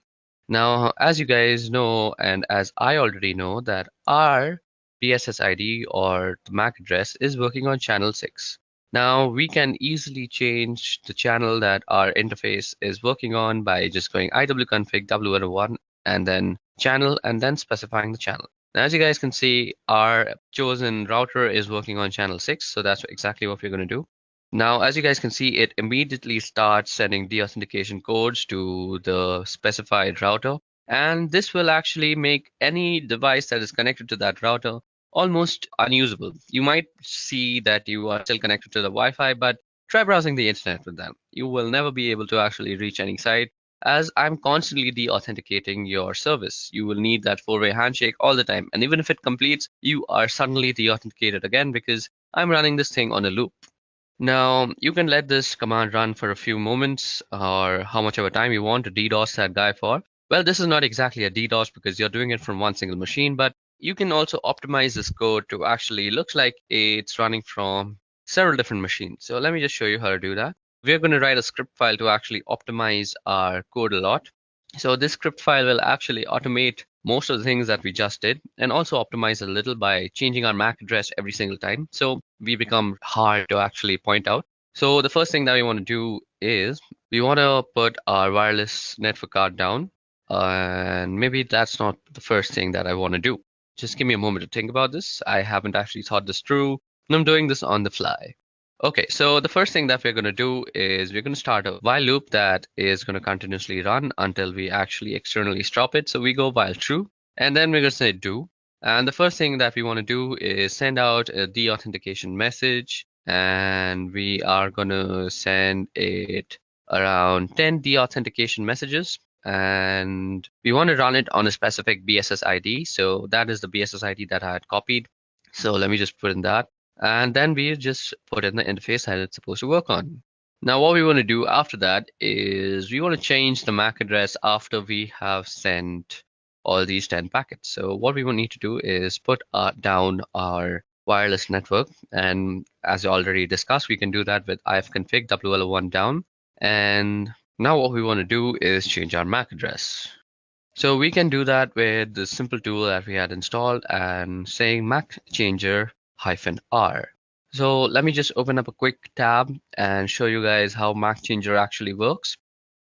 Now, as you guys know, and as I already know, that our BSS ID or the MAC address is working on channel 6. Now we can easily change the channel that our interface is working on by just going iwconfig w1 and then channel and then specifying the channel. Now, as you guys can see, our chosen router is working on channel 6, so that's exactly what we're going to do. Now, as you guys can see, it immediately starts sending deauthentication codes to the specified router, and this will actually make any device that is connected to that router almost unusable. You might see that you are still connected to the Wi-Fi, but try browsing the internet with them. You will never be able to actually reach any site, as I'm constantly deauthenticating your service. You will need that four-way handshake all the time, and even if it completes, you are suddenly deauthenticated again because I'm running this thing on a loop. Now, you can let this command run for a few moments or how much of a time you want to DDoS that guy for. Well, this is not exactly a DDoS because you're doing it from one single machine, but you can also optimize this code to actually looks like it's running from several different machines. So let me just show you how to do that. We're going to write a script file to actually optimize our code a lot. So this script file will actually automate most of the things that we just did and also optimize a little by changing our MAC address every single time. So we become hard to actually point out. So the first thing that we want to do is we want to put our wireless network card down. And maybe that's not the first thing that I want to do. Just give me a moment to think about this. I haven't actually thought this through, and I'm doing this on the fly. Okay, so the first thing that we're going to do is we're going to start a while loop that is going to continuously run until we actually externally stop it. So we go while true, and then we're going to say do. And the first thing that we want to do is send out a deauthentication message, and we are going to send it around 10 deauthentication messages. And we want to run it on a specific BSS ID. So that is the BSS ID that I had copied. So let me just put in that. And then we just put in the interface that it's supposed to work on. Now, what we want to do after that is we want to change the MAC address after we have sent all these 10 packets. So what we will need to do is put down our wireless network. And as I already discussed, we can do that with ifconfig WL1 down. And now what we want to do is change our MAC address. So we can do that with the simple tool that we had installed and saying MAC changer -r. So let me just open up a quick tab and show you guys how MAC changer actually works.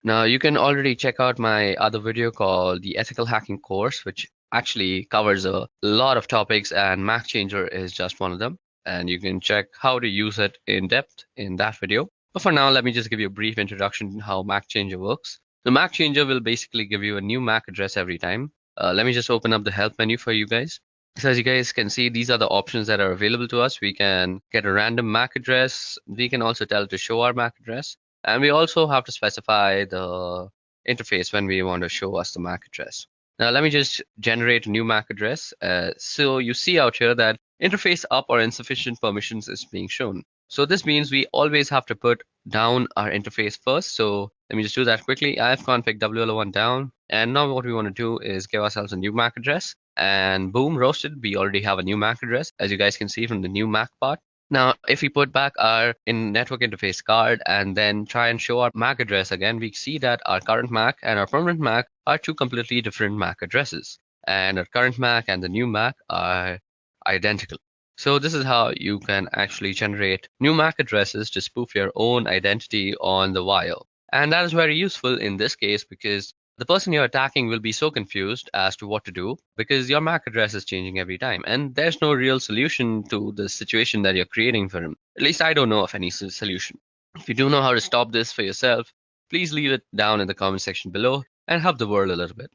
Now you can already check out my other video called the ethical hacking course, which actually covers a lot of topics, and MAC changer is just one of them. And you can check how to use it in depth in that video. But for now, let me just give you a brief introduction to how MAC changer works. The MAC changer will basically give you a new MAC address every time. Let me just open up the help menu for you guys. So as you guys can see, these are the options that are available to us. We can get a random MAC address. We can also tell it to show our MAC address. And we also have to specify the interface when we want to show us the MAC address. Now let me just generate a new MAC address. So you see out here that interface up or insufficient permissions is being shown. So this means we always have to put down our interface first. So let me just do that quickly. ifconfig WL1 down. And now what we want to do is give ourselves a new MAC address. And boom, roasted, we already have a new MAC address, as you guys can see from the new MAC part. Now, if we put back our network interface card and then try and show our MAC address again, we see that our current MAC and our permanent MAC are two completely different MAC addresses. And our current MAC and the new MAC are identical. So this is how you can actually generate new MAC addresses to spoof your own identity on the wire. And that is very useful in this case because the person you're attacking will be so confused as to what to do because your MAC address is changing every time. And there's no real solution to the situation that you're creating for him. At least I don't know of any solution. If you do know how to stop this for yourself, please leave it down in the comment section below and help the world a little bit.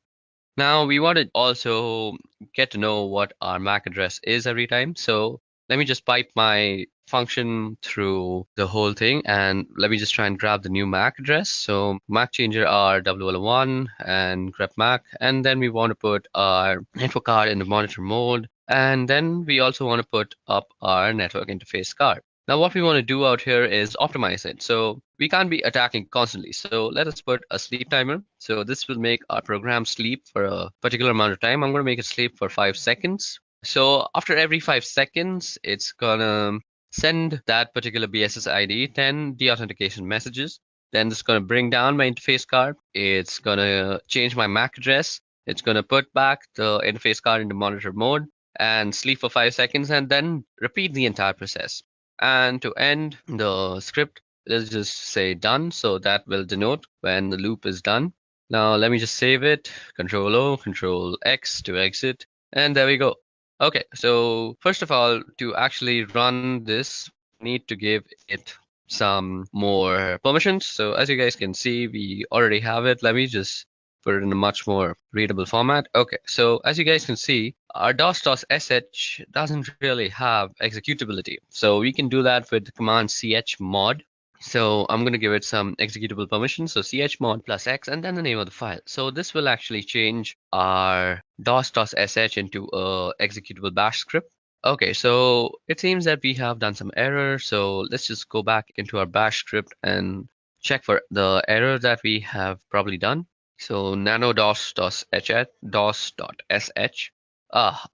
Now we want to also get to know what our MAC address is every time. So let me just pipe my function through the whole thing, and let me just try and grab the new MAC address. So MAC changer our WL1 and grep MAC, and then we want to put our network card in the monitor mode, and then we also want to put up our network interface card. Now what we want to do out here is optimize it. So we can't be attacking constantly. So let us put a sleep timer. So this will make our program sleep for a particular amount of time. I'm going to make it sleep for 5 seconds. So after every 5 seconds, it's gonna send that particular BSS ID 10 deauthentication messages. Then it's gonna bring down my interface card. It's gonna change my MAC address. It's gonna put back the interface card into monitor mode and sleep for 5 seconds, and then repeat the entire process. And to end the script, let's just say done. So that will denote when the loop is done. Now let me just save it. Control O, Control X to exit. And there we go. Okay, so first of all, to actually run this, need to give it some more permissions. So as you guys can see, we already have it. Let me just put it in a much more readable format. Okay, so as you guys can see, our dos.sh doesn't really have executability. So we can do that with the command chmod. So I'm going to give it some executable permissions. So chmod plus x and then the name of the file. So this will actually change our dos.sh into a executable bash script. Okay, so it seems that we have done some error. So let's just go back into our bash script and check for the error that we have probably done. So nano dos.sh.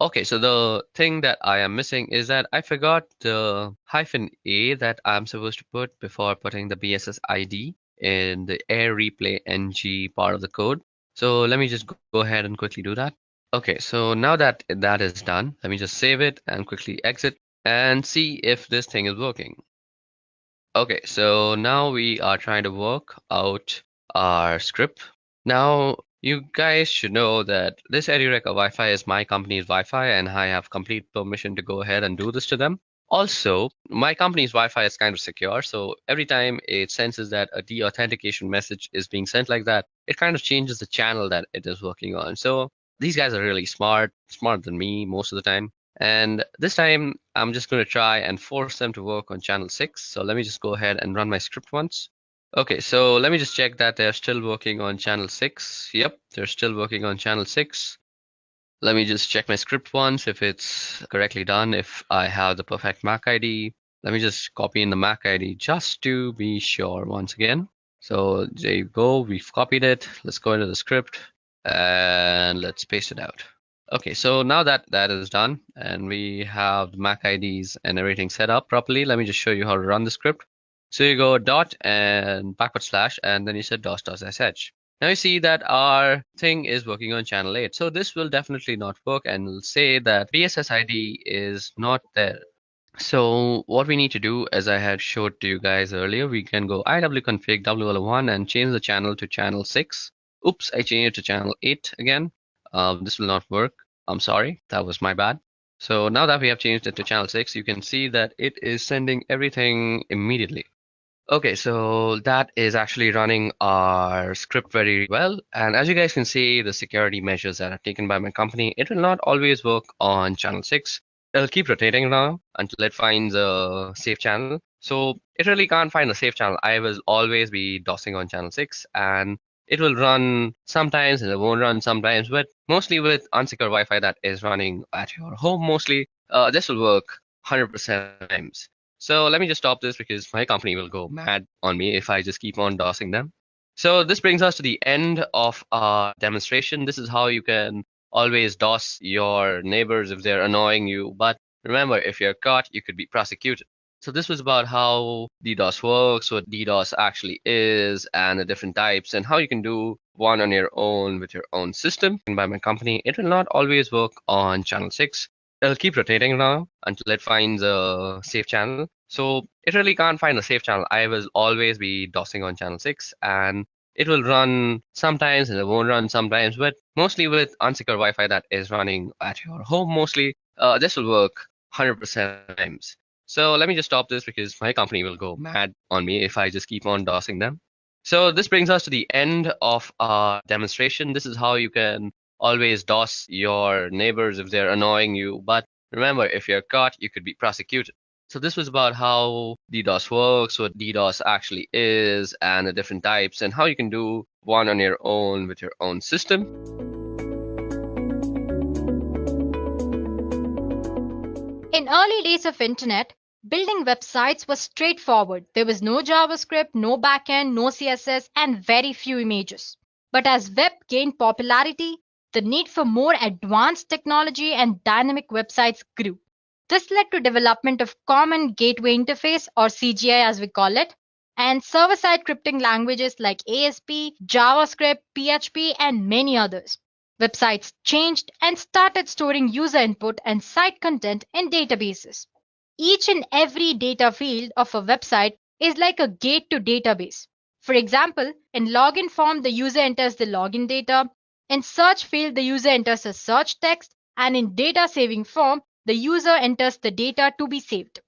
Okay, so the thing that I am missing is that I forgot the -a that I'm supposed to put before putting the BSS ID in the air replay ng part of the code. So let me just go ahead and quickly do that. Okay, so now that that is done, let me just save it and quickly exit and see if this thing is working. Okay, so now we are trying to work out our script. Now, you guys should know that this EduReca Wi-Fi is my company's Wi-Fi, and I have complete permission to go ahead and do this to them. Also, my company's Wi-Fi is kind of secure, so every time it senses that a deauthentication message is being sent like that, it kind of changes the channel that it is working on. So these guys are really smart, smarter than me most of the time. And this time, I'm just going to try and force them to work on channel 6. So let me just go ahead and run my script once. Okay, so let me just check that they're still working on channel 6. Yep, they're still working on channel 6. Let me just check my script once if it's correctly done, if I have the perfect MAC ID. Let me just copy in the MAC ID just to be sure once again. So there you go, we've copied it. Let's go into the script and let's paste it out. Okay, so now that that is done and we have the MAC IDs and everything set up properly, let me just show you how to run the script. So you go dot and backward slash, and then you said dos.sh. Now you see that our thing is working on channel 8. So this will definitely not work and will say that BSS ID is not there. So what we need to do, as I had showed to you guys earlier, we can go iwconfig WL1 and change the channel to channel 6. Oops, I changed it to channel 8 again. This will not work. I'm sorry, that was my bad. So now that we have changed it to channel 6, you can see that it is sending everything immediately. Okay, so that is actually running our script very well. And as you guys can see, the security measures that are taken by my company, it will not always work on channel 6. It'll keep rotating now until it finds a safe channel. So it really can't find a safe channel. I will always be DOSing on channel 6, and it will run sometimes and it won't run sometimes, but mostly with unsecure Wi-Fi that is running at your home mostly, this will work 100% times. So let me just stop this because my company will go mad on me if I just keep on DOSing them. So this brings us to the end of our demonstration. This is how you can always DOS your neighbors if they're annoying you. But remember, if you're caught, you could be prosecuted. So this was about how DDoS works, what DDoS actually is, and the different types, and how you can do one on your own with your own system. And by my company, it will not always work on channel 6. It'll keep rotating now until it finds a safe channel. So it really can't find a safe channel. I will always be DOSing on channel 6, and it will run sometimes and it won't run sometimes, but mostly with unsecure Wi-Fi that is running at your home mostly, this will work 100% times. So let me just stop this because my company will go mad on me if I just keep on DOSing them. So this brings us to the end of our demonstration. This is how you can always DOS your neighbors if they're annoying you. But remember, if you're caught, you could be prosecuted. So this was about how DDoS works, what DDoS actually is, and the different types, and how you can do one on your own with your own system. In early days of internet, building websites was straightforward. There was no JavaScript, no backend, no CSS, and very few images. But as web gained popularity, the need for more advanced technology and dynamic websites grew. This led to development of Common Gateway Interface, or CGI as we call it, and server-side scripting languages like ASP, JavaScript, PHP, and many others. Websites changed and started storing user input and site content in databases. Each and every data field of a website is like a gate to database. For example, in login form, the user enters the login data. In search field, the user enters a search text. And in data saving form, the user enters the data to be saved.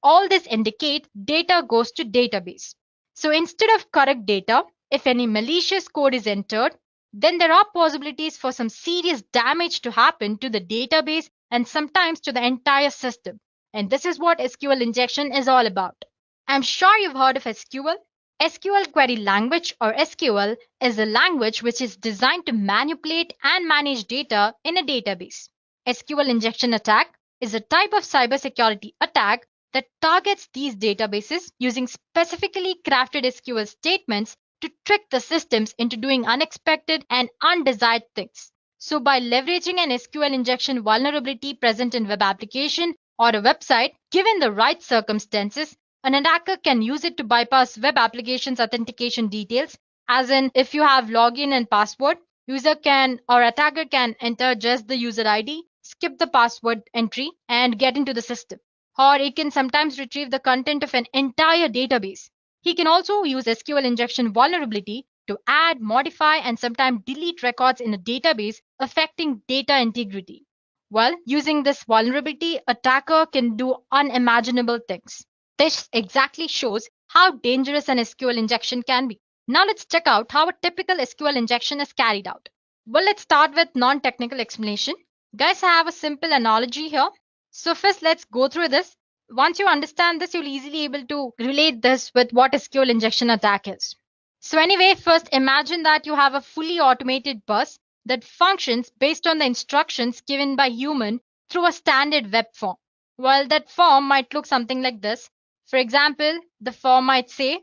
All this indicate data goes to database. So instead of correct data, if any malicious code is entered, then there are possibilities for some serious damage to happen to the database and sometimes to the entire system. And this is what SQL injection is all about. I'm sure you've heard of SQL. SQL Query Language, or SQL, is a language which is designed to manipulate and manage data in a database. SQL injection attack is a type of cybersecurity attack that targets these databases using specifically crafted SQL statements to trick the systems into doing unexpected and undesired things. So by leveraging an SQL injection vulnerability present in web application or a website, given the right circumstances, an attacker can use it to bypass web application's authentication details, as in if you have login and password, user can or attacker can enter just the user ID, skip the password entry and get into the system. Or it can sometimes retrieve the content of an entire database. He can also use SQL injection vulnerability to add, modify, and sometimes delete records in a database, affecting data integrity. Well, using this vulnerability, attacker can do unimaginable things. This exactly shows how dangerous an SQL injection can be. Now let's check out how a typical SQL injection is carried out. Well, let's start with non-technical explanation. Guys, I have a simple analogy here. So first, let's go through this. Once you understand this, you'll easily able to relate this with what SQL injection attack is. So anyway, first imagine that you have a fully automated bus that functions based on the instructions given by human through a standard web form. Well, that form might look something like this. For example, the form might say,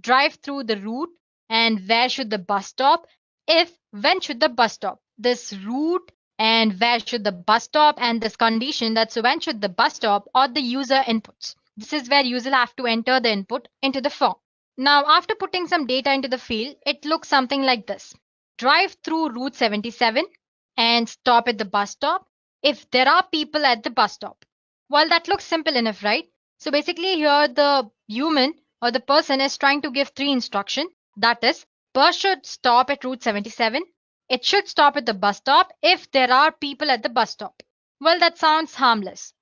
drive through the route and where should the bus stop? If, when should the bus stop? This route and where should the bus stop and this condition, that's when should the bus stop, or the user inputs. This is where user have to enter the input into the form. Now after putting some data into the field, it looks something like this. Drive through route 77 and stop at the bus stop if there are people at the bus stop. Well, that looks simple enough, right? So basically here the human or the person is trying to give three instructions. That is, bus should stop at route 77. It should stop at the bus stop if there are people at the bus stop. Well, that sounds harmless.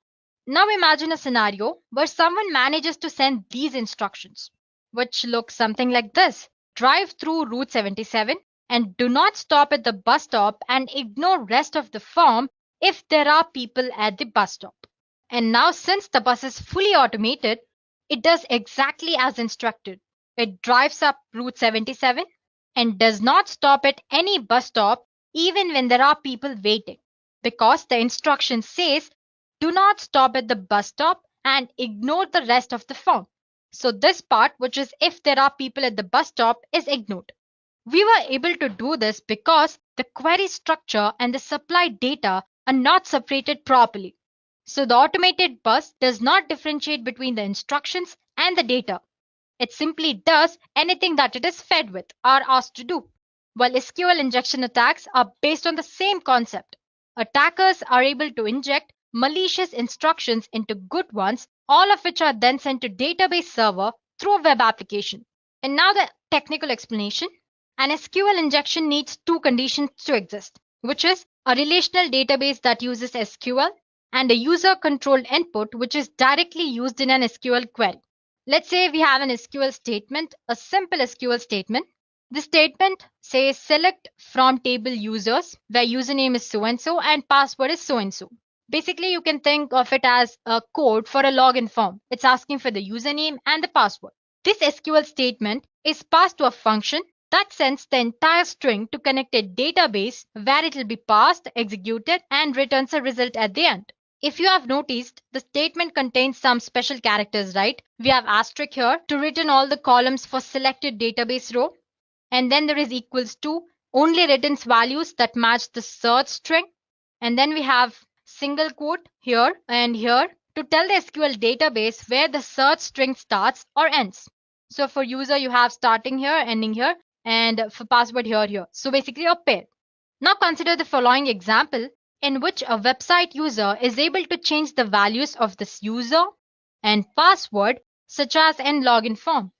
Now imagine a scenario where someone manages to send these instructions, which look something like this. Drive through route 77 and do not stop at the bus stop and ignore rest of the form if there are people at the bus stop. And now since the bus is fully automated, it does exactly as instructed. It drives up route 77 and does not stop at any bus stop even when there are people waiting, because the instruction says do not stop at the bus stop and ignore the rest of the form. So this part, which is if there are people at the bus stop, is ignored. We were able to do this because the query structure and the supplied data are not separated properly. So the automated bus does not differentiate between the instructions and the data. It simply does anything that it is fed with or asked to do. While SQL injection attacks are based on the same concept. Attackers are able to inject malicious instructions into good ones, all of which are then sent to database server through a web application. And now the technical explanation. An SQL injection needs two conditions to exist, which is a relational database that uses SQL and a user-controlled input which is directly used in an SQL query. Let's say we have an SQL statement, a simple SQL statement. The statement says select from table users where username is so and password is so and so. Basically, you can think of it as a code for a login form. It's asking for the username and the password. This SQL statement is passed to a function that sends the entire string to connect a database where it will be passed, executed, and returns a result at the end. If you have noticed, the statement contains some special characters, right? We have asterisk here to return all the columns for selected database row. And then there is equals to only returns values that match the search string. And then we have single quote here and here to tell the SQL database where the search string starts or ends. So for user, you have starting here, ending here, and for password here. So basically a pair. Now consider the following example in which a website user is able to change the values of this user and password such as in login form.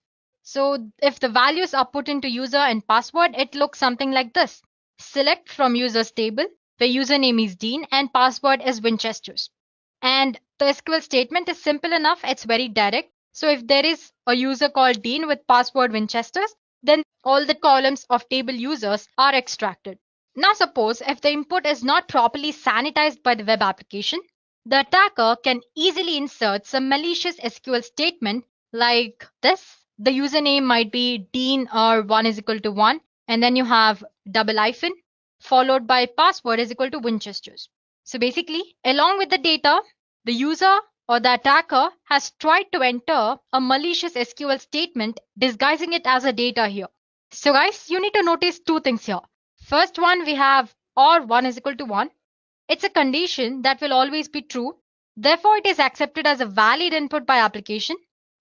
So if the values are put into user and password, it looks something like this. Select from users table where username is Dean and password is Winchesters. And the SQL statement is simple enough. It's very direct. So if there is a user called Dean with password Winchesters, then all the columns of table users are extracted. Now suppose if the input is not properly sanitized by the web application, the attacker can easily insert some malicious SQL statement like this. The username might be Dean or 1 is equal to 1, and then you have double hyphen followed by password is equal to Winchesters. So basically, along with the data, the user or the attacker has tried to enter a malicious SQL statement disguising it as a data here. So guys, you need to notice two things here. First one, we have or 1 is equal to 1. It's a condition that will always be true. Therefore, it is accepted as a valid input by application.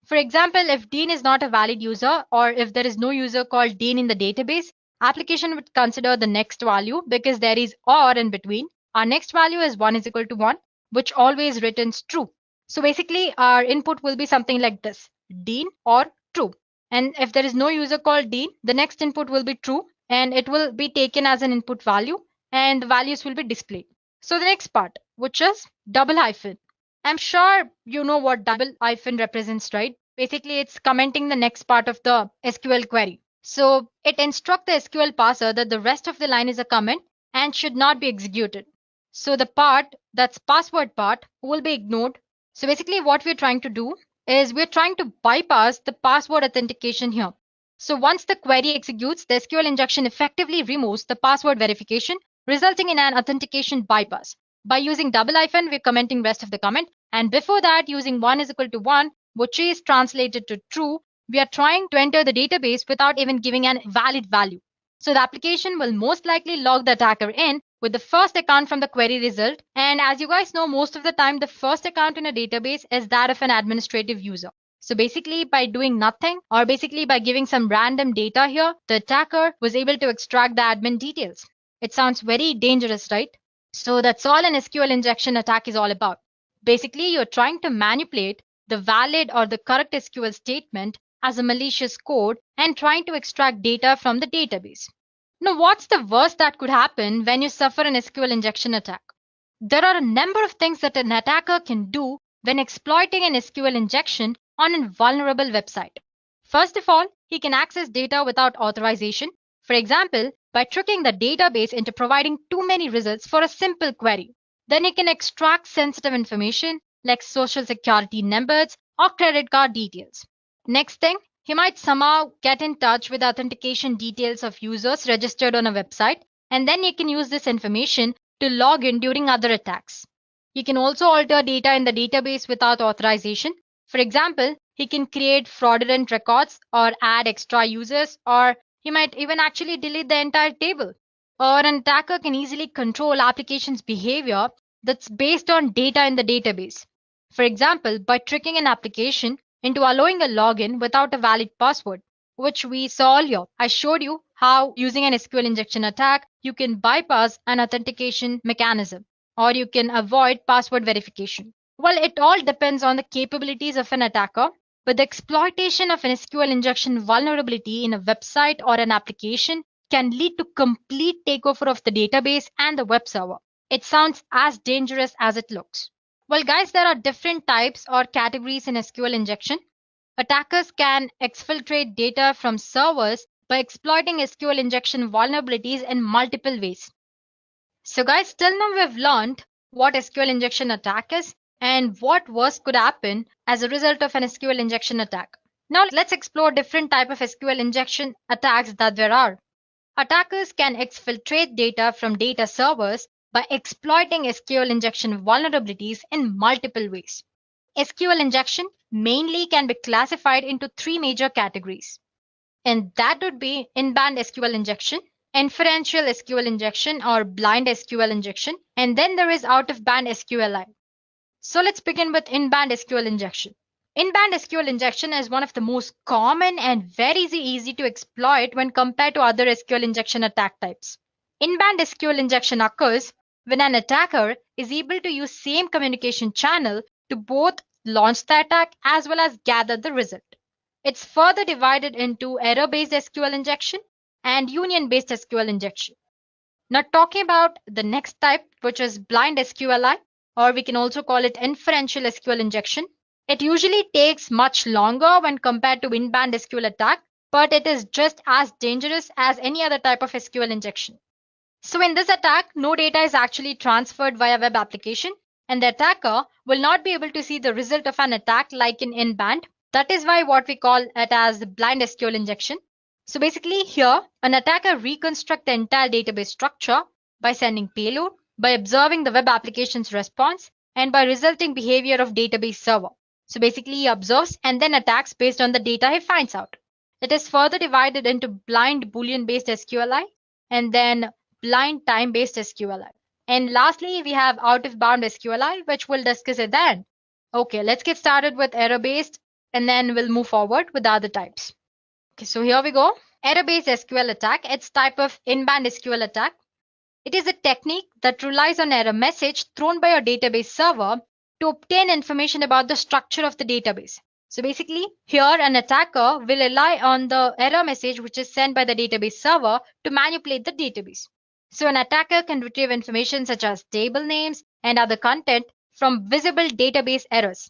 For example, if Dean is not a valid user or if there is no user called Dean in the database, application would consider the next value because there is or in between. Our next value is 1 is equal to 1, which always returns true. So basically, our input will be something like this, Dean or true. And if there is no user called Dean, the next input will be true and it will be taken as an input value and the values will be displayed. So the next part, which is double hyphen. I'm sure you know what double hyphen represents, right? Basically, it's commenting the next part of the SQL query. So it instructs the SQL parser that the rest of the line is a comment and should not be executed. So the part that's password part will be ignored. So basically what we're trying to do is we're trying to bypass the password authentication here. So once the query executes, the SQL injection effectively removes the password verification, resulting in an authentication bypass. By using double hyphen, we're commenting rest of the comment. And before that, using 1 is equal to 1, which is translated to true, we are trying to enter the database without even giving an valid value. So the application will most likely log the attacker in with the first account from the query result. And as you guys know, most of the time, the first account in a database is that of an administrative user. So basically by doing nothing or basically by giving some random data here, the attacker was able to extract the admin details. It sounds very dangerous, right? So that's all an SQL injection attack is all about. Basically, you're trying to manipulate the valid or the correct SQL statement as a malicious code and trying to extract data from the database. Now, what's the worst that could happen when you suffer an SQL injection attack? There are a number of things that an attacker can do when exploiting an SQL injection on a vulnerable website. First of all, he can access data without authorization. For example, by tricking the database into providing too many results for a simple query. Then he can extract sensitive information like social security numbers or credit card details. Next thing, he might somehow get in touch with authentication details of users registered on a website, and then he can use this information to log in during other attacks. He can also alter data in the database without authorization. For example, he can create fraudulent records or add extra users, or he might even actually delete the entire table. Or an attacker can easily control application's behavior that's based on data in the database. For example, by tricking an application into allowing a login without a valid password, which we saw earlier. I showed you how using an SQL injection attack, you can bypass an authentication mechanism or you can avoid password verification. Well, it all depends on the capabilities of an attacker, but the exploitation of an SQL injection vulnerability in a website or an application can lead to complete takeover of the database and the web server. It sounds as dangerous as it looks. Well, guys, there are different types or categories in SQL injection. Attackers can exfiltrate data from servers by exploiting SQL injection vulnerabilities in multiple ways. So guys, till now we've learned what SQL injection attack is and what worse could happen as a result of an SQL injection attack. Now let's explore different type of SQL injection attacks that there are. Attackers can exfiltrate data from data servers by exploiting SQL injection vulnerabilities in multiple ways. SQL injection mainly can be classified into three major categories, and that would be in-band SQL injection, inferential SQL injection or blind SQL injection, and then there is out-of-band SQLI. So let's begin with in-band SQL injection. In-band SQL injection is one of the most common and very easy to exploit when compared to other SQL injection attack types. In-band SQL injection occurs when an attacker is able to use same communication channel to both launch the attack as well as gather the result. It's further divided into error-based SQL injection and union-based SQL injection. Now talking about the next type, which is blind SQLI, or we can also call it inferential SQL injection. It usually takes much longer when compared to in-band SQL attack, but it is just as dangerous as any other type of SQL injection. So in this attack, no data is actually transferred via web application, and the attacker will not be able to see the result of an attack like in-band. That is why what we call it as the blind SQL injection. So basically here, an attacker reconstructs the entire database structure by sending payload, by observing the web application's response, and by resulting behavior of database server. So basically he observes and then attacks based on the data he finds out. It is further divided into blind Boolean based SQLI and then blind time based SQLI. And lastly, we have out of bound SQLI, which we'll discuss at the end. Okay, let's get started with error based and then we'll move forward with the other types. Okay, so here we go. Error based SQL attack. It's type of in-band SQL attack. It is a technique that relies on error message thrown by your database server to obtain information about the structure of the database. So basically, here an attacker will rely on the error message which is sent by the database server to manipulate the database. So an attacker can retrieve information such as table names and other content from visible database errors.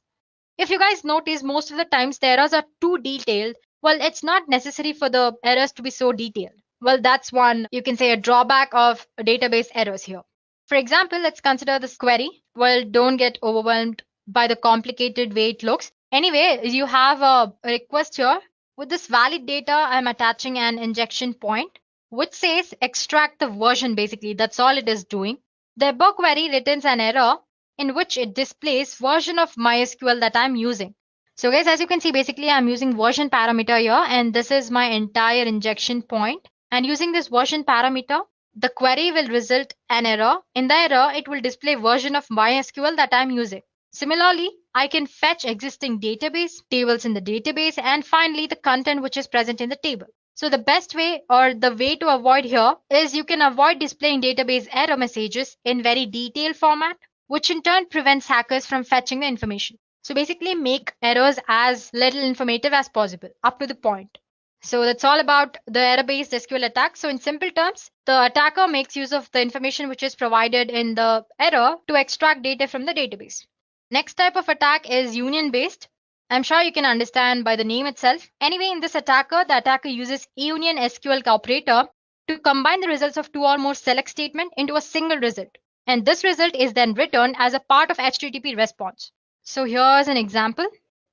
If you guys notice, most of the times the errors are too detailed. Well, it's not necessary for the errors to be so detailed. Well, that's one, you can say, a drawback of database errors here. For example, let's consider this query. Well, don't get overwhelmed by the complicated way it looks. Anyway, you have a request here. With this valid data, I'm attaching an injection point, which says extract the version basically. That's all it is doing. The above query returns an error in which it displays version of MySQL that I'm using. So guys, as you can see, basically I'm using version parameter here, and this is my entire injection point. And using this version parameter, the query will result an error. In the error, it will display version of MySQL that I'm using. Similarly, I can fetch existing database, tables in the database, and finally the content which is present in the table. So the best way or the way to avoid here is you can avoid displaying database error messages in very detailed format, which in turn prevents hackers from fetching the information. So basically make errors as little informative as possible, up to the point. So that's all about the error-based SQL attack. So in simple terms, the attacker makes use of the information which is provided in the error to extract data from the database. Next type of attack is union-based. I'm sure you can understand by the name itself. Anyway, in this attacker, the attacker uses union SQL operator to combine the results of two or more select statement into a single result. And this result is then returned as a part of HTTP response. So here's an example.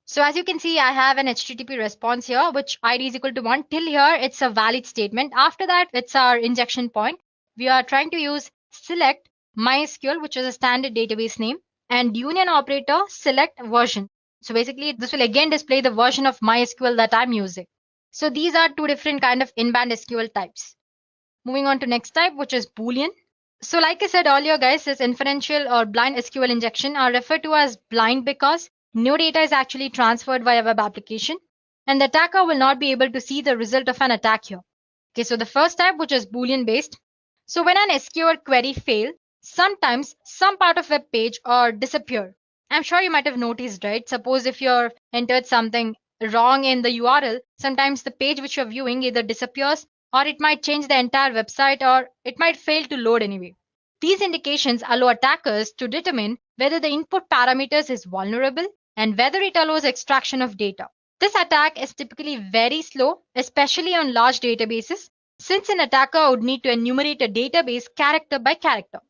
So as you can see, I have an HTTP response here, which ID is equal to 1. Till here, it's a valid statement. After that, it's our injection point. We are trying to use select MySQL, which is a standard database name, and union operator select version. So basically, this will again display the version of MySQL that I'm using. So these are two different kind of in-band SQL types. Moving on to next type, which is Boolean. So like I said earlier, guys, this inferential or blind SQL injection are referred to as blind because no data is actually transferred via web application, and the attacker will not be able to see the result of an attack here. Okay, so the first type, which is Boolean based. So when an SQL query fails, sometimes some part of web page or disappear. I'm sure you might have noticed, right? Suppose if you're entered something wrong in the URL, sometimes the page which you're viewing either disappears or it might change the entire website or it might fail to load anyway. These indications allow attackers to determine whether the input parameters is vulnerable and whether it allows extraction of data. This attack is typically very slow, especially on large databases, since an attacker would need to enumerate a database character by character.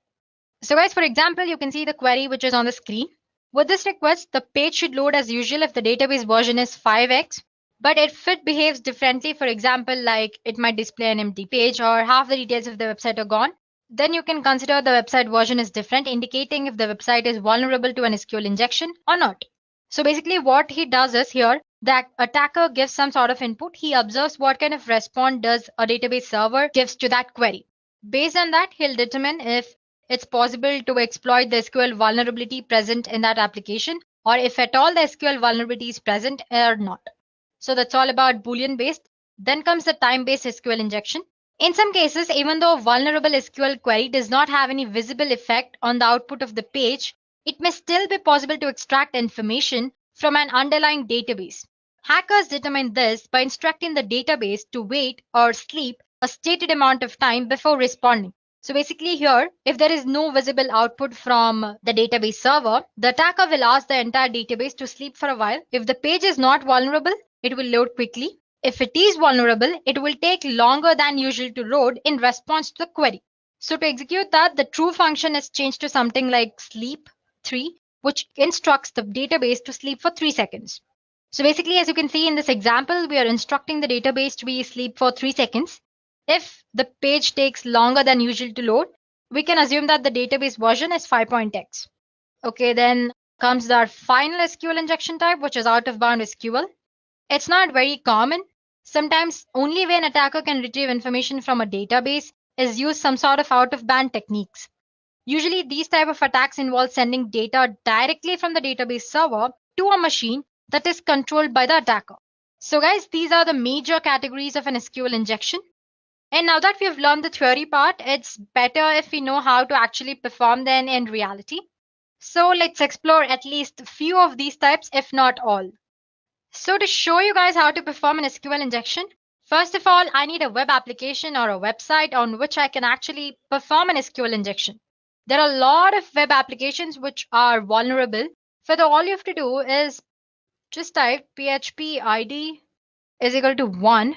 So guys, for example, you can see the query which is on the screen. With this request, the page should load as usual if the database version is 5x, but if it behaves differently, for example, like it might display an empty page or half the details of the website are gone, then you can consider the website version is different, indicating if the website is vulnerable to an SQL injection or not. So basically what he does is here, the attacker gives some sort of input. He observes what kind of response does a database server gives to that query. Based on that, he'll determine if it's possible to exploit the SQL vulnerability present in that application, or if at all the SQL vulnerability is present or not. So that's all about Boolean based. Then comes the time based SQL injection. In some cases, even though a vulnerable SQL query does not have any visible effect on the output of the page, it may still be possible to extract information from an underlying database. Hackers determine this by instructing the database to wait or sleep a stated amount of time before responding. So basically here, if there is no visible output from the database server, the attacker will ask the entire database to sleep for a while. If the page is not vulnerable, it will load quickly. If it is vulnerable, it will take longer than usual to load in response to the query. So to execute that, the true function is changed to something like sleep 3, which instructs the database to sleep for 3 seconds. So basically, as you can see in this example, we are instructing the database to be sleep for 3 seconds. If the page takes longer than usual to load, we can assume that the database version is 5.x. Okay, then comes our final SQL injection type, which is out of bound SQL. It's not very common. Sometimes only way an attacker can retrieve information from a database is use some sort of out of band techniques. Usually these type of attacks involve sending data directly from the database server to a machine that is controlled by the attacker. So guys, these are the major categories of an SQL injection. And now that we've learned the theory part, it's better if we know how to actually perform them in reality. So let's explore at least a few of these types, if not all. So to show you guys how to perform an SQL injection, first of all, I need a web application or a website on which I can actually perform an SQL injection. There are a lot of web applications which are vulnerable. So all you have to do is just type php id is equal to 1.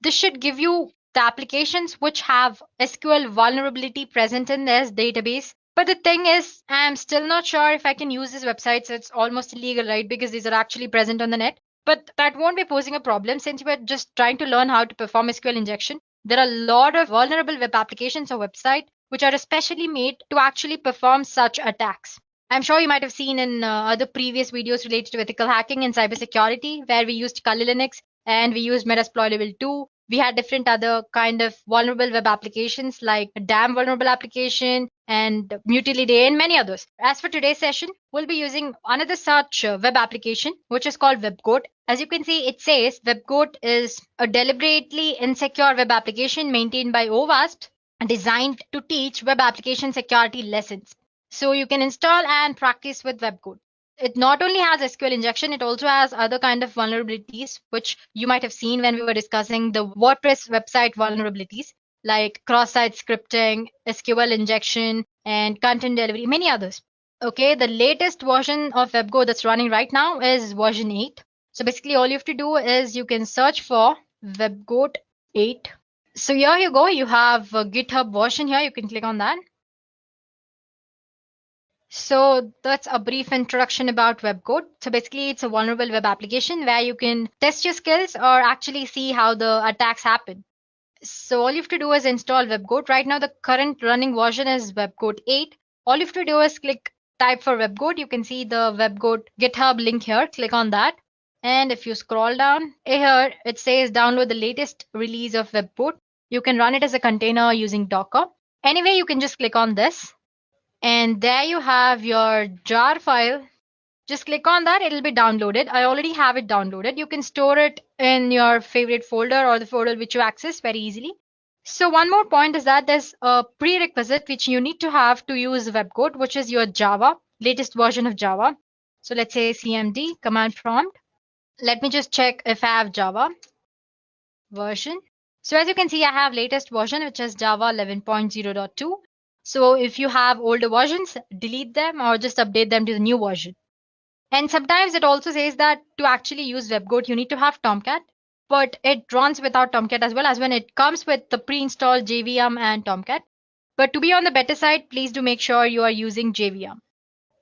This should give you the applications which have SQL vulnerability present in this database. But the thing is, I'm still not sure if I can use these websites. It's almost illegal, right? Because these are actually present on the net. But that won't be posing a problem since we're just trying to learn how to perform SQL injection. There are a lot of vulnerable web applications or websites which are especially made to actually perform such attacks. I'm sure you might have seen in other previous videos related to ethical hacking and cybersecurity, where we used Kali Linux and we used Metasploit level 2. We had different other kind of vulnerable web applications like DAM vulnerable application and Mutiliday and many others. As for today's session, we'll be using another such web application, which is called WebGoat. As you can see, it says WebGoat is a deliberately insecure web application maintained by OWASP designed to teach web application security lessons. So you can install and practice with WebGoat. It not only has SQL injection, it also has other kind of vulnerabilities, which you might have seen when we were discussing the WordPress website vulnerabilities, like cross-site scripting, SQL injection, and content delivery, many others. Okay, the latest version of WebGoat that's running right now is version 8. So basically all you have to do is you can search for WebGoat 8. So here you go, you have a GitHub version here, you can click on that. So that's a brief introduction about WebGoat. So basically it's a vulnerable web application where you can test your skills or actually see how the attacks happen. So all you have to do is install WebGoat. Right now the current running version is WebGoat 8. All you have to do is type for WebGoat. You can see the WebGoat GitHub link here. Click on that. And if you scroll down here, it says download the latest release of WebGoat. You can run it as a container using Docker. Anyway, you can just click on this. And there you have your jar file. Just click on that, it'll be downloaded. I already have it downloaded. You can store it in your favorite folder or the folder which you access very easily. So one more point is that there's a prerequisite which you need to have to use WebGoat, which is your Java, latest version of Java. So let's say cmd command prompt. Let me just check if I have Java version. So as you can see, I have latest version, which is Java 11.0.2. So if you have older versions, delete them or just update them to the new version. And sometimes it also says that to actually use WebGoat, you need to have Tomcat, but it runs without Tomcat as well, as when it comes with the pre-installed JVM and Tomcat. But to be on the better side, please do make sure you are using JVM.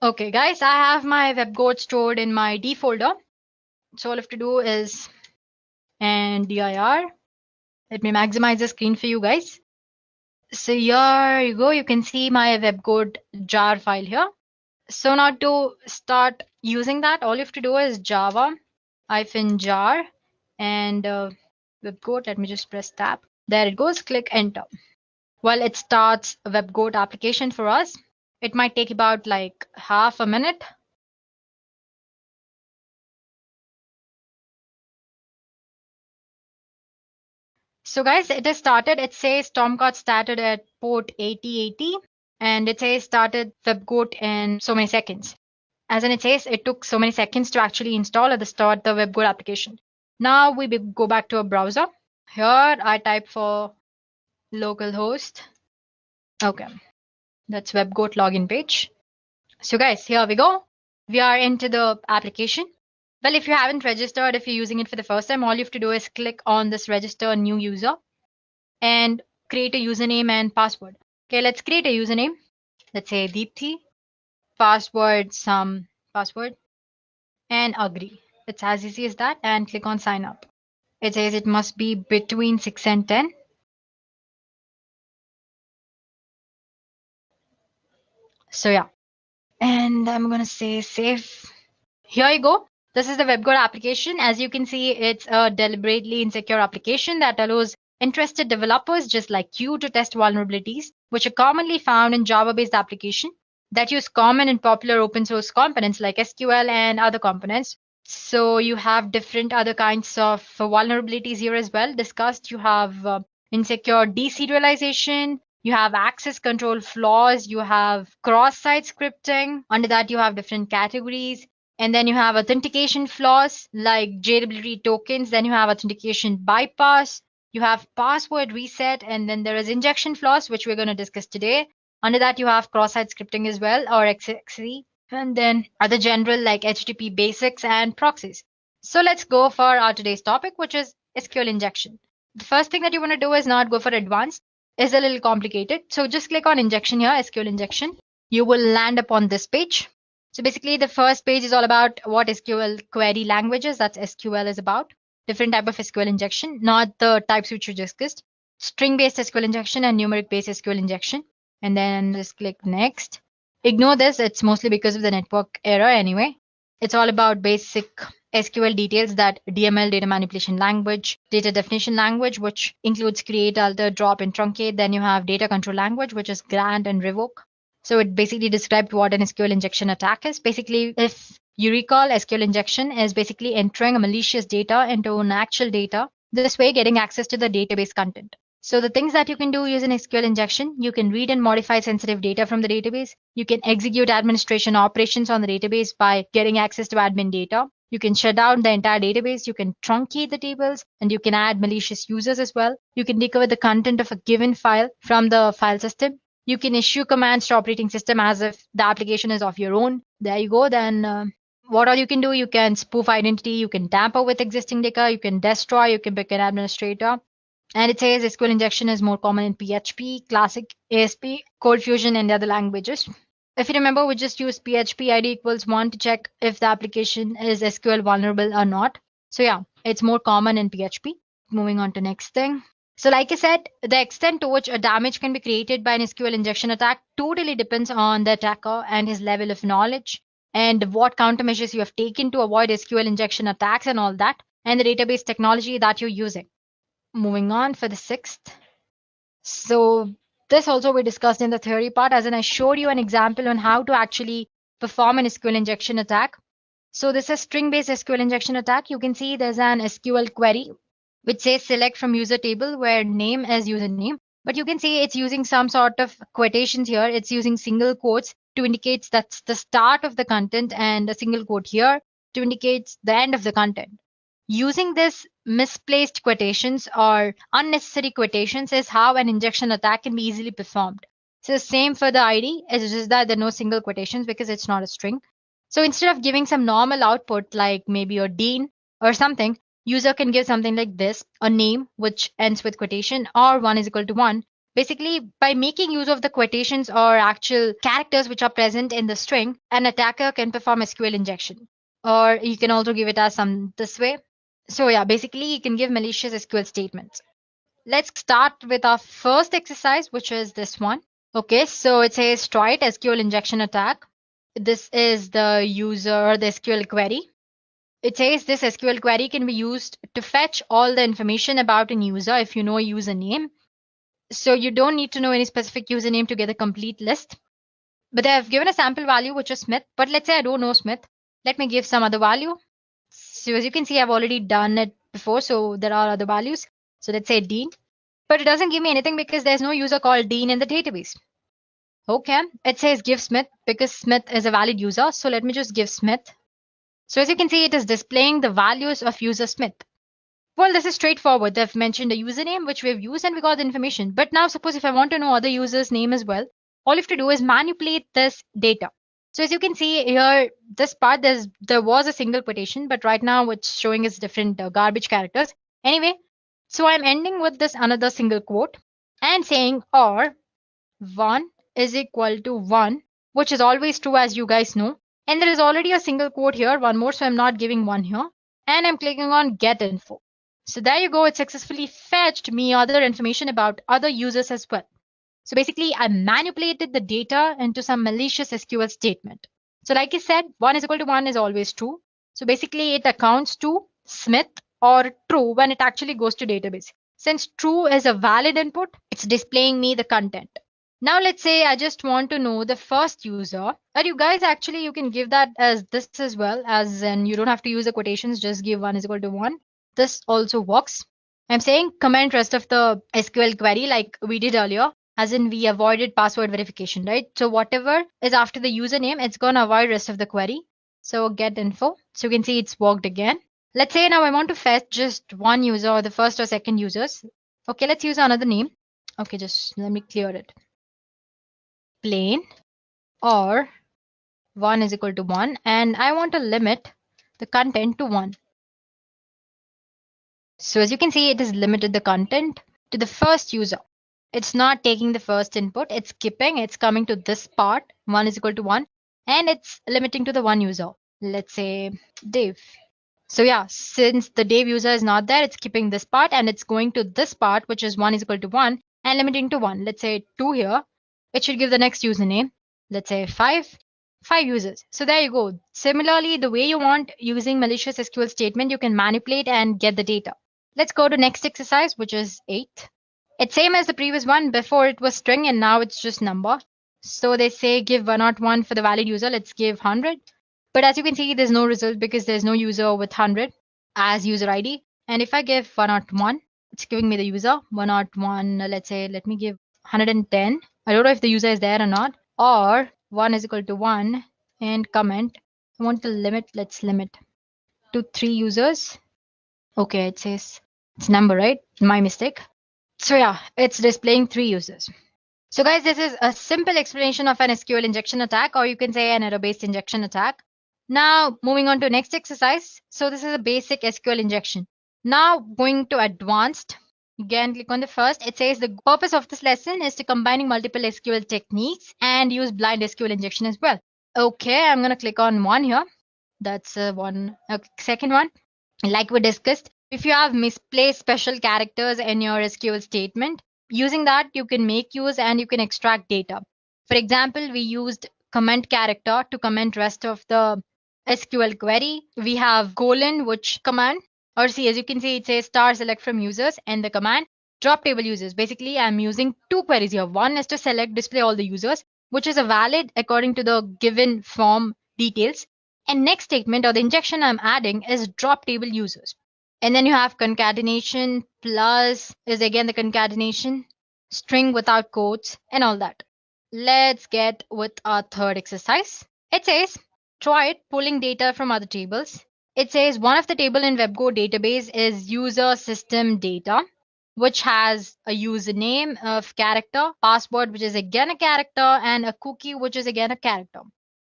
Okay, guys, I have my WebGoat stored in my D folder. So all I have to do is and dir. Let me maximize the screen for you guys. So here you go. You can see my WebGoat jar file here. So now to start using that, all you have to do is java-jar and WebGoat. Let me just press tab. There it goes. Click enter. Well, it starts a WebGoat application for us. It might take about like half a minute. So guys, it has started. It says Tomcat started at port 8080 and it says started WebGoat in so many seconds. As in it says, it took so many seconds to actually install at the start the WebGoat application. Now we go back to a browser. Here I type for localhost. Okay, that's WebGoat login page. So guys, here we go. We are into the application. Well, if you haven't registered, if you're using it for the first time, all you have to do is click on this register new user and create a username and password. Okay, let's create a username. Let's say Deepthi, password, some password, and agree. It's as easy as that, and click on sign up. It says it must be between 6 and 10. So yeah, and I'm gonna say save. Here you go. This is the WebGoat application. As you can see, it's a deliberately insecure application that allows interested developers just like you to test vulnerabilities, which are commonly found in Java-based applications that use common and popular open source components like SQL and other components. So you have different other kinds of vulnerabilities here as well discussed. You have insecure deserialization, you have access control flaws, you have cross-site scripting. Under that, you have different categories. And then you have authentication flaws like JWT tokens. Then you have authentication bypass. You have password reset. And then there is injection flaws, which we're going to discuss today. Under that, you have cross-site scripting as well, or XXE. And then other general like HTTP basics and proxies. So let's go for our today's topic, which is SQL injection. The first thing that you want to do is not go for advanced. It's a little complicated. So just click on injection here, SQL injection. You will land upon this page. So basically the first page is all about what SQL query languages, that's SQL is about, different type of SQL injection, not the types which we discussed, string-based SQL injection and numeric-based SQL injection. And then just click next. Ignore this, it's mostly because of the network error anyway. It's all about basic SQL details, that DML, data manipulation language, data definition language, which includes create, alter, drop, and truncate. Then you have data control language, which is grant and revoke. So it basically described what an SQL injection attack is. Basically, if you recall, SQL injection is basically entering a malicious data into an actual data, this way getting access to the database content. So the things that you can do using SQL injection, you can read and modify sensitive data from the database. You can execute administration operations on the database by getting access to admin data. You can shut down the entire database. You can truncate the tables, and you can add malicious users as well. You can recover the content of a given file from the file system. You can issue commands to operating system as if the application is of your own. There you go. Then what all you can do, you can spoof identity, you can tamper with existing data, you can destroy, you can pick an administrator. And it says SQL injection is more common in PHP, Classic, ASP, Cold Fusion, and the other languages. If you remember, we just use PHP ID equals 1 to check if the application is SQL vulnerable or not. So yeah, it's more common in PHP. Moving on to next thing. So like I said, the extent to which a damage can be created by an SQL injection attack totally depends on the attacker and his level of knowledge and what countermeasures you have taken to avoid SQL injection attacks and all that, and the database technology that you're using. Moving on for the sixth. So this also we discussed in the theory part, as in I showed you an example on how to actually perform an SQL injection attack. So this is string-based SQL injection attack. You can see there's an SQL query which says select from user table where name is username. But you can see it's using some sort of quotations here. It's using single quotes to indicate that's the start of the content and a single quote here to indicate the end of the content. Using this misplaced quotations or unnecessary quotations is how an injection attack can be easily performed. So same for the ID, it's just that there are no single quotations because it's not a string. So instead of giving some normal output like maybe a Dean or something, user can give something like this, a name which ends with quotation or 1 is equal to 1. Basically, by making use of the quotations or actual characters which are present in the string, an attacker can perform SQL injection. Or you can also give it as some this way. So yeah, basically you can give malicious SQL statements. Let's start with our first exercise, which is this one. Okay, so it says try it SQL injection attack. This is the user, the SQL query. It says this SQL query can be used to fetch all the information about an user if you know a username. So you don't need to know any specific username to get a complete list. But I've given a sample value, which is Smith. But let's say I don't know Smith. Let me give some other value. So as you can see, I've already done it before. So there are other values. So let's say Dean. But it doesn't give me anything because there's no user called Dean in the database. Okay, it says give Smith because Smith is a valid user. So let me just give Smith. So as you can see, it is displaying the values of user Smith. Well, this is straightforward. They've mentioned a username which we've used and we got the information. But now suppose if I want to know other user's name as well, all you have to do is manipulate this data. So as you can see here, this part, there was a single quotation, but right now it's showing us different garbage characters. Anyway, so I'm ending with this another single quote and saying or 1 is equal to 1, which is always true as you guys know. And there is already a single quote here, one more, so I'm not giving one here. And I'm clicking on get info. So there you go, it successfully fetched me other information about other users as well. So basically, I manipulated the data into some malicious SQL statement. So like I said, 1 is equal to 1 is always true. So basically, it accounts to Smith or true when it actually goes to database. Since true is a valid input, it's displaying me the content. Now let's say I just want to know the first user. Or you guys actually you can give that as this as well, as in you don't have to use the quotations, just give 1 is equal to 1. This also works. I'm saying comment rest of the SQL query like we did earlier, as in we avoided password verification, right? So whatever is after the username, it's gonna avoid rest of the query. So get info. So you can see it's worked again. Let's say now I want to fetch just one user or the first or second users. Okay, let's use another name. Okay, just let me clear it. Plain or 1 is equal to 1 and I want to limit the content to 1. So as you can see, it has limited the content to the first user. It's not taking the first input, it's skipping, it's coming to this part, 1 is equal to 1, and it's limiting to the one user. Let's say Dave. So yeah, since the Dave user is not there, it's skipping this part and it's going to this part, which is 1 is equal to 1 and limiting to 1. Let's say 2 here. It should give the next username. Let's say 5 users. So there you go. Similarly, the way you want using malicious SQL statement, you can manipulate and get the data. Let's go to next exercise, which is 8. It's same as the previous one. Before it was string and now it's just number. So they say give 101 for the valid user. Let's give 100. But as you can see, there's no result because there's no user with 100 as user ID. And if I give 101, it's giving me the user 101. Let's say, let me give 110. I don't know if the user is there or not. Or 1 is equal to 1 and comment. I want to limit, let's limit to 3 users. Okay, it says it's number, right? My mistake. So yeah, it's displaying 3 users. So guys, this is a simple explanation of an SQL injection attack, or you can say an error-based injection attack. Now moving on to next exercise. So this is a basic SQL injection. Now going to advanced. Again, click on the first. It says the purpose of this lesson is to combining multiple SQL techniques and use blind SQL injection as well. Okay, I'm going to click on one here. That's one. Okay, second one. Like we discussed, if you have misplaced special characters in your SQL statement, using that you can make use and you can extract data. For example, we used comment character to comment rest of the SQL query. We have colon, which command, or see, as you can see, it says star select from users and the command drop table users. Basically, I'm using 2 queries here. One is to select display all the users, which is a valid according to the given form details. And next statement or the injection I'm adding is drop table users. And then you have concatenation plus is again the concatenation, string without quotes and all that. Let's get with our third exercise. It says try it pulling data from other tables. It says one of the table in WebGo database is user system data, which has a username of character, password, which is again a character, and a cookie, which is again a character.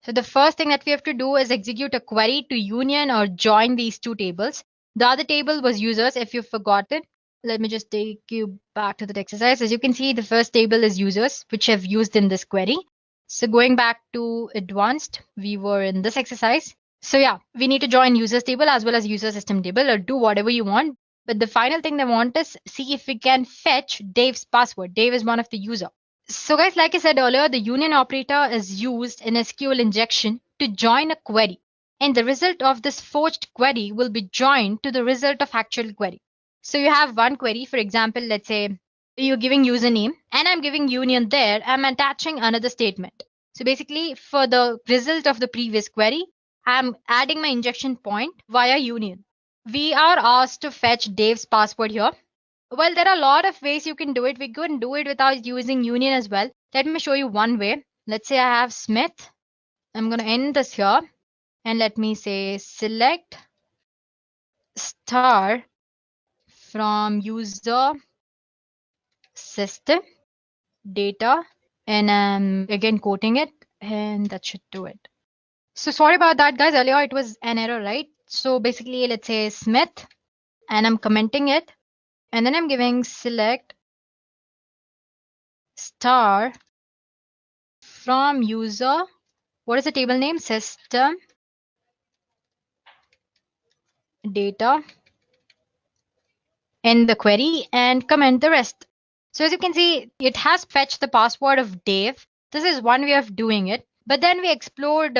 So the first thing that we have to do is execute a query to union or join these two tables. The other table was users, if you've forgotten. Let me just take you back to that exercise. As you can see, the first table is users, which I've used in this query. So going back to advanced, we were in this exercise. So yeah, we need to join users table as well as user system table, or do whatever you want. But the final thing they want is see if we can fetch Dave's password. Dave is one of the user. So guys, like I said earlier, the union operator is used in SQL injection to join a query. And the result of this forged query will be joined to the result of actual query. So you have one query, for example, let's say you're giving username and I'm giving union there. I'm attaching another statement. So basically for the result of the previous query, I'm adding my injection point via union. We are asked to fetch Dave's password here. Well, there are a lot of ways you can do it. We can do it without using union as well. Let me show you one way. Let's say I have Smith. I'm going to end this here. And let me say select star from user system data. And I'm again quoting it. And that should do it. So sorry about that, guys. Earlier it was an error, right? So basically, let's say Smith. And I'm commenting it. And then I'm giving select star from user. What is the table name? System data in the query and comment the rest. So as you can see, it has fetched the password of Dave. This is one way of doing it. But then we explored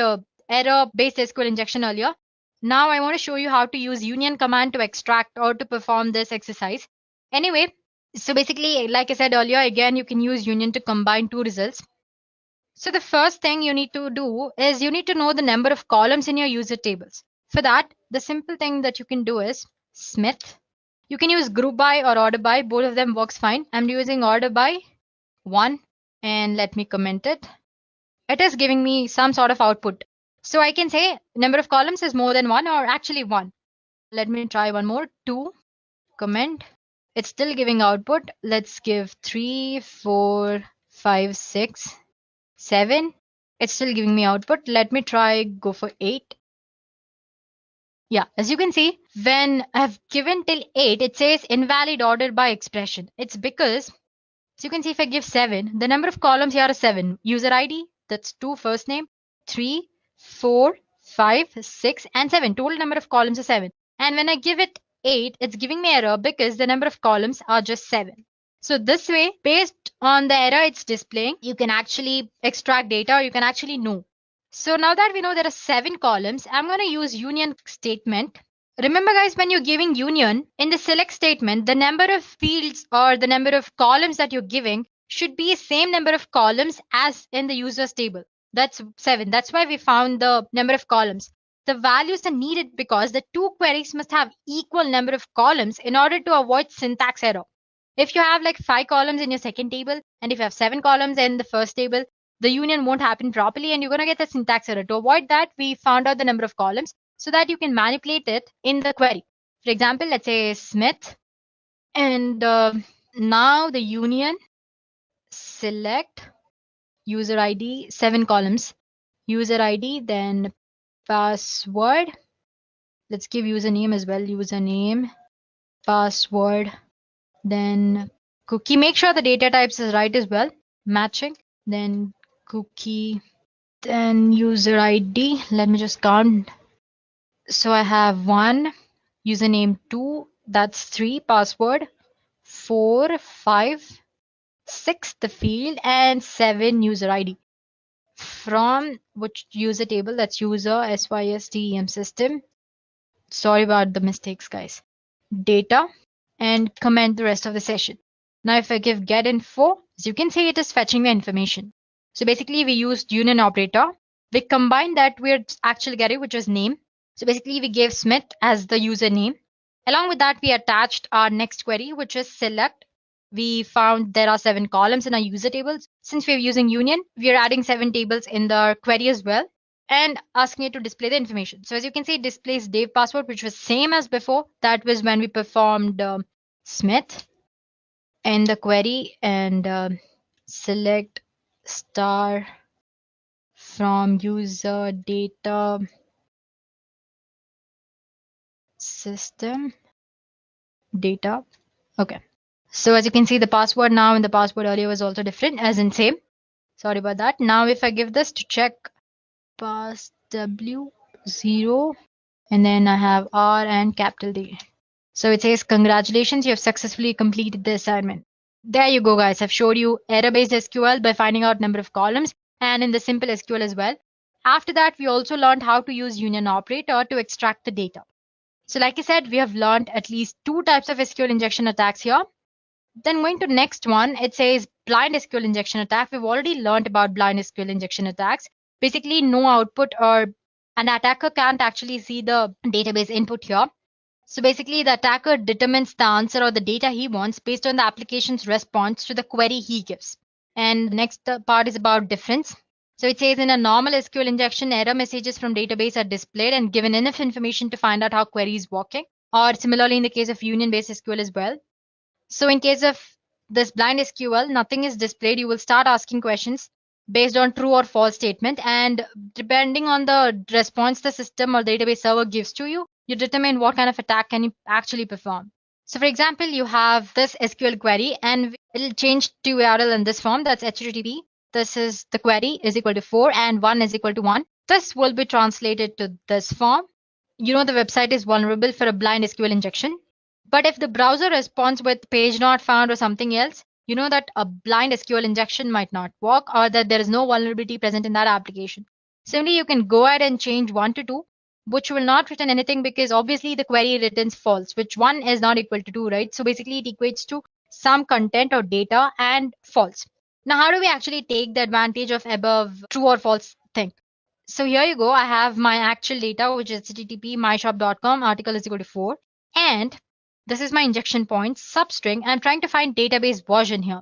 error-based SQL injection earlier. Now I want to show you how to use union command to extract or to perform this exercise. Anyway, so basically, like I said earlier, again, you can use union to combine two results. So the first thing you need to do is you need to know the number of columns in your user tables. For that, the simple thing that you can do is Smith. You can use group by or order by. Both of them works fine. I'm using order by 1 and let me comment it. It is giving me some sort of output. So I can say number of columns is more than 1 or actually 1. Let me try one more. 2 comment. It's still giving output. Let's give 3, 4, 5, 6, 7. It's still giving me output. Let me try go for 8. Yeah, as you can see, when I've given till 8, it says invalid order by expression. It's because, as you can see, if I give 7, the number of columns here are 7. User ID, that's 2 first name, 3, 4, 5, 6, and 7. Total number of columns is 7. And when I give it 8, it's giving me error because the number of columns are just 7. So this way, based on the error it's displaying, you can actually extract data or you can actually know. So now that we know there are 7 columns, I'm going to use union statement. Remember guys, when you're giving union, in the select statement, the number of fields or the number of columns that you're giving should be same number of columns as in the users table. That's 7. That's why we found the number of columns. The values are needed because the two queries must have equal number of columns in order to avoid syntax error. If you have like 5 columns in your second table and if you have 7 columns in the first table, the union won't happen properly and you're going to get the syntax error. To avoid that, we found out the number of columns so that you can manipulate it in the query. For example, let's say Smith, and now the union select user ID, 7 columns, user ID, then password. Let's give username as well, username, password, then cookie. Make sure the data types is right as well, matching, then cookie, then user ID. Let me just count. So I have 1, username 2, that's 3, password 4, 5, 6 the field, and 7 user ID. From which user table? That's user SYSTEM system. Sorry about the mistakes, guys. Data, and comment the rest of the session. Now if I give get info, as you can see, it is fetching the information. So basically we used union operator. We combined that with actual getting, which was name. So basically we gave Smith as the username. Along with that, we attached our next query, which is select. We found there are 7 columns in our user tables. Since we're using union, we are adding 7 tables in the query as well and asking it to display the information. So as you can see, it displays Dave password, which was same as before. That was when we performed Smith in the query and select star from user data system data. Okay. So as you can see, the password now and the password earlier was also different, as in same. Sorry about that. Now if I give this to check pass W0 and then I have R and capital D. So it says, congratulations, you have successfully completed the assignment. There you go, guys. I've showed you error-based SQL by finding out number of columns and in the simple SQL as well. After that, we also learned how to use union operator to extract the data. So like I said, we have learned at least 2 types of SQL injection attacks here. Then going to next one, it says blind SQL injection attack. We've already learned about blind SQL injection attacks. Basically, no output, or an attacker can't actually see the database input here. So basically, the attacker determines the answer or the data he wants based on the application's response to the query he gives. And next part is about difference. So it says in a normal SQL injection, error messages from database are displayed and given enough information to find out how query is working. Or similarly in the case of union-based SQL as well. So in case of this blind SQL, nothing is displayed. You will start asking questions based on true or false statement. And depending on the response the system or database server gives to you, you determine what kind of attack can you actually perform. So for example, you have this SQL query and it'll change to URL in this form. That's HTTP. This is the query is equal to 4 and 1 is equal to 1. This will be translated to this form. You know the website is vulnerable for a blind SQL injection. But if the browser responds with page not found or something else, you know that a blind SQL injection might not work or that there is no vulnerability present in that application. Similarly, you can go ahead and change 1 to 2, which will not return anything because obviously the query returns false, which 1 is not equal to 2, right? So basically it equates to some content or data and false. Now, how do we actually take the advantage of above true or false thing? So here you go. I have my actual data, which is http myshop.com, article is equal to 4. And this is my injection point substring. I'm trying to find database version here.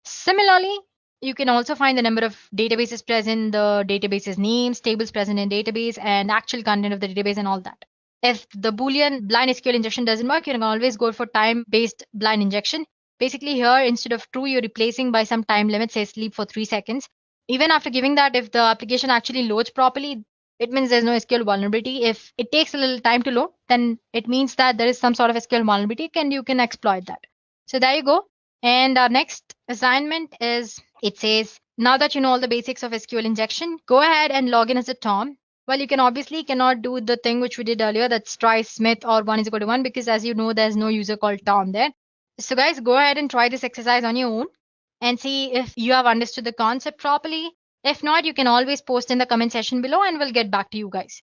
Similarly, you can also find the number of databases present, the database's names, tables present in database, and actual content of the database and all that. If the Boolean blind SQL injection doesn't work, you can always go for time-based blind injection. Basically here, instead of true, you're replacing by some time limit, say sleep for 3 seconds. Even after giving that, if the application actually loads properly, it means there's no SQL vulnerability. If it takes a little time to load, then it means that there is some sort of SQL vulnerability and you can exploit that. So there you go. And our next assignment is, it says, now that you know all the basics of SQL injection, go ahead and log in as a Tom. Well, you can obviously cannot do the thing which we did earlier, that's try Smith or 1 is equal to 1, because as you know, there's no user called Tom there. So guys, go ahead and try this exercise on your own and see if you have understood the concept properly. If not, you can always post in the comment section below and we'll get back to you guys.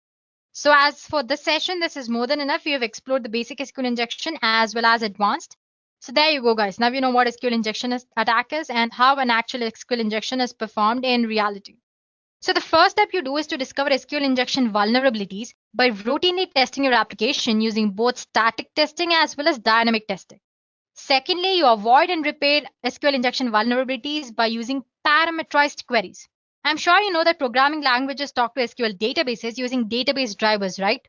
So as for this session, this is more than enough. We have explored the basic SQL injection as well as advanced. So there you go, guys. Now you know what SQL injection attack is and how an actual SQL injection is performed in reality. So the first step you do is to discover SQL injection vulnerabilities by routinely testing your application using both static testing as well as dynamic testing. Secondly, you avoid and repair SQL injection vulnerabilities by using parameterized queries. I'm sure you know that programming languages talk to SQL databases using database drivers, right?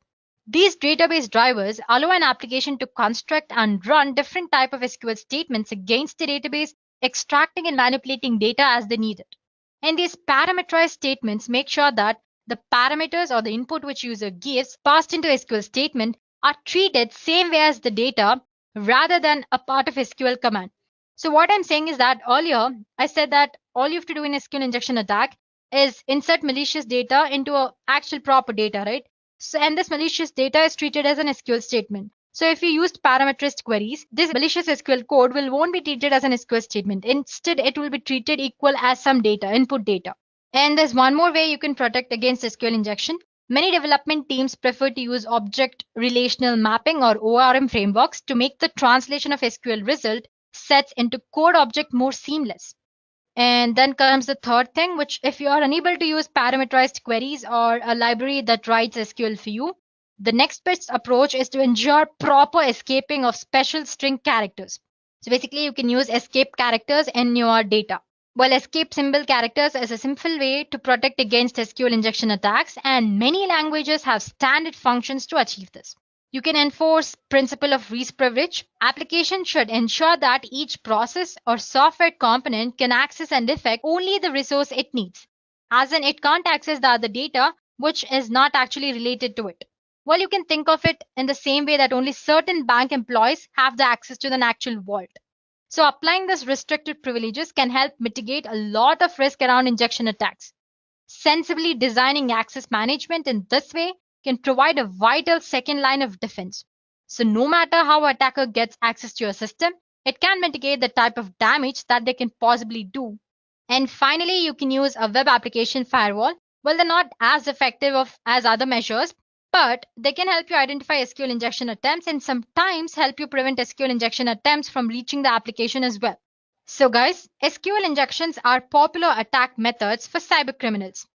These database drivers allow an application to construct and run different type of SQL statements against the database, extracting and manipulating data as they need it. And these parameterized statements make sure that the parameters or the input which user gives passed into SQL statement are treated same way as the data rather than a part of SQL command. So what I'm saying is that earlier I said that all you have to do in SQL injection attack is insert malicious data into a actual proper data, right? So, and this malicious data is treated as an SQL statement. So if you used parameterized queries, this malicious SQL code won't be treated as an SQL statement. Instead, it will be treated equal as some data, input data. And there's one more way you can protect against SQL injection. Many development teams prefer to use object relational mapping or ORM frameworks to make the translation of SQL result sets into code object more seamless. And then comes the third thing, which if you are unable to use parameterized queries or a library that writes SQL for you, the next best approach is to ensure proper escaping of special string characters. So basically, you can use escape characters in your data. Well, escape symbol characters is a simple way to protect against SQL injection attacks, and many languages have standard functions to achieve this. You can enforce principle of least privilege. Application should ensure that each process or software component can access and affect only the resource it needs. as in it can't access the other data which is not actually related to it. Well, you can think of it in the same way that only certain bank employees have the access to an actual vault. So applying this restricted privileges can help mitigate a lot of risk around injection attacks. Sensibly designing access management in this way can provide a vital second line of defense. So no matter how an attacker gets access to your system, it can mitigate the type of damage that they can possibly do. And finally, you can use a web application firewall. Well, they're not as effective as other measures, but they can help you identify SQL injection attempts and sometimes help you prevent SQL injection attempts from reaching the application as well. So guys, SQL injections are popular attack methods for cybercriminals.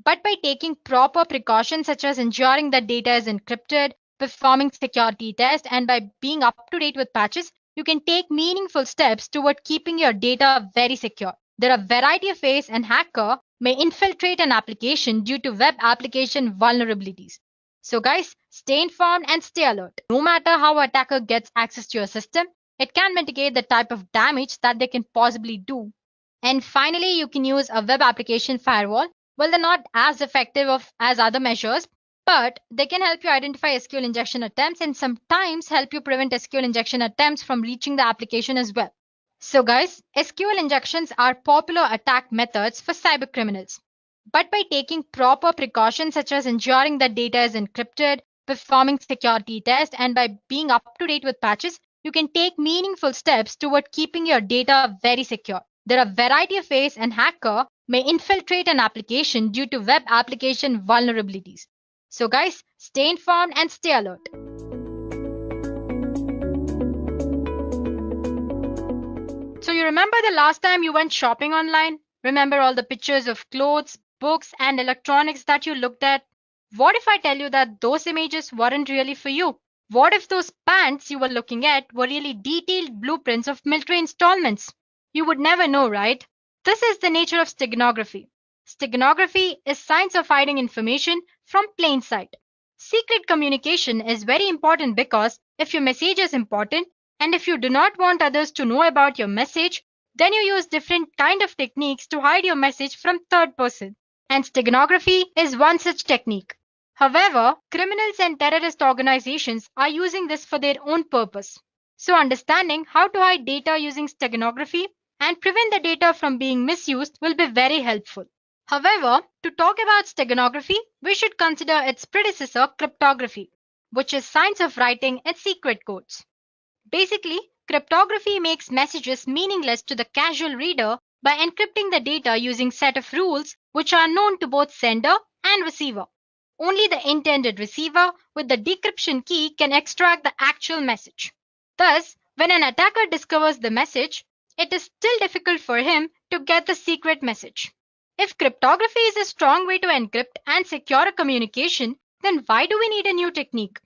But by taking proper precautions such as ensuring that data is encrypted, performing security tests, and by being up to date with patches, you can take meaningful steps toward keeping your data very secure. There are a variety of ways an hacker may infiltrate an application due to web application vulnerabilities. So guys, stay informed and stay alert. No matter how an attacker gets access to your system, it can mitigate the type of damage that they can possibly do. And finally, you can use a web application firewall. Well, they're not as effective as other measures, but they can help you identify SQL injection attempts and sometimes help you prevent SQL injection attempts from reaching the application as well. So guys, SQL injections are popular attack methods for cybercriminals. But by taking proper precautions such as ensuring that data is encrypted, performing security tests, and by being up to date with patches, you can take meaningful steps toward keeping your data very secure. There are a variety of ways an hacker may infiltrate an application due to web application vulnerabilities. So guys, stay informed and stay alert. So you remember the last time you went shopping online? Remember all the pictures of clothes, books, and electronics that you looked at? What if I tell you that those images weren't really for you? What if those pants you were looking at were really detailed blueprints of military installments? You would never know, right? This is the nature of steganography. Steganography is science of hiding information from plain sight. Secret communication is very important because if your message is important and if you do not want others to know about your message, then you use different kind of techniques to hide your message from third person. And steganography is one such technique. However, criminals and terrorist organizations are using this for their own purpose. So understanding how to hide data using steganography and prevent the data from being misused will be very helpful. However, to talk about steganography, we should consider its predecessor, cryptography, which is science of writing its secret codes. Basically, cryptography makes messages meaningless to the casual reader by encrypting the data using set of rules which are known to both sender and receiver. Only the intended receiver with the decryption key can extract the actual message. Thus, when an attacker discovers the message, it is still difficult for him to get the secret message. If cryptography is a strong way to encrypt and secure a communication, then why do we need a new technique?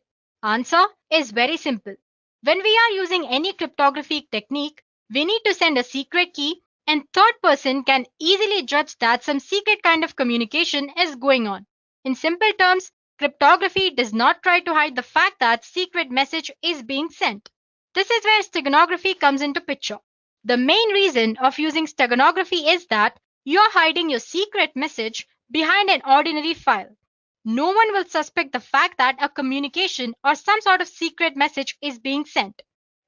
Answer is very simple. When we are using any cryptography technique, we need to send a secret key and third person can easily judge that some secret kind of communication is going on. In simple terms, cryptography does not try to hide the fact that secret message is being sent. This is where steganography comes into picture. The main reason of using steganography is that you are hiding your secret message behind an ordinary file. No one will suspect the fact that a communication or some sort of secret message is being sent.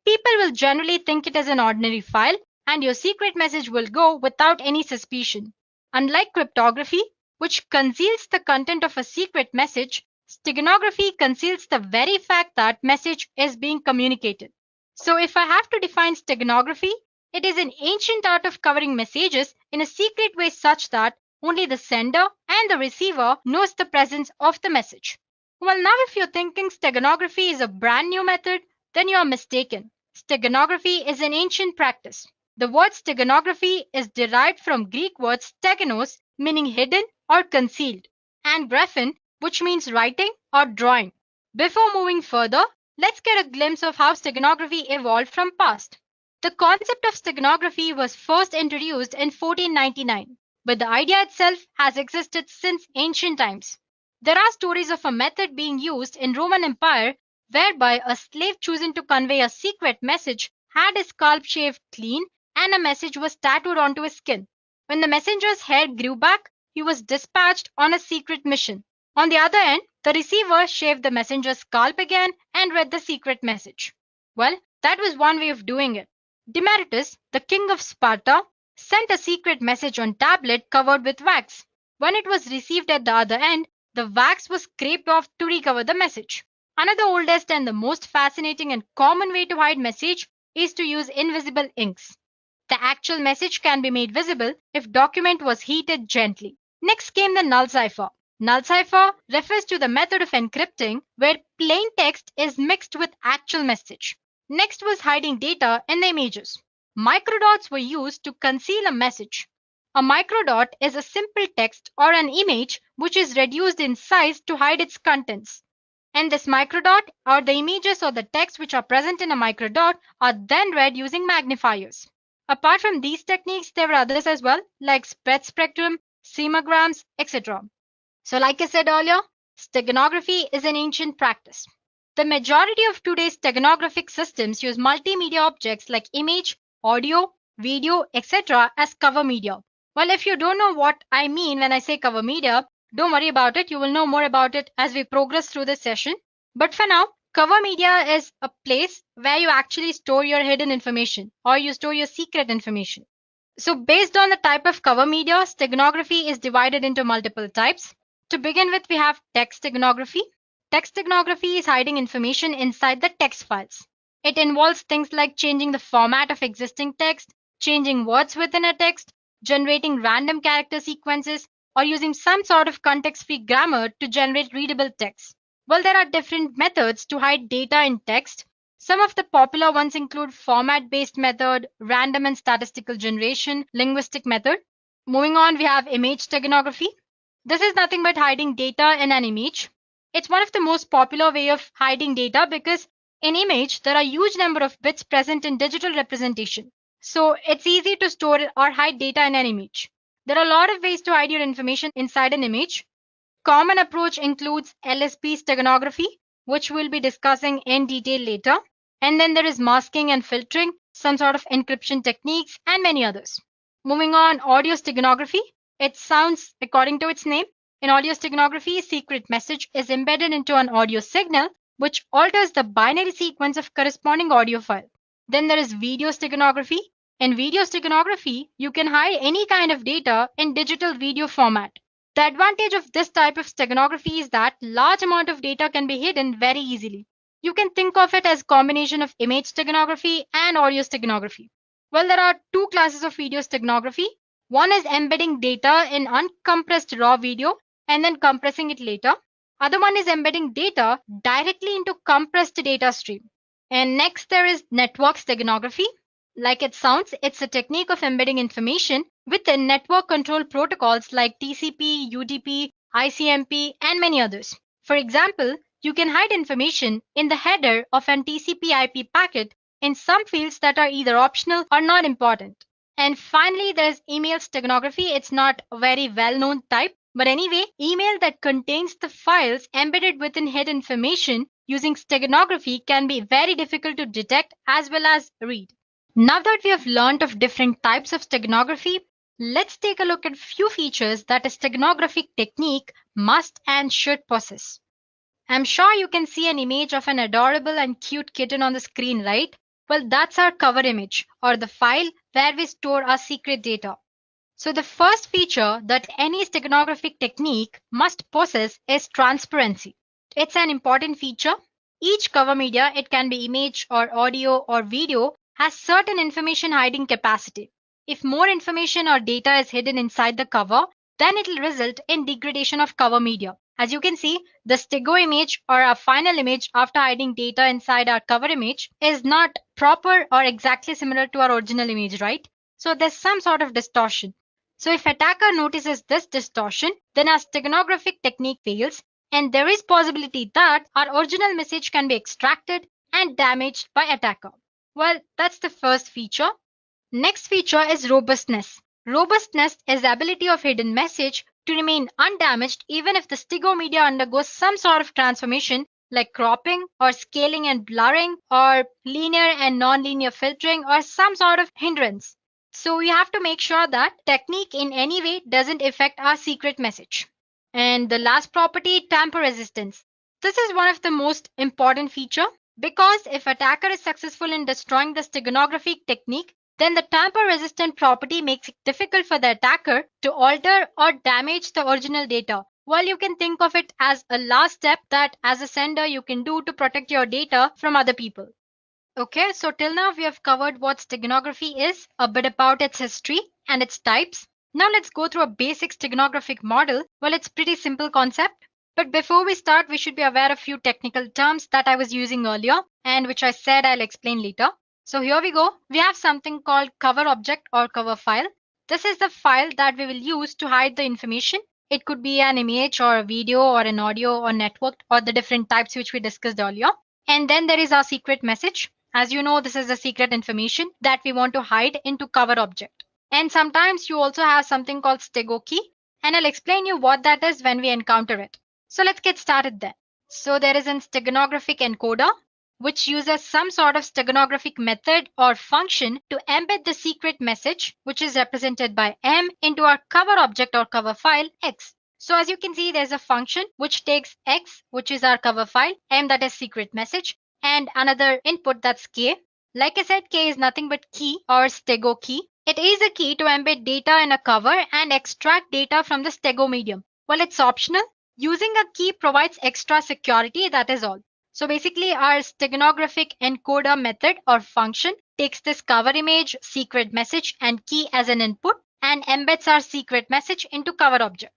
People will generally think it is an ordinary file and your secret message will go without any suspicion. Unlike cryptography, which conceals the content of a secret message, steganography conceals the very fact that message is being communicated. So if I have to define steganography, it is an ancient art of covering messages in a secret way such that only the sender and the receiver knows the presence of the message. Well, now if you're thinking steganography is a brand new method, then you are mistaken. Steganography is an ancient practice. The word steganography is derived from Greek word steganos, meaning hidden or concealed, and graphen, which means writing or drawing. Before moving further, let's get a glimpse of how steganography evolved from past. The concept of steganography was first introduced in 1499, but the idea itself has existed since ancient times. There are stories of a method being used in Roman Empire whereby a slave choosing to convey a secret message had his scalp shaved clean and a message was tattooed onto his skin. When the messenger's hair grew back, he was dispatched on a secret mission. On the other end, the receiver shaved the messenger's scalp again and read the secret message. Well, that was one way of doing it. Demaratus, the king of Sparta, sent a secret message on tablet covered with wax. When it was received at the other end, the wax was scraped off to recover the message. Another oldest and the most fascinating and common way to hide message is to use invisible inks. The actual message can be made visible if document was heated gently. Next came the null cipher. Null cipher refers to the method of encrypting where plain text is mixed with actual message. Next was hiding data in the images. Microdots were used to conceal a message. A microdot is a simple text or an image which is reduced in size to hide its contents. And this microdot, or the images or the text which are present in a microdot, are then read using magnifiers. Apart from these techniques, there were others as well, like spread spectrum, semograms, etc. So like I said earlier, steganography is an ancient practice. The majority of today's steganographic systems use multimedia objects like image, audio, video, etc. as cover media. Well, if you don't know what I mean when I say cover media, don't worry about it. You will know more about it as we progress through this session. But for now, cover media is a place where you actually store your hidden information or you store your secret information. So based on the type of cover media, steganography is divided into multiple types. To begin with, we have text steganography. Text steganography is hiding information inside the text files. It involves things like changing the format of existing text, changing words within a text, generating random character sequences, or using some sort of context-free grammar to generate readable text. Well, there are different methods to hide data in text. Some of the popular ones include format-based method, random and statistical generation, linguistic method. Moving on, we have image steganography. This is nothing but hiding data in an image. It's one of the most popular way of hiding data because in image, there are huge number of bits present in digital representation. So it's easy to store or hide data in an image. There are a lot of ways to hide your information inside an image. Common approach includes LSP steganography, which we'll be discussing in detail later. And then there is masking and filtering, some sort of encryption techniques, and many others. Moving on, audio steganography. It sounds according to its name. In audio steganography, a secret message is embedded into an audio signal, which alters the binary sequence of corresponding audio file. Then there is video steganography. In video steganography, you can hide any kind of data in digital video format. The advantage of this type of steganography is that large amount of data can be hidden very easily. You can think of it as a combination of image steganography and audio steganography. Well, there are two classes of video steganography. One is embedding data in uncompressed raw video and then compressing it later. Other one is embedding data directly into compressed data stream. And next there is network steganography. Like it sounds, it's a technique of embedding information within network control protocols like TCP, UDP, ICMP, and many others. For example, you can hide information in the header of an TCP/IP packet in some fields that are either optional or not important. And finally, there's email steganography. It's not a very well-known type, but anyway, email that contains the files embedded within hidden information using steganography can be very difficult to detect as well as read. Now that we have learned of different types of steganography, let's take a look at few features that a steganographic technique must and should possess. I'm sure you can see an image of an adorable and cute kitten on the screen, right? Well, that's our cover image or the file where we store our secret data. So the first feature that any steganographic technique must possess is transparency. It's an important feature. Each cover media, it can be image or audio or video, has certain information hiding capacity. If more information or data is hidden inside the cover, then it will result in degradation of cover media. As you can see, the stego image or our final image after hiding data inside our cover image is not proper or exactly similar to our original image, right? So there's some sort of distortion. So if attacker notices this distortion, then our steganographic technique fails, and there is possibility that our original message can be extracted and damaged by attacker. Well, that's the first feature. Next feature is robustness. Robustness is the ability of hidden message to remain undamaged even if the stego media undergoes some sort of transformation like cropping or scaling and blurring or linear and non-linear filtering or some sort of hindrance. So we have to make sure that technique in any way doesn't affect our secret message. And the last property, tamper resistance. This is one of the most important feature because if attacker is successful in destroying the steganographic technique, then the tamper resistant property makes it difficult for the attacker to alter or damage the original data. While you can think of it as a last step that as a sender you can do to protect your data from other people. Okay, so till now we have covered what steganography is, a bit about its history and its types. Now let's go through a basic steganographic model. Well, it's pretty simple concept. But before we start, we should be aware of few technical terms that I was using earlier and which I said I'll explain later. So here we go. We have something called cover object or cover file. This is the file that we will use to hide the information. It could be an image or a video or an audio or networked or the different types which we discussed earlier. And then there is our secret message. As you know, this is the secret information that we want to hide into cover object. And sometimes you also have something called stego key, and I'll explain you what that is when we encounter it. So let's get started then. So there is an steganographic encoder, which uses some sort of steganographic method or function to embed the secret message, which is represented by M, into our cover object or cover file X. So as you can see, there's a function which takes X, which is our cover file, M that is secret message, and another input that's K. Like I said, K is nothing but key or stego key. It is a key to embed data in a cover and extract data from the stego medium. Well, it's optional. Using a key provides extra security, that is all. So basically our steganographic encoder method or function takes this cover image, secret message and key as an input and embeds our secret message into cover object.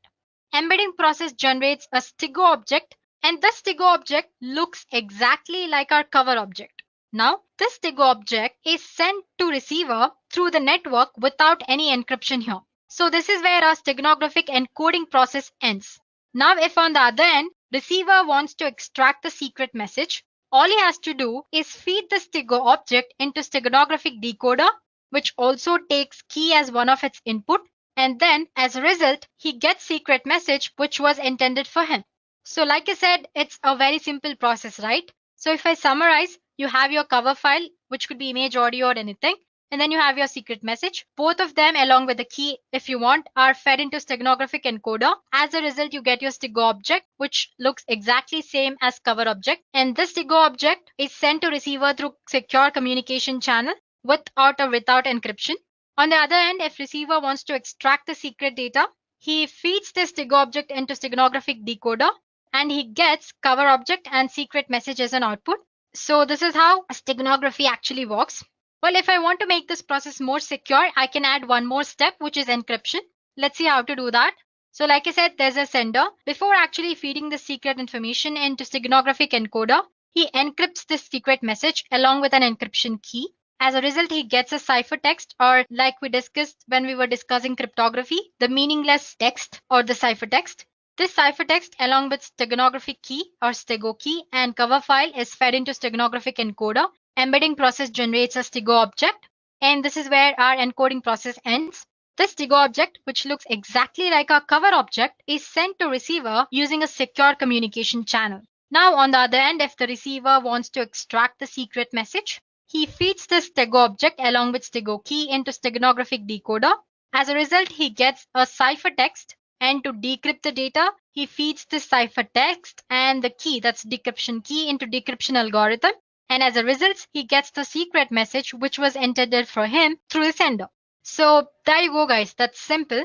Embedding process generates a stego object and this stego object looks exactly like our cover object. Now, this stego object is sent to receiver through the network without any encryption here. So this is where our steganographic encoding process ends. Now, if on the other end, receiver wants to extract the secret message, all he has to do is feed the stego object into steganographic decoder, which also takes key as one of its input, and then as a result, he gets secret message which was intended for him. So like I said, it's a very simple process, right? So if I summarize, you have your cover file, which could be image, audio, or anything. And then you have your secret message. Both of them, along with the key, if you want, are fed into steganographic encoder. As a result, you get your stego object, which looks exactly same as cover object. And this stego object is sent to receiver through secure communication channel without or without encryption. On the other end, if receiver wants to extract the secret data, he feeds this stego object into steganographic decoder and he gets cover object and secret message as an output. So this is how steganography actually works. Well, if I want to make this process more secure, I can add one more step, which is encryption. Let's see how to do that. So like I said, there's a sender. Before actually feeding the secret information into steganographic encoder, he encrypts this secret message along with an encryption key. As a result, he gets a ciphertext, or like we discussed when we were discussing cryptography, the meaningless text or the ciphertext. This ciphertext along with steganographic key or stego key and cover file is fed into steganographic encoder. Embedding process generates a stego object, and this is where our encoding process ends. This stego object, which looks exactly like our cover object, is sent to receiver using a secure communication channel. Now on the other end, if the receiver wants to extract the secret message, he feeds this stego object along with stego key into steganographic decoder. As a result, he gets a ciphertext. And to decrypt the data, he feeds this ciphertext and the key, that's decryption key, into decryption algorithm. And as a result, he gets the secret message which was intended for him through the sender. So there you go, guys. That's simple.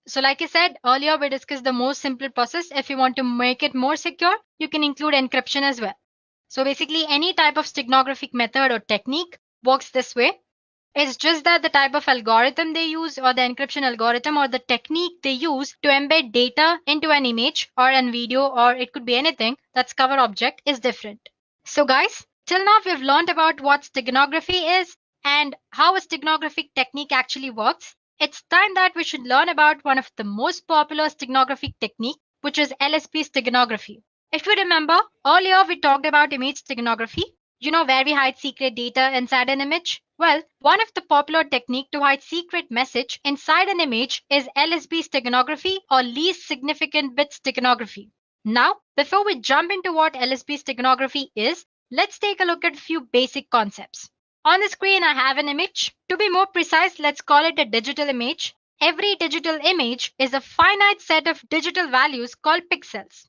So like I said earlier, we discussed the most simple process. If you want to make it more secure, you can include encryption as well. So basically, any type of steganographic method or technique works this way. It's just that the type of algorithm they use or the encryption algorithm or the technique they use to embed data into an image or an video or it could be anything that's cover object is different. So guys, till now we've learned about what steganography is and how a steganographic technique actually works. It's time that we should learn about one of the most popular steganographic technique, which is LSP steganography. If you remember, earlier we talked about image steganography. You know, where we hide secret data inside an image? Well, one of the popular technique to hide secret message inside an image is LSB steganography or least significant bit steganography. Now, before we jump into what LSB steganography is, let's take a look at a few basic concepts. On the screen, I have an image. To be more precise, let's call it a digital image. Every digital image is a finite set of digital values called pixels.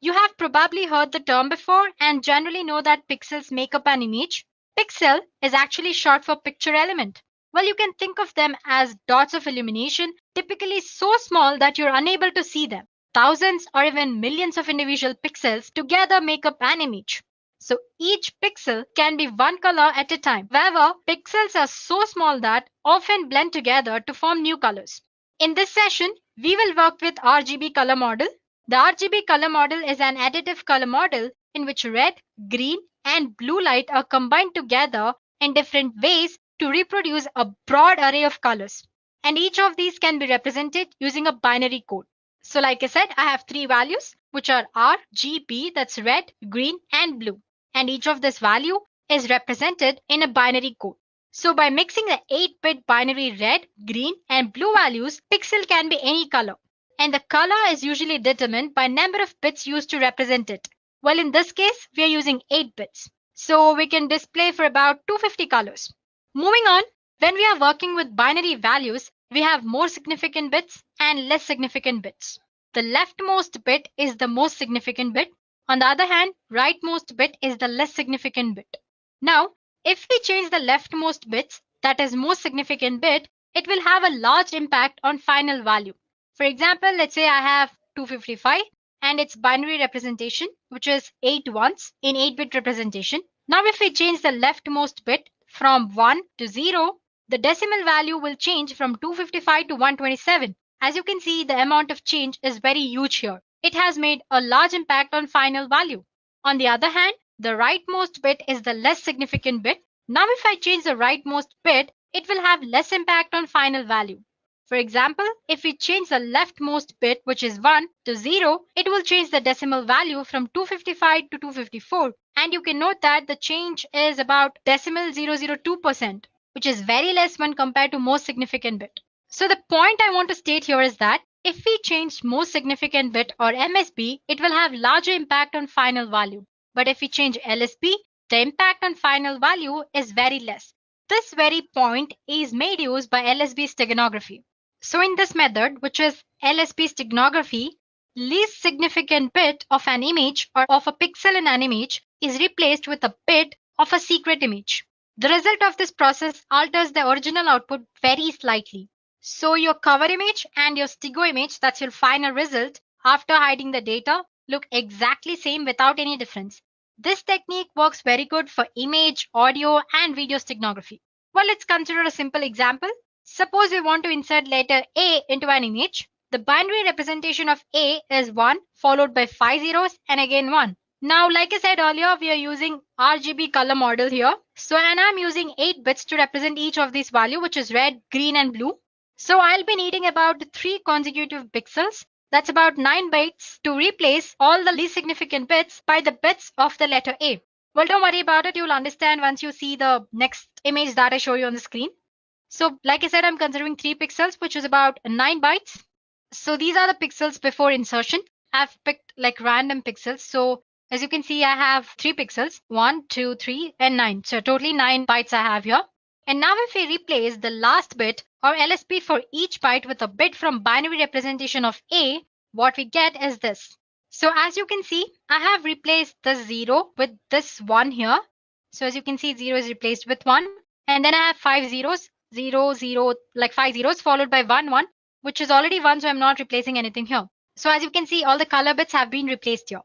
You have probably heard the term before and generally know that pixels make up an image. Pixel is actually short for picture element. Well, you can think of them as dots of illumination, typically so small that you're unable to see them. Thousands or even millions of individual pixels together make up an image. So each pixel can be one color at a time. However, pixels are so small that often blend together to form new colors. In this session, we will work with RGB color model. The RGB color model is an additive color model in which red, green, and blue light are combined together in different ways to reproduce a broad array of colors. And each of these can be represented using a binary code. So like I said, I have three values, which are R, G, B, that's red, green, and blue. And each of this value is represented in a binary code. So by mixing the 8-bit binary red, green, and blue values, pixel can be any color. And the color is usually determined by number of bits used to represent it. Well, in this case, we are using 8 bits. So we can display for about 250 colors. Moving on, when we are working with binary values, we have more significant bits and less significant bits. The leftmost bit is the most significant bit. On the other hand, rightmost bit is the less significant bit. Now, if we change the leftmost bits, that is most significant bit, it will have a large impact on final value. For example, let's say I have 255 and its binary representation, which is 8 ones in 8-bit representation. Now, if we change the leftmost bit from 1 to 0, the decimal value will change from 255 to 127. As you can see, the amount of change is very huge here. It has made a large impact on final value. On the other hand, the rightmost bit is the less significant bit. Now, if I change the rightmost bit, it will have less impact on final value. For example, if we change the leftmost bit, which is 1, to 0, it will change the decimal value from 255 to 254. And you can note that the change is about 0.002%, which is very less when compared to most significant bit. So the point I want to state here is that if we change most significant bit or MSB, it will have larger impact on final value. But if we change LSB, the impact on final value is very less. This very point is made use by LSB steganography. So in this method, which is LSB steganography, least significant bit of an image or of a pixel in an image is replaced with a bit of a secret image. The result of this process alters the original output very slightly. So your cover image and your stego image, that's your final result, after hiding the data, look exactly same without any difference. This technique works very good for image, audio, and video steganography. Well, let's consider a simple example. Suppose we want to insert letter A into an image. The binary representation of A is 1 followed by 5 zeros and again 1. Now, like I said earlier, we are using RGB color model here. So, and I'm using 8 bits to represent each of these values, which is red, green, and blue. So I'll be needing about 3 consecutive pixels. That's about 9 bytes to replace all the least significant bits by the bits of the letter A. Well, don't worry about it. You'll understand once you see the next image that I show you on the screen. So like I said, I'm considering 3 pixels, which is about 9 bytes. So these are the pixels before insertion. I've picked like random pixels. So as you can see, I have 3 pixels, 1, 2, 3, and 9. So totally 9 bytes I have here. And now if we replace the last bit or LSB for each byte with a bit from binary representation of A, what we get is this. So as you can see, I have replaced the 0 with this 1 here. So as you can see, 0 is replaced with 1. And then I have 5 zeros, 0, 0, like 5 zeros followed by 1, 1, which is already 1, so I'm not replacing anything here. So as you can see, all the color bits have been replaced here.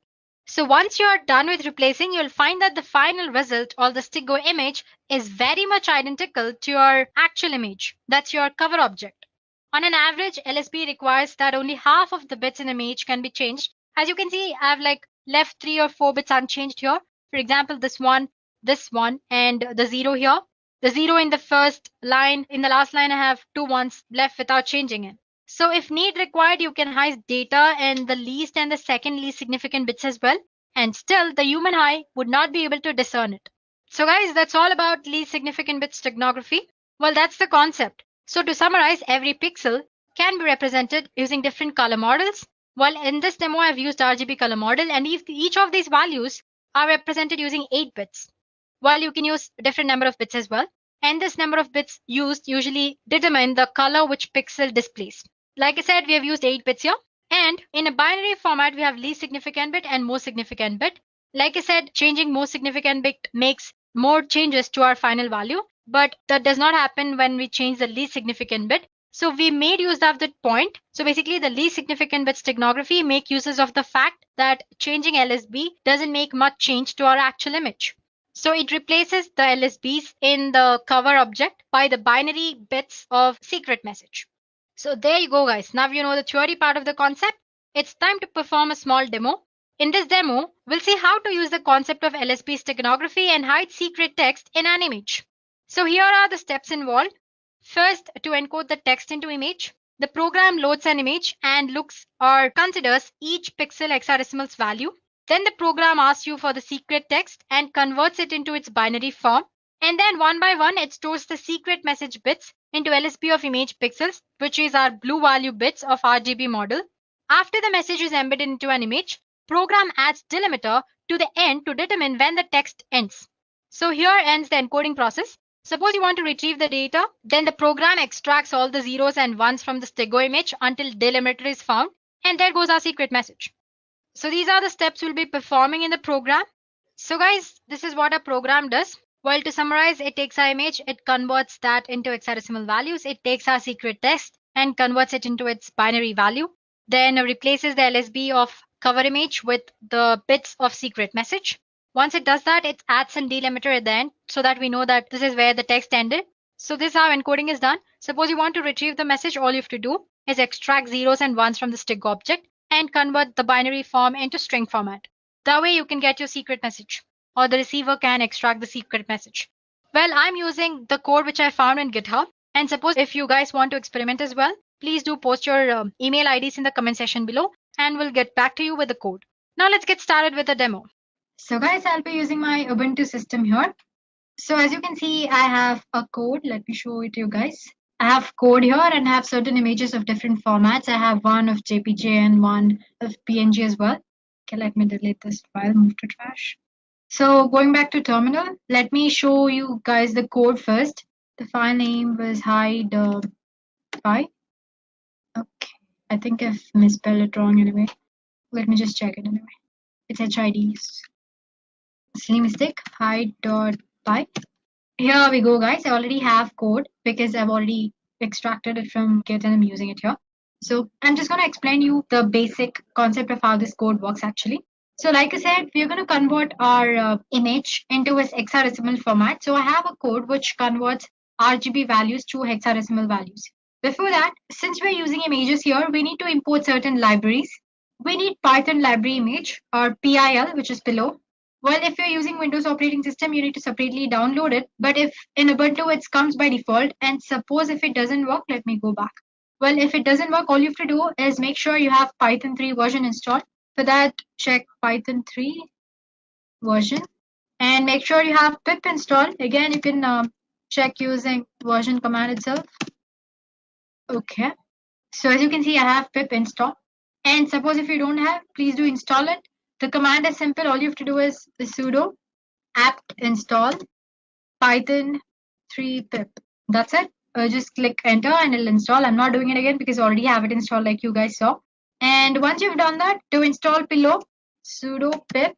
So once you are done with replacing, you'll find that the final result or the stego image is very much identical to your actual image. That's your cover object. On an average, LSB requires that only half of the bits in the image can be changed. As you can see, I've like left 3 or 4 bits unchanged here. For example, this one, and the 0 here. The 0 in the first line, in the last line, I have 2 ones left without changing it. So if need required, you can hide data in the least and the second least significant bits as well. And still, the human eye would not be able to discern it. So guys, that's all about least significant bit steganography. Well, that's the concept. So to summarize, every pixel can be represented using different color models. Well, in this demo, I've used RGB color model, and each of these values are represented using 8 bits. while you can use different number of bits as well. And this number of bits used usually determine the color which pixel displays. Like I said, we have used 8 bits here. And in a binary format, we have least significant bit and most significant bit. Like I said, changing most significant bit makes more changes to our final value, but that does not happen when we change the least significant bit. So we made use of that point. So basically the least significant bit steganography make uses of the fact that changing LSB doesn't make much change to our actual image. So it replaces the LSBs in the cover object by the binary bits of secret message. So there you go, guys. Now you know the theory part of the concept. It's time to perform a small demo. In this demo, we'll see how to use the concept of LSB steganography and hide secret text in an image. So here are the steps involved. First, to encode the text into image, the program loads an image and looks or considers each pixel hexadecimal's value. Then the program asks you for the secret text and converts it into its binary form. And then one by one, it stores the secret message bits into LSB of image pixels, which is our blue value bits of RGB model. After the message is embedded into an image, program adds delimiter to the end to determine when the text ends. So here ends the encoding process. Suppose you want to retrieve the data, then the program extracts all the zeros and ones from the stego image until delimiter is found, and there goes our secret message. So these are the steps we'll be performing in the program. So guys, this is what a program does. Well, to summarize, it takes our image, it converts that into hexadecimal values, it takes our secret text and converts it into its binary value, then replaces the LSB of cover image with the bits of secret message. Once it does that, it adds some delimiter at the end so that we know that this is where the text ended. So this is how encoding is done. Suppose you want to retrieve the message, all you have to do is extract zeros and ones from the stego object and convert the binary form into string format. That way you can get your secret message, or the receiver can extract the secret message. Well, I'm using the code which I found in GitHub. And suppose if you guys want to experiment as well, please do post your email IDs in the comment section below and we'll get back to you with the code. Now let's get started with the demo. So guys, I'll be using my Ubuntu system here. So as you can see, I have a code. Let me show it to you guys. I have code here and I have certain images of different formats. I have one of JPG and one of PNG as well. Okay, let me delete this file, move to trash. So going back to terminal, let me show you guys the code first. The file name was hide py. Okay, I think I've misspelled it wrong anyway. Let me just check it anyway. It's HID. Silly mistake, hide.py. Here we go, guys. I already have code because I've already extracted it from Git and I'm using it here. So I'm just going to explain you the basic concept of how this code works actually. So like I said, we're going to convert our image into its hexadecimal format. So I have a code which converts RGB values to hexadecimal values. Before that, since we're using images here, we need to import certain libraries. We need Python library image or PIL, which is below. Well, if you're using Windows operating system, you need to separately download it. But if in Ubuntu, it comes by default. And suppose if it doesn't work, let me go back. Well, if it doesn't work, all you have to do is make sure you have Python 3 version installed. For that, check Python 3 version and make sure you have pip installed. Again, you can check using version command itself. Okay. So as you can see, I have pip installed. And suppose if you don't have, please do install it. The command is simple. All you have to do is the sudo apt install python 3 pip. That's it. Just click enter and it'll install. I'm not doing it again because I already have it installed like you guys saw. And once you've done that, to install pillow, sudo pip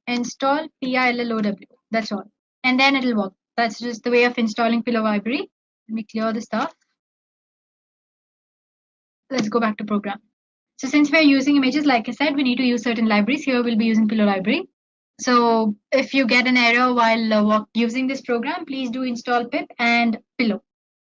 install pillow. That's all. And then it'll work. That's just the way of installing pillow library. Let me clear the stuff. Let's go back to program. So since we're using images, like I said, we need to use certain libraries. Here we'll be using pillow library. So if you get an error while using this program, please do install pip and pillow.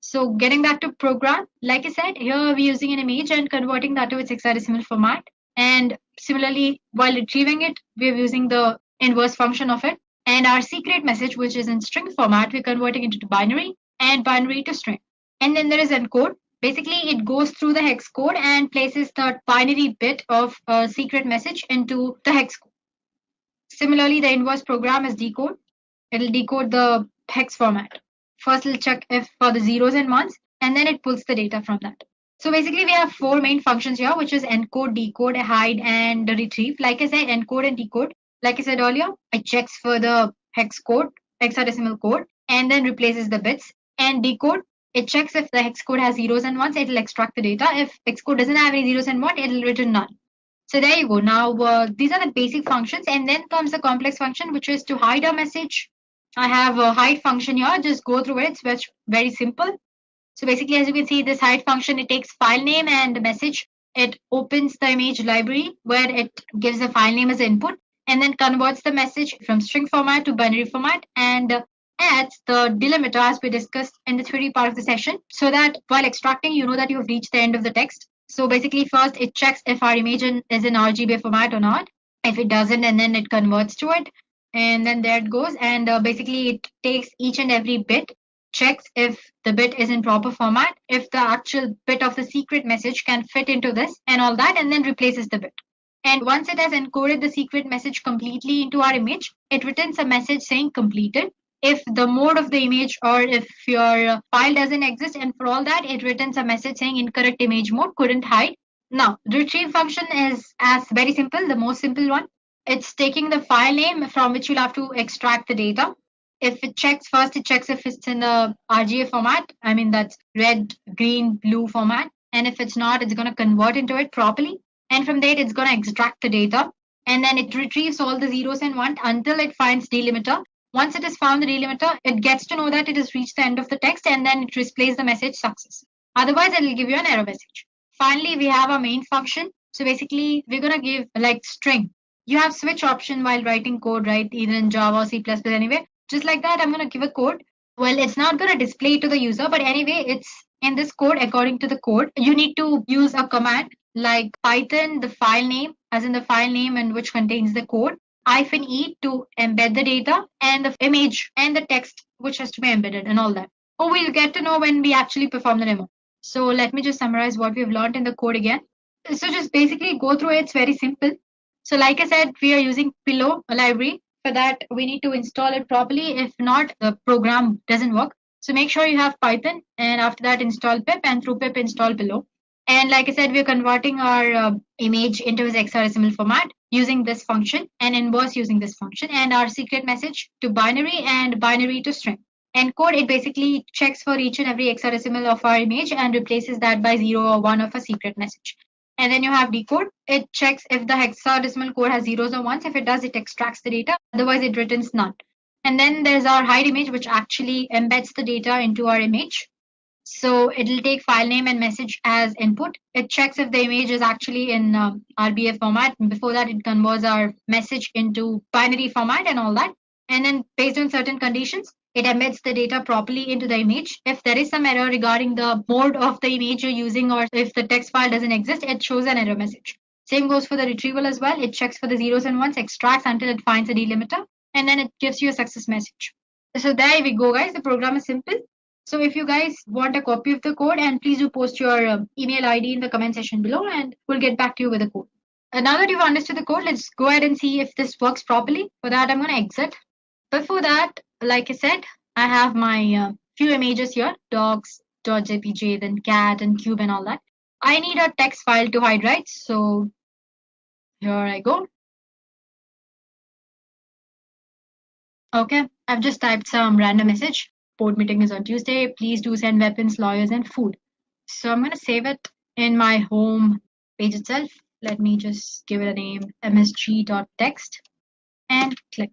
So getting back to program, like I said, here we're using an image and converting that to its hexadecimal format. And similarly, while retrieving it, we're using the inverse function of it. And our secret message, which is in string format, we're converting it into binary and binary to string. And then there is encode. Basically, it goes through the hex code and places the binary bit of a secret message into the hex code. Similarly, the inverse program is decode. It'll decode the hex format. First, it'll check if for the zeros and ones, and then it pulls the data from that. So basically, we have 4 main functions here, which is encode, decode, hide, and retrieve. Like I said, encode and decode. Like I said earlier, it checks for the hex code hexadecimal code and then replaces the bits. And decode, it checks if the hex code has zeros and ones, it will extract the data. If hex code doesn't have any zeros and one, it will return none. So there you go. Now these are the basic functions, and then comes the complex function, which is to hide a message. I have a hide function here. Just go through it. It's very simple. So basically, as you can see, this hide function, it takes file name and message. It opens the image library where it gives the file name as input and then converts the message from string format to binary format and adds the delimiter as we discussed in the theory part of the session, so that while extracting, you know that you have reached the end of the text. So basically, first it checks if our image is in RGB format or not. If it doesn't, and then it converts to it. And then there it goes. And basically, it takes each and every bit, checks if the bit is in proper format, if the actual bit of the secret message can fit into this and all that, and then replaces the bit. And once it has encoded the secret message completely into our image, it returns a message saying completed. If the mode of the image or if your file doesn't exist, and for all that, it returns a message saying incorrect image mode, couldn't hide. Now, the retrieve function is as very simple, the most simple one. It's taking the file name from which you'll have to extract the data. If it checks first, it checks if it's in the RGA format. I mean, that's red, green, blue format. And if it's not, it's going to convert into it properly. And from there, it's going to extract the data. And then it retrieves all the zeros and ones until it finds delimiter. Once it has found the delimiter, it gets to know that it has reached the end of the text, and then it displays the message success. Otherwise, it will give you an error message. Finally, we have our main function. So basically, we're going to give like string. You have switch option while writing code, right? Either in Java or C++, anyway. Just like that, I'm going to give a code. Well, it's not going to display to the user, but anyway, it's in this code. According to the code, you need to use a command like Python, the file name, as in the file name and which contains the code, -e to embed the data, and the image and the text which has to be embedded and all that. Oh, we'll get to know when we actually perform the demo. So let me just summarize what we've learned in the code again. So just basically go through it. It's very simple. So like I said, we are using Pillow, a library. For that, we need to install it properly. If not, the program doesn't work. So make sure you have Python, and after that, install pip, and through pip, install Pillow. And like I said, we're converting our image into its hexadecimal format using this function, and inverse using this function, and our secret message to binary and binary to string. Encode, it basically checks for each and every hexadecimal of our image and replaces that by 0 or 1 of a secret message. And then you have decode. It checks if the hexadecimal code has zeros or ones. If it does, it extracts the data. Otherwise, it returns none. And then there's our hide image, which actually embeds the data into our image. So it'll take file name and message as input. It checks if the image is actually in RBF format. Before that, it converts our message into binary format and all that. And then based on certain conditions, it embeds the data properly into the image. If there is some error regarding the mode of the image you're using, or if the text file doesn't exist, it shows an error message. Same goes for the retrieval as well. It checks for the zeros and ones, extracts until it finds a delimiter, and then it gives you a success message. So there we go, guys. The program is simple. So if you guys want a copy of the code, and please do post your email ID in the comment section below, and we'll get back to you with the code. Now that you've understood the code, let's go ahead and see if this works properly. For that, I'm going to exit. Before that, like I said, I have my few images here, dogs.jpg, then cat and cube and all that. I need a text file to hide, right? So here I go. Okay, I've just typed some random message. Board meeting is on Tuesday. Please do send weapons, lawyers, and food. So I'm going to save it in my home page itself. Let me just give it a name, msg.text, and click.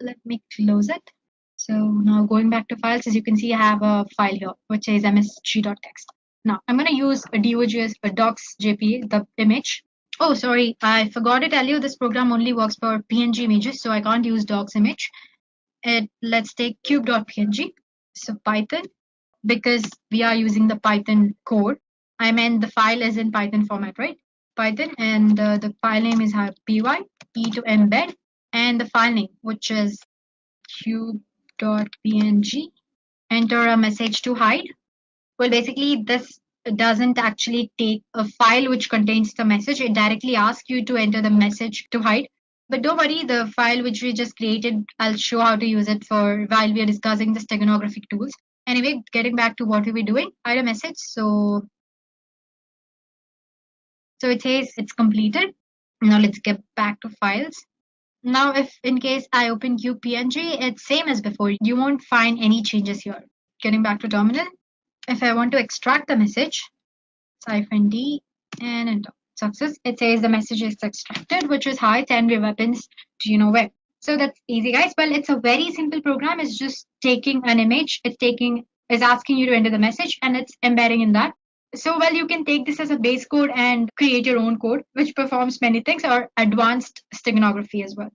Let me close it. So now going back to files, as you can see, I have a file here, which is msg.text. Now I'm going to use a docs.jpg, the image. Oh, sorry, I forgot to tell you this program only works for PNG images, so I can't use docs image. Let's take cube.png. So Python, because we are using the Python code, I meant the file is in Python format, right? Python, and the file name is py, e to embed, and the file name, which is cube.png. Enter a message to hide. Well, basically, this doesn't actually take a file which contains the message. It directly asks you to enter the message to hide. But don't worry, the file which we just created, I'll show how to use it for while we are discussing the steganographic tools. Anyway, getting back to what we were doing, hide a message. So it says it's completed. Now let's get back to files. Now, if in case I open QPNG, it's same as before. You won't find any changes here. Getting back to terminal, if I want to extract the message, -D and enter. Success. It says the message is extracted, which is hi, send your weapons to you know where. So that's easy, guys. Well, it's a very simple program. It's just taking an image. It's asking you to enter the message, and it's embedding in that. So, well, you can take this as a base code and create your own code, which performs many things, or advanced steganography as well.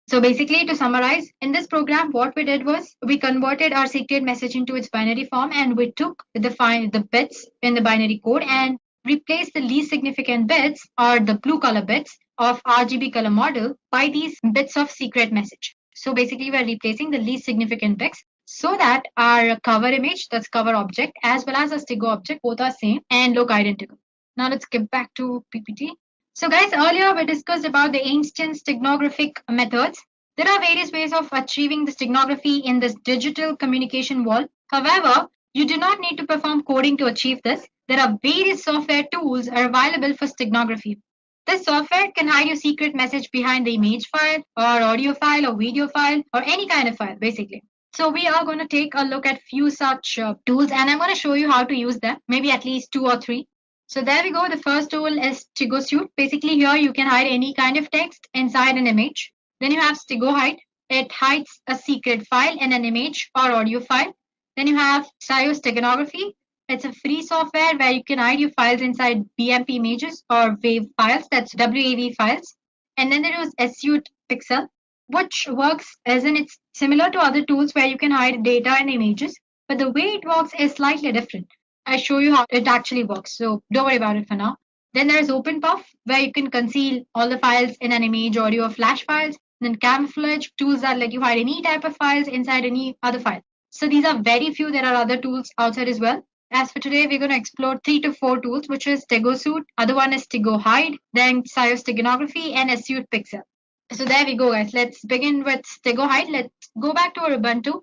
So basically, to summarize, in this program, what we did was we converted our secret message into its binary form, and we took the bits in the binary code and replaced the least significant bits, or the blue color bits, of RGB color model by these bits of secret message. So basically, we're replacing the least significant bits so that our cover image, that's cover object, as well as a Stigo object, both are same and look identical. Now let's get back to PPT. So guys, earlier we discussed about the ancient steganographic methods. There are various ways of achieving the steganography in this digital communication world. However, you do not need to perform coding to achieve this. There are various software tools are available for steganography. This software can hide your secret message behind the image file or audio file or video file or any kind of file, basically. So we are going to take a look at few such tools, and I'm going to show you how to use them, maybe at least 2 or 3. So there we go. The first tool is Stigo Suite. Basically here you can hide any kind of text inside an image. Then you have Stigo Hide. It hides a secret file in an image or audio file. Then you have SIO Steganography. It's a free software where you can hide your files inside BMP images or WAV files, that's WAV files. And then there is Suite Pixel, which works as in it's similar to other tools where you can hide data and images, but the way it works is slightly different. I show you how it actually works, so don't worry about it for now. Then there's OpenPuff, where you can conceal all the files in an image, audio, or flash files. Then Camouflage, tools that let you hide any type of files inside any other file. So these are very few. There are other tools outside as well. As for today, we're going to explore 3 to 4 tools, which is Stigo Suite, other one is Stigo Hide, then SIO Steganography, and Suite Pixel. So there we go, guys. Let's begin with Stigo Hide. Let's go back to our Ubuntu.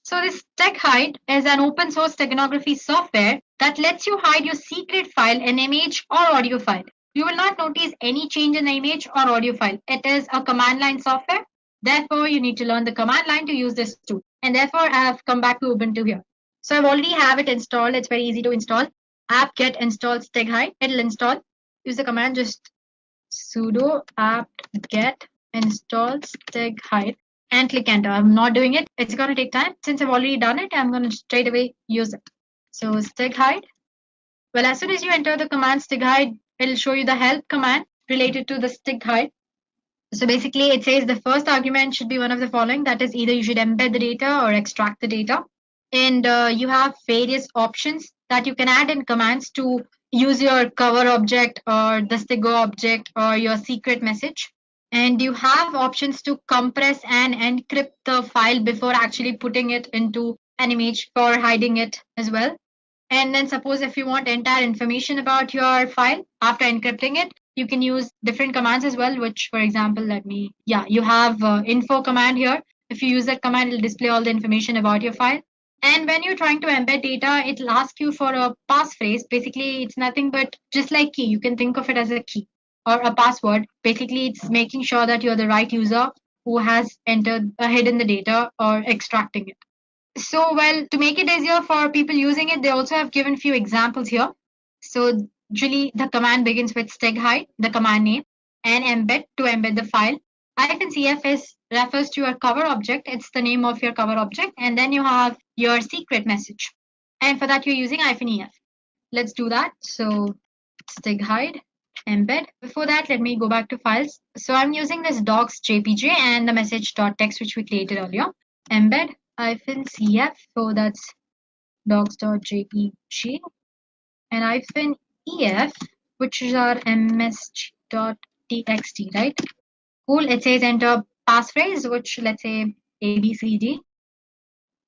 So this StegHide is an open source steganography software that lets you hide your secret file, an image or audio file. You will not notice any change in the image or audio file. It is a command line software. Therefore, you need to learn the command line to use this tool. And therefore, I have come back to Ubuntu here. So I've already have it installed. It's very easy to install. Apt-get install StegHide. It'll install. Use the command just sudo apt-get install StegHide. And click enter. I'm not doing it. It's going to take time. Since I've already done it, I'm going to straight away use it. So StegHide. Well, as soon as you enter the command StegHide, it'll show you the help command related to the StegHide. So basically, it says the first argument should be one of the following. That is, either you should embed the data or extract the data. And you have various options that you can add in commands to use your cover object or the Stigo object or your secret message. And you have options to compress and encrypt the file before actually putting it into an image for hiding it as well. And then suppose if you want entire information about your file after encrypting it, you can use different commands as well, which, for example, you have info command here. If you use that command, it'll display all the information about your file. And when you're trying to embed data, it'll ask you for a passphrase. Basically, it's nothing but just like key. You can think of it as a key or a password. Basically, it's making sure that you're the right user who has hidden the data or extracting it. So, well, to make it easier for people using it, they also have given few examples here. So usually the command begins with StegHide, the command name, and embed to embed the file. -cf refers to your cover object. It's the name of your cover object. And then you have your secret message. And for that, you're using -ef. Let's do that. So StegHide. Embed. Before that, let me go back to files. So I'm using this docs jpg and the message.txt which we created earlier. Embed -cf. So that's docs.jpg and -ef, which is our msg.txt, right? Cool. It says enter passphrase, which let's say ABCD.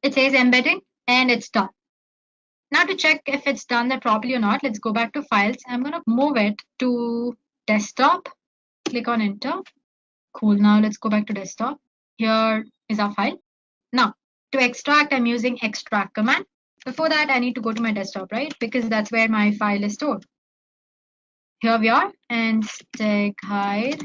It says embedding and it's done. Now to check if it's done that properly or not, let's go back to files. I'm going to move it to desktop. Click on enter. Cool. Now let's go back to desktop. Here is our file. Now to extract, I'm using extract command. Before that, I need to go to my desktop, right? Because that's where my file is stored. Here we are, and StegHide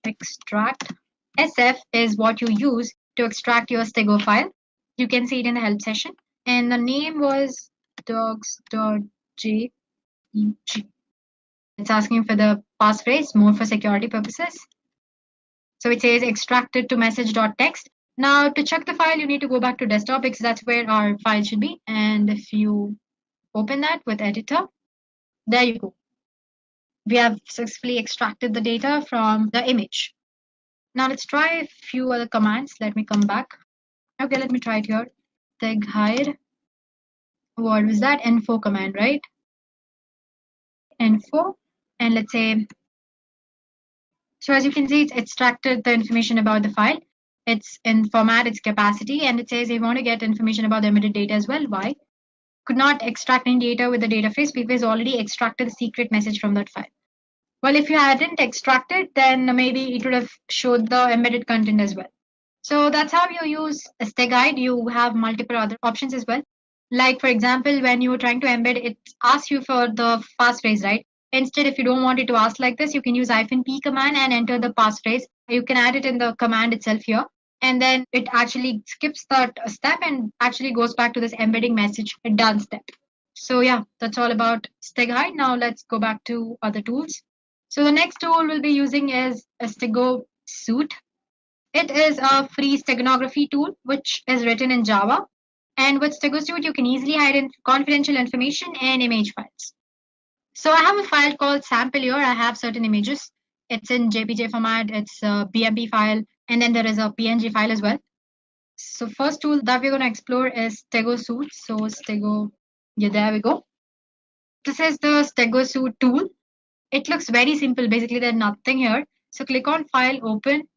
extract. SF is what you use to extract your stego file. You can see it in the help session. And the name was docs.jpg. It's asking for the passphrase, more for security purposes. So it says extracted to message.txt. Now to check the file, you need to go back to desktop because that's where our file should be. And if you open that with editor, there you go. We have successfully extracted the data from the image. Now let's try a few other commands. Let me come back. Okay, let me try it here. Tag hide. What was that? Info command, right? Info. And let's say, so as you can see, it's extracted the information about the file. It's in format, its capacity, and it says you want to get information about the emitted data as well. Why? Could not extract any data with the data phrase because already extracted the secret message from that file. Well, if you hadn't extracted, then maybe it would have showed the embedded content as well. So that's how you use a stay guide. You have multiple other options as well. Like for example, when you were trying to embed, it asks you for the passphrase, right? Instead, if you don't want it to ask like this, you can use -p command and enter the passphrase. You can add it in the command itself here. And then it actually skips that step and actually goes back to this embedding message done step. So yeah, that's all about stay guide. Now let's go back to other tools. So the next tool we'll be using is a Stego Suite. It is a free steganography tool which is written in Java. And with Stego Suite, you can easily hide confidential information and image files. So I have a file called sample here. I have certain images. It's in JPG format, it's a BMP file, and then there is a PNG file as well. So first tool that we're going to explore is Stego Suite. So Stego, yeah, there we go. This is the Stego Suite tool. It looks very simple. Basically, there's nothing here. So click on File, Open,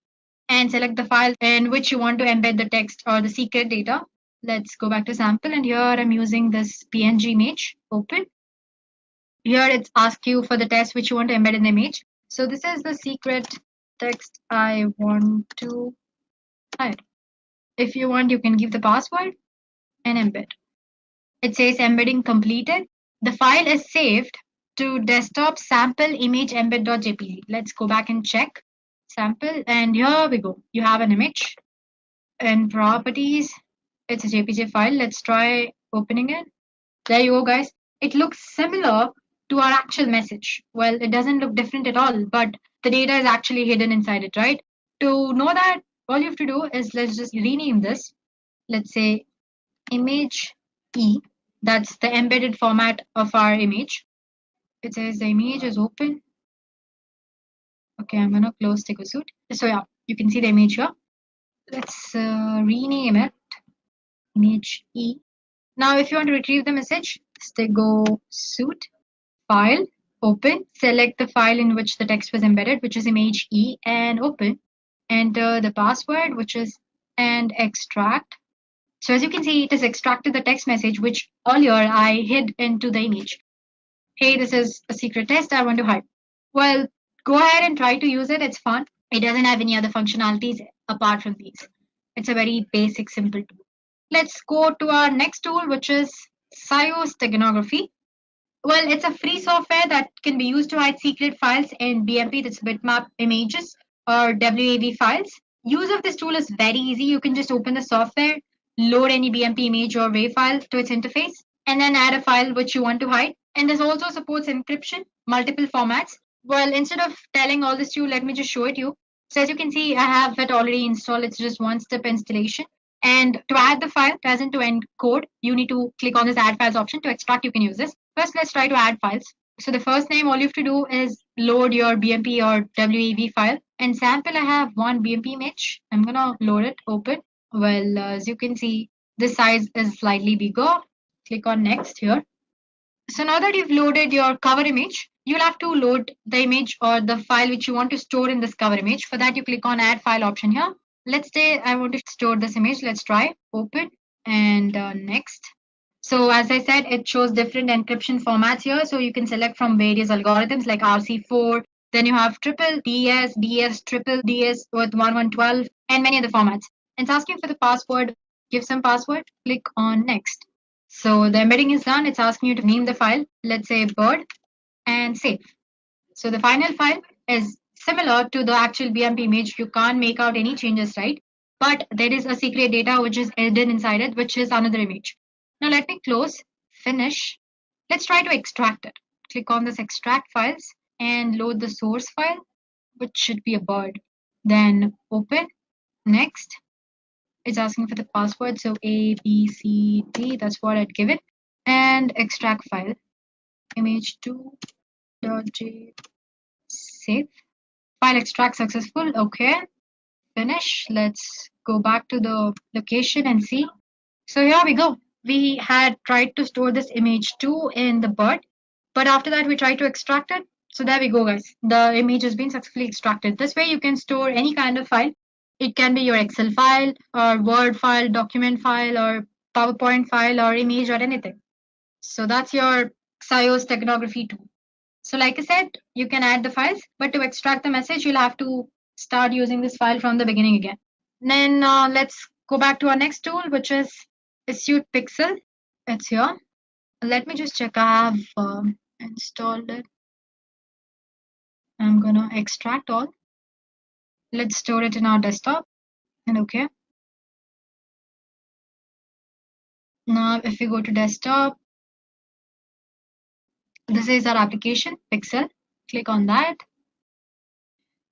and select the file in which you want to embed the text or the secret data. Let's go back to sample, and here I'm using this PNG image. Open. Here it's ask you for the text which you want to embed in the image. So this is the secret text I want to hide. If you want, you can give the password and embed. It says embedding completed. The file is saved to desktop sample image embed.jpg. Let's go back and check sample, and here we go. You have an image and properties. It's a JPG file. Let's try opening it. There you go, guys. It looks similar to our actual message. Well, it doesn't look different at all, but the data is actually hidden inside it, right? To know that, all you have to do is let's just rename this. Let's say image E. That's the embedded format of our image. It says the image is open. Okay, I'm gonna close Stego Suite. So yeah, you can see the image here. Let's rename it image E. Now, if you want to retrieve the message, Stego Suite, file, open, select the file in which the text was embedded, which is image E, and open. Enter the password, which is and extract. So as you can see, it has extracted the text message, which earlier I hid into the image. Hey, this is a secret test I want to hide. Well, go ahead and try to use it. It's fun. It doesn't have any other functionalities apart from these. It's a very basic, simple tool. Let's go to our next tool, which is Steganography. Well, it's a free software that can be used to hide secret files in BMP, that's bitmap images, or WAV files. Use of this tool is very easy. You can just open the software, load any BMP image or WAV file to its interface, and then add a file which you want to hide. And this also supports encryption, multiple formats. Well, instead of telling all this to you, let me just show it to you. So as you can see, I have it already installed. It's just one-step installation. And to add the file, as in to encode, you need to click on this add files option. To extract, you can use this. First, let's try to add files. So the first name, all you have to do is load your BMP or WAV file. And sample, I have one BMP image. I'm gonna load it, open. Well, as you can see, this size is slightly bigger. Click on next here. So now that you've loaded your cover image, you'll have to load the image or the file which you want to store in this cover image. For that, you click on add file option here. Let's say I want to store this image. Let's try open and next. So as I said, it shows different encryption formats here. So you can select from various algorithms like RC4. Then you have triple DS, DS, triple DS with 1112 and many other formats. It's asking for the password. Give some password. Click on next. So the embedding is done. It's asking you to name the file. Let's say bird and save. So the final file is similar to the actual BMP image. You can't make out any changes, right? But there is a secret data which is hidden inside it, which is another image. Now let me close, finish. Let's try to extract it. Click on this extract files and load the source file, which should be a bird. Then open, next. It's asking for the password, so A, B, C, D, that's what I'd give it. And extract file, image2.j, save. File extract successful, okay. Finish. Let's go back to the location and see. So here we go. We had tried to store this image2 in the bird, but after that we tried to extract it. So there we go, guys. The image has been successfully extracted. This way you can store any kind of file. It can be your Excel file or Word file, document file or PowerPoint file or image or anything. So that's your Xios steganography tool. So like I said, you can add the files, but to extract the message, you'll have to start using this file from the beginning again. Then let's go back to our next tool, which is Issued Pixel. It's here. Let me just check. I have installed it. I'm gonna extract all. Let's store it in our desktop. And okay. Now, if we go to desktop, this is our application, Pixel. Click on that.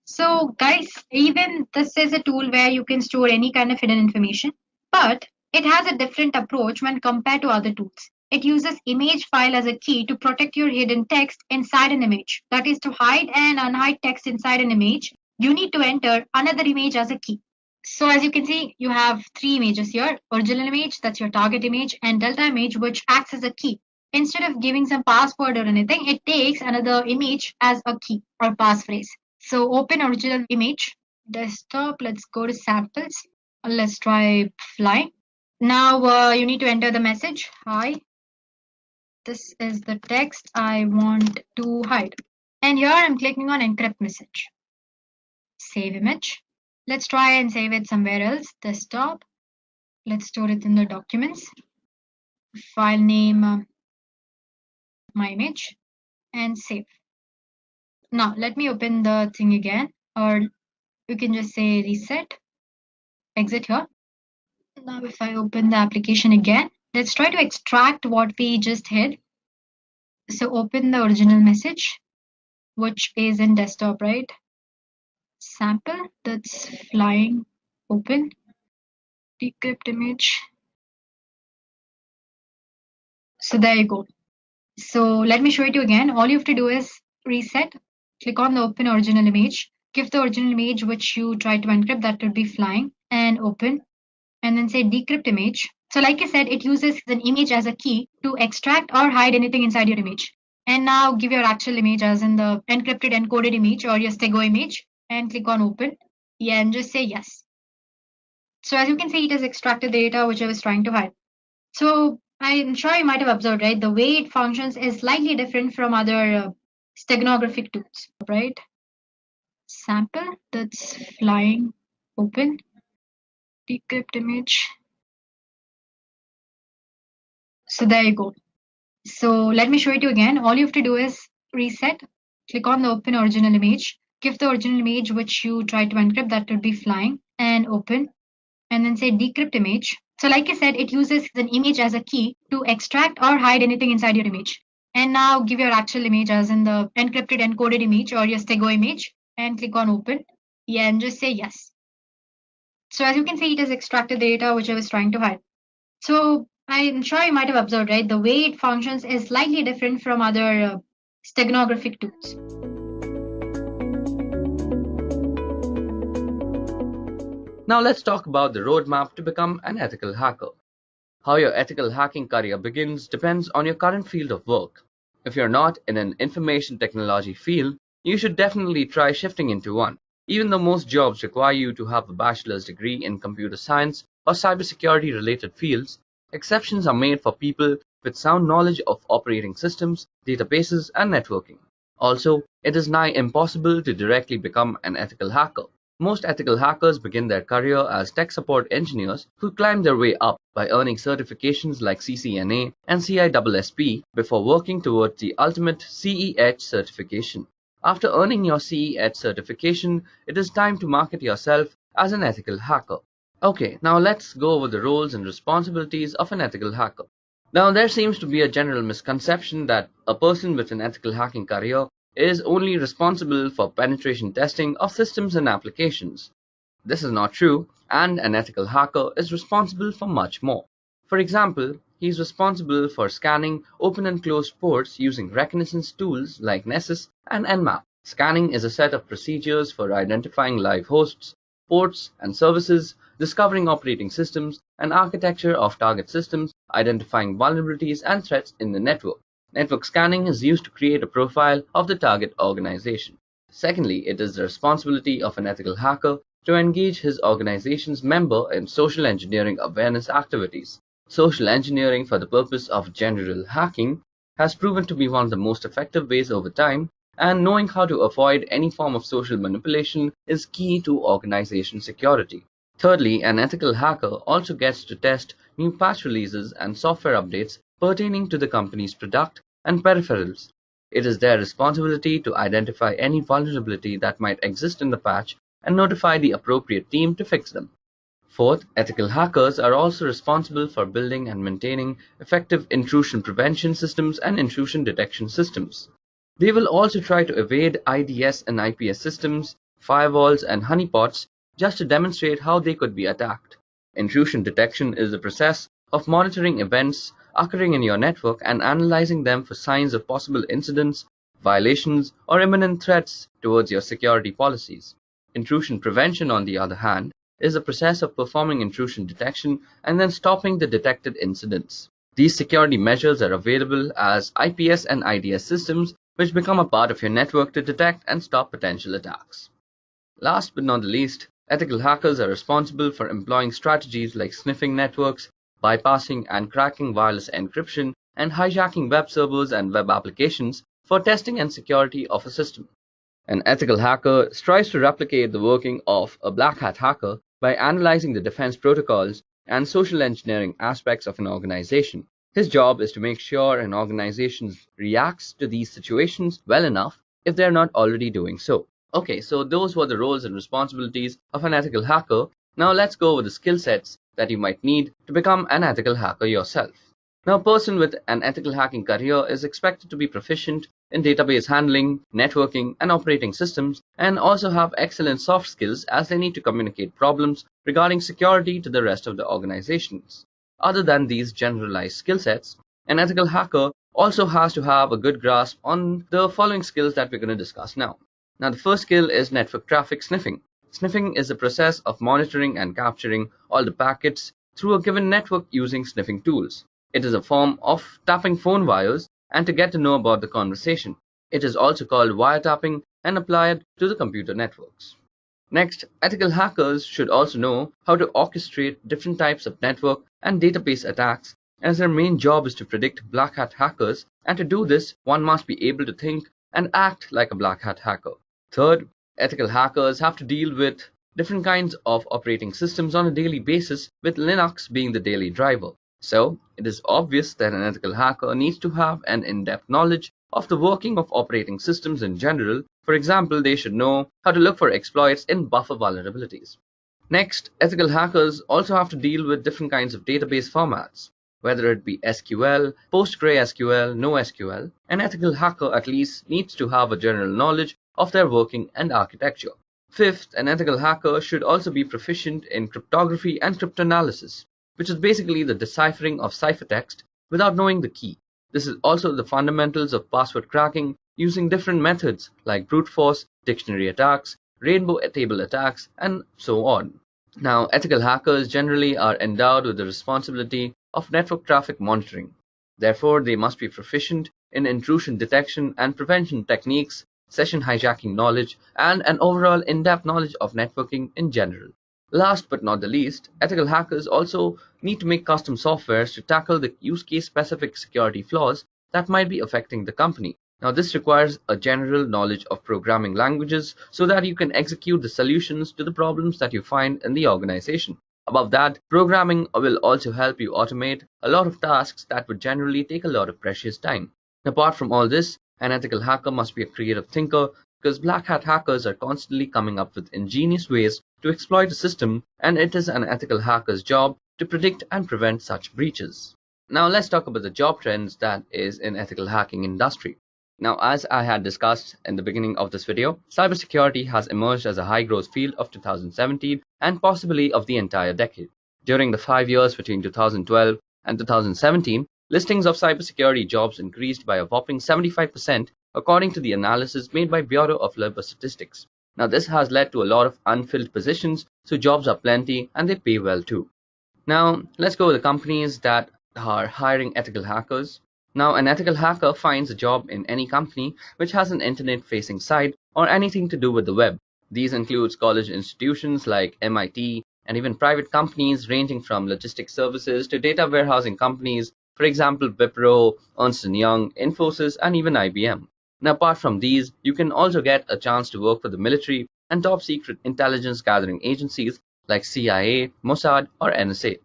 So guys, even this is a tool where you can store any kind of hidden information, but it has a different approach when compared to other tools. It uses image file as a key to protect your hidden text inside an image. That is, to hide and unhide text inside an image, you need to enter another image as a key. So as you can see, you have three images here: original image, that's your target image, and delta image, which acts as a key. Instead of giving some password or anything, it takes another image as a key or passphrase. So open original image, desktop, let's go to samples. Let's try flying. Now you need to enter the message, hi. This is the text I want to hide. And here I'm clicking on encrypt message. Save image. Let's try and save it somewhere else, desktop. Let's store it in the documents. File name, my image, and save. Now let me open the thing again, or you can just say reset, exit here. Now if I open the application again, let's try to extract what we just hid. So open the original message, which is in desktop, right? Sample, that's flying, open, decrypt image. So there you go. So let me show it to you again. All you have to do is reset, click on the open original image, give the original image which you try to encrypt, that would be flying, and open, and then say decrypt image. So like I said, it uses an image as a key to extract or hide anything inside your image. And now give your actual image as in the encrypted encoded image or your stego image, and click on open. Yeah, and just say yes. So as you can see, it has extracted the data which I was trying to hide. So I'm sure you might have observed, right? The way it functions is slightly different from other steganographic tools, right? Sample, that's flying, open, decrypt image. So there you go. So let me show it to you again. All you have to do is reset, click on the open original image, give the original image which you try to encrypt, that would be flying, and open, and then say decrypt image. So like I said, it uses an image as a key to extract or hide anything inside your image. And now give your actual image as in the encrypted encoded image or your stego image, and click on open. Yeah, and just say yes. So as you can see, it has extracted the data which I was trying to hide. So I'm sure you might have observed, right? The way it functions is slightly different from other steganographic tools. Now let's talk about the roadmap to become an ethical hacker. How your ethical hacking career begins depends on your current field of work. If you're not in an information technology field, you should definitely try shifting into one. Even though most jobs require you to have a bachelor's degree in computer science or cybersecurity related fields, exceptions are made for people with sound knowledge of operating systems, databases, and networking. Also, it is nigh impossible to directly become an ethical hacker. Most ethical hackers begin their career as tech support engineers who climb their way up by earning certifications like CCNA and CISSP before working towards the ultimate CEH certification. After earning your CE certification, it is time to market yourself as an ethical hacker. Okay, now let's go over the roles and responsibilities of an ethical hacker. Now, there seems to be a general misconception that a person with an ethical hacking career is only responsible for penetration testing of systems and applications. This is not true, and an ethical hacker is responsible for much more. For example, he is responsible for scanning open and closed ports using reconnaissance tools like Nessus and Nmap. Scanning is a set of procedures for identifying live hosts, ports and services, discovering operating systems and architecture of target systems, identifying vulnerabilities and threats in the network. Network scanning is used to create a profile of the target organization. Secondly, it is the responsibility of an ethical hacker to engage his organization's member in social engineering awareness activities. Social engineering for the purpose of general hacking has proven to be one of the most effective ways over time, and knowing how to avoid any form of social manipulation is key to organization security. Thirdly, an ethical hacker also gets to test new patch releases and software updates pertaining to the company's product and peripherals. It is their responsibility to identify any vulnerability that might exist in the patch and notify the appropriate team to fix them. Fourth, ethical hackers are also responsible for building and maintaining effective intrusion prevention systems and intrusion detection systems. They will also try to evade IDS and IPS systems, firewalls, and honeypots just to demonstrate how they could be attacked. Intrusion detection is the process of monitoring events occurring in your network and analyzing them for signs of possible incidents, violations, or imminent threats towards your security policies. Intrusion prevention, on the other hand, is the process of performing intrusion detection and then stopping the detected incidents. These security measures are available as IPS and IDS systems, which become a part of your network to detect and stop potential attacks. Last but not the least, ethical hackers are responsible for employing strategies like sniffing networks, bypassing and cracking wireless encryption, and hijacking web servers and web applications for testing and security of a system. An ethical hacker strives to replicate the working of a black hat hacker by analyzing the defense protocols and social engineering aspects of an organization. His job is to make sure an organization reacts to these situations well enough if they're not already doing so. Okay, so those were the roles and responsibilities of an ethical hacker. Now let's go over the skill sets that you might need to become an ethical hacker yourself. Now, a person with an ethical hacking career is expected to be proficient in database handling, networking, and operating systems, and also have excellent soft skills as they need to communicate problems regarding security to the rest of the organizations. Other than these generalized skill sets, an ethical hacker also has to have a good grasp on the following skills that we're going to discuss now. Now, the first skill is network traffic sniffing. Sniffing is the process of monitoring and capturing all the packets through a given network using sniffing tools. It is a form of tapping phone wires and to get to know about the conversation. It is also called wiretapping and applied to the computer networks. Next, ethical hackers should also know how to orchestrate different types of network and database attacks, as their main job is to predict black hat hackers, and to do this, one must be able to think and act like a black hat hacker. Third, ethical hackers have to deal with different kinds of operating systems on a daily basis, with Linux being the daily driver. So, it is obvious that an ethical hacker needs to have an in-depth knowledge of the working of operating systems in general. For example, they should know how to look for exploits in buffer vulnerabilities. Next, ethical hackers also have to deal with different kinds of database formats, whether it be SQL, PostgreSQL, NoSQL. An ethical hacker at least needs to have a general knowledge of their working and architecture. Fifth, an ethical hacker should also be proficient in cryptography and cryptanalysis, which is basically the deciphering of ciphertext without knowing the key. This is also the fundamentals of password cracking using different methods like brute force, dictionary attacks, rainbow table attacks, and so on. Now, ethical hackers generally are endowed with the responsibility of network traffic monitoring. Therefore, they must be proficient in intrusion detection and prevention techniques, session hijacking knowledge, and an overall in-depth knowledge of networking in general. Last but not the least, ethical hackers also need to make custom softwares to tackle the use case specific security flaws that might be affecting the company. Now, this requires a general knowledge of programming languages so that you can execute the solutions to the problems that you find in the organization. Above that, programming will also help you automate a lot of tasks that would generally take a lot of precious time. Apart from all this, an ethical hacker must be a creative thinker because black hat hackers are constantly coming up with ingenious ways to exploit the system, and it is an ethical hacker's job to predict and prevent such breaches. Now let's talk about the job trends that is in ethical hacking industry. Now, as I had discussed in the beginning of this video, cybersecurity has emerged as a high growth field of 2017 and possibly of the entire decade. During the 5 years between 2012 and 2017, listings of cybersecurity jobs increased by a whopping 75% according to the analysis made by Bureau of Labor Statistics. Now, this has led to a lot of unfilled positions, so jobs are plenty and they pay well too. Now, let's go with the companies that are hiring ethical hackers. Now, an ethical hacker finds a job in any company which has an internet-facing site or anything to do with the web. These include college institutions like MIT and even private companies ranging from logistics services to data warehousing companies, for example, Wipro, Ernst & Young, Infosys, and even IBM. Now, apart from these, you can also get a chance to work for the military and top secret intelligence gathering agencies like CIA, Mossad, or NSA.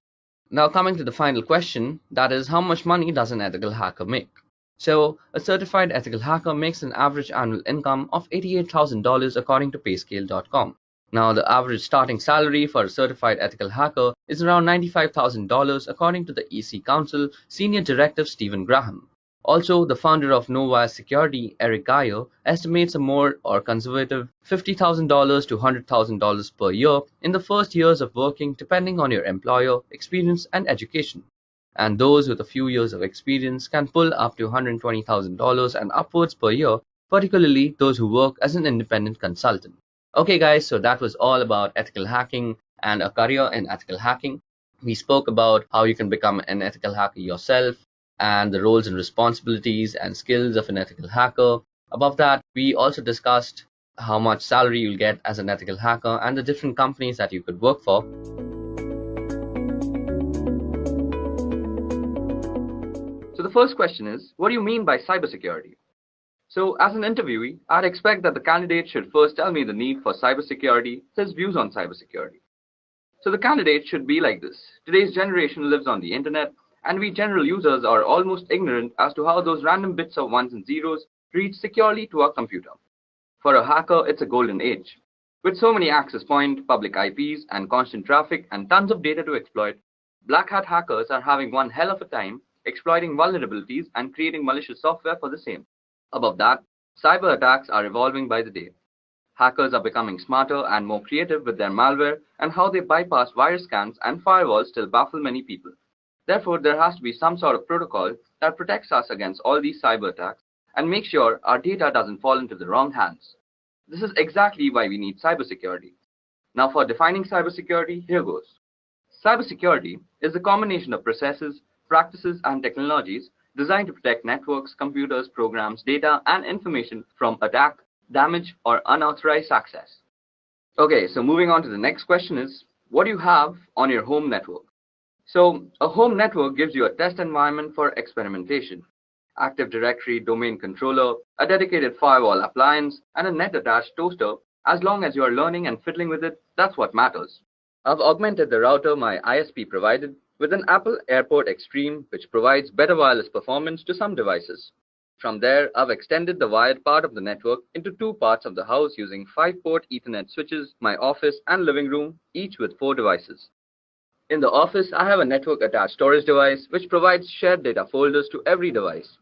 Now coming to the final question, that is, how much money does an ethical hacker make? So, a certified ethical hacker makes an average annual income of $88,000 according to payscale.com. Now, the average starting salary for a certified ethical hacker is around $95,000 according to the EC Council Senior Directive Stephen Graham. Also, the founder of Novaya Security, Eric Geyer, estimates a more or conservative $50,000 to $100,000 per year in the first years of working depending on your employer, experience, and education. And those with a few years of experience can pull up to $120,000 and upwards per year, particularly those who work as an independent consultant. Okay guys, so that was all about ethical hacking and a career in ethical hacking. We spoke about how you can become an ethical hacker yourself, and the roles and responsibilities and skills of an ethical hacker. Above that, we also discussed how much salary you'll get as an ethical hacker and the different companies that you could work for. So the first question is, what do you mean by cybersecurity? So as an interviewee, I'd expect that the candidate should first tell me the need for cybersecurity, his views on cybersecurity. So the candidate should be like this. Today's generation lives on the internet, and we general users are almost ignorant as to how those random bits of ones and zeros reach securely to our computer. For a hacker, it's a golden age. With so many access points, public IPs, and constant traffic and tons of data to exploit, black hat hackers are having one hell of a time exploiting vulnerabilities and creating malicious software for the same. Above that, cyber attacks are evolving by the day. Hackers are becoming smarter and more creative with their malware, and how they bypass virus scans and firewalls still baffle many people. Therefore, there has to be some sort of protocol that protects us against all these cyber attacks and makes sure our data doesn't fall into the wrong hands. This is exactly why we need cybersecurity. Now for defining cybersecurity, here goes. Cybersecurity is a combination of processes, practices, and technologies designed to protect networks, computers, programs, data, and information from attack, damage, or unauthorized access. Okay, so moving on to the next question is, what do you have on your home network? So, a home network gives you a test environment for experimentation. Active Directory, domain controller, a dedicated firewall appliance, and a net-attached toaster. As long as you are learning and fiddling with it, that's what matters. I've augmented the router my ISP provided with an Apple AirPort Extreme, which provides better wireless performance to some devices. From there, I've extended the wired part of the network into two parts of the house using 5-port Ethernet switches, my office and living room, each with 4 devices. In the office, I have a network-attached storage device which provides shared data folders to every device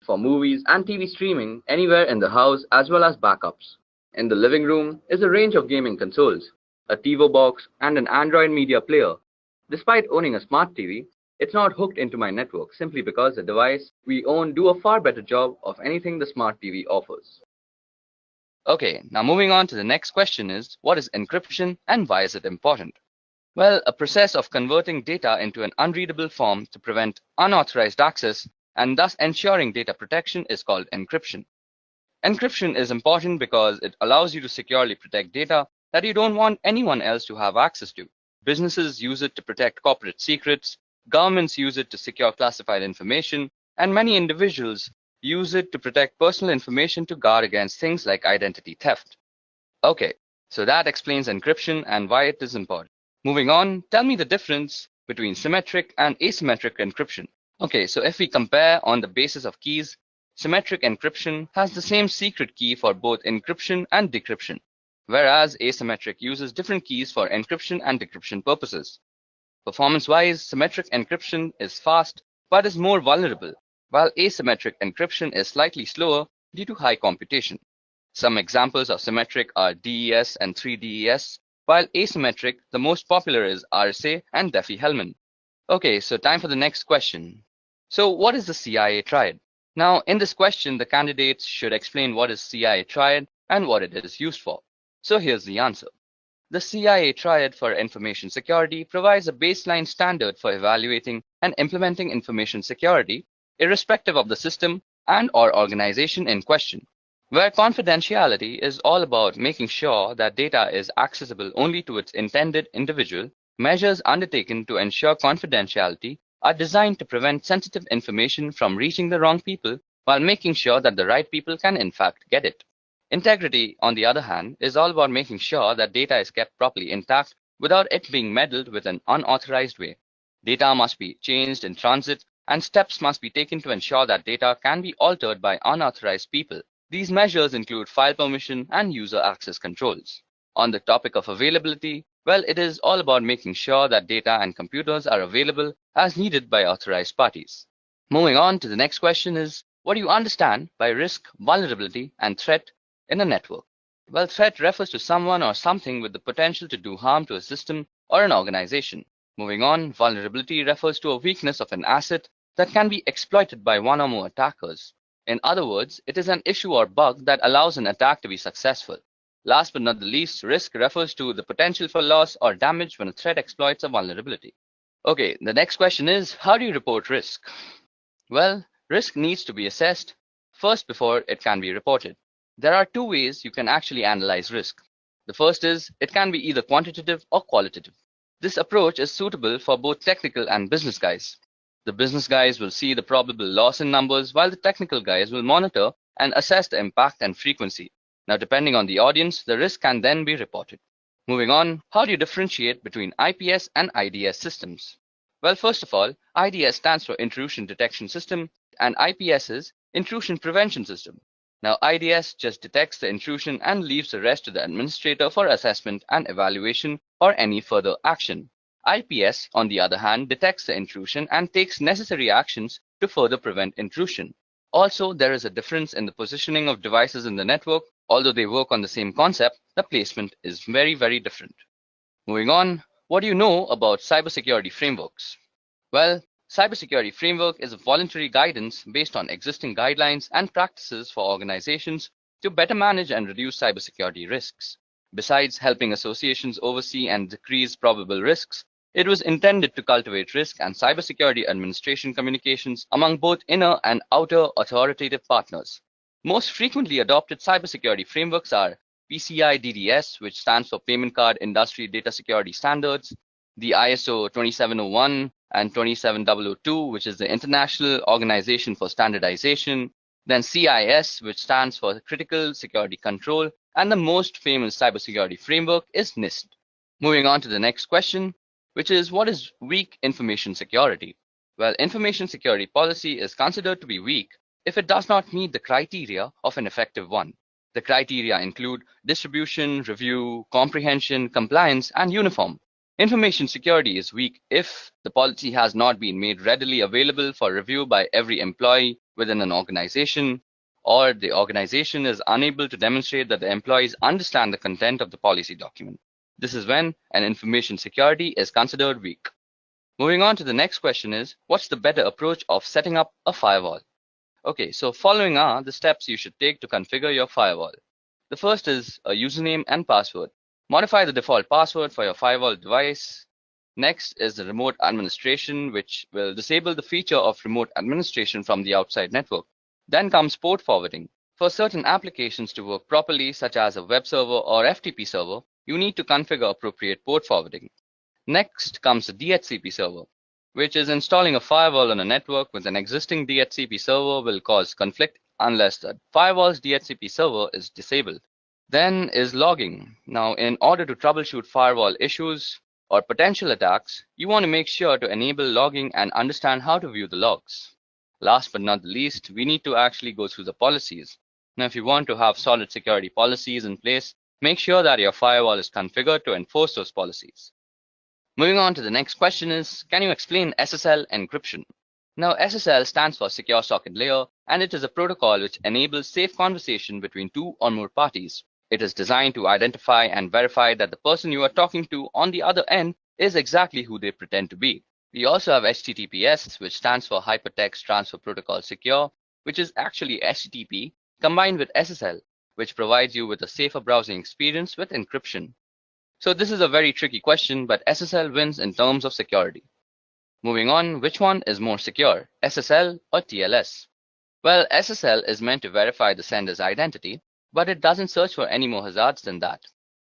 for movies and TV streaming anywhere in the house as well as backups. In the living room is a range of gaming consoles, a TiVo box, and an Android media player. Despite owning a smart TV, it's not hooked into my network simply because the device we own do a far better job of anything the smart TV offers. Okay, now moving on to the next question is, what is encryption and why is it important? Well, a process of converting data into an unreadable form to prevent unauthorized access and thus ensuring data protection is called encryption. Encryption is important because it allows you to securely protect data that you don't want anyone else to have access to. Businesses use it to protect corporate secrets, governments use it to secure classified information, and many individuals use it to protect personal information to guard against things like identity theft. Okay, so that explains encryption and why it is important. Moving on, tell me the difference between symmetric and asymmetric encryption. Okay, so if we compare on the basis of keys, Symmetric encryption has the same secret key for both encryption and decryption, whereas asymmetric uses different keys for encryption and decryption purposes. Performance-wise, symmetric encryption is fast but is more vulnerable, while asymmetric encryption is slightly slower due to high computation. Some examples of symmetric are DES and 3DES, while asymmetric, the most popular is RSA and Diffie-Hellman. Okay, so time for the next question. So what is the CIA triad? Now, in this question, the candidates should explain what is CIA triad and what it is used for. So here's the answer. The CIA triad for information security provides a baseline standard for evaluating and implementing information security, irrespective of the system and/or organization in question, where confidentiality is all about making sure that data is accessible only to its intended individual. Measures undertaken to ensure confidentiality are designed to prevent sensitive information from reaching the wrong people while making sure that the right people can in fact get it. Integrity, on the other hand, is all about making sure that data is kept properly intact without it being meddled with in an unauthorized way. Data must be changed in transit, and steps must be taken to ensure that data can be altered by unauthorized people. These measures include file permission and user access controls. On the topic of availability, well, it is all about making sure that data and computers are available as needed by authorized parties. Moving on to the next question is, what do you understand by risk, vulnerability, and threat in a network? Well, threat refers to someone or something with the potential to do harm to a system or an organization. Moving on, vulnerability refers to a weakness of an asset that can be exploited by one or more attackers. In other words, it is an issue or bug that allows an attack to be successful. Last but not the least, risk refers to the potential for loss or damage when a threat exploits a vulnerability. Okay, the next question is, how do you report risk? Well, risk needs to be assessed first before it can be reported. There are two ways you can actually analyze risk. The first is, it can be either quantitative or qualitative. This approach is suitable for both technical and business guys. The business guys will see the probable loss in numbers, while the technical guys will monitor and assess the impact and frequency. Now, depending on the audience, the risk can then be reported. Moving on, how do you differentiate between IPS and IDS systems? Well, first of all, IDS stands for Intrusion Detection System, and IPS is Intrusion Prevention System. Now, IDS just detects the intrusion and leaves the rest to the administrator for assessment and evaluation or any further action. IPS, on the other hand, detects the intrusion and takes necessary actions to further prevent intrusion. Also, there is a difference in the positioning of devices in the network. Although they work on the same concept, the placement is very, very different. Moving on, what do you know about cybersecurity frameworks? Well, cybersecurity framework is a voluntary guidance based on existing guidelines and practices for organizations to better manage and reduce cybersecurity risks. Besides helping associations oversee and decrease probable risks, it was intended to cultivate risk and cybersecurity administration communications among both inner and outer authoritative partners. Most frequently adopted cybersecurity frameworks are PCI DDS, which stands for Payment Card Industry Data Security Standards, the ISO 27001 and 27002, which is the International Organization for Standardization, then CIS, which stands for Critical Security Control, and the most famous cybersecurity framework is NIST. Moving on to the next question, which is, what is weak information security? Well, information security policy is considered to be weak if it does not meet the criteria of an effective one. The criteria include distribution, review, comprehension, compliance, and uniform. Information security is weak if the policy has not been made readily available for review by every employee within an organization, or the organization is unable to demonstrate that the employees understand the content of the policy document. This is when an information security is considered weak. Moving on to the next question is, what's the better approach of setting up a firewall? Okay, so following are the steps you should take to configure your firewall. The first is a username and password. Modify the default password for your firewall device. Next is the remote administration, which will disable the feature of remote administration from the outside network. Then comes port forwarding. For certain applications to work properly, such as a web server or FTP server, you need to configure appropriate port forwarding. Next comes the DHCP server, which is installing a firewall on a network with an existing DHCP server will cause conflict unless the firewall's DHCP server is disabled. Then is logging. Now, in order to troubleshoot firewall issues or potential attacks, you want to make sure to enable logging and understand how to view the logs. Last but not the least, we need to actually go through the policies. Now, if you want to have solid security policies in place, make sure that your firewall is configured to enforce those policies. Moving on to the next question is, can you explain SSL encryption? Now, SSL stands for Secure Socket Layer, and it is a protocol which enables safe conversation between two or more parties. It is designed to identify and verify that the person you are talking to on the other end is exactly who they pretend to be. We also have HTTPS, which stands for Hypertext Transfer Protocol Secure, which is actually HTTP combined with SSL, which provides you with a safer browsing experience with encryption. So this is a very tricky question, but SSL wins in terms of security. Moving on, which one is more secure, SSL or TLS? Well, SSL is meant to verify the sender's identity, but it doesn't search for any more hazards than that.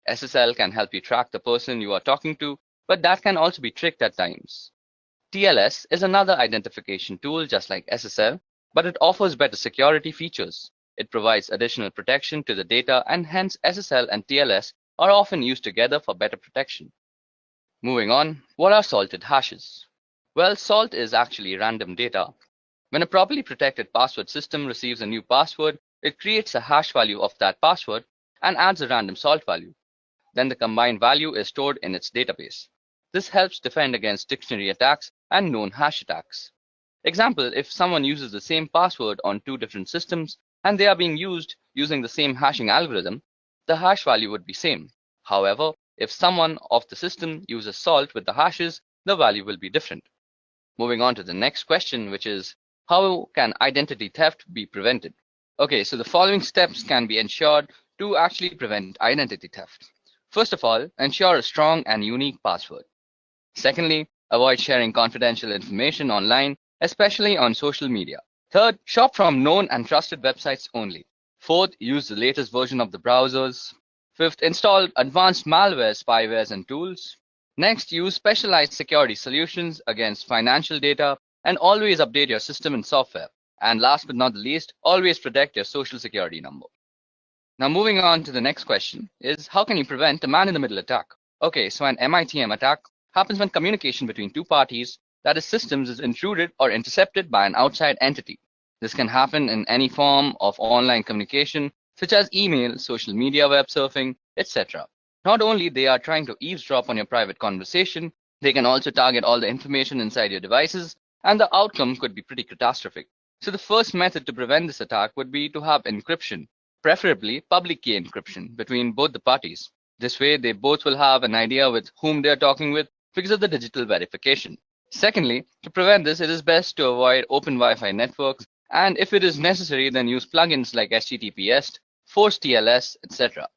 SSL can help you track the person you are talking to, but that can also be tricked at times. TLS is another identification tool just like SSL, but it offers better security features. It provides additional protection to the data, and hence SSL and TLS are often used together for better protection. Moving on, what are salted hashes? Well, salt is actually random data. When a properly protected password system receives a new password, it creates a hash value of that password and adds a random salt value. Then the combined value is stored in its database. This helps defend against dictionary attacks and known hash attacks. Example, if someone uses the same password on two different systems and they are being used using the same hashing algorithm, the hash value would be same. However, if someone of the system uses salt with the hashes, the value will be different. Moving on to the next question, which is, how can identity theft be prevented? Okay, so the following steps can be ensured to actually prevent identity theft. First of all, ensure a strong and unique password. Secondly, avoid sharing confidential information online, especially on social media. Third, shop from known and trusted websites only. Fourth, use the latest version of the browsers. Fifth, install advanced malware, spywares, and tools. Next, use specialized security solutions against financial data, and always update your system and software. And last but not the least, always protect your social security number. Now moving on to the next question is, how can you prevent a man-in-the-middle attack? Okay, so an MITM attack happens when communication between two parties, that is systems, is intruded or intercepted by an outside entity. This can happen in any form of online communication, such as email, social media, web surfing, etc. Not only they are trying to eavesdrop on your private conversation, they can also target all the information inside your devices, and the outcome could be pretty catastrophic. So the first method to prevent this attack would be to have encryption, preferably public key encryption between both the parties. This way, they both will have an idea with whom they are talking with because of the digital verification. Secondly, to prevent this, it is best to avoid open Wi-Fi networks, and if it is necessary, then use plugins like HTTPS, Force TLS, etc.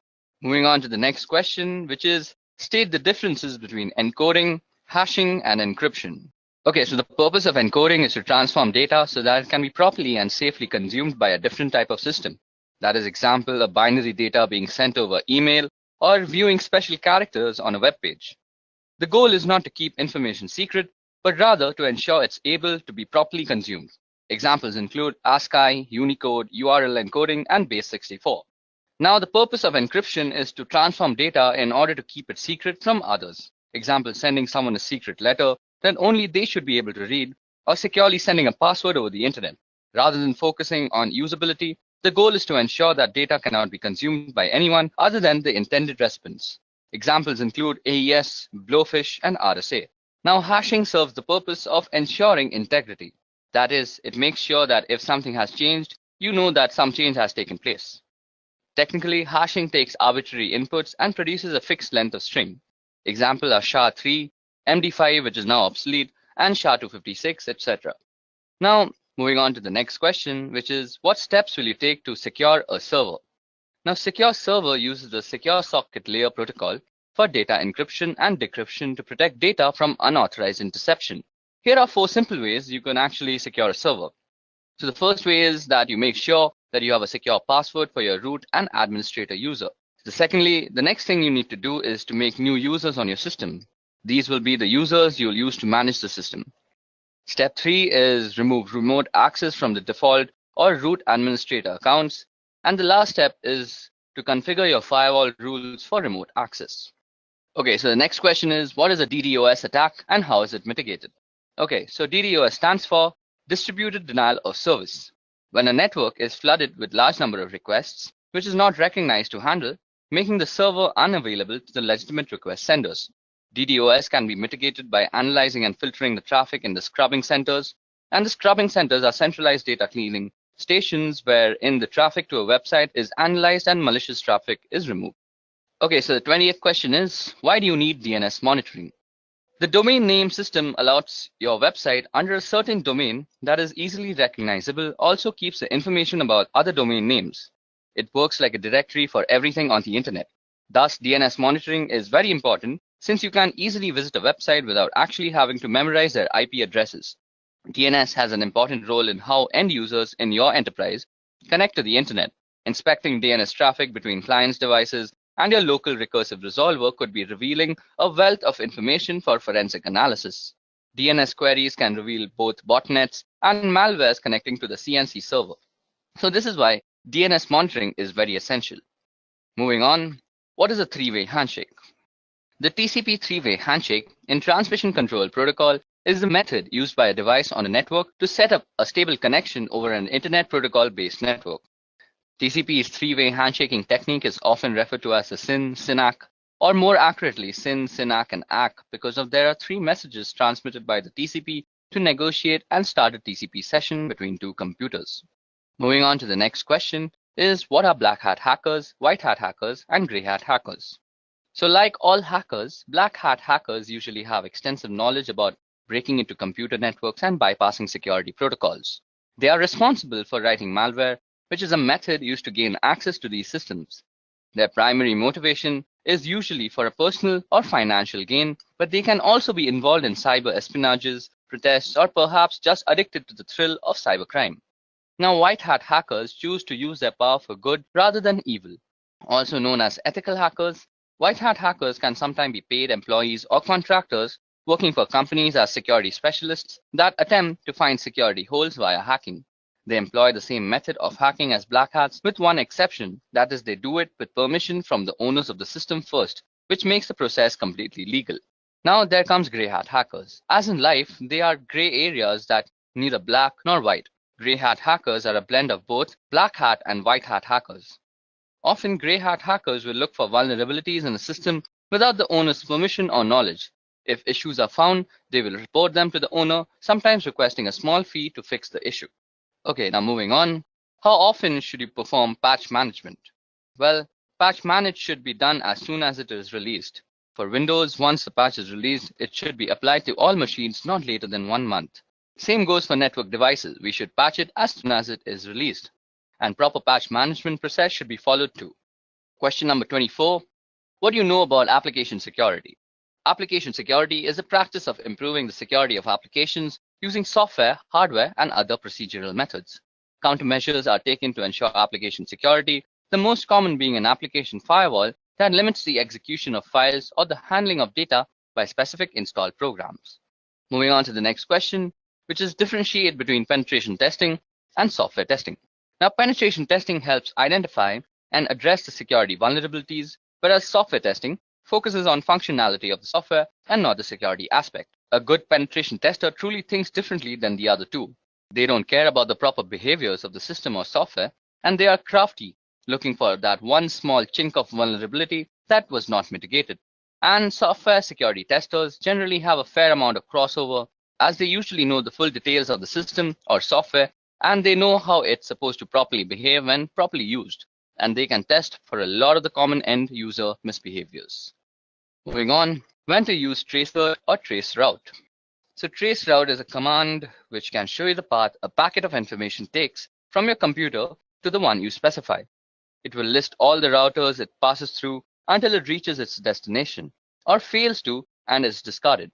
Moving on to the next question, which is, state the differences between encoding, hashing, and encryption. Okay, so the purpose of encoding is to transform data so that it can be properly and safely consumed by a different type of system. That is, example, a binary data being sent over email or viewing special characters on a web page. The goal is not to keep information secret, but rather to ensure it's able to be properly consumed. Examples include ASCII, Unicode, URL encoding, and Base64. Now, the purpose of encryption is to transform data in order to keep it secret from others. Example, sending someone a secret letter that only they should be able to read, or securely sending a password over the internet. Rather than focusing on usability, the goal is to ensure that data cannot be consumed by anyone other than the intended recipients. Examples include AES, Blowfish, and RSA. Now, hashing serves the purpose of ensuring integrity. That is, it makes sure that if something has changed, you know that some change has taken place. Technically, hashing takes arbitrary inputs and produces a fixed length of string. Example are SHA-3, MD5, which is now obsolete, and SHA-256, etc. Now, moving on to the next question, which is, what steps will you take to secure a server? Now, Secure Server uses the Secure Socket Layer protocol for data encryption and decryption to protect data from unauthorized interception. Here are 4 simple ways you can actually secure a server. So the first way is that you make sure that you have a secure password for your root and administrator user. The next thing you need to do is to make new users on your system. These will be the users you'll use to manage the system. Step 3 is remove remote access from the default or root administrator accounts. And the last step is to configure your firewall rules for remote access. Okay, so the next question is, what is a DDoS attack and how is it mitigated? Okay, so DDoS stands for Distributed denial of service. When a network is flooded with large number of requests, which is not recognized to handle, making the server unavailable to the legitimate request senders. DDoS can be mitigated by analyzing and filtering the traffic in the scrubbing centers, and the scrubbing centers are centralized data cleaning stations wherein the traffic to a website is analyzed and malicious traffic is removed. Okay, so the 20th question is, why do you need DNS monitoring? The domain name system allows your website under a certain domain that is easily recognizable also keeps the information about other domain names. It works like a directory for everything on the internet. Thus, DNS monitoring is very important since you can easily visit a website without actually having to memorize their IP addresses. DNS has an important role in how end users in your enterprise connect to the internet. Inspecting DNS traffic between clients' devices and your local recursive resolver could be revealing a wealth of information for forensic analysis. DNS queries can reveal both botnets and malwares connecting to the CNC server. So this is why DNS monitoring is very essential. Moving on, what is a three-way handshake? The TCP three-way handshake in transmission control protocol is a method used by a device on a network to set up a stable connection over an internet protocol-based network. TCP's three-way handshaking technique is often referred to as the SYN-SYNAC, or more accurately SYN, SYNAC, and ACK because there are three messages transmitted by the TCP to negotiate and start a TCP session between two computers. Moving on to the next question is, what are black hat hackers, white hat hackers, and gray hat hackers? So like all hackers, black hat hackers usually have extensive knowledge about breaking into computer networks and bypassing security protocols. They are responsible for writing malware, which is a method used to gain access to these systems. Their primary motivation is usually for a personal or financial gain, but they can also be involved in cyber espionages, protests, or perhaps just addicted to the thrill of cybercrime. Now, white hat hackers choose to use their power for good rather than evil. Also known as ethical hackers, white hat hackers can sometimes be paid employees or contractors working for companies as security specialists that attempt to find security holes via hacking. They employ the same method of hacking as black hats with one exception, that is they do it with permission from the owners of the system first, which makes the process completely legal. Now there comes grey hat hackers. As in life, they are grey areas that neither black nor white. Grey hat hackers are a blend of both black hat and white hat hackers. Often grey hat hackers will look for vulnerabilities in a system without the owner's permission or knowledge. If issues are found, they will report them to the owner, sometimes requesting a small fee to fix the issue. Okay, now moving on. How often should you perform patch management? Well, patch manage should be done as soon as it is released. For Windows, once the patch is released, it should be applied to all machines not later than 1 month. Same goes for network devices. We should patch it as soon as it is released. And proper patch management process should be followed too. Question number 24. What do you know about application security? Application security is the practice of improving the security of applications using software, hardware, and other procedural methods. Countermeasures are taken to ensure application security, the most common being an application firewall that limits the execution of files or the handling of data by specific installed programs. Moving on to the next question, which is differentiate between penetration testing and software testing. Now, penetration testing helps identify and address the security vulnerabilities, whereas software testing focuses on functionality of the software and not the security aspect. A good penetration tester truly thinks differently than the other two. They don't care about the proper behaviors of the system or software, and they are crafty, looking for that one small chink of vulnerability that was not mitigated. And software security testers generally have a fair amount of crossover, as they usually know the full details of the system or software, and they know how it's supposed to properly behave when properly used, and they can test for a lot of the common end user misbehaviors. Moving on, when to use traceroute or traceroute. So traceroute is a command which can show you the path a packet of information takes from your computer to the one you specify. It will list all the routers it passes through until it reaches its destination, or fails to and is discarded.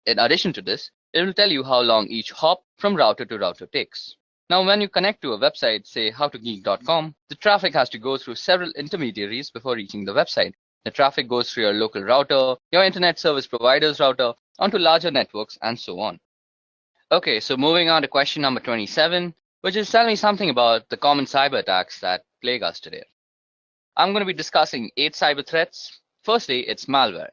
In addition to this, it will tell you how long each hop from router to router takes. Now, when you connect to a website, say howtogeek.com, the traffic has to go through several intermediaries before reaching the website. The traffic goes through your local router, your internet service provider's router, onto larger networks, and so on. Okay, so moving on to question number 27, which is tell me something about the common cyber attacks that plague us today. I'm going to be discussing 8 cyber threats. Firstly, it's malware.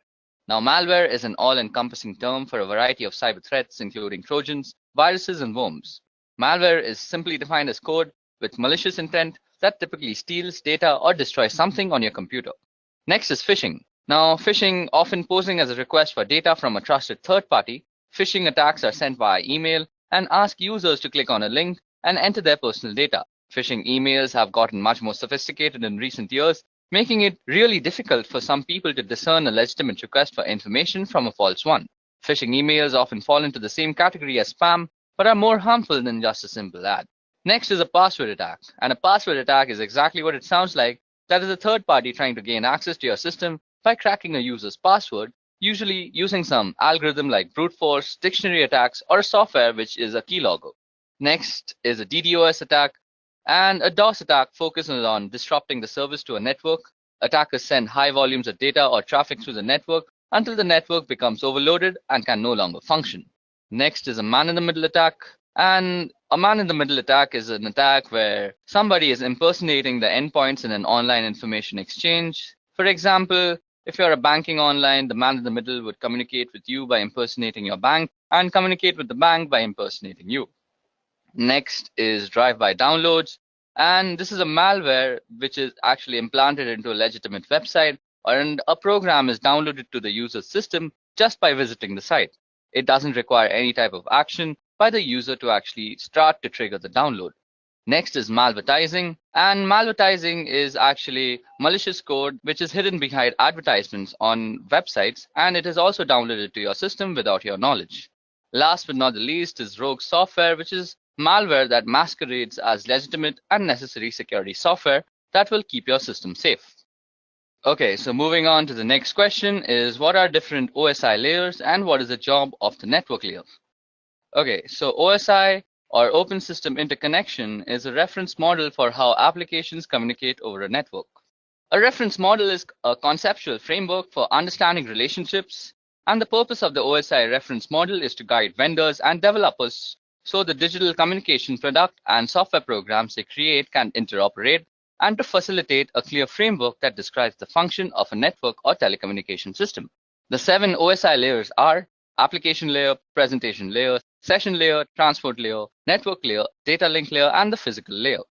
Now, malware is an all-encompassing term for a variety of cyber threats, including Trojans, viruses, and worms. Malware is simply defined as code with malicious intent that typically steals data or destroys something on your computer. Next is phishing. Now, phishing, often posing as a request for data from a trusted third party, phishing attacks are sent via email and ask users to click on a link and enter their personal data. Phishing emails have gotten much more sophisticated in recent years, making it really difficult for some people to discern a legitimate request for information from a false one. Phishing emails often fall into the same category as spam, but are more harmful than just a simple ad. Next is a password attack, and a password attack is exactly what it sounds like. That is a third party trying to gain access to your system by cracking a user's password, usually using some algorithm like brute force, dictionary attacks, or software which is a keylogger. Next is a DDoS attack, and a DOS attack focuses on disrupting the service to a network. Attackers send high volumes of data or traffic through the network until the network becomes overloaded and can no longer function. Next is a man-in-the-middle attack, and a man-in-the-middle attack is an attack where somebody is impersonating the endpoints in an online information exchange. For example, if you're a banking online, the man in the middle would communicate with you by impersonating your bank and communicate with the bank by impersonating you. Next is drive-by downloads, and this is a malware which is actually implanted into a legitimate website, and a program is downloaded to the user's system just by visiting the site. It doesn't require any type of action by the user to actually start to trigger the download. Next is malvertising, and malvertising is actually malicious code which is hidden behind advertisements on websites, and it is also downloaded to your system without your knowledge. Last but not the least is rogue software, which is malware that masquerades as legitimate and necessary security software that will keep your system safe. Okay, so moving on to the next question is, what are different OSI layers and what is the job of the network layer? Okay, so OSI or Open System Interconnection is a reference model for how applications communicate over a network. A reference model is a conceptual framework for understanding relationships, and the purpose of the OSI reference model is to guide vendors and developers so the digital communication product and software programs they create can interoperate, and to facilitate a clear framework that describes the function of a network or telecommunication system. The 7 OSI layers are application layer, presentation layer, session layer, transport layer, network layer, data link layer, and the physical layer.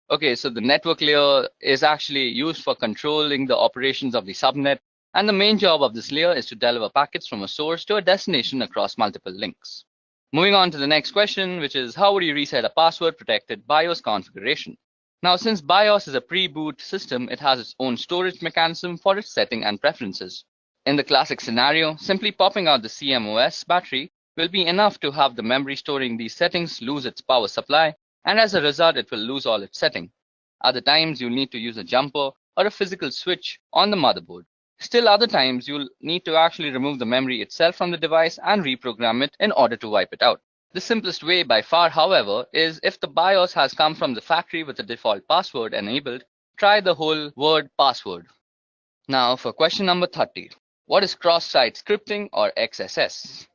Okay, so the network layer is actually used for controlling the operations of the subnet, and the main job of this layer is to deliver packets from a source to a destination across multiple links. Moving on to the next question, which is, how would you reset a password-protected BIOS configuration? Now, since BIOS is a pre-boot system, it has its own storage mechanism for its setting and preferences. In the classic scenario, simply popping out the CMOS battery will be enough to have the memory storing these settings lose its power supply, and as a result, it will lose all its setting. Other times, you'll need to use a jumper or a physical switch on the motherboard. Still other times, you'll need to actually remove the memory itself from the device and reprogram it in order to wipe it out. The simplest way by far, however, is if the BIOS has come from the factory with the default password enabled, try the whole word password. Now for question number 30. What is cross-site scripting or XSS?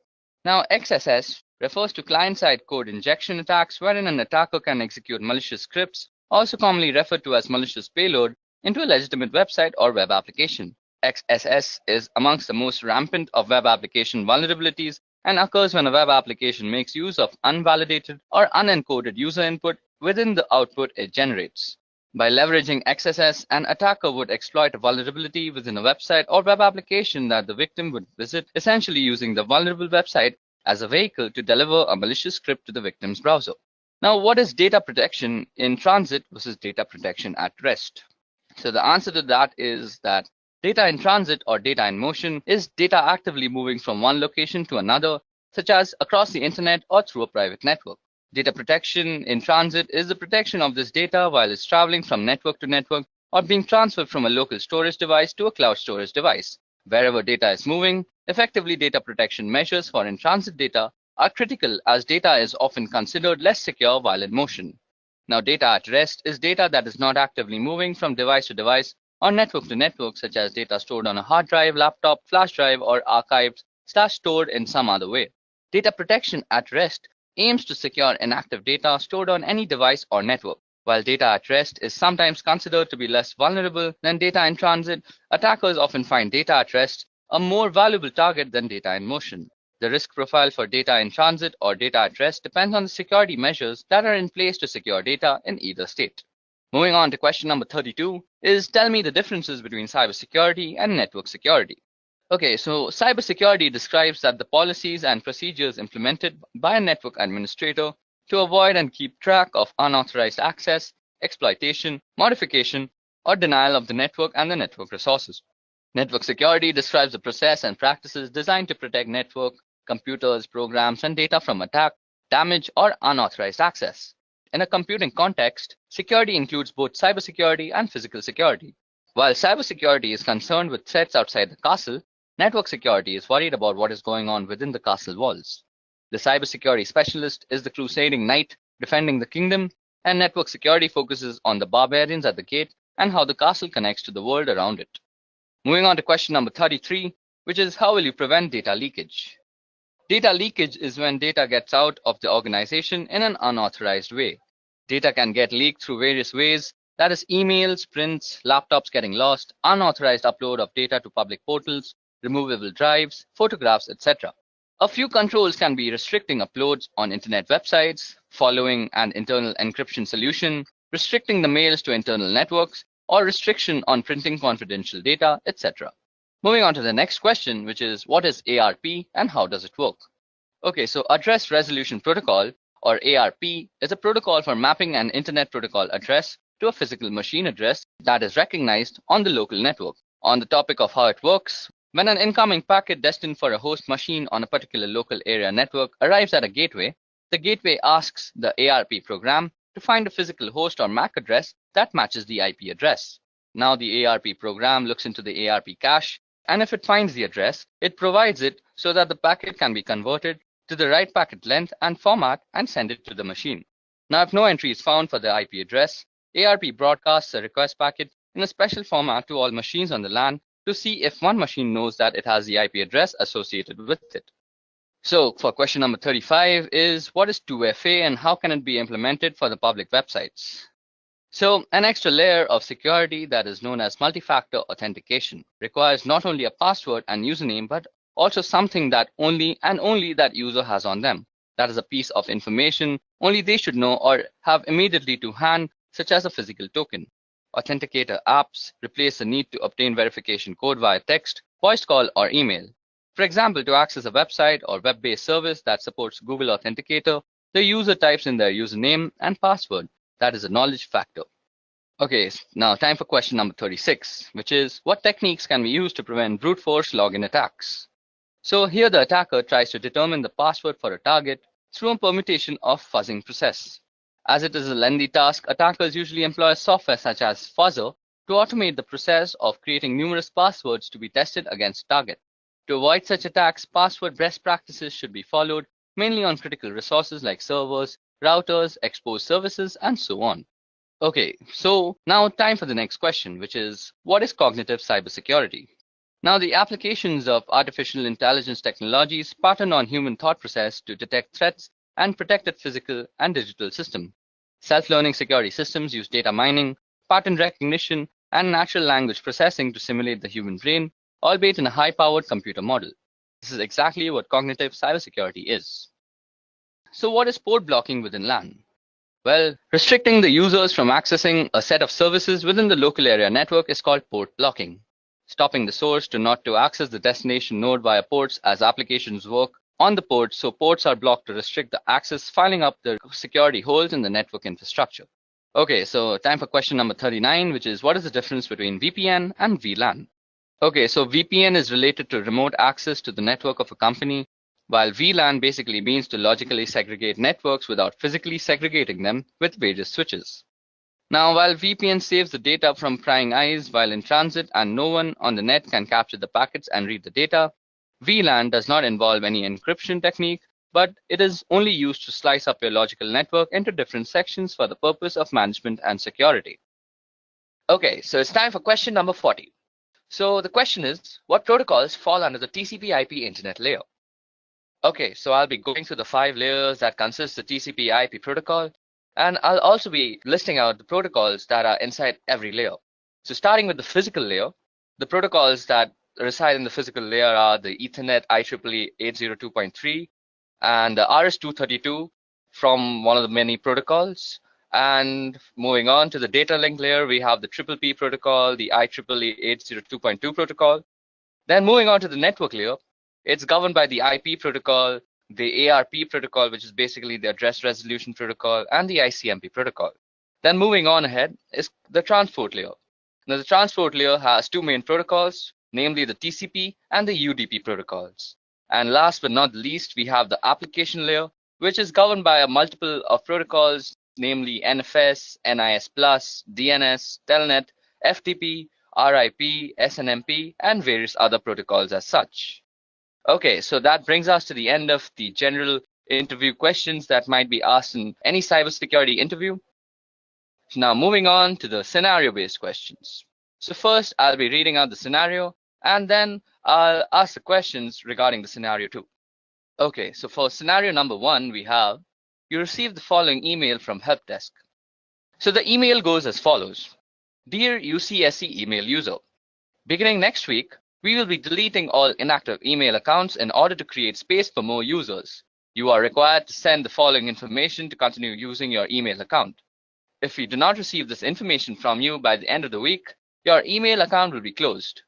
Now XSS refers to client-side code injection attacks wherein an attacker can execute malicious scripts, also commonly referred to as malicious payload, into a legitimate website or web application. XSS is amongst the most rampant of web application vulnerabilities and occurs when a web application makes use of unvalidated or unencoded user input within the output it generates. By leveraging XSS, an attacker would exploit a vulnerability within a website or web application that the victim would visit, essentially using the vulnerable website as a vehicle to deliver a malicious script to the victim's browser. Now, what is data protection in transit versus data protection at rest? So the answer to that is that data in transit or data in motion is data actively moving from one location to another, such as across the internet or through a private network. Data protection in transit is the protection of this data while it's traveling from network to network or being transferred from a local storage device to a cloud storage device. Wherever data is moving, effectively data protection measures for in-transit data are critical as data is often considered less secure while in motion. Now, data at rest is data that is not actively moving from device to device or network to network, such as data stored on a hard drive, laptop, flash drive, or archived/stored in some other way. Data protection at rest aims to secure inactive data stored on any device or network. While data at rest is sometimes considered to be less vulnerable than data in transit, attackers often find data at rest a more valuable target than data in motion. The risk profile for data in transit or data at rest depends on the security measures that are in place to secure data in either state. Moving on to question number 32 is tell me the differences between cybersecurity and network security. Okay, so cybersecurity describes that the policies and procedures implemented by a network administrator to avoid and keep track of unauthorized access, exploitation, modification, or denial of the network and the network resources. Network security describes the process and practices designed to protect network, computers, programs, and data from attack, damage, or unauthorized access. In a computing context, security includes both cybersecurity and physical security. While cybersecurity is concerned with threats outside the castle, network security is worried about what is going on within the castle walls. The cybersecurity specialist is the crusading knight defending the kingdom, and network security focuses on the barbarians at the gate and how the castle connects to the world around it. Moving on to question number 33, which is how will you prevent data leakage? Data leakage is when data gets out of the organization in an unauthorized way. Data can get leaked through various ways, that is emails, prints, laptops getting lost, unauthorized upload of data to public portals, removable drives, photographs, etc. A few controls can be restricting uploads on internet websites, following an internal encryption solution, restricting the mails to internal networks, or restriction on printing confidential data, etc. Moving on to the next question, which is what is ARP and how does it work? Okay, so Address Resolution Protocol, or ARP, is a protocol for mapping an internet protocol address to a physical machine address that is recognized on the local network. On the topic of how it works, when an incoming packet destined for a host machine on a particular local area network arrives at a gateway, the gateway asks the ARP program to find a physical host or MAC address that matches the IP address. Now the ARP program looks into the ARP cache, and if it finds the address, it provides it so that the packet can be converted to the right packet length and format and send it to the machine. Now if no entry is found for the IP address, ARP broadcasts a request packet in a special format to all machines on the LAN to see if one machine knows that it has the IP address associated with it. So for question number 35 is what is 2FA and how can it be implemented for the public websites? So an extra layer of security that is known as multi-factor authentication requires not only a password and username, but also something that only that user has on them. That is a piece of information only they should know or have immediately to hand, such as a physical token. Authenticator apps replace the need to obtain verification code via text, voice call, or email. For example, to access a website or web-based service that supports Google Authenticator, the user types in their username and password. That is a knowledge factor. Okay, now time for question number 36, which is what techniques can we use to prevent brute force login attacks? So here the attacker tries to determine the password for a target through a permutation of fuzzing process. As it is a lengthy task, attackers usually employ software such as Fuzzer to automate the process of creating numerous passwords to be tested against target. To avoid such attacks, password best practices should be followed mainly on critical resources like servers, routers, exposed services, and so on. Okay, so now time for the next question, which is what is cognitive cybersecurity? Now the applications of artificial intelligence technologies pattern on human thought process to detect threats and protect its physical and digital system. Self-learning security systems use data mining, pattern recognition, and natural language processing to simulate the human brain, albeit in a high-powered computer model. This is exactly what cognitive cybersecurity is. So what is port blocking within LAN? Well, restricting the users from accessing a set of services within the local area network is called port blocking. Stopping the source to access the destination node via ports as applications work on the port, so ports are blocked to restrict the access, filling up the security holes in the network infrastructure. Okay, so time for question number 39, which is what is the difference between VPN and VLAN? Okay, so VPN is related to remote access to the network of a company, while VLAN basically means to logically segregate networks without physically segregating them with various switches. Now, while VPN saves the data from prying eyes while in transit and no one on the net can capture the packets and read the data, VLAN does not involve any encryption technique, but it is only used to slice up your logical network into different sections for the purpose of management and security. Okay, so it's time for question number 40. So the question is, what protocols fall under the TCP/IP internet layer? Okay, so I'll be going through the 5 layers that consist the TCP/IP protocol, and I'll also be listing out the protocols that are inside every layer. So starting with the physical layer, the protocols that reside in the physical layer are the Ethernet IEEE 802.3 and the RS-232 from one of the many protocols. And moving on to the data link layer, we have the PPP protocol, the IEEE 802.2 protocol. Then moving on to the network layer, it's governed by the IP protocol, the ARP protocol, which is basically the address resolution protocol, and the ICMP protocol. Then moving on ahead is the transport layer. Now the transport layer has two main protocols, namely the TCP and the UDP protocols. And last but not least, we have the application layer, which is governed by a multiple of protocols, namely NFS, NIS+, DNS, Telnet, FTP, RIP, SNMP, and various other protocols as such. Okay, so that brings us to the end of the general interview questions that might be asked in any cybersecurity interview. Now moving on to the scenario-based questions. So first, I'll be reading out the scenario, and then I'll ask the questions regarding the scenario too. Okay, so for scenario number 1, we have, you receive the following email from help desk. So the email goes as follows. Dear UCSC email user, beginning next week, we will be deleting all inactive email accounts in order to create space for more users. You are required to send the following information to continue using your email account. If we do not receive this information from you by the end of the week, your email account will be closed.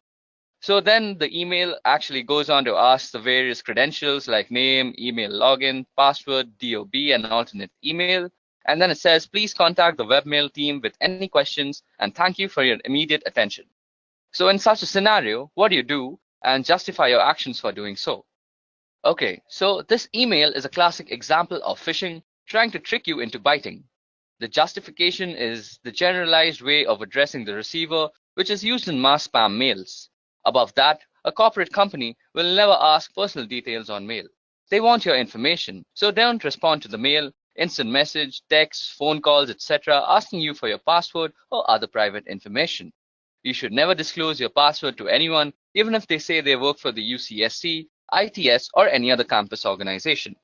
So then the email actually goes on to ask the various credentials like name, email login, password, DOB, and alternate email. And then it says, please contact the webmail team with any questions and thank you for your immediate attention. So in such a scenario, what do you do and justify your actions for doing so? Okay, so this email is a classic example of phishing trying to trick you into biting. The justification is the generalized way of addressing the receiver, which is used in mass spam mails. Above that, a corporate company will never ask personal details on mail. They want your information, so don't respond to the mail, instant message, text, phone calls, etc. asking you for your password or other private information. You should never disclose your password to anyone, even if they say they work for the UCSC, ITS, or any other campus organization.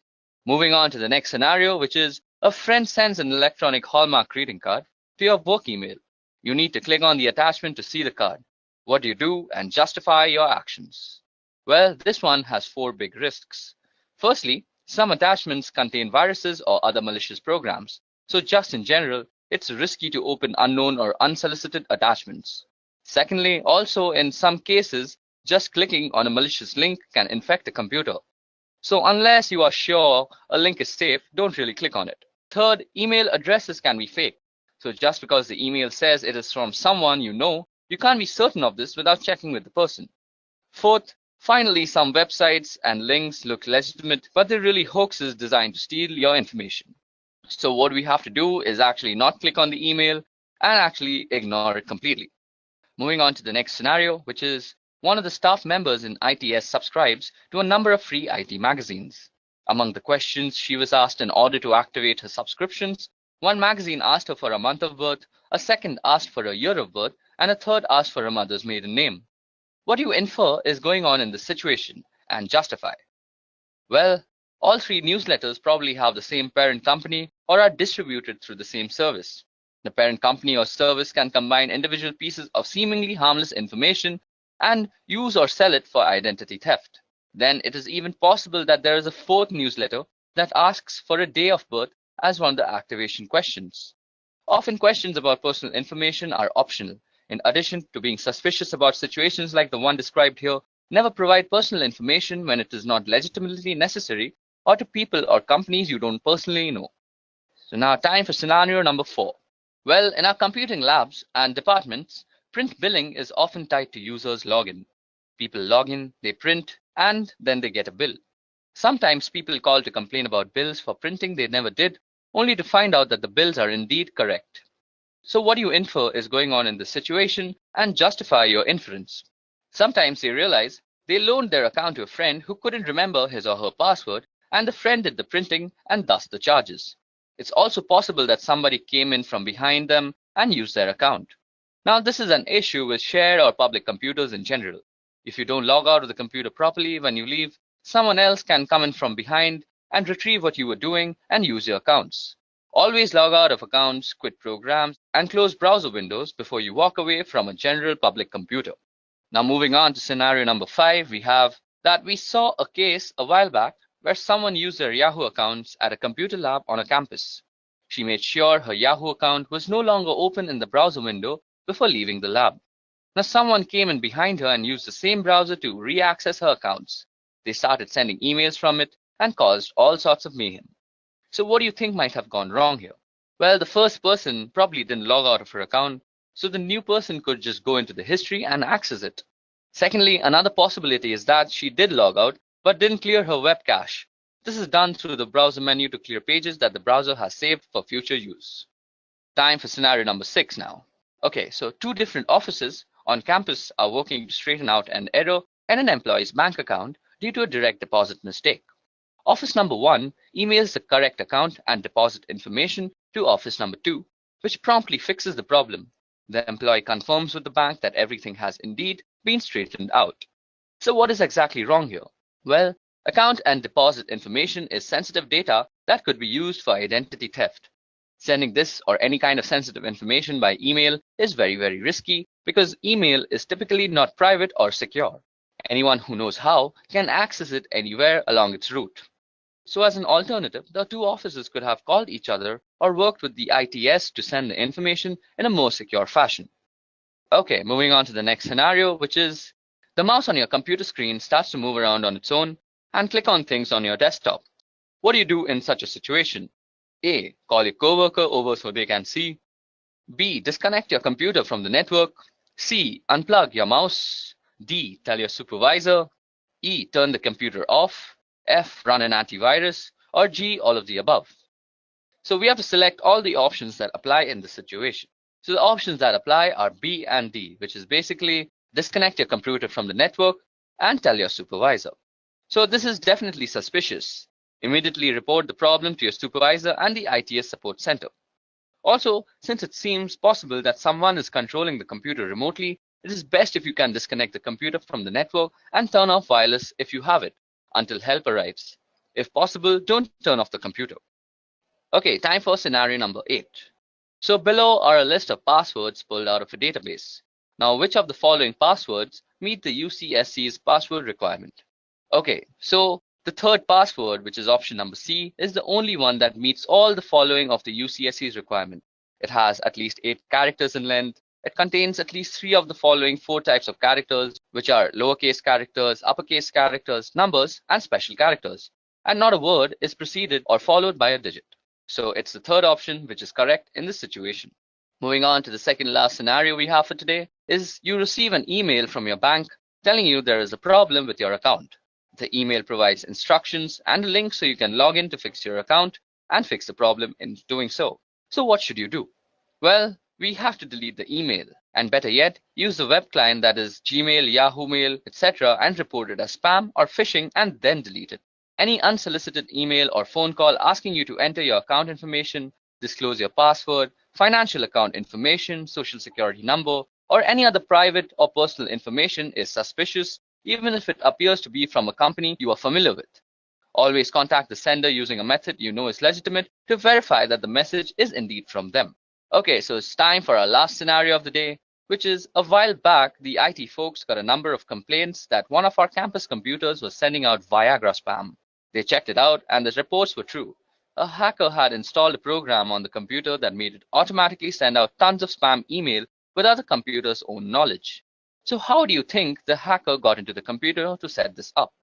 Moving on to the next scenario, which is a friend sends an electronic Hallmark greeting card to your work email. You need to click on the attachment to see the card. What do you do and justify your actions? Well, this one has 4 big risks. Firstly, some attachments contain viruses or other malicious programs. So just in general, it's risky to open unknown or unsolicited attachments. Secondly, also in some cases, just clicking on a malicious link can infect the computer. So unless you are sure a link is safe, don't really click on it. Third, email addresses can be fake. So just because the email says it is from someone you know, you can't be certain of this without checking with the person. Fourth, finally, some websites and links look legitimate, but they're really hoaxes designed to steal your information. So what we have to do is actually not click on the email and actually ignore it completely. Moving on to the next scenario, which is one of the staff members in ITS subscribes to a number of free IT magazines. Among the questions she was asked in order to activate her subscriptions, one magazine asked her for a month of birth, a second asked for a year of birth, and a third asked for her mother's maiden name. What do you infer is going on in this situation and justify? Well, all 3 newsletters probably have the same parent company or are distributed through the same service. The parent company or service can combine individual pieces of seemingly harmless information and use or sell it for identity theft. Then it is even possible that there is a 4th newsletter that asks for a day of birth as one of the activation questions. Often questions about personal information are optional. In addition to being suspicious about situations like the one described here, never provide personal information when it is not legitimately necessary or to people or companies you don't personally know. So now time for scenario number 4. Well, in our computing labs and departments, print billing is often tied to users' login. People log in, they print, and then they get a bill. Sometimes people call to complain about bills for printing they never did, only to find out that the bills are indeed correct. So what you infer is going on in this situation and justify your inference. Sometimes they realize they loaned their account to a friend who couldn't remember his or her password, and the friend did the printing and thus the charges. It's also possible that somebody came in from behind them and used their account. Now this is an issue with shared or public computers in general. If you don't log out of the computer properly when you leave, someone else can come in from behind and retrieve what you were doing and use your accounts. Always log out of accounts, quit programs, and close browser windows before you walk away from a general public computer. Now moving on to scenario number 5, we have that we saw a case a while back where someone used their Yahoo accounts at a computer lab on a campus. She made sure her Yahoo account was no longer open in the browser window before leaving the lab. Now someone came in behind her and used the same browser to re-access her accounts. They started sending emails from it and caused all sorts of mayhem. So what do you think might have gone wrong here? Well, the first person probably didn't log out of her account, so the new person could just go into the history and access it. Secondly, another possibility is that she did log out but didn't clear her web cache. This is done through the browser menu to clear pages that the browser has saved for future use. Time for scenario number 6 now. Okay, so two different offices on campus are working to straighten out an error in an employee's bank account due to a direct deposit mistake. Office number 1 emails the correct account and deposit information to office number 2, which promptly fixes the problem. The employee confirms with the bank that everything has indeed been straightened out. So what is exactly wrong here? Well, account and deposit information is sensitive data that could be used for identity theft. Sending this or any kind of sensitive information by email is very, very risky because email is typically not private or secure. Anyone who knows how can access it anywhere along its route. So as an alternative, the two offices could have called each other or worked with the ITS to send the information in a more secure fashion. Okay, moving on to the next scenario, which is the mouse on your computer screen starts to move around on its own and click on things on your desktop. What do you do in such a situation? A. Call your coworker over so they can see. B. Disconnect your computer from the network. C. Unplug your mouse. D. Tell your supervisor. E. Turn the computer off. F. Run an antivirus. Or G. All of the above. So we have to select all the options that apply in this situation. So the options that apply are B and D, which is basically disconnect your computer from the network and tell your supervisor. So this is definitely suspicious. Immediately report the problem to your supervisor and the ITS support center. Also, since it seems possible that someone is controlling the computer remotely, it is best if you can disconnect the computer from the network and turn off wireless if you have it until help arrives. If possible, don't turn off the computer. Okay, time for scenario number 8. So below are a list of passwords pulled out of a database. Now, which of the following passwords meet the UCSC's password requirement? Okay, so the third password, which is option number C, is the only one that meets all the following of the UCSC's requirement. It has at least 8 characters in length. It contains at least 3 of the following 4 types of characters, which are lowercase characters, uppercase characters, numbers, and special characters. And not a word is preceded or followed by a digit. So it's the third option which is correct in this situation. Moving on to the second last scenario we have for today is you receive an email from your bank telling you there is a problem with your account. The email provides instructions and a link so you can log in to fix your account and fix the problem in doing so. So what should you do? Well, we have to delete the email, and better yet, use the web client that is Gmail, Yahoo Mail, etc. and report it as spam or phishing and then delete it. Any unsolicited email or phone call asking you to enter your account information, disclose your password, financial account information, social security number, or any other private or personal information is suspicious, even if it appears to be from a company you are familiar with. Always contact the sender using a method you know is legitimate to verify that the message is indeed from them. Okay, so it's time for our last scenario of the day, which is a while back, the IT folks got a number of complaints that one of our campus computers was sending out Viagra spam. They checked it out and the reports were true. A hacker had installed a program on the computer that made it automatically send out tons of spam email without the computer's own knowledge. So how do you think the hacker got into the computer to set this up?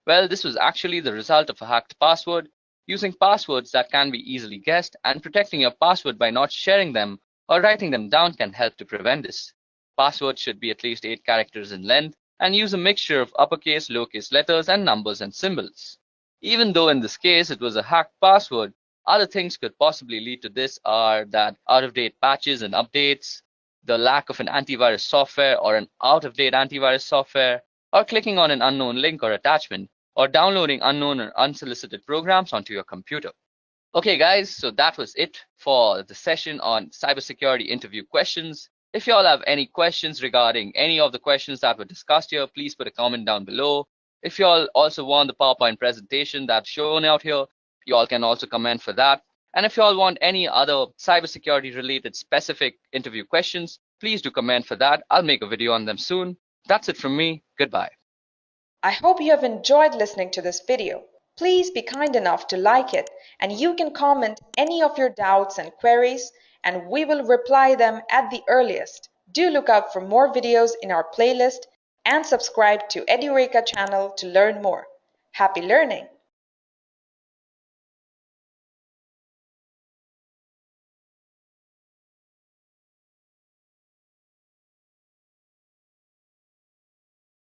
Well, this was actually the result of a hacked password. Using passwords that can be easily guessed and protecting your password by not sharing them or writing them down can help to prevent this. Passwords should be at least 8 characters in length and use a mixture of uppercase, lowercase letters, and numbers and symbols. Even though in this case it was a hacked password, other things could possibly lead to this are that out-of-date patches and updates, the lack of an antivirus software or an out-of-date antivirus software, or clicking on an unknown link or attachment, or downloading unknown or unsolicited programs onto your computer. Okay guys, so that was it for the session on cybersecurity interview questions. If you all have any questions regarding any of the questions that were discussed here, please put a comment down below. If you all also want the PowerPoint presentation that's shown out here, you all can also comment for that. And if you all want any other cybersecurity related specific interview questions, please do comment for that. I'll make a video on them soon. That's it from me. Goodbye. I hope you have enjoyed listening to this video. Please be kind enough to like it, and you can comment any of your doubts and queries, and we will reply them at the earliest. Do look out for more videos in our playlist and subscribe to EduReka channel to learn more. Happy learning!